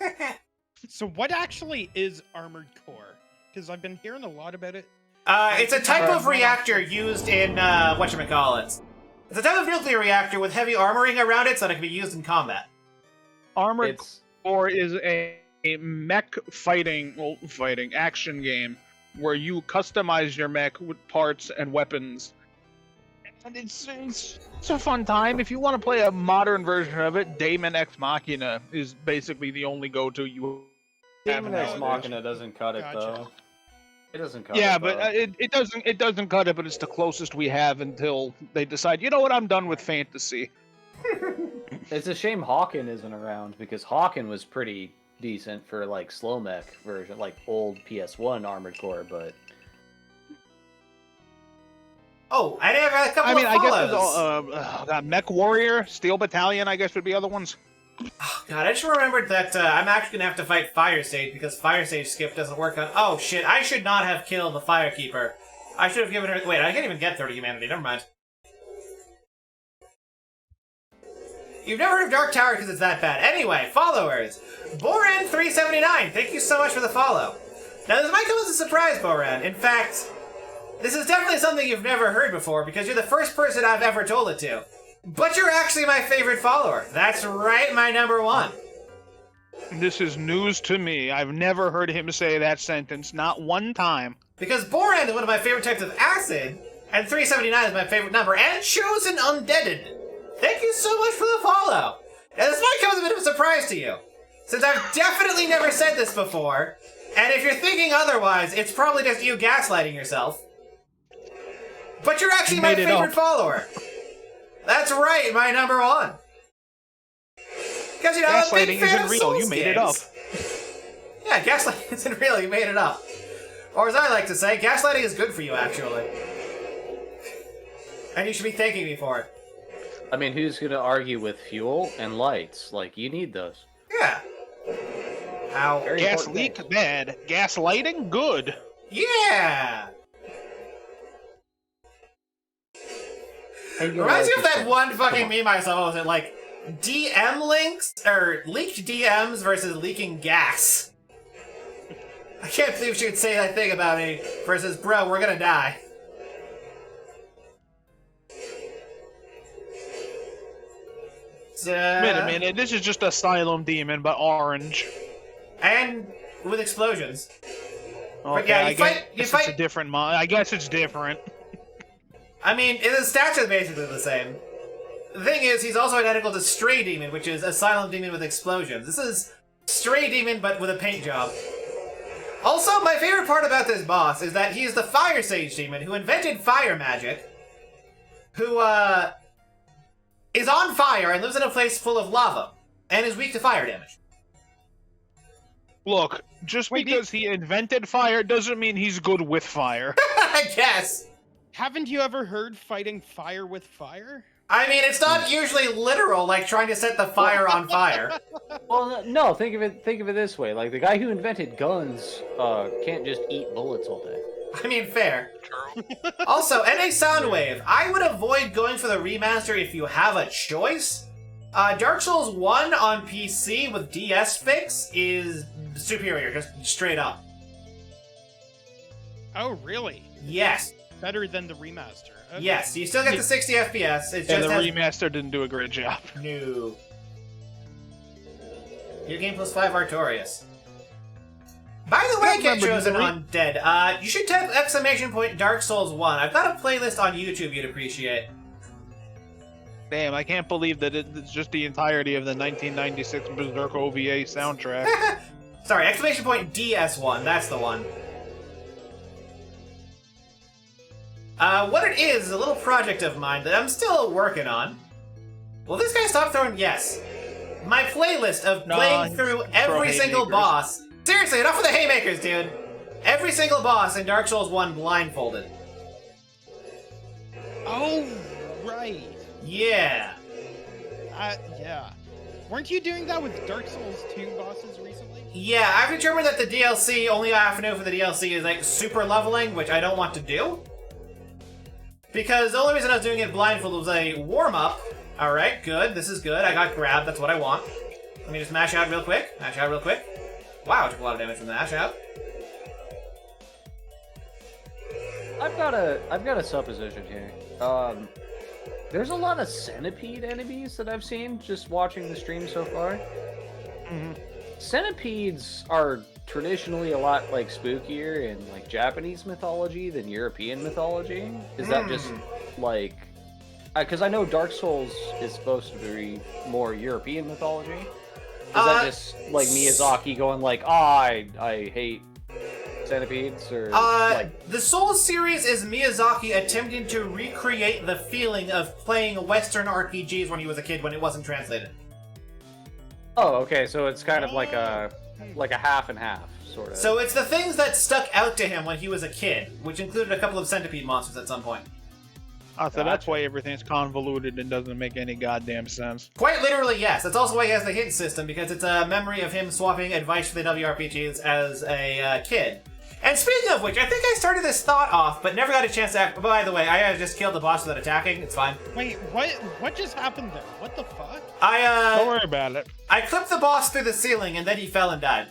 So what actually is Armored Core? Because I've been hearing a lot about it. It's a type of reactor used in, whatchamacallit. It's a type of nuclear reactor with heavy armoring around it so that it can be used in combat. Armored Core is a mech fighting action game where you customize your mech with parts and weapons. And it's a fun time. If you want to play a modern version of it, Daemon X Machina is basically the only go-to you have. Daemon X Machina doesn't cut it though. It doesn't cut it. Yeah, but it doesn't cut it, but it's the closest we have until they decide, you know what, I'm done with fantasy. It's a shame Hawken isn't around because Hawken was pretty decent for like slow mech version, like old PS1 Armored Core, but oh, I have a couple of I guess there's Mech Warrior, Steel Battalion, I guess would be other ones. God, I just remembered that I'm actually gonna have to fight Fire Sage because Fire Sage skip doesn't work on. Oh shit! I should not have killed the Firekeeper. I should have given her. Wait, I can't even get 30 humanity. Never mind. You've never heard of Dark Tower because it's that bad. Anyway, followers. Boran379, thank you so much for the follow. Now, this might come as a surprise, Boran. In fact, this is definitely something you've never heard before because you're the first person I've ever told it to. But you're actually my favorite follower. That's right, my number one. This is news to me. I've never heard him say that sentence, not one time. Because Boran is one of my favorite types of acid, and 379 is my favorite number, and Chosen Undeaded. Thank you so much for the follow. Now, this might come as a bit of a surprise to you, since I've definitely never said this before, and if you're thinking otherwise, it's probably just you gaslighting yourself. But you're actually my favorite follower. That's right, my number one. Because, you know, I'm a big fan of Souls You made it up. Yeah, gaslighting isn't real, you made it up. Or as I like to say, gaslighting is good for you, actually. And you should be thanking me for it. I mean, who's gonna argue with fuel and lights? Like, you need those. Yeah. Ow. Gas leak, bad. Gas lighting, good. Yeah! Reminds me of that one fucking meme I saw, was it like, DM links, or leaked DMs versus leaking gas. I can't believe she would say that thing about me, versus, bro, we're gonna die. Wait a minute, this is just Asylum Demon, but orange. And with explosions. Okay, But yeah, you It's fight. a different I guess it's different. I mean, his stats are basically the same. The thing is, he's also identical to Stray Demon, which is Asylum Demon with explosions. This is Stray Demon, but with a paint job. Also, my favorite part about this boss is that he's the Fire Sage Demon who invented fire magic, who, is on fire and lives in a place full of lava, and is weak to fire damage. Look, just because he invented fire doesn't mean he's good with fire. I guess. Haven't you ever heard fighting fire with fire? I mean, it's not usually literal, like trying to set the fire on fire. Well, no. Think of it this way: like the guy who invented guns can't just eat bullets all day. I mean, fair. Also, NA Soundwave, I would avoid going for the remaster if you have a choice. Dark Souls 1 on PC with DS fix is superior, just straight up. Oh, really? Yes. Better than the remaster. Okay. Yes, you still get the 60 FPS. It just And the has... remaster didn't do a great job. No. New game plus 5 Artorias. By the way, Get Chosen Undead, you should type ! Dark Souls 1. I've got a playlist on YouTube you'd appreciate. Damn, I can't believe that it's just the entirety of the 1996 Berserk OVA soundtrack. Sorry, ! DS1, that's the one. What it is a little project of mine that I'm still working on. Will this guy stop throwing? Yes. My playlist of playing through every single boss. Seriously, enough with the haymakers, dude. Every single boss in Dark Souls 1 blindfolded. Oh, right. Yeah. Yeah. Weren't you doing that with Dark Souls 2 bosses recently? Yeah, I've determined that the DLC, only avenue for the DLC is like super leveling, which I don't want to do. Because the only reason I was doing it blindfolded was a warm-up. Alright, good. This is good. I got grabbed. That's what I want. Let me just mash out real quick. Mash out real quick. Wow, I took a lot of damage from the mash out. I've got a supposition here. There's a lot of centipede enemies that I've seen just watching the stream so far. Centipedes are traditionally a lot like spookier in like Japanese mythology than European mythology. Is that just like, because I know Dark Souls is supposed to be more European mythology. Is that just like Miyazaki going like, I hate centipedes, or like... The Souls series is Miyazaki attempting to recreate the feeling of playing Western RPGs when he was a kid when it wasn't translated. Oh, okay, so it's kind of like a half and half, sort of. So it's the things that stuck out to him when he was a kid, which included a couple of centipede monsters at some point. So that's why everything's convoluted and doesn't make any goddamn sense. Quite literally, yes. That's also why he has the hint system, because it's a memory of him swapping advice for the WRPGs as a kid. And speaking of which, I think I started this thought off, but never got a chance to act. By the way, I just killed the boss without attacking. It's fine. Wait, what just happened there? What the fuck? Don't worry about it. I clipped the boss through the ceiling, and then he fell and died.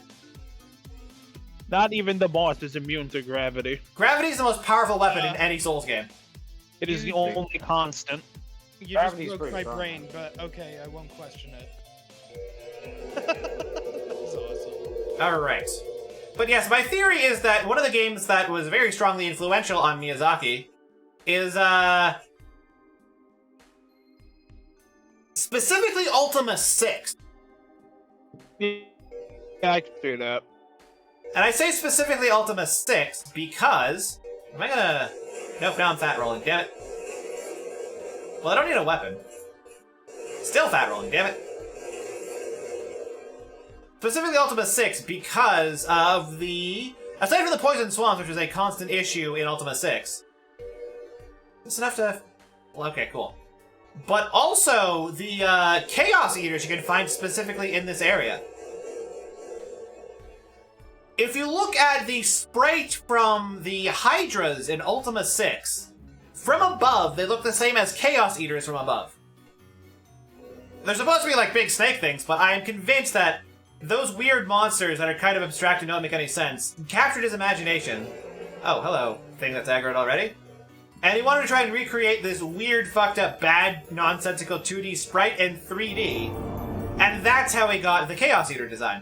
Not even the boss is immune to gravity. Gravity is the most powerful weapon in any Souls game. It is the only constant. You Gravity's just broke pretty my strong. brain, but okay, I won't question it. That's awesome. Alright. But yes, my theory is that one of the games that was very strongly influential on Miyazaki is, specifically Ultima 6. Yeah, I can see that. And I say specifically Ultima 6 because... Am I gonna... Nope, now I'm fat rolling, damn it. Well, I don't need a weapon. Still fat rolling, damn it. Specifically Ultima 6 because of the... Aside from the Poison Swamps, which was a constant issue in Ultima 6. It's enough to... Well, okay, cool. But also the Chaos Eaters you can find specifically in this area. If you look at the sprite from the Hydras in Ultima 6, from above, they look the same as Chaos Eaters from above. They're supposed to be like big snake things, but I am convinced that those weird monsters that are kind of abstract and don't make any sense captured his imagination. Oh, hello, thing that's aggroed already. And he wanted to try and recreate this weird, fucked up, bad, nonsensical 2D sprite in 3D. And that's how he got the Chaos Eater design.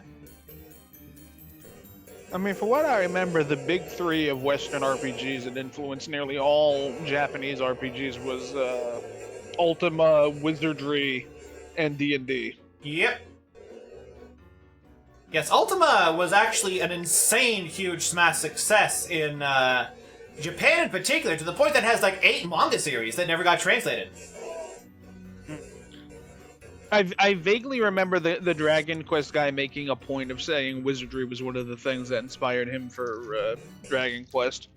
I mean, for what I remember, the big three of Western RPGs that influenced nearly all Japanese RPGs was Ultima, Wizardry, and D&D. Yep. Yes, Ultima was actually an insane, huge smash success in Japan in particular, to the point that it has like 8 manga series that never got translated. I vaguely remember the Dragon Quest guy making a point of saying Wizardry was one of the things that inspired him for Dragon Quest.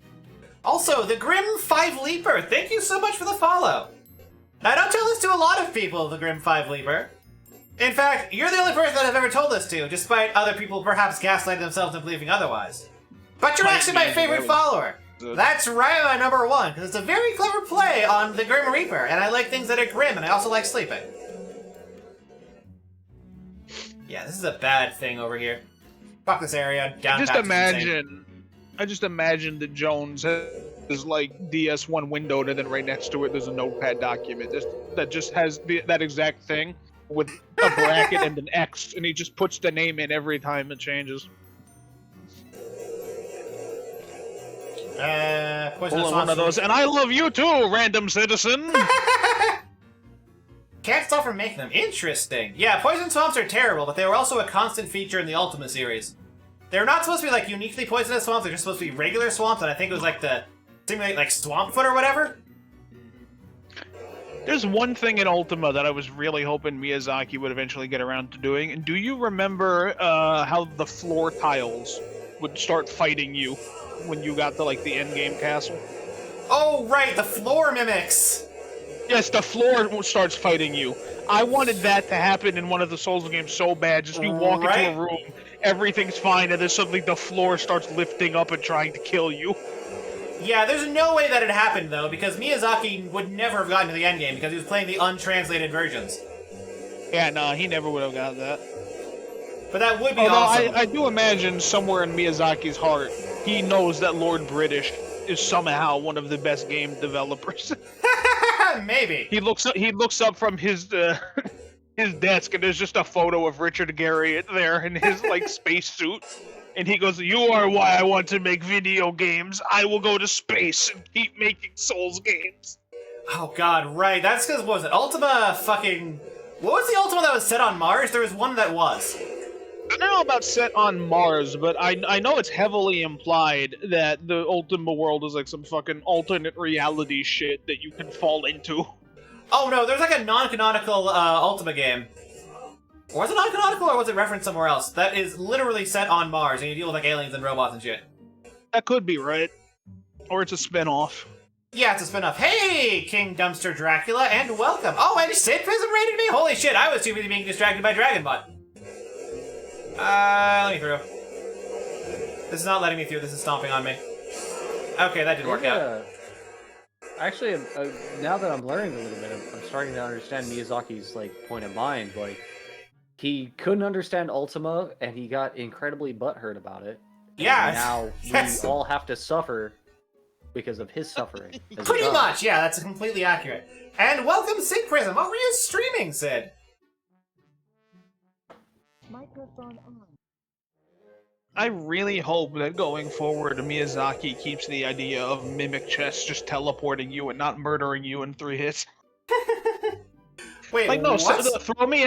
Also, the Grim 5 Leaper, thank you so much for the follow. I don't tell this to a lot of people, the Grim 5 Leaper. In fact, you're the only person that I've ever told this to, despite other people perhaps gaslighting themselves into believing otherwise. But you're actually my favorite follower. That's right, my number 1, because it's a very clever play on the Grim Reaper, and I like things that are grim, and I also like sleeping. Yeah, this is a bad thing over here. Fuck this area. Down. I just imagine that Jones has like DS1 windowed, and then right next to it there's a notepad document that just has that exact thing with a bracket and an X, and he just puts the name in every time it changes. One of those, and I love you too, random citizen. Can't stop from making them. Interesting. Yeah, poison swamps are terrible, but they were also a constant feature in the Ultima series. They're not supposed to be like uniquely poisonous swamps, they're just supposed to be regular swamps, and I think it was like the simulate like swamp foot or whatever. There's one thing in Ultima that I was really hoping Miyazaki would eventually get around to doing. And do you remember how the floor tiles would start fighting you when you got to like the endgame castle? Oh right, the floor mimics. Yes, the floor starts fighting you. I wanted that to happen in one of the Souls games so bad. Just you walk into a room, everything's fine, and then suddenly the floor starts lifting up and trying to kill you. Yeah, there's no way that it happened, though, because Miyazaki would never have gotten to the endgame because he was playing the untranslated versions. Yeah, no, he never would have got that. But that would be awesome. I do imagine somewhere in Miyazaki's heart, he knows that Lord British is somehow one of the best game developers. Maybe. He looks up from his his desk, and there's just a photo of Richard Garriott there in his like spacesuit, and he goes, "You are why I want to make video games. I will go to space and keep making Souls games." Oh god, right. That's because, what was it? Ultima fucking... What was the Ultima that was set on Mars? There was one that was. I don't know about set on Mars, but I know it's heavily implied that the Ultima world is like some fucking alternate reality shit that you can fall into. Oh no, there's like a non-canonical Ultima game. Or was it non-canonical, or was it referenced somewhere else? That is literally set on Mars, and you deal with like aliens and robots and shit. That could be right. Or it's a spin-off. Yeah, it's a spin-off. Hey, King Dumpster Dracula, and welcome. Oh, and Sid Prism raided me? Holy shit, I was too busy being distracted by Dragonbot. Let me through. This is not letting me through, this is stomping on me. Okay, that didn't work out. Actually, now that I'm learning a little bit, I'm starting to understand Miyazaki's like point of mind. Like, he couldn't understand Ultima, and he got incredibly butthurt about it. Yeah. And now yes. we all have to suffer because of his suffering. Pretty much, yeah, that's completely accurate. And welcome, Sid Prism. What were you streaming, Sid? Microphone on. I really hope that going forward, Miyazaki keeps the idea of mimic chess just teleporting you and not murdering you in 3 hits. Wait, like no, what? so, throw me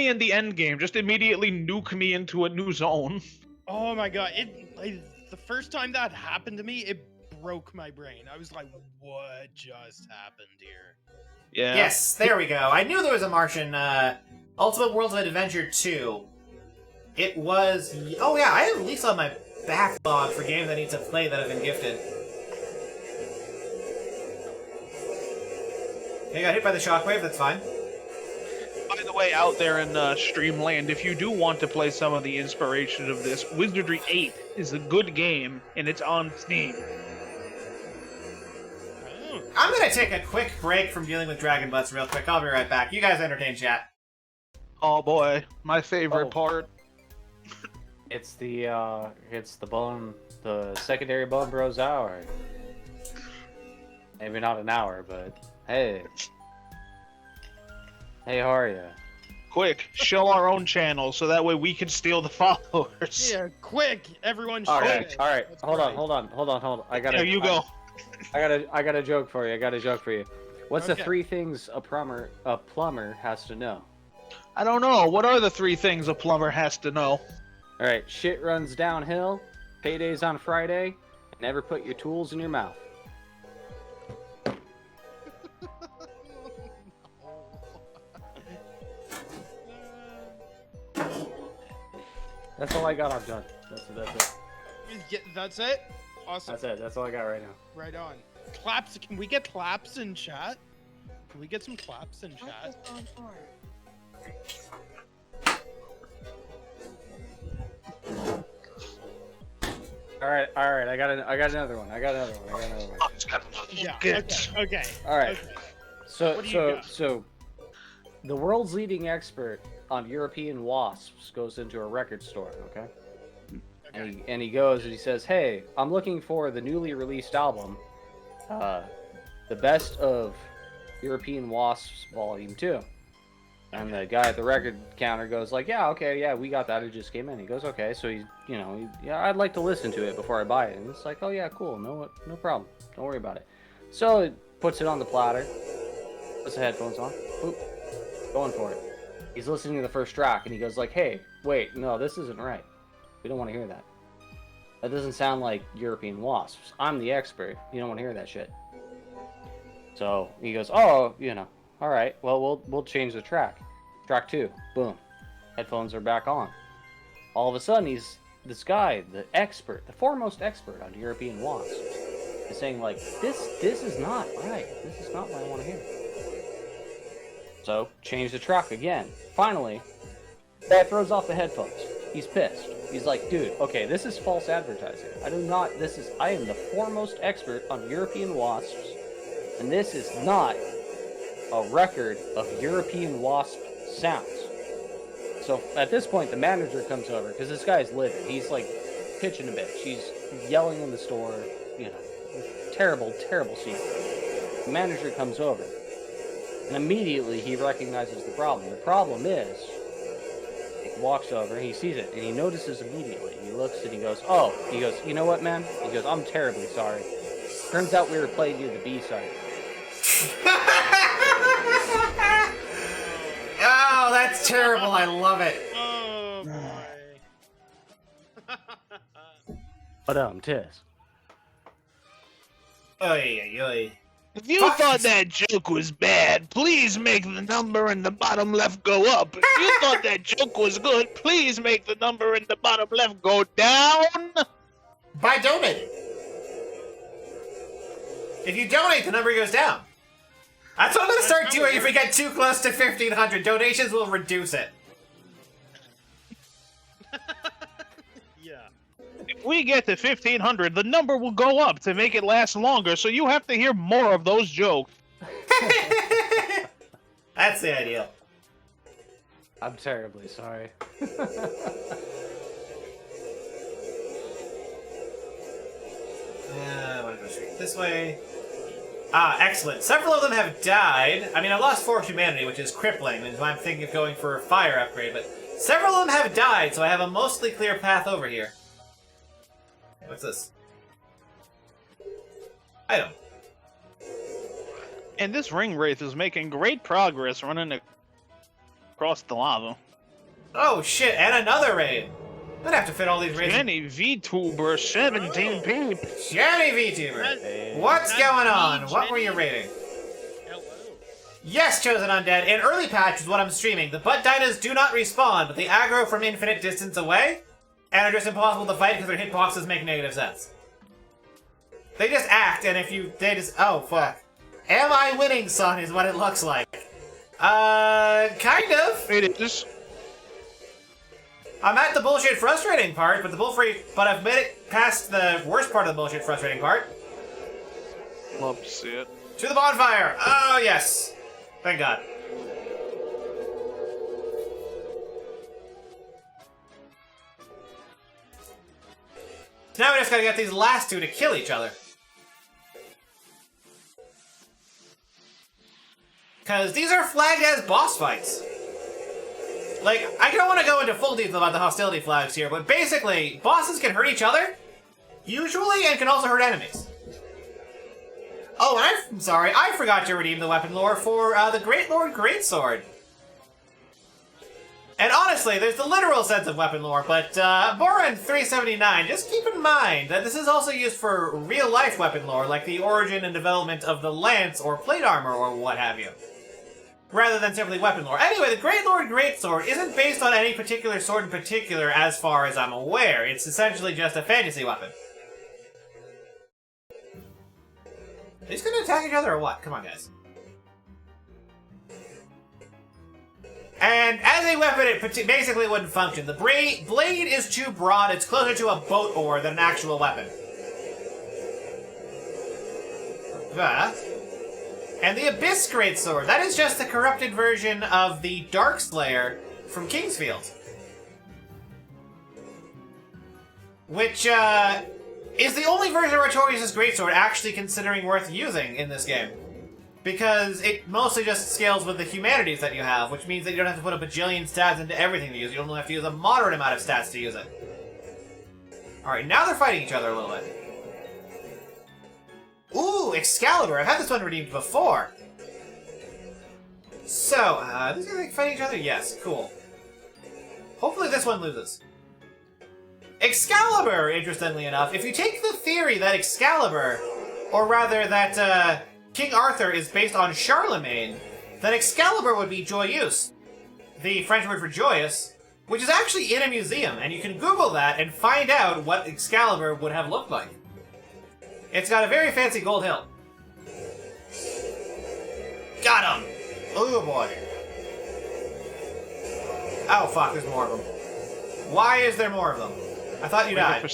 in the end game. Just immediately nuke me into a new zone. Oh my god! The first time that happened to me, it broke my brain. I was like, "What just happened here?" Yeah. Yes, there we go. I knew there was a Martian. Ultimate Worlds of Adventure 2. It was... Oh yeah, I have at least on my backlog for games I need to play that have been gifted. Okay, got hit by the shockwave, that's fine. By the way, out there in Streamland, if you do want to play some of the inspiration of this, Wizardry 8 is a good game, and it's on Steam. I'm gonna take a quick break from dealing with Dragon Butts real quick. I'll be right back. You guys entertain chat. Oh boy, my favorite part. It's the secondary Bone Bros hour. Maybe not an hour, but hey. Hey, how are ya? Quick, show our own channel so that way we can steal the followers. Yeah, quick! Everyone show Alright, alright. Hold on. I gotta... There you go. I got a joke for you. What's the Okay. 3 things a plumber has to know? I don't know. What are the 3 things a plumber has to know? Alright, shit runs downhill, payday's on Friday, and never put your tools in your mouth. That's all I got, I'm done. That's it. Yeah, that's it? Awesome. That's it, that's all I got right now. Right on. Claps, can we get claps in chat? Can we get some claps in chat? Alright, I got another one. Yeah, okay. Alright. Okay. So the world's leading expert on European wasps goes into a record store, okay? And he goes and he says, "Hey, I'm looking for the newly released album, The Best of European Wasps Volume 2. And the guy at the record counter goes like, "Yeah, okay, yeah, we got that. It just came in." He goes, "Okay." So yeah, I'd like to listen to it before I buy it. And it's like, "Oh yeah, cool. No problem. Don't worry about it." So it puts it on the platter, puts the headphones on, boop, going for it. He's listening to the first track and he goes like, "Hey, wait, no, this isn't right. We don't want to hear that. That doesn't sound like European wasps. I'm the expert. You don't want to hear that shit." So he goes, "Oh, all right. Well, we'll change the track. Track 2. Boom. Headphones are back on. All of a sudden, this guy, the expert, the foremost expert on European wasps, is saying like, this is not right. This is not what I want to hear." So change the track again. Finally, guy throws off the headphones. He's pissed. He's like, "Dude, okay, this is false advertising. I am the foremost expert on European wasps, and this is not a record of European wasp sounds." So at this point, the manager comes over, because this guy's livid. He's like pitching a bitch. He's yelling in the store, terrible, terrible scene. The manager comes over, and immediately he recognizes the problem. The problem is, he walks over, and he sees it, and he notices immediately. He looks and he goes, "You know what, man?" He goes, "I'm terribly sorry. Turns out we were playing you the B-side." Oh, that's terrible. I love it. Oh boy. But tis. Oy. If you thought that joke was bad, please make the number in the bottom left go up. If you thought that joke was good, please make the number in the bottom left go down. By donating. If you donate, the number goes down. That's what I'm gonna start doing if we get too close to 1,500. Donations will reduce it. Yeah. If we get to 1,500, the number will go up to make it last longer, so you have to hear more of those jokes. That's the ideal. I'm terribly sorry. I want to go straight this way. Ah, excellent. Several of them have died. I mean, I lost 4 humanity, which is crippling, and I'm thinking of going for a fire upgrade, but several of them have died, so I have a mostly clear path over here. What's this? Item. And this ring wraith is making great progress running across the lava. Oh shit, and another raid! I'm gonna have to fit all these raids. Jenny VTuber 17 peep. Jenny VTuber! What's going on? What were you raiding? Yes, Chosen Undead. In early patch is what I'm streaming. The butt dinos do not respawn, but they aggro from infinite distance away, and are just impossible to fight because their hitboxes make negative sense. They just act, and if you... they just... oh, fuck. Am I winning, son, is what it looks like. Kind of. It is. I'm at the bullshit frustrating part, but but I've made it past the worst part of the bullshit frustrating part. Love to see it. To the bonfire! Oh, yes. Thank God. Now we just gotta get these last two to kill each other. Because these are flagged as boss fights. Like, I don't want to go into full detail about the hostility flags here, but basically, bosses can hurt each other, usually, and can also hurt enemies. Oh, and I'm sorry, I forgot to redeem the weapon lore for the Great Lord Greatsword. And honestly, there's the literal sense of weapon lore, but Boran 379, just keep in mind that this is also used for real-life weapon lore, like the origin and development of the lance or plate armor or what have you, rather than simply weapon lore. Anyway, the Great Lord Greatsword isn't based on any particular sword in particular as far as I'm aware. It's essentially just a fantasy weapon. Are these gonna attack each other or what? Come on, guys. And as a weapon, it basically wouldn't function. The blade is too broad, it's closer to a boat oar than an actual weapon. And the Abyss Greatsword, that is just the corrupted version of the Darkslayer from Kingsfield. Which, is the only version of Artorias' Greatsword actually considering worth using in this game. Because it mostly just scales with the humanities that you have, which means that you don't have to put a bajillion stats into everything to use. You only have to use a moderate amount of stats to use it. Alright, now they're fighting each other a little bit. Ooh, Excalibur! I've had this one redeemed before. So, these guys fighting each other? Yes, cool. Hopefully this one loses. Excalibur, interestingly enough, if you take the theory that Excalibur, or rather that, King Arthur is based on Charlemagne, then Excalibur would be Joyeuse, the French word for joyous, which is actually in a museum, and you can Google that and find out what Excalibur would have looked like. It's got a very fancy gold hilt. Got him! Oh boy. Oh fuck, there's more of them. Why is there more of them? I thought you died.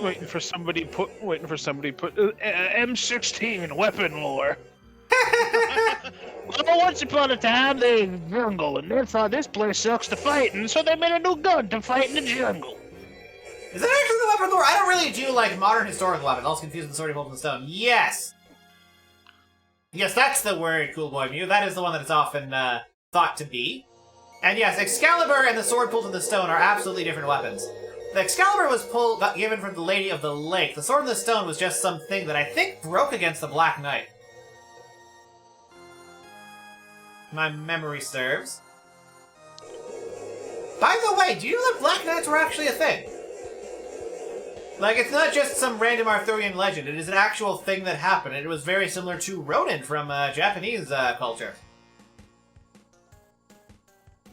Waiting for somebody put M16 weapon lore. Well, once upon a time, they were jungle, and they thought this place sucks to fight, and so they made a new gun to fight in the jungle. Is that actually the weapon lore? I don't really do, like, modern historical weapons. I was confused with the sword he holds in the stone. Yes! Yes, that's the word, Cool Boy Mew. That is the one that it's often thought to be. And yes, Excalibur and the sword pulled in the stone are absolutely different weapons. The Excalibur was given from the Lady of the Lake. The Sword in the Stone was just something that I think broke against the Black Knight. My memory serves. By the way, do you know that Black Knights were actually a thing? Like, it's not just some random Arthurian legend. It is an actual thing that happened. It was very similar to Ronin from Japanese culture.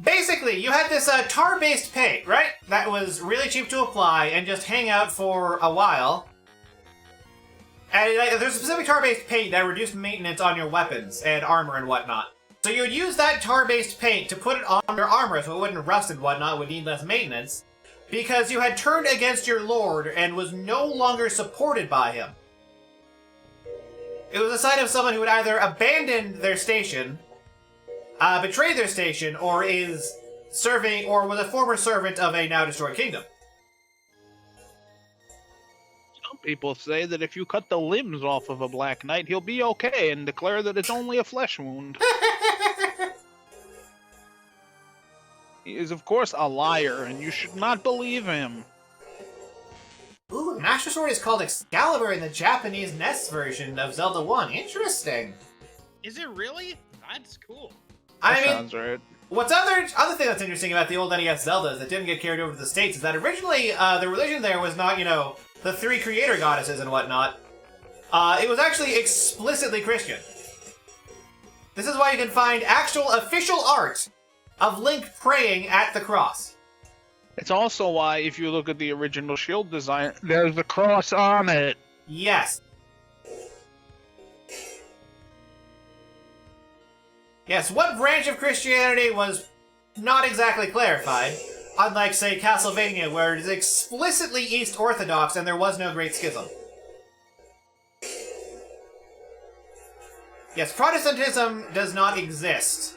Basically, you had this tar-based paint, right? That was really cheap to apply and just hang out for a while. And there's a specific tar-based paint that reduced maintenance on your weapons and armor and whatnot. So you would use that tar-based paint to put it on your armor so it wouldn't rust and whatnot, would need less maintenance, because you had turned against your lord and was no longer supported by him. It was a sign of someone who would either abandon their station, betray their station, or is serving, or was a former servant of a now-destroyed kingdom. Some people say that if you cut the limbs off of a Black Knight, he'll be okay and declare that it's only a flesh wound. He is, of course, a liar, and you should not believe him. Ooh, the Master Sword is called Excalibur in the Japanese NES version of Zelda 1. Interesting. Is it really? That's cool. Sounds right. What's other thing that's interesting about the old NES Zeldas that didn't get carried over to the States is that originally the religion there was not, the three creator goddesses and whatnot. It was actually explicitly Christian. This is why you can find actual official art of Link praying at the cross. It's also why, if you look at the original shield design, there's a cross on it. Yes. Yes, what branch of Christianity was not exactly clarified, unlike, say, Castlevania, where it is explicitly East Orthodox and there was no Great Schism. Yes, Protestantism does not exist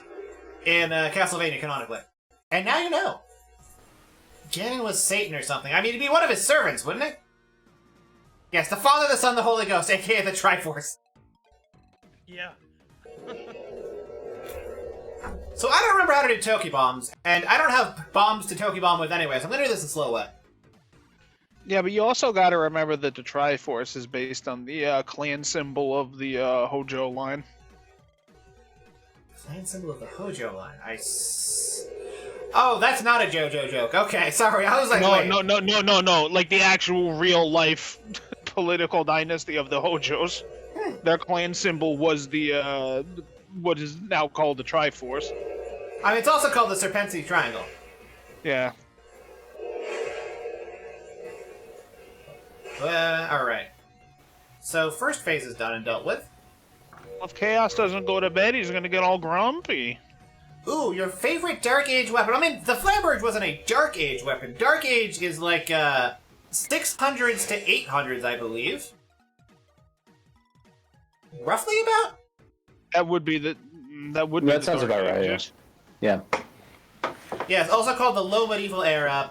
in Castlevania canonically. And now you know. Ganon was Satan or something. I mean, it'd be one of his servants, wouldn't it? Yes, the Father, the Son, the Holy Ghost, aka the Triforce. Yeah. So I don't remember how to do Toki Bombs, and I don't have bombs to Toki Bomb with anyway, so I'm gonna do this in slow way. Yeah, but you also gotta remember that the Triforce is based on the clan symbol of the Hojo line. Clan symbol of the Hojo line. Oh, that's not a JoJo joke. Okay, sorry. I was like, wait. No. Like the actual real life political dynasty of the Hojos. Their clan symbol was the what is now called the Triforce. I mean, it's also called the Serpensi Triangle. Yeah. Alright. So, first phase is done and dealt with. If Chaos doesn't go to bed, he's gonna get all grumpy. Ooh, your favorite Dark Age weapon. I mean, the Flamberge wasn't a Dark Age weapon. Dark Age is like, 600s to 800s, I believe. Roughly about? That would be the... That sounds about right, yeah. Yeah, it's also called the Low Medieval Era.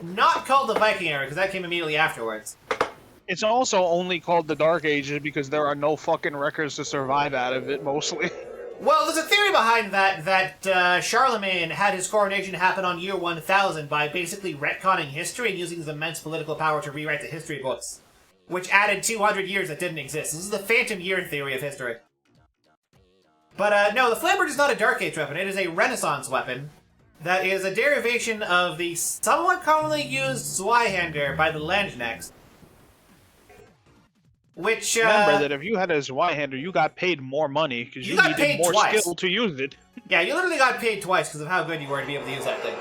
Not called the Viking Era, because that came immediately afterwards. It's also only called the Dark Ages because there are no fucking records to survive out of it, mostly. Well, there's a theory behind that Charlemagne had his coronation happen on year 1000 by basically retconning history and using his immense political power to rewrite the history books, which added 200 years that didn't exist. This is the phantom year theory of history. But no, the Flamberge is not a Dark Age weapon. It is a Renaissance weapon that is a derivation of the somewhat commonly used Zweihander by the Landknechts. Which, remember that if you had a Zweihander, you got paid more money because you needed more skill to use it. Yeah, you literally got paid twice because of how good you were to be able to use that thing.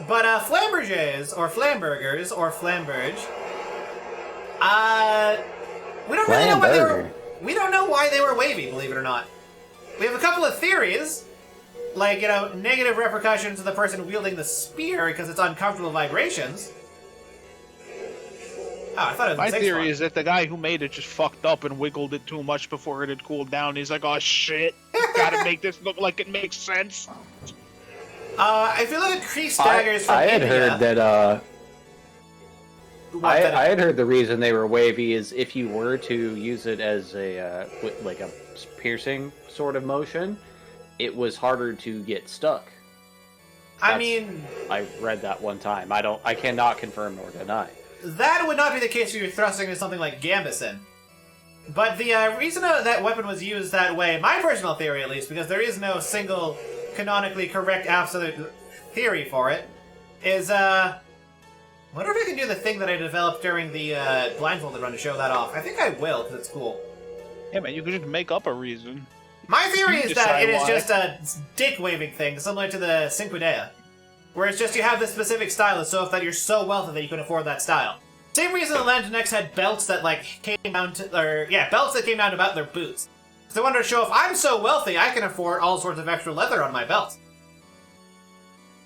But Flamberges, or Flambergers, or Flamberge, we don't really know why they were. We don't know why they were wavy, believe it or not. We have a couple of theories, like, negative repercussions to the person wielding the spear because it's uncomfortable vibrations. Oh, I thought it was My theory is that the guy who made it just fucked up and wiggled it too much before it had cooled down. He's like, oh shit, gotta make this look like it makes sense. If you look at Crease daggers from I had India, heard that, I had heard the reason they were wavy is if you were to use it as a, like a piercing sort of motion, it was harder to get stuck. I mean, I read that one time. I cannot confirm nor deny. That would not be the case if you're thrusting into something like Gambison. But the reason that weapon was used that way, my personal theory at least, because there is no single canonically correct absolute theory for it, is, wonder if I can do the thing that I developed during the blindfolded run to show that off. I think I will, because it's cool. Yeah, man, you could just make up a reason. My theory is that it is just a dick-waving thing, similar to the Cinque Dea. Where it's just you have this specific stylus, so if that you're so wealthy that you can afford that style. Same reason the Latinx had belts that like came down to, belts that came down to about their boots. So they wanted to show if I'm so wealthy, I can afford all sorts of extra leather on my belt.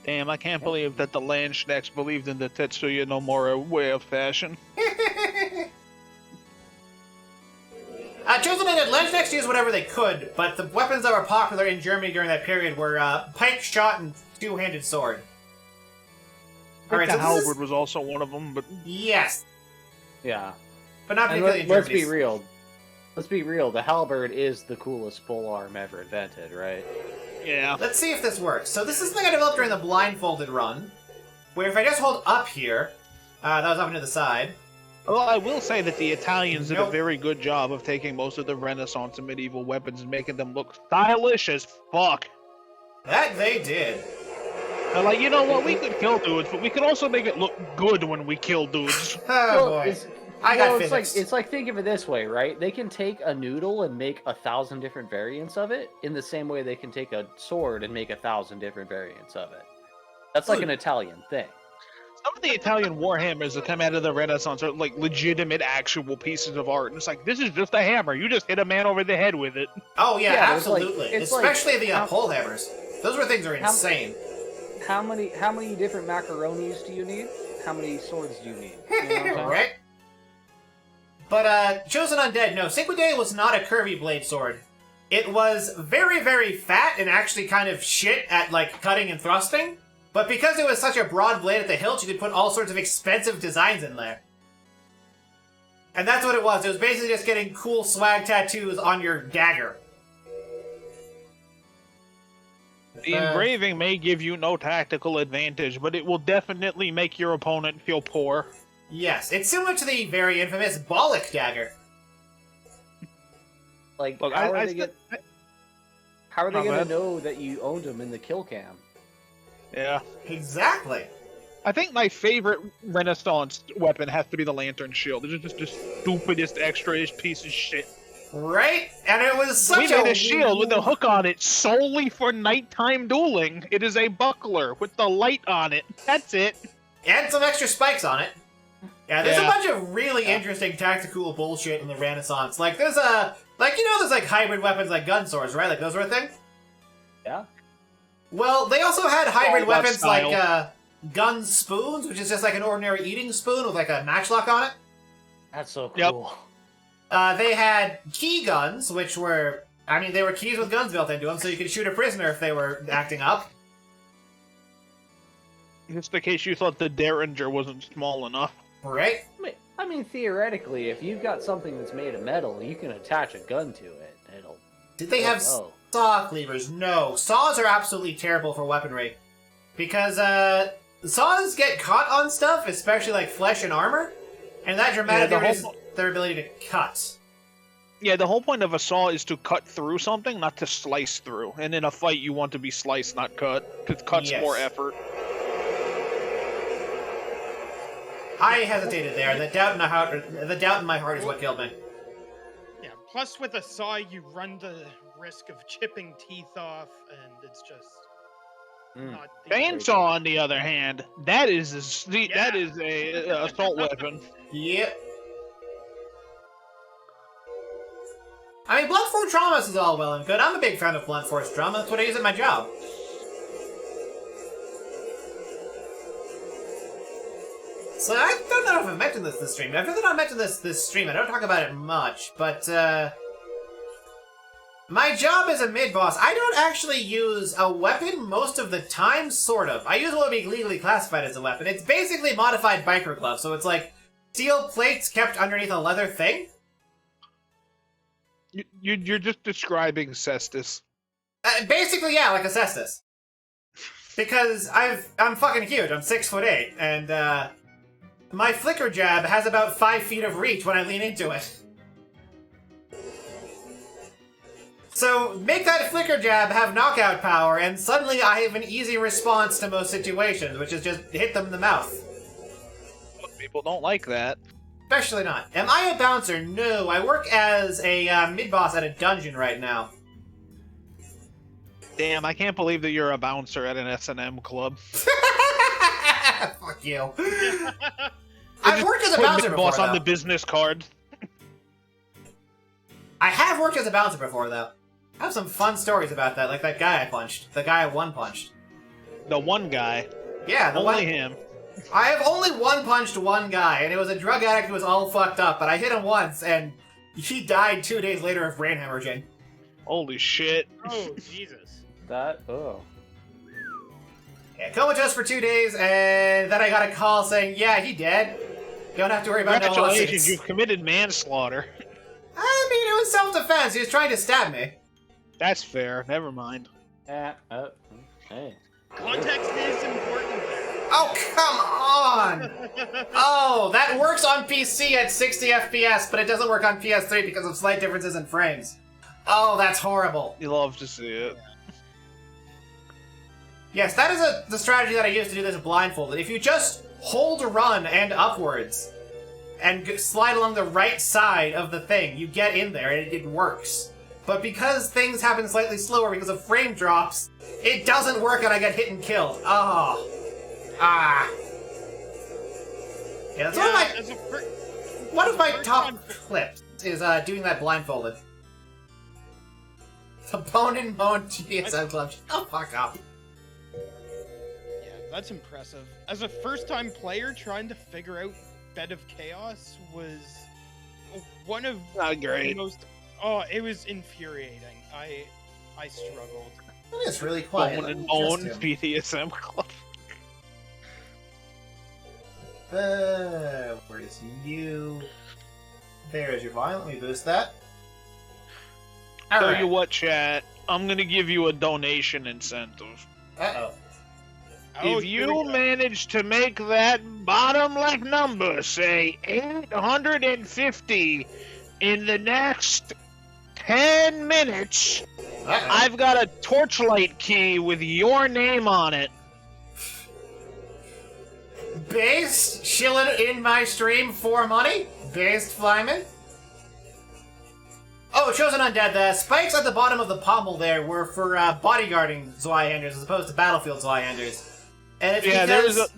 Damn, I can't believe that the Landschnecks believed in the Tetsuya no Mora way of fashion. Chosen and Latinx used whatever they could, but the weapons that were popular in Germany during that period were pike shot and two-handed sword. The halberd was also one of them, but yes, Yeah. but not And particularly in let's Germany. be real. Let's be real. The halberd is the coolest polearm ever invented, right? yeah. Let's see if this works. So this is something I developed during the blindfolded run, where if I just hold up here, that was up and to the side. Well, I will say that the Italians did a Nope. very good job of taking most of the Renaissance and medieval weapons and making them look stylish as fuck. That they did. They're like, you know what, we could kill dudes, but we could also make it look good when we kill dudes. Oh Well, boy. it's- I got it's physics. like think of it this way, right? They can take a noodle and make 1,000 different variants of it, in the same way they can take a sword and make 1,000 different variants of it. That's like an Italian thing. Some of the Italian warhammers that come out of the Renaissance are like legitimate, actual pieces of art. And it's like, this is just a hammer. You just hit a man over the head with it. Oh yeah, Yeah, it's like- absolutely. it's like- Especially the pole hammers. Those were things that are insane. How many different macaronis do you need? How many swords do you need? You know what I'm saying? Right? But, Chosen Undead, no, Cinquedale was not a curvy blade sword. It was very, very fat and actually kind of shit at, like, cutting and thrusting. But because it was such a broad blade at the hilt, you could put all sorts of expensive designs in there. And that's what it was. It was basically just getting cool swag tattoos on your dagger. The engraving may give you no tactical advantage, but it will definitely make your opponent feel poor. Yes, it's similar to the very infamous Bollock dagger. Like, Look, how are I they st- going Oh, go to ahead. know that you owned them in the kill cam? Yeah. Exactly. I think my favorite Renaissance weapon has to be the Lantern Shield. It's just the stupidest, extra-ish piece of shit. Right? And it was such We made a shield with a hook on it solely for nighttime dueling. It is a buckler with the light on it. That's it. And some extra spikes on it. Yeah, there's Yeah. a bunch of really interesting tactical bullshit in the Renaissance. Like, there's there's like hybrid weapons like gun swords, right? Like, those were a thing? Yeah. Well, they also had hybrid All that weapons style. like, gun spoons, which is just like an ordinary eating spoon with like a matchlock on it. That's so Yep. cool. They had key guns, which were, they were keys with guns built into them, so you could shoot a prisoner if they were acting up. Just in case you thought the Derringer wasn't small enough. Right? I mean, theoretically, if you've got something that's made of metal, you can attach a gun to it. It'll. Did they have Oh. saw cleavers? No. Saws are absolutely terrible for weaponry. Because, saws get caught on stuff, especially like flesh and armor, and that dramatically the whole reduces their ability to cut. Yeah, the whole point of a saw is to cut through something, not to slice through. And in a fight, you want to be sliced, not cut, because cut's Yes. more effort. I hesitated there. The doubt in my heart is what killed me. Yeah, plus with a saw, you run the risk of chipping teeth off, and it's just not the Chainsaw, on the other hand, that is a assault weapon. Yep. Blunt force trauma is all well and good. I'm a big fan of blunt force trauma. That's what I use at my job. So I don't know if I've mentioned this stream. I've really not mentioned this stream. I don't talk about it much, but my job as a mid-boss, I don't actually use a weapon most of the time, sort of. I use what would be legally classified as a weapon. It's basically modified biker glove, so it's like steel plates kept underneath a leather thing. You're just describing cestus. Basically, yeah, like a cestus. Because I'm fucking huge. I'm 6'8", and my flicker jab has about 5 feet of reach when I lean into it. So make that flicker jab have knockout power, and suddenly I have an easy response to most situations, which is just hit them in the mouth. Most people don't like that. Especially not. Am I a bouncer? No, I work as a mid-boss at a dungeon right now. Damn, I can't believe that you're a bouncer at an S&M club. Fuck you. I've worked as a Put bouncer Mid-Boss before, on the though. business card. I have worked as a bouncer before, though. I have some fun stories about that, like that guy I punched. The guy I one-punched. The one guy. Yeah, the Only one... him. I have only one-punched one guy, and it was a drug addict who was all fucked up, but I hit him once, and he died 2 days later of brain hemorrhaging. Holy shit. Oh, Jesus. Oh. Yeah, comatose for 2 days, and then I got a call saying, yeah, he dead. You don't have to worry about no Congratulations, lawsuits. you've committed manslaughter. I mean, it was self-defense. He was trying to stab me. That's fair. Never mind. Hey. Context is important there. Oh, come on! Oh, that works on PC at 60 FPS, but it doesn't work on PS3 because of slight differences in frames. Oh, that's horrible. You love to see it. Yes, that is the strategy that I use to do this blindfolded. If you just hold run and upwards, and slide along the right side of the thing, you get in there, and it works. But because things happen slightly slower because of frame drops, it doesn't work and I get hit and killed. Oh. Ah. Yeah, that's one of my top clips is doing that blindfolded. The Bone and Bone GSM Club. Oh, fuck up. Yeah, that's impressive. As a first-time player, trying to figure out Bed of Chaos was one of Not great. the most... Oh, it was infuriating. I struggled. It's really quiet. Bone and Bone BDSM Club. Where is you? There is your volume. Let me boost that. Tell you what, chat. I'm gonna give you a donation incentive. Uh-oh. Oh, If here we you go. manage to make that bottom left number, say 850, in the next 10 minutes, I've got a torchlight key with your name on it. Based chilling in my stream for money. Based Flyman. Oh, Chosen Undead. The spikes at the bottom of the pommel there were for bodyguarding Zweihanders as opposed to battlefield Zweihanders. And it's because...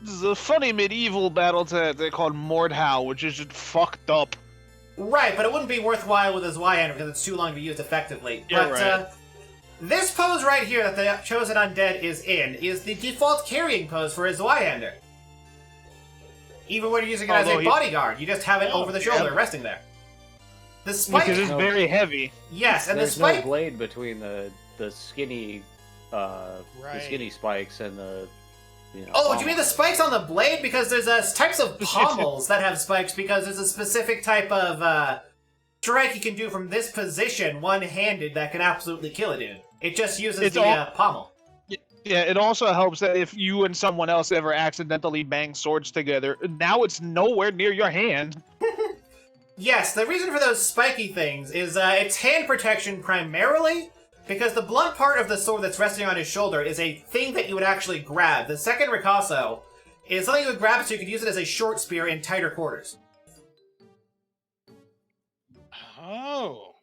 there's a funny medieval battle tag they called Mordhau, which is just fucked up. Right, but it wouldn't be worthwhile with a Zweihander because it's too long to be used effectively. Yeah, but right. This pose right here that the Chosen Undead is in is the default carrying pose for a Zweihander. Even when you're using it as a bodyguard, you just have it over the shoulder, resting there. The spike... Because it's very heavy. Yes, and There's the spike... no blade between the skinny spikes and the Oh, do you mean the spikes on the blade? Because there's types of pommels that have spikes because there's a specific type of strike you can do from this position, one-handed, that can absolutely kill a dude. It just uses the pommel. Yeah, it also helps that if you and someone else ever accidentally bang swords together, now it's nowhere near your hand. Yes, the reason for those spiky things is it's hand protection primarily, because the blunt part of the sword that's resting on his shoulder is a thing that you would actually grab. The second ricasso is something you would grab so you could use it as a short spear in tighter quarters. Oh.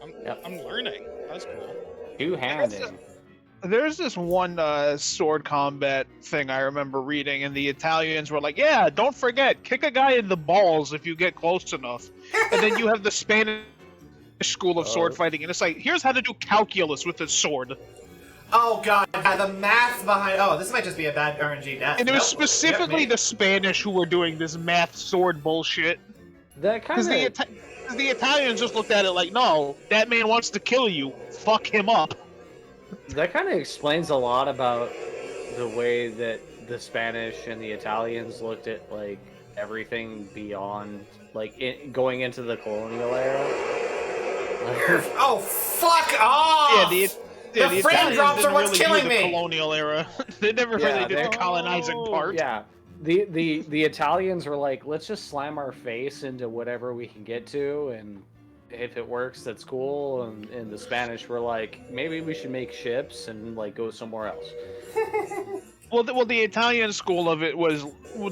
I'm learning. That's cool. Two-handed. There's this one sword combat thing I remember reading, and the Italians were like, yeah, don't forget, kick a guy in the balls if you get close enough. And then you have the Spanish school of sword fighting, and it's like, here's how to do calculus with a sword. Oh god, the math behind... Oh, this might just be a bad RNG death. And it was specifically the Spanish who were doing this math sword bullshit. That kind of... Because the Italians just looked at it like, no, that man wants to kill you. Fuck him up. That kind of explains a lot about the way that the Spanish and the Italians looked at, like, everything beyond, like, going into the colonial era. Oh, fuck off! Yeah, the frame Italians drops didn't are what's really killing do me! the colonial era. They never really did the colonizing part. Yeah. The Italians were like, let's just slam our face into whatever we can get to, and if it works, that's cool. And the Spanish were like, maybe we should make ships and like go somewhere else. Well, the Italian school of it was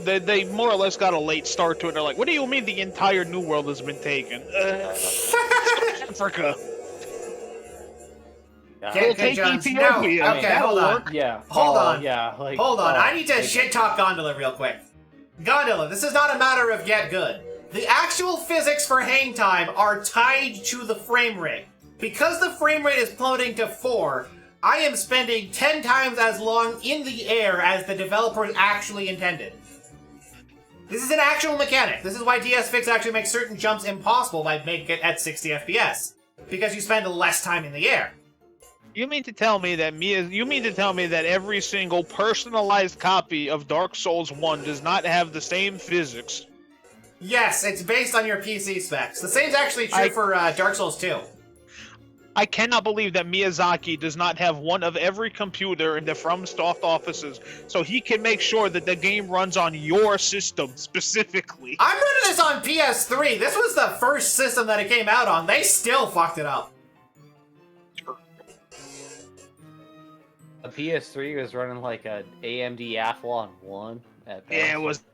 they more or less got a late start to it. They're like, what do you mean the entire New World has been taken? Africa. Okay, take Jones, Ethiopia. no. Okay, hold on. Yeah. Hold on. Yeah. Like, hold on. I need to shit talk Gondola real quick. Gondola, this is not a matter of get good. The actual physics for hang time are tied to the frame rate. Because the frame rate is plummeting to 4, I am spending 10 times as long in the air as the developers actually intended. This is an actual mechanic. This is why DS Fix actually makes certain jumps impossible by making it at 60 FPS. Because you spend less time in the air. You mean to tell me that every single personalized copy of Dark Souls 1 does not have the same physics? Yes, it's based on your PC specs. The same's actually true for Dark Souls 2. I cannot believe that Miyazaki does not have one of every computer in the FromSoft offices, so he can make sure that the game runs on your system specifically. I'm running this on PS3. This was the first system that it came out on. They still fucked it up. A PS3 was running like a AMD Athlon 1 at best. Yeah, it wasn't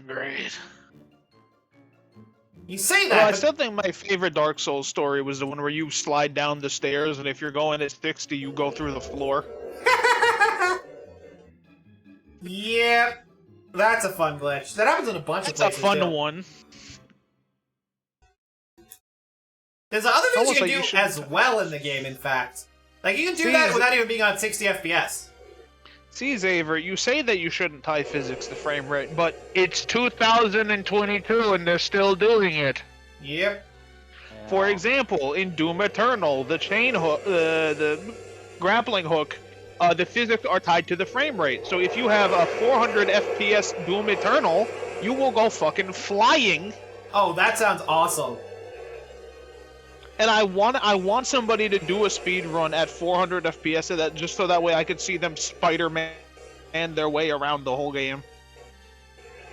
great. You say that, well, I still think my favorite Dark Souls story was the one where you slide down the stairs, and if you're going at 60, you go through the floor. Yep. That's a fun glitch. That happens in a bunch of places. That's a fun too. one. There's other things you Almost can like do you as well in the game, in fact. Like, you can do See, that without even being on 60 FPS. See, Xavier, you say that you shouldn't tie physics to frame rate, but it's 2022 and they're still doing it. Yep. For example, in Doom Eternal, the chain hook, the grappling hook, the physics are tied to the frame rate. So if you have a 400 FPS Doom Eternal, you will go fucking flying. Oh, that sounds awesome. And I want somebody to do a speed run at 400 FPS so that just so that way I could see them Spider-Man and their way around the whole game.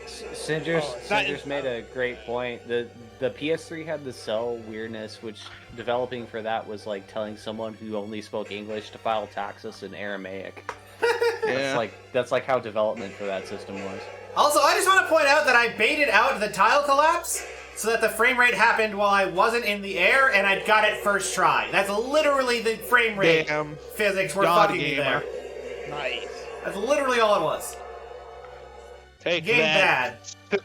Sinders made a great point. The PS3 had the cell weirdness, which developing for that was like telling someone who only spoke English to file taxes in Aramaic. That's like how development for that system was. Also, I just want to point out that I baited out the tile collapse so that the frame rate happened while I wasn't in the air, and I got it first try. That's literally the frame rate physics were fucking me there. Nice. That's literally all it was. Take Game that. bad.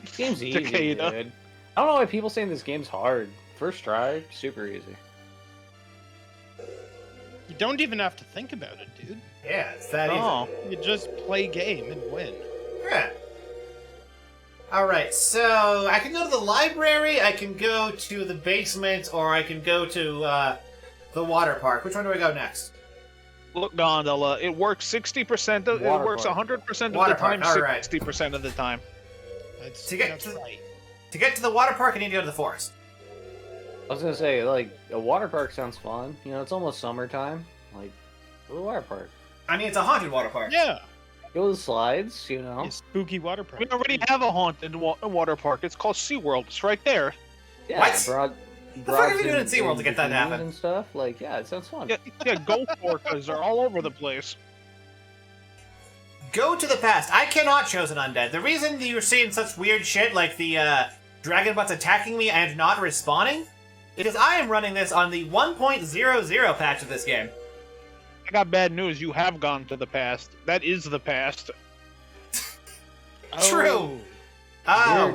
This game's easy, dude. I don't know why people saying this game's hard. First try, super easy. You don't even have to think about it, dude. Yeah, it's that easy. You just play game and win. Yeah. Alright, so I can go to the library, I can go to the basement, or I can go to the water park. Which one do I go next? Look, Gondola, it works 60%. It works 100% of the time, 60% of the time. To get to the water park, I need to go to the forest. I was gonna say, like, a water park sounds fun. You know, it's almost summertime. Like, go to the water park. I mean, it's a haunted water park. Yeah. Go to the slides, you know. Spooky water park. We already have a haunted water park. It's called SeaWorld. It's right there. Yeah, what? The fuck are you doing in SeaWorld to get that to happen? And stuff. Like, yeah, it sounds fun. Yeah, go orcas are all over the place. Go to the past. I cannot choose an undead. The reason you're seeing such weird shit like the dragon butts attacking me and not respawning is I am running this on the 1.00 patch of this game. I got bad news. You have gone to the past. That is the past. True.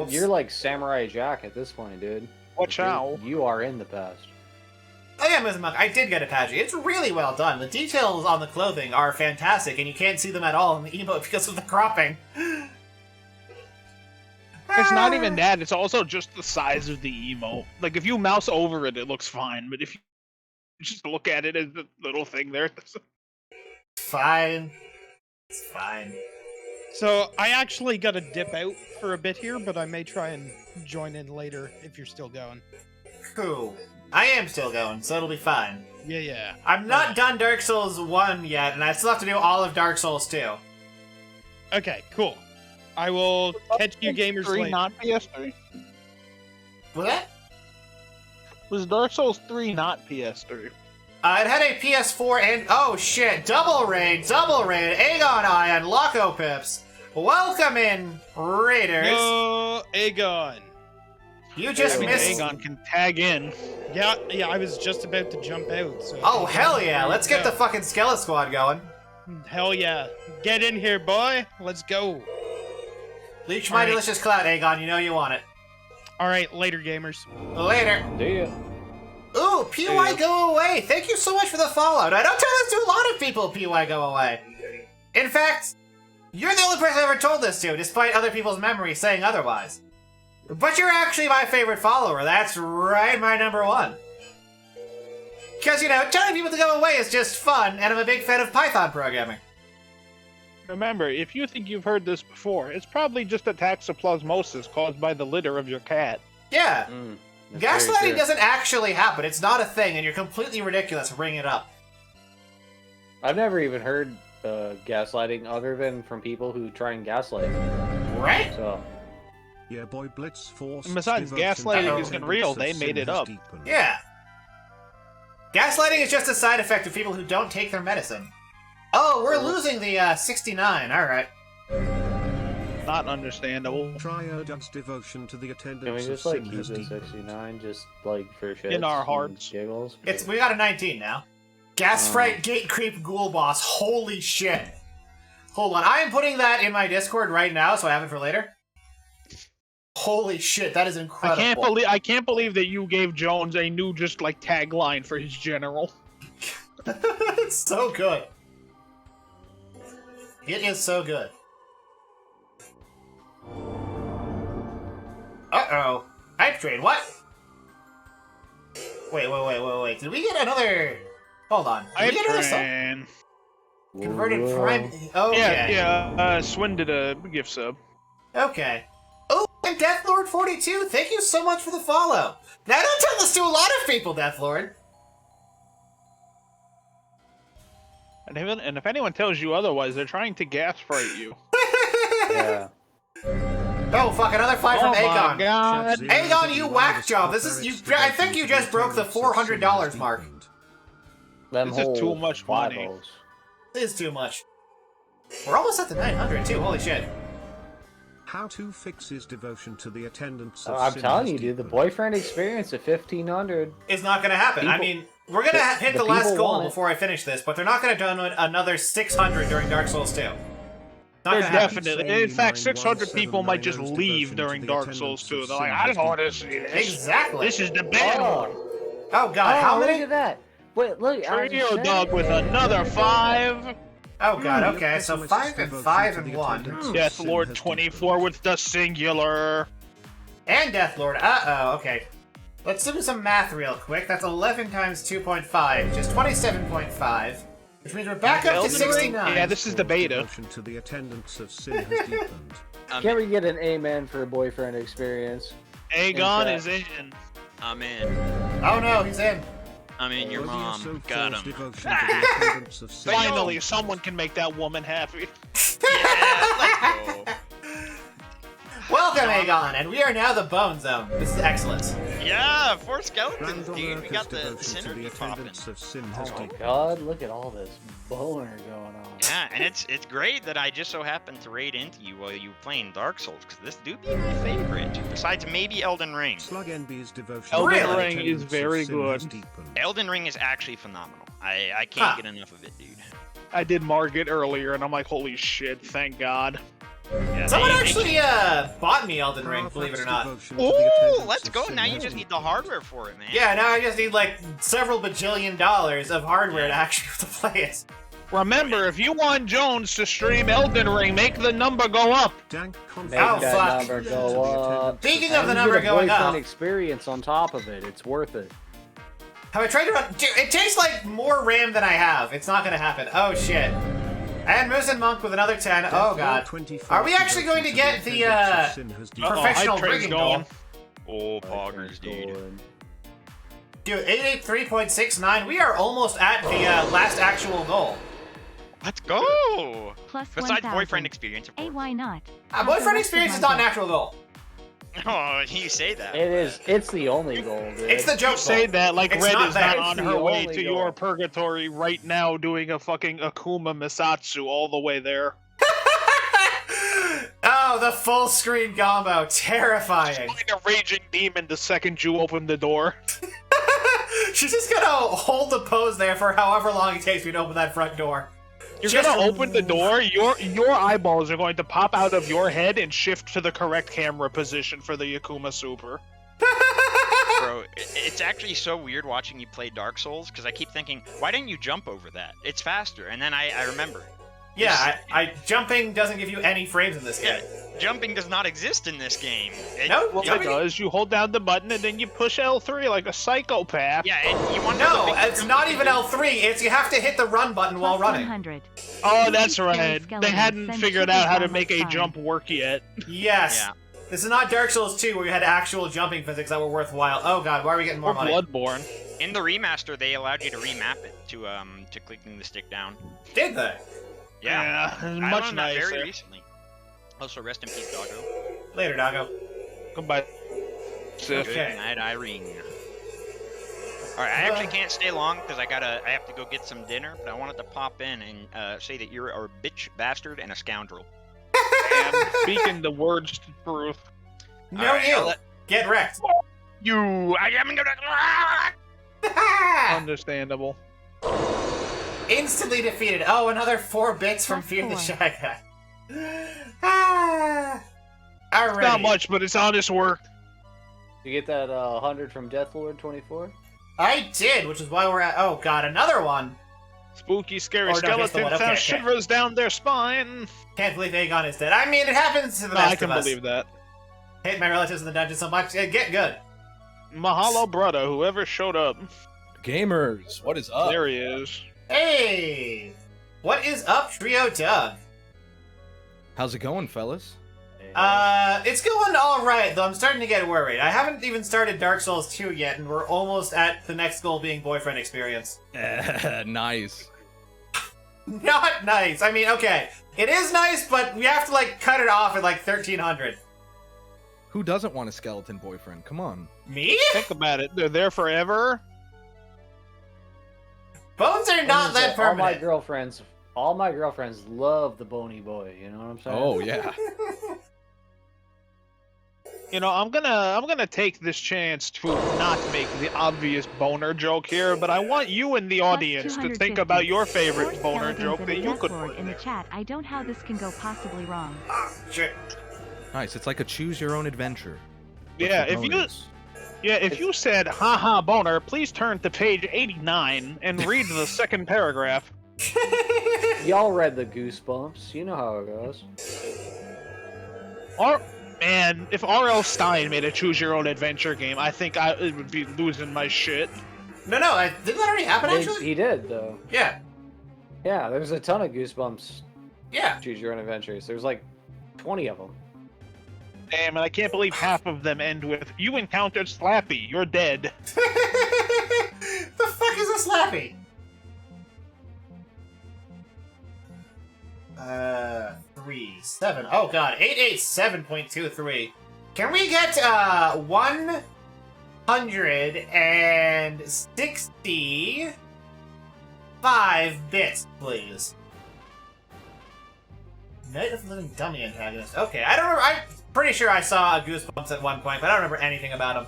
You're like Samurai Jack at this point, dude. Watch out. You are in the past. Oh yeah, Ms. Monk, I did get a patchy. It's really well done. The details on the clothing are fantastic, and you can't see them at all in the emote because of the cropping. It's not even that. It's also just the size of the emote. Like, if you mouse over it, it looks fine. But if you just look at it as the little thing there... Fine. It's fine. So, I actually got to dip out for a bit here, but I may try and join in later if you're still going. Cool. I am still going, so it'll be fine. Yeah. I'm not done Dark Souls 1 yet, and I still have to do all of Dark Souls 2. Okay, cool. I will catch you gamers later. Not PS3? What? That? Was Dark Souls 3 not PS3? It had a PS4 and... Oh, shit. Double raid. Aegon Eye and Loco Pips. Welcome in, Raiders. Yo, Aegon. You just missed... Aegon can tag in. Yeah, I was just about to jump out. So oh, hell yeah. Let's get the fucking Skeleton Squad going. Hell yeah. Get in here, boy. Let's go. Leech my delicious clout, Aegon. You know you want it. All right, later, gamers. Later. See ya. Ooh, PY go away. Thank you so much for the follow. Now, I don't tell this to a lot of people, PY go away. In fact, you're the only person I've ever told this to, despite other people's memories saying otherwise. But you're actually my favorite follower. That's right, my number one. Because, you know, telling people to go away is just fun, and I'm a big fan of Python programming. Remember, if you think you've heard this before, it's probably just a toxoplasmosis caused by the litter of your cat. Yeah. Gaslighting doesn't actually happen. It's not a thing, and you're completely ridiculous for bringing it up. I've never even heard gaslighting other than from people who try and gaslight. Right? So. Yeah, boy, Blitz Force. And besides, gaslighting isn't real. They made it up. Yeah. Gaslighting is just a side effect of people who don't take their medicine. Oh, we're losing the 69. All right. Not understandable. Triod's devotion to the attendance Can we just of like sin keep has the deepened. 69 just like for shit? In our hearts. Giggles. We got a 19 now. Gas Fright Gate Creep Ghoul Boss. Holy shit. Hold on. I am putting that in my Discord right now, so I have it for later. Holy shit, that is incredible. I can't believe that you gave Jones a new just like tagline for his general. It's so good. It is so good. Uh-oh. Hype train, what? Wait. Did we get another... Hold on. Did we get another sub? Converted Prime... Okay. Yeah, Swin did a gift sub. Okay. Oh, and Deathlord42, thank you so much for the follow. Now, don't tell this to a lot of people, Deathlord. And if anyone tells you otherwise, they're trying to gas fright you. Yeah. Oh, fuck, another fight from Aegon. My God. Aegon, you whack job. This is... I think you just broke the $400 mark. Them This is too much money. This is too much. We're almost at the 900, too. Holy shit. How to fix his devotion to the attendance of I'm sin telling has you, dude, the deepened. boyfriend experience at 1500. It's not going to happen. I mean, we're going to hit the last people goal want it. before I finish this, but they're not going to download another 600 during Dark Souls 2. Not They're gonna happen. definitely. In fact, 600 people might just leave during Dark Souls 2. They're like, I don't want to see this. Exactly. This is the bad one. Oh, God, how many? Look at that. Wait, look. Trio Dog with another 5. Oh, God, okay, so 5 and 5 and 1. Death Lord 24 with the singular. And Deathlord. Uh-oh, okay. Let's do some math real quick. That's 11 times 2.5, which is 27.5. Which means we're back up to 69. Yeah, this is the beta. Devotion to the attendance of sin has deepened. Can we get an amen for a boyfriend experience? Aegon is in. I'm in. Oh no, he's in. I'm in your mom. Got him. Finally, someone can make that woman happy. Welcome, Aegon, and we are now the Bone Zone. This is excellent. Yeah, 4 skeletons, dude. We got the synergy popping. Oh my god, look at all this boner going on. Yeah, and it's great that I just so happened to raid into you while you were playing Dark Souls, because this do be my favorite, besides maybe Elden Ring. Elden Ring is very good. Elden Ring is actually phenomenal. I can't get enough of it, dude. I did Margit earlier, and I'm like, holy shit, thank God. Yeah, Someone actually bought me Elden Ring, believe it or not. Ooh, let's go. Now you just need the hardware for it, man. Yeah, now I just need like several bajillion dollars of hardware to actually have to play it. Remember, if you want Jones to stream Elden Ring, make the number go up. Make that number go up. Speaking of the And number you get a going boyfriend up, experience on top of it. It's worth it. have I tried to run? Dude, it takes like more RAM than I have. It's not gonna happen. Oh shit. And Moose and Monk with another 10. Oh god. Are we actually going to get the professional rigging goal? Oh, poggers, dude. Dude, 883.69. We are almost at the last actual goal. Let's go! Plus Besides 1,000. boyfriend experience, of Hey, course. why not? Boyfriend experience is not an actual goal. Oh, you say that. It is. It's the only goal, dude. It's the joke You say goal. that like It's Red not is that. not on It's her the way only to goal. your purgatory right now doing a fucking Akuma Misatsu all the way there. Oh, the full screen combo. Terrifying. Like a raging demon the second you open the door. She's just gonna hold the pose there for however long it takes me to open that front door. You're Just gonna open the door. Your eyeballs are going to pop out of your head and shift to the correct camera position for the Yakuma Super. Bro, it's actually so weird watching you play Dark Souls because I keep thinking, why didn't you jump over that? It's faster, and then I remember. Yeah, jumping doesn't give you any frames in this game. Yeah, jumping does not exist in this game. Well, it does. You hold down the button and then you push L3 like a psychopath. Yeah, and you want No, it's not even L3. It's you have to hit the run button while running. 100. Oh, that's right. They hadn't figured out how to make a jump work yet. Yes. Yeah. This is not Dark Souls 2 where you had actual jumping physics that were worthwhile. Oh god, why are we getting more Or money? Bloodborne. In the remaster, they allowed you to remap it to clicking the stick down. Did they? Yeah, Yeah, I much learned that very nicer. recently. Also, rest in peace, Doggo. Later, Doggo. Goodbye. Okay. Good night, Irene. Alright, I actually can't stay long because I have to go get some dinner, but I wanted to pop in and say that you're a bitch bastard and a scoundrel. And speaking the words to truth. No, Alright, you! Get wrecked! I am gonna. Understandable. Instantly defeated. Oh, another 4 bits from Fear the Shy Guy. Ah! Alrighty. Not much, but it's honest work. You get that 100 from Deathlord 24? I did, which is why we're at. Oh god, another one! Spooky, scary Or no, just the skeletons one. Okay, have okay. shivers down their spine. Can't believe Aegon is dead. I mean, it happens to the No, I best can of us. believe that. Hate my relatives in the dungeon so much. Get good. Mahalo, brother, whoever showed up. Gamers, what is up? There he is. Hey! What is up, Trio Doug? How's it going, fellas? It's going alright, though I'm starting to get worried. I haven't even started Dark Souls 2 yet, and we're almost at the next goal being boyfriend experience. Nice. Not nice. I mean, okay. It is nice, but we have to, like, cut it off at, like, 1300. Who doesn't want a skeleton boyfriend? Come on. Me? Think about it. They're there forever. Bones are not that permanent. All my girlfriends love the bony boy, you know what I'm saying? Oh, yeah. You know, I'm gonna take this chance to not make the obvious boner joke here, but I want you in the audience to think about your favorite boner joke that you could put in the chat. I don't how this can go possibly wrong. Shit. Nice. It's like a choose your own adventure. Yeah, with if you said haha boner, please turn to page 89 and read the second paragraph. Y'all read the Goosebumps. You know how it goes. Man, if R.L. Stein made a choose your own adventure game, I think I would be losing my shit. No, didn't that already happen, actually? He did, though. Yeah. Yeah, there's a ton of Goosebumps. Yeah. Choose your own adventures. There's like 20 of them. Damn, and I can't believe half of them end with, you encountered Slappy, you're dead. The fuck is a Slappy? 3, 7. Oh god, 887.23. Can we get 165 bits, please? Night of the Living Dummy antagonist. Okay, I don't remember. I'm pretty sure I saw a Goosebumps at one point, but I don't remember anything about him.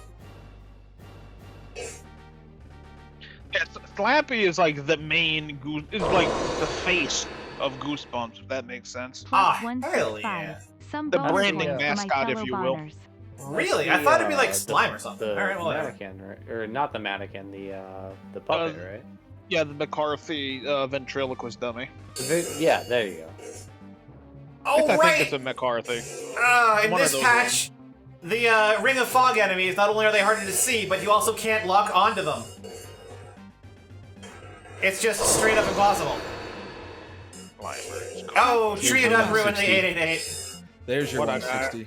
Yeah, Slappy is like the main is like the face of Goosebumps, if that makes sense. Ah, hell yeah. The branding mascot, if you will. Really? I thought it'd be like slime or something. The Alright, whatever. mannequin, right? Or not the mannequin, the puppet, right? Yeah, the McCarthy ventriloquist dummy. Yeah, there you go. Oh, I right! think it's a McCarthy. In One of this those patch, the Ring of Fog enemies, not only are they harder to see, but you also can't lock onto them. It's just straight up impossible. Oh, Triodon ruined the 888. There's your What 160.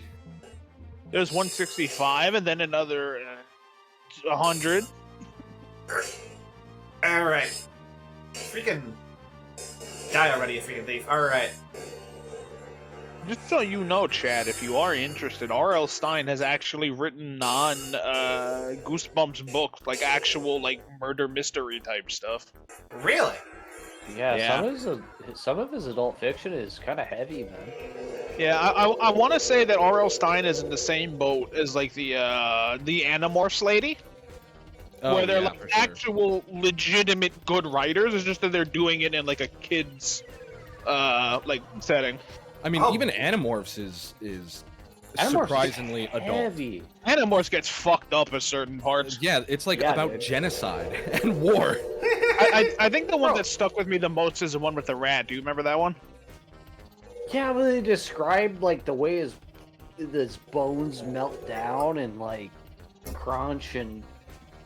There's 165 and then another 100. Alright. Freaking die already, you freaking thief. Alright. Just so you know, Chad, if you are interested, R.L. Stein has actually written Goosebumps books, like actual like murder mystery type stuff. Really? Yeah, some of his adult fiction is kind of heavy, man. Yeah, I want to say that R.L. Stein is in the same boat as like the Animorphs lady, where they're like actual legitimate good writers. It's just that they're doing it in like a kid's like setting. I mean, even Animorphs is Animorphs surprisingly is adult. heavy. Animorphs gets fucked up at certain parts. Yeah, it's like Yeah, about dude. genocide and war. I think the one that stuck with me the most is the one with the rat. Do you remember that one? Yeah, but they described like the way his bones melt down and like crunch and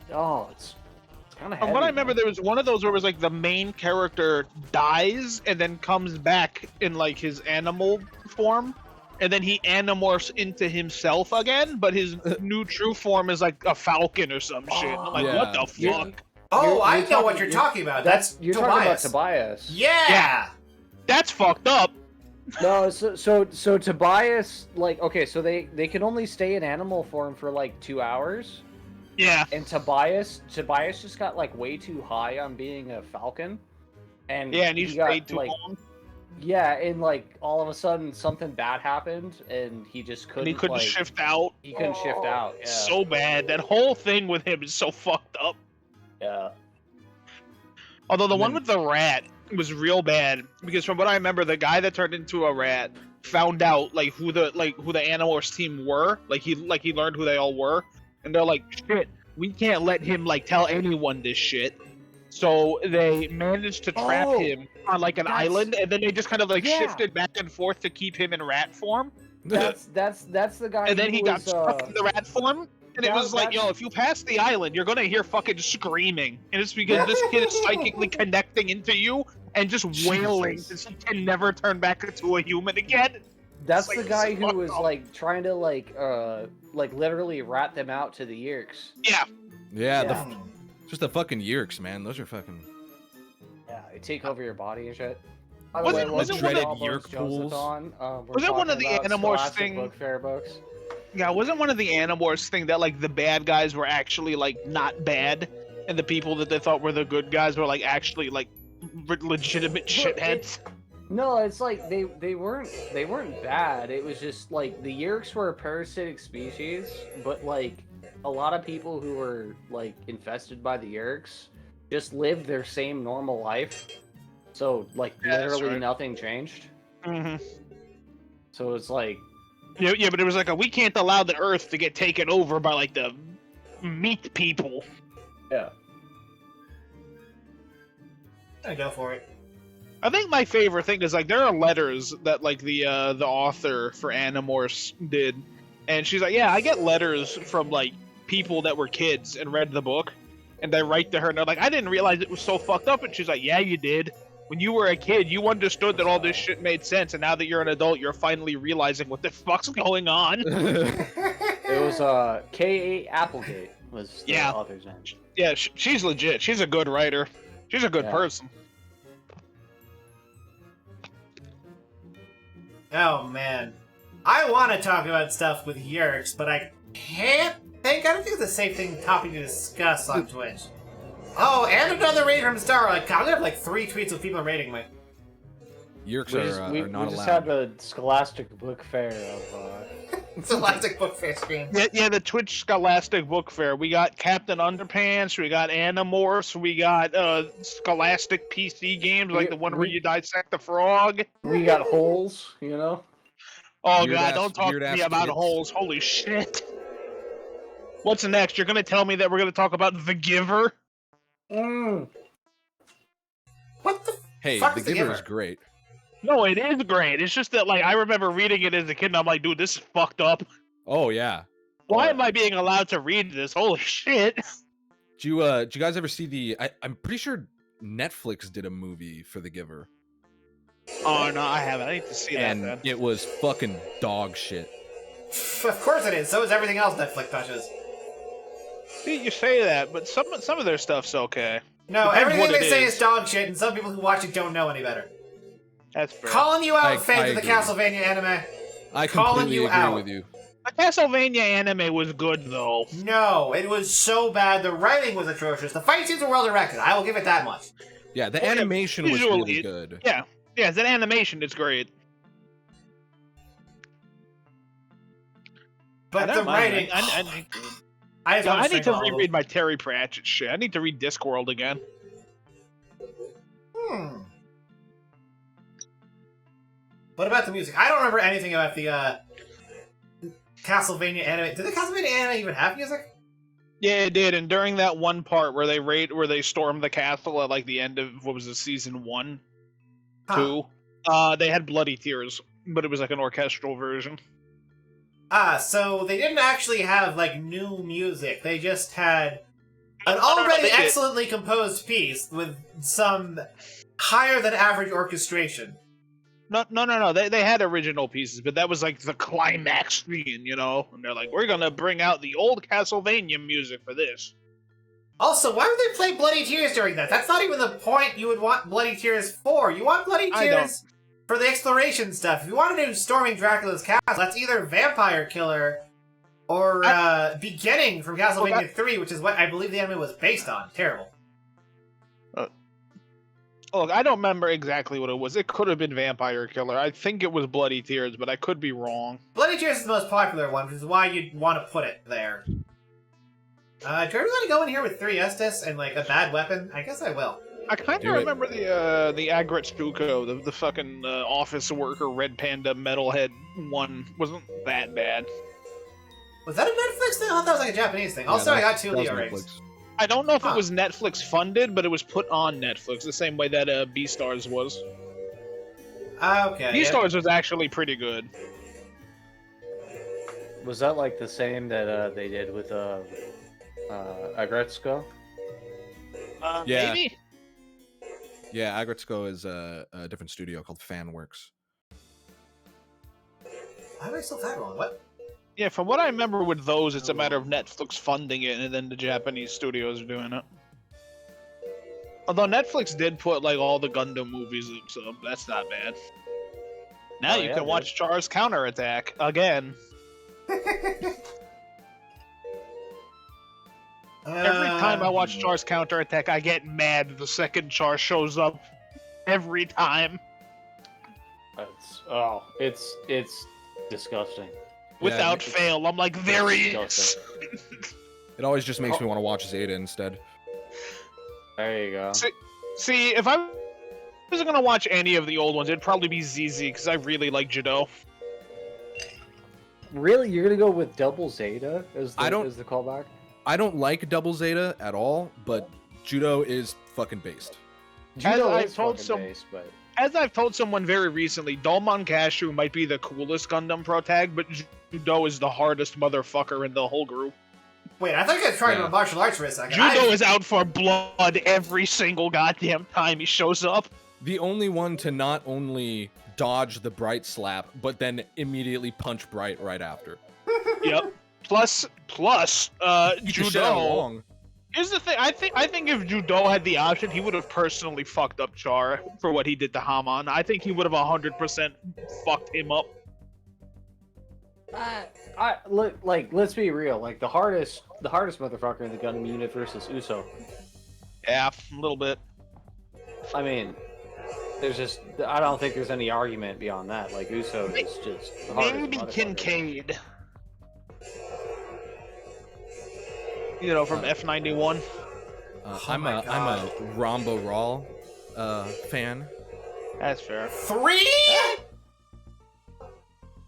it's kind of heavy. From what I remember, man. there was one of those where it was like the main character dies and then comes back in like his animal form, and then he animorphs into himself again, but his new true form is like a falcon or some shit. I'm like, what the fuck? I know what you're talking about. That's You're Tobias. talking about Tobias. Yeah. That's fucked up. No, so Tobias, like, okay, so they can only stay in animal form for like 2 hours. Yeah. And Tobias just got like way too high on being a falcon. And Yeah, and he stayed too like, long. Yeah, and like all of a sudden something bad happened and he just couldn't. And he couldn't like, shift out. He couldn't shift out. Yeah. So bad. That whole thing with him is so fucked up. Yeah. Although the one with the rat was real bad, because from what I remember, the guy that turned into a rat found out like who the Animorphs team were. Like he learned who they all were, and they're like, shit, we can't let him like tell anyone this shit. So they managed to trap him on like an island, and then they just kind of like shifted back and forth to keep him in rat form. That's the guy. And then he who got was, stuck in the rat form. And it was like, yo, if you pass the island, you're gonna hear fucking screaming. And it's because this kid is psychically connecting into you and just wailing because he can never turn back into a human again. That's It's the like, guy this is who fucked was up. like trying to like literally rat them out to the Yerks. Yeah. Yeah, just the fucking Yerks, man. Those are fucking. Yeah, they take over your body and shit. Wasn't one of- Yerk pools? Was it one of the Animorphs thing? Book fair books. Yeah, wasn't one of the Animorphs thing that like the bad guys were actually like not bad, and the people that they thought were the good guys were like actually like legitimate shitheads? No, it's like they weren't bad. It was just like the Yerks were a parasitic species, but like a lot of people who were like infested by the Yerks just lived their same normal life. So like literally nothing changed. Mm-hmm. So it's like Yeah, but it was like we can't allow the Earth to get taken over by like the meat people. Yeah. I go for it. I think my favorite thing is like there are letters that like the author for Animorphs did, and she's like, yeah, I get letters from like people that were kids and read the book, and they write to her and they're like, I didn't realize it was so fucked up, and she's like, yeah, you did. When you were a kid, you understood that all this shit made sense, and now that you're an adult, you're finally realizing what the fuck's going on. it was K.A. Applegate was the author's name. Yeah, she's legit. She's a good writer. She's a good person. Oh man, I want to talk about stuff with Yerks, but I can't think. I don't think it's a safe topic to discuss on Twitch. Oh, and another raid from Star. Like I have like 3 tweets of people rating me. Yerks We are not just allowed. had the Scholastic Book Fair of Scholastic Book Fair stream. Yeah, the Twitch Scholastic Book Fair. We got Captain Underpants, we got Animorphs, we got Scholastic PC games like the one where you dissect the frog. We got holes, you know. Oh Weird god, ass- don't talk to weird me ass about kids. holes. Holy shit. What's next? You're gonna tell me that we're gonna talk about The Giver? Hey, Fuck the the Giver Giver. is great. No, it is great. It's just that like I remember reading it as a kid and I'm like, dude, this is fucked up. Oh yeah. Why am I being allowed to read this? Holy shit. Did you guys ever see the? I'm pretty sure Netflix did a movie for The Giver, Oh no, I haven't. I need to see that and then. it was fucking dog shit. Of course it is. So is everything else Netflix touches. See, you say that, but some of their stuff's okay. No, Depends everything what they it say is dog shit, and some people who watch it don't know any better. That's fair. Calling you out, I fans of the agree. Castlevania anime. I Calling completely you agree out. with you. The Castlevania anime was good though. No, it was so bad. The writing was atrocious. The fight scenes were well directed. I will give it that much. Yeah, the animation was visually, really good. Yeah, it's an animation. It's great. But I the don't mind. writing. I just want need to all of them. reread my Terry Pratchett shit. I need to read Discworld again. What about the music? I don't remember anything about the Castlevania anime. Did the Castlevania anime even have music? Yeah, it did. And during that one part where they stormed the castle at like the end of what was it, season 1, 2, they had Bloody Tears, but it was like an orchestral version. So they didn't actually have like new music. They just had an already excellently composed piece with some higher than average orchestration. No. They had original pieces, but that was like the climax scene, you know? And they're like, we're gonna bring out the old Castlevania music for this. Also, why would they play Bloody Tears during that? That's not even the point you would want Bloody Tears for. You want Bloody Tears for the exploration stuff. If you want to do Storming Dracula's Castle, that's either Vampire Killer or Beginning from Castlevania 3, which is what I believe the anime was based on. Terrible. Look, I don't remember exactly what it was. It could have been Vampire Killer. I think it was Bloody Tears, but I could be wrong. Bloody Tears is the most popular one, which is why you'd want to put it there. Do I really want to go in here with 3 Estus and like a bad weapon? I guess I will. I kind of remember the Agret Stuko, the fucking office worker Red Panda metalhead one. Wasn't that bad. Was that a Netflix thing? I thought that was like a Japanese thing. Also, I got 2 Leo rings. I don't know if it was Netflix funded, but it was put on Netflix the same way that Beastars was. Okay. Beastars was actually pretty good. Was that like the same that they did with Agretsuko? Yeah. Maybe? Yeah, Agretsuko is a different studio called Fanworks. Why am I still tagging on? What? Yeah, from what I remember with those, it's a matter of Netflix funding it and then the Japanese studios are doing it. Although Netflix did put like all the Gundam movies up, so that's not bad. Now you can watch Char's Counterattack again. Every time I watch Char's Counterattack, I get mad the second Char shows up. Every time. It's disgusting. Without fail, I'm like, there he is. It always just makes me want to watch Zeta instead. There you go. See, if I wasn't gonna watch any of the old ones, it'd probably be ZZ because I really like Judo. Really, you're gonna go with Double Zeta as the callback? I don't like Double Zeta at all, but Judo is fucking based. Judo is fucking based, but as I've told someone very recently, Dolmon Cashew might be the coolest Gundam protag, but Judo is the hardest motherfucker in the whole group. Wait, I think I was trying to martial arts for a second. Judo is out for blood every single goddamn time he shows up. The only one to not only dodge the Bright slap, but then immediately punch Bright right after. Yep. Plus, Judo. Here's the thing. I think if Judo had the option, he would have personally fucked up Char for what he did to Haman. I think he would have 100% fucked him up. Let's be real. Like the hardest motherfucker in the Gundam universe is Uso. Yeah, a little bit. I mean, I don't think there's any argument beyond that. Like Uso is just the hardest maybe motherfucker. Kincaid. You know, from F91. I'm a Rombo Rawl fan. That's fair. 3?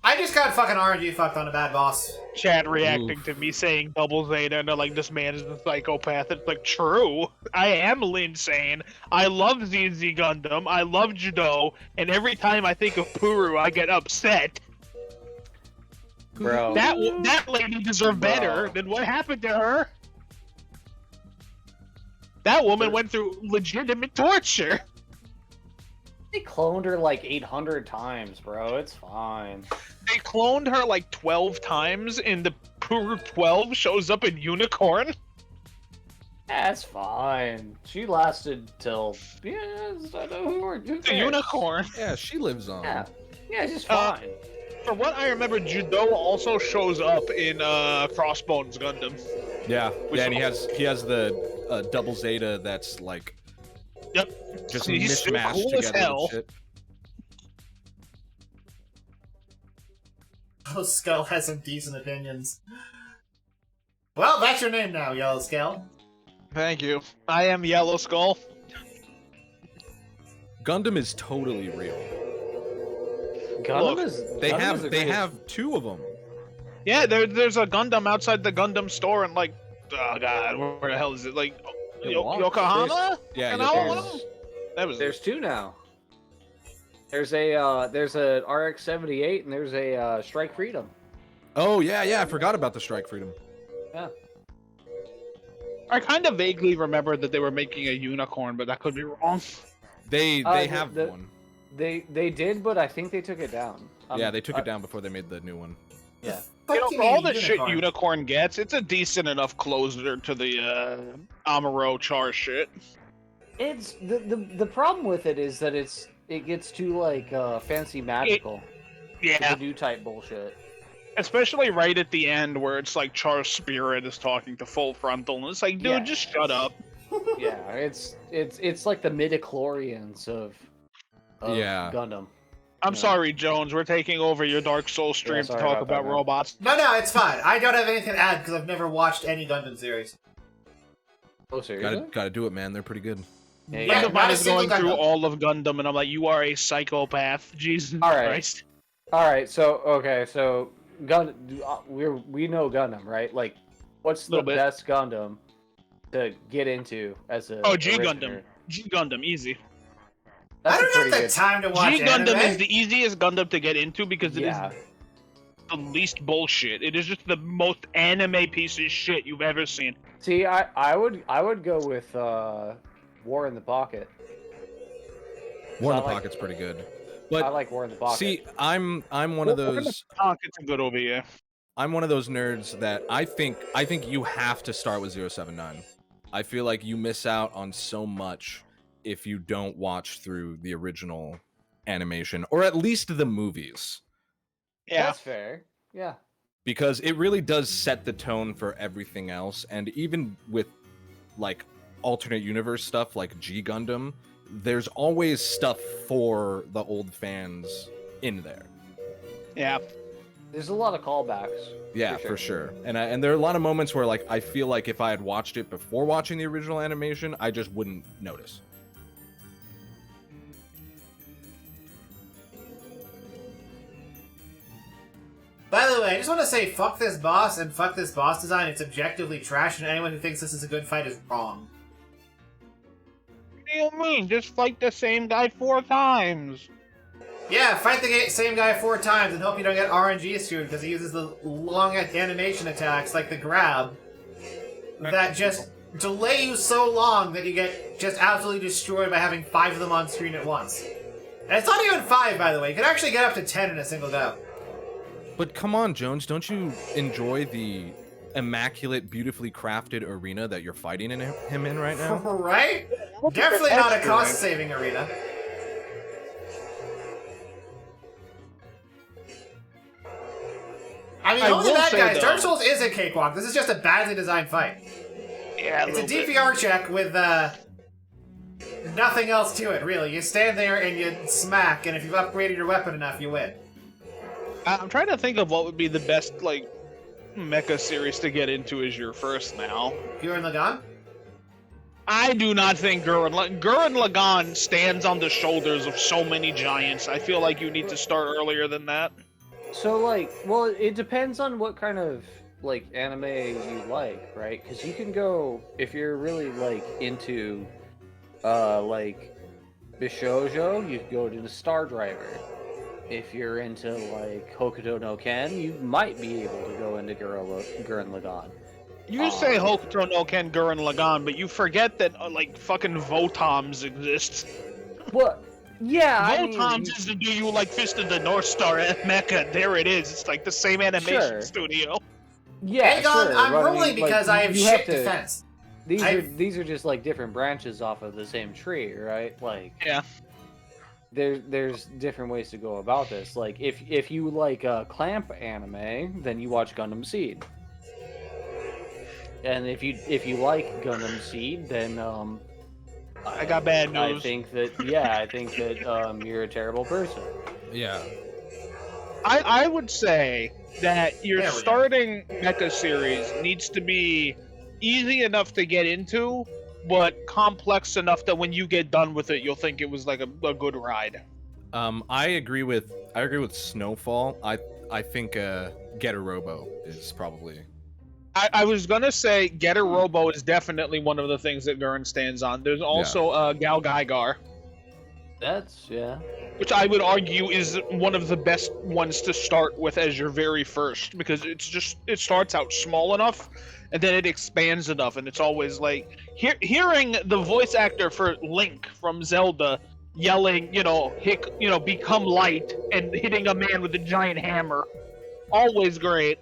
I just got fucking RNG fucked on a bad boss. Chad reacting to me saying Double Zeta, and they're like, this man is a psychopath. It's like, true. I am insane. I love ZZ Gundam. I love Judo. And every time I think of Puru, I get upset. Bro. That lady deserved better than what happened to her. That woman went through legitimate torture. They cloned her like 800 times, bro. It's fine. They cloned her like 12 times, and the Puru 12 shows up in Unicorn. That's fine. She lasted till The Unicorn. Yeah, she lives on. Yeah, she's fine. From what I remember, Judo also shows up in Crossbones Gundam. Yeah, and he has the Double Zeta that's like just He's mismatched cool as together hell. and shit. Oh, Skull has some decent opinions. Well, that's your name now, Yellow Skull. Thank you. I am Yellow Skull. Gundam is totally real. Gundam Look, is. They Gundam have is a they great- have 2 of them. Yeah, there's a Gundam outside the Gundam store in like, oh god, where the hell is it? Like, Yokohama? Yeah, Kanawa? That was There's 2 now. There's a RX-78 and there's a Strike Freedom. Oh yeah, I forgot about the Strike Freedom. Yeah. I kind of vaguely remember that they were making a unicorn, but that could be wrong. They have one. They did, but I think they took it down. Yeah, they took it down before they made the new one. Yeah. You know, for all the shit unicorn? unicorn gets, it's a decent enough closer to the Amuro Char shit. It's the problem with it is that it gets too like fancy magical. Yeah. The new type bullshit. Especially right at the end where it's like Char's spirit is talking to Full Frontal, and it's like, dude, Yeah. just shut up. Yeah, it's like the midichlorians of Yeah. Gundam. I'm sorry, Jones, we're taking over your Dark Souls stream to sorry talk about that, about man. robots. No, it's fine. I don't have anything to add because I've never watched any Gundam series. Oh, seriously? Gotta do it, man. They're pretty good. Friend Yeah, of not mine a is single going through Gundam. all of Gundam, and I'm like, you are a psychopath. Jesus All right. Christ. All right, so we know Gundam, right? Like, what's the Little bit. best Gundam to get into as a Oh, G originator? Gundam. G Gundam, easy. That's I don't a have pretty the good- time to watch G Gundam anime. is the easiest Gundam to get into because it is Yeah. the least bullshit. It is just the most anime piece of shit you've ever seen. See, I would go with War in the Pocket. War in I the like- Pocket's pretty good. But I like War in the Pocket. see, I'm one of those Pocket's a good OVA. I'm one of those nerds that I think you have to start with 079. I feel like you miss out on so much if you don't watch through the original animation or at least the movies. Yeah. That's fair. Yeah. Because it really does set the tone for everything else, and even with like alternate universe stuff like G Gundam, there's always stuff for the old fans in there. Yeah. There's a lot of callbacks. Yeah, for sure. And there are a lot of moments where like I feel like if I had watched it before watching the original animation, I just wouldn't notice. By the way, I just want to say fuck this boss and fuck this boss design. It's objectively trash, and anyone who thinks this is a good fight is wrong. What do you mean? Just fight the same guy 4 times. Yeah, fight the same guy 4 times and hope you don't get RNG screwed because he uses the long animation attacks like the grab that just delay you so long that you get just absolutely destroyed by having 5 of them on screen at once. And it's not even 5, by the way. You can actually get up to 10 in a single go. But come on, Jones, don't you enjoy the immaculate, beautifully crafted arena that you're fighting him in right now? Right? Definitely not a cost-saving arena. I mean, I only will that, say, guys. though- Dark Souls is a cakewalk. This is just a badly designed fight. Yeah, It's a DPR check with nothing else to it, really. You stand there and you smack, and if you've upgraded your weapon enough, you win. I'm trying to think of what would be the best, like, mecha series to get into as your first now. Gurren Lagann? I do not think Gurren Lagann stands on the shoulders of so many giants. I feel like you need to start earlier than that. So, like, well, it depends on what kind of, like, anime you like, right? Because you can go, if you're really, like, into, like, Bishoujo, you can go to the Star Driver. If you're into, like, Hokuto no Ken, you might be able to go into Gurren Lagann. You say Hokuto no Ken Gurren Lagann, but you forget that, like, fucking Votoms exist. What? Yeah, I mean, Votoms is to do you like Fist of the North Star at Mecha. There it is. It's like the same animation Sure. studio. Yeah, Hang on, sure, I'm but I rolling mean, because like, I have you shit to- defense. These are just like different branches off of the same tree, right? Like, yeah, there's different ways to go about this. Like, if you like clamp anime, then you watch Gundam Seed. And if you like Gundam Seed, then I got bad news. I think that you're a terrible person. Yeah. I would say that your There we go. starting mecha series needs to be easy enough to get into, but complex enough that when you get done with it, you'll think it was like a good ride. I agree with Snowfall. I think Getter Robo is probably. I was gonna say Getter Robo is definitely one of the things that Gurren stands on. There's also Gal Gaigar. That's Which I would argue is one of the best ones to start with as your very first, because it starts out small enough, and then it expands enough, and it's always like hearing the voice actor for Link from Zelda yelling, become light, and hitting a man with a giant hammer, always great.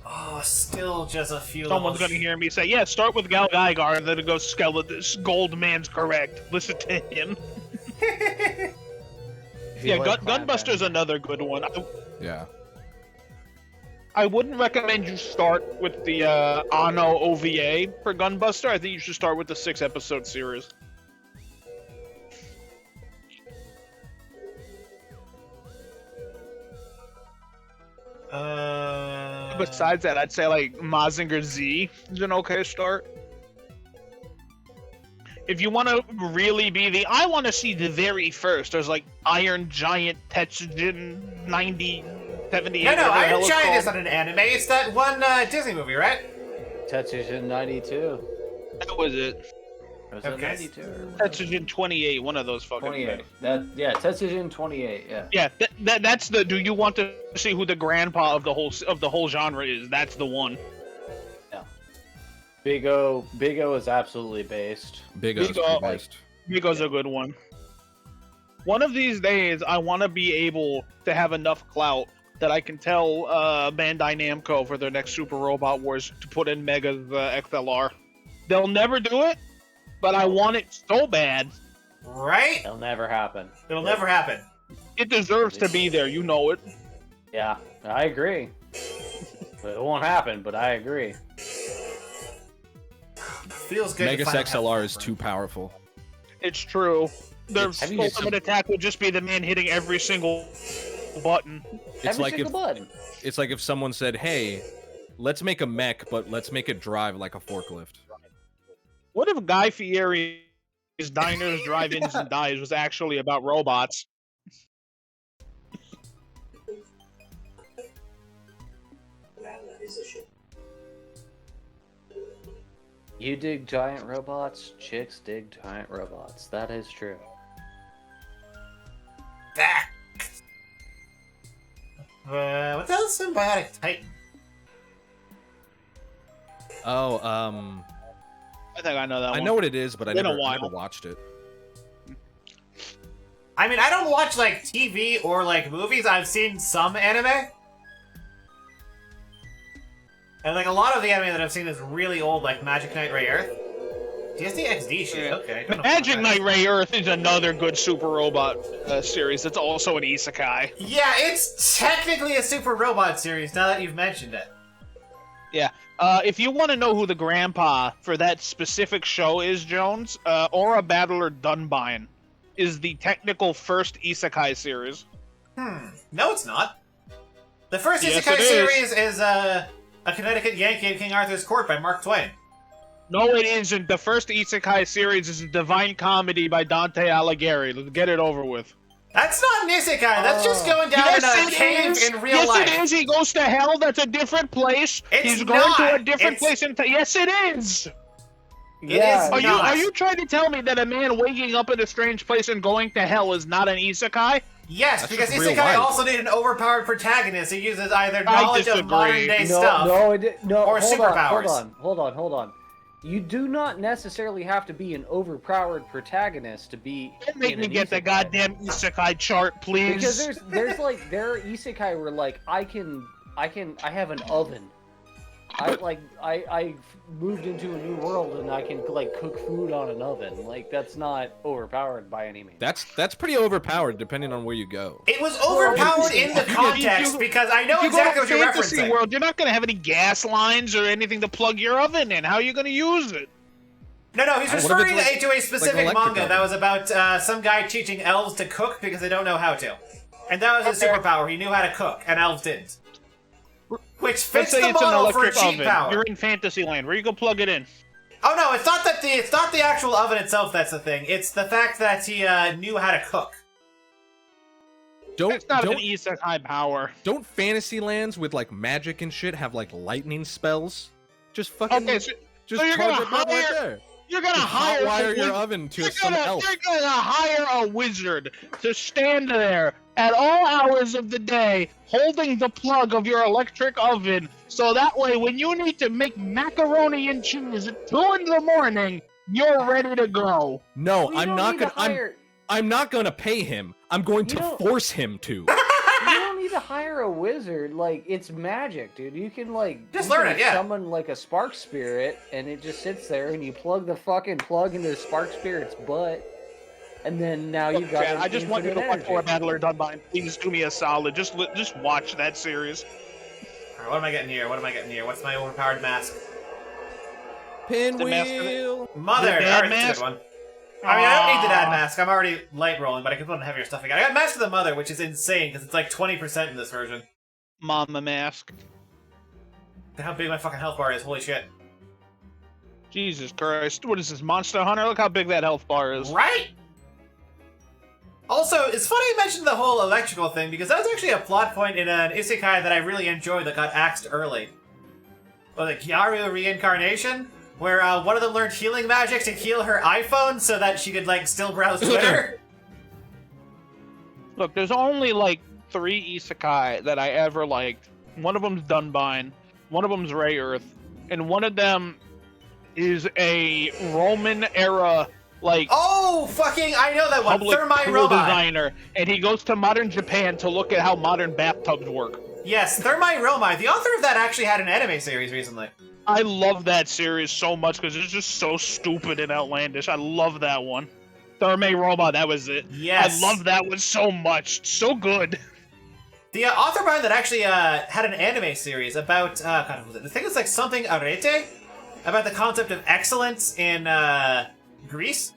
Oh, still just a few. Someone's gonna hear me say, "Yeah, start with Gal Gaigar," and then it goes, "Skeleton, Gold Man's correct. Listen to him." Yeah, Gunbuster's another good one. Yeah. I wouldn't recommend you start with the Anno OVA for Gunbuster. I think you should start with the 6-episode series. Besides that, I'd say like Mazinger Z is an okay start. If you want to really be I want to see the very first. There's like Iron Giant Tetsujin 9078. No, Iron Giant is not an anime. It's that one Disney movie, right? Tetsujin 92. That was it. Was it 92? Tetsujin 28. One of those fucking 28. things. Tetsujin 28. Yeah. Yeah, that's the. Do you want to see who the grandpa of the whole genre is? That's the one. Yeah. Big O is absolutely based. Big O's based. Big O's a good one. One of these days, I want to be able to have enough clout that I can tell Bandai Namco for their next Super Robot Wars to put in Mega's XLR. They'll never do it, but I want it so bad. Right? It'll never happen. It'll never happen. It deserves to be there, you know it. Yeah, I agree. But it won't happen, but I agree. Feels good. Megas XLR is too powerful. It's true. Their ultimate attack would just be the man hitting every single button. It's like if someone said, "Hey, let's make a mech, but let's make it drive like a forklift." What if Guy Fieri's Diners, Drive-Ins, and Dives was actually about robots? You dig giant robots, chicks dig giant robots. That is true. What the hell is Symbiotic Titan? Oh, I think I know that one. I know what it is, but I Been a never while. watched it. I mean, I don't watch like TV or like movies. I've seen some anime. And like a lot of the anime that I've seen is really old, like Magic Knight Ray Earth. Disney XD shit, okay. Magic Knight Ray Earth is another good Super Robot series that's also an isekai. Yeah, it's technically a Super Robot series, now that you've mentioned it. Yeah. If you want to know who the grandpa for that specific show is, Jones, Aura Battler Dunbine is the technical first isekai series. No, it's not. The first Yes, isekai it is. series is A Connecticut Yankee at King Arthur's Court by Mark Twain. No, it isn't. The first isekai series is a Divine Comedy by Dante Alighieri. Let's get it over with. That's not an isekai, that's just going down in a cave in real life. Yes, it is. He goes to hell. That's a different place. He's going to a different place. Yes, it is. Yeah, Are you trying to tell me that a man waking up in a strange place and going to hell is not an isekai? Yes, That's because just real isekai life. also need an overpowered protagonist who uses either I knowledge of disagree. modern day No, stuff or superpowers. Hold on. You do not necessarily have to be an overpowered protagonist to be. Don't make in me an get the isekai. goddamn isekai chart, please. Because there are isekai where like I have an oven. I moved into a new world and I can like cook food on an oven. Like that's not overpowered by any means. That's pretty overpowered depending on where you go. It was overpowered in the context because I know exactly what you're fantasy referencing. world, you're not going to have any gas lines or anything to plug your oven in. How are you going to use it? No, he's What if referring it's to a specific electric manga oven? that was about some guy teaching elves to cook because they don't know how to. And that was his superpower. He knew how to cook, and elves didn't. Which Let's fits say the it's an model for electric cheat oven. power. You're in fantasy land. Where you go plug it in? Oh no, it's not the actual oven itself that's the thing. It's the fact that he knew how to cook. It's not an isekai power. Don't fantasy lands with like magic and shit have like lightning spells? Just fucking Okay, so you're charge gonna it right hire. there. You're gonna Just hire hotwire your a oven to you're some gonna, elf. You're gonna hire a wizard to stand there at all hours of the day holding the plug of your electric oven, so that way when you need to make macaroni and cheese at 2 in the morning, you're ready to go. No, Well, I'm not gonna. I'm not gonna pay him. I'm going to force him to. You don't need to hire a wizard. Like, it's magic, dude. You can, like... Just you learn can it, yeah. summon, like, a spark spirit, and it just sits there, and you plug the fucking plug into the spark spirit's butt, and then now you've got Chad, I just want you to watch energy. for Battler Dunbine. Please do me a solid. Just watch that series. Alright, what am I getting here? What's my overpowered mask? Pinwheel! Mother! The dad Alright, that's a mask? good one. I mean, I don't need the dad mask. I'm already light rolling, but I can put on heavier stuff again. I got Mask of the Mother, which is insane, because it's like 20% in this version. Mama mask. How big my fucking health bar is, holy shit. Jesus Christ. What is this, Monster Hunter? Look how big that health bar is. Right? Also, it's funny you mentioned the whole electrical thing, because that was actually a plot point in an isekai that I really enjoyed that got axed early. Well, the Gyaru Reincarnation, where one of them learned healing magic to heal her iPhone so that she could, like, still browse Twitter. Look, there's only like 3 isekai that I ever liked. One of them's Dunbine, one of them's Ray Earth, and one of them is a Roman era, like... Oh, fucking, I know that one, public Thermi tool Robot. designer, and he goes to modern Japan to look at how modern bathtubs work. Yes, Thermi Romai. The author of that actually had an anime series recently. I love that series so much because it's just so stupid and outlandish. I love that one. Therme Robot, that was it. Yes. I love that one so much. So good. The author behind that actually had an anime series about, God, what was it? I think it's like something arete, about the concept of excellence in Greece.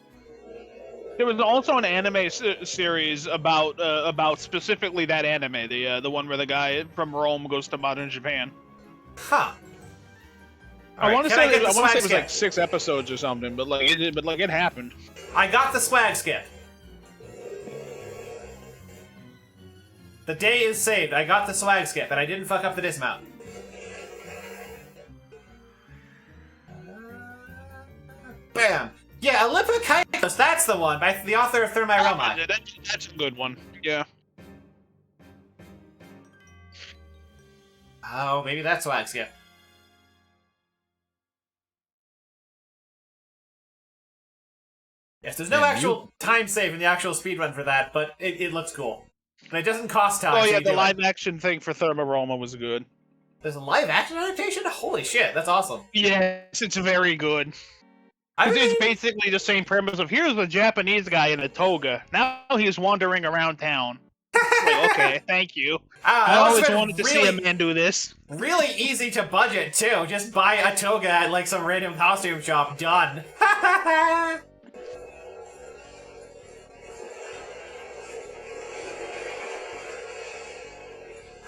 There was also an anime series about specifically that anime, the one where the guy from Rome goes to modern Japan. Huh. I want to say it was skip? like 6 episodes or something, but it happened. I got the swag skip. The day is saved. I got the swag skip, and I didn't fuck up the dismount. Bam. Yeah, Olympic Kaitos, that's the one, by the author of Thermi Romai. That's a good one, yeah. Oh, maybe that's swag skip. Yes, there's no actual time save in the actual speedrun for that, but it looks cool. And it doesn't cost time. Oh so yeah, you the do live it. action thing for Thermaroma was good. There's a live action adaptation? Holy shit, that's awesome. Yes, it's very good. I mean, It's basically the same premise of here's a Japanese guy in a toga. Now he's wandering around town. Like, okay, thank you. I always wanted to see a man do this. Really easy to budget, too. Just buy a toga at, like, some random costume shop. Done.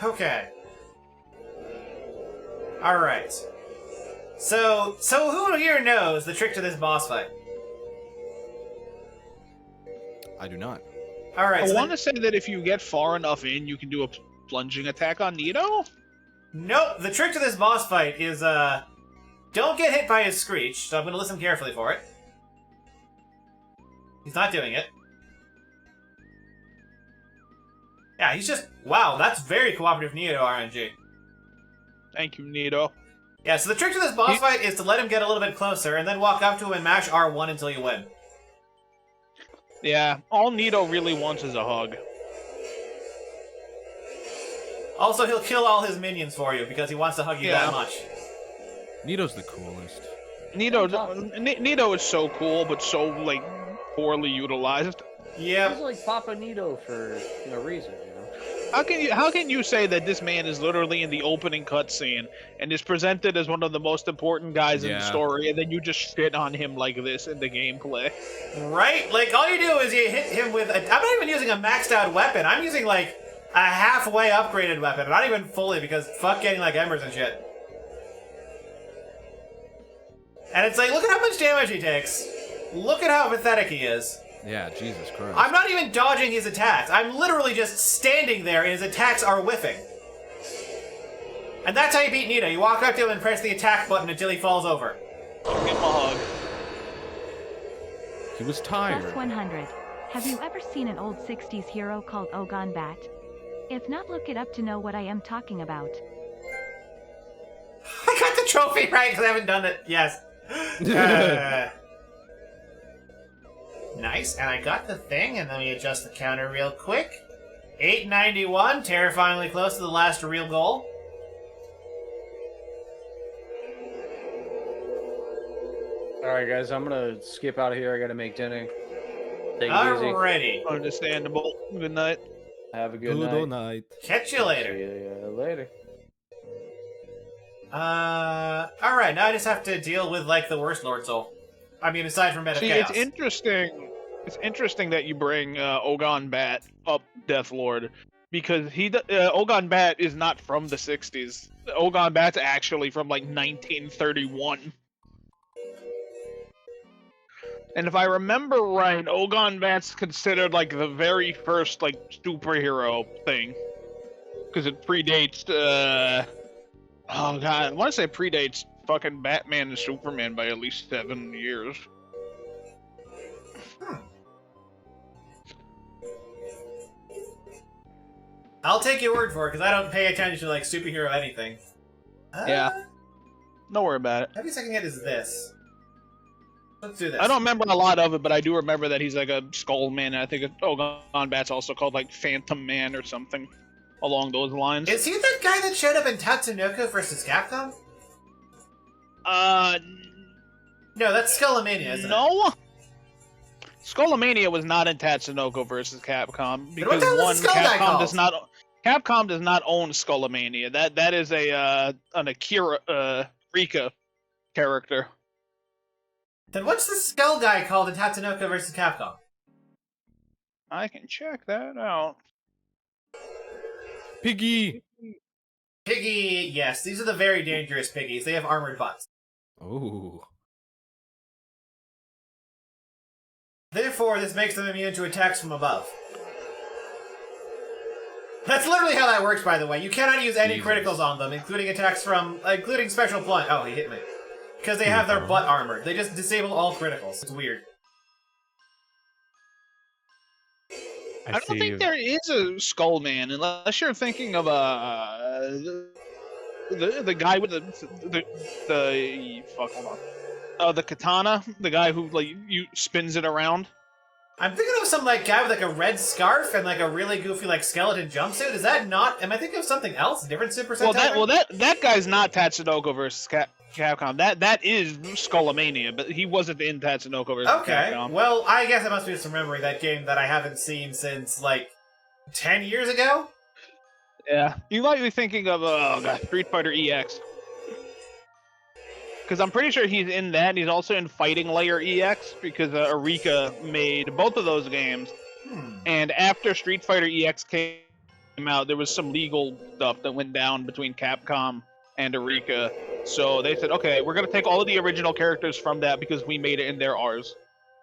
Okay. Alright. So who here knows the trick to this boss fight? I do not. Alright, I want to say that if you get far enough in, you can do a plunging attack on Nito? Nope, the trick to this boss fight is, don't get hit by his screech, so I'm gonna listen carefully for it. He's not doing it. Yeah, he's just... Wow, that's very cooperative Nito RNG. Thank you, Nito. Yeah, so the trick to this boss fight is to let him get a little bit closer, and then walk up to him and mash R1 until you win. Yeah, all Nito really wants is a hug. Also, he'll kill all his minions for you, because he wants to hug you that much. Nito's the coolest. Nito is so cool, but so, like, poorly utilized. Yeah. He's like Papa Nito for no reason, you know? How can you say that this man is literally in the opening cutscene and is presented as one of the most important guys in the story, and then you just shit on him like this in the gameplay? Right? Like, all you do is you hit him with I'm not even using a maxed out weapon. I'm using, like, a halfway upgraded weapon. Not even fully, because fuck getting, like, embers and shit. And it's like, look at how much damage he takes. Look at how pathetic he is. Yeah, Jesus Christ. I'm not even dodging his attacks. I'm literally just standing there and his attacks are whiffing. And that's how you beat Nita. You walk up to him and press the attack button until he falls over. Give him a hug. He was tired. Plus 100. Have you ever seen an old 60s hero called Ogon Bat? If not, look it up to know what I am talking about. I got the trophy right because I haven't done it. Yes. Nice, and I got the thing, and let me adjust the counter real quick. 891, terrifyingly close to the last real goal. Alright, guys, I'm gonna skip out of here. I gotta make dinner. Take it Alrighty. Understandable. Good night. Have a good night. night. Catch you later. See you later. Alright, now I just have to deal with, like, the worst Lord Soul. I mean, aside from Meta See, Chaos. it's interesting. It's interesting that you bring Ogon Bat up, Death Lord, because Ogon Bat is not from the 60s. Ogon Bat's actually from like 1931. And if I remember right, Ogon Bat's considered like the very first like superhero thing, because it predates. Oh god, I want to say predates fucking Batman and Superman by at least 7 years. I'll take your word for it, because I don't pay attention to, like, superhero anything. Yeah. Don't worry about it. Heavy second hit is this. Let's do this. I don't remember a lot of it, but I do remember that he's like a Skull Man, and I think Ogon Bat's also called like Phantom Man or something along those lines. Is he the guy that showed up in Tatsunoko vs. Capcom? No, that's Skullomania, isn't it? No. Skullomania was not in Tatsunoko versus Capcom because Capcom does not own Skullomania. That is an Akira Rika character. Then what's the skull guy called in Tatsunoko vs. Capcom? I can check that out. Piggy! Piggy, yes. These are the very dangerous piggies. They have armored butts. Ooh. Therefore, this makes them immune to attacks from above. That's literally how that works, by the way. You cannot use any criticals on them, including attacks from... including special plunge. Oh, he hit me. Because they have their butt armored. They just disable all criticals. It's weird. I don't think there is a Skull Man, unless you're thinking of the guy with the fuck, hold on. The katana, the guy who like you spins it around. I'm thinking of some like guy with like a red scarf and like a really goofy like skeleton jumpsuit. Is that not? Am I thinking of something else? Different Super Sentai? That guy's not Tatsunoko versus Capcom. That is Skullomania, but he wasn't in Tatsunoko versus Capcom. Well, I guess I must be just remembering that game that I haven't seen since like 10 years ago. Yeah, you might be thinking of Street Fighter EX. Because I'm pretty sure he's in that. He's also in Fighting Layer EX because Arika made both of those games. And after Street Fighter EX came out, there was some legal stuff that went down between Capcom and Arika. So they said, okay, we're going to take all of the original characters from that because we made it and they're ours.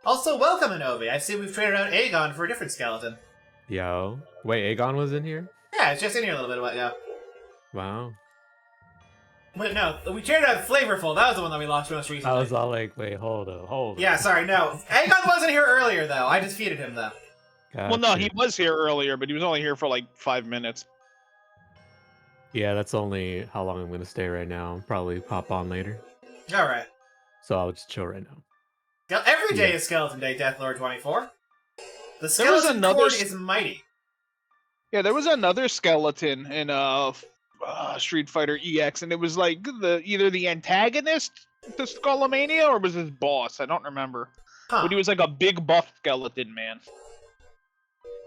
Also, welcome, Inovi. I see we've traded out Aegon for a different skeleton. Yo. Wait, Aegon was in here? Yeah, it's just in here a little bit ago. Wow. Wait, no, we traded out Flavorful. That was the one that we lost most recently. I was all like, wait, hold up. Yeah, sorry, no. Aegon wasn't here earlier, though. I defeated him, though. Gotcha. Well, no, he was here earlier, but he was only here for like 5 minutes. Yeah, that's only how long I'm going to stay right now. Probably pop on later. Alright. So I'll just chill right now. Every day is Skeleton Day, Deathlord 24. The skeleton cord is mighty. Yeah, there was another skeleton in Street Fighter EX, and it was like either the antagonist to Skullomania or was his boss. I don't remember. But he was like a big buff skeleton man.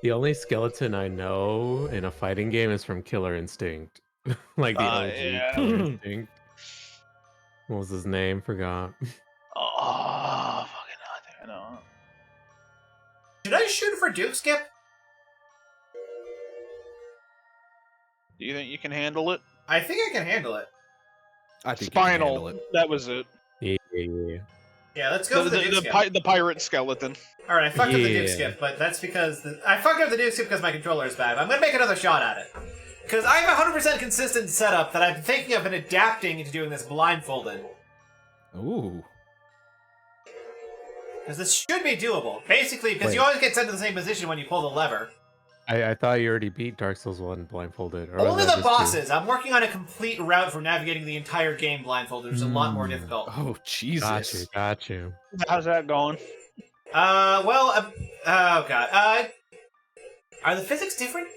The only skeleton I know in a fighting game is from Killer Instinct. Like the OG Killer Instinct. What was his name? Forgot. Oh, fucking I know. Should I shoot for Duke Skip? Do you think you can handle it? I think I can handle it. I think Spinal. you can handle it. That was it. Yeah, let's go for the Duke skip. The pirate skeleton. All right, I fucked up the Duke skip, but that's because I fucked up the Duke skip because my controller is bad. I'm gonna make another shot at it because I have a 100% consistent setup that I'm thinking of and adapting into doing this blindfolded. Ooh. Because this should be doable, basically, because you always get sent to the same position when you pull the lever. I thought you already beat Dark Souls 1 blindfolded. Or Only was that the just bosses. I'm working on a complete route for navigating the entire game blindfolded, which is a lot more difficult. Oh, Jesus. Got you. How's that going? Oh god. Are the physics different?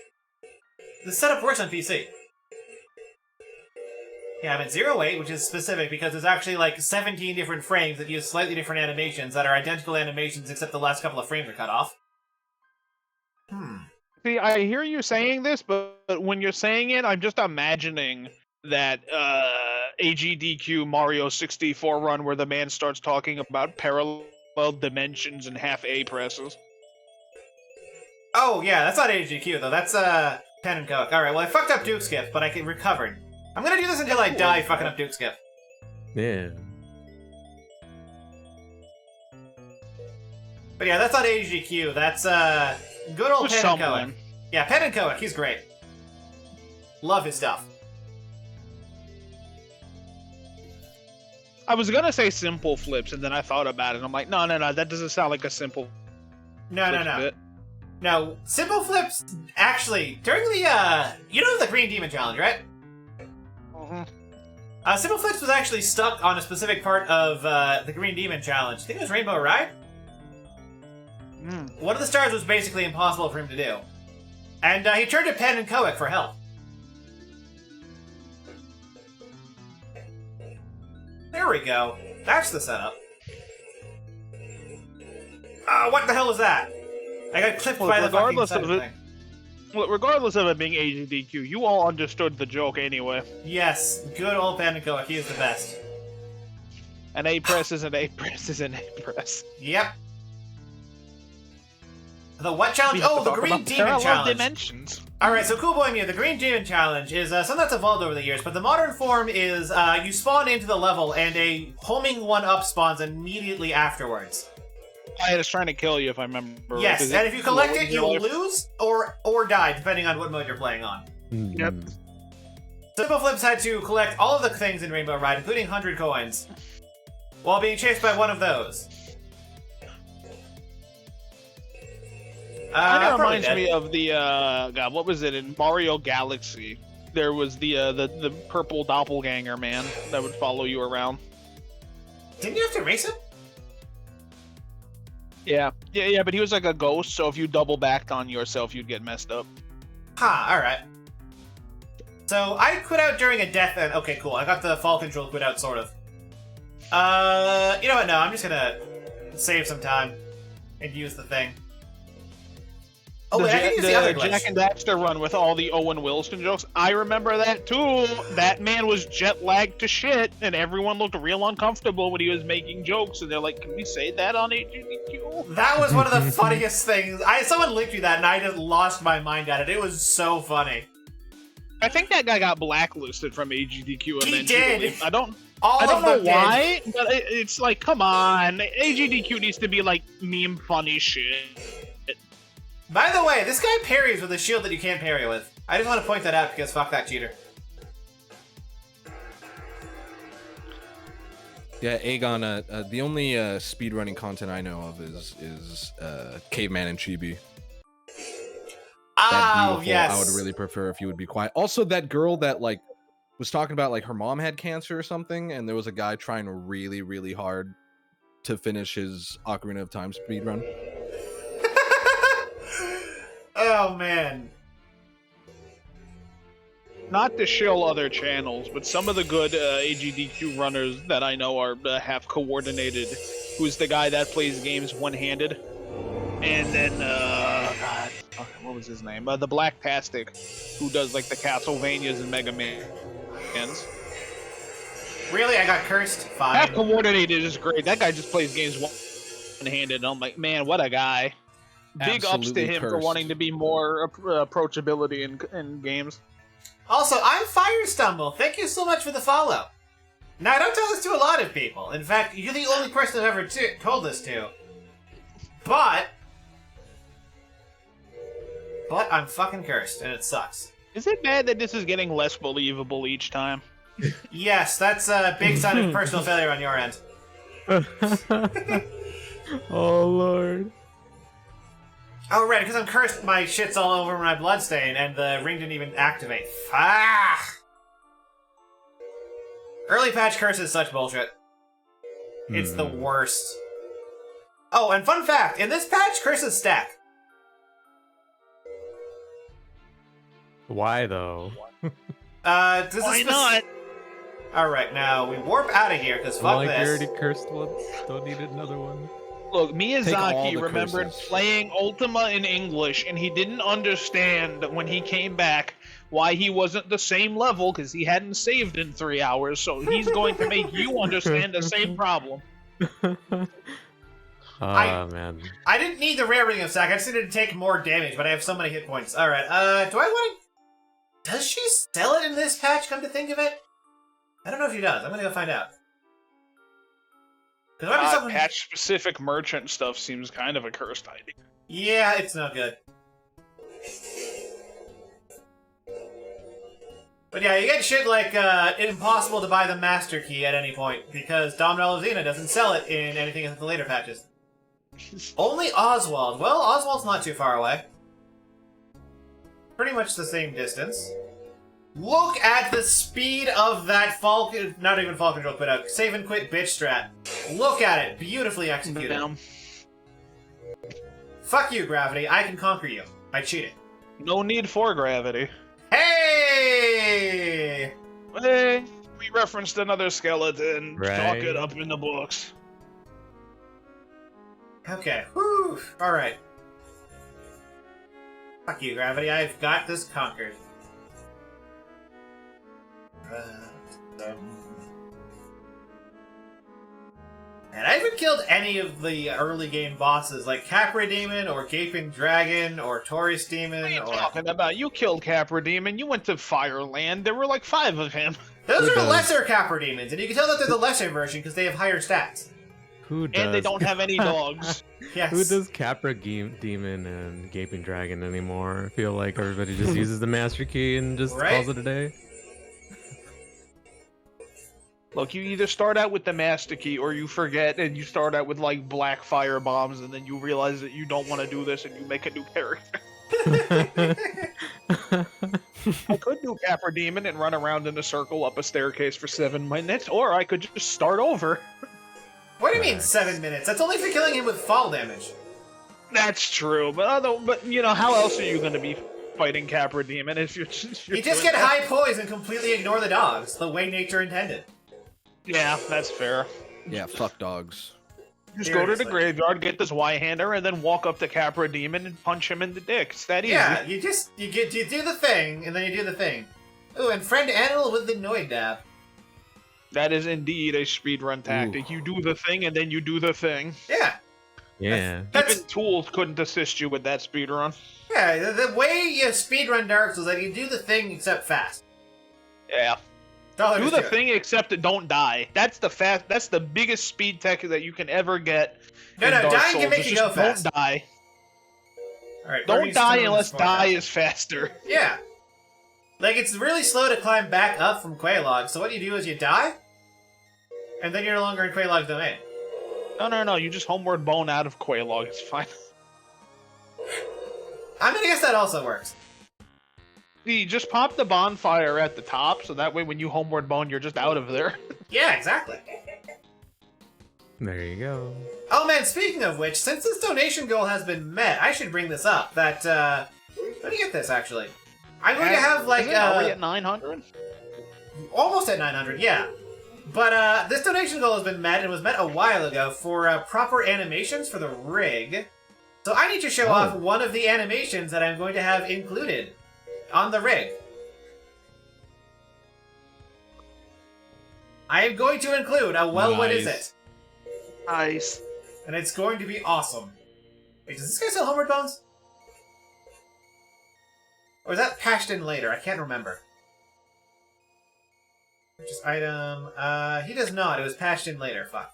The setup works on PC. Yeah, I'm at 0.8, which is specific because there's actually like 17 different frames that use slightly different animations that are identical animations except the last couple of frames are cut off. See, I hear you saying this, but when you're saying it, I'm just imagining that AGDQ Mario 64 run where the man starts talking about parallel dimensions and half A presses. Oh, yeah, that's not AGQ, though. That's, Pen and Coke. Alright, well, I fucked up Duke Skip, but I recovered. I'm gonna do this until I die fucking up Duke Skip. Yeah. But yeah, that's not AGQ. That's, good old Pen and Coke. Yeah, Pen and Coke, he's great. Love his stuff. I was gonna say simple flips, and then I thought about it. I'm like, no, that doesn't sound like a simple. No. No, Simple Flips, actually, during the, you know the Green Demon Challenge, right? Mm-hmm. Simple Flips was actually stuck on a specific part of, the Green Demon Challenge. I think it was Rainbow Ride? One of the stars was basically impossible for him to do. And, he turned to Pen and Coek for help. There we go. That's the setup. What the hell is that? I got clipped by the fucking thing. Well, regardless of it being AGDQ, you all understood the joke anyway. Yes, good old Pen and Coek. He is the best. An A press is an A press is an A press. Yep. The what challenge? Oh, the Green Demon Challenge. Dimensions. Alright, so Cool Boy Mew, the Green Demon Challenge is something that's evolved over the years, but the modern form is you spawn into the level and a homing 1-up spawns immediately afterwards. I was trying to kill you if I remember. Yes, and if you collect it, you'll lose or die, depending on what mode you're playing on. Yep. Simple Flips had to collect all of the things in Rainbow Ride, including 100 coins, while being chased by one of those. That reminds me of the God, what was it in Mario Galaxy? There was the purple doppelganger man that would follow you around. Didn't you have to race him? Yeah, but he was like a ghost, so if you double backed on yourself, you'd get messed up. Alright. So, I quit out during a death and... Okay, cool. I got the fall control quit out, sort of. You know what? No, I'm just gonna save some time and use the thing. Oh, wait, I can use the other glitch. Jack and Daxter run with all the Owen Wilson jokes. I remember that too. That man was jet lagged to shit, and everyone looked real uncomfortable when he was making jokes. And they're like, "Can we say that on AGDQ?" That was one of the funniest things. Someone linked me that, and I just lost my mind at it. It was so funny. I think that guy got blacklisted from AGDQ eventually. He did. I don't know why, but it's like, come on, AGDQ needs to be like meme funny shit. By the way, this guy parries with a shield that you can't parry with. I just want to point that out because fuck that cheater. Yeah, Aegon, the only speedrunning content I know of is Caveman and Chibi. Oh, yes. I would really prefer if you would be quiet. Also, that girl that, like, was talking about, like, her mom had cancer or something, and there was a guy trying really, really hard to finish his Ocarina of Time speedrun. Oh, man. Not to shill other channels, but some of the good AGDQ runners that I know are half coordinated. Who's the guy that plays games one-handed? And then, God, what was his name? The Blacktastic, who does like the Castlevanias and Mega Mans. Really? I got cursed? Fine. Half coordinated is great. That guy just plays games one-handed. And I'm like, man, what a guy. Big ups to him for wanting to be more approachability in games. Also, I'm Fire Stumble. Thank you so much for the follow. Now, I don't tell this to a lot of people. In fact, you're the only person I've ever told this to. But I'm fucking cursed, and it sucks. Is it bad that this is getting less believable each time? Yes, that's a big sign of personal failure on your end. Oh, Lord. Oh, right, because I'm cursed, my shit's all over my bloodstain, and the ring didn't even activate. Fuck! Early patch curse is such bullshit. It's the worst. Oh, and fun fact, in this patch, curses stack. Why, though? Why not? Alright, now we warp out of here, because fuck Like this. you already cursed once. Don't need another one. Look, all Miyazaki the remembered curses. playing Ultima in English, and he didn't understand when he came back why he wasn't the same level, because he hadn't saved in 3 hours, so he's going to make you understand the same problem. Man. I didn't need the rare ring of sack, I just needed to take more damage, but I have so many hit points. Alright, do I want to... Does she sell it in this patch, come to think of it? I don't know if she does. I'm gonna go find out. Patch-specific merchant stuff seems kind of a cursed idea. Yeah, it's no good. But yeah, you get shit like, impossible to buy the Master Key at any point, because Dom Zena doesn't sell it in anything in the later patches. Only Oswald. Well, Oswald's not too far away. Pretty much the same distance. Look at the speed of that Falcon... Not even Falcon Drill, but a save and quit bitch strat. Look at it. Beautifully executed. Fuck you, Gravity. I can conquer you. By cheating. No need for gravity. Hey! Hey! We referenced another skeleton. Right. Chalk it up in the books. Okay. Whew. Alright. Fuck you, Gravity. I've got this conquered. And I haven't killed any of the early game bosses, like Capra Demon, or Gaping Dragon, or Taurus Demon, What are you or... talking about? You killed Capra Demon. You went to Fireland. There were like 5 of him. Those are lesser Capra Demons, and you can tell that they're the lesser version because they have higher stats. Who does? And they don't have any dogs. Yes. Who does Capra Demon and Gaping Dragon anymore? I feel like everybody just uses the Master Key and just calls it a day. Look, you either start out with the Master Key or you forget and you start out with like black fire bombs and then you realize that you don't want to do this and you make a new character. I could do Capra Demon and run around in a circle up a staircase for 7 minutes, or I could just start over. What do you mean 7 minutes? That's only for killing him with fall damage. That's true, but you know, how else are you going to be fighting Capra Demon if you're You just get high poise and completely ignore the dogs, the way nature intended. Yeah, that's fair. Yeah, fuck dogs. Just go to the graveyard, get this Y-hander, and then walk up to Capra Demon and punch him in the dick. It's that easy. Yeah, you do the thing, and then you do the thing. Ooh, and friend animal with the Noid dab. That is indeed a speedrun tactic. You do the thing, and then you do the thing. Yeah. Yeah. Even tools couldn't assist you with that speedrun. Yeah, the way you speedrun Dark Souls is that you do the thing except fast. Yeah. Do the thing except don't die. That's the biggest speed tech that you can ever get. No, in Dark dying Souls. can make It's you just go fast. Don't die. Alright, Don't die unless die is faster. Yeah. Like, it's really slow to climb back up from Quelaag, so what you do is you die, and then you're no longer in Quelaag's domain. No. You just homeward bone out of Quelaag. It's fine. I mean, I guess that also works. You just pop the bonfire at the top, so that way when you homeward bone, you're just out of there. Yeah, exactly. There you go. Oh man, speaking of which, since this donation goal has been met, I should bring this up. That, let me get this, actually. I'm going to have, like, Are we at 900? Almost at 900, yeah. But, this donation goal has been met, and was met a while ago, for, proper animations for the rig. So I need to show off one of the animations that I'm going to have included on the rig. I am going to include a what is it? Nice. And it's going to be awesome. Wait, does this guy sell Homeward Bones? Or is that patched in later? I can't remember. Purchase item. He does not. It was patched in later. Fuck.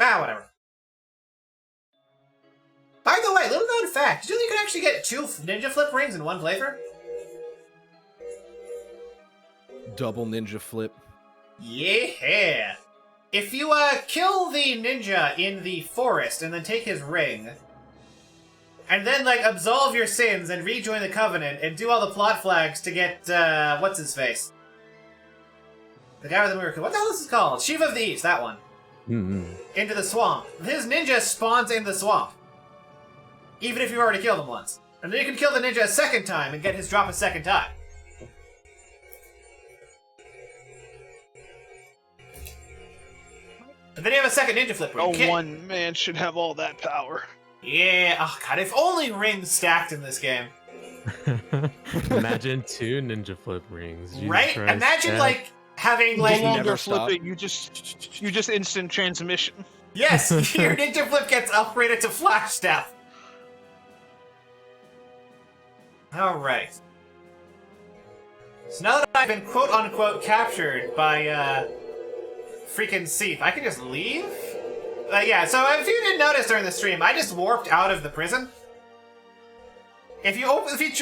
Ah, whatever. By the way, little known fact. Did you know you can actually get 2 ninja flip rings in one playthrough? Double ninja flip. Yeah. If you kill the ninja in the forest and then take his ring, and then like absolve your sins and rejoin the Covenant and do all the plot flags to get what's his face, the guy with the miracle. What the hell is this called? Shiva of the East. That one. Into the swamp. His ninja spawns in the swamp, even if you've already killed him once. And then you can kill the ninja a second time and get his drop a second time. And then you have a second ninja flip ring. No one man should have all that power. Yeah, oh god, if only rings stacked in this game. Imagine 2 ninja flip rings. Jesus Right? Christ, Imagine, yeah. like, having, like... No longer flipping, you just instant transmission. Yes, your ninja flip gets upgraded to flash step. Alright. So now that I've been quote-unquote captured by, freaking Seath, I can just leave? Yeah, so if you didn't notice during the stream, I just warped out of the prison. If you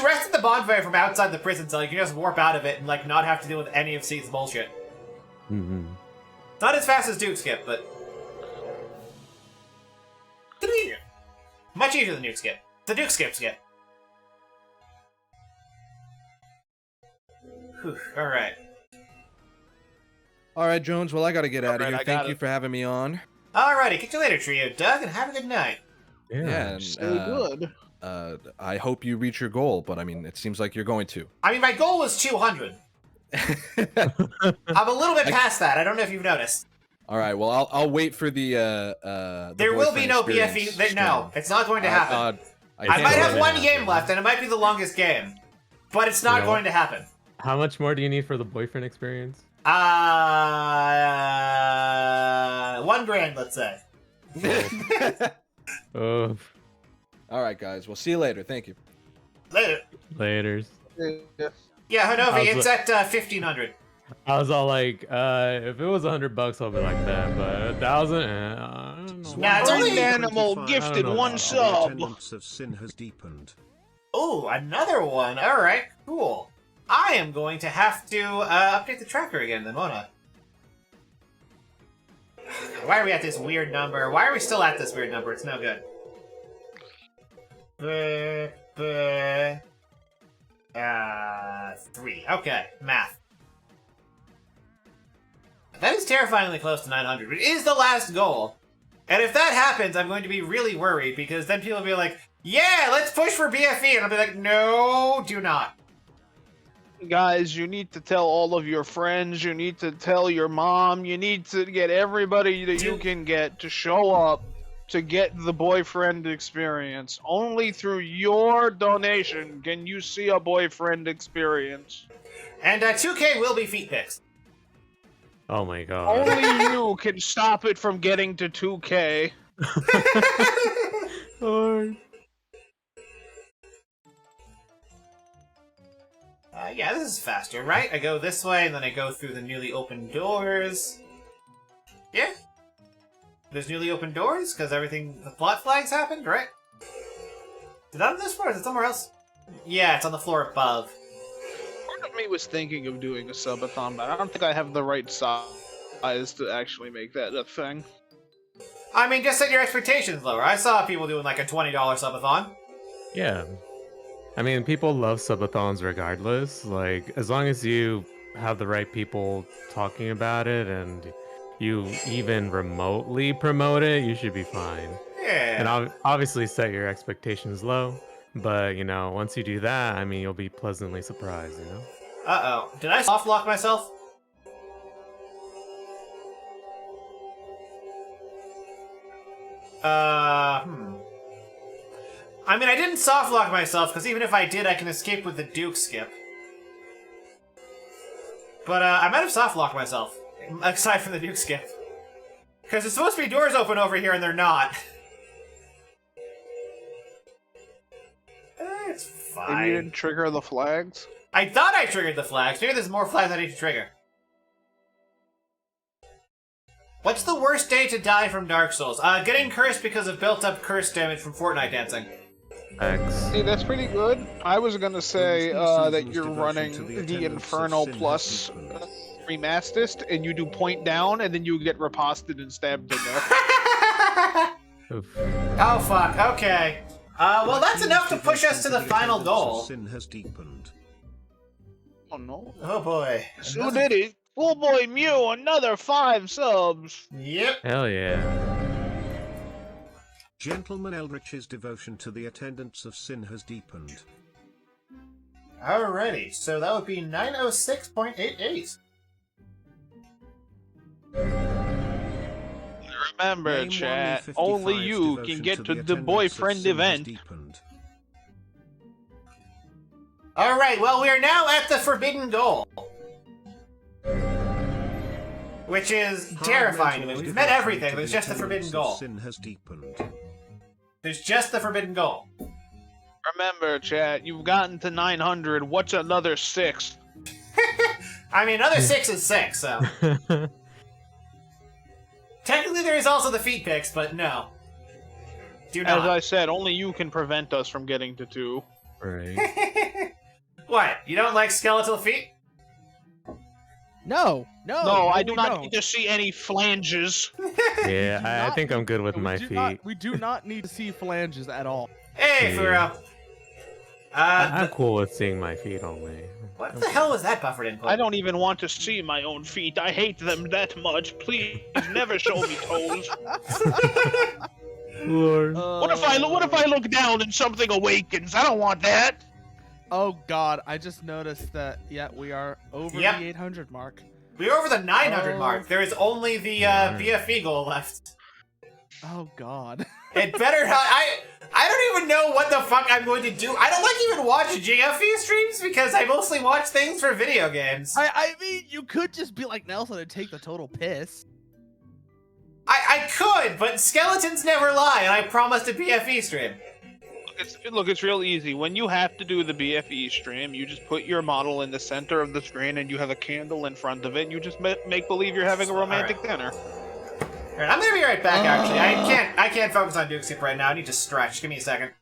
rest at the bonfire from outside the prison cell, you can just warp out of it and like not have to deal with any of Seath's bullshit. Not as fast as Duke Skip, but easier. Much easier than Duke Skip. The Duke Skip. Whew, alright. All right, Jones. Well, I got to get out of here. Thank you for having me on. Alrighty, catch you later, Trio Doug, and have a good night. Yeah, and, Stay good. I hope you reach your goal, but I mean, it seems like you're going to. I mean, my goal was 200. I'm a little bit past that. I don't know if you've noticed. All right. Well, I'll wait for the there will be no BFE. No, it's not going to happen. I might have one game left, and it might be the longest game, but it's not going to happen. How much more do you need for the boyfriend experience? $1,000, let's say. Oh. All right, guys. We'll see you later. Thank you. Later. Laters. Yeah, Hanovi, it's at 1,500. I was all like, if it was $100, I'll be like that, but 1,000, I don't know. Yeah, it's only animal gifted 1 sub. Attendance of sin has deepened. Oh, another one. All right, cool. I am going to have to update the tracker again, then, won't I? Why are we at this weird number? Why are we still at this weird number? It's no good. 3. Okay, math. That is terrifyingly close to 900. It is the last goal. And if that happens, I'm going to be really worried, because then people will be like, yeah, let's push for BFE. And I'll be like, no, do not. Guys, you need to tell all of your friends, you need to tell your mom, you need to get everybody that you can get to show up to get the boyfriend experience. Only through your donation can you see a boyfriend experience. And 2K will be feet pics. Oh my god. Only you can stop it from getting to 2K. Yeah, this is faster, right? I go this way, and then I go through the newly opened doors. Yeah. There's newly opened doors, because the plot flags happened, right? Is it on this floor, or is it somewhere else? Yeah, it's on the floor above. Part of me was thinking of doing a subathon, but I don't think I have the right size to actually make that a thing. I mean, just set your expectations lower. I saw people doing like a $20 subathon. Yeah. I mean, people love subathons regardless. Like, as long as you have the right people talking about it and you even remotely promote it, you should be fine. Yeah. And obviously set your expectations low. But, you know, once you do that, I mean, you'll be pleasantly surprised, you know? Uh-oh. Did I soft lock myself? I mean, I didn't soft lock myself, because even if I did, I can escape with the Duke Skip. But, I might have soft locked myself, aside from the Duke Skip. Because there's supposed to be doors open over here, and they're not. It's fine. And you didn't trigger the flags? I thought I triggered the flags. Maybe there's more flags I need to trigger. What's the worst day to die from Dark Souls? Getting cursed because of built-up curse damage from Fortnite dancing. X. See, that's pretty good. I was gonna say that you're running the Infernal plus Remastist, and you do point down, and then you get riposted and stabbed to death. Oh fuck, okay. Well that's enough to push us to the final goal. Sin has deepened. Oh no. Oh boy. So did it. Full Boy Mew, another 5 subs. Yep. Hell yeah. Gentleman Eldritch's devotion to the attendance of sin has deepened. Alrighty, so that would be 906.88. Remember, chat, only you can get to the boyfriend event. Alright, well, we are now at the forbidden goal. Which is terrifying to me. We've met everything, there's just the forbidden goal. Sin has deepened. There's just the forbidden goal. Remember, chat, you've gotten to 900. What's another 6? I mean, another 6 is 6, so... Technically, there is also the feet picks, but no. Do not. As I said, only you can prevent us from getting to 2. Right. What? You don't like skeletal feet? No. No, I do not need to see any flanges. Yeah, I think I'm good with my feet. We do not need to see flanges at all. Hey, for real. I'm cool with seeing my feet only. What the hell was that buffered input? I don't even want to see my own feet. I hate them that much. Please, never show me toes. Lord. What if I look down and something awakens? I don't want that. Oh god, I just noticed that, yeah, we are over the 800 mark. We're over the 900 mark. There is only the BFE goal left. Oh god. It better not. I don't even know what the fuck I'm going to do. I don't like even watch GFE streams because I mostly watch things for video games. I mean, you could just be like Nelson and take the total piss. I could, but skeletons never lie, and I promised a BFE stream. Look, it's real easy. When you have to do the BFE stream, you just put your model in the center of the screen and you have a candle in front of it, and you just make believe you're having a romantic dinner. Alright, I'm gonna be right back, actually. I can't focus on Duke Soup right now. I need to stretch. Give me a second.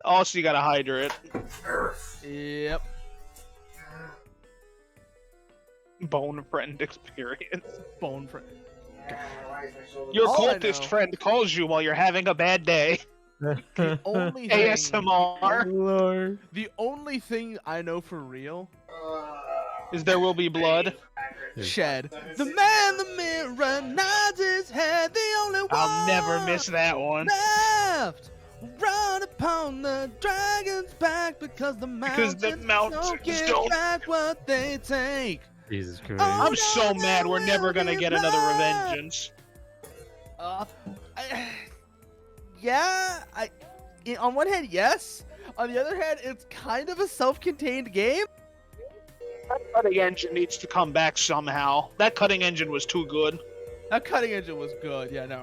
Also, you gotta hydrate. Yep. Bone friend experience. Bone friend. Your cultist friend calls you while you're having a bad day. The only ASMR. Lord. The only thing I know for real is there will be blood. Shed. The man in the mirror nods his head. The only one I'll never miss that one. left. Run upon the dragon's back because the mountains don't get back what they take. Jesus Christ. I'm so mad we're never gonna get another Revengeance. On one hand, yes. On the other hand, it's kind of a self-contained game. That cutting engine needs to come back somehow. That cutting engine was too good. That cutting engine was good, yeah, no.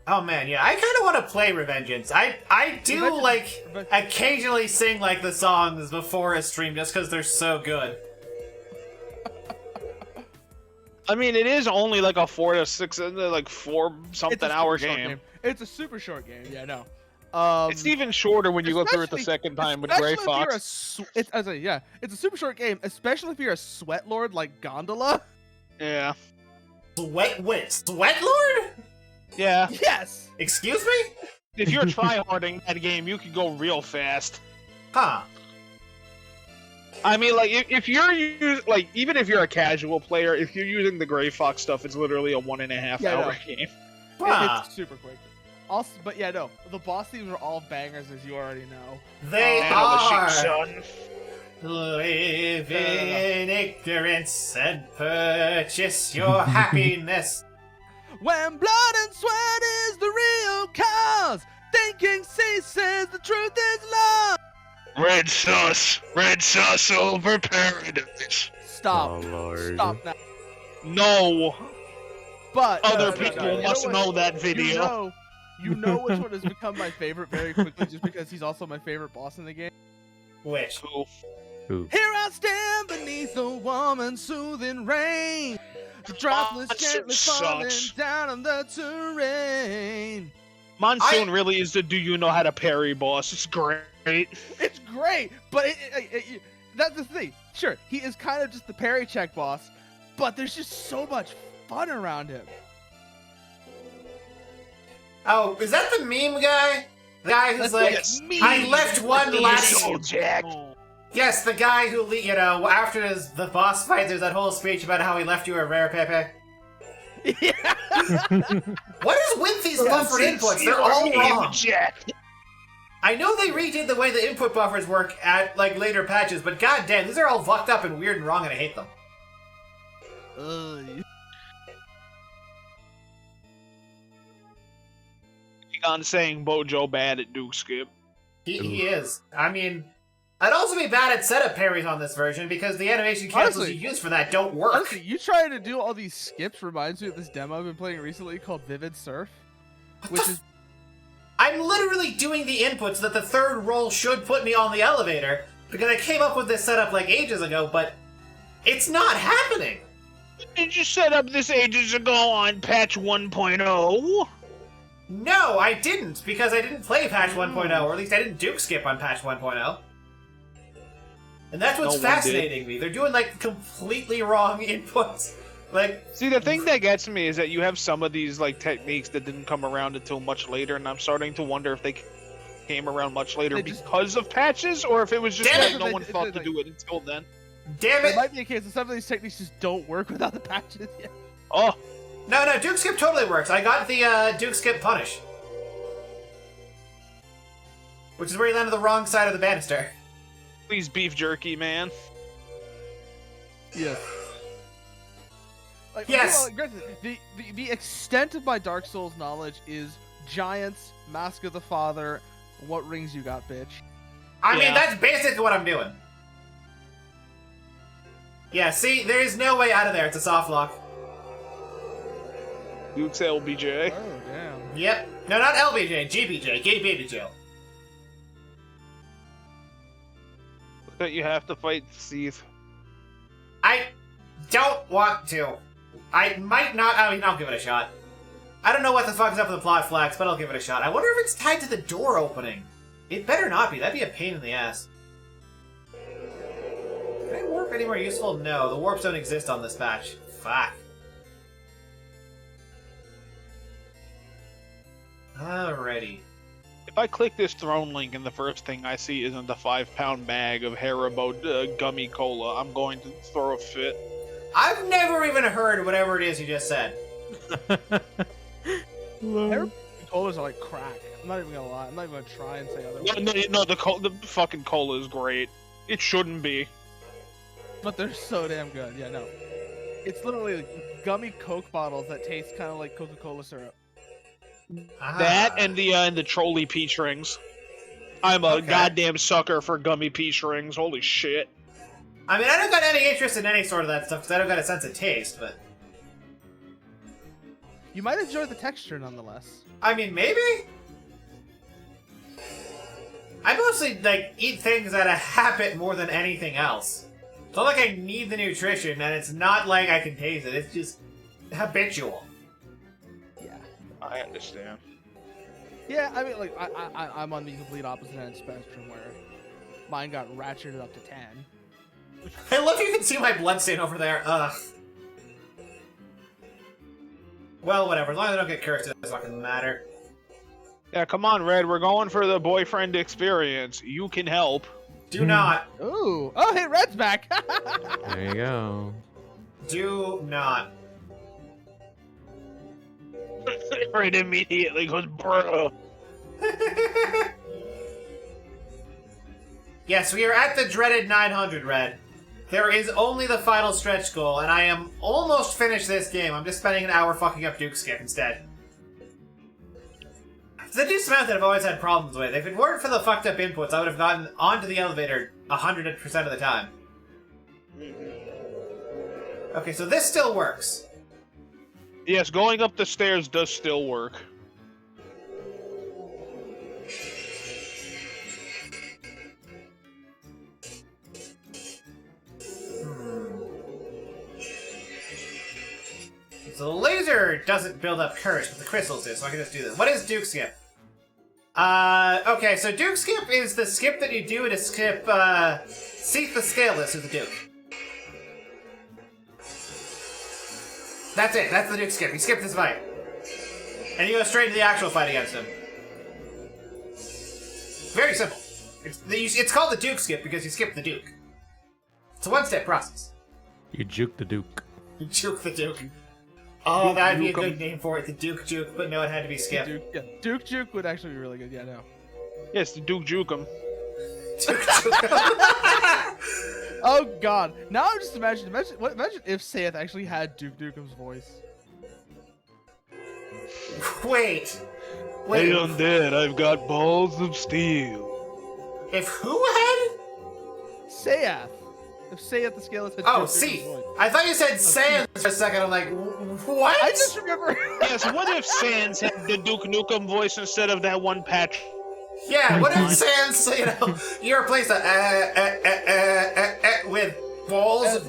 Oh man, yeah, I kind of want to play Revengeance. I do occasionally sing like the songs before a stream just because they're so good. I mean, it is only like a 4 to 6, like 4 something hour game. It's a super short game, yeah, no. It's even shorter when you go through it the second time with Gray Fox. It's a super short game, especially if you're a sweat lord like Gondola. Yeah. Sweat lord? Yeah. Yes. Excuse me? If you're tryharding that game, you can go real fast. Huh. I mean, like, if you're even if you're a casual player, if you're using the Gray Fox stuff, it's literally a 1.5 hour game. It's super quick. Also, but yeah, no, the boss themes are all bangers, as you already know. They are. Live in ignorance and purchase your happiness. When blood and sweat is the real cause, thinking ceases, the truth is lost. Red sauce over paradise. Stop. Oh, Lord. Stop now. No. But other people must know that video. You know which one has become my favorite very quickly, just because he's also my favorite boss in the game. Which? Who? Here I stand beneath the warm and soothing rain. The droplets Monsoon gently falling sucks. down on the terrain. Monsoon really is the do you know how to parry boss. It's great. It's great, but that's the thing. Sure, he is kind of just the parry check boss, but there's just so much fun around him. Oh, is that the meme guy? The guy who's That's like, the I meme. left one last. Jack. Yes, the guy who, after the boss fight, there's that whole speech about how he left you a rare Pepe. What is with these buffered inputs? They're all wrong. I know they redid the way the input buffers work at later patches, but goddamn, these are all fucked up and weird and wrong, and I hate them. On saying Bojo bad at Duke Skip. He is. I mean, I'd also be bad at setup parries on this version because the animation cancels you use for that don't work. Honestly, you trying to do all these skips reminds me of this demo I've been playing recently called Vivid Surf, which is. I'm literally doing the inputs that the third roll should put me on the elevator because I came up with this setup ages ago, but it's not happening. Did you set up this ages ago on patch 1.0? No, I didn't, because I didn't play patch 1.0, or at least I didn't Duke Skip on patch 1.0. And that's what's fascinating me. They're doing completely wrong inputs. See, the thing that gets me is that you have some of these techniques that didn't come around until much later, and I'm starting to wonder if they came around much later because of patches, or if it was just no one thought to do it until then. Damn it! It might be a case that some of these techniques just don't work without the patches yet. Oh. No, Duke Skip totally works. I got the Duke Skip punish. Which is where you land on the wrong side of the banister. Please beef jerky, man. Yes. Yes! The extent of my Dark Souls knowledge is Giants, Mask of the Father, What Rings You Got, Bitch. I mean, that's basically what I'm doing. Yeah, see, there is no way out of there. It's a soft lock. Duke's LBJ. Oh, damn. Yep. No, not LBJ. GBJ. Gay Baby Joe. That you have to fight Steve. I don't want to. I might not. I mean, I'll give it a shot. I don't know what the fuck is up with the plot flags, but I'll give it a shot. I wonder if it's tied to the door opening. It better not be. That'd be a pain in the ass. Can I warp anywhere useful? No, the warps don't exist on this patch. Fuck. Alrighty. If I click this throne link and the first thing I see isn't the 5-pound bag of Haribo gummy cola, I'm going to throw a fit. I've never even heard whatever it is you just said. Haribo colas are like crack. I'm not even gonna lie. I'm not even gonna try and say otherwise. No, the fucking cola is great. It shouldn't be. But they're so damn good. Yeah, no. It's literally gummy Coke bottles that taste kind of like Coca-Cola syrup. That and the trolley peach rings. I'm a goddamn sucker for gummy peach rings. Holy shit. I mean, I don't got any interest in any sort of that stuff because I don't got a sense of taste, but... You might enjoy the texture nonetheless. I mean, maybe? I mostly, eat things out of habit more than anything else. It's not like I need the nutrition, and it's not like I can taste it. It's just habitual. I understand. Yeah, I mean, I'm on the complete opposite end of the spectrum where mine got ratcheted up to 10. I love you can see my bloodstain over there. Ugh. Well, whatever. As long as I don't get cursed, it doesn't fucking matter. Yeah, come on, Red. We're going for the boyfriend experience. You can help. Do not. Ooh. Oh, hey, Red's back. There you go. Do not. Red immediately goes, bro. Yes, we are at the dreaded 900, Red. There is only the final stretch goal, and I am almost finished this game. I'm just spending an hour fucking up Duke Skip instead. The Duke Skip I've always had problems with. If it weren't for the fucked up inputs, I would have gotten onto the elevator 100% of the time. Okay, so this still works. Yes, going up the stairs does still work. So the laser doesn't build up courage, but the crystals do, so I can just do this. What is Duke Skip? Okay, so Duke Skip is the skip that you do to skip, Seath the Scaleless, who's the Duke. That's it, that's the Duke Skip. You skip this fight. And you go straight to the actual fight against him. Very simple. It's called the Duke Skip because you skip the Duke. It's a one-step process. You juke the Duke. You juke the Duke. Oh, that'd be a good name for it, the Duke Juke, but no, it had to be Skip. Duke Juke would actually be really good. Yeah, no. Yes, the Duke Jukem. Oh God! Now I'm just imagine if Seth actually had Duke Nukem's voice. Wait. Hey, undead, I've got balls of steel. If who had? Seth. If Seth the Scaleless had Oh, Duke see. Nukem's voice. I thought you said Sans for a second. I'm like, what? I just remember. Yes, what if Sans had the Duke Nukem voice instead of that one patch? Yeah, what if Sans, you replace the with balls of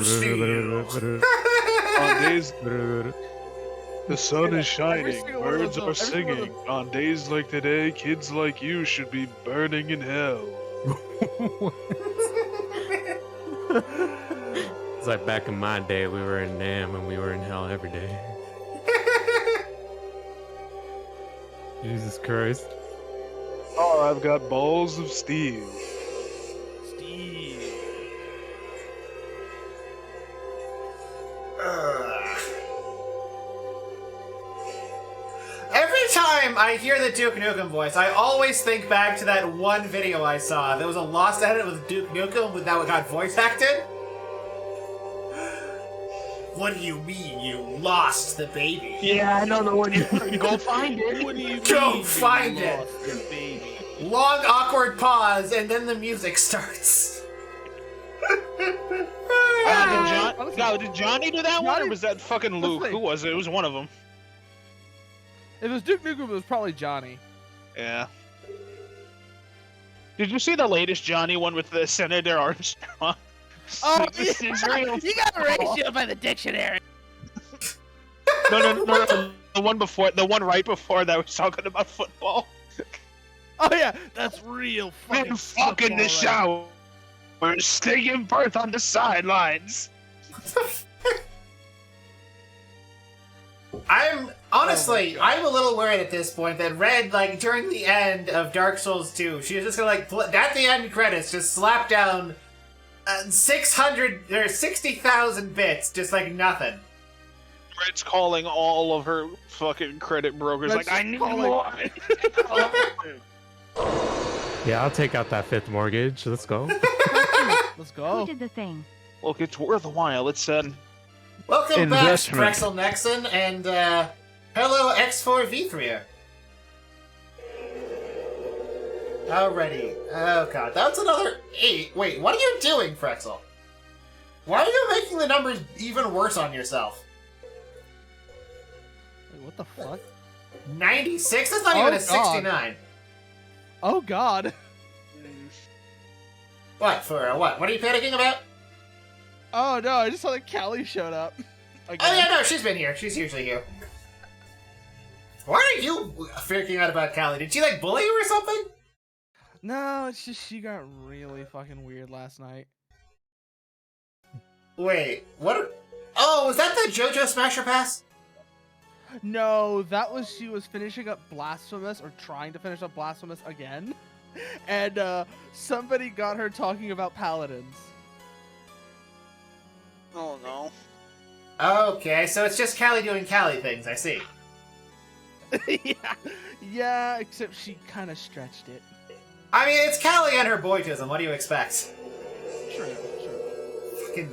steel. On days, the sun is shining, birds are singing. On days like today, kids like you should be burning in hell. It's like back in my day, we were in Nam and we were in hell every day. Jesus Christ. Oh, I've got balls of steel. Every time I hear the Duke Nukem voice, I always think back to that one video I saw. There was a lost edit with Duke Nukem that got voice acted. What do you mean you lost the baby? Yeah, I know the one you go find it. What do you Go find it. Long awkward pause, and then the music starts. Did Johnny do that one, or was that fucking Luke? Who was it? It was one of them. If it was Duke Nukem, it was probably Johnny. Yeah. Did you see the latest Johnny one with the Senator Armstrong? Oh, This is real. You got ratio by the dictionary. No. The one before, the one right before that was talking about football. Oh yeah, that's real fucking. Fucking the shower. We're giving birth on the sidelines. I'm honestly, I'm a little worried at this point that Red, like during the end of Dark Souls 2, she was just gonna at the end credits just slap down 600 or 60,000 bits, just like nothing. Red's calling all of her fucking credit brokers Red's like, I need calling- more. Yeah, I'll take out that fifth mortgage. Let's go. Let's go. Who did the thing? Look, it's worth a while. It's Welcome back, Investment. Drexel Nexon, and hello X4V3er. Alrighty. Oh god, that's another 8. Wait, what are you doing, Frexel? Why are you making the numbers even worse on yourself? Wait, what the fuck? 96? That's not even a God. 69. Oh god. What, for what? What are you panicking about? Oh no, I just saw that Callie showed up. Oh yeah, no, she's been here. She's usually here. Why are you freaking out about Callie? Did she, like, bully you or something? No, it's just she got really fucking weird last night. Wait, what? Oh, was that the JoJo Smasher Pass? No, that was she was finishing up Blasphemous, or trying to finish up Blasphemous again. And somebody got her talking about paladins. Oh no. Okay, so it's just Callie doing Callie things, I see. Yeah, except she kind of stretched it. I mean, it's Callie and her boytism, what do you expect? Sure. Fucking...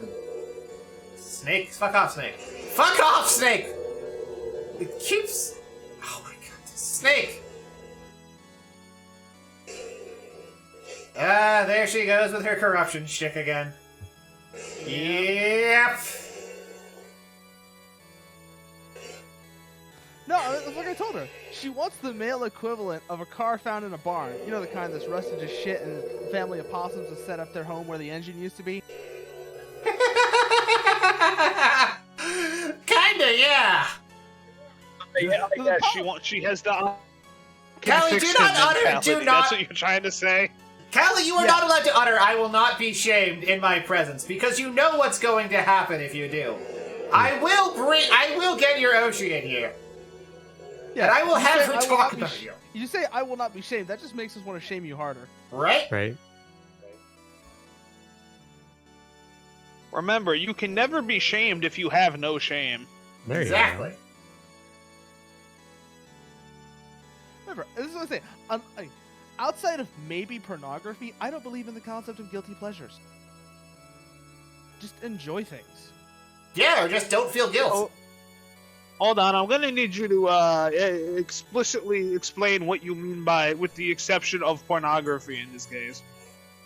Snake? Fuck off, Snake. Fuck off, Snake! It keeps... Oh my god, Snake! Ah, there she goes with her corruption shtick again. Yep! No, it's like I told her. She wants the male equivalent of a car found in a barn. You know, the kind that's rusted to shit and a family of possums has set up their home where the engine used to be? Yeah, she has the. Callie, do not utter. Do That's not. what you're trying to say. Callie, you are not allowed to utter. I will not be shamed in my presence because you know what's going to happen if you do. I will get your Oshi in here. Yeah, and I will you have say, her "I will talk not be about sh-" you. You say I will not be shamed. That just makes us want to shame you harder. Right? Right. Remember, you can never be shamed if you have no shame. There Exactly. Remember, this is what I say. Outside of maybe pornography, I don't believe in the concept of guilty pleasures. Just enjoy things. Yeah, or just don't feel guilt. Oh, hold on, I'm gonna need you to explicitly explain what you mean by "with the exception of pornography" in this case.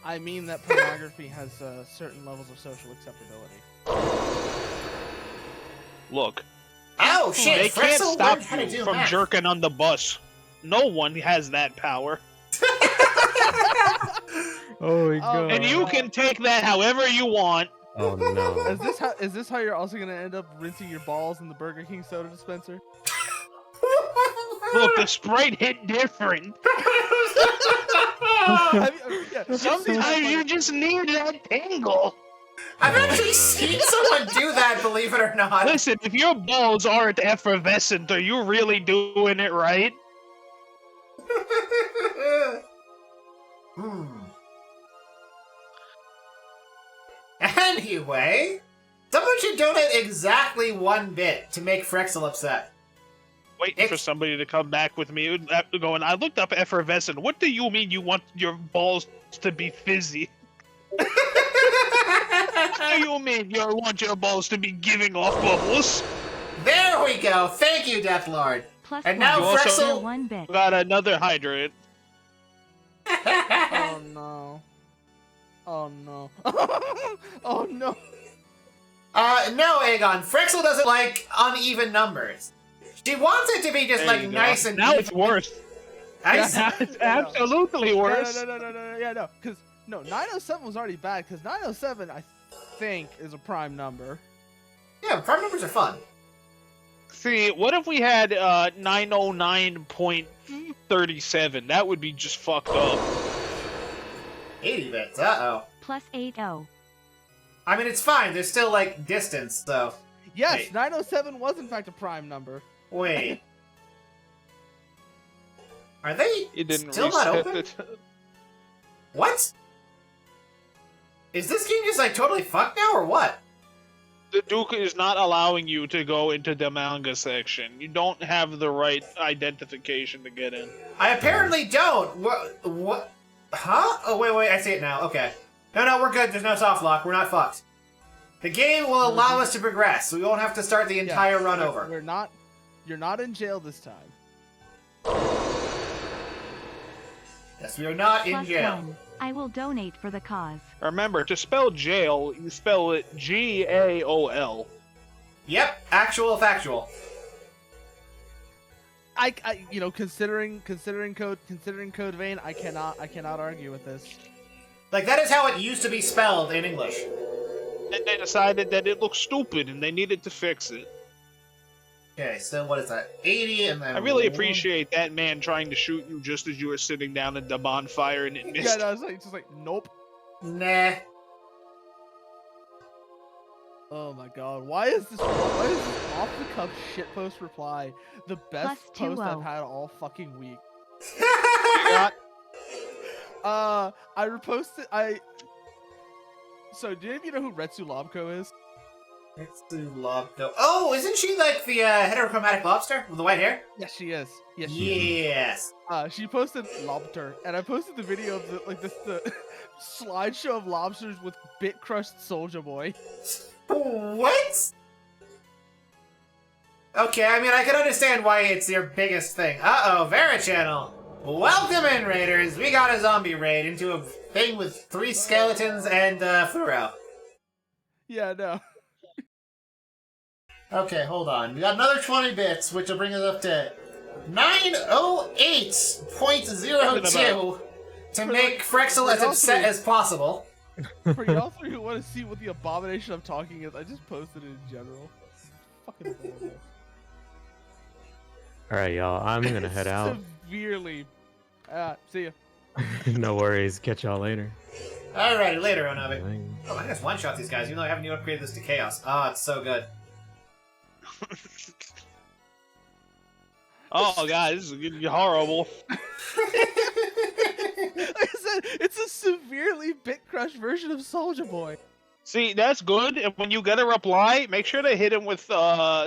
I mean that pornography has certain levels of social acceptability. Look. Oh shit! They can't Frexel stop learned how to you do from math. jerking on the bus. No one has that power. Oh my god. And you can take that however you want. Oh no. Is this how you're also gonna end up rinsing your balls in the Burger King soda dispenser? Look, the Sprite hit different. Sometimes you just need that tingle. I've actually seen someone do that, believe it or not. Listen, if your balls aren't effervescent, are you really doing it right? Anyway, someone should donate exactly 1 bit to make Frexel upset. Waiting for somebody to come back with me going, I looked up effervescent. What do you mean you want your balls to be fizzy? What do you mean you want your balls to be giving off bubbles? There we go. Thank you, Deathlord. Plus And now You also Frexel. 1 bit. got another hydrant. Oh no. Oh no. Oh no. No, Aegon. Frexel doesn't like uneven numbers. She wants it to be just There like you go. nice and Now even. it's worse. It's absolutely worse. No, because 907 was already bad, because 907, I think, is a prime number. Yeah, prime numbers are fun. See, what if we had 909.37? That would be just fucked up. 80 bits. Uh-oh. Plus 80. I mean, it's fine. There's still, like, distance, so. Yes, Wait. 907 was in fact a prime number. Wait. Are they It didn't still not reset open? it. What? Is this game just, like, totally fucked now, or what? The Duke is not allowing you to go into the manga section. You don't have the right identification to get in. I apparently don't. What? Huh? Oh, wait, I see it now. Okay. No, we're good. There's no soft lock. We're not fucked. The game will allow us to progress, so we won't have to start the entire run over. You're not in jail this time. Yes, we are not in Plus jail. 1. I will donate for the cause. Remember, to spell jail, you spell it G-A-O-L. Yep, actual factual. I considering code vein, I cannot argue with this. Like, that is how it used to be spelled in English. And they decided that it looked stupid and they needed to fix it. Okay, so what is that? 80 and then... I really appreciate that man trying to shoot you just as you were sitting down at the bonfire and it missed. Yeah, no, it's just like, nope. Nah. Oh my god, why is this off-the-cuff shitpost reply the best Plus post I've 20. had all fucking week? got? I reposted, So, do any of you know who Retsu Lobko is? Retsu Lobko. Oh, isn't she like the heterochromatic lobster with the white hair? Yes, she is. Yes, Yes. She posted lobster, and I posted the video of the slideshow of lobsters with bit crushed Soulja Boy. What? Okay, I mean, I can understand why it's your biggest thing. Uh-oh, Vera Channel. Welcome in, Raiders. We got a zombie raid into a thing with 3 skeletons and Furo. Yeah, no. Okay, hold on. We got another 20 bits, which will bring us up to 908.02 to make Frexel as upset as possible. For y'all three who want to see what the abomination I'm talking is, I just posted it in general. Fucking horrible. All right, y'all. I'm gonna head out. Severely. See ya. No worries. Catch y'all later. Alrighty, later, Onabe. Oh, I just one-shot these guys, even though I haven't even upgraded this to Chaos. Ah, it's so good. Oh god, this is gonna be horrible. Like I said, it's a severely bit-crushed version of Soldier Boy. See, that's good. And when you get a reply, make sure to hit him with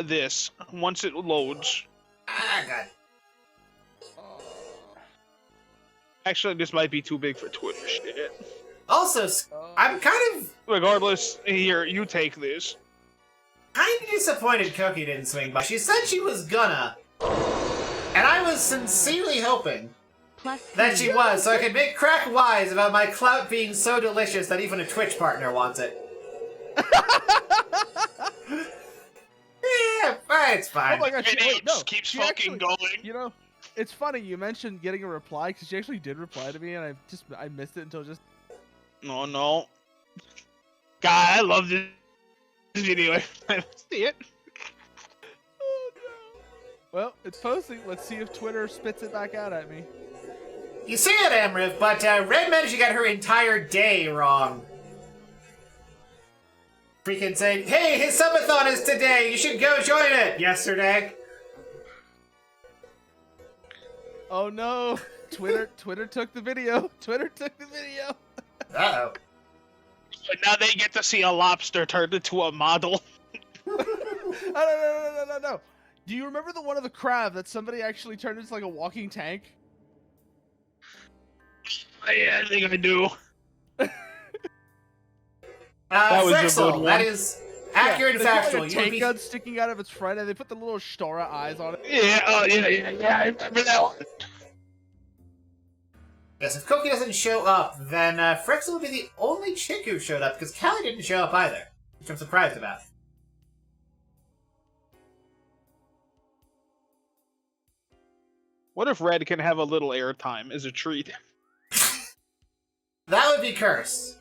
this once it loads. Ah, God. Actually, this might be too big for Twitter shit. Also, I'm kind of... Regardless, here, you take this. Kind of disappointed Koki didn't swing by. She said she was gonna. And I was sincerely hoping that she was, so I could make crack wise about my clout being so delicious that even a Twitch partner wants it. Yeah, it's fine. Oh my gosh, wait, no. Keeps she fucking actually, going. You know, it's funny you mentioned getting a reply because she actually did reply to me, and I missed it until just. No. God, I love this video. I see it. Oh no. Well, it's posting. Let's see if Twitter spits it back out at me. You see it, Amriv, but Red managed to get her entire day wrong. Freaking saying, hey, his subathon is today, you should go join it! Yesterday. Oh no! Twitter took the video. Twitter took the video. Uh-oh. But now they get to see a lobster turned into a model. No. Do you remember the one of the crab that somebody actually turned into like a walking tank? Yeah, I think I do. That was a Frexel, good one. that is accurate and They put, factual. like, a You would tank be... gun sticking out of its front, and they put the little Stora eyes on it. Yeah, I remember that one. Yes, if Koki doesn't show up, then Frexel would be the only chick who showed up, because Callie didn't show up either, which I'm surprised about. What if Red can have a little airtime as a treat? That would be cursed.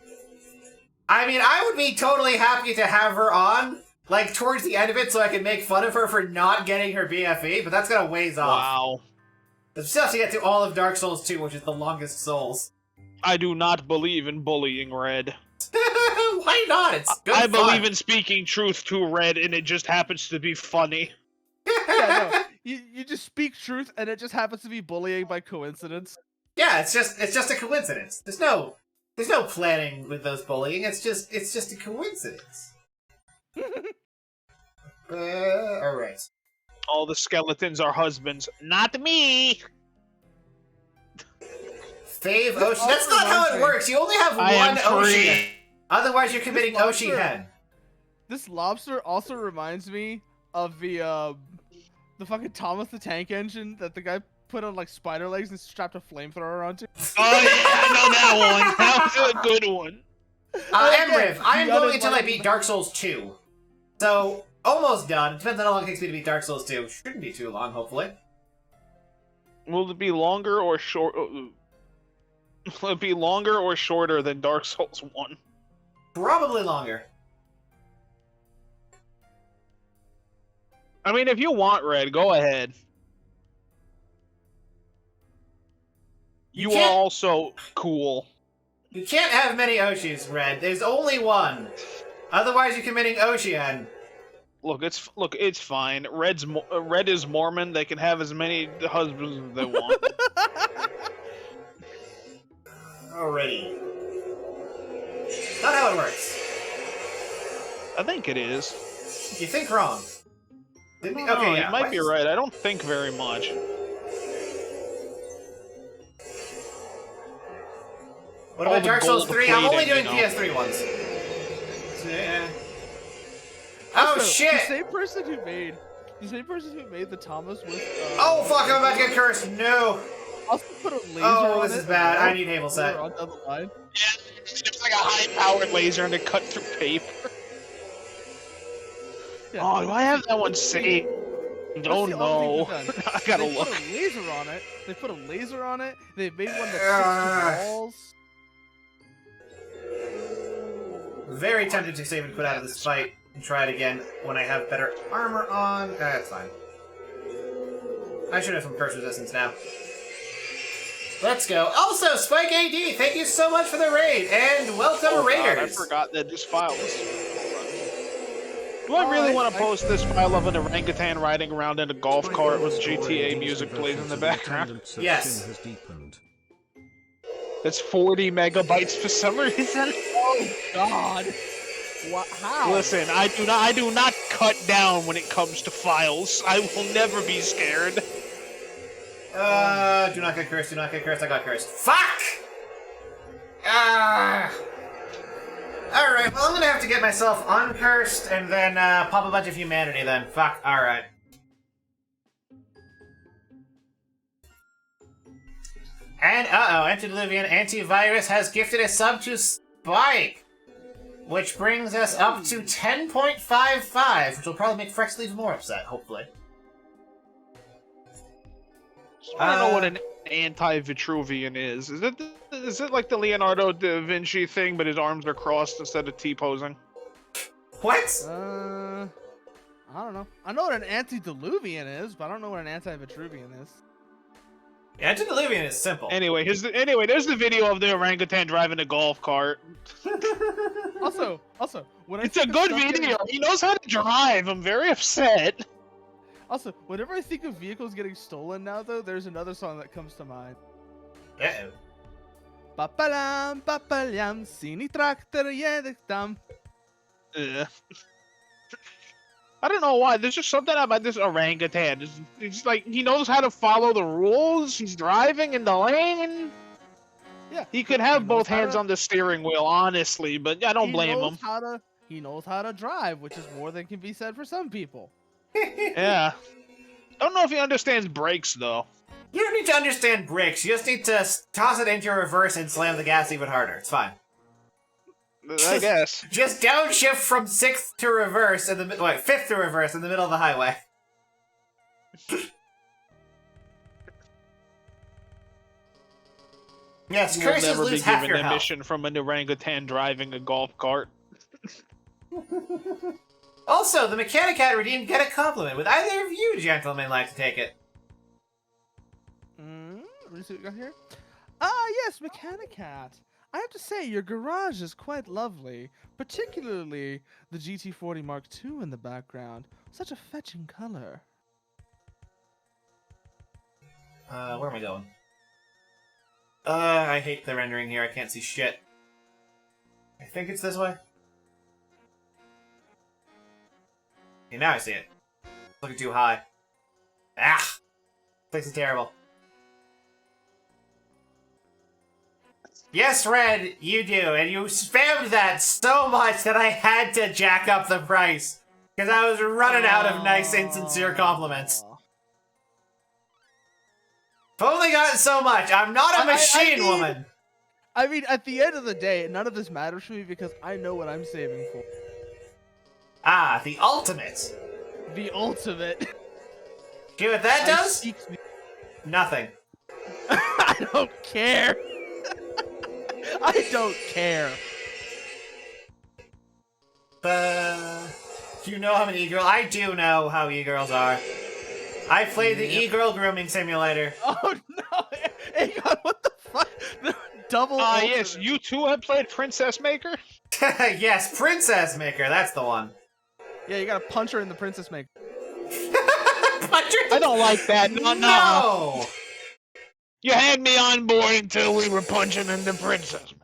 I mean, I would be totally happy to have her on, like, towards the end of it so I could make fun of her for not getting her BFE, but that's gonna ways off. Wow. We still have to get to all of Dark Souls 2, which is the longest Souls. I do not believe in bullying Red. Why not? It's good I fun. believe in speaking truth to Red, and it just happens to be funny. Yeah, no. You just speak truth, and it just happens to be bullying by coincidence. Yeah, it's just a coincidence. There's no planning with those bullying. It's just a coincidence. All right. All the skeletons are husbands. Not me! Fave Oshi. That's not how it works. You only have I am one free. Oshi. Otherwise, you're committing Oshi Hen. This lobster also reminds me of the fucking Thomas the Tank Engine that the guy put on like spider legs and strapped a flamethrower onto. Oh yeah, I know that one. That was a good one. Emriv, I'm going until I beat Dark Souls 2. So, almost done. Depends on how long it takes me to beat Dark Souls 2. Shouldn't be too long, hopefully. Will it be longer or short? Will it be longer or shorter than Dark Souls 1? Probably longer. I mean, if you want Red, go ahead. You are also cool. You can't have many Oshis, Red. There's only one. Otherwise, you're committing Oshi-en. Look, it's fine. Red is Mormon. They can have as many husbands as they want. Alrighty. Not how it works. I think it is. You think wrong. Okay, yeah. you might be right. I don't think very much. What All about the Dark Souls gold 3? I'm only plating, doing you know. PS3 ones. Yeah. Oh Also, shit! The same person who made the Thomas with. Oh fuck! I'm about to get cursed. No. Also put a laser Oh, on this it is bad. as well, I need Havel set. on down the line. Yeah, it's like a high-powered laser and it cut through paper. Yeah. Oh, do I have that one saved? Oh That's the only no. thing they've done. I gotta They look. put a laser on it. They put a laser on it. They made one that sticks to walls. Very tempted to save and quit out of this fight and try it again when I have better armor on. That's fine. I should have some curse resistance now. Let's go. Also, Spike AD, thank you so much for the raid, and welcome, Raiders. God, I forgot that this file was. Do I really want to post this file of an orangutan riding around in a golf cart with GTA music plays in the background? Yes. It's 40 megabytes for some reason. Oh God! What? How? Listen, I do not cut down when it comes to files. I will never be scared. Do not get cursed, do not get cursed, I got cursed. Fuck! Alright, well I'm gonna have to get myself uncursed and then pop a bunch of humanity then. Fuck, alright. And Antediluvian Antivirus has gifted a sub to Spike, which brings us up to 10.55, which will probably make Frexley even more upset, hopefully. I don't know what an anti-Vitruvian is. Is it like the Leonardo da Vinci thing, but his arms are crossed instead of T-posing? What? I don't know. I know what an antediluvian is, but I don't know what an anti-Vitruvian is. Antediluvian is simple. Anyway, there's the video of the orangutan driving a golf cart. Also, when it's a good video. He knows how to drive. I'm very upset. Also, whenever I think of vehicles getting stolen now, though, there's another song that comes to mind. Uh-oh. Papalam, papalam, sini traktor jedek tam. I don't know why. There's just something about this orangutan. It's like he knows how to follow the rules. He's driving in the lane. Yeah. He could have both hands on the steering wheel, honestly, but I don't blame him. He knows how to drive, which is more than can be said for some people. Yeah. I don't know if he understands brakes, though. You don't need to understand brakes. You just need to toss it into reverse and slam the gas even harder. It's fine. I guess. Just downshift from 6th to reverse in the 5th to reverse in the middle of the highway. Yes, We'll curses never be lose half given your a health. mission from an orangutan driving a golf cart. Also, the Mechanicat redeemed Get a Compliment. Would either of you gentlemen like to take it? Let me see what we got here. Yes, Mechanicat. I have to say, your garage is quite lovely, particularly the GT40 Mark II in the background. Such a fetching color. Where am I going? I hate the rendering here. I can't see shit. I think it's this way. Okay, now I see it. It's looking too high. Ah! This is terrible. Yes, Red, you do, and you spammed that so much that I had to jack up the price. Because I was running out of nice, insincere compliments. I've only gotten so much. I'm not a machine woman. I mean, at the end of the day, none of this matters for me because I know what I'm saving for. Ah, the ultimate. The ultimate. See what that does? Nothing. I don't care. I don't care. Do you know how many e-girls? I do know how e-girls are. I played the e-girl grooming simulator. Oh no! Hey God, what the fuck? Double. Yes, you too have played Princess Maker? Yes, Princess Maker, that's the one. Yeah, you gotta punch her in the Princess Maker. I don't like that. No. You had me on board until we were punching in the Princess Maker.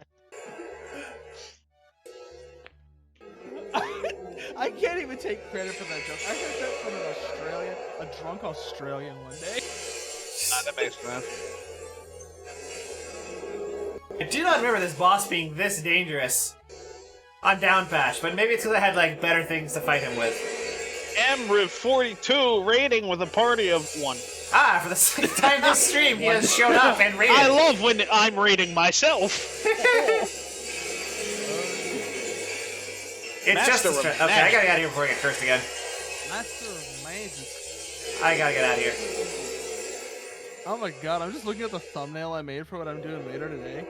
I can't even take credit for that joke. I heard that from an Australian, a drunk Australian one day. That makes sense. I do not remember this boss being this dangerous on Down Patch, but maybe it's because I had like better things to fight him with. MRIV 42 raiding with a party of 1. Ah, for the second time this stream, he has shown up and raided. I love when I'm raiding myself. It's Master just of okay, I gotta get out of here before I get cursed again. Master of Magic. I gotta get out of here. Oh my God, I'm just looking at the thumbnail I made for what I'm doing later today.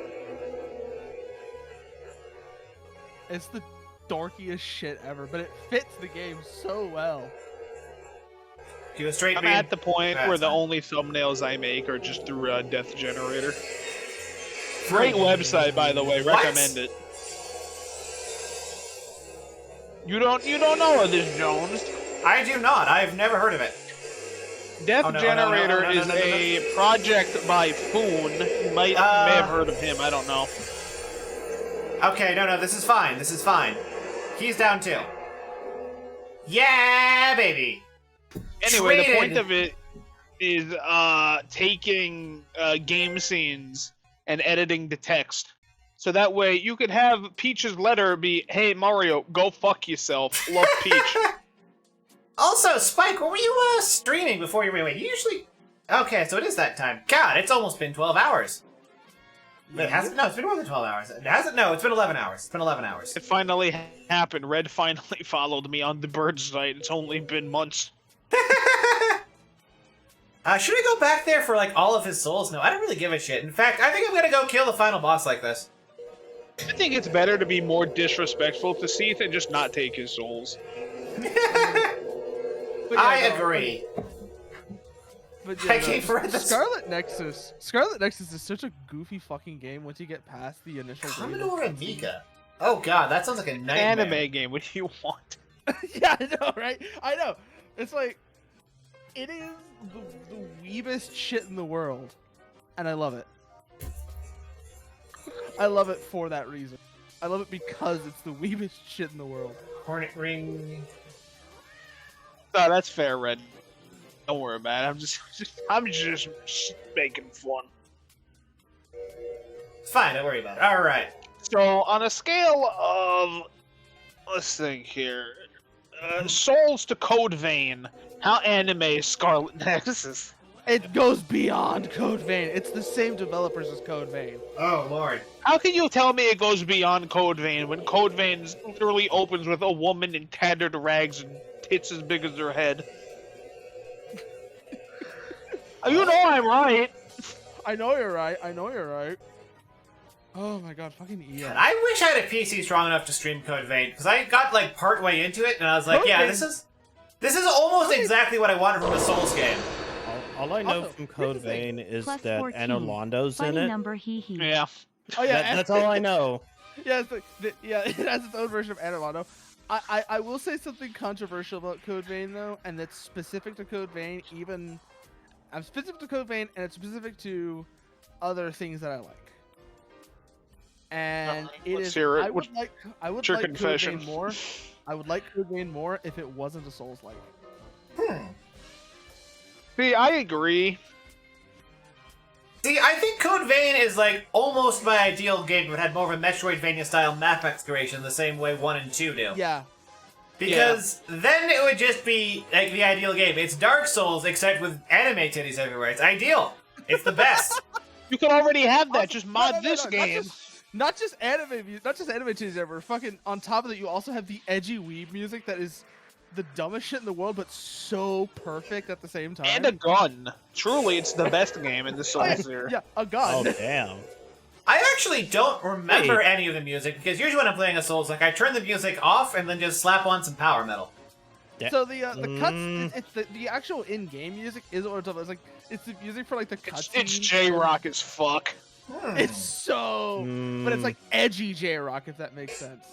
It's the dorkiest shit ever, but it fits the game so well. Do a straight I'm beam. at the point That's where the fine. only thumbnails I make are just through Death Generator. Great website, by the way. What? Recommend it. You don't know of this, Jones? I do not. I've never heard of it. Death Oh, no, Generator no, is a project by Foon. You may have heard of him. I don't know. Okay, no, this is fine. This is fine. He's down too. Yeah, baby. Anyway, the Traded. point of it is taking game scenes and editing the text. So that way you could have Peach's letter be, "Hey Mario, go fuck yourself. Love Peach." Also, Spike, what were you streaming before you wait? You usually... Okay, so it is that time. God, it's almost been 12 hours. Wait, has it? No, it's been more than 12 hours. Has it? No, it's been 11 hours. It's been 11 hours. It finally happened. Red finally followed me on the bird site. It's only been months. Should we go back there for, like, all of his souls? No, I don't really give a shit. In fact, I think I'm gonna go kill the final boss like this. I think it's better to be more disrespectful to Seath and just not take his souls. I agree. But I yeah, can't read this. Scarlet Nexus is such a goofy fucking game once you get past the initial. Commodore Amiga. Oh god, that sounds like a nightmare. Anime game. What do you want? Yeah, I know, right? I know. It's like, it is the weebest shit in the world, and I love it. I love it for that reason. I love it because it's the weebest shit in the world. Hornet Ring. No, that's fair, Red. Don't worry about it. I'm just making fun. It's fine, don't worry about it. Alright. So, on a scale of, let's think here, Souls to Code Vein, how anime is Scarlet Nexus? It goes beyond Code Vein. It's the same developers as Code Vein. Oh lord. How can you tell me it goes beyond Code Vein when Code Vein literally opens with a woman in tattered rags and tits as big as her head? You know I'm right. I know you're right. I know you're right. Oh my god, fucking EA. God, I wish I had a PC strong enough to stream Code Vein, because I got like part way into it and I was like, Code yeah, Vein- this is almost exactly what I wanted from a Souls game. All I know Also, from Code here's the thing. Vein is Plus that 14. Anolando's in Funny it. number, hee hee. Yeah. Oh yeah, That's all I know. Yeah, yeah, it has its own version of Anilano. I will say something controversial about Code Vein though, and that's specific to Code Vein. Even I'm specific to Code Vein, and it's specific to other things that I like. And it let's is. hear it. I would What's like. I would your like confession? Code Vein more. I would like Code Vein more if it wasn't a Souls-like. See, I agree. See, I think Code Vein is like almost my ideal game if it had more of a Metroidvania style map exploration the same way 1 and 2 do. Yeah. Because then it would just be like the ideal game. It's Dark Souls except with anime titties everywhere. It's ideal. It's the best. You can already have that. Just No, mod no, no, this no, game. Not just anime titties ever. Fucking on top of that, you also have the edgy weeb music that is the dumbest shit in the world, but so perfect at the same time. And a gun. Truly, it's the best game in the Souls series. Yeah, a gun. Oh damn. I actually don't remember any of the music because usually when I'm playing a Souls, like I turn the music off and then just slap on some power metal. So the cuts, it's the actual in-game music isn't what I'm talking about. It's like it's the music for like the cutscenes. It's J-Rock as fuck. It's so, but it's like edgy J-Rock, if that makes sense.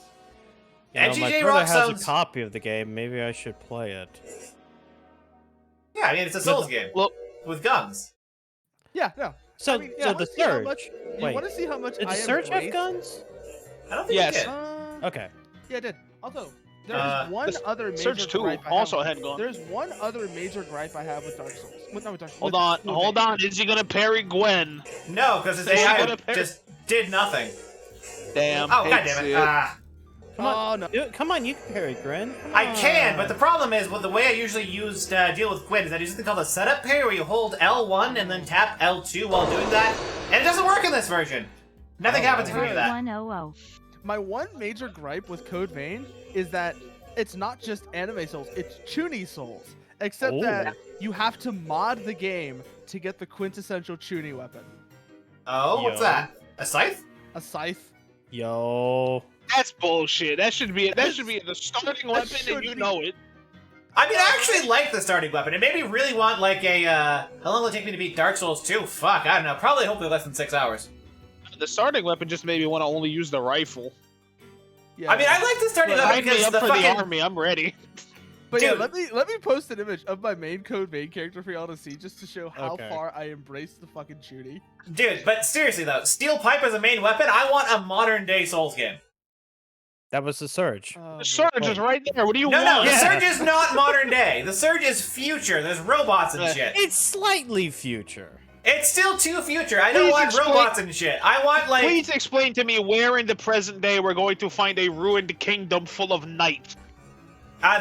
You know, Edgy my J-Rock brother has sounds- a copy of the game. Maybe I should play it. Yeah, I mean it's a Souls game with guns. Yeah, no. So, I mean, so I the wanna see how Surge. much- You Wait, want to see how much did I the Surge have embrace- guns? I don't think Yes. it did. Okay. Yeah, it did. Also, there's one the other major Surge 2 gripe I also have. had guns. There's one other major gripe I have with Dark Souls. Hold on. Is he gonna parry Gwen? No, because his Is he AI gonna parry- just did nothing. Damn. Oh, hate goddammit. it. Ah. Come on, Oh, no. do it. Come on, you can parry Grin. Come I can, on. but the problem is, well, the way I usually deal with Gwyn is I do something called a setup parry, where you hold L1 and then tap L2 while doing that, and it doesn't work in this version. Nothing happens if you do that. 100. My one major gripe with Code Vein is that it's not just anime Souls, it's Chuny Souls. Except that you have to mod the game to get the quintessential Chuny weapon. Oh, what's Yo. that? A scythe? A scythe. Yo. That's bullshit. That should be the starting weapon, and you know it. I mean, I actually like the starting weapon. It made me really want, like, a, how long will it take me to beat Dark Souls 2? Fuck, I don't know. Probably, hopefully less than 6 hours. The starting weapon just made me want to only use the rifle. Yeah, I mean, I like the starting weapon Sign me because up the for fucking... the army. I'm ready. But Dude. yeah, let me post an image of my main Code Vein character for y'all to see, just to show how Okay. far I embrace the fucking shooty. Dude, but seriously, though, Steel Pipe as a main weapon, I want a modern-day Souls game. That was the Surge. The Surge is right there. What do you No, want? the Surge is not modern day. The Surge is future. There's robots and shit. It's slightly future. It's still too future. I don't Please want explain- robots and shit. I want, like... Please explain to me where in the present day we're going to find a ruined kingdom full of knights.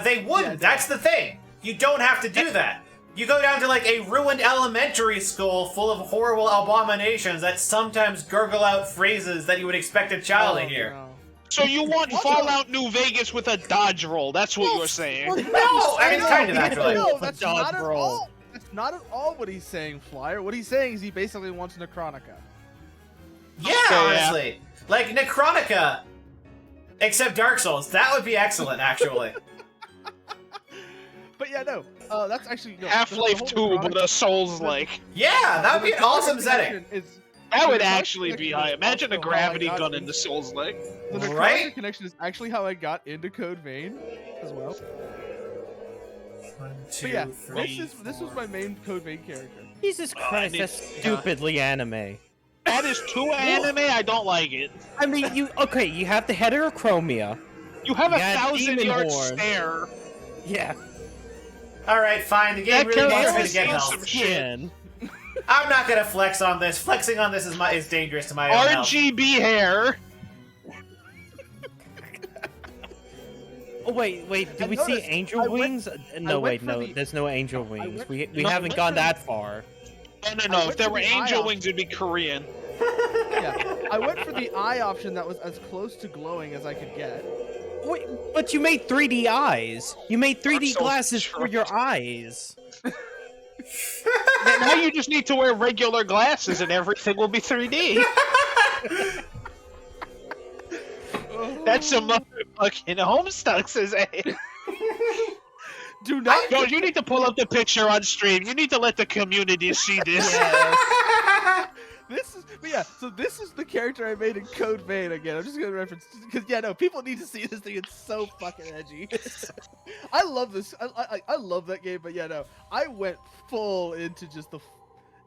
They wouldn't. That's the thing. You don't have to do that. You go down to, like, a ruined elementary school full of horrible abominations that sometimes gurgle out phrases that you would expect a child to hear. So you want Fallout New Vegas with a dodge roll? That's what you're saying. No, I mean, kind of, actually. No, that's not at roll. all. That's not at all what he's saying, Flyer. What he's saying is he basically wants Necronica. Yeah, honestly. Like, Necronica, except Dark Souls. That would be excellent, actually. But yeah, no. That's actually Half-Life 2, but a Souls-like. Yeah, that would be an awesome setting. That would actually be high. Imagine a gravity gun in the Souls-like. The Necronica Right? connection is actually how I got into Code Vein as well. 1, 2, But yeah, 3, this was my main Code Vein character. Jesus Christ, that's stupidly anime. That is too anime. I don't like it. I mean, you have the heterochromia. You have a got 1,000-yard Demon Horn. stare. Yeah. Alright, fine. The game really wants me to get some health. shit. I'm not gonna flex on this. Flexing on this is dangerous to my own health. RGB hair. Oh wait, did we see noticed- angel I went- wings? No, went wait, for no, the- there's no angel wings. We No, haven't went gone for that far. No. If went there for were the angel eye wings, it'd be Korean. Yeah, I went for the eye option that was as close to glowing as I could get. Wait, but you made 3D eyes. You made 3D so glasses for short. your eyes. Now you just need to wear regular glasses and everything will be 3D. That's some motherfucking Homestuck, eh? Do not. Yo, you need to pull up the picture on stream. You need to let the community see this. So this is the character I made in Code Vein again. I'm just gonna reference because people need to see this thing. It's so fucking edgy. I love this. I love that game, but I went full into just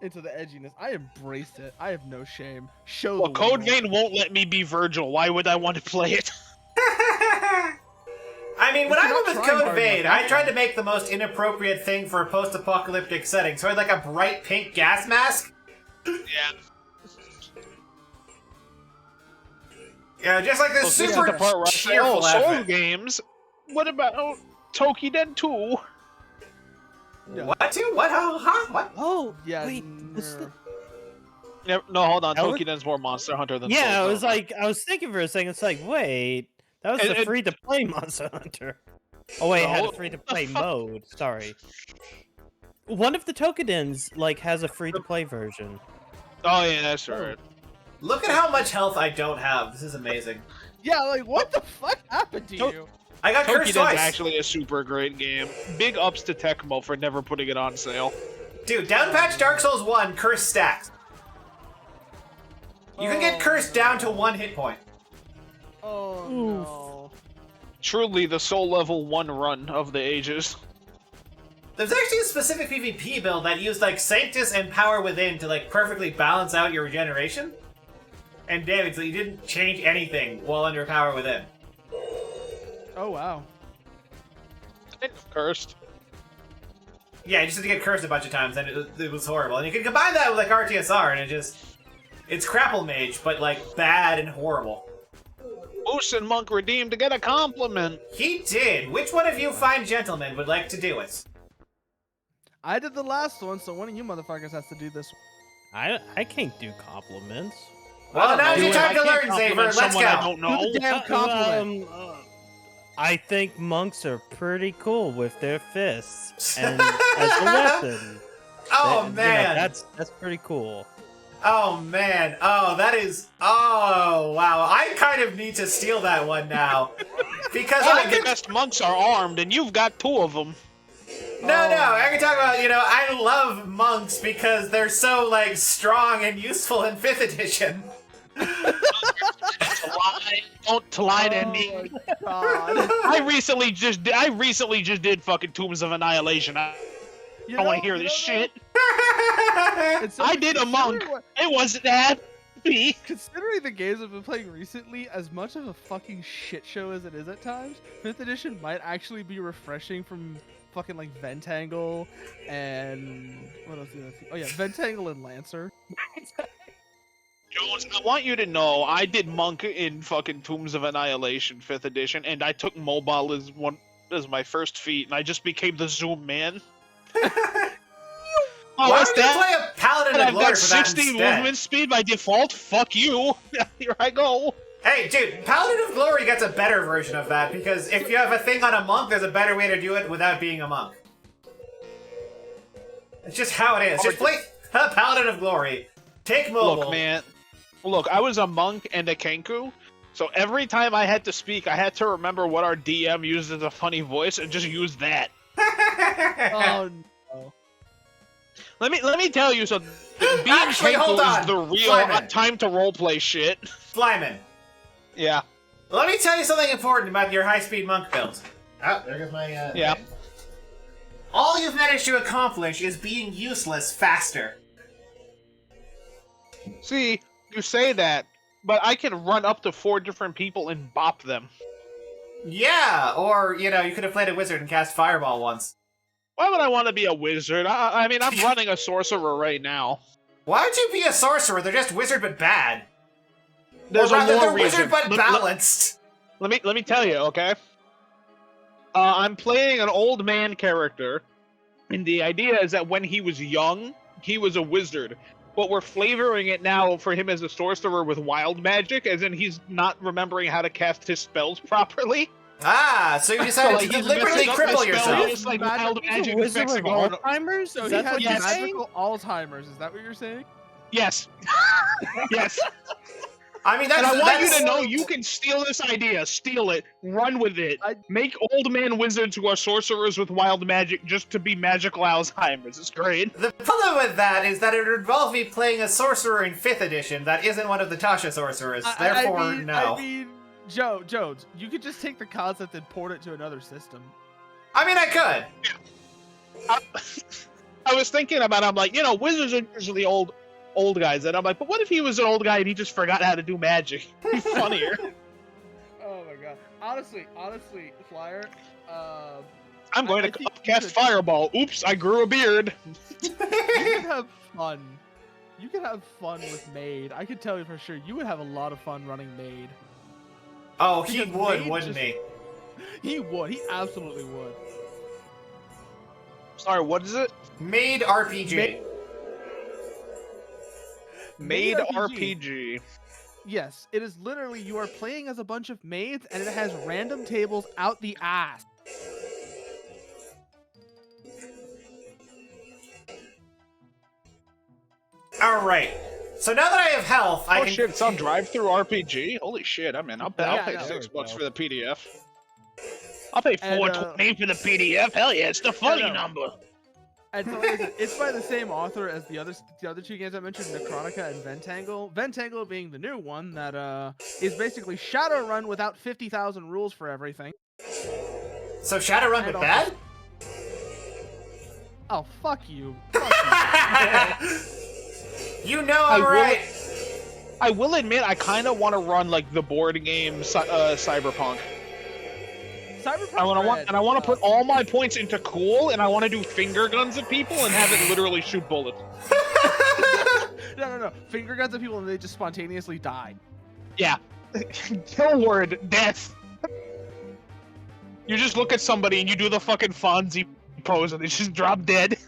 into the edginess. I embraced it. I have no shame. Show Well, the Code world. Vein won't let me be Virgil. Why would I want to play it? I mean, when But I you're went not with trying Code hard Vein, enough. I tried to make the most inappropriate thing for a post-apocalyptic setting. So I had like a bright pink gas mask. Yeah. Yeah, just like this This is super the part where I say, cheerful Soul outfit. games. What about Tokiden 2? What? Two? What? Huh? What? Oh, yeah. wait, what's the... No, hold on. That was- Tokiden's more Monster Hunter than Yeah, Souls. I was thinking for a second. It's like, wait, that was And- the and- free-to-play Monster Hunter. Oh wait, it had No. a free-to-play mode. Sorry. One of the Tokidens has a free-to-play version. Oh yeah, that's right. Look at how much health I don't have. This is amazing. Yeah, like what the fuck happened to you? I got cursed Tokiden's twice. actually a super great game. Big ups to Tecmo for never putting it on sale. Dude, downpatch Dark Souls 1, curse stacks. You can get cursed down to 1 hit point. Oh no. Truly the soul level 1 run of the ages. There's actually a specific PvP build that used Sanctus and Power Within to perfectly balance out your regeneration and damage, so you didn't change anything while under Power Within. Oh wow. Cursed. Yeah, you just had to get cursed a bunch of times, and it was horrible. And you can combine that with RTSR, and it's Crapple Mage, but bad and horrible. Moose and Monk redeemed to get a compliment. He did. Which one of you fine gentlemen would like to do it? I did the last one, so one of you motherfuckers has to do this one. I can't do compliments. Well, now's your time to I learn, can't Xavier. compliment Let's someone I go. don't know. Do the damn compliment. I think monks are pretty cool with their fists and as a weapon. Oh, man. That's pretty cool. Oh, man. Oh, that is... Oh, wow. I kind of need to steal that one now. Because All I of the could... best monks are armed, and you've got 2 of them. No, I can talk about, I love monks because they're so, like, strong and useful in 5th edition. Don't lie to me. I recently just did fucking Tombs of Annihilation. I don't want to hear this shit. I did a monk. It wasn't happy. Considering the games I've been playing recently, as much of a fucking shit show as it is at times, 5th edition might actually be refreshing from fucking like Ventangle and what else? Oh yeah, Ventangle and Lancer. Jones, I want you to know I did monk in fucking Tombs of Annihilation 5th edition, and I took mobile as my first feat, and I just became the Zoom man. Why would you play a Paladin of Glory I've got for that 60 instead? movement speed by default. Fuck you. Here I go. Hey, dude, Paladin of Glory gets a better version of that, because if you have a thing on a monk, there's a better way to do it without being a monk. It's just how it is. Just play Paladin of Glory. Take mobile. Look, man. Look, I was a monk and a Kenku, so every time I had to speak, I had to remember what our DM used as a funny voice and just use that. Oh no. Let me tell you something. Being Actually, hold Kenku on. is the real Flyman. time to roleplay shit. Flyman. Yeah. Let me tell you something important about your high-speed monk build. Oh, there goes my, Yeah. thing. All you've managed to accomplish is being useless faster. See, you say that, but I can run up to 4 different people and bop them. Yeah, or, you could have played a wizard and cast Fireball once. Why would I want to be a wizard? I mean, I'm running a sorcerer right now. Why would you be a sorcerer? They're just wizard but bad. There's or a rather, more they're reason. wizard but balanced. Let me tell you, okay? I'm playing an old man character, and the idea is that when he was young, he was a wizard. But we're flavoring it now for him as a sorcerer with wild magic, as in he's not remembering how to cast his spells properly. Ah, so you decided to he's deliberately messing up cripple his spells, yourself. It's like wild He's a magic wizard effects with going. Alzheimer's? So Is he that has what you're saying? magical Alzheimer's. Is that what you're saying? Yes. Yes. I mean, and I want you to know you can steal this idea, steal it, run with it, make old man wizards who are sorcerers with wild magic just to be magical Alzheimer's. It's great. The problem with that is that it would involve me playing a sorcerer in 5th edition that isn't one of the Tasha sorcerers. Therefore, no. I mean, Jones, you could just take the concept and port it to another system. I mean, I could. I was thinking about it, I'm like, wizards are usually old guys, and I'm like, but what if he was an old guy and he just forgot how to do magic? It'd be funnier. Oh my god. Honestly, Flyer, I'm going to cast Fireball. Oops, I grew a beard. You could have fun. You could have fun with Maid. I can tell you for sure, you would have a lot of fun running Maid. Oh, he Because would, Maid wouldn't just- he? He would. He absolutely would. Sorry, what is it? Made RPG. Made RPG. Yes, it is literally you are playing as a bunch of maids, and it has random tables out the ass. Alright. So now that I have health, I Oh can... shit, it's on drive-through RPG? Holy shit, I'm in. I'll pay Yeah, $6 for the PDF. I'll pay $4.20 for the PDF. Hell yeah, it's the funny number. And so it's by the same author as the other two games I mentioned, Necronica and Ventangle. Ventangle being the new one that is basically Shadowrun without 50,000 rules for everything. So Shadowrun but bad? Oh, fuck you. You know I'm right. I will admit, I kind of want to run like the board game Cyberpunk. I want to put all my points into cool, and I want to do finger guns at people and have it literally shoot bullets. No. Finger guns at people and they just spontaneously die. Yeah. Kill word, death. You just look at somebody and you do the fucking Fonzie pose and they just drop dead.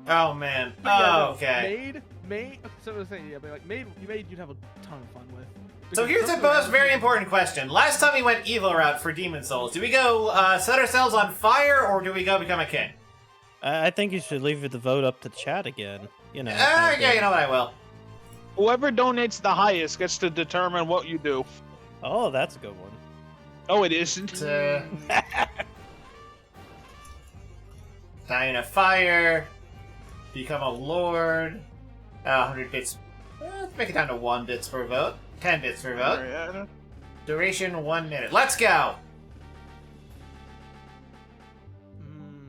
Oh man. But yeah, no, okay. Maid. So I was saying, yeah, but like Maid, you'd have a ton of fun with. So here's the most very important question. Last time we went evil route for Demon Souls. Do we go set ourselves on fire, or do we go become a king? I think you should leave the vote up to chat again. You know. Yeah, you know what, I will. Whoever donates the highest gets to determine what you do. Oh, that's a good one. Oh, it isn't? Die in a fire. Become a lord. 100 bits. Let's make it down to 1 bits per vote. 10 bits per vote. Duration 1 minute. Let's go!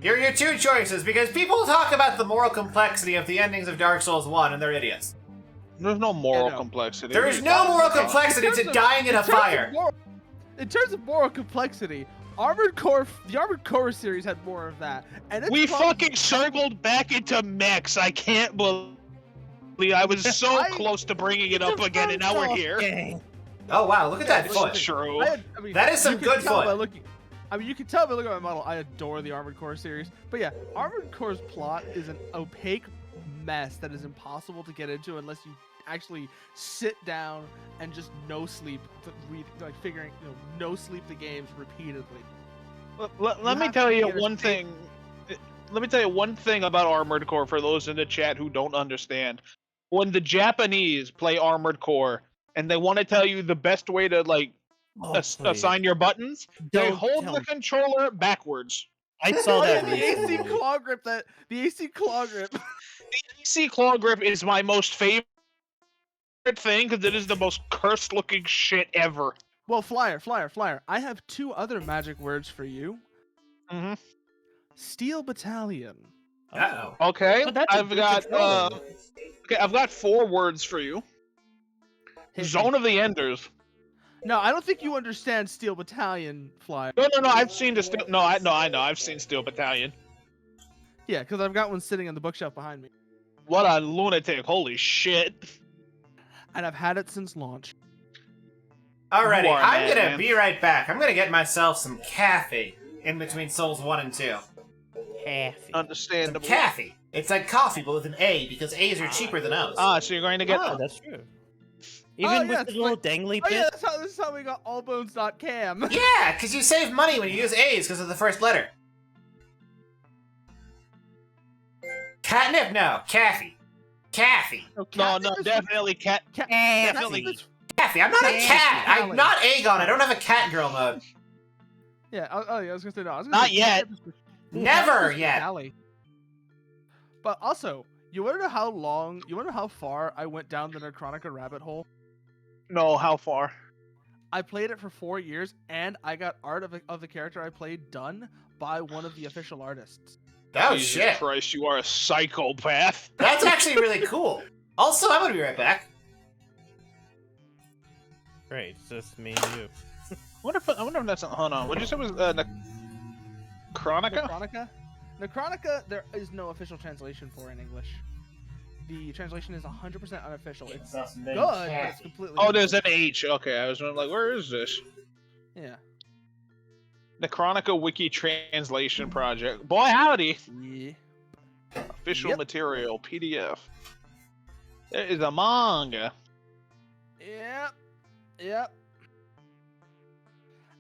Here are your 2 choices, because people talk about the moral complexity of the endings of Dark Souls 1, and they're idiots. There's no moral complexity. There is no moral complexity to dying in a fire. In terms of moral complexity, the Armored Core series had more of that. And it's We probably- fucking circled back into mechs. I can't believe I was so close to bringing it up again, and now we're here. Oh wow, look at that foot. True. That is some you can good tell foot. by looking- you can tell by looking at my model, I adore the Armored Core series. But yeah, Armored Core's plot is an opaque mess that is impossible to get into unless you actually sit down and just no sleep to read, like figuring, no sleep the games repeatedly. Let me tell you one thing. Let me tell you one thing about Armored Core for those in the chat who don't understand. When the Japanese play Armored Core and they want to tell you the best way to assign your buttons, they hold the controller backwards. I saw that the AC claw grip. The AC claw grip. The AC claw grip is my most favorite thing because it is the most cursed looking shit ever. Well, Flyer, I have 2 other magic words for you. Mm-hmm. Steel Battalion. Uh-oh. Okay, But that's a I've good got controller. I've got 4 words for you. Zone of the Enders. No, I don't think you understand Steel Battalion, Flyer. No, I've seen the Steel. No, I know. I've seen Steel Battalion. Yeah, because I've got one sitting on the bookshelf behind me. What a lunatic! Holy shit! And I've had it since launch. Alrighty, You are, I'm gonna man. be right back. I'm gonna get myself some coffee in between Souls 1 and 2. Understandable. Coffee. It's like coffee, but with an A, because A's are cheaper than O's. Ah, so you're going to get. that's true. Even with the little dangly bit. Yeah, this is how we got allbones.cam. Yeah, because you save money when you use A's because of the first letter. Catnip? No. Caffey. Caffey. No, definitely cat. Definitely. Caffey. I'm not a cat. I'm not Aegon. I don't have a cat girl mode. Yeah, I was gonna say no. I was gonna Not say yet. Never yet. Alley. But also, you wanna know how long? You wanna know how far I went down the Necronica rabbit hole? No, how far? I played it for 4 years, and I got art of the character I played done by one of the official artists. Oh Jesus shit. Christ, you are a psychopath. That's actually really cool. Also, I'm gonna be right back. Great, it's just me and you. I wonder if that's. Hold on. What did you say was Necronica? Necronica, there is no official translation for in English. The translation is 100% unofficial. It's good, but it's completely. Oh, there's an H. Okay, I was like, where is this? Yeah. Necronica Wiki Translation Project. Boy, howdy. Yeah. Official material, PDF. There is a manga. Yep.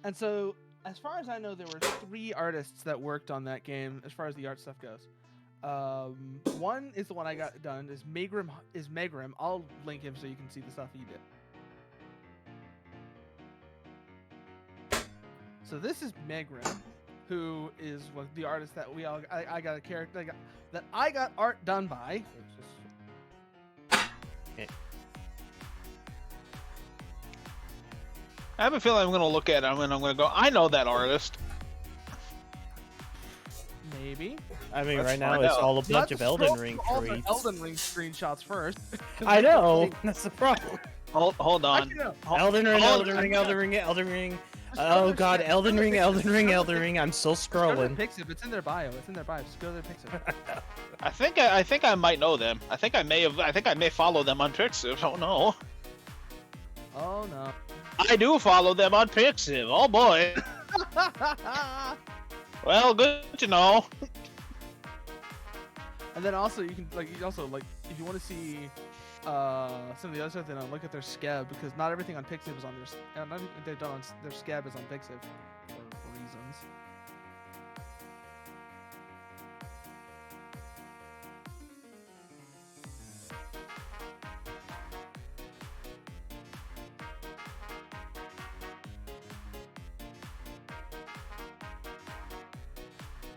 And so, as far as I know, there were 3 artists that worked on that game as far as the art stuff goes. One is the one I got done. Is Megrim. I'll link him so you can see the stuff he did. So this is Megrim, who is the artist that I got a character that I got art done by. I have a feeling I'm going to look at him and I'm going to go, I know that artist. Maybe. I mean, Let's right now find it's out. all a You have bunch to of Elden scroll Ring through all the tweets. Elden Ring screenshots first. I know. That's the problem. Hold on. Elden Ring. Oh god, Elden Ring. I'm still Go to their scrolling. Pixiv. It's in their bio. Just go to their Pixiv. I think I might know them. I think I may follow them on Pixiv. Oh no. Oh no. I do follow them on Pixiv. Oh boy. Well, good to know. And then also you can if you want to see some of the other stuff, then look at their scab, because not everything on Pixiv is on their not everything they've done on their scab is on Pixiv for reasons.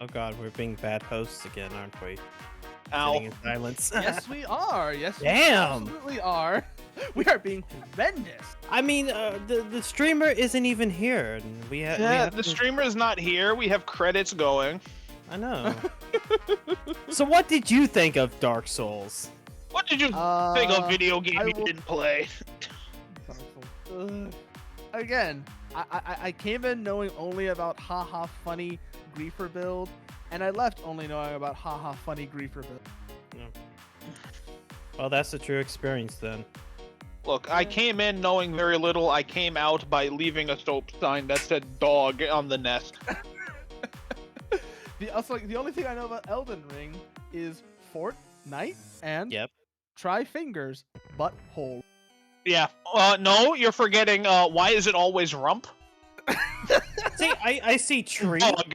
Oh god, we're being bad hosts again, aren't we? Ow. Sitting in silence. Yes, we are. Yes, we Damn. absolutely are. We are being horrendous. I mean, the streamer isn't even here, and we have The streamer is not here. We have credits going. I know. So what did you think of Dark Souls? What did you think of video game you didn't play? Again, I came in knowing only about haha funny griefer build, and I left only knowing about haha funny griefer build. Well, that's the true experience then. Look, I came in knowing very little. I came out by leaving a soap sign that said dog on the nest. The only thing I know about Elden Ring is Fortnite and try fingers, butthole. Yeah. No, you're forgetting. Why is it always rump? See, I see tree. Dog.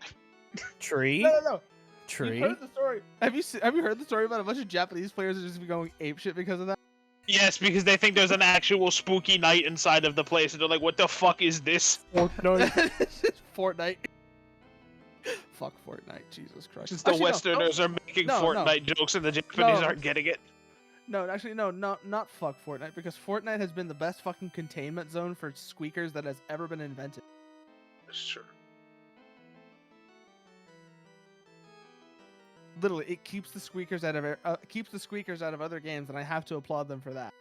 Tree. No. Tree. You've heard the story. Have you heard the story about a bunch of Japanese players that just going apeshit because of that? Yes, because they think there's an actual spooky night inside of the place, and they're like, "What the fuck is this?" Fortnite. Fuck Fortnite, Jesus Christ. Since the Westerners are making Fortnite jokes and the Japanese aren't getting it. No, actually, no, not fuck Fortnite, because Fortnite has been the best fucking containment zone for squeakers that has ever been invented. That's true. Literally, it keeps the squeakers out of other games, and I have to applaud them for that.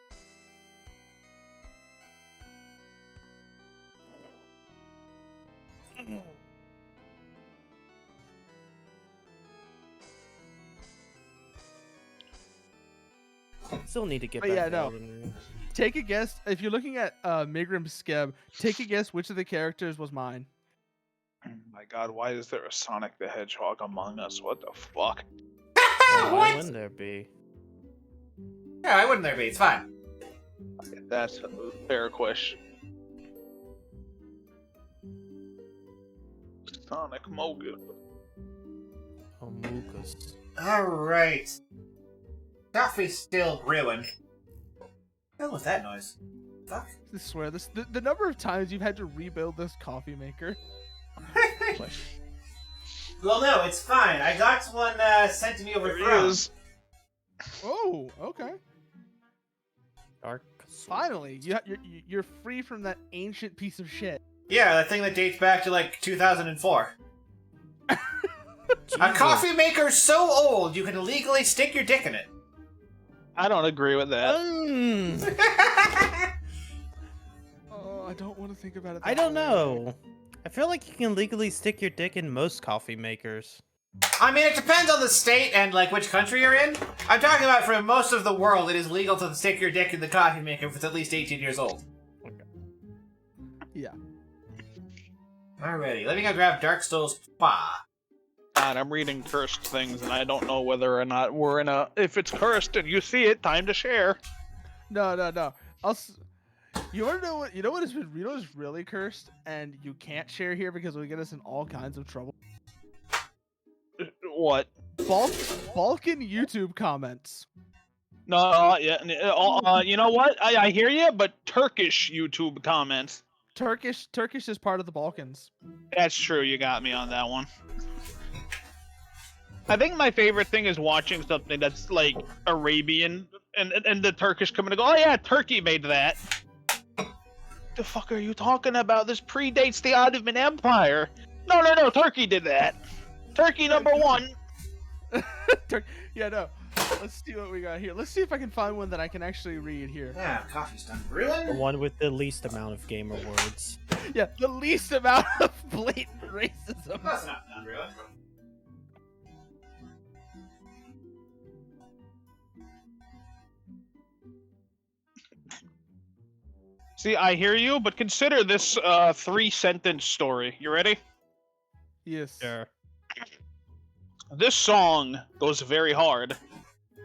Still need to get But back yeah, to no. Elden Ring. Take a guess. If you're looking at Migrim Skeb, take a guess which of the characters was mine. Oh my god, why is there a Sonic the Hedgehog among us? What the fuck? Why wouldn't there be? Yeah, why wouldn't there be? It's fine. That's a fair question. Sonic Mogu. Amogus. Alright. Coffee's still brewing. What the hell was that noise? Fuck. I swear, the number of times you've had to rebuild this coffee maker. Well, no, it's fine. I got one sent to me over There he is. Oh, okay. Dark. Finally, you're free from that ancient piece of shit. Yeah, that thing that dates back to like 2004. A coffee maker's so old you can legally stick your dick in it. I don't agree with that. Oh, I don't want to think about it. I don't know. I feel like you can legally stick your dick in most coffee makers. I mean, it depends on the state and like which country you're in. I'm talking about for most of the world, it is legal to stick your dick in the coffee maker if it's at least 18 years old. Okay. Yeah. Alrighty, let me go grab Dark Souls 5. God, I'm reading cursed things, and I don't know whether or not we're in a. If it's cursed and you see it, time to share. No. You want to know what? You know what is really cursed, and you can't share here because it will get us in all kinds of trouble. What? Balkan YouTube comments. No, yeah. You know what? I hear you, but Turkish YouTube comments. Turkish is part of the Balkans. That's true. You got me on that one. I think my favorite thing is watching something that's like Arabian and the Turkish coming to go, oh yeah, Turkey made that. The fuck are you talking about? This predates the Ottoman Empire. No, Turkey did that. Turkey number one. Yeah, no. Let's see what we got here. Let's see if I can find one that I can actually read here. Yeah, coffee's done brewing. The one with the least amount of gamer words. Yeah, the least amount of blatant racism. That's not done brewing. See, I hear you, but consider this 3-sentence story. You ready? Yes. Sure. This song goes very hard.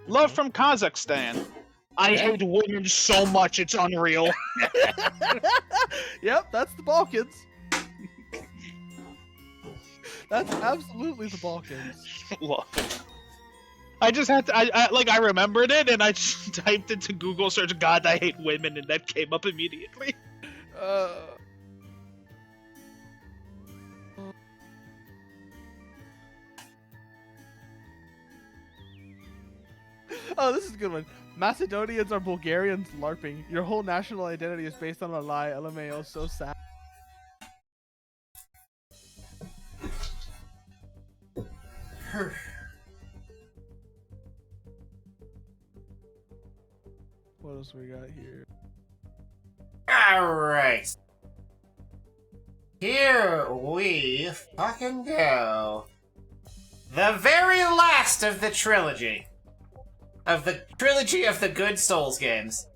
Love from Kazakhstan. I hate women so much, it's unreal. Yep, that's the Balkans. That's absolutely the Balkans. Love. I just had to, I remembered it, and I just typed into Google search, God, I hate women, and that came up immediately. Oh, this is a good one. Macedonians are Bulgarians LARPing. Your whole national identity is based on a lie. LMAO, so sad. What else we got here? Alright. Here we fucking go. The very last of the trilogy. Of the trilogy of the good Souls games.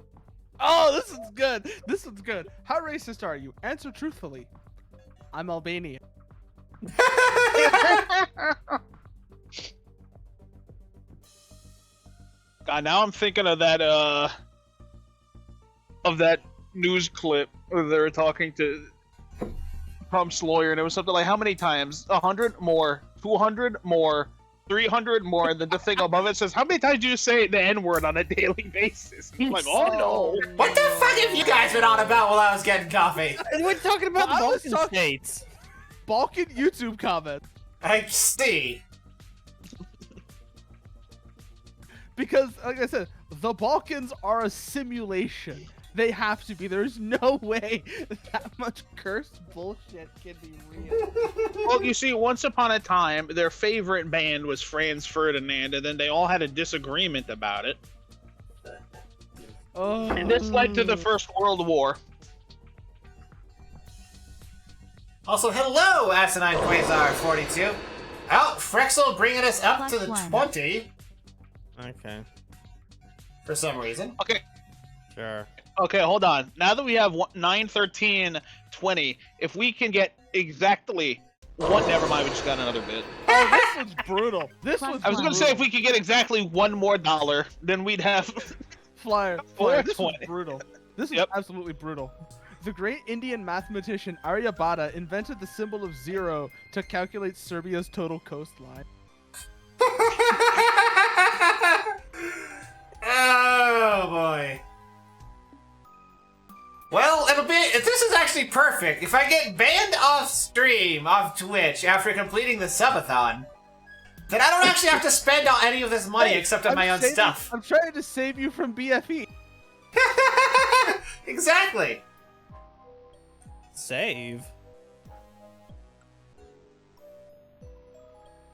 Oh, this one's good. This one's good. How racist are you? Answer truthfully. I'm Albanian. God, now I'm thinking of that news clip where they were talking to Trump's lawyer, and it was something like, how many times? 100 more, 200 more, 300 more, and then the thing above it says, how many times do you say the N-word on a daily basis? I'm like, oh no. What the fuck have you guys been on about while I was getting coffee? We're talking about the Balkan states. Balkan YouTube comment. I see. Because, like I said, the Balkans are a simulation. They have to be. There's no way that much cursed bullshit can be real. Well, you see, once upon a time, their favorite band was Franz Ferdinand, and then they all had a disagreement about it. Oh. And this led to the First World War. Also, hello, Asinine Quasar 42. Oh, Frexel bringing us up to the 20. Okay. For some reason. Okay. Sure. Okay, hold on. Now that we have 9, 13, 20, if we can get exactly one, never mind, we just got another bit. Oh, this one's brutal. This one's I was going to say if we could get exactly one more dollar, then we'd have Flyer. This one's 20. brutal. This is absolutely brutal. The great Indian mathematician Aryabhata invented the symbol of zero to calculate Serbia's total coastline. Oh boy. Well, this is actually perfect. If I get banned off stream, off Twitch, after completing the subathon, then I don't actually have to spend on any of this money except on my own stuff. I'm trying to save you from BFE. Exactly. Save?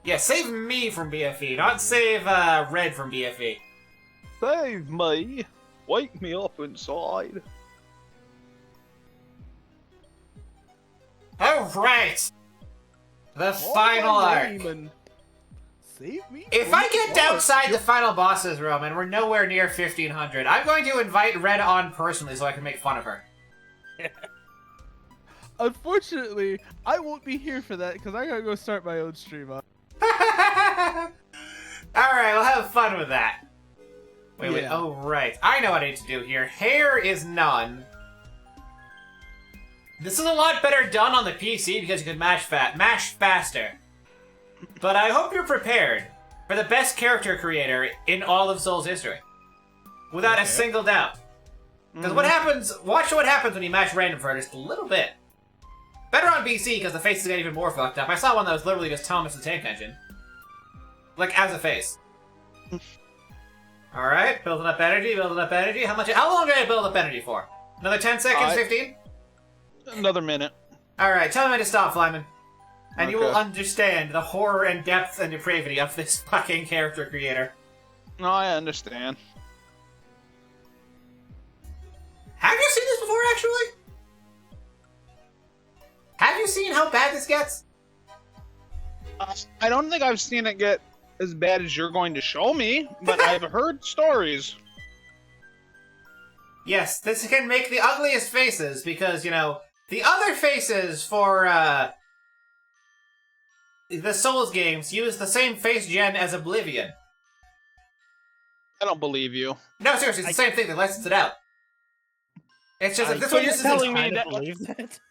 Yeah, save me from BFE, not save Red from BFE. Save me. Wake me up inside. Alright! The final arc. Save me. If I get outside the final boss's room and we're nowhere near 1500, I'm going to invite Red on personally so I can make fun of her. Unfortunately, I won't be here for that because I gotta go start my own stream up. Alright, we'll have fun with that. Wait, oh right. I know what I need to do here. Hair is none. This is a lot better done on the PC because you can mash faster. But I hope you're prepared for the best character creator in all of Souls history. Without a single doubt. Because what happens, watch what happens when you mash random for just a little bit. Better on PC because the faces get even more fucked up. I saw one that was literally just Thomas the Tank Engine. Like, as a face. Alright, building up energy, building up energy. How long did I build up energy for? Another 10 seconds, 15? Another minute. Alright, tell me when to stop, Flyman. And you will understand the horror and depth and depravity of this fucking character creator. No, I understand. Have you seen this before, actually? Have you seen how bad this gets? I don't think I've seen it get as bad as you're going to show me, but I've heard stories. Yes, this can make the ugliest faces because, you know, the other faces for, the Souls games use the same face gen as Oblivion. I don't believe you. No, seriously, it's the same thing. They licensed it out. It's just that this one uses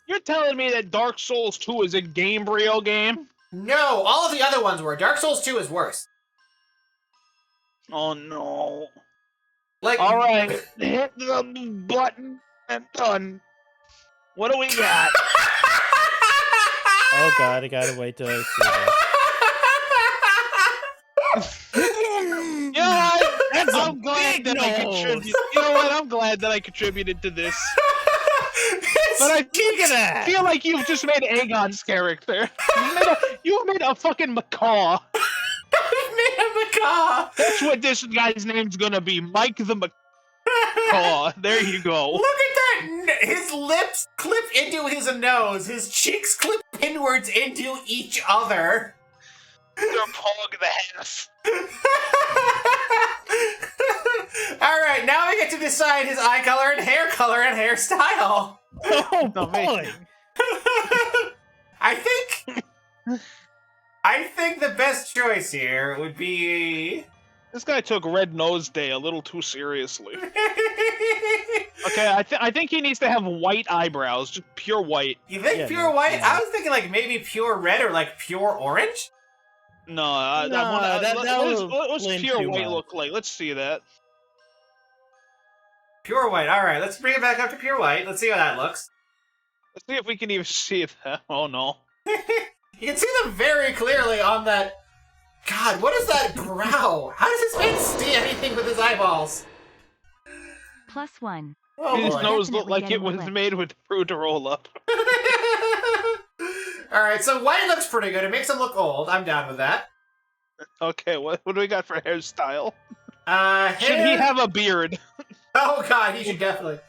You're telling me that Dark Souls 2 is a Gamebryo game? No, all of the other ones were. Dark Souls 2 is worse. Oh no. Like, alright, hit the button and done. What do we got? Oh god, I gotta wait till I see that. Yeah, that's contribute. You know what? I'm glad that I contributed to this. But I feel like you've just made Aegon's character. You made a fucking macaw. Macaw. That's what this guy's name's gonna be, Mike the Macaw. There you go. Look at that! His lips clip into his nose. His cheeks clip inwards into each other. They're Pog the half. Alright, now we get to decide his eye color and hairstyle. Oh boy! I think the best choice here would be... This guy took Red Nose Day a little too seriously. Okay, I think he needs to have white eyebrows, just pure white. You think pure white? Yeah. I was thinking like maybe pure red or like pure orange. No, what's pure white look like? Let's see that. Pure white. All right, let's bring it back up to pure white. Let's see how that looks. Let's see if we can even see that. Oh no. You can see them very clearly on that. God, what is that brow? How does this man see anything with his eyeballs? +1. Oh, his boy. nose looked like it was made with fruit roll up. Alright, so white looks pretty good. It makes him look old. I'm down with that. Okay, what do we got for hairstyle? Hair... Should he have a beard? Oh god, he should definitely.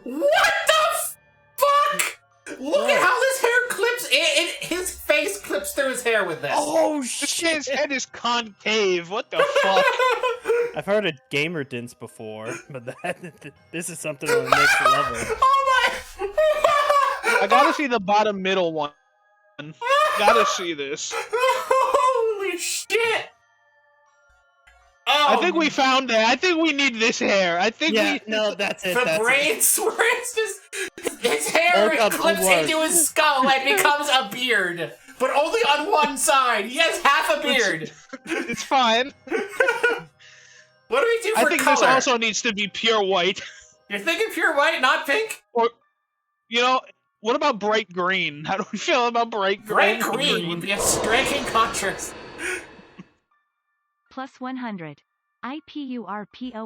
What the fuck? Look at how this hair clips in. His face clips through his hair with this. Oh shit! His head is concave. What the fuck? I've heard of gamer dints before, but this is something on the next level. Oh my! I gotta see the bottom middle one. Gotta see this. Holy shit! Oh, I think we found it. I think we need this hair. I think no, that's it. The braids where it's just his hair clips into his skull and becomes a beard, but only on one side. He has half a beard. It's fine. What do we do for I think color? this also needs to be pure white. You're thinking pure white, not pink? Or, you know, what about bright green? How do we feel about bright green? Bright green would be a striking contrast. +100. IPURPOSFULLY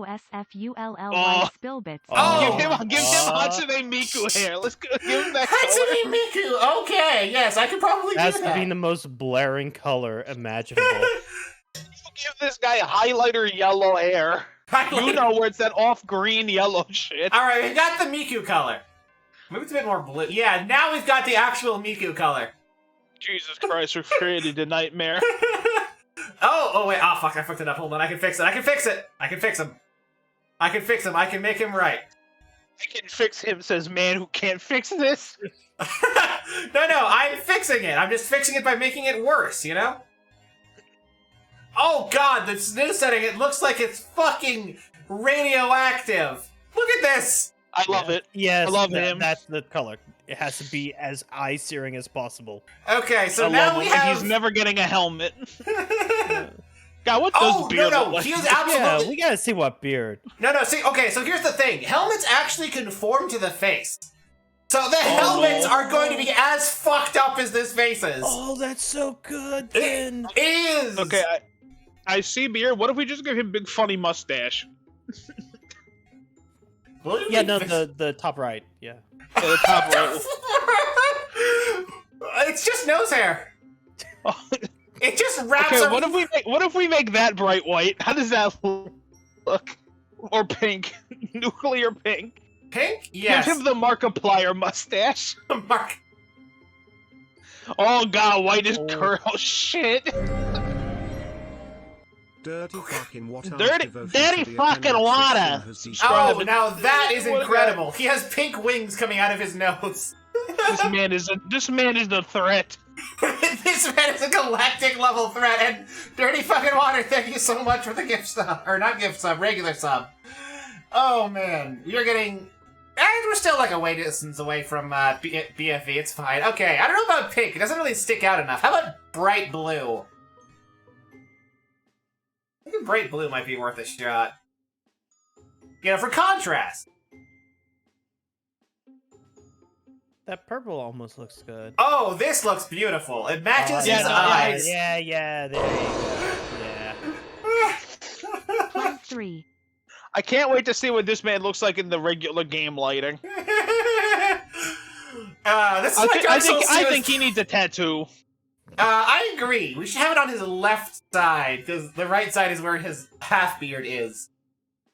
spillbits. Oh, give him Hatsune Miku hair. Let's give him that Hatsune Miku. Okay, yes, I could probably That's do that. being the most blaring color imaginable. Give this guy highlighter yellow hair. You know where it's that off-green yellow shit. All right, we got the Miku color. Maybe it's a bit more blue. Yeah, now we've got the actual Miku color. Jesus Christ, we've created a nightmare. Oh wait, oh fuck, I fucked it up. Hold on, I can fix it. I can fix it. I can fix him. I can fix him. I can make him right. I can fix him, says man who can't fix this. No, I'm fixing it. I'm just fixing it by making it worse, you know? Oh god, this new setting, it looks like it's fucking radioactive. Look at this. I love it. Yes, I love him. That's the color. It has to be as eye-searing as possible. Okay, so I now love we him. have... He's never getting a helmet. God, what does beard look like? He was absolutely... Yeah, we gotta see what beard. No, see, okay, so here's the thing. Helmets actually conform to the face. So the helmets are going to be as fucked up as this face is. Oh, that's so good, Ken. It is! Okay, I see beard. What if we just give him big funny mustache? Yeah, no, the top right. Yeah. Yeah, the top right. It's just nose hair. It just wraps Okay, up. what if we make that bright white? How does that look? Or pink? Nuclear pink? Pink? Yes. Give him the Markiplier mustache. Mark. Oh god, white is curl. Oh shit. Dirty fucking water. Dirty fucking water. Oh, now that is incredible. He has pink wings coming out of his nose. This man is a threat. This man is a galactic level threat, and Dirty fucking water, thank you so much for the gift sub. Or not gift sub, regular sub. Oh man, you're getting... And we're still like a way distance away from BFV, it's fine. Okay, I don't know about pink, it doesn't really stick out enough. How about bright blue? I think bright blue might be worth a shot. You know, for contrast. That purple almost looks good. Oh, this looks beautiful. It matches his eyes. Yeah, there you go. Yeah. +3. I can't wait to see what this man looks like in the regular game lighting. This is like Dark Souls 2 I think he needs a tattoo. I agree. We should have it on his left side, because the right side is where his half-beard is.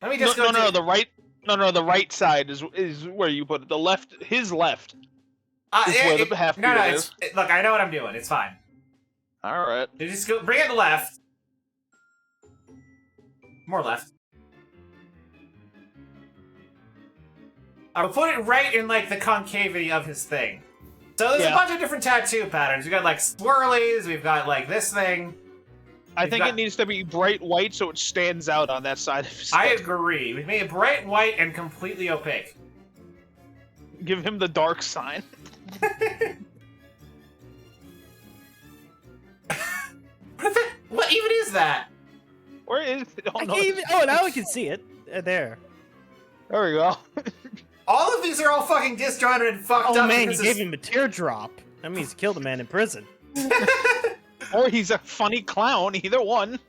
Let me just the right side is where you put it. The left, his left is where the half beard is. Look, I know what I'm doing. It's fine. Alright. You just go, bring it left. More left. I'll put it right in, like, the concavity of his thing. So there's a bunch of different tattoo patterns. We've got, like, swirlies, we've got, like, this thing. I think it needs to be bright white so it stands out on that side of his I head. agree. We've made it bright white and completely opaque. Give him the dark sign. What even is that? Where is it? I can't even... Oh, now I can see it. There. There we go. All of these are all fucking disjointed and fucked up. Oh man, he gave him a teardrop. That means he killed a man in prison. Or he's a funny clown, either one.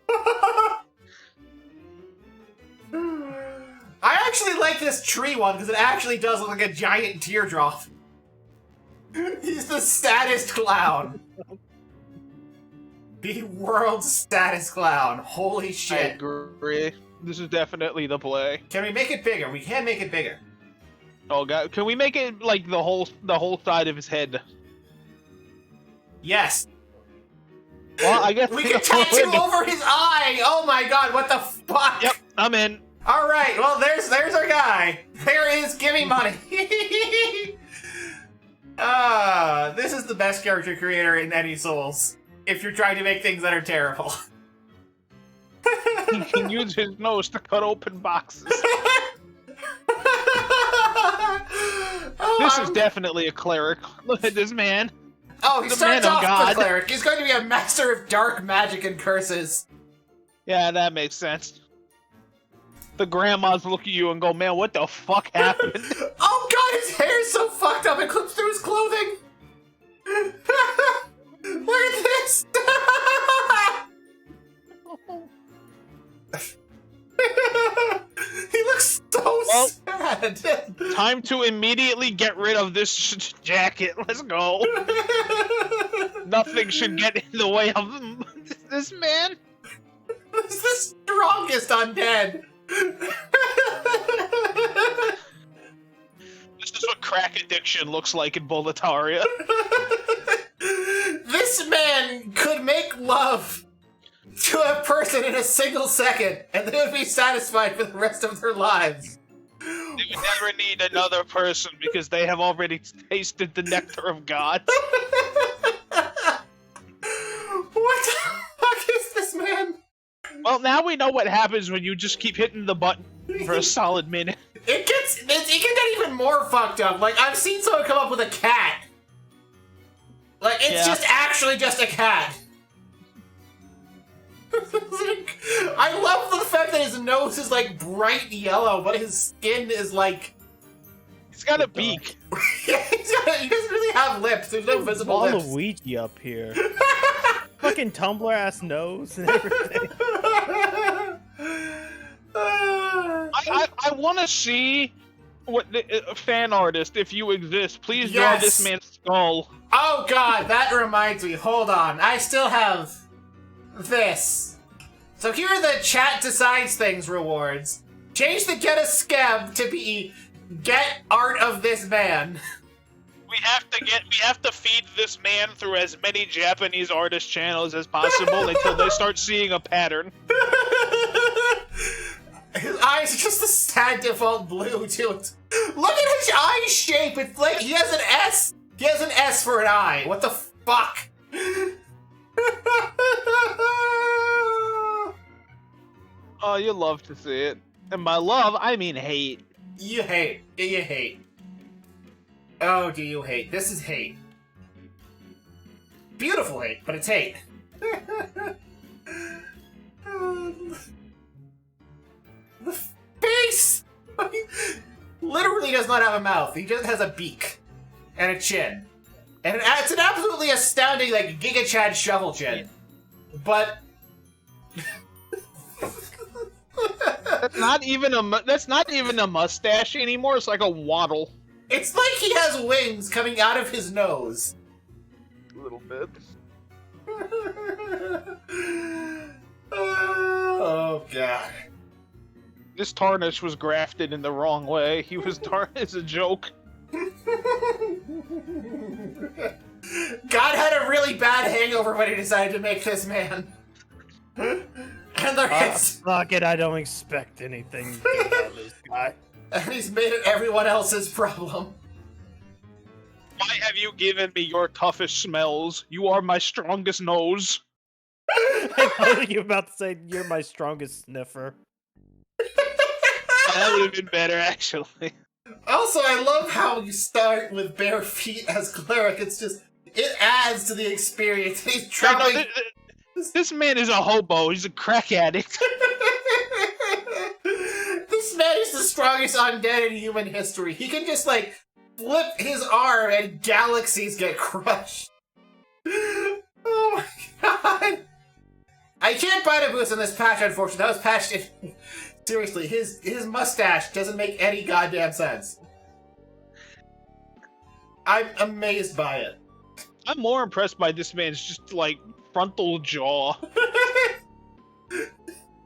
I actually like this tree one because it actually does look like a giant teardrop. He's the saddest clown. The world's saddest clown. Holy shit. I agree. This is definitely the play. Can we make it bigger? We can make it bigger. Oh god, can we make it like the whole side of his head? Yes. Well, I guess we can tattoo over his eye. Oh my god, what the fuck? Yep, I'm in. All right, well there's our guy. There is, give me money. This is the best character creator in any Souls. If you're trying to make things that are terrible. He can use his nose to cut open boxes. This is definitely a cleric. Look at this man. Oh, he The starts man of off God. the cleric. He's going to be a master of dark magic and curses. Yeah, that makes sense. The grandmas look at you and go, man, what the fuck happened? Oh god, his hair's so fucked up it clips through his clothing. Look at this. He looks so sad. Time to immediately get rid of this jacket. Let's go. Nothing should get in the way of this man. This is the strongest undead. This is what crack addiction looks like in Boletaria. This man could make love to a person in a single second, and they would be satisfied for the rest of their lives. They would never need another person because they have already tasted the nectar of God. What the fuck is this man? Well, now we know what happens when you just keep hitting the button for a solid minute. It can get even more fucked up. Like, I've seen someone come up with a cat. Like, it's just actually just a cat. I love the fact that his nose is like bright yellow, but his skin is like... He's got a beak. Yeah, he doesn't really have lips. There's no visible lips. Waluigi up here. Fucking Tumblr ass nose and everything. I want to see what the fan artist, if you exist, please draw this man's skull. Oh god, that reminds me. Hold on. I still have this. So here are the chat decides things rewards. Change the get a scab to be get art of this man. We have to feed this man through as many Japanese artist channels as possible until they start seeing a pattern. His eyes are just a sad default blue too. Look at his eye shape. It's like he has an S. He has an S for an eye. What the fuck? Oh, you love to see it. And by love, I mean hate. You hate. You hate. Oh, do you hate? This is hate. Beautiful hate, but it's hate. The face! Literally does not have a mouth. He just has a beak. And a chin. And it's an absolutely astounding, like, Giga Chad shovel chin. But... That's not even a mustache anymore. It's like a waddle. It's like he has wings coming out of his nose. A little bit. Oh god. This tarnish was grafted in the wrong way. He was tarnished as a joke. God had a really bad hangover when he decided to make this man. And the rest... Fuck it, I don't expect anything good out of this guy. And he's made it everyone else's problem. Why have you given me your toughest smells? You are my strongest nose. I thought you were about to say you're my strongest sniffer. That would have been better, actually. Also, I love how you start with bare feet as cleric. It's just, it adds to the experience. He's dropping... This man is a hobo. He's a crack addict. This man is the strongest undead in human history. He can just, like, flip his arm and galaxies get crushed. Oh my god. I can't buy a boost on this patch, unfortunately. That was patched in... Seriously, his mustache doesn't make any goddamn sense. I'm amazed by it. I'm more impressed by this man's just, like, frontal jaw.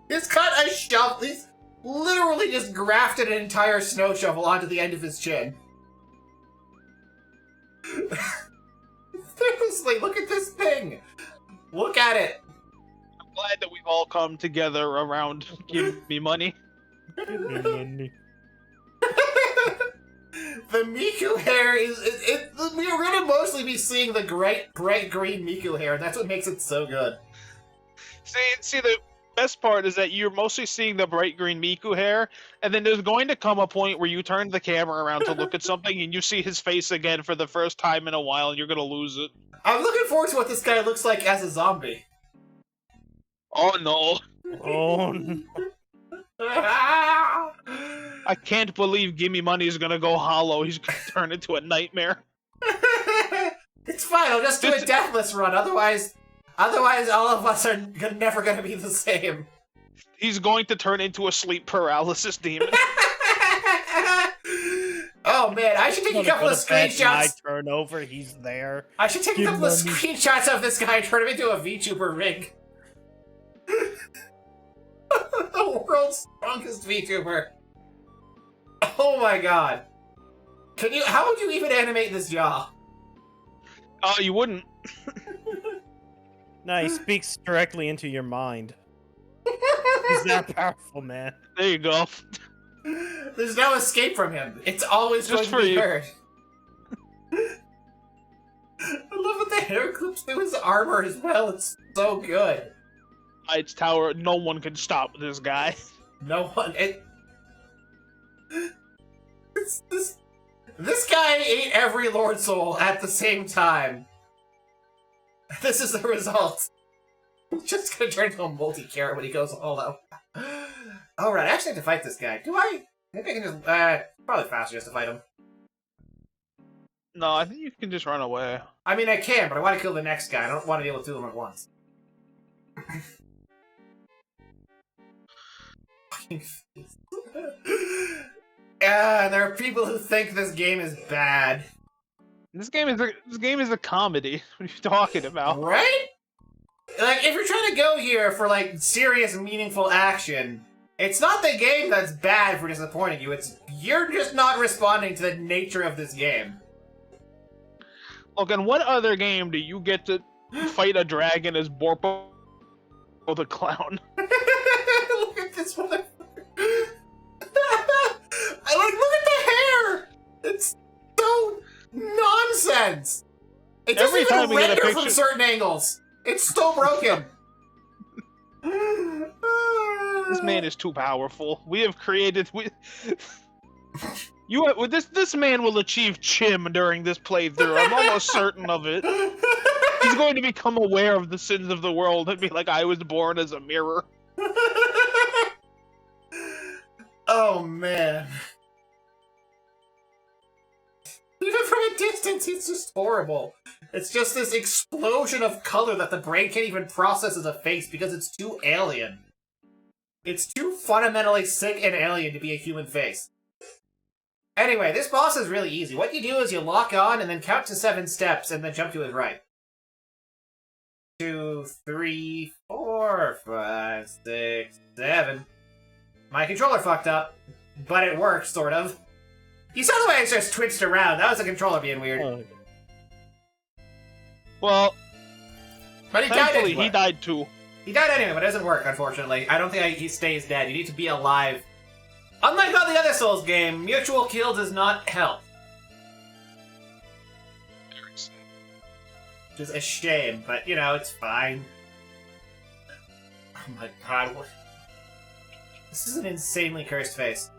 He's got a shovel. He's literally just grafted an entire snow shovel onto the end of his chin. Seriously, look at this thing. Look at it. I'm glad that we've all come together around Give Me Money. Give me money. The Miku hair is... we're gonna mostly be seeing the bright green Miku hair, and that's what makes it so good. See, the best part is that you're mostly seeing the bright green Miku hair, and then there's going to come a point where you turn the camera around to look at something, and you see his face again for the first time in a while, and you're gonna lose it. I'm looking forward to what this guy looks like as a zombie. Oh no. Oh no. I can't believe Gimme Money is gonna go hollow. He's gonna turn into a nightmare. It's fine, I'll just do a deathless run, otherwise all of us are never gonna be the same. He's going to turn into a sleep paralysis demon. Oh man, I should take a couple of screenshots. I turn over, he's there. I should take a couple of screenshots of this guy and turn him into a VTuber rig. The world's strongest VTuber. Oh my god. How would you even animate this jaw? You wouldn't. No, he speaks directly into your mind. He's that powerful, man. There you go. There's no escape from him. It's always Just going to be for you. heard. I love that the hair clips through his armor as well. It's so good. Heights Tower, no one can stop this guy. No one. This guy ate every Lord Soul at the same time. This is the result. He's just gonna turn into a multi-carrot when he goes all out. Alright, I actually have to fight this guy. Do I? Maybe I can just... probably faster just to fight him. No, I think you can just run away. I mean, I can, but I want to kill the next guy. I don't want to deal with two of them at once. There are people who think this game is bad. This game is a comedy. What are you talking about? Right? Like, if you're trying to go here for, like, serious, meaningful action, it's not the game that's bad for disappointing you. It's you're just not responding to the nature of this game. Look, in what other game do you get to fight a dragon as Borpo the clown? Look at this motherfucker. Look at the hair! It's so nonsense! It doesn't Every time even we get a render from picture- certain angles. It's so broken. This man is too powerful. We have created... This man will achieve Chim during this playthrough. I'm almost certain of it. He's going to become aware of the sins of the world and be like, I was born as a mirror. Oh, man. Even from a distance, it's just horrible. It's just this explosion of color that the brain can't even process as a face because it's too alien. It's too fundamentally sick and alien to be a human face. Anyway, this boss is really easy. What you do is you lock on and then count to 7 steps and then jump to his right. 2, 3, 4, 5, 6, 7. My controller fucked up, but it worked, sort of. You saw the way I just twitched around. That was the controller being weird. Well, but he died thankfully anyway. he died too. He died anyway, but it doesn't work, unfortunately. I don't think he stays dead. You need to be alive. Unlike all the other Souls game, mutual kill does not help. Which is a shame, but, you know, it's fine. Oh my god. This is an insanely cursed face.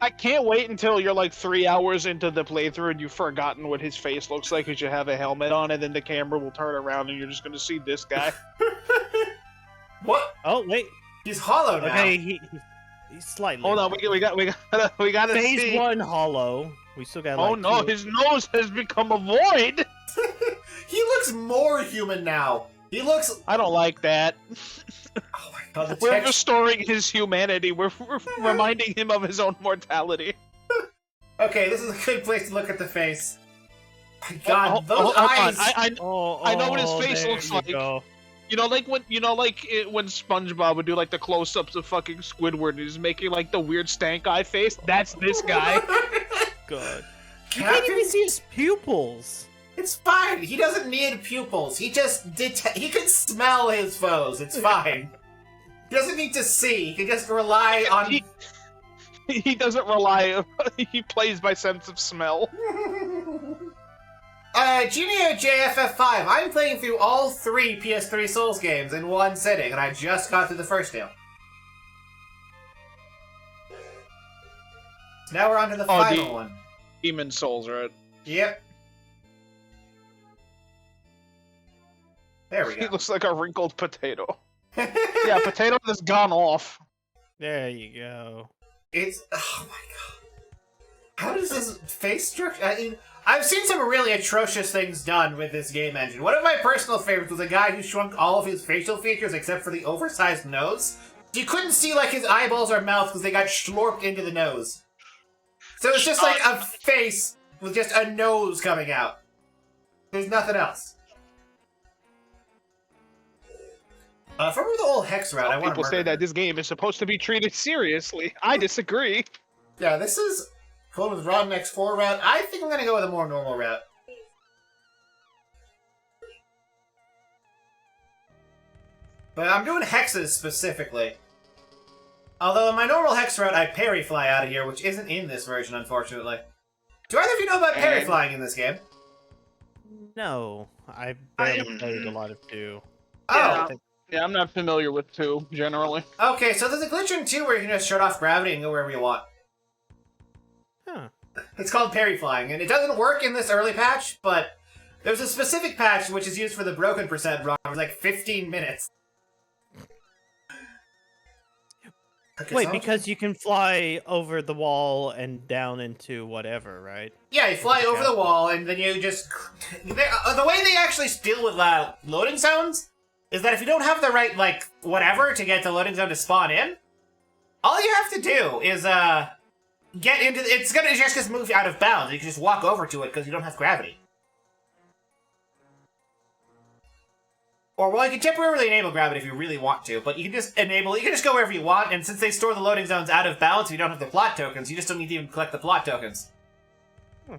I can't wait until you're like 3 hours into the playthrough and you've forgotten what his face looks like because you have a helmet on, and then the camera will turn around and you're just going to see this guy. What? Oh wait, he's hollow now. Okay, he's slightly. Hold on, we gotta Phase see. 1 hollow. We still got. Oh like, no, 2. his nose has become a void. He looks more human now. He looks. I don't like that. Oh my god, We're restoring his humanity. We're reminding him of his own mortality. Okay, this is a good place to look at the face. My god, those eyes. I know what his face looks like. Go. You know, like when when SpongeBob would do like the close-ups of fucking Squidward, and he's making like the weird stank eye face. That's this guy. God, you can't even see his pupils. It's fine. He doesn't need pupils. He just he can smell his foes. It's fine. He doesn't need to see. He can just rely on. He doesn't rely. He plays by sense of smell. Junior JFF5. I'm playing through all 3 PS3 Souls games in one sitting, and I just got through the first 2. So now we're on to the final one. Demon Souls, right? Yep. There we go. He looks like a wrinkled potato. Yeah, potato has gone off. There you go. It's oh my god. How does this face structure? I mean, I've seen some really atrocious things done with this game engine. One of my personal favorites was a guy who shrunk all of his facial features except for the oversized nose. You couldn't see like his eyeballs or mouth because they got slurped into the nose. So it's just like a face with just a nose coming out. There's nothing else. If I remember the whole hex route, I want to People say that this game is supposed to be treated seriously. I disagree. Yeah, this is Coleman's Rod X4 route. I think I'm going to go with a more normal route. But I'm doing hexes specifically. Although in my normal hex route, I parry fly out of here, which isn't in this version, unfortunately. Do either of you know about parry flying in this game? No, I barely played a lot of 2. Oh. Yeah, I'm not familiar with 2, generally. Okay, so there's a glitch in 2 where you can just shut off gravity and go wherever you want. Huh. It's called parry flying, and it doesn't work in this early patch, but there's a specific patch which is used for the broken percent run. It was like 15 minutes. Okay, Wait, so because you can fly over the wall and down into whatever, right? yeah, you fly over the wall, and then you just... the way they actually deal with loading zones is that if you don't have the right, like, whatever to get the loading zone to spawn in, all you have to do is, get into... It's gonna just move out of bounds. You can just walk over to it because you don't have gravity. Or, well, you can temporarily enable gravity if you really want to, but you can just enable... You can just go wherever you want, and since they store the loading zones out of bounds, if you don't have the plot tokens, you just don't need to even collect the plot tokens.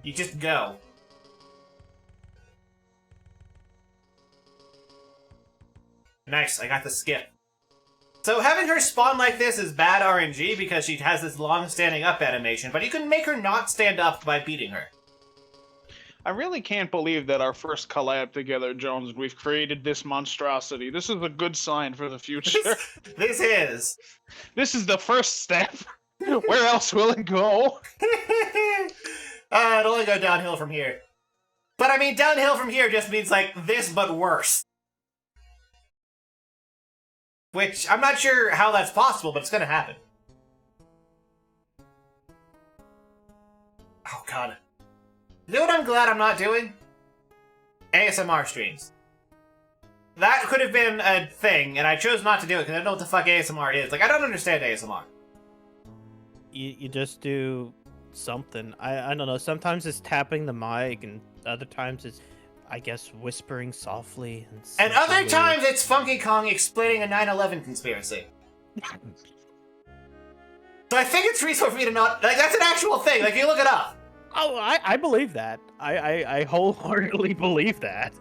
You just go. Nice, I got the skip. So having her spawn like this is bad RNG because she has this long standing up animation, but you can make her not stand up by beating her. I really can't believe that our first collab together, Jones, we've created this monstrosity. This is a good sign for the future. This is. This is the first step. Where else will it go? It'll only go downhill from here. But I mean, downhill from here just means like this, but worse. Which, I'm not sure how that's possible, but it's gonna happen. Oh god. You know what I'm glad I'm not doing? ASMR streams. That could have been a thing, and I chose not to do it because I don't know what the fuck ASMR is. Like, I don't understand ASMR. You just do something. I don't know. Sometimes it's tapping the mic, and other times it's, I guess, whispering softly. And other times it's Funky Kong explaining a 9/11 conspiracy. So I think it's reasonable for me to not... Like, that's an actual thing. Like, you look it up. Oh, I believe that. I wholeheartedly believe that.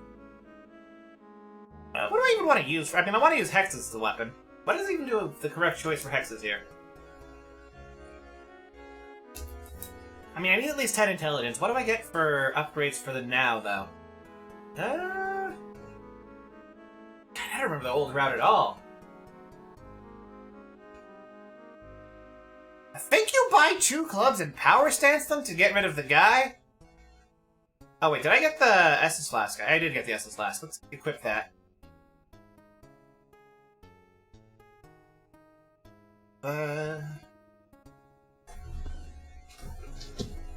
What do I even want to use? I mean, I want to use hexes as a weapon. What does it even do the correct choice for hexes here? I mean, I need at least 10 intelligence. What do I get for upgrades for the now, though? God, I don't remember the old route at all. I think you buy 2 clubs and power stance them to get rid of the guy? Oh wait, did I get the Estus Flask? I did get the Estus Flask. Let's equip that. I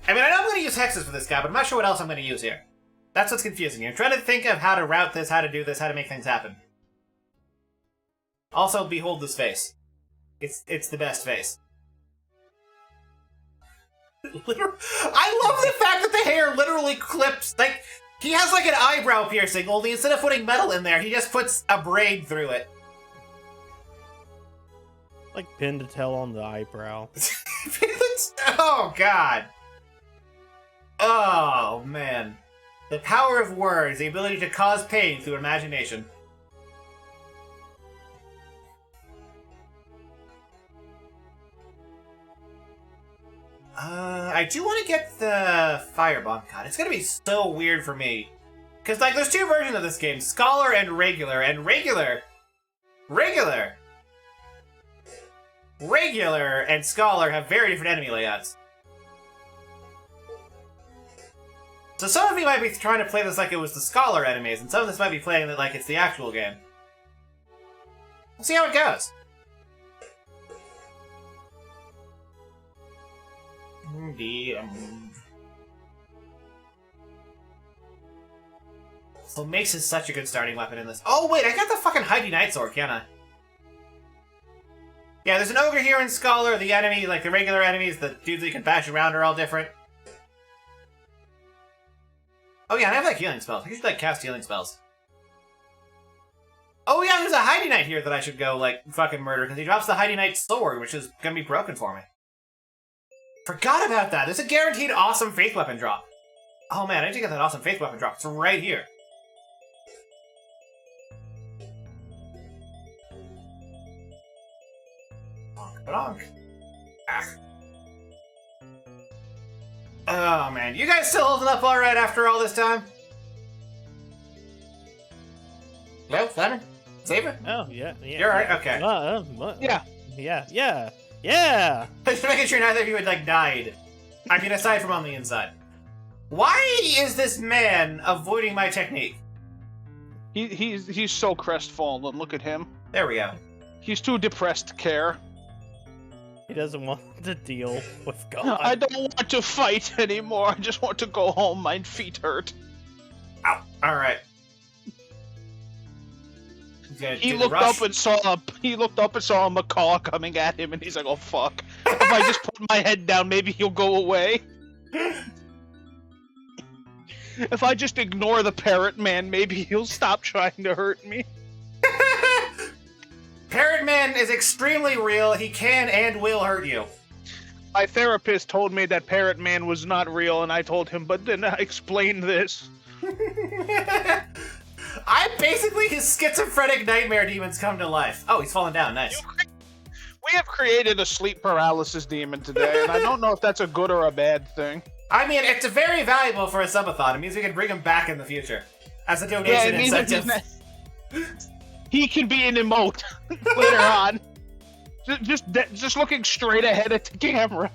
mean, I know I'm going to use hexes for this guy, but I'm not sure what else I'm going to use here. That's what's confusing me. I'm trying to think of how to route this, how to do this, how to make things happen. Also, behold this face. It's the best face. I love the fact that the hair literally clips. Like, he has like an eyebrow piercing, only instead of putting metal in there, he just puts a braid through it. Like pin to tail on the eyebrow. Oh, God. Oh, man. The power of words, the ability to cause pain through imagination. I do want to get the Firebomb. God, it's gonna be so weird for me. Because, like, there's 2 versions of this game. Scholar and Regular. And Regular and Scholar have very different enemy layouts. So some of you might be trying to play this like it was the Scholar enemies, and some of this might be playing it like it's the actual game. We'll see how it goes. So Mace is such a good starting weapon in this. Oh wait, I got the fucking Heidi Night Sword, can't I? Yeah, there's an ogre here in Scholar. The enemy, like the regular enemies, the dudes that you can bash around are all different. Oh yeah, and I have like healing spells. I should like cast healing spells. Oh yeah, there's a Heidi Knight here that I should go like fucking murder because he drops the Heidi Knight sword, which is gonna be broken for me. Forgot about that. There's a guaranteed awesome faith weapon drop. Oh man, I need to get that awesome faith weapon drop. It's right here. Bonk, bonk. Ah. Oh man, you guys still holding up all right after all this time? Hello, Fleming? Saber? Oh yeah. You're alright. Okay. Yeah. Just making sure neither of you had like died. I mean, aside from on the inside. Why is this man avoiding my technique? He's so crestfallen. Look at him. There we go. He's too depressed to care. He doesn't want to deal with God. No, I don't want to fight anymore. I just want to go home. My feet hurt. Ow. All right. He looked up and saw a macaw coming at him, and he's like, "Oh fuck! If I just put my head down, maybe he'll go away. If I just ignore the parrot man, maybe he'll stop trying to hurt me." Parrot Man is extremely real. He can and will hurt you. My therapist told me that Parrot Man was not real, and I told him, but then I explained this. I'm basically his schizophrenic nightmare demons come to life. Oh, he's fallen down. Nice. We have created a sleep paralysis demon today, and I don't know if that's a good or a bad thing. I mean, it's very valuable for a subathon. It means we can bring him back in the future as a donation incentive. He can be an emote later on. Just looking straight ahead at the camera.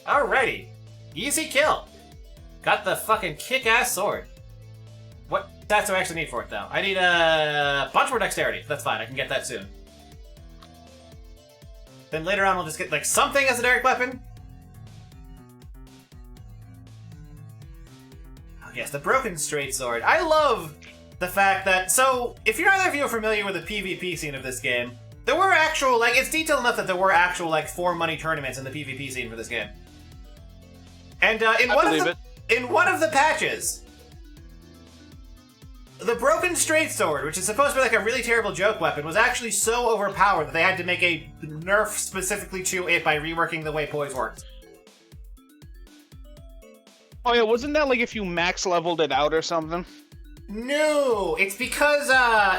Alrighty. Easy kill. Got the fucking kick-ass sword. What stats do I actually need for it, though? I need a bunch more dexterity. That's fine. I can get that soon. Then later on, we'll just get, like, something as a direct weapon. Yes, the broken straight sword. I love the fact that, so, if either of you are familiar with the PvP scene of this game, there were actual, like, it's detailed enough that there were actual, like, 4-money tournaments in the PvP scene for this game. And, in one of the patches, the broken straight sword, which is supposed to be like a really terrible joke weapon, was actually so overpowered that they had to make a nerf specifically to it by reworking the way poise works. Oh yeah, wasn't that like if you max leveled it out or something? No, it's because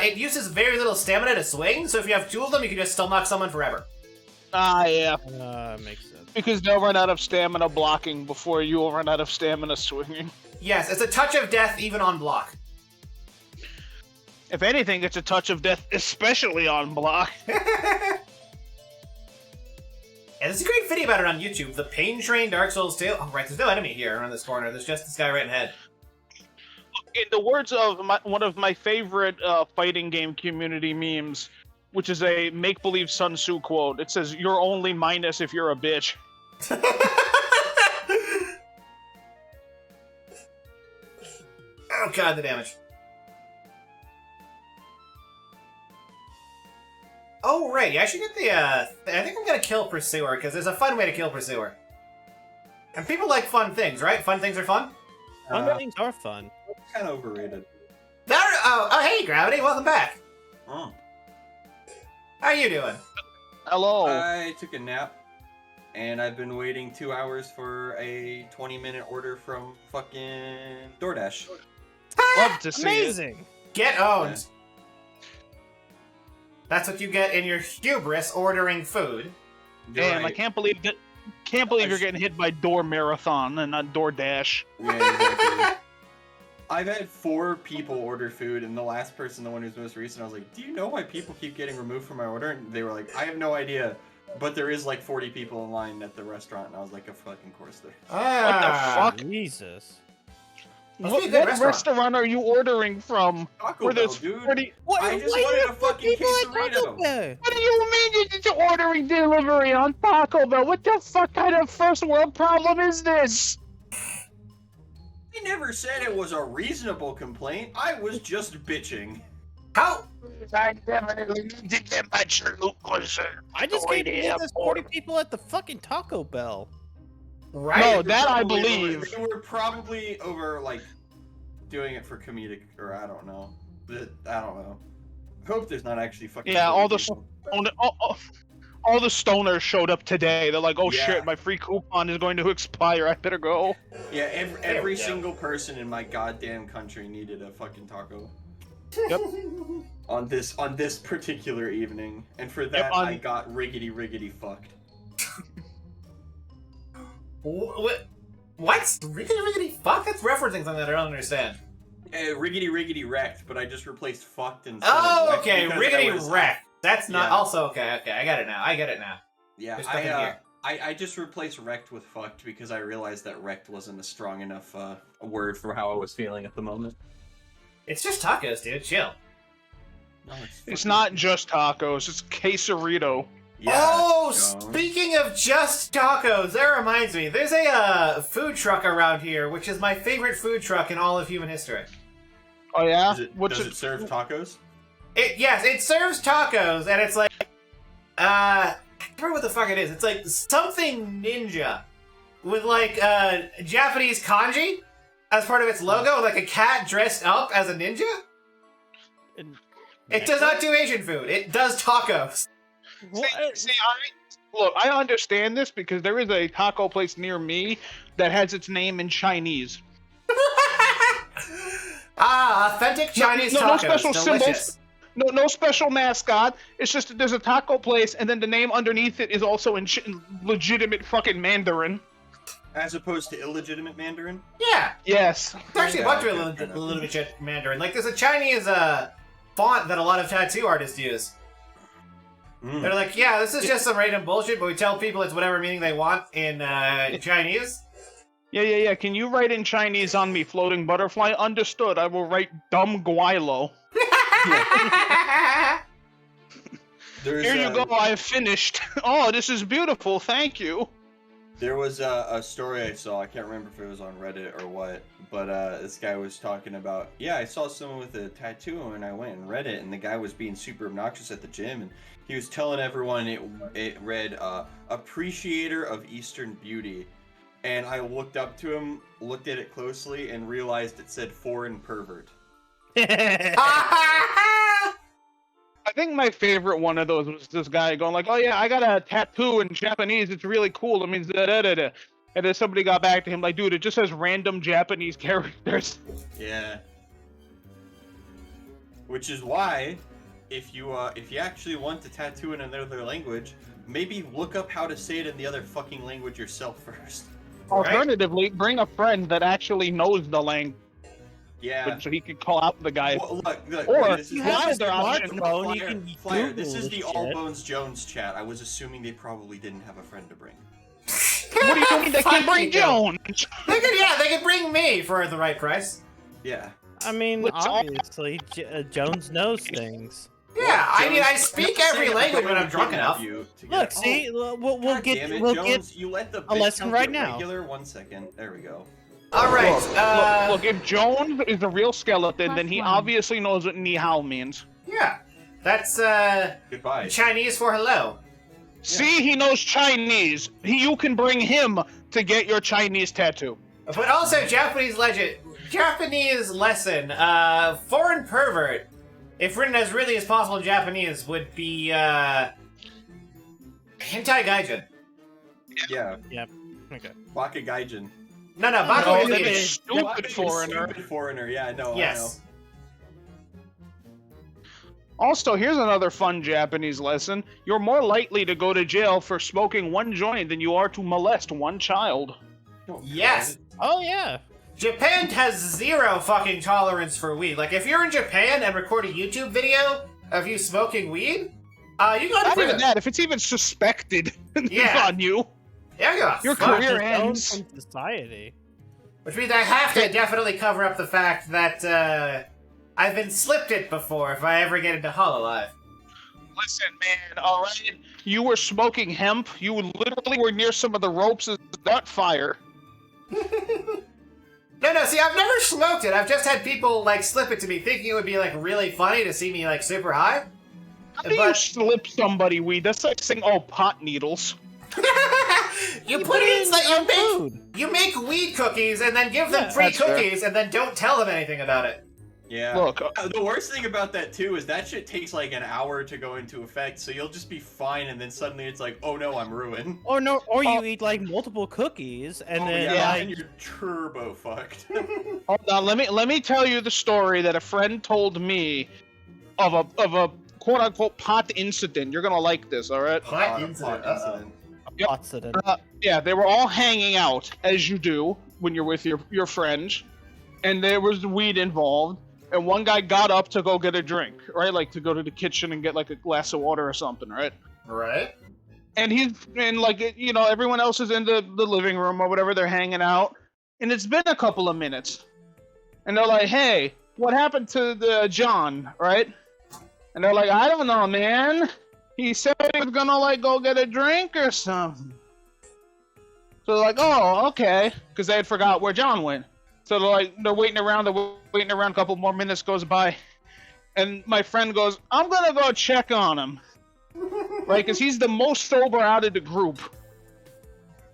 it uses very little stamina to swing, so if you have 2 of them, you can just stomach someone forever. Ah, yeah. Makes sense. Because they'll run out of stamina blocking before you will run out of stamina swinging. Yes, it's a touch of death even on block. If anything, it's a touch of death, especially on block. And there's a great video about it on YouTube, the Pain Train Dark Souls 2. Oh, right, there's no enemy here around this corner. There's just this guy right ahead. In the words of one of my favorite fighting game community memes, which is a make-believe Sun Tzu quote, it says, "You're only minus if you're a bitch." Oh god, the damage. Oh, right, yeah, I should get the, I think I'm gonna kill Pursuer, because there's a fun way to kill Pursuer. And people like fun things, right? Fun things are fun? Fun things are fun. It's kind of overrated. Oh, hey, Gravity, welcome back. Oh. How you doing? Hello. I took a nap, and I've been waiting 2 hours for a 20-minute order from fucking DoorDash. Love to see Amazing. Get owned. Yeah. That's what you get in your hubris ordering food. Damn, I can't believe that. Can't believe you're getting hit by Door Marathon and not DoorDash. Yeah, exactly. I've had 4 people order food, and the last person, the one who's most recent, I was like, "Do you know why people keep getting removed from my order?" And they were like, "I have no idea, but there is like 40 people in line at the restaurant." And I was like, "Of fucking course there." What the fuck? Jesus. What restaurant are you ordering from? Taco Bell, dude. 40... I just wanted a fucking quesarito. What do you mean you're ordering delivery on Taco Bell? What the fuck kind of first world problem is this? I never said it was a reasonable complaint. I was just bitching. How? I definitely need to get my chalupa. I just can't believe there's 40 people at the fucking Taco Bell. Right? No, that I believe. They were probably over, like, doing it for comedic, or I don't know. I don't know. I hope there's not actually fucking. Yeah, all the stoners showed up today. They're like, "Oh shit, my free coupon is going to expire. I better go." Yeah, every single person in my goddamn country needed a fucking taco. Yep. on this particular evening, and for that I got riggedy fucked. What? Riggedy fuck? That's referencing something that I don't understand. Riggedy wrecked, but I just replaced fucked and. Oh, okay, riggedy wrecked. That's not also okay. I got it now. Yeah, I just replaced wrecked with fucked because I realized that wrecked wasn't a strong enough word for how I was feeling at the moment. It's just tacos, dude. Chill. No, it's not just tacos. It's quesarito. Yeah, oh, speaking of just tacos, that reminds me. There's a food truck around here, which is my favorite food truck in all of human history. Oh yeah? Does it serve tacos? Yes, it serves tacos, and it's like, I can't remember what the fuck it is. It's like something ninja with like Japanese kanji as part of its logo, like a cat dressed up as a ninja. It does not do Asian food. It does tacos. See, I understand this because there is a taco place near me that has its name in Chinese. Authentic Chinese tacos. No special delicious. Symbols. No special mascot. It's just that there's a taco place, and then the name underneath it is also in legitimate fucking Mandarin. As opposed to illegitimate Mandarin? Yeah. Yes. It's actually a bunch of illegitimate Mandarin. Like, there's a Chinese font that a lot of tattoo artists use. They're like, yeah, this is just some random bullshit, but we tell people it's whatever meaning they want in Chinese. Yeah. Can you write in Chinese on me, floating butterfly? Understood. I will write dumb guilo. Here you go. I have finished. Oh, this is beautiful. Thank you. There was a story I saw. I can't remember if it was on Reddit or what, but this guy was talking about, yeah, I saw someone with a tattoo and I went and read it, and the guy was being super obnoxious at the gym, and he was telling everyone it read appreciator of Eastern beauty, and I looked up to him, looked at it closely, and realized it said foreign pervert. I think my favorite one of those was this guy going like, "Oh yeah, I got a tattoo in Japanese. It's really cool. It means da da da da." And then somebody got back to him like, "Dude, it just says random Japanese characters." Yeah. Which is why, if you actually want to tattoo in another language, maybe look up how to say it in the other fucking language yourself first. Alternatively, bring a friend that actually knows the language. Yeah. So he could call out the guy. Well, look, or this is you have the the option. smartphone, You can Flyer, this Google is the shit. All Bones Jones chat. I was assuming they probably didn't have a friend to bring. What do you mean they can bring Jones? They could bring me for the right price. Yeah. I mean, obviously, Jones knows things. Yeah, I mean, I Jones, speak I'm not every saying language I'm when I'm going drunk to enough. kidnap you to Look, get- see, we'll God get damn it, we'll Jones, get you let the a bit lesson count right get now. Regular. 1 second. There we go. All right. Look, if Jones is a real skeleton, then he obviously knows what ni hao means. Yeah, that's goodbye. Chinese for hello. See, he knows Chinese. You can bring him to get your Chinese tattoo. But also Japanese lesson. Foreign pervert, if written as really as possible in Japanese, would be hentai gaijin. Yeah. Yep. Okay. Baka gaijin. No, Baka No, is that the is stupid foreigner. Stupid foreigner. Yeah, I know. Yes. Also, here's another fun Japanese lesson. You're more likely to go to jail for smoking one joint than you are to molest one child. Yes. Oh yeah. Japan has zero fucking tolerance for weed. Like, if you're in Japan and record a YouTube video of you smoking weed, you go to Not even prison. that. If it's even suspected Yeah. on you, Yeah, your fuck. career Known ends. from society. Which means I have to definitely cover up the fact that I've been slipped it before if I ever get into Hololive. Listen, man, alright? You were smoking hemp. You literally were near some of the ropes of that fire. No, see, I've never smoked it. I've just had people, like, slip it to me thinking it would be, like, really funny to see me, like, super high. How do you slip somebody weed? That's like saying, oh, pot needles. You put it in, like, you make weed cookies and then give them Yeah, free that's fair. cookies and then don't tell them anything about it. Yeah. Look, the worst thing about that too is that shit takes like an hour to go into effect, so you'll just be fine, and then suddenly it's like, oh no, I'm ruined. Or you eat like multiple cookies and then yeah, like and you're turbo fucked. Hold on, let me tell you the story that a friend told me of a quote unquote pot incident. You're gonna like this, all right? Pot incident. accident. Yeah, they were all hanging out as you do when you're with your friends, and there was weed involved. And one guy got up to go get a drink, right? Like to go to the kitchen and get like a glass of water or something, right? Right. And everyone else is in the living room or whatever, they're hanging out. And it's been a couple of minutes. And they're like, hey, what happened to the John, right? And they're like, I don't know, man. He said he was gonna like go get a drink or something. So they're like, oh, okay. Because they had forgot where John went. So they're waiting around, a couple more minutes goes by. And my friend goes, I'm gonna go check on him. Right, because he's the most sober out of the group.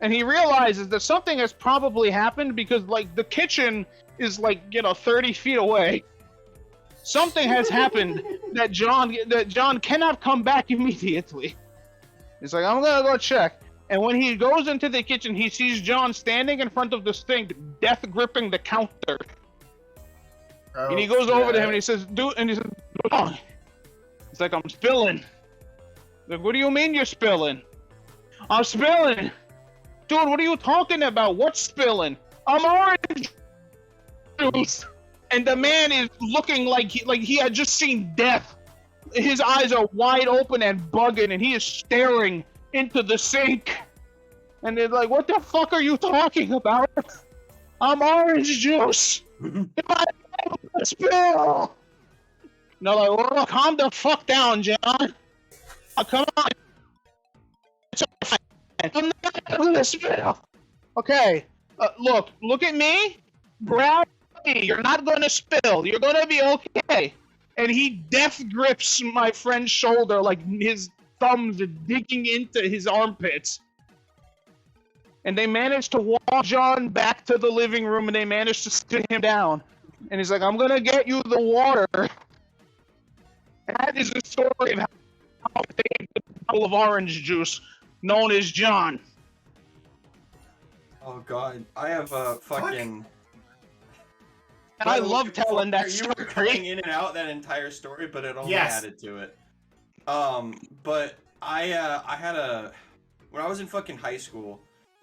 And he realizes that something has probably happened because, like, the kitchen is, 30 feet away. Something has happened that John cannot come back immediately. He's like, I'm gonna go check. And when he goes into the kitchen, he sees John standing in front of the sink, death gripping the counter. And he goes over to him and he says, dude, and he says, oh. He's like, I'm spilling. Like, what do you mean you're spilling? I'm spilling. Dude, what are you talking about? What's spilling? I'm orange juice. And the man is looking like he had just seen death. His eyes are wide open and bugging, and he is staring into the sink. And they're like, what the fuck are you talking about? I'm orange juice. If I spill. No, like, well, calm the fuck down, John. Oh, come on. I'm not gonna spill. Okay, look at me. Grab me. You're not gonna spill. You're gonna be okay. And he death grips my friend's shoulder like his thumbs are digging into his armpits. And they managed to walk John back to the living room, and they managed to sit him down. And he's like, I'm gonna get you the water. That is the story of how they made the bottle of orange juice, known as John. Oh god, I have a fucking. And I love telling that You were story. cutting in and out that entire story, but it only Yes. added to it. But I had a when I was in fucking high school,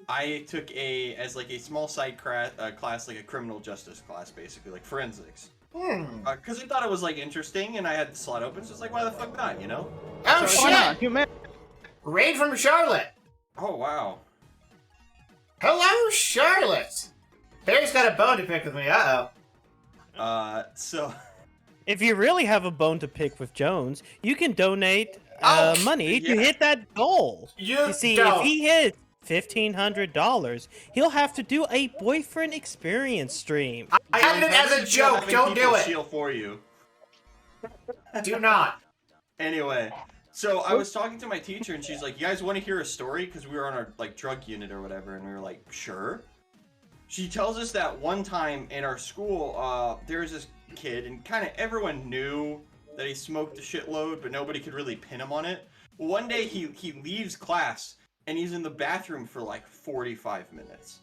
I took as a small side class, like a criminal justice class, basically, like forensics. Because I thought it was like interesting, and I had the slot open, so it's like, why the fuck not, you know? Oh So- shit! Raid from Charlotte. Oh wow. Hello, Charlotte. Barry's got a bone to pick with me. So If you really have a bone to pick with Jones, you can donate money to yeah. hit that goal. You see, don't. if he hits $1,500, he'll have to do a boyfriend experience stream. I had it as a joke. Don't do it. Seal for you. Do not. Anyway, so I was talking to my teacher, and she's like, "You guys want to hear a story?" Because we were on our drug unit or whatever, and we were like, "Sure." She tells us that one time in our school, there was this kid, and kind of everyone knew that he smoked a shitload, but nobody could really pin him on it. One day he leaves class, and he's in the bathroom for like 45 minutes.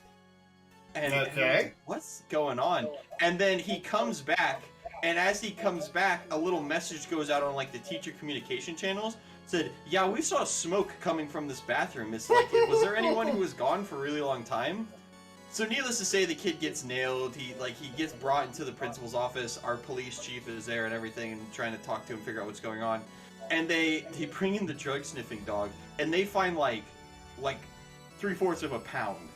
And okay. What's going on? And then he comes back, and as he comes back, a little message goes out on like the teacher communication channels. Said, "Yeah, we saw smoke coming from this bathroom. It's like, was there anyone who was gone for a really long time?" So needless to say, the kid gets nailed. He gets brought into the principal's office. Our police chief is there and everything, and trying to talk to him, figure out what's going on. And they bring in the drug sniffing dog, and they find like 3/4 of a pound,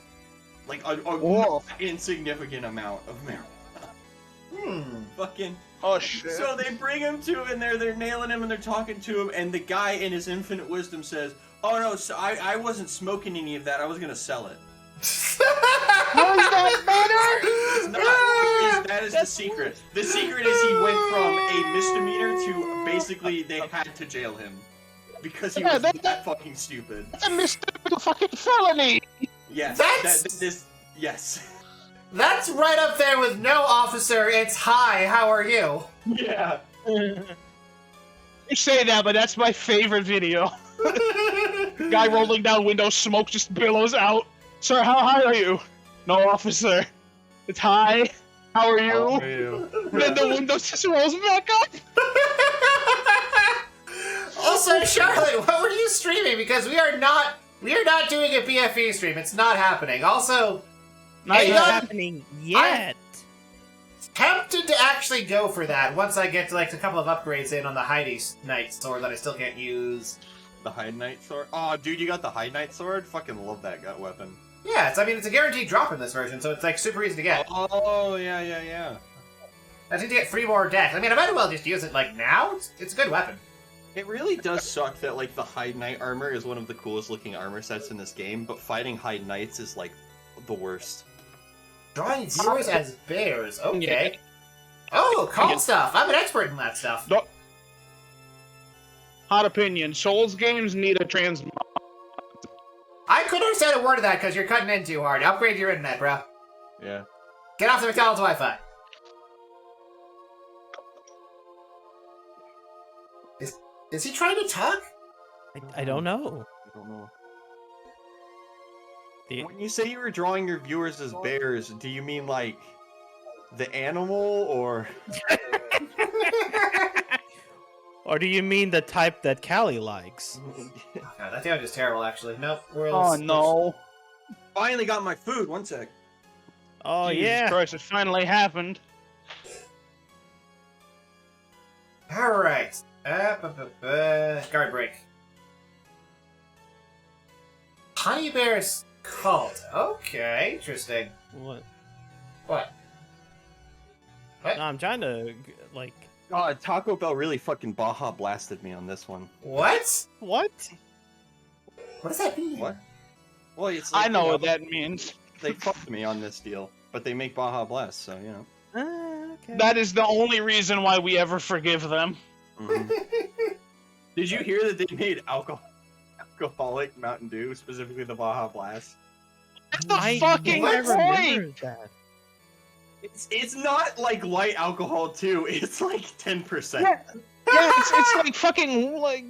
like a insignificant amount of marijuana. Fucking. Oh shit. So they bring him to, and they're nailing him, and they're talking to him, and the guy in his infinite wisdom says, "Oh no, so I wasn't smoking any of that. I was gonna sell it." How does that matter? It's not. That is the secret. The secret is he went from a misdemeanor to basically they had to jail him because he was that fucking stupid. That's a misdemeanor fucking felony. Yes. Yes. That's right up there with no officer. It's hi. How are you? Yeah. You say that, but that's my favorite video. Guy rolling down windows, smoke just billows out. Sir, how high are you? No, officer. It's high. How are you? How are you? Then the window just rolls back up. Also, Charlotte, what were you streaming? Because we are not doing a BFE stream. It's not happening. Also, Not happening yet. Tempted to actually go for that once I get to like a couple of upgrades in on the Heidi Knight sword that I still can't use. The High Knight sword? Oh, dude, you got the High Knight sword? Fucking love that gut weapon. Yeah, it's a guaranteed drop in this version, so it's like super easy to get. Oh, yeah. I need to get 3 more decks. I mean, I might as well just use it like now. It's a good weapon. It really does suck that like the High Knight armor is one of the coolest looking armor sets in this game, but fighting High Knights is like the worst. Drawing zeros as bears. Okay. Oh, call stuff. I'm an expert in that stuff. Hot opinion. Souls games need a transmog. I couldn't have said a word of that because you're cutting in too hard. Upgrade your internet, bro. Yeah. Get off the McDonald's Wi-Fi. Is he trying to talk? I don't know. I don't know. When you say you were drawing your viewers as bears, do you mean like the animal or? Or do you mean the type that Callie likes? God, that thing was just terrible, actually. Nope. Oh no! Finally got my food. One sec. Oh Jesus yeah. Christ, it finally happened. All right. Guard break. Honey Bear's cult. Okay, interesting. What? What? No, I'm trying to like. God, Taco Bell really fucking Baja blasted me on this one. What? What? What does that mean? What? Well, it's I like, know you what that means. They fucked me on this deal, but they make Baja Blast, so you know. Okay. That is the only reason why we ever forgive them. Did you hear that they made alcoholic Mountain Dew, specifically the Baja Blast? That's the fucking point! It's not like light alcohol too. It's like 10%. Yeah, it's like fucking like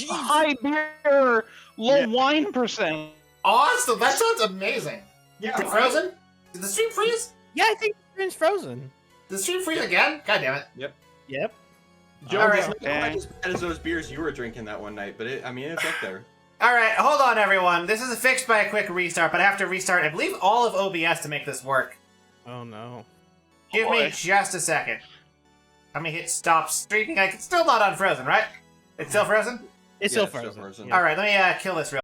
high beer, low wine percent. Awesome! That sounds amazing. Yeah. Is it frozen? Did the stream freeze? Yeah, I think the stream's frozen. Did the stream freeze again? God damn it. Yep. Yep. Joe, All it's right. not quite as bad as those beers you were drinking that one night, but it's up there. Alright, hold on everyone. This is fixed by a quick restart, but I have to restart, I believe, all of OBS to make this work. Oh no. Give me just a second. I'm gonna hit stop streaming. It's still not unfrozen, right? It's still frozen? It's still frozen. Alright, let me kill this real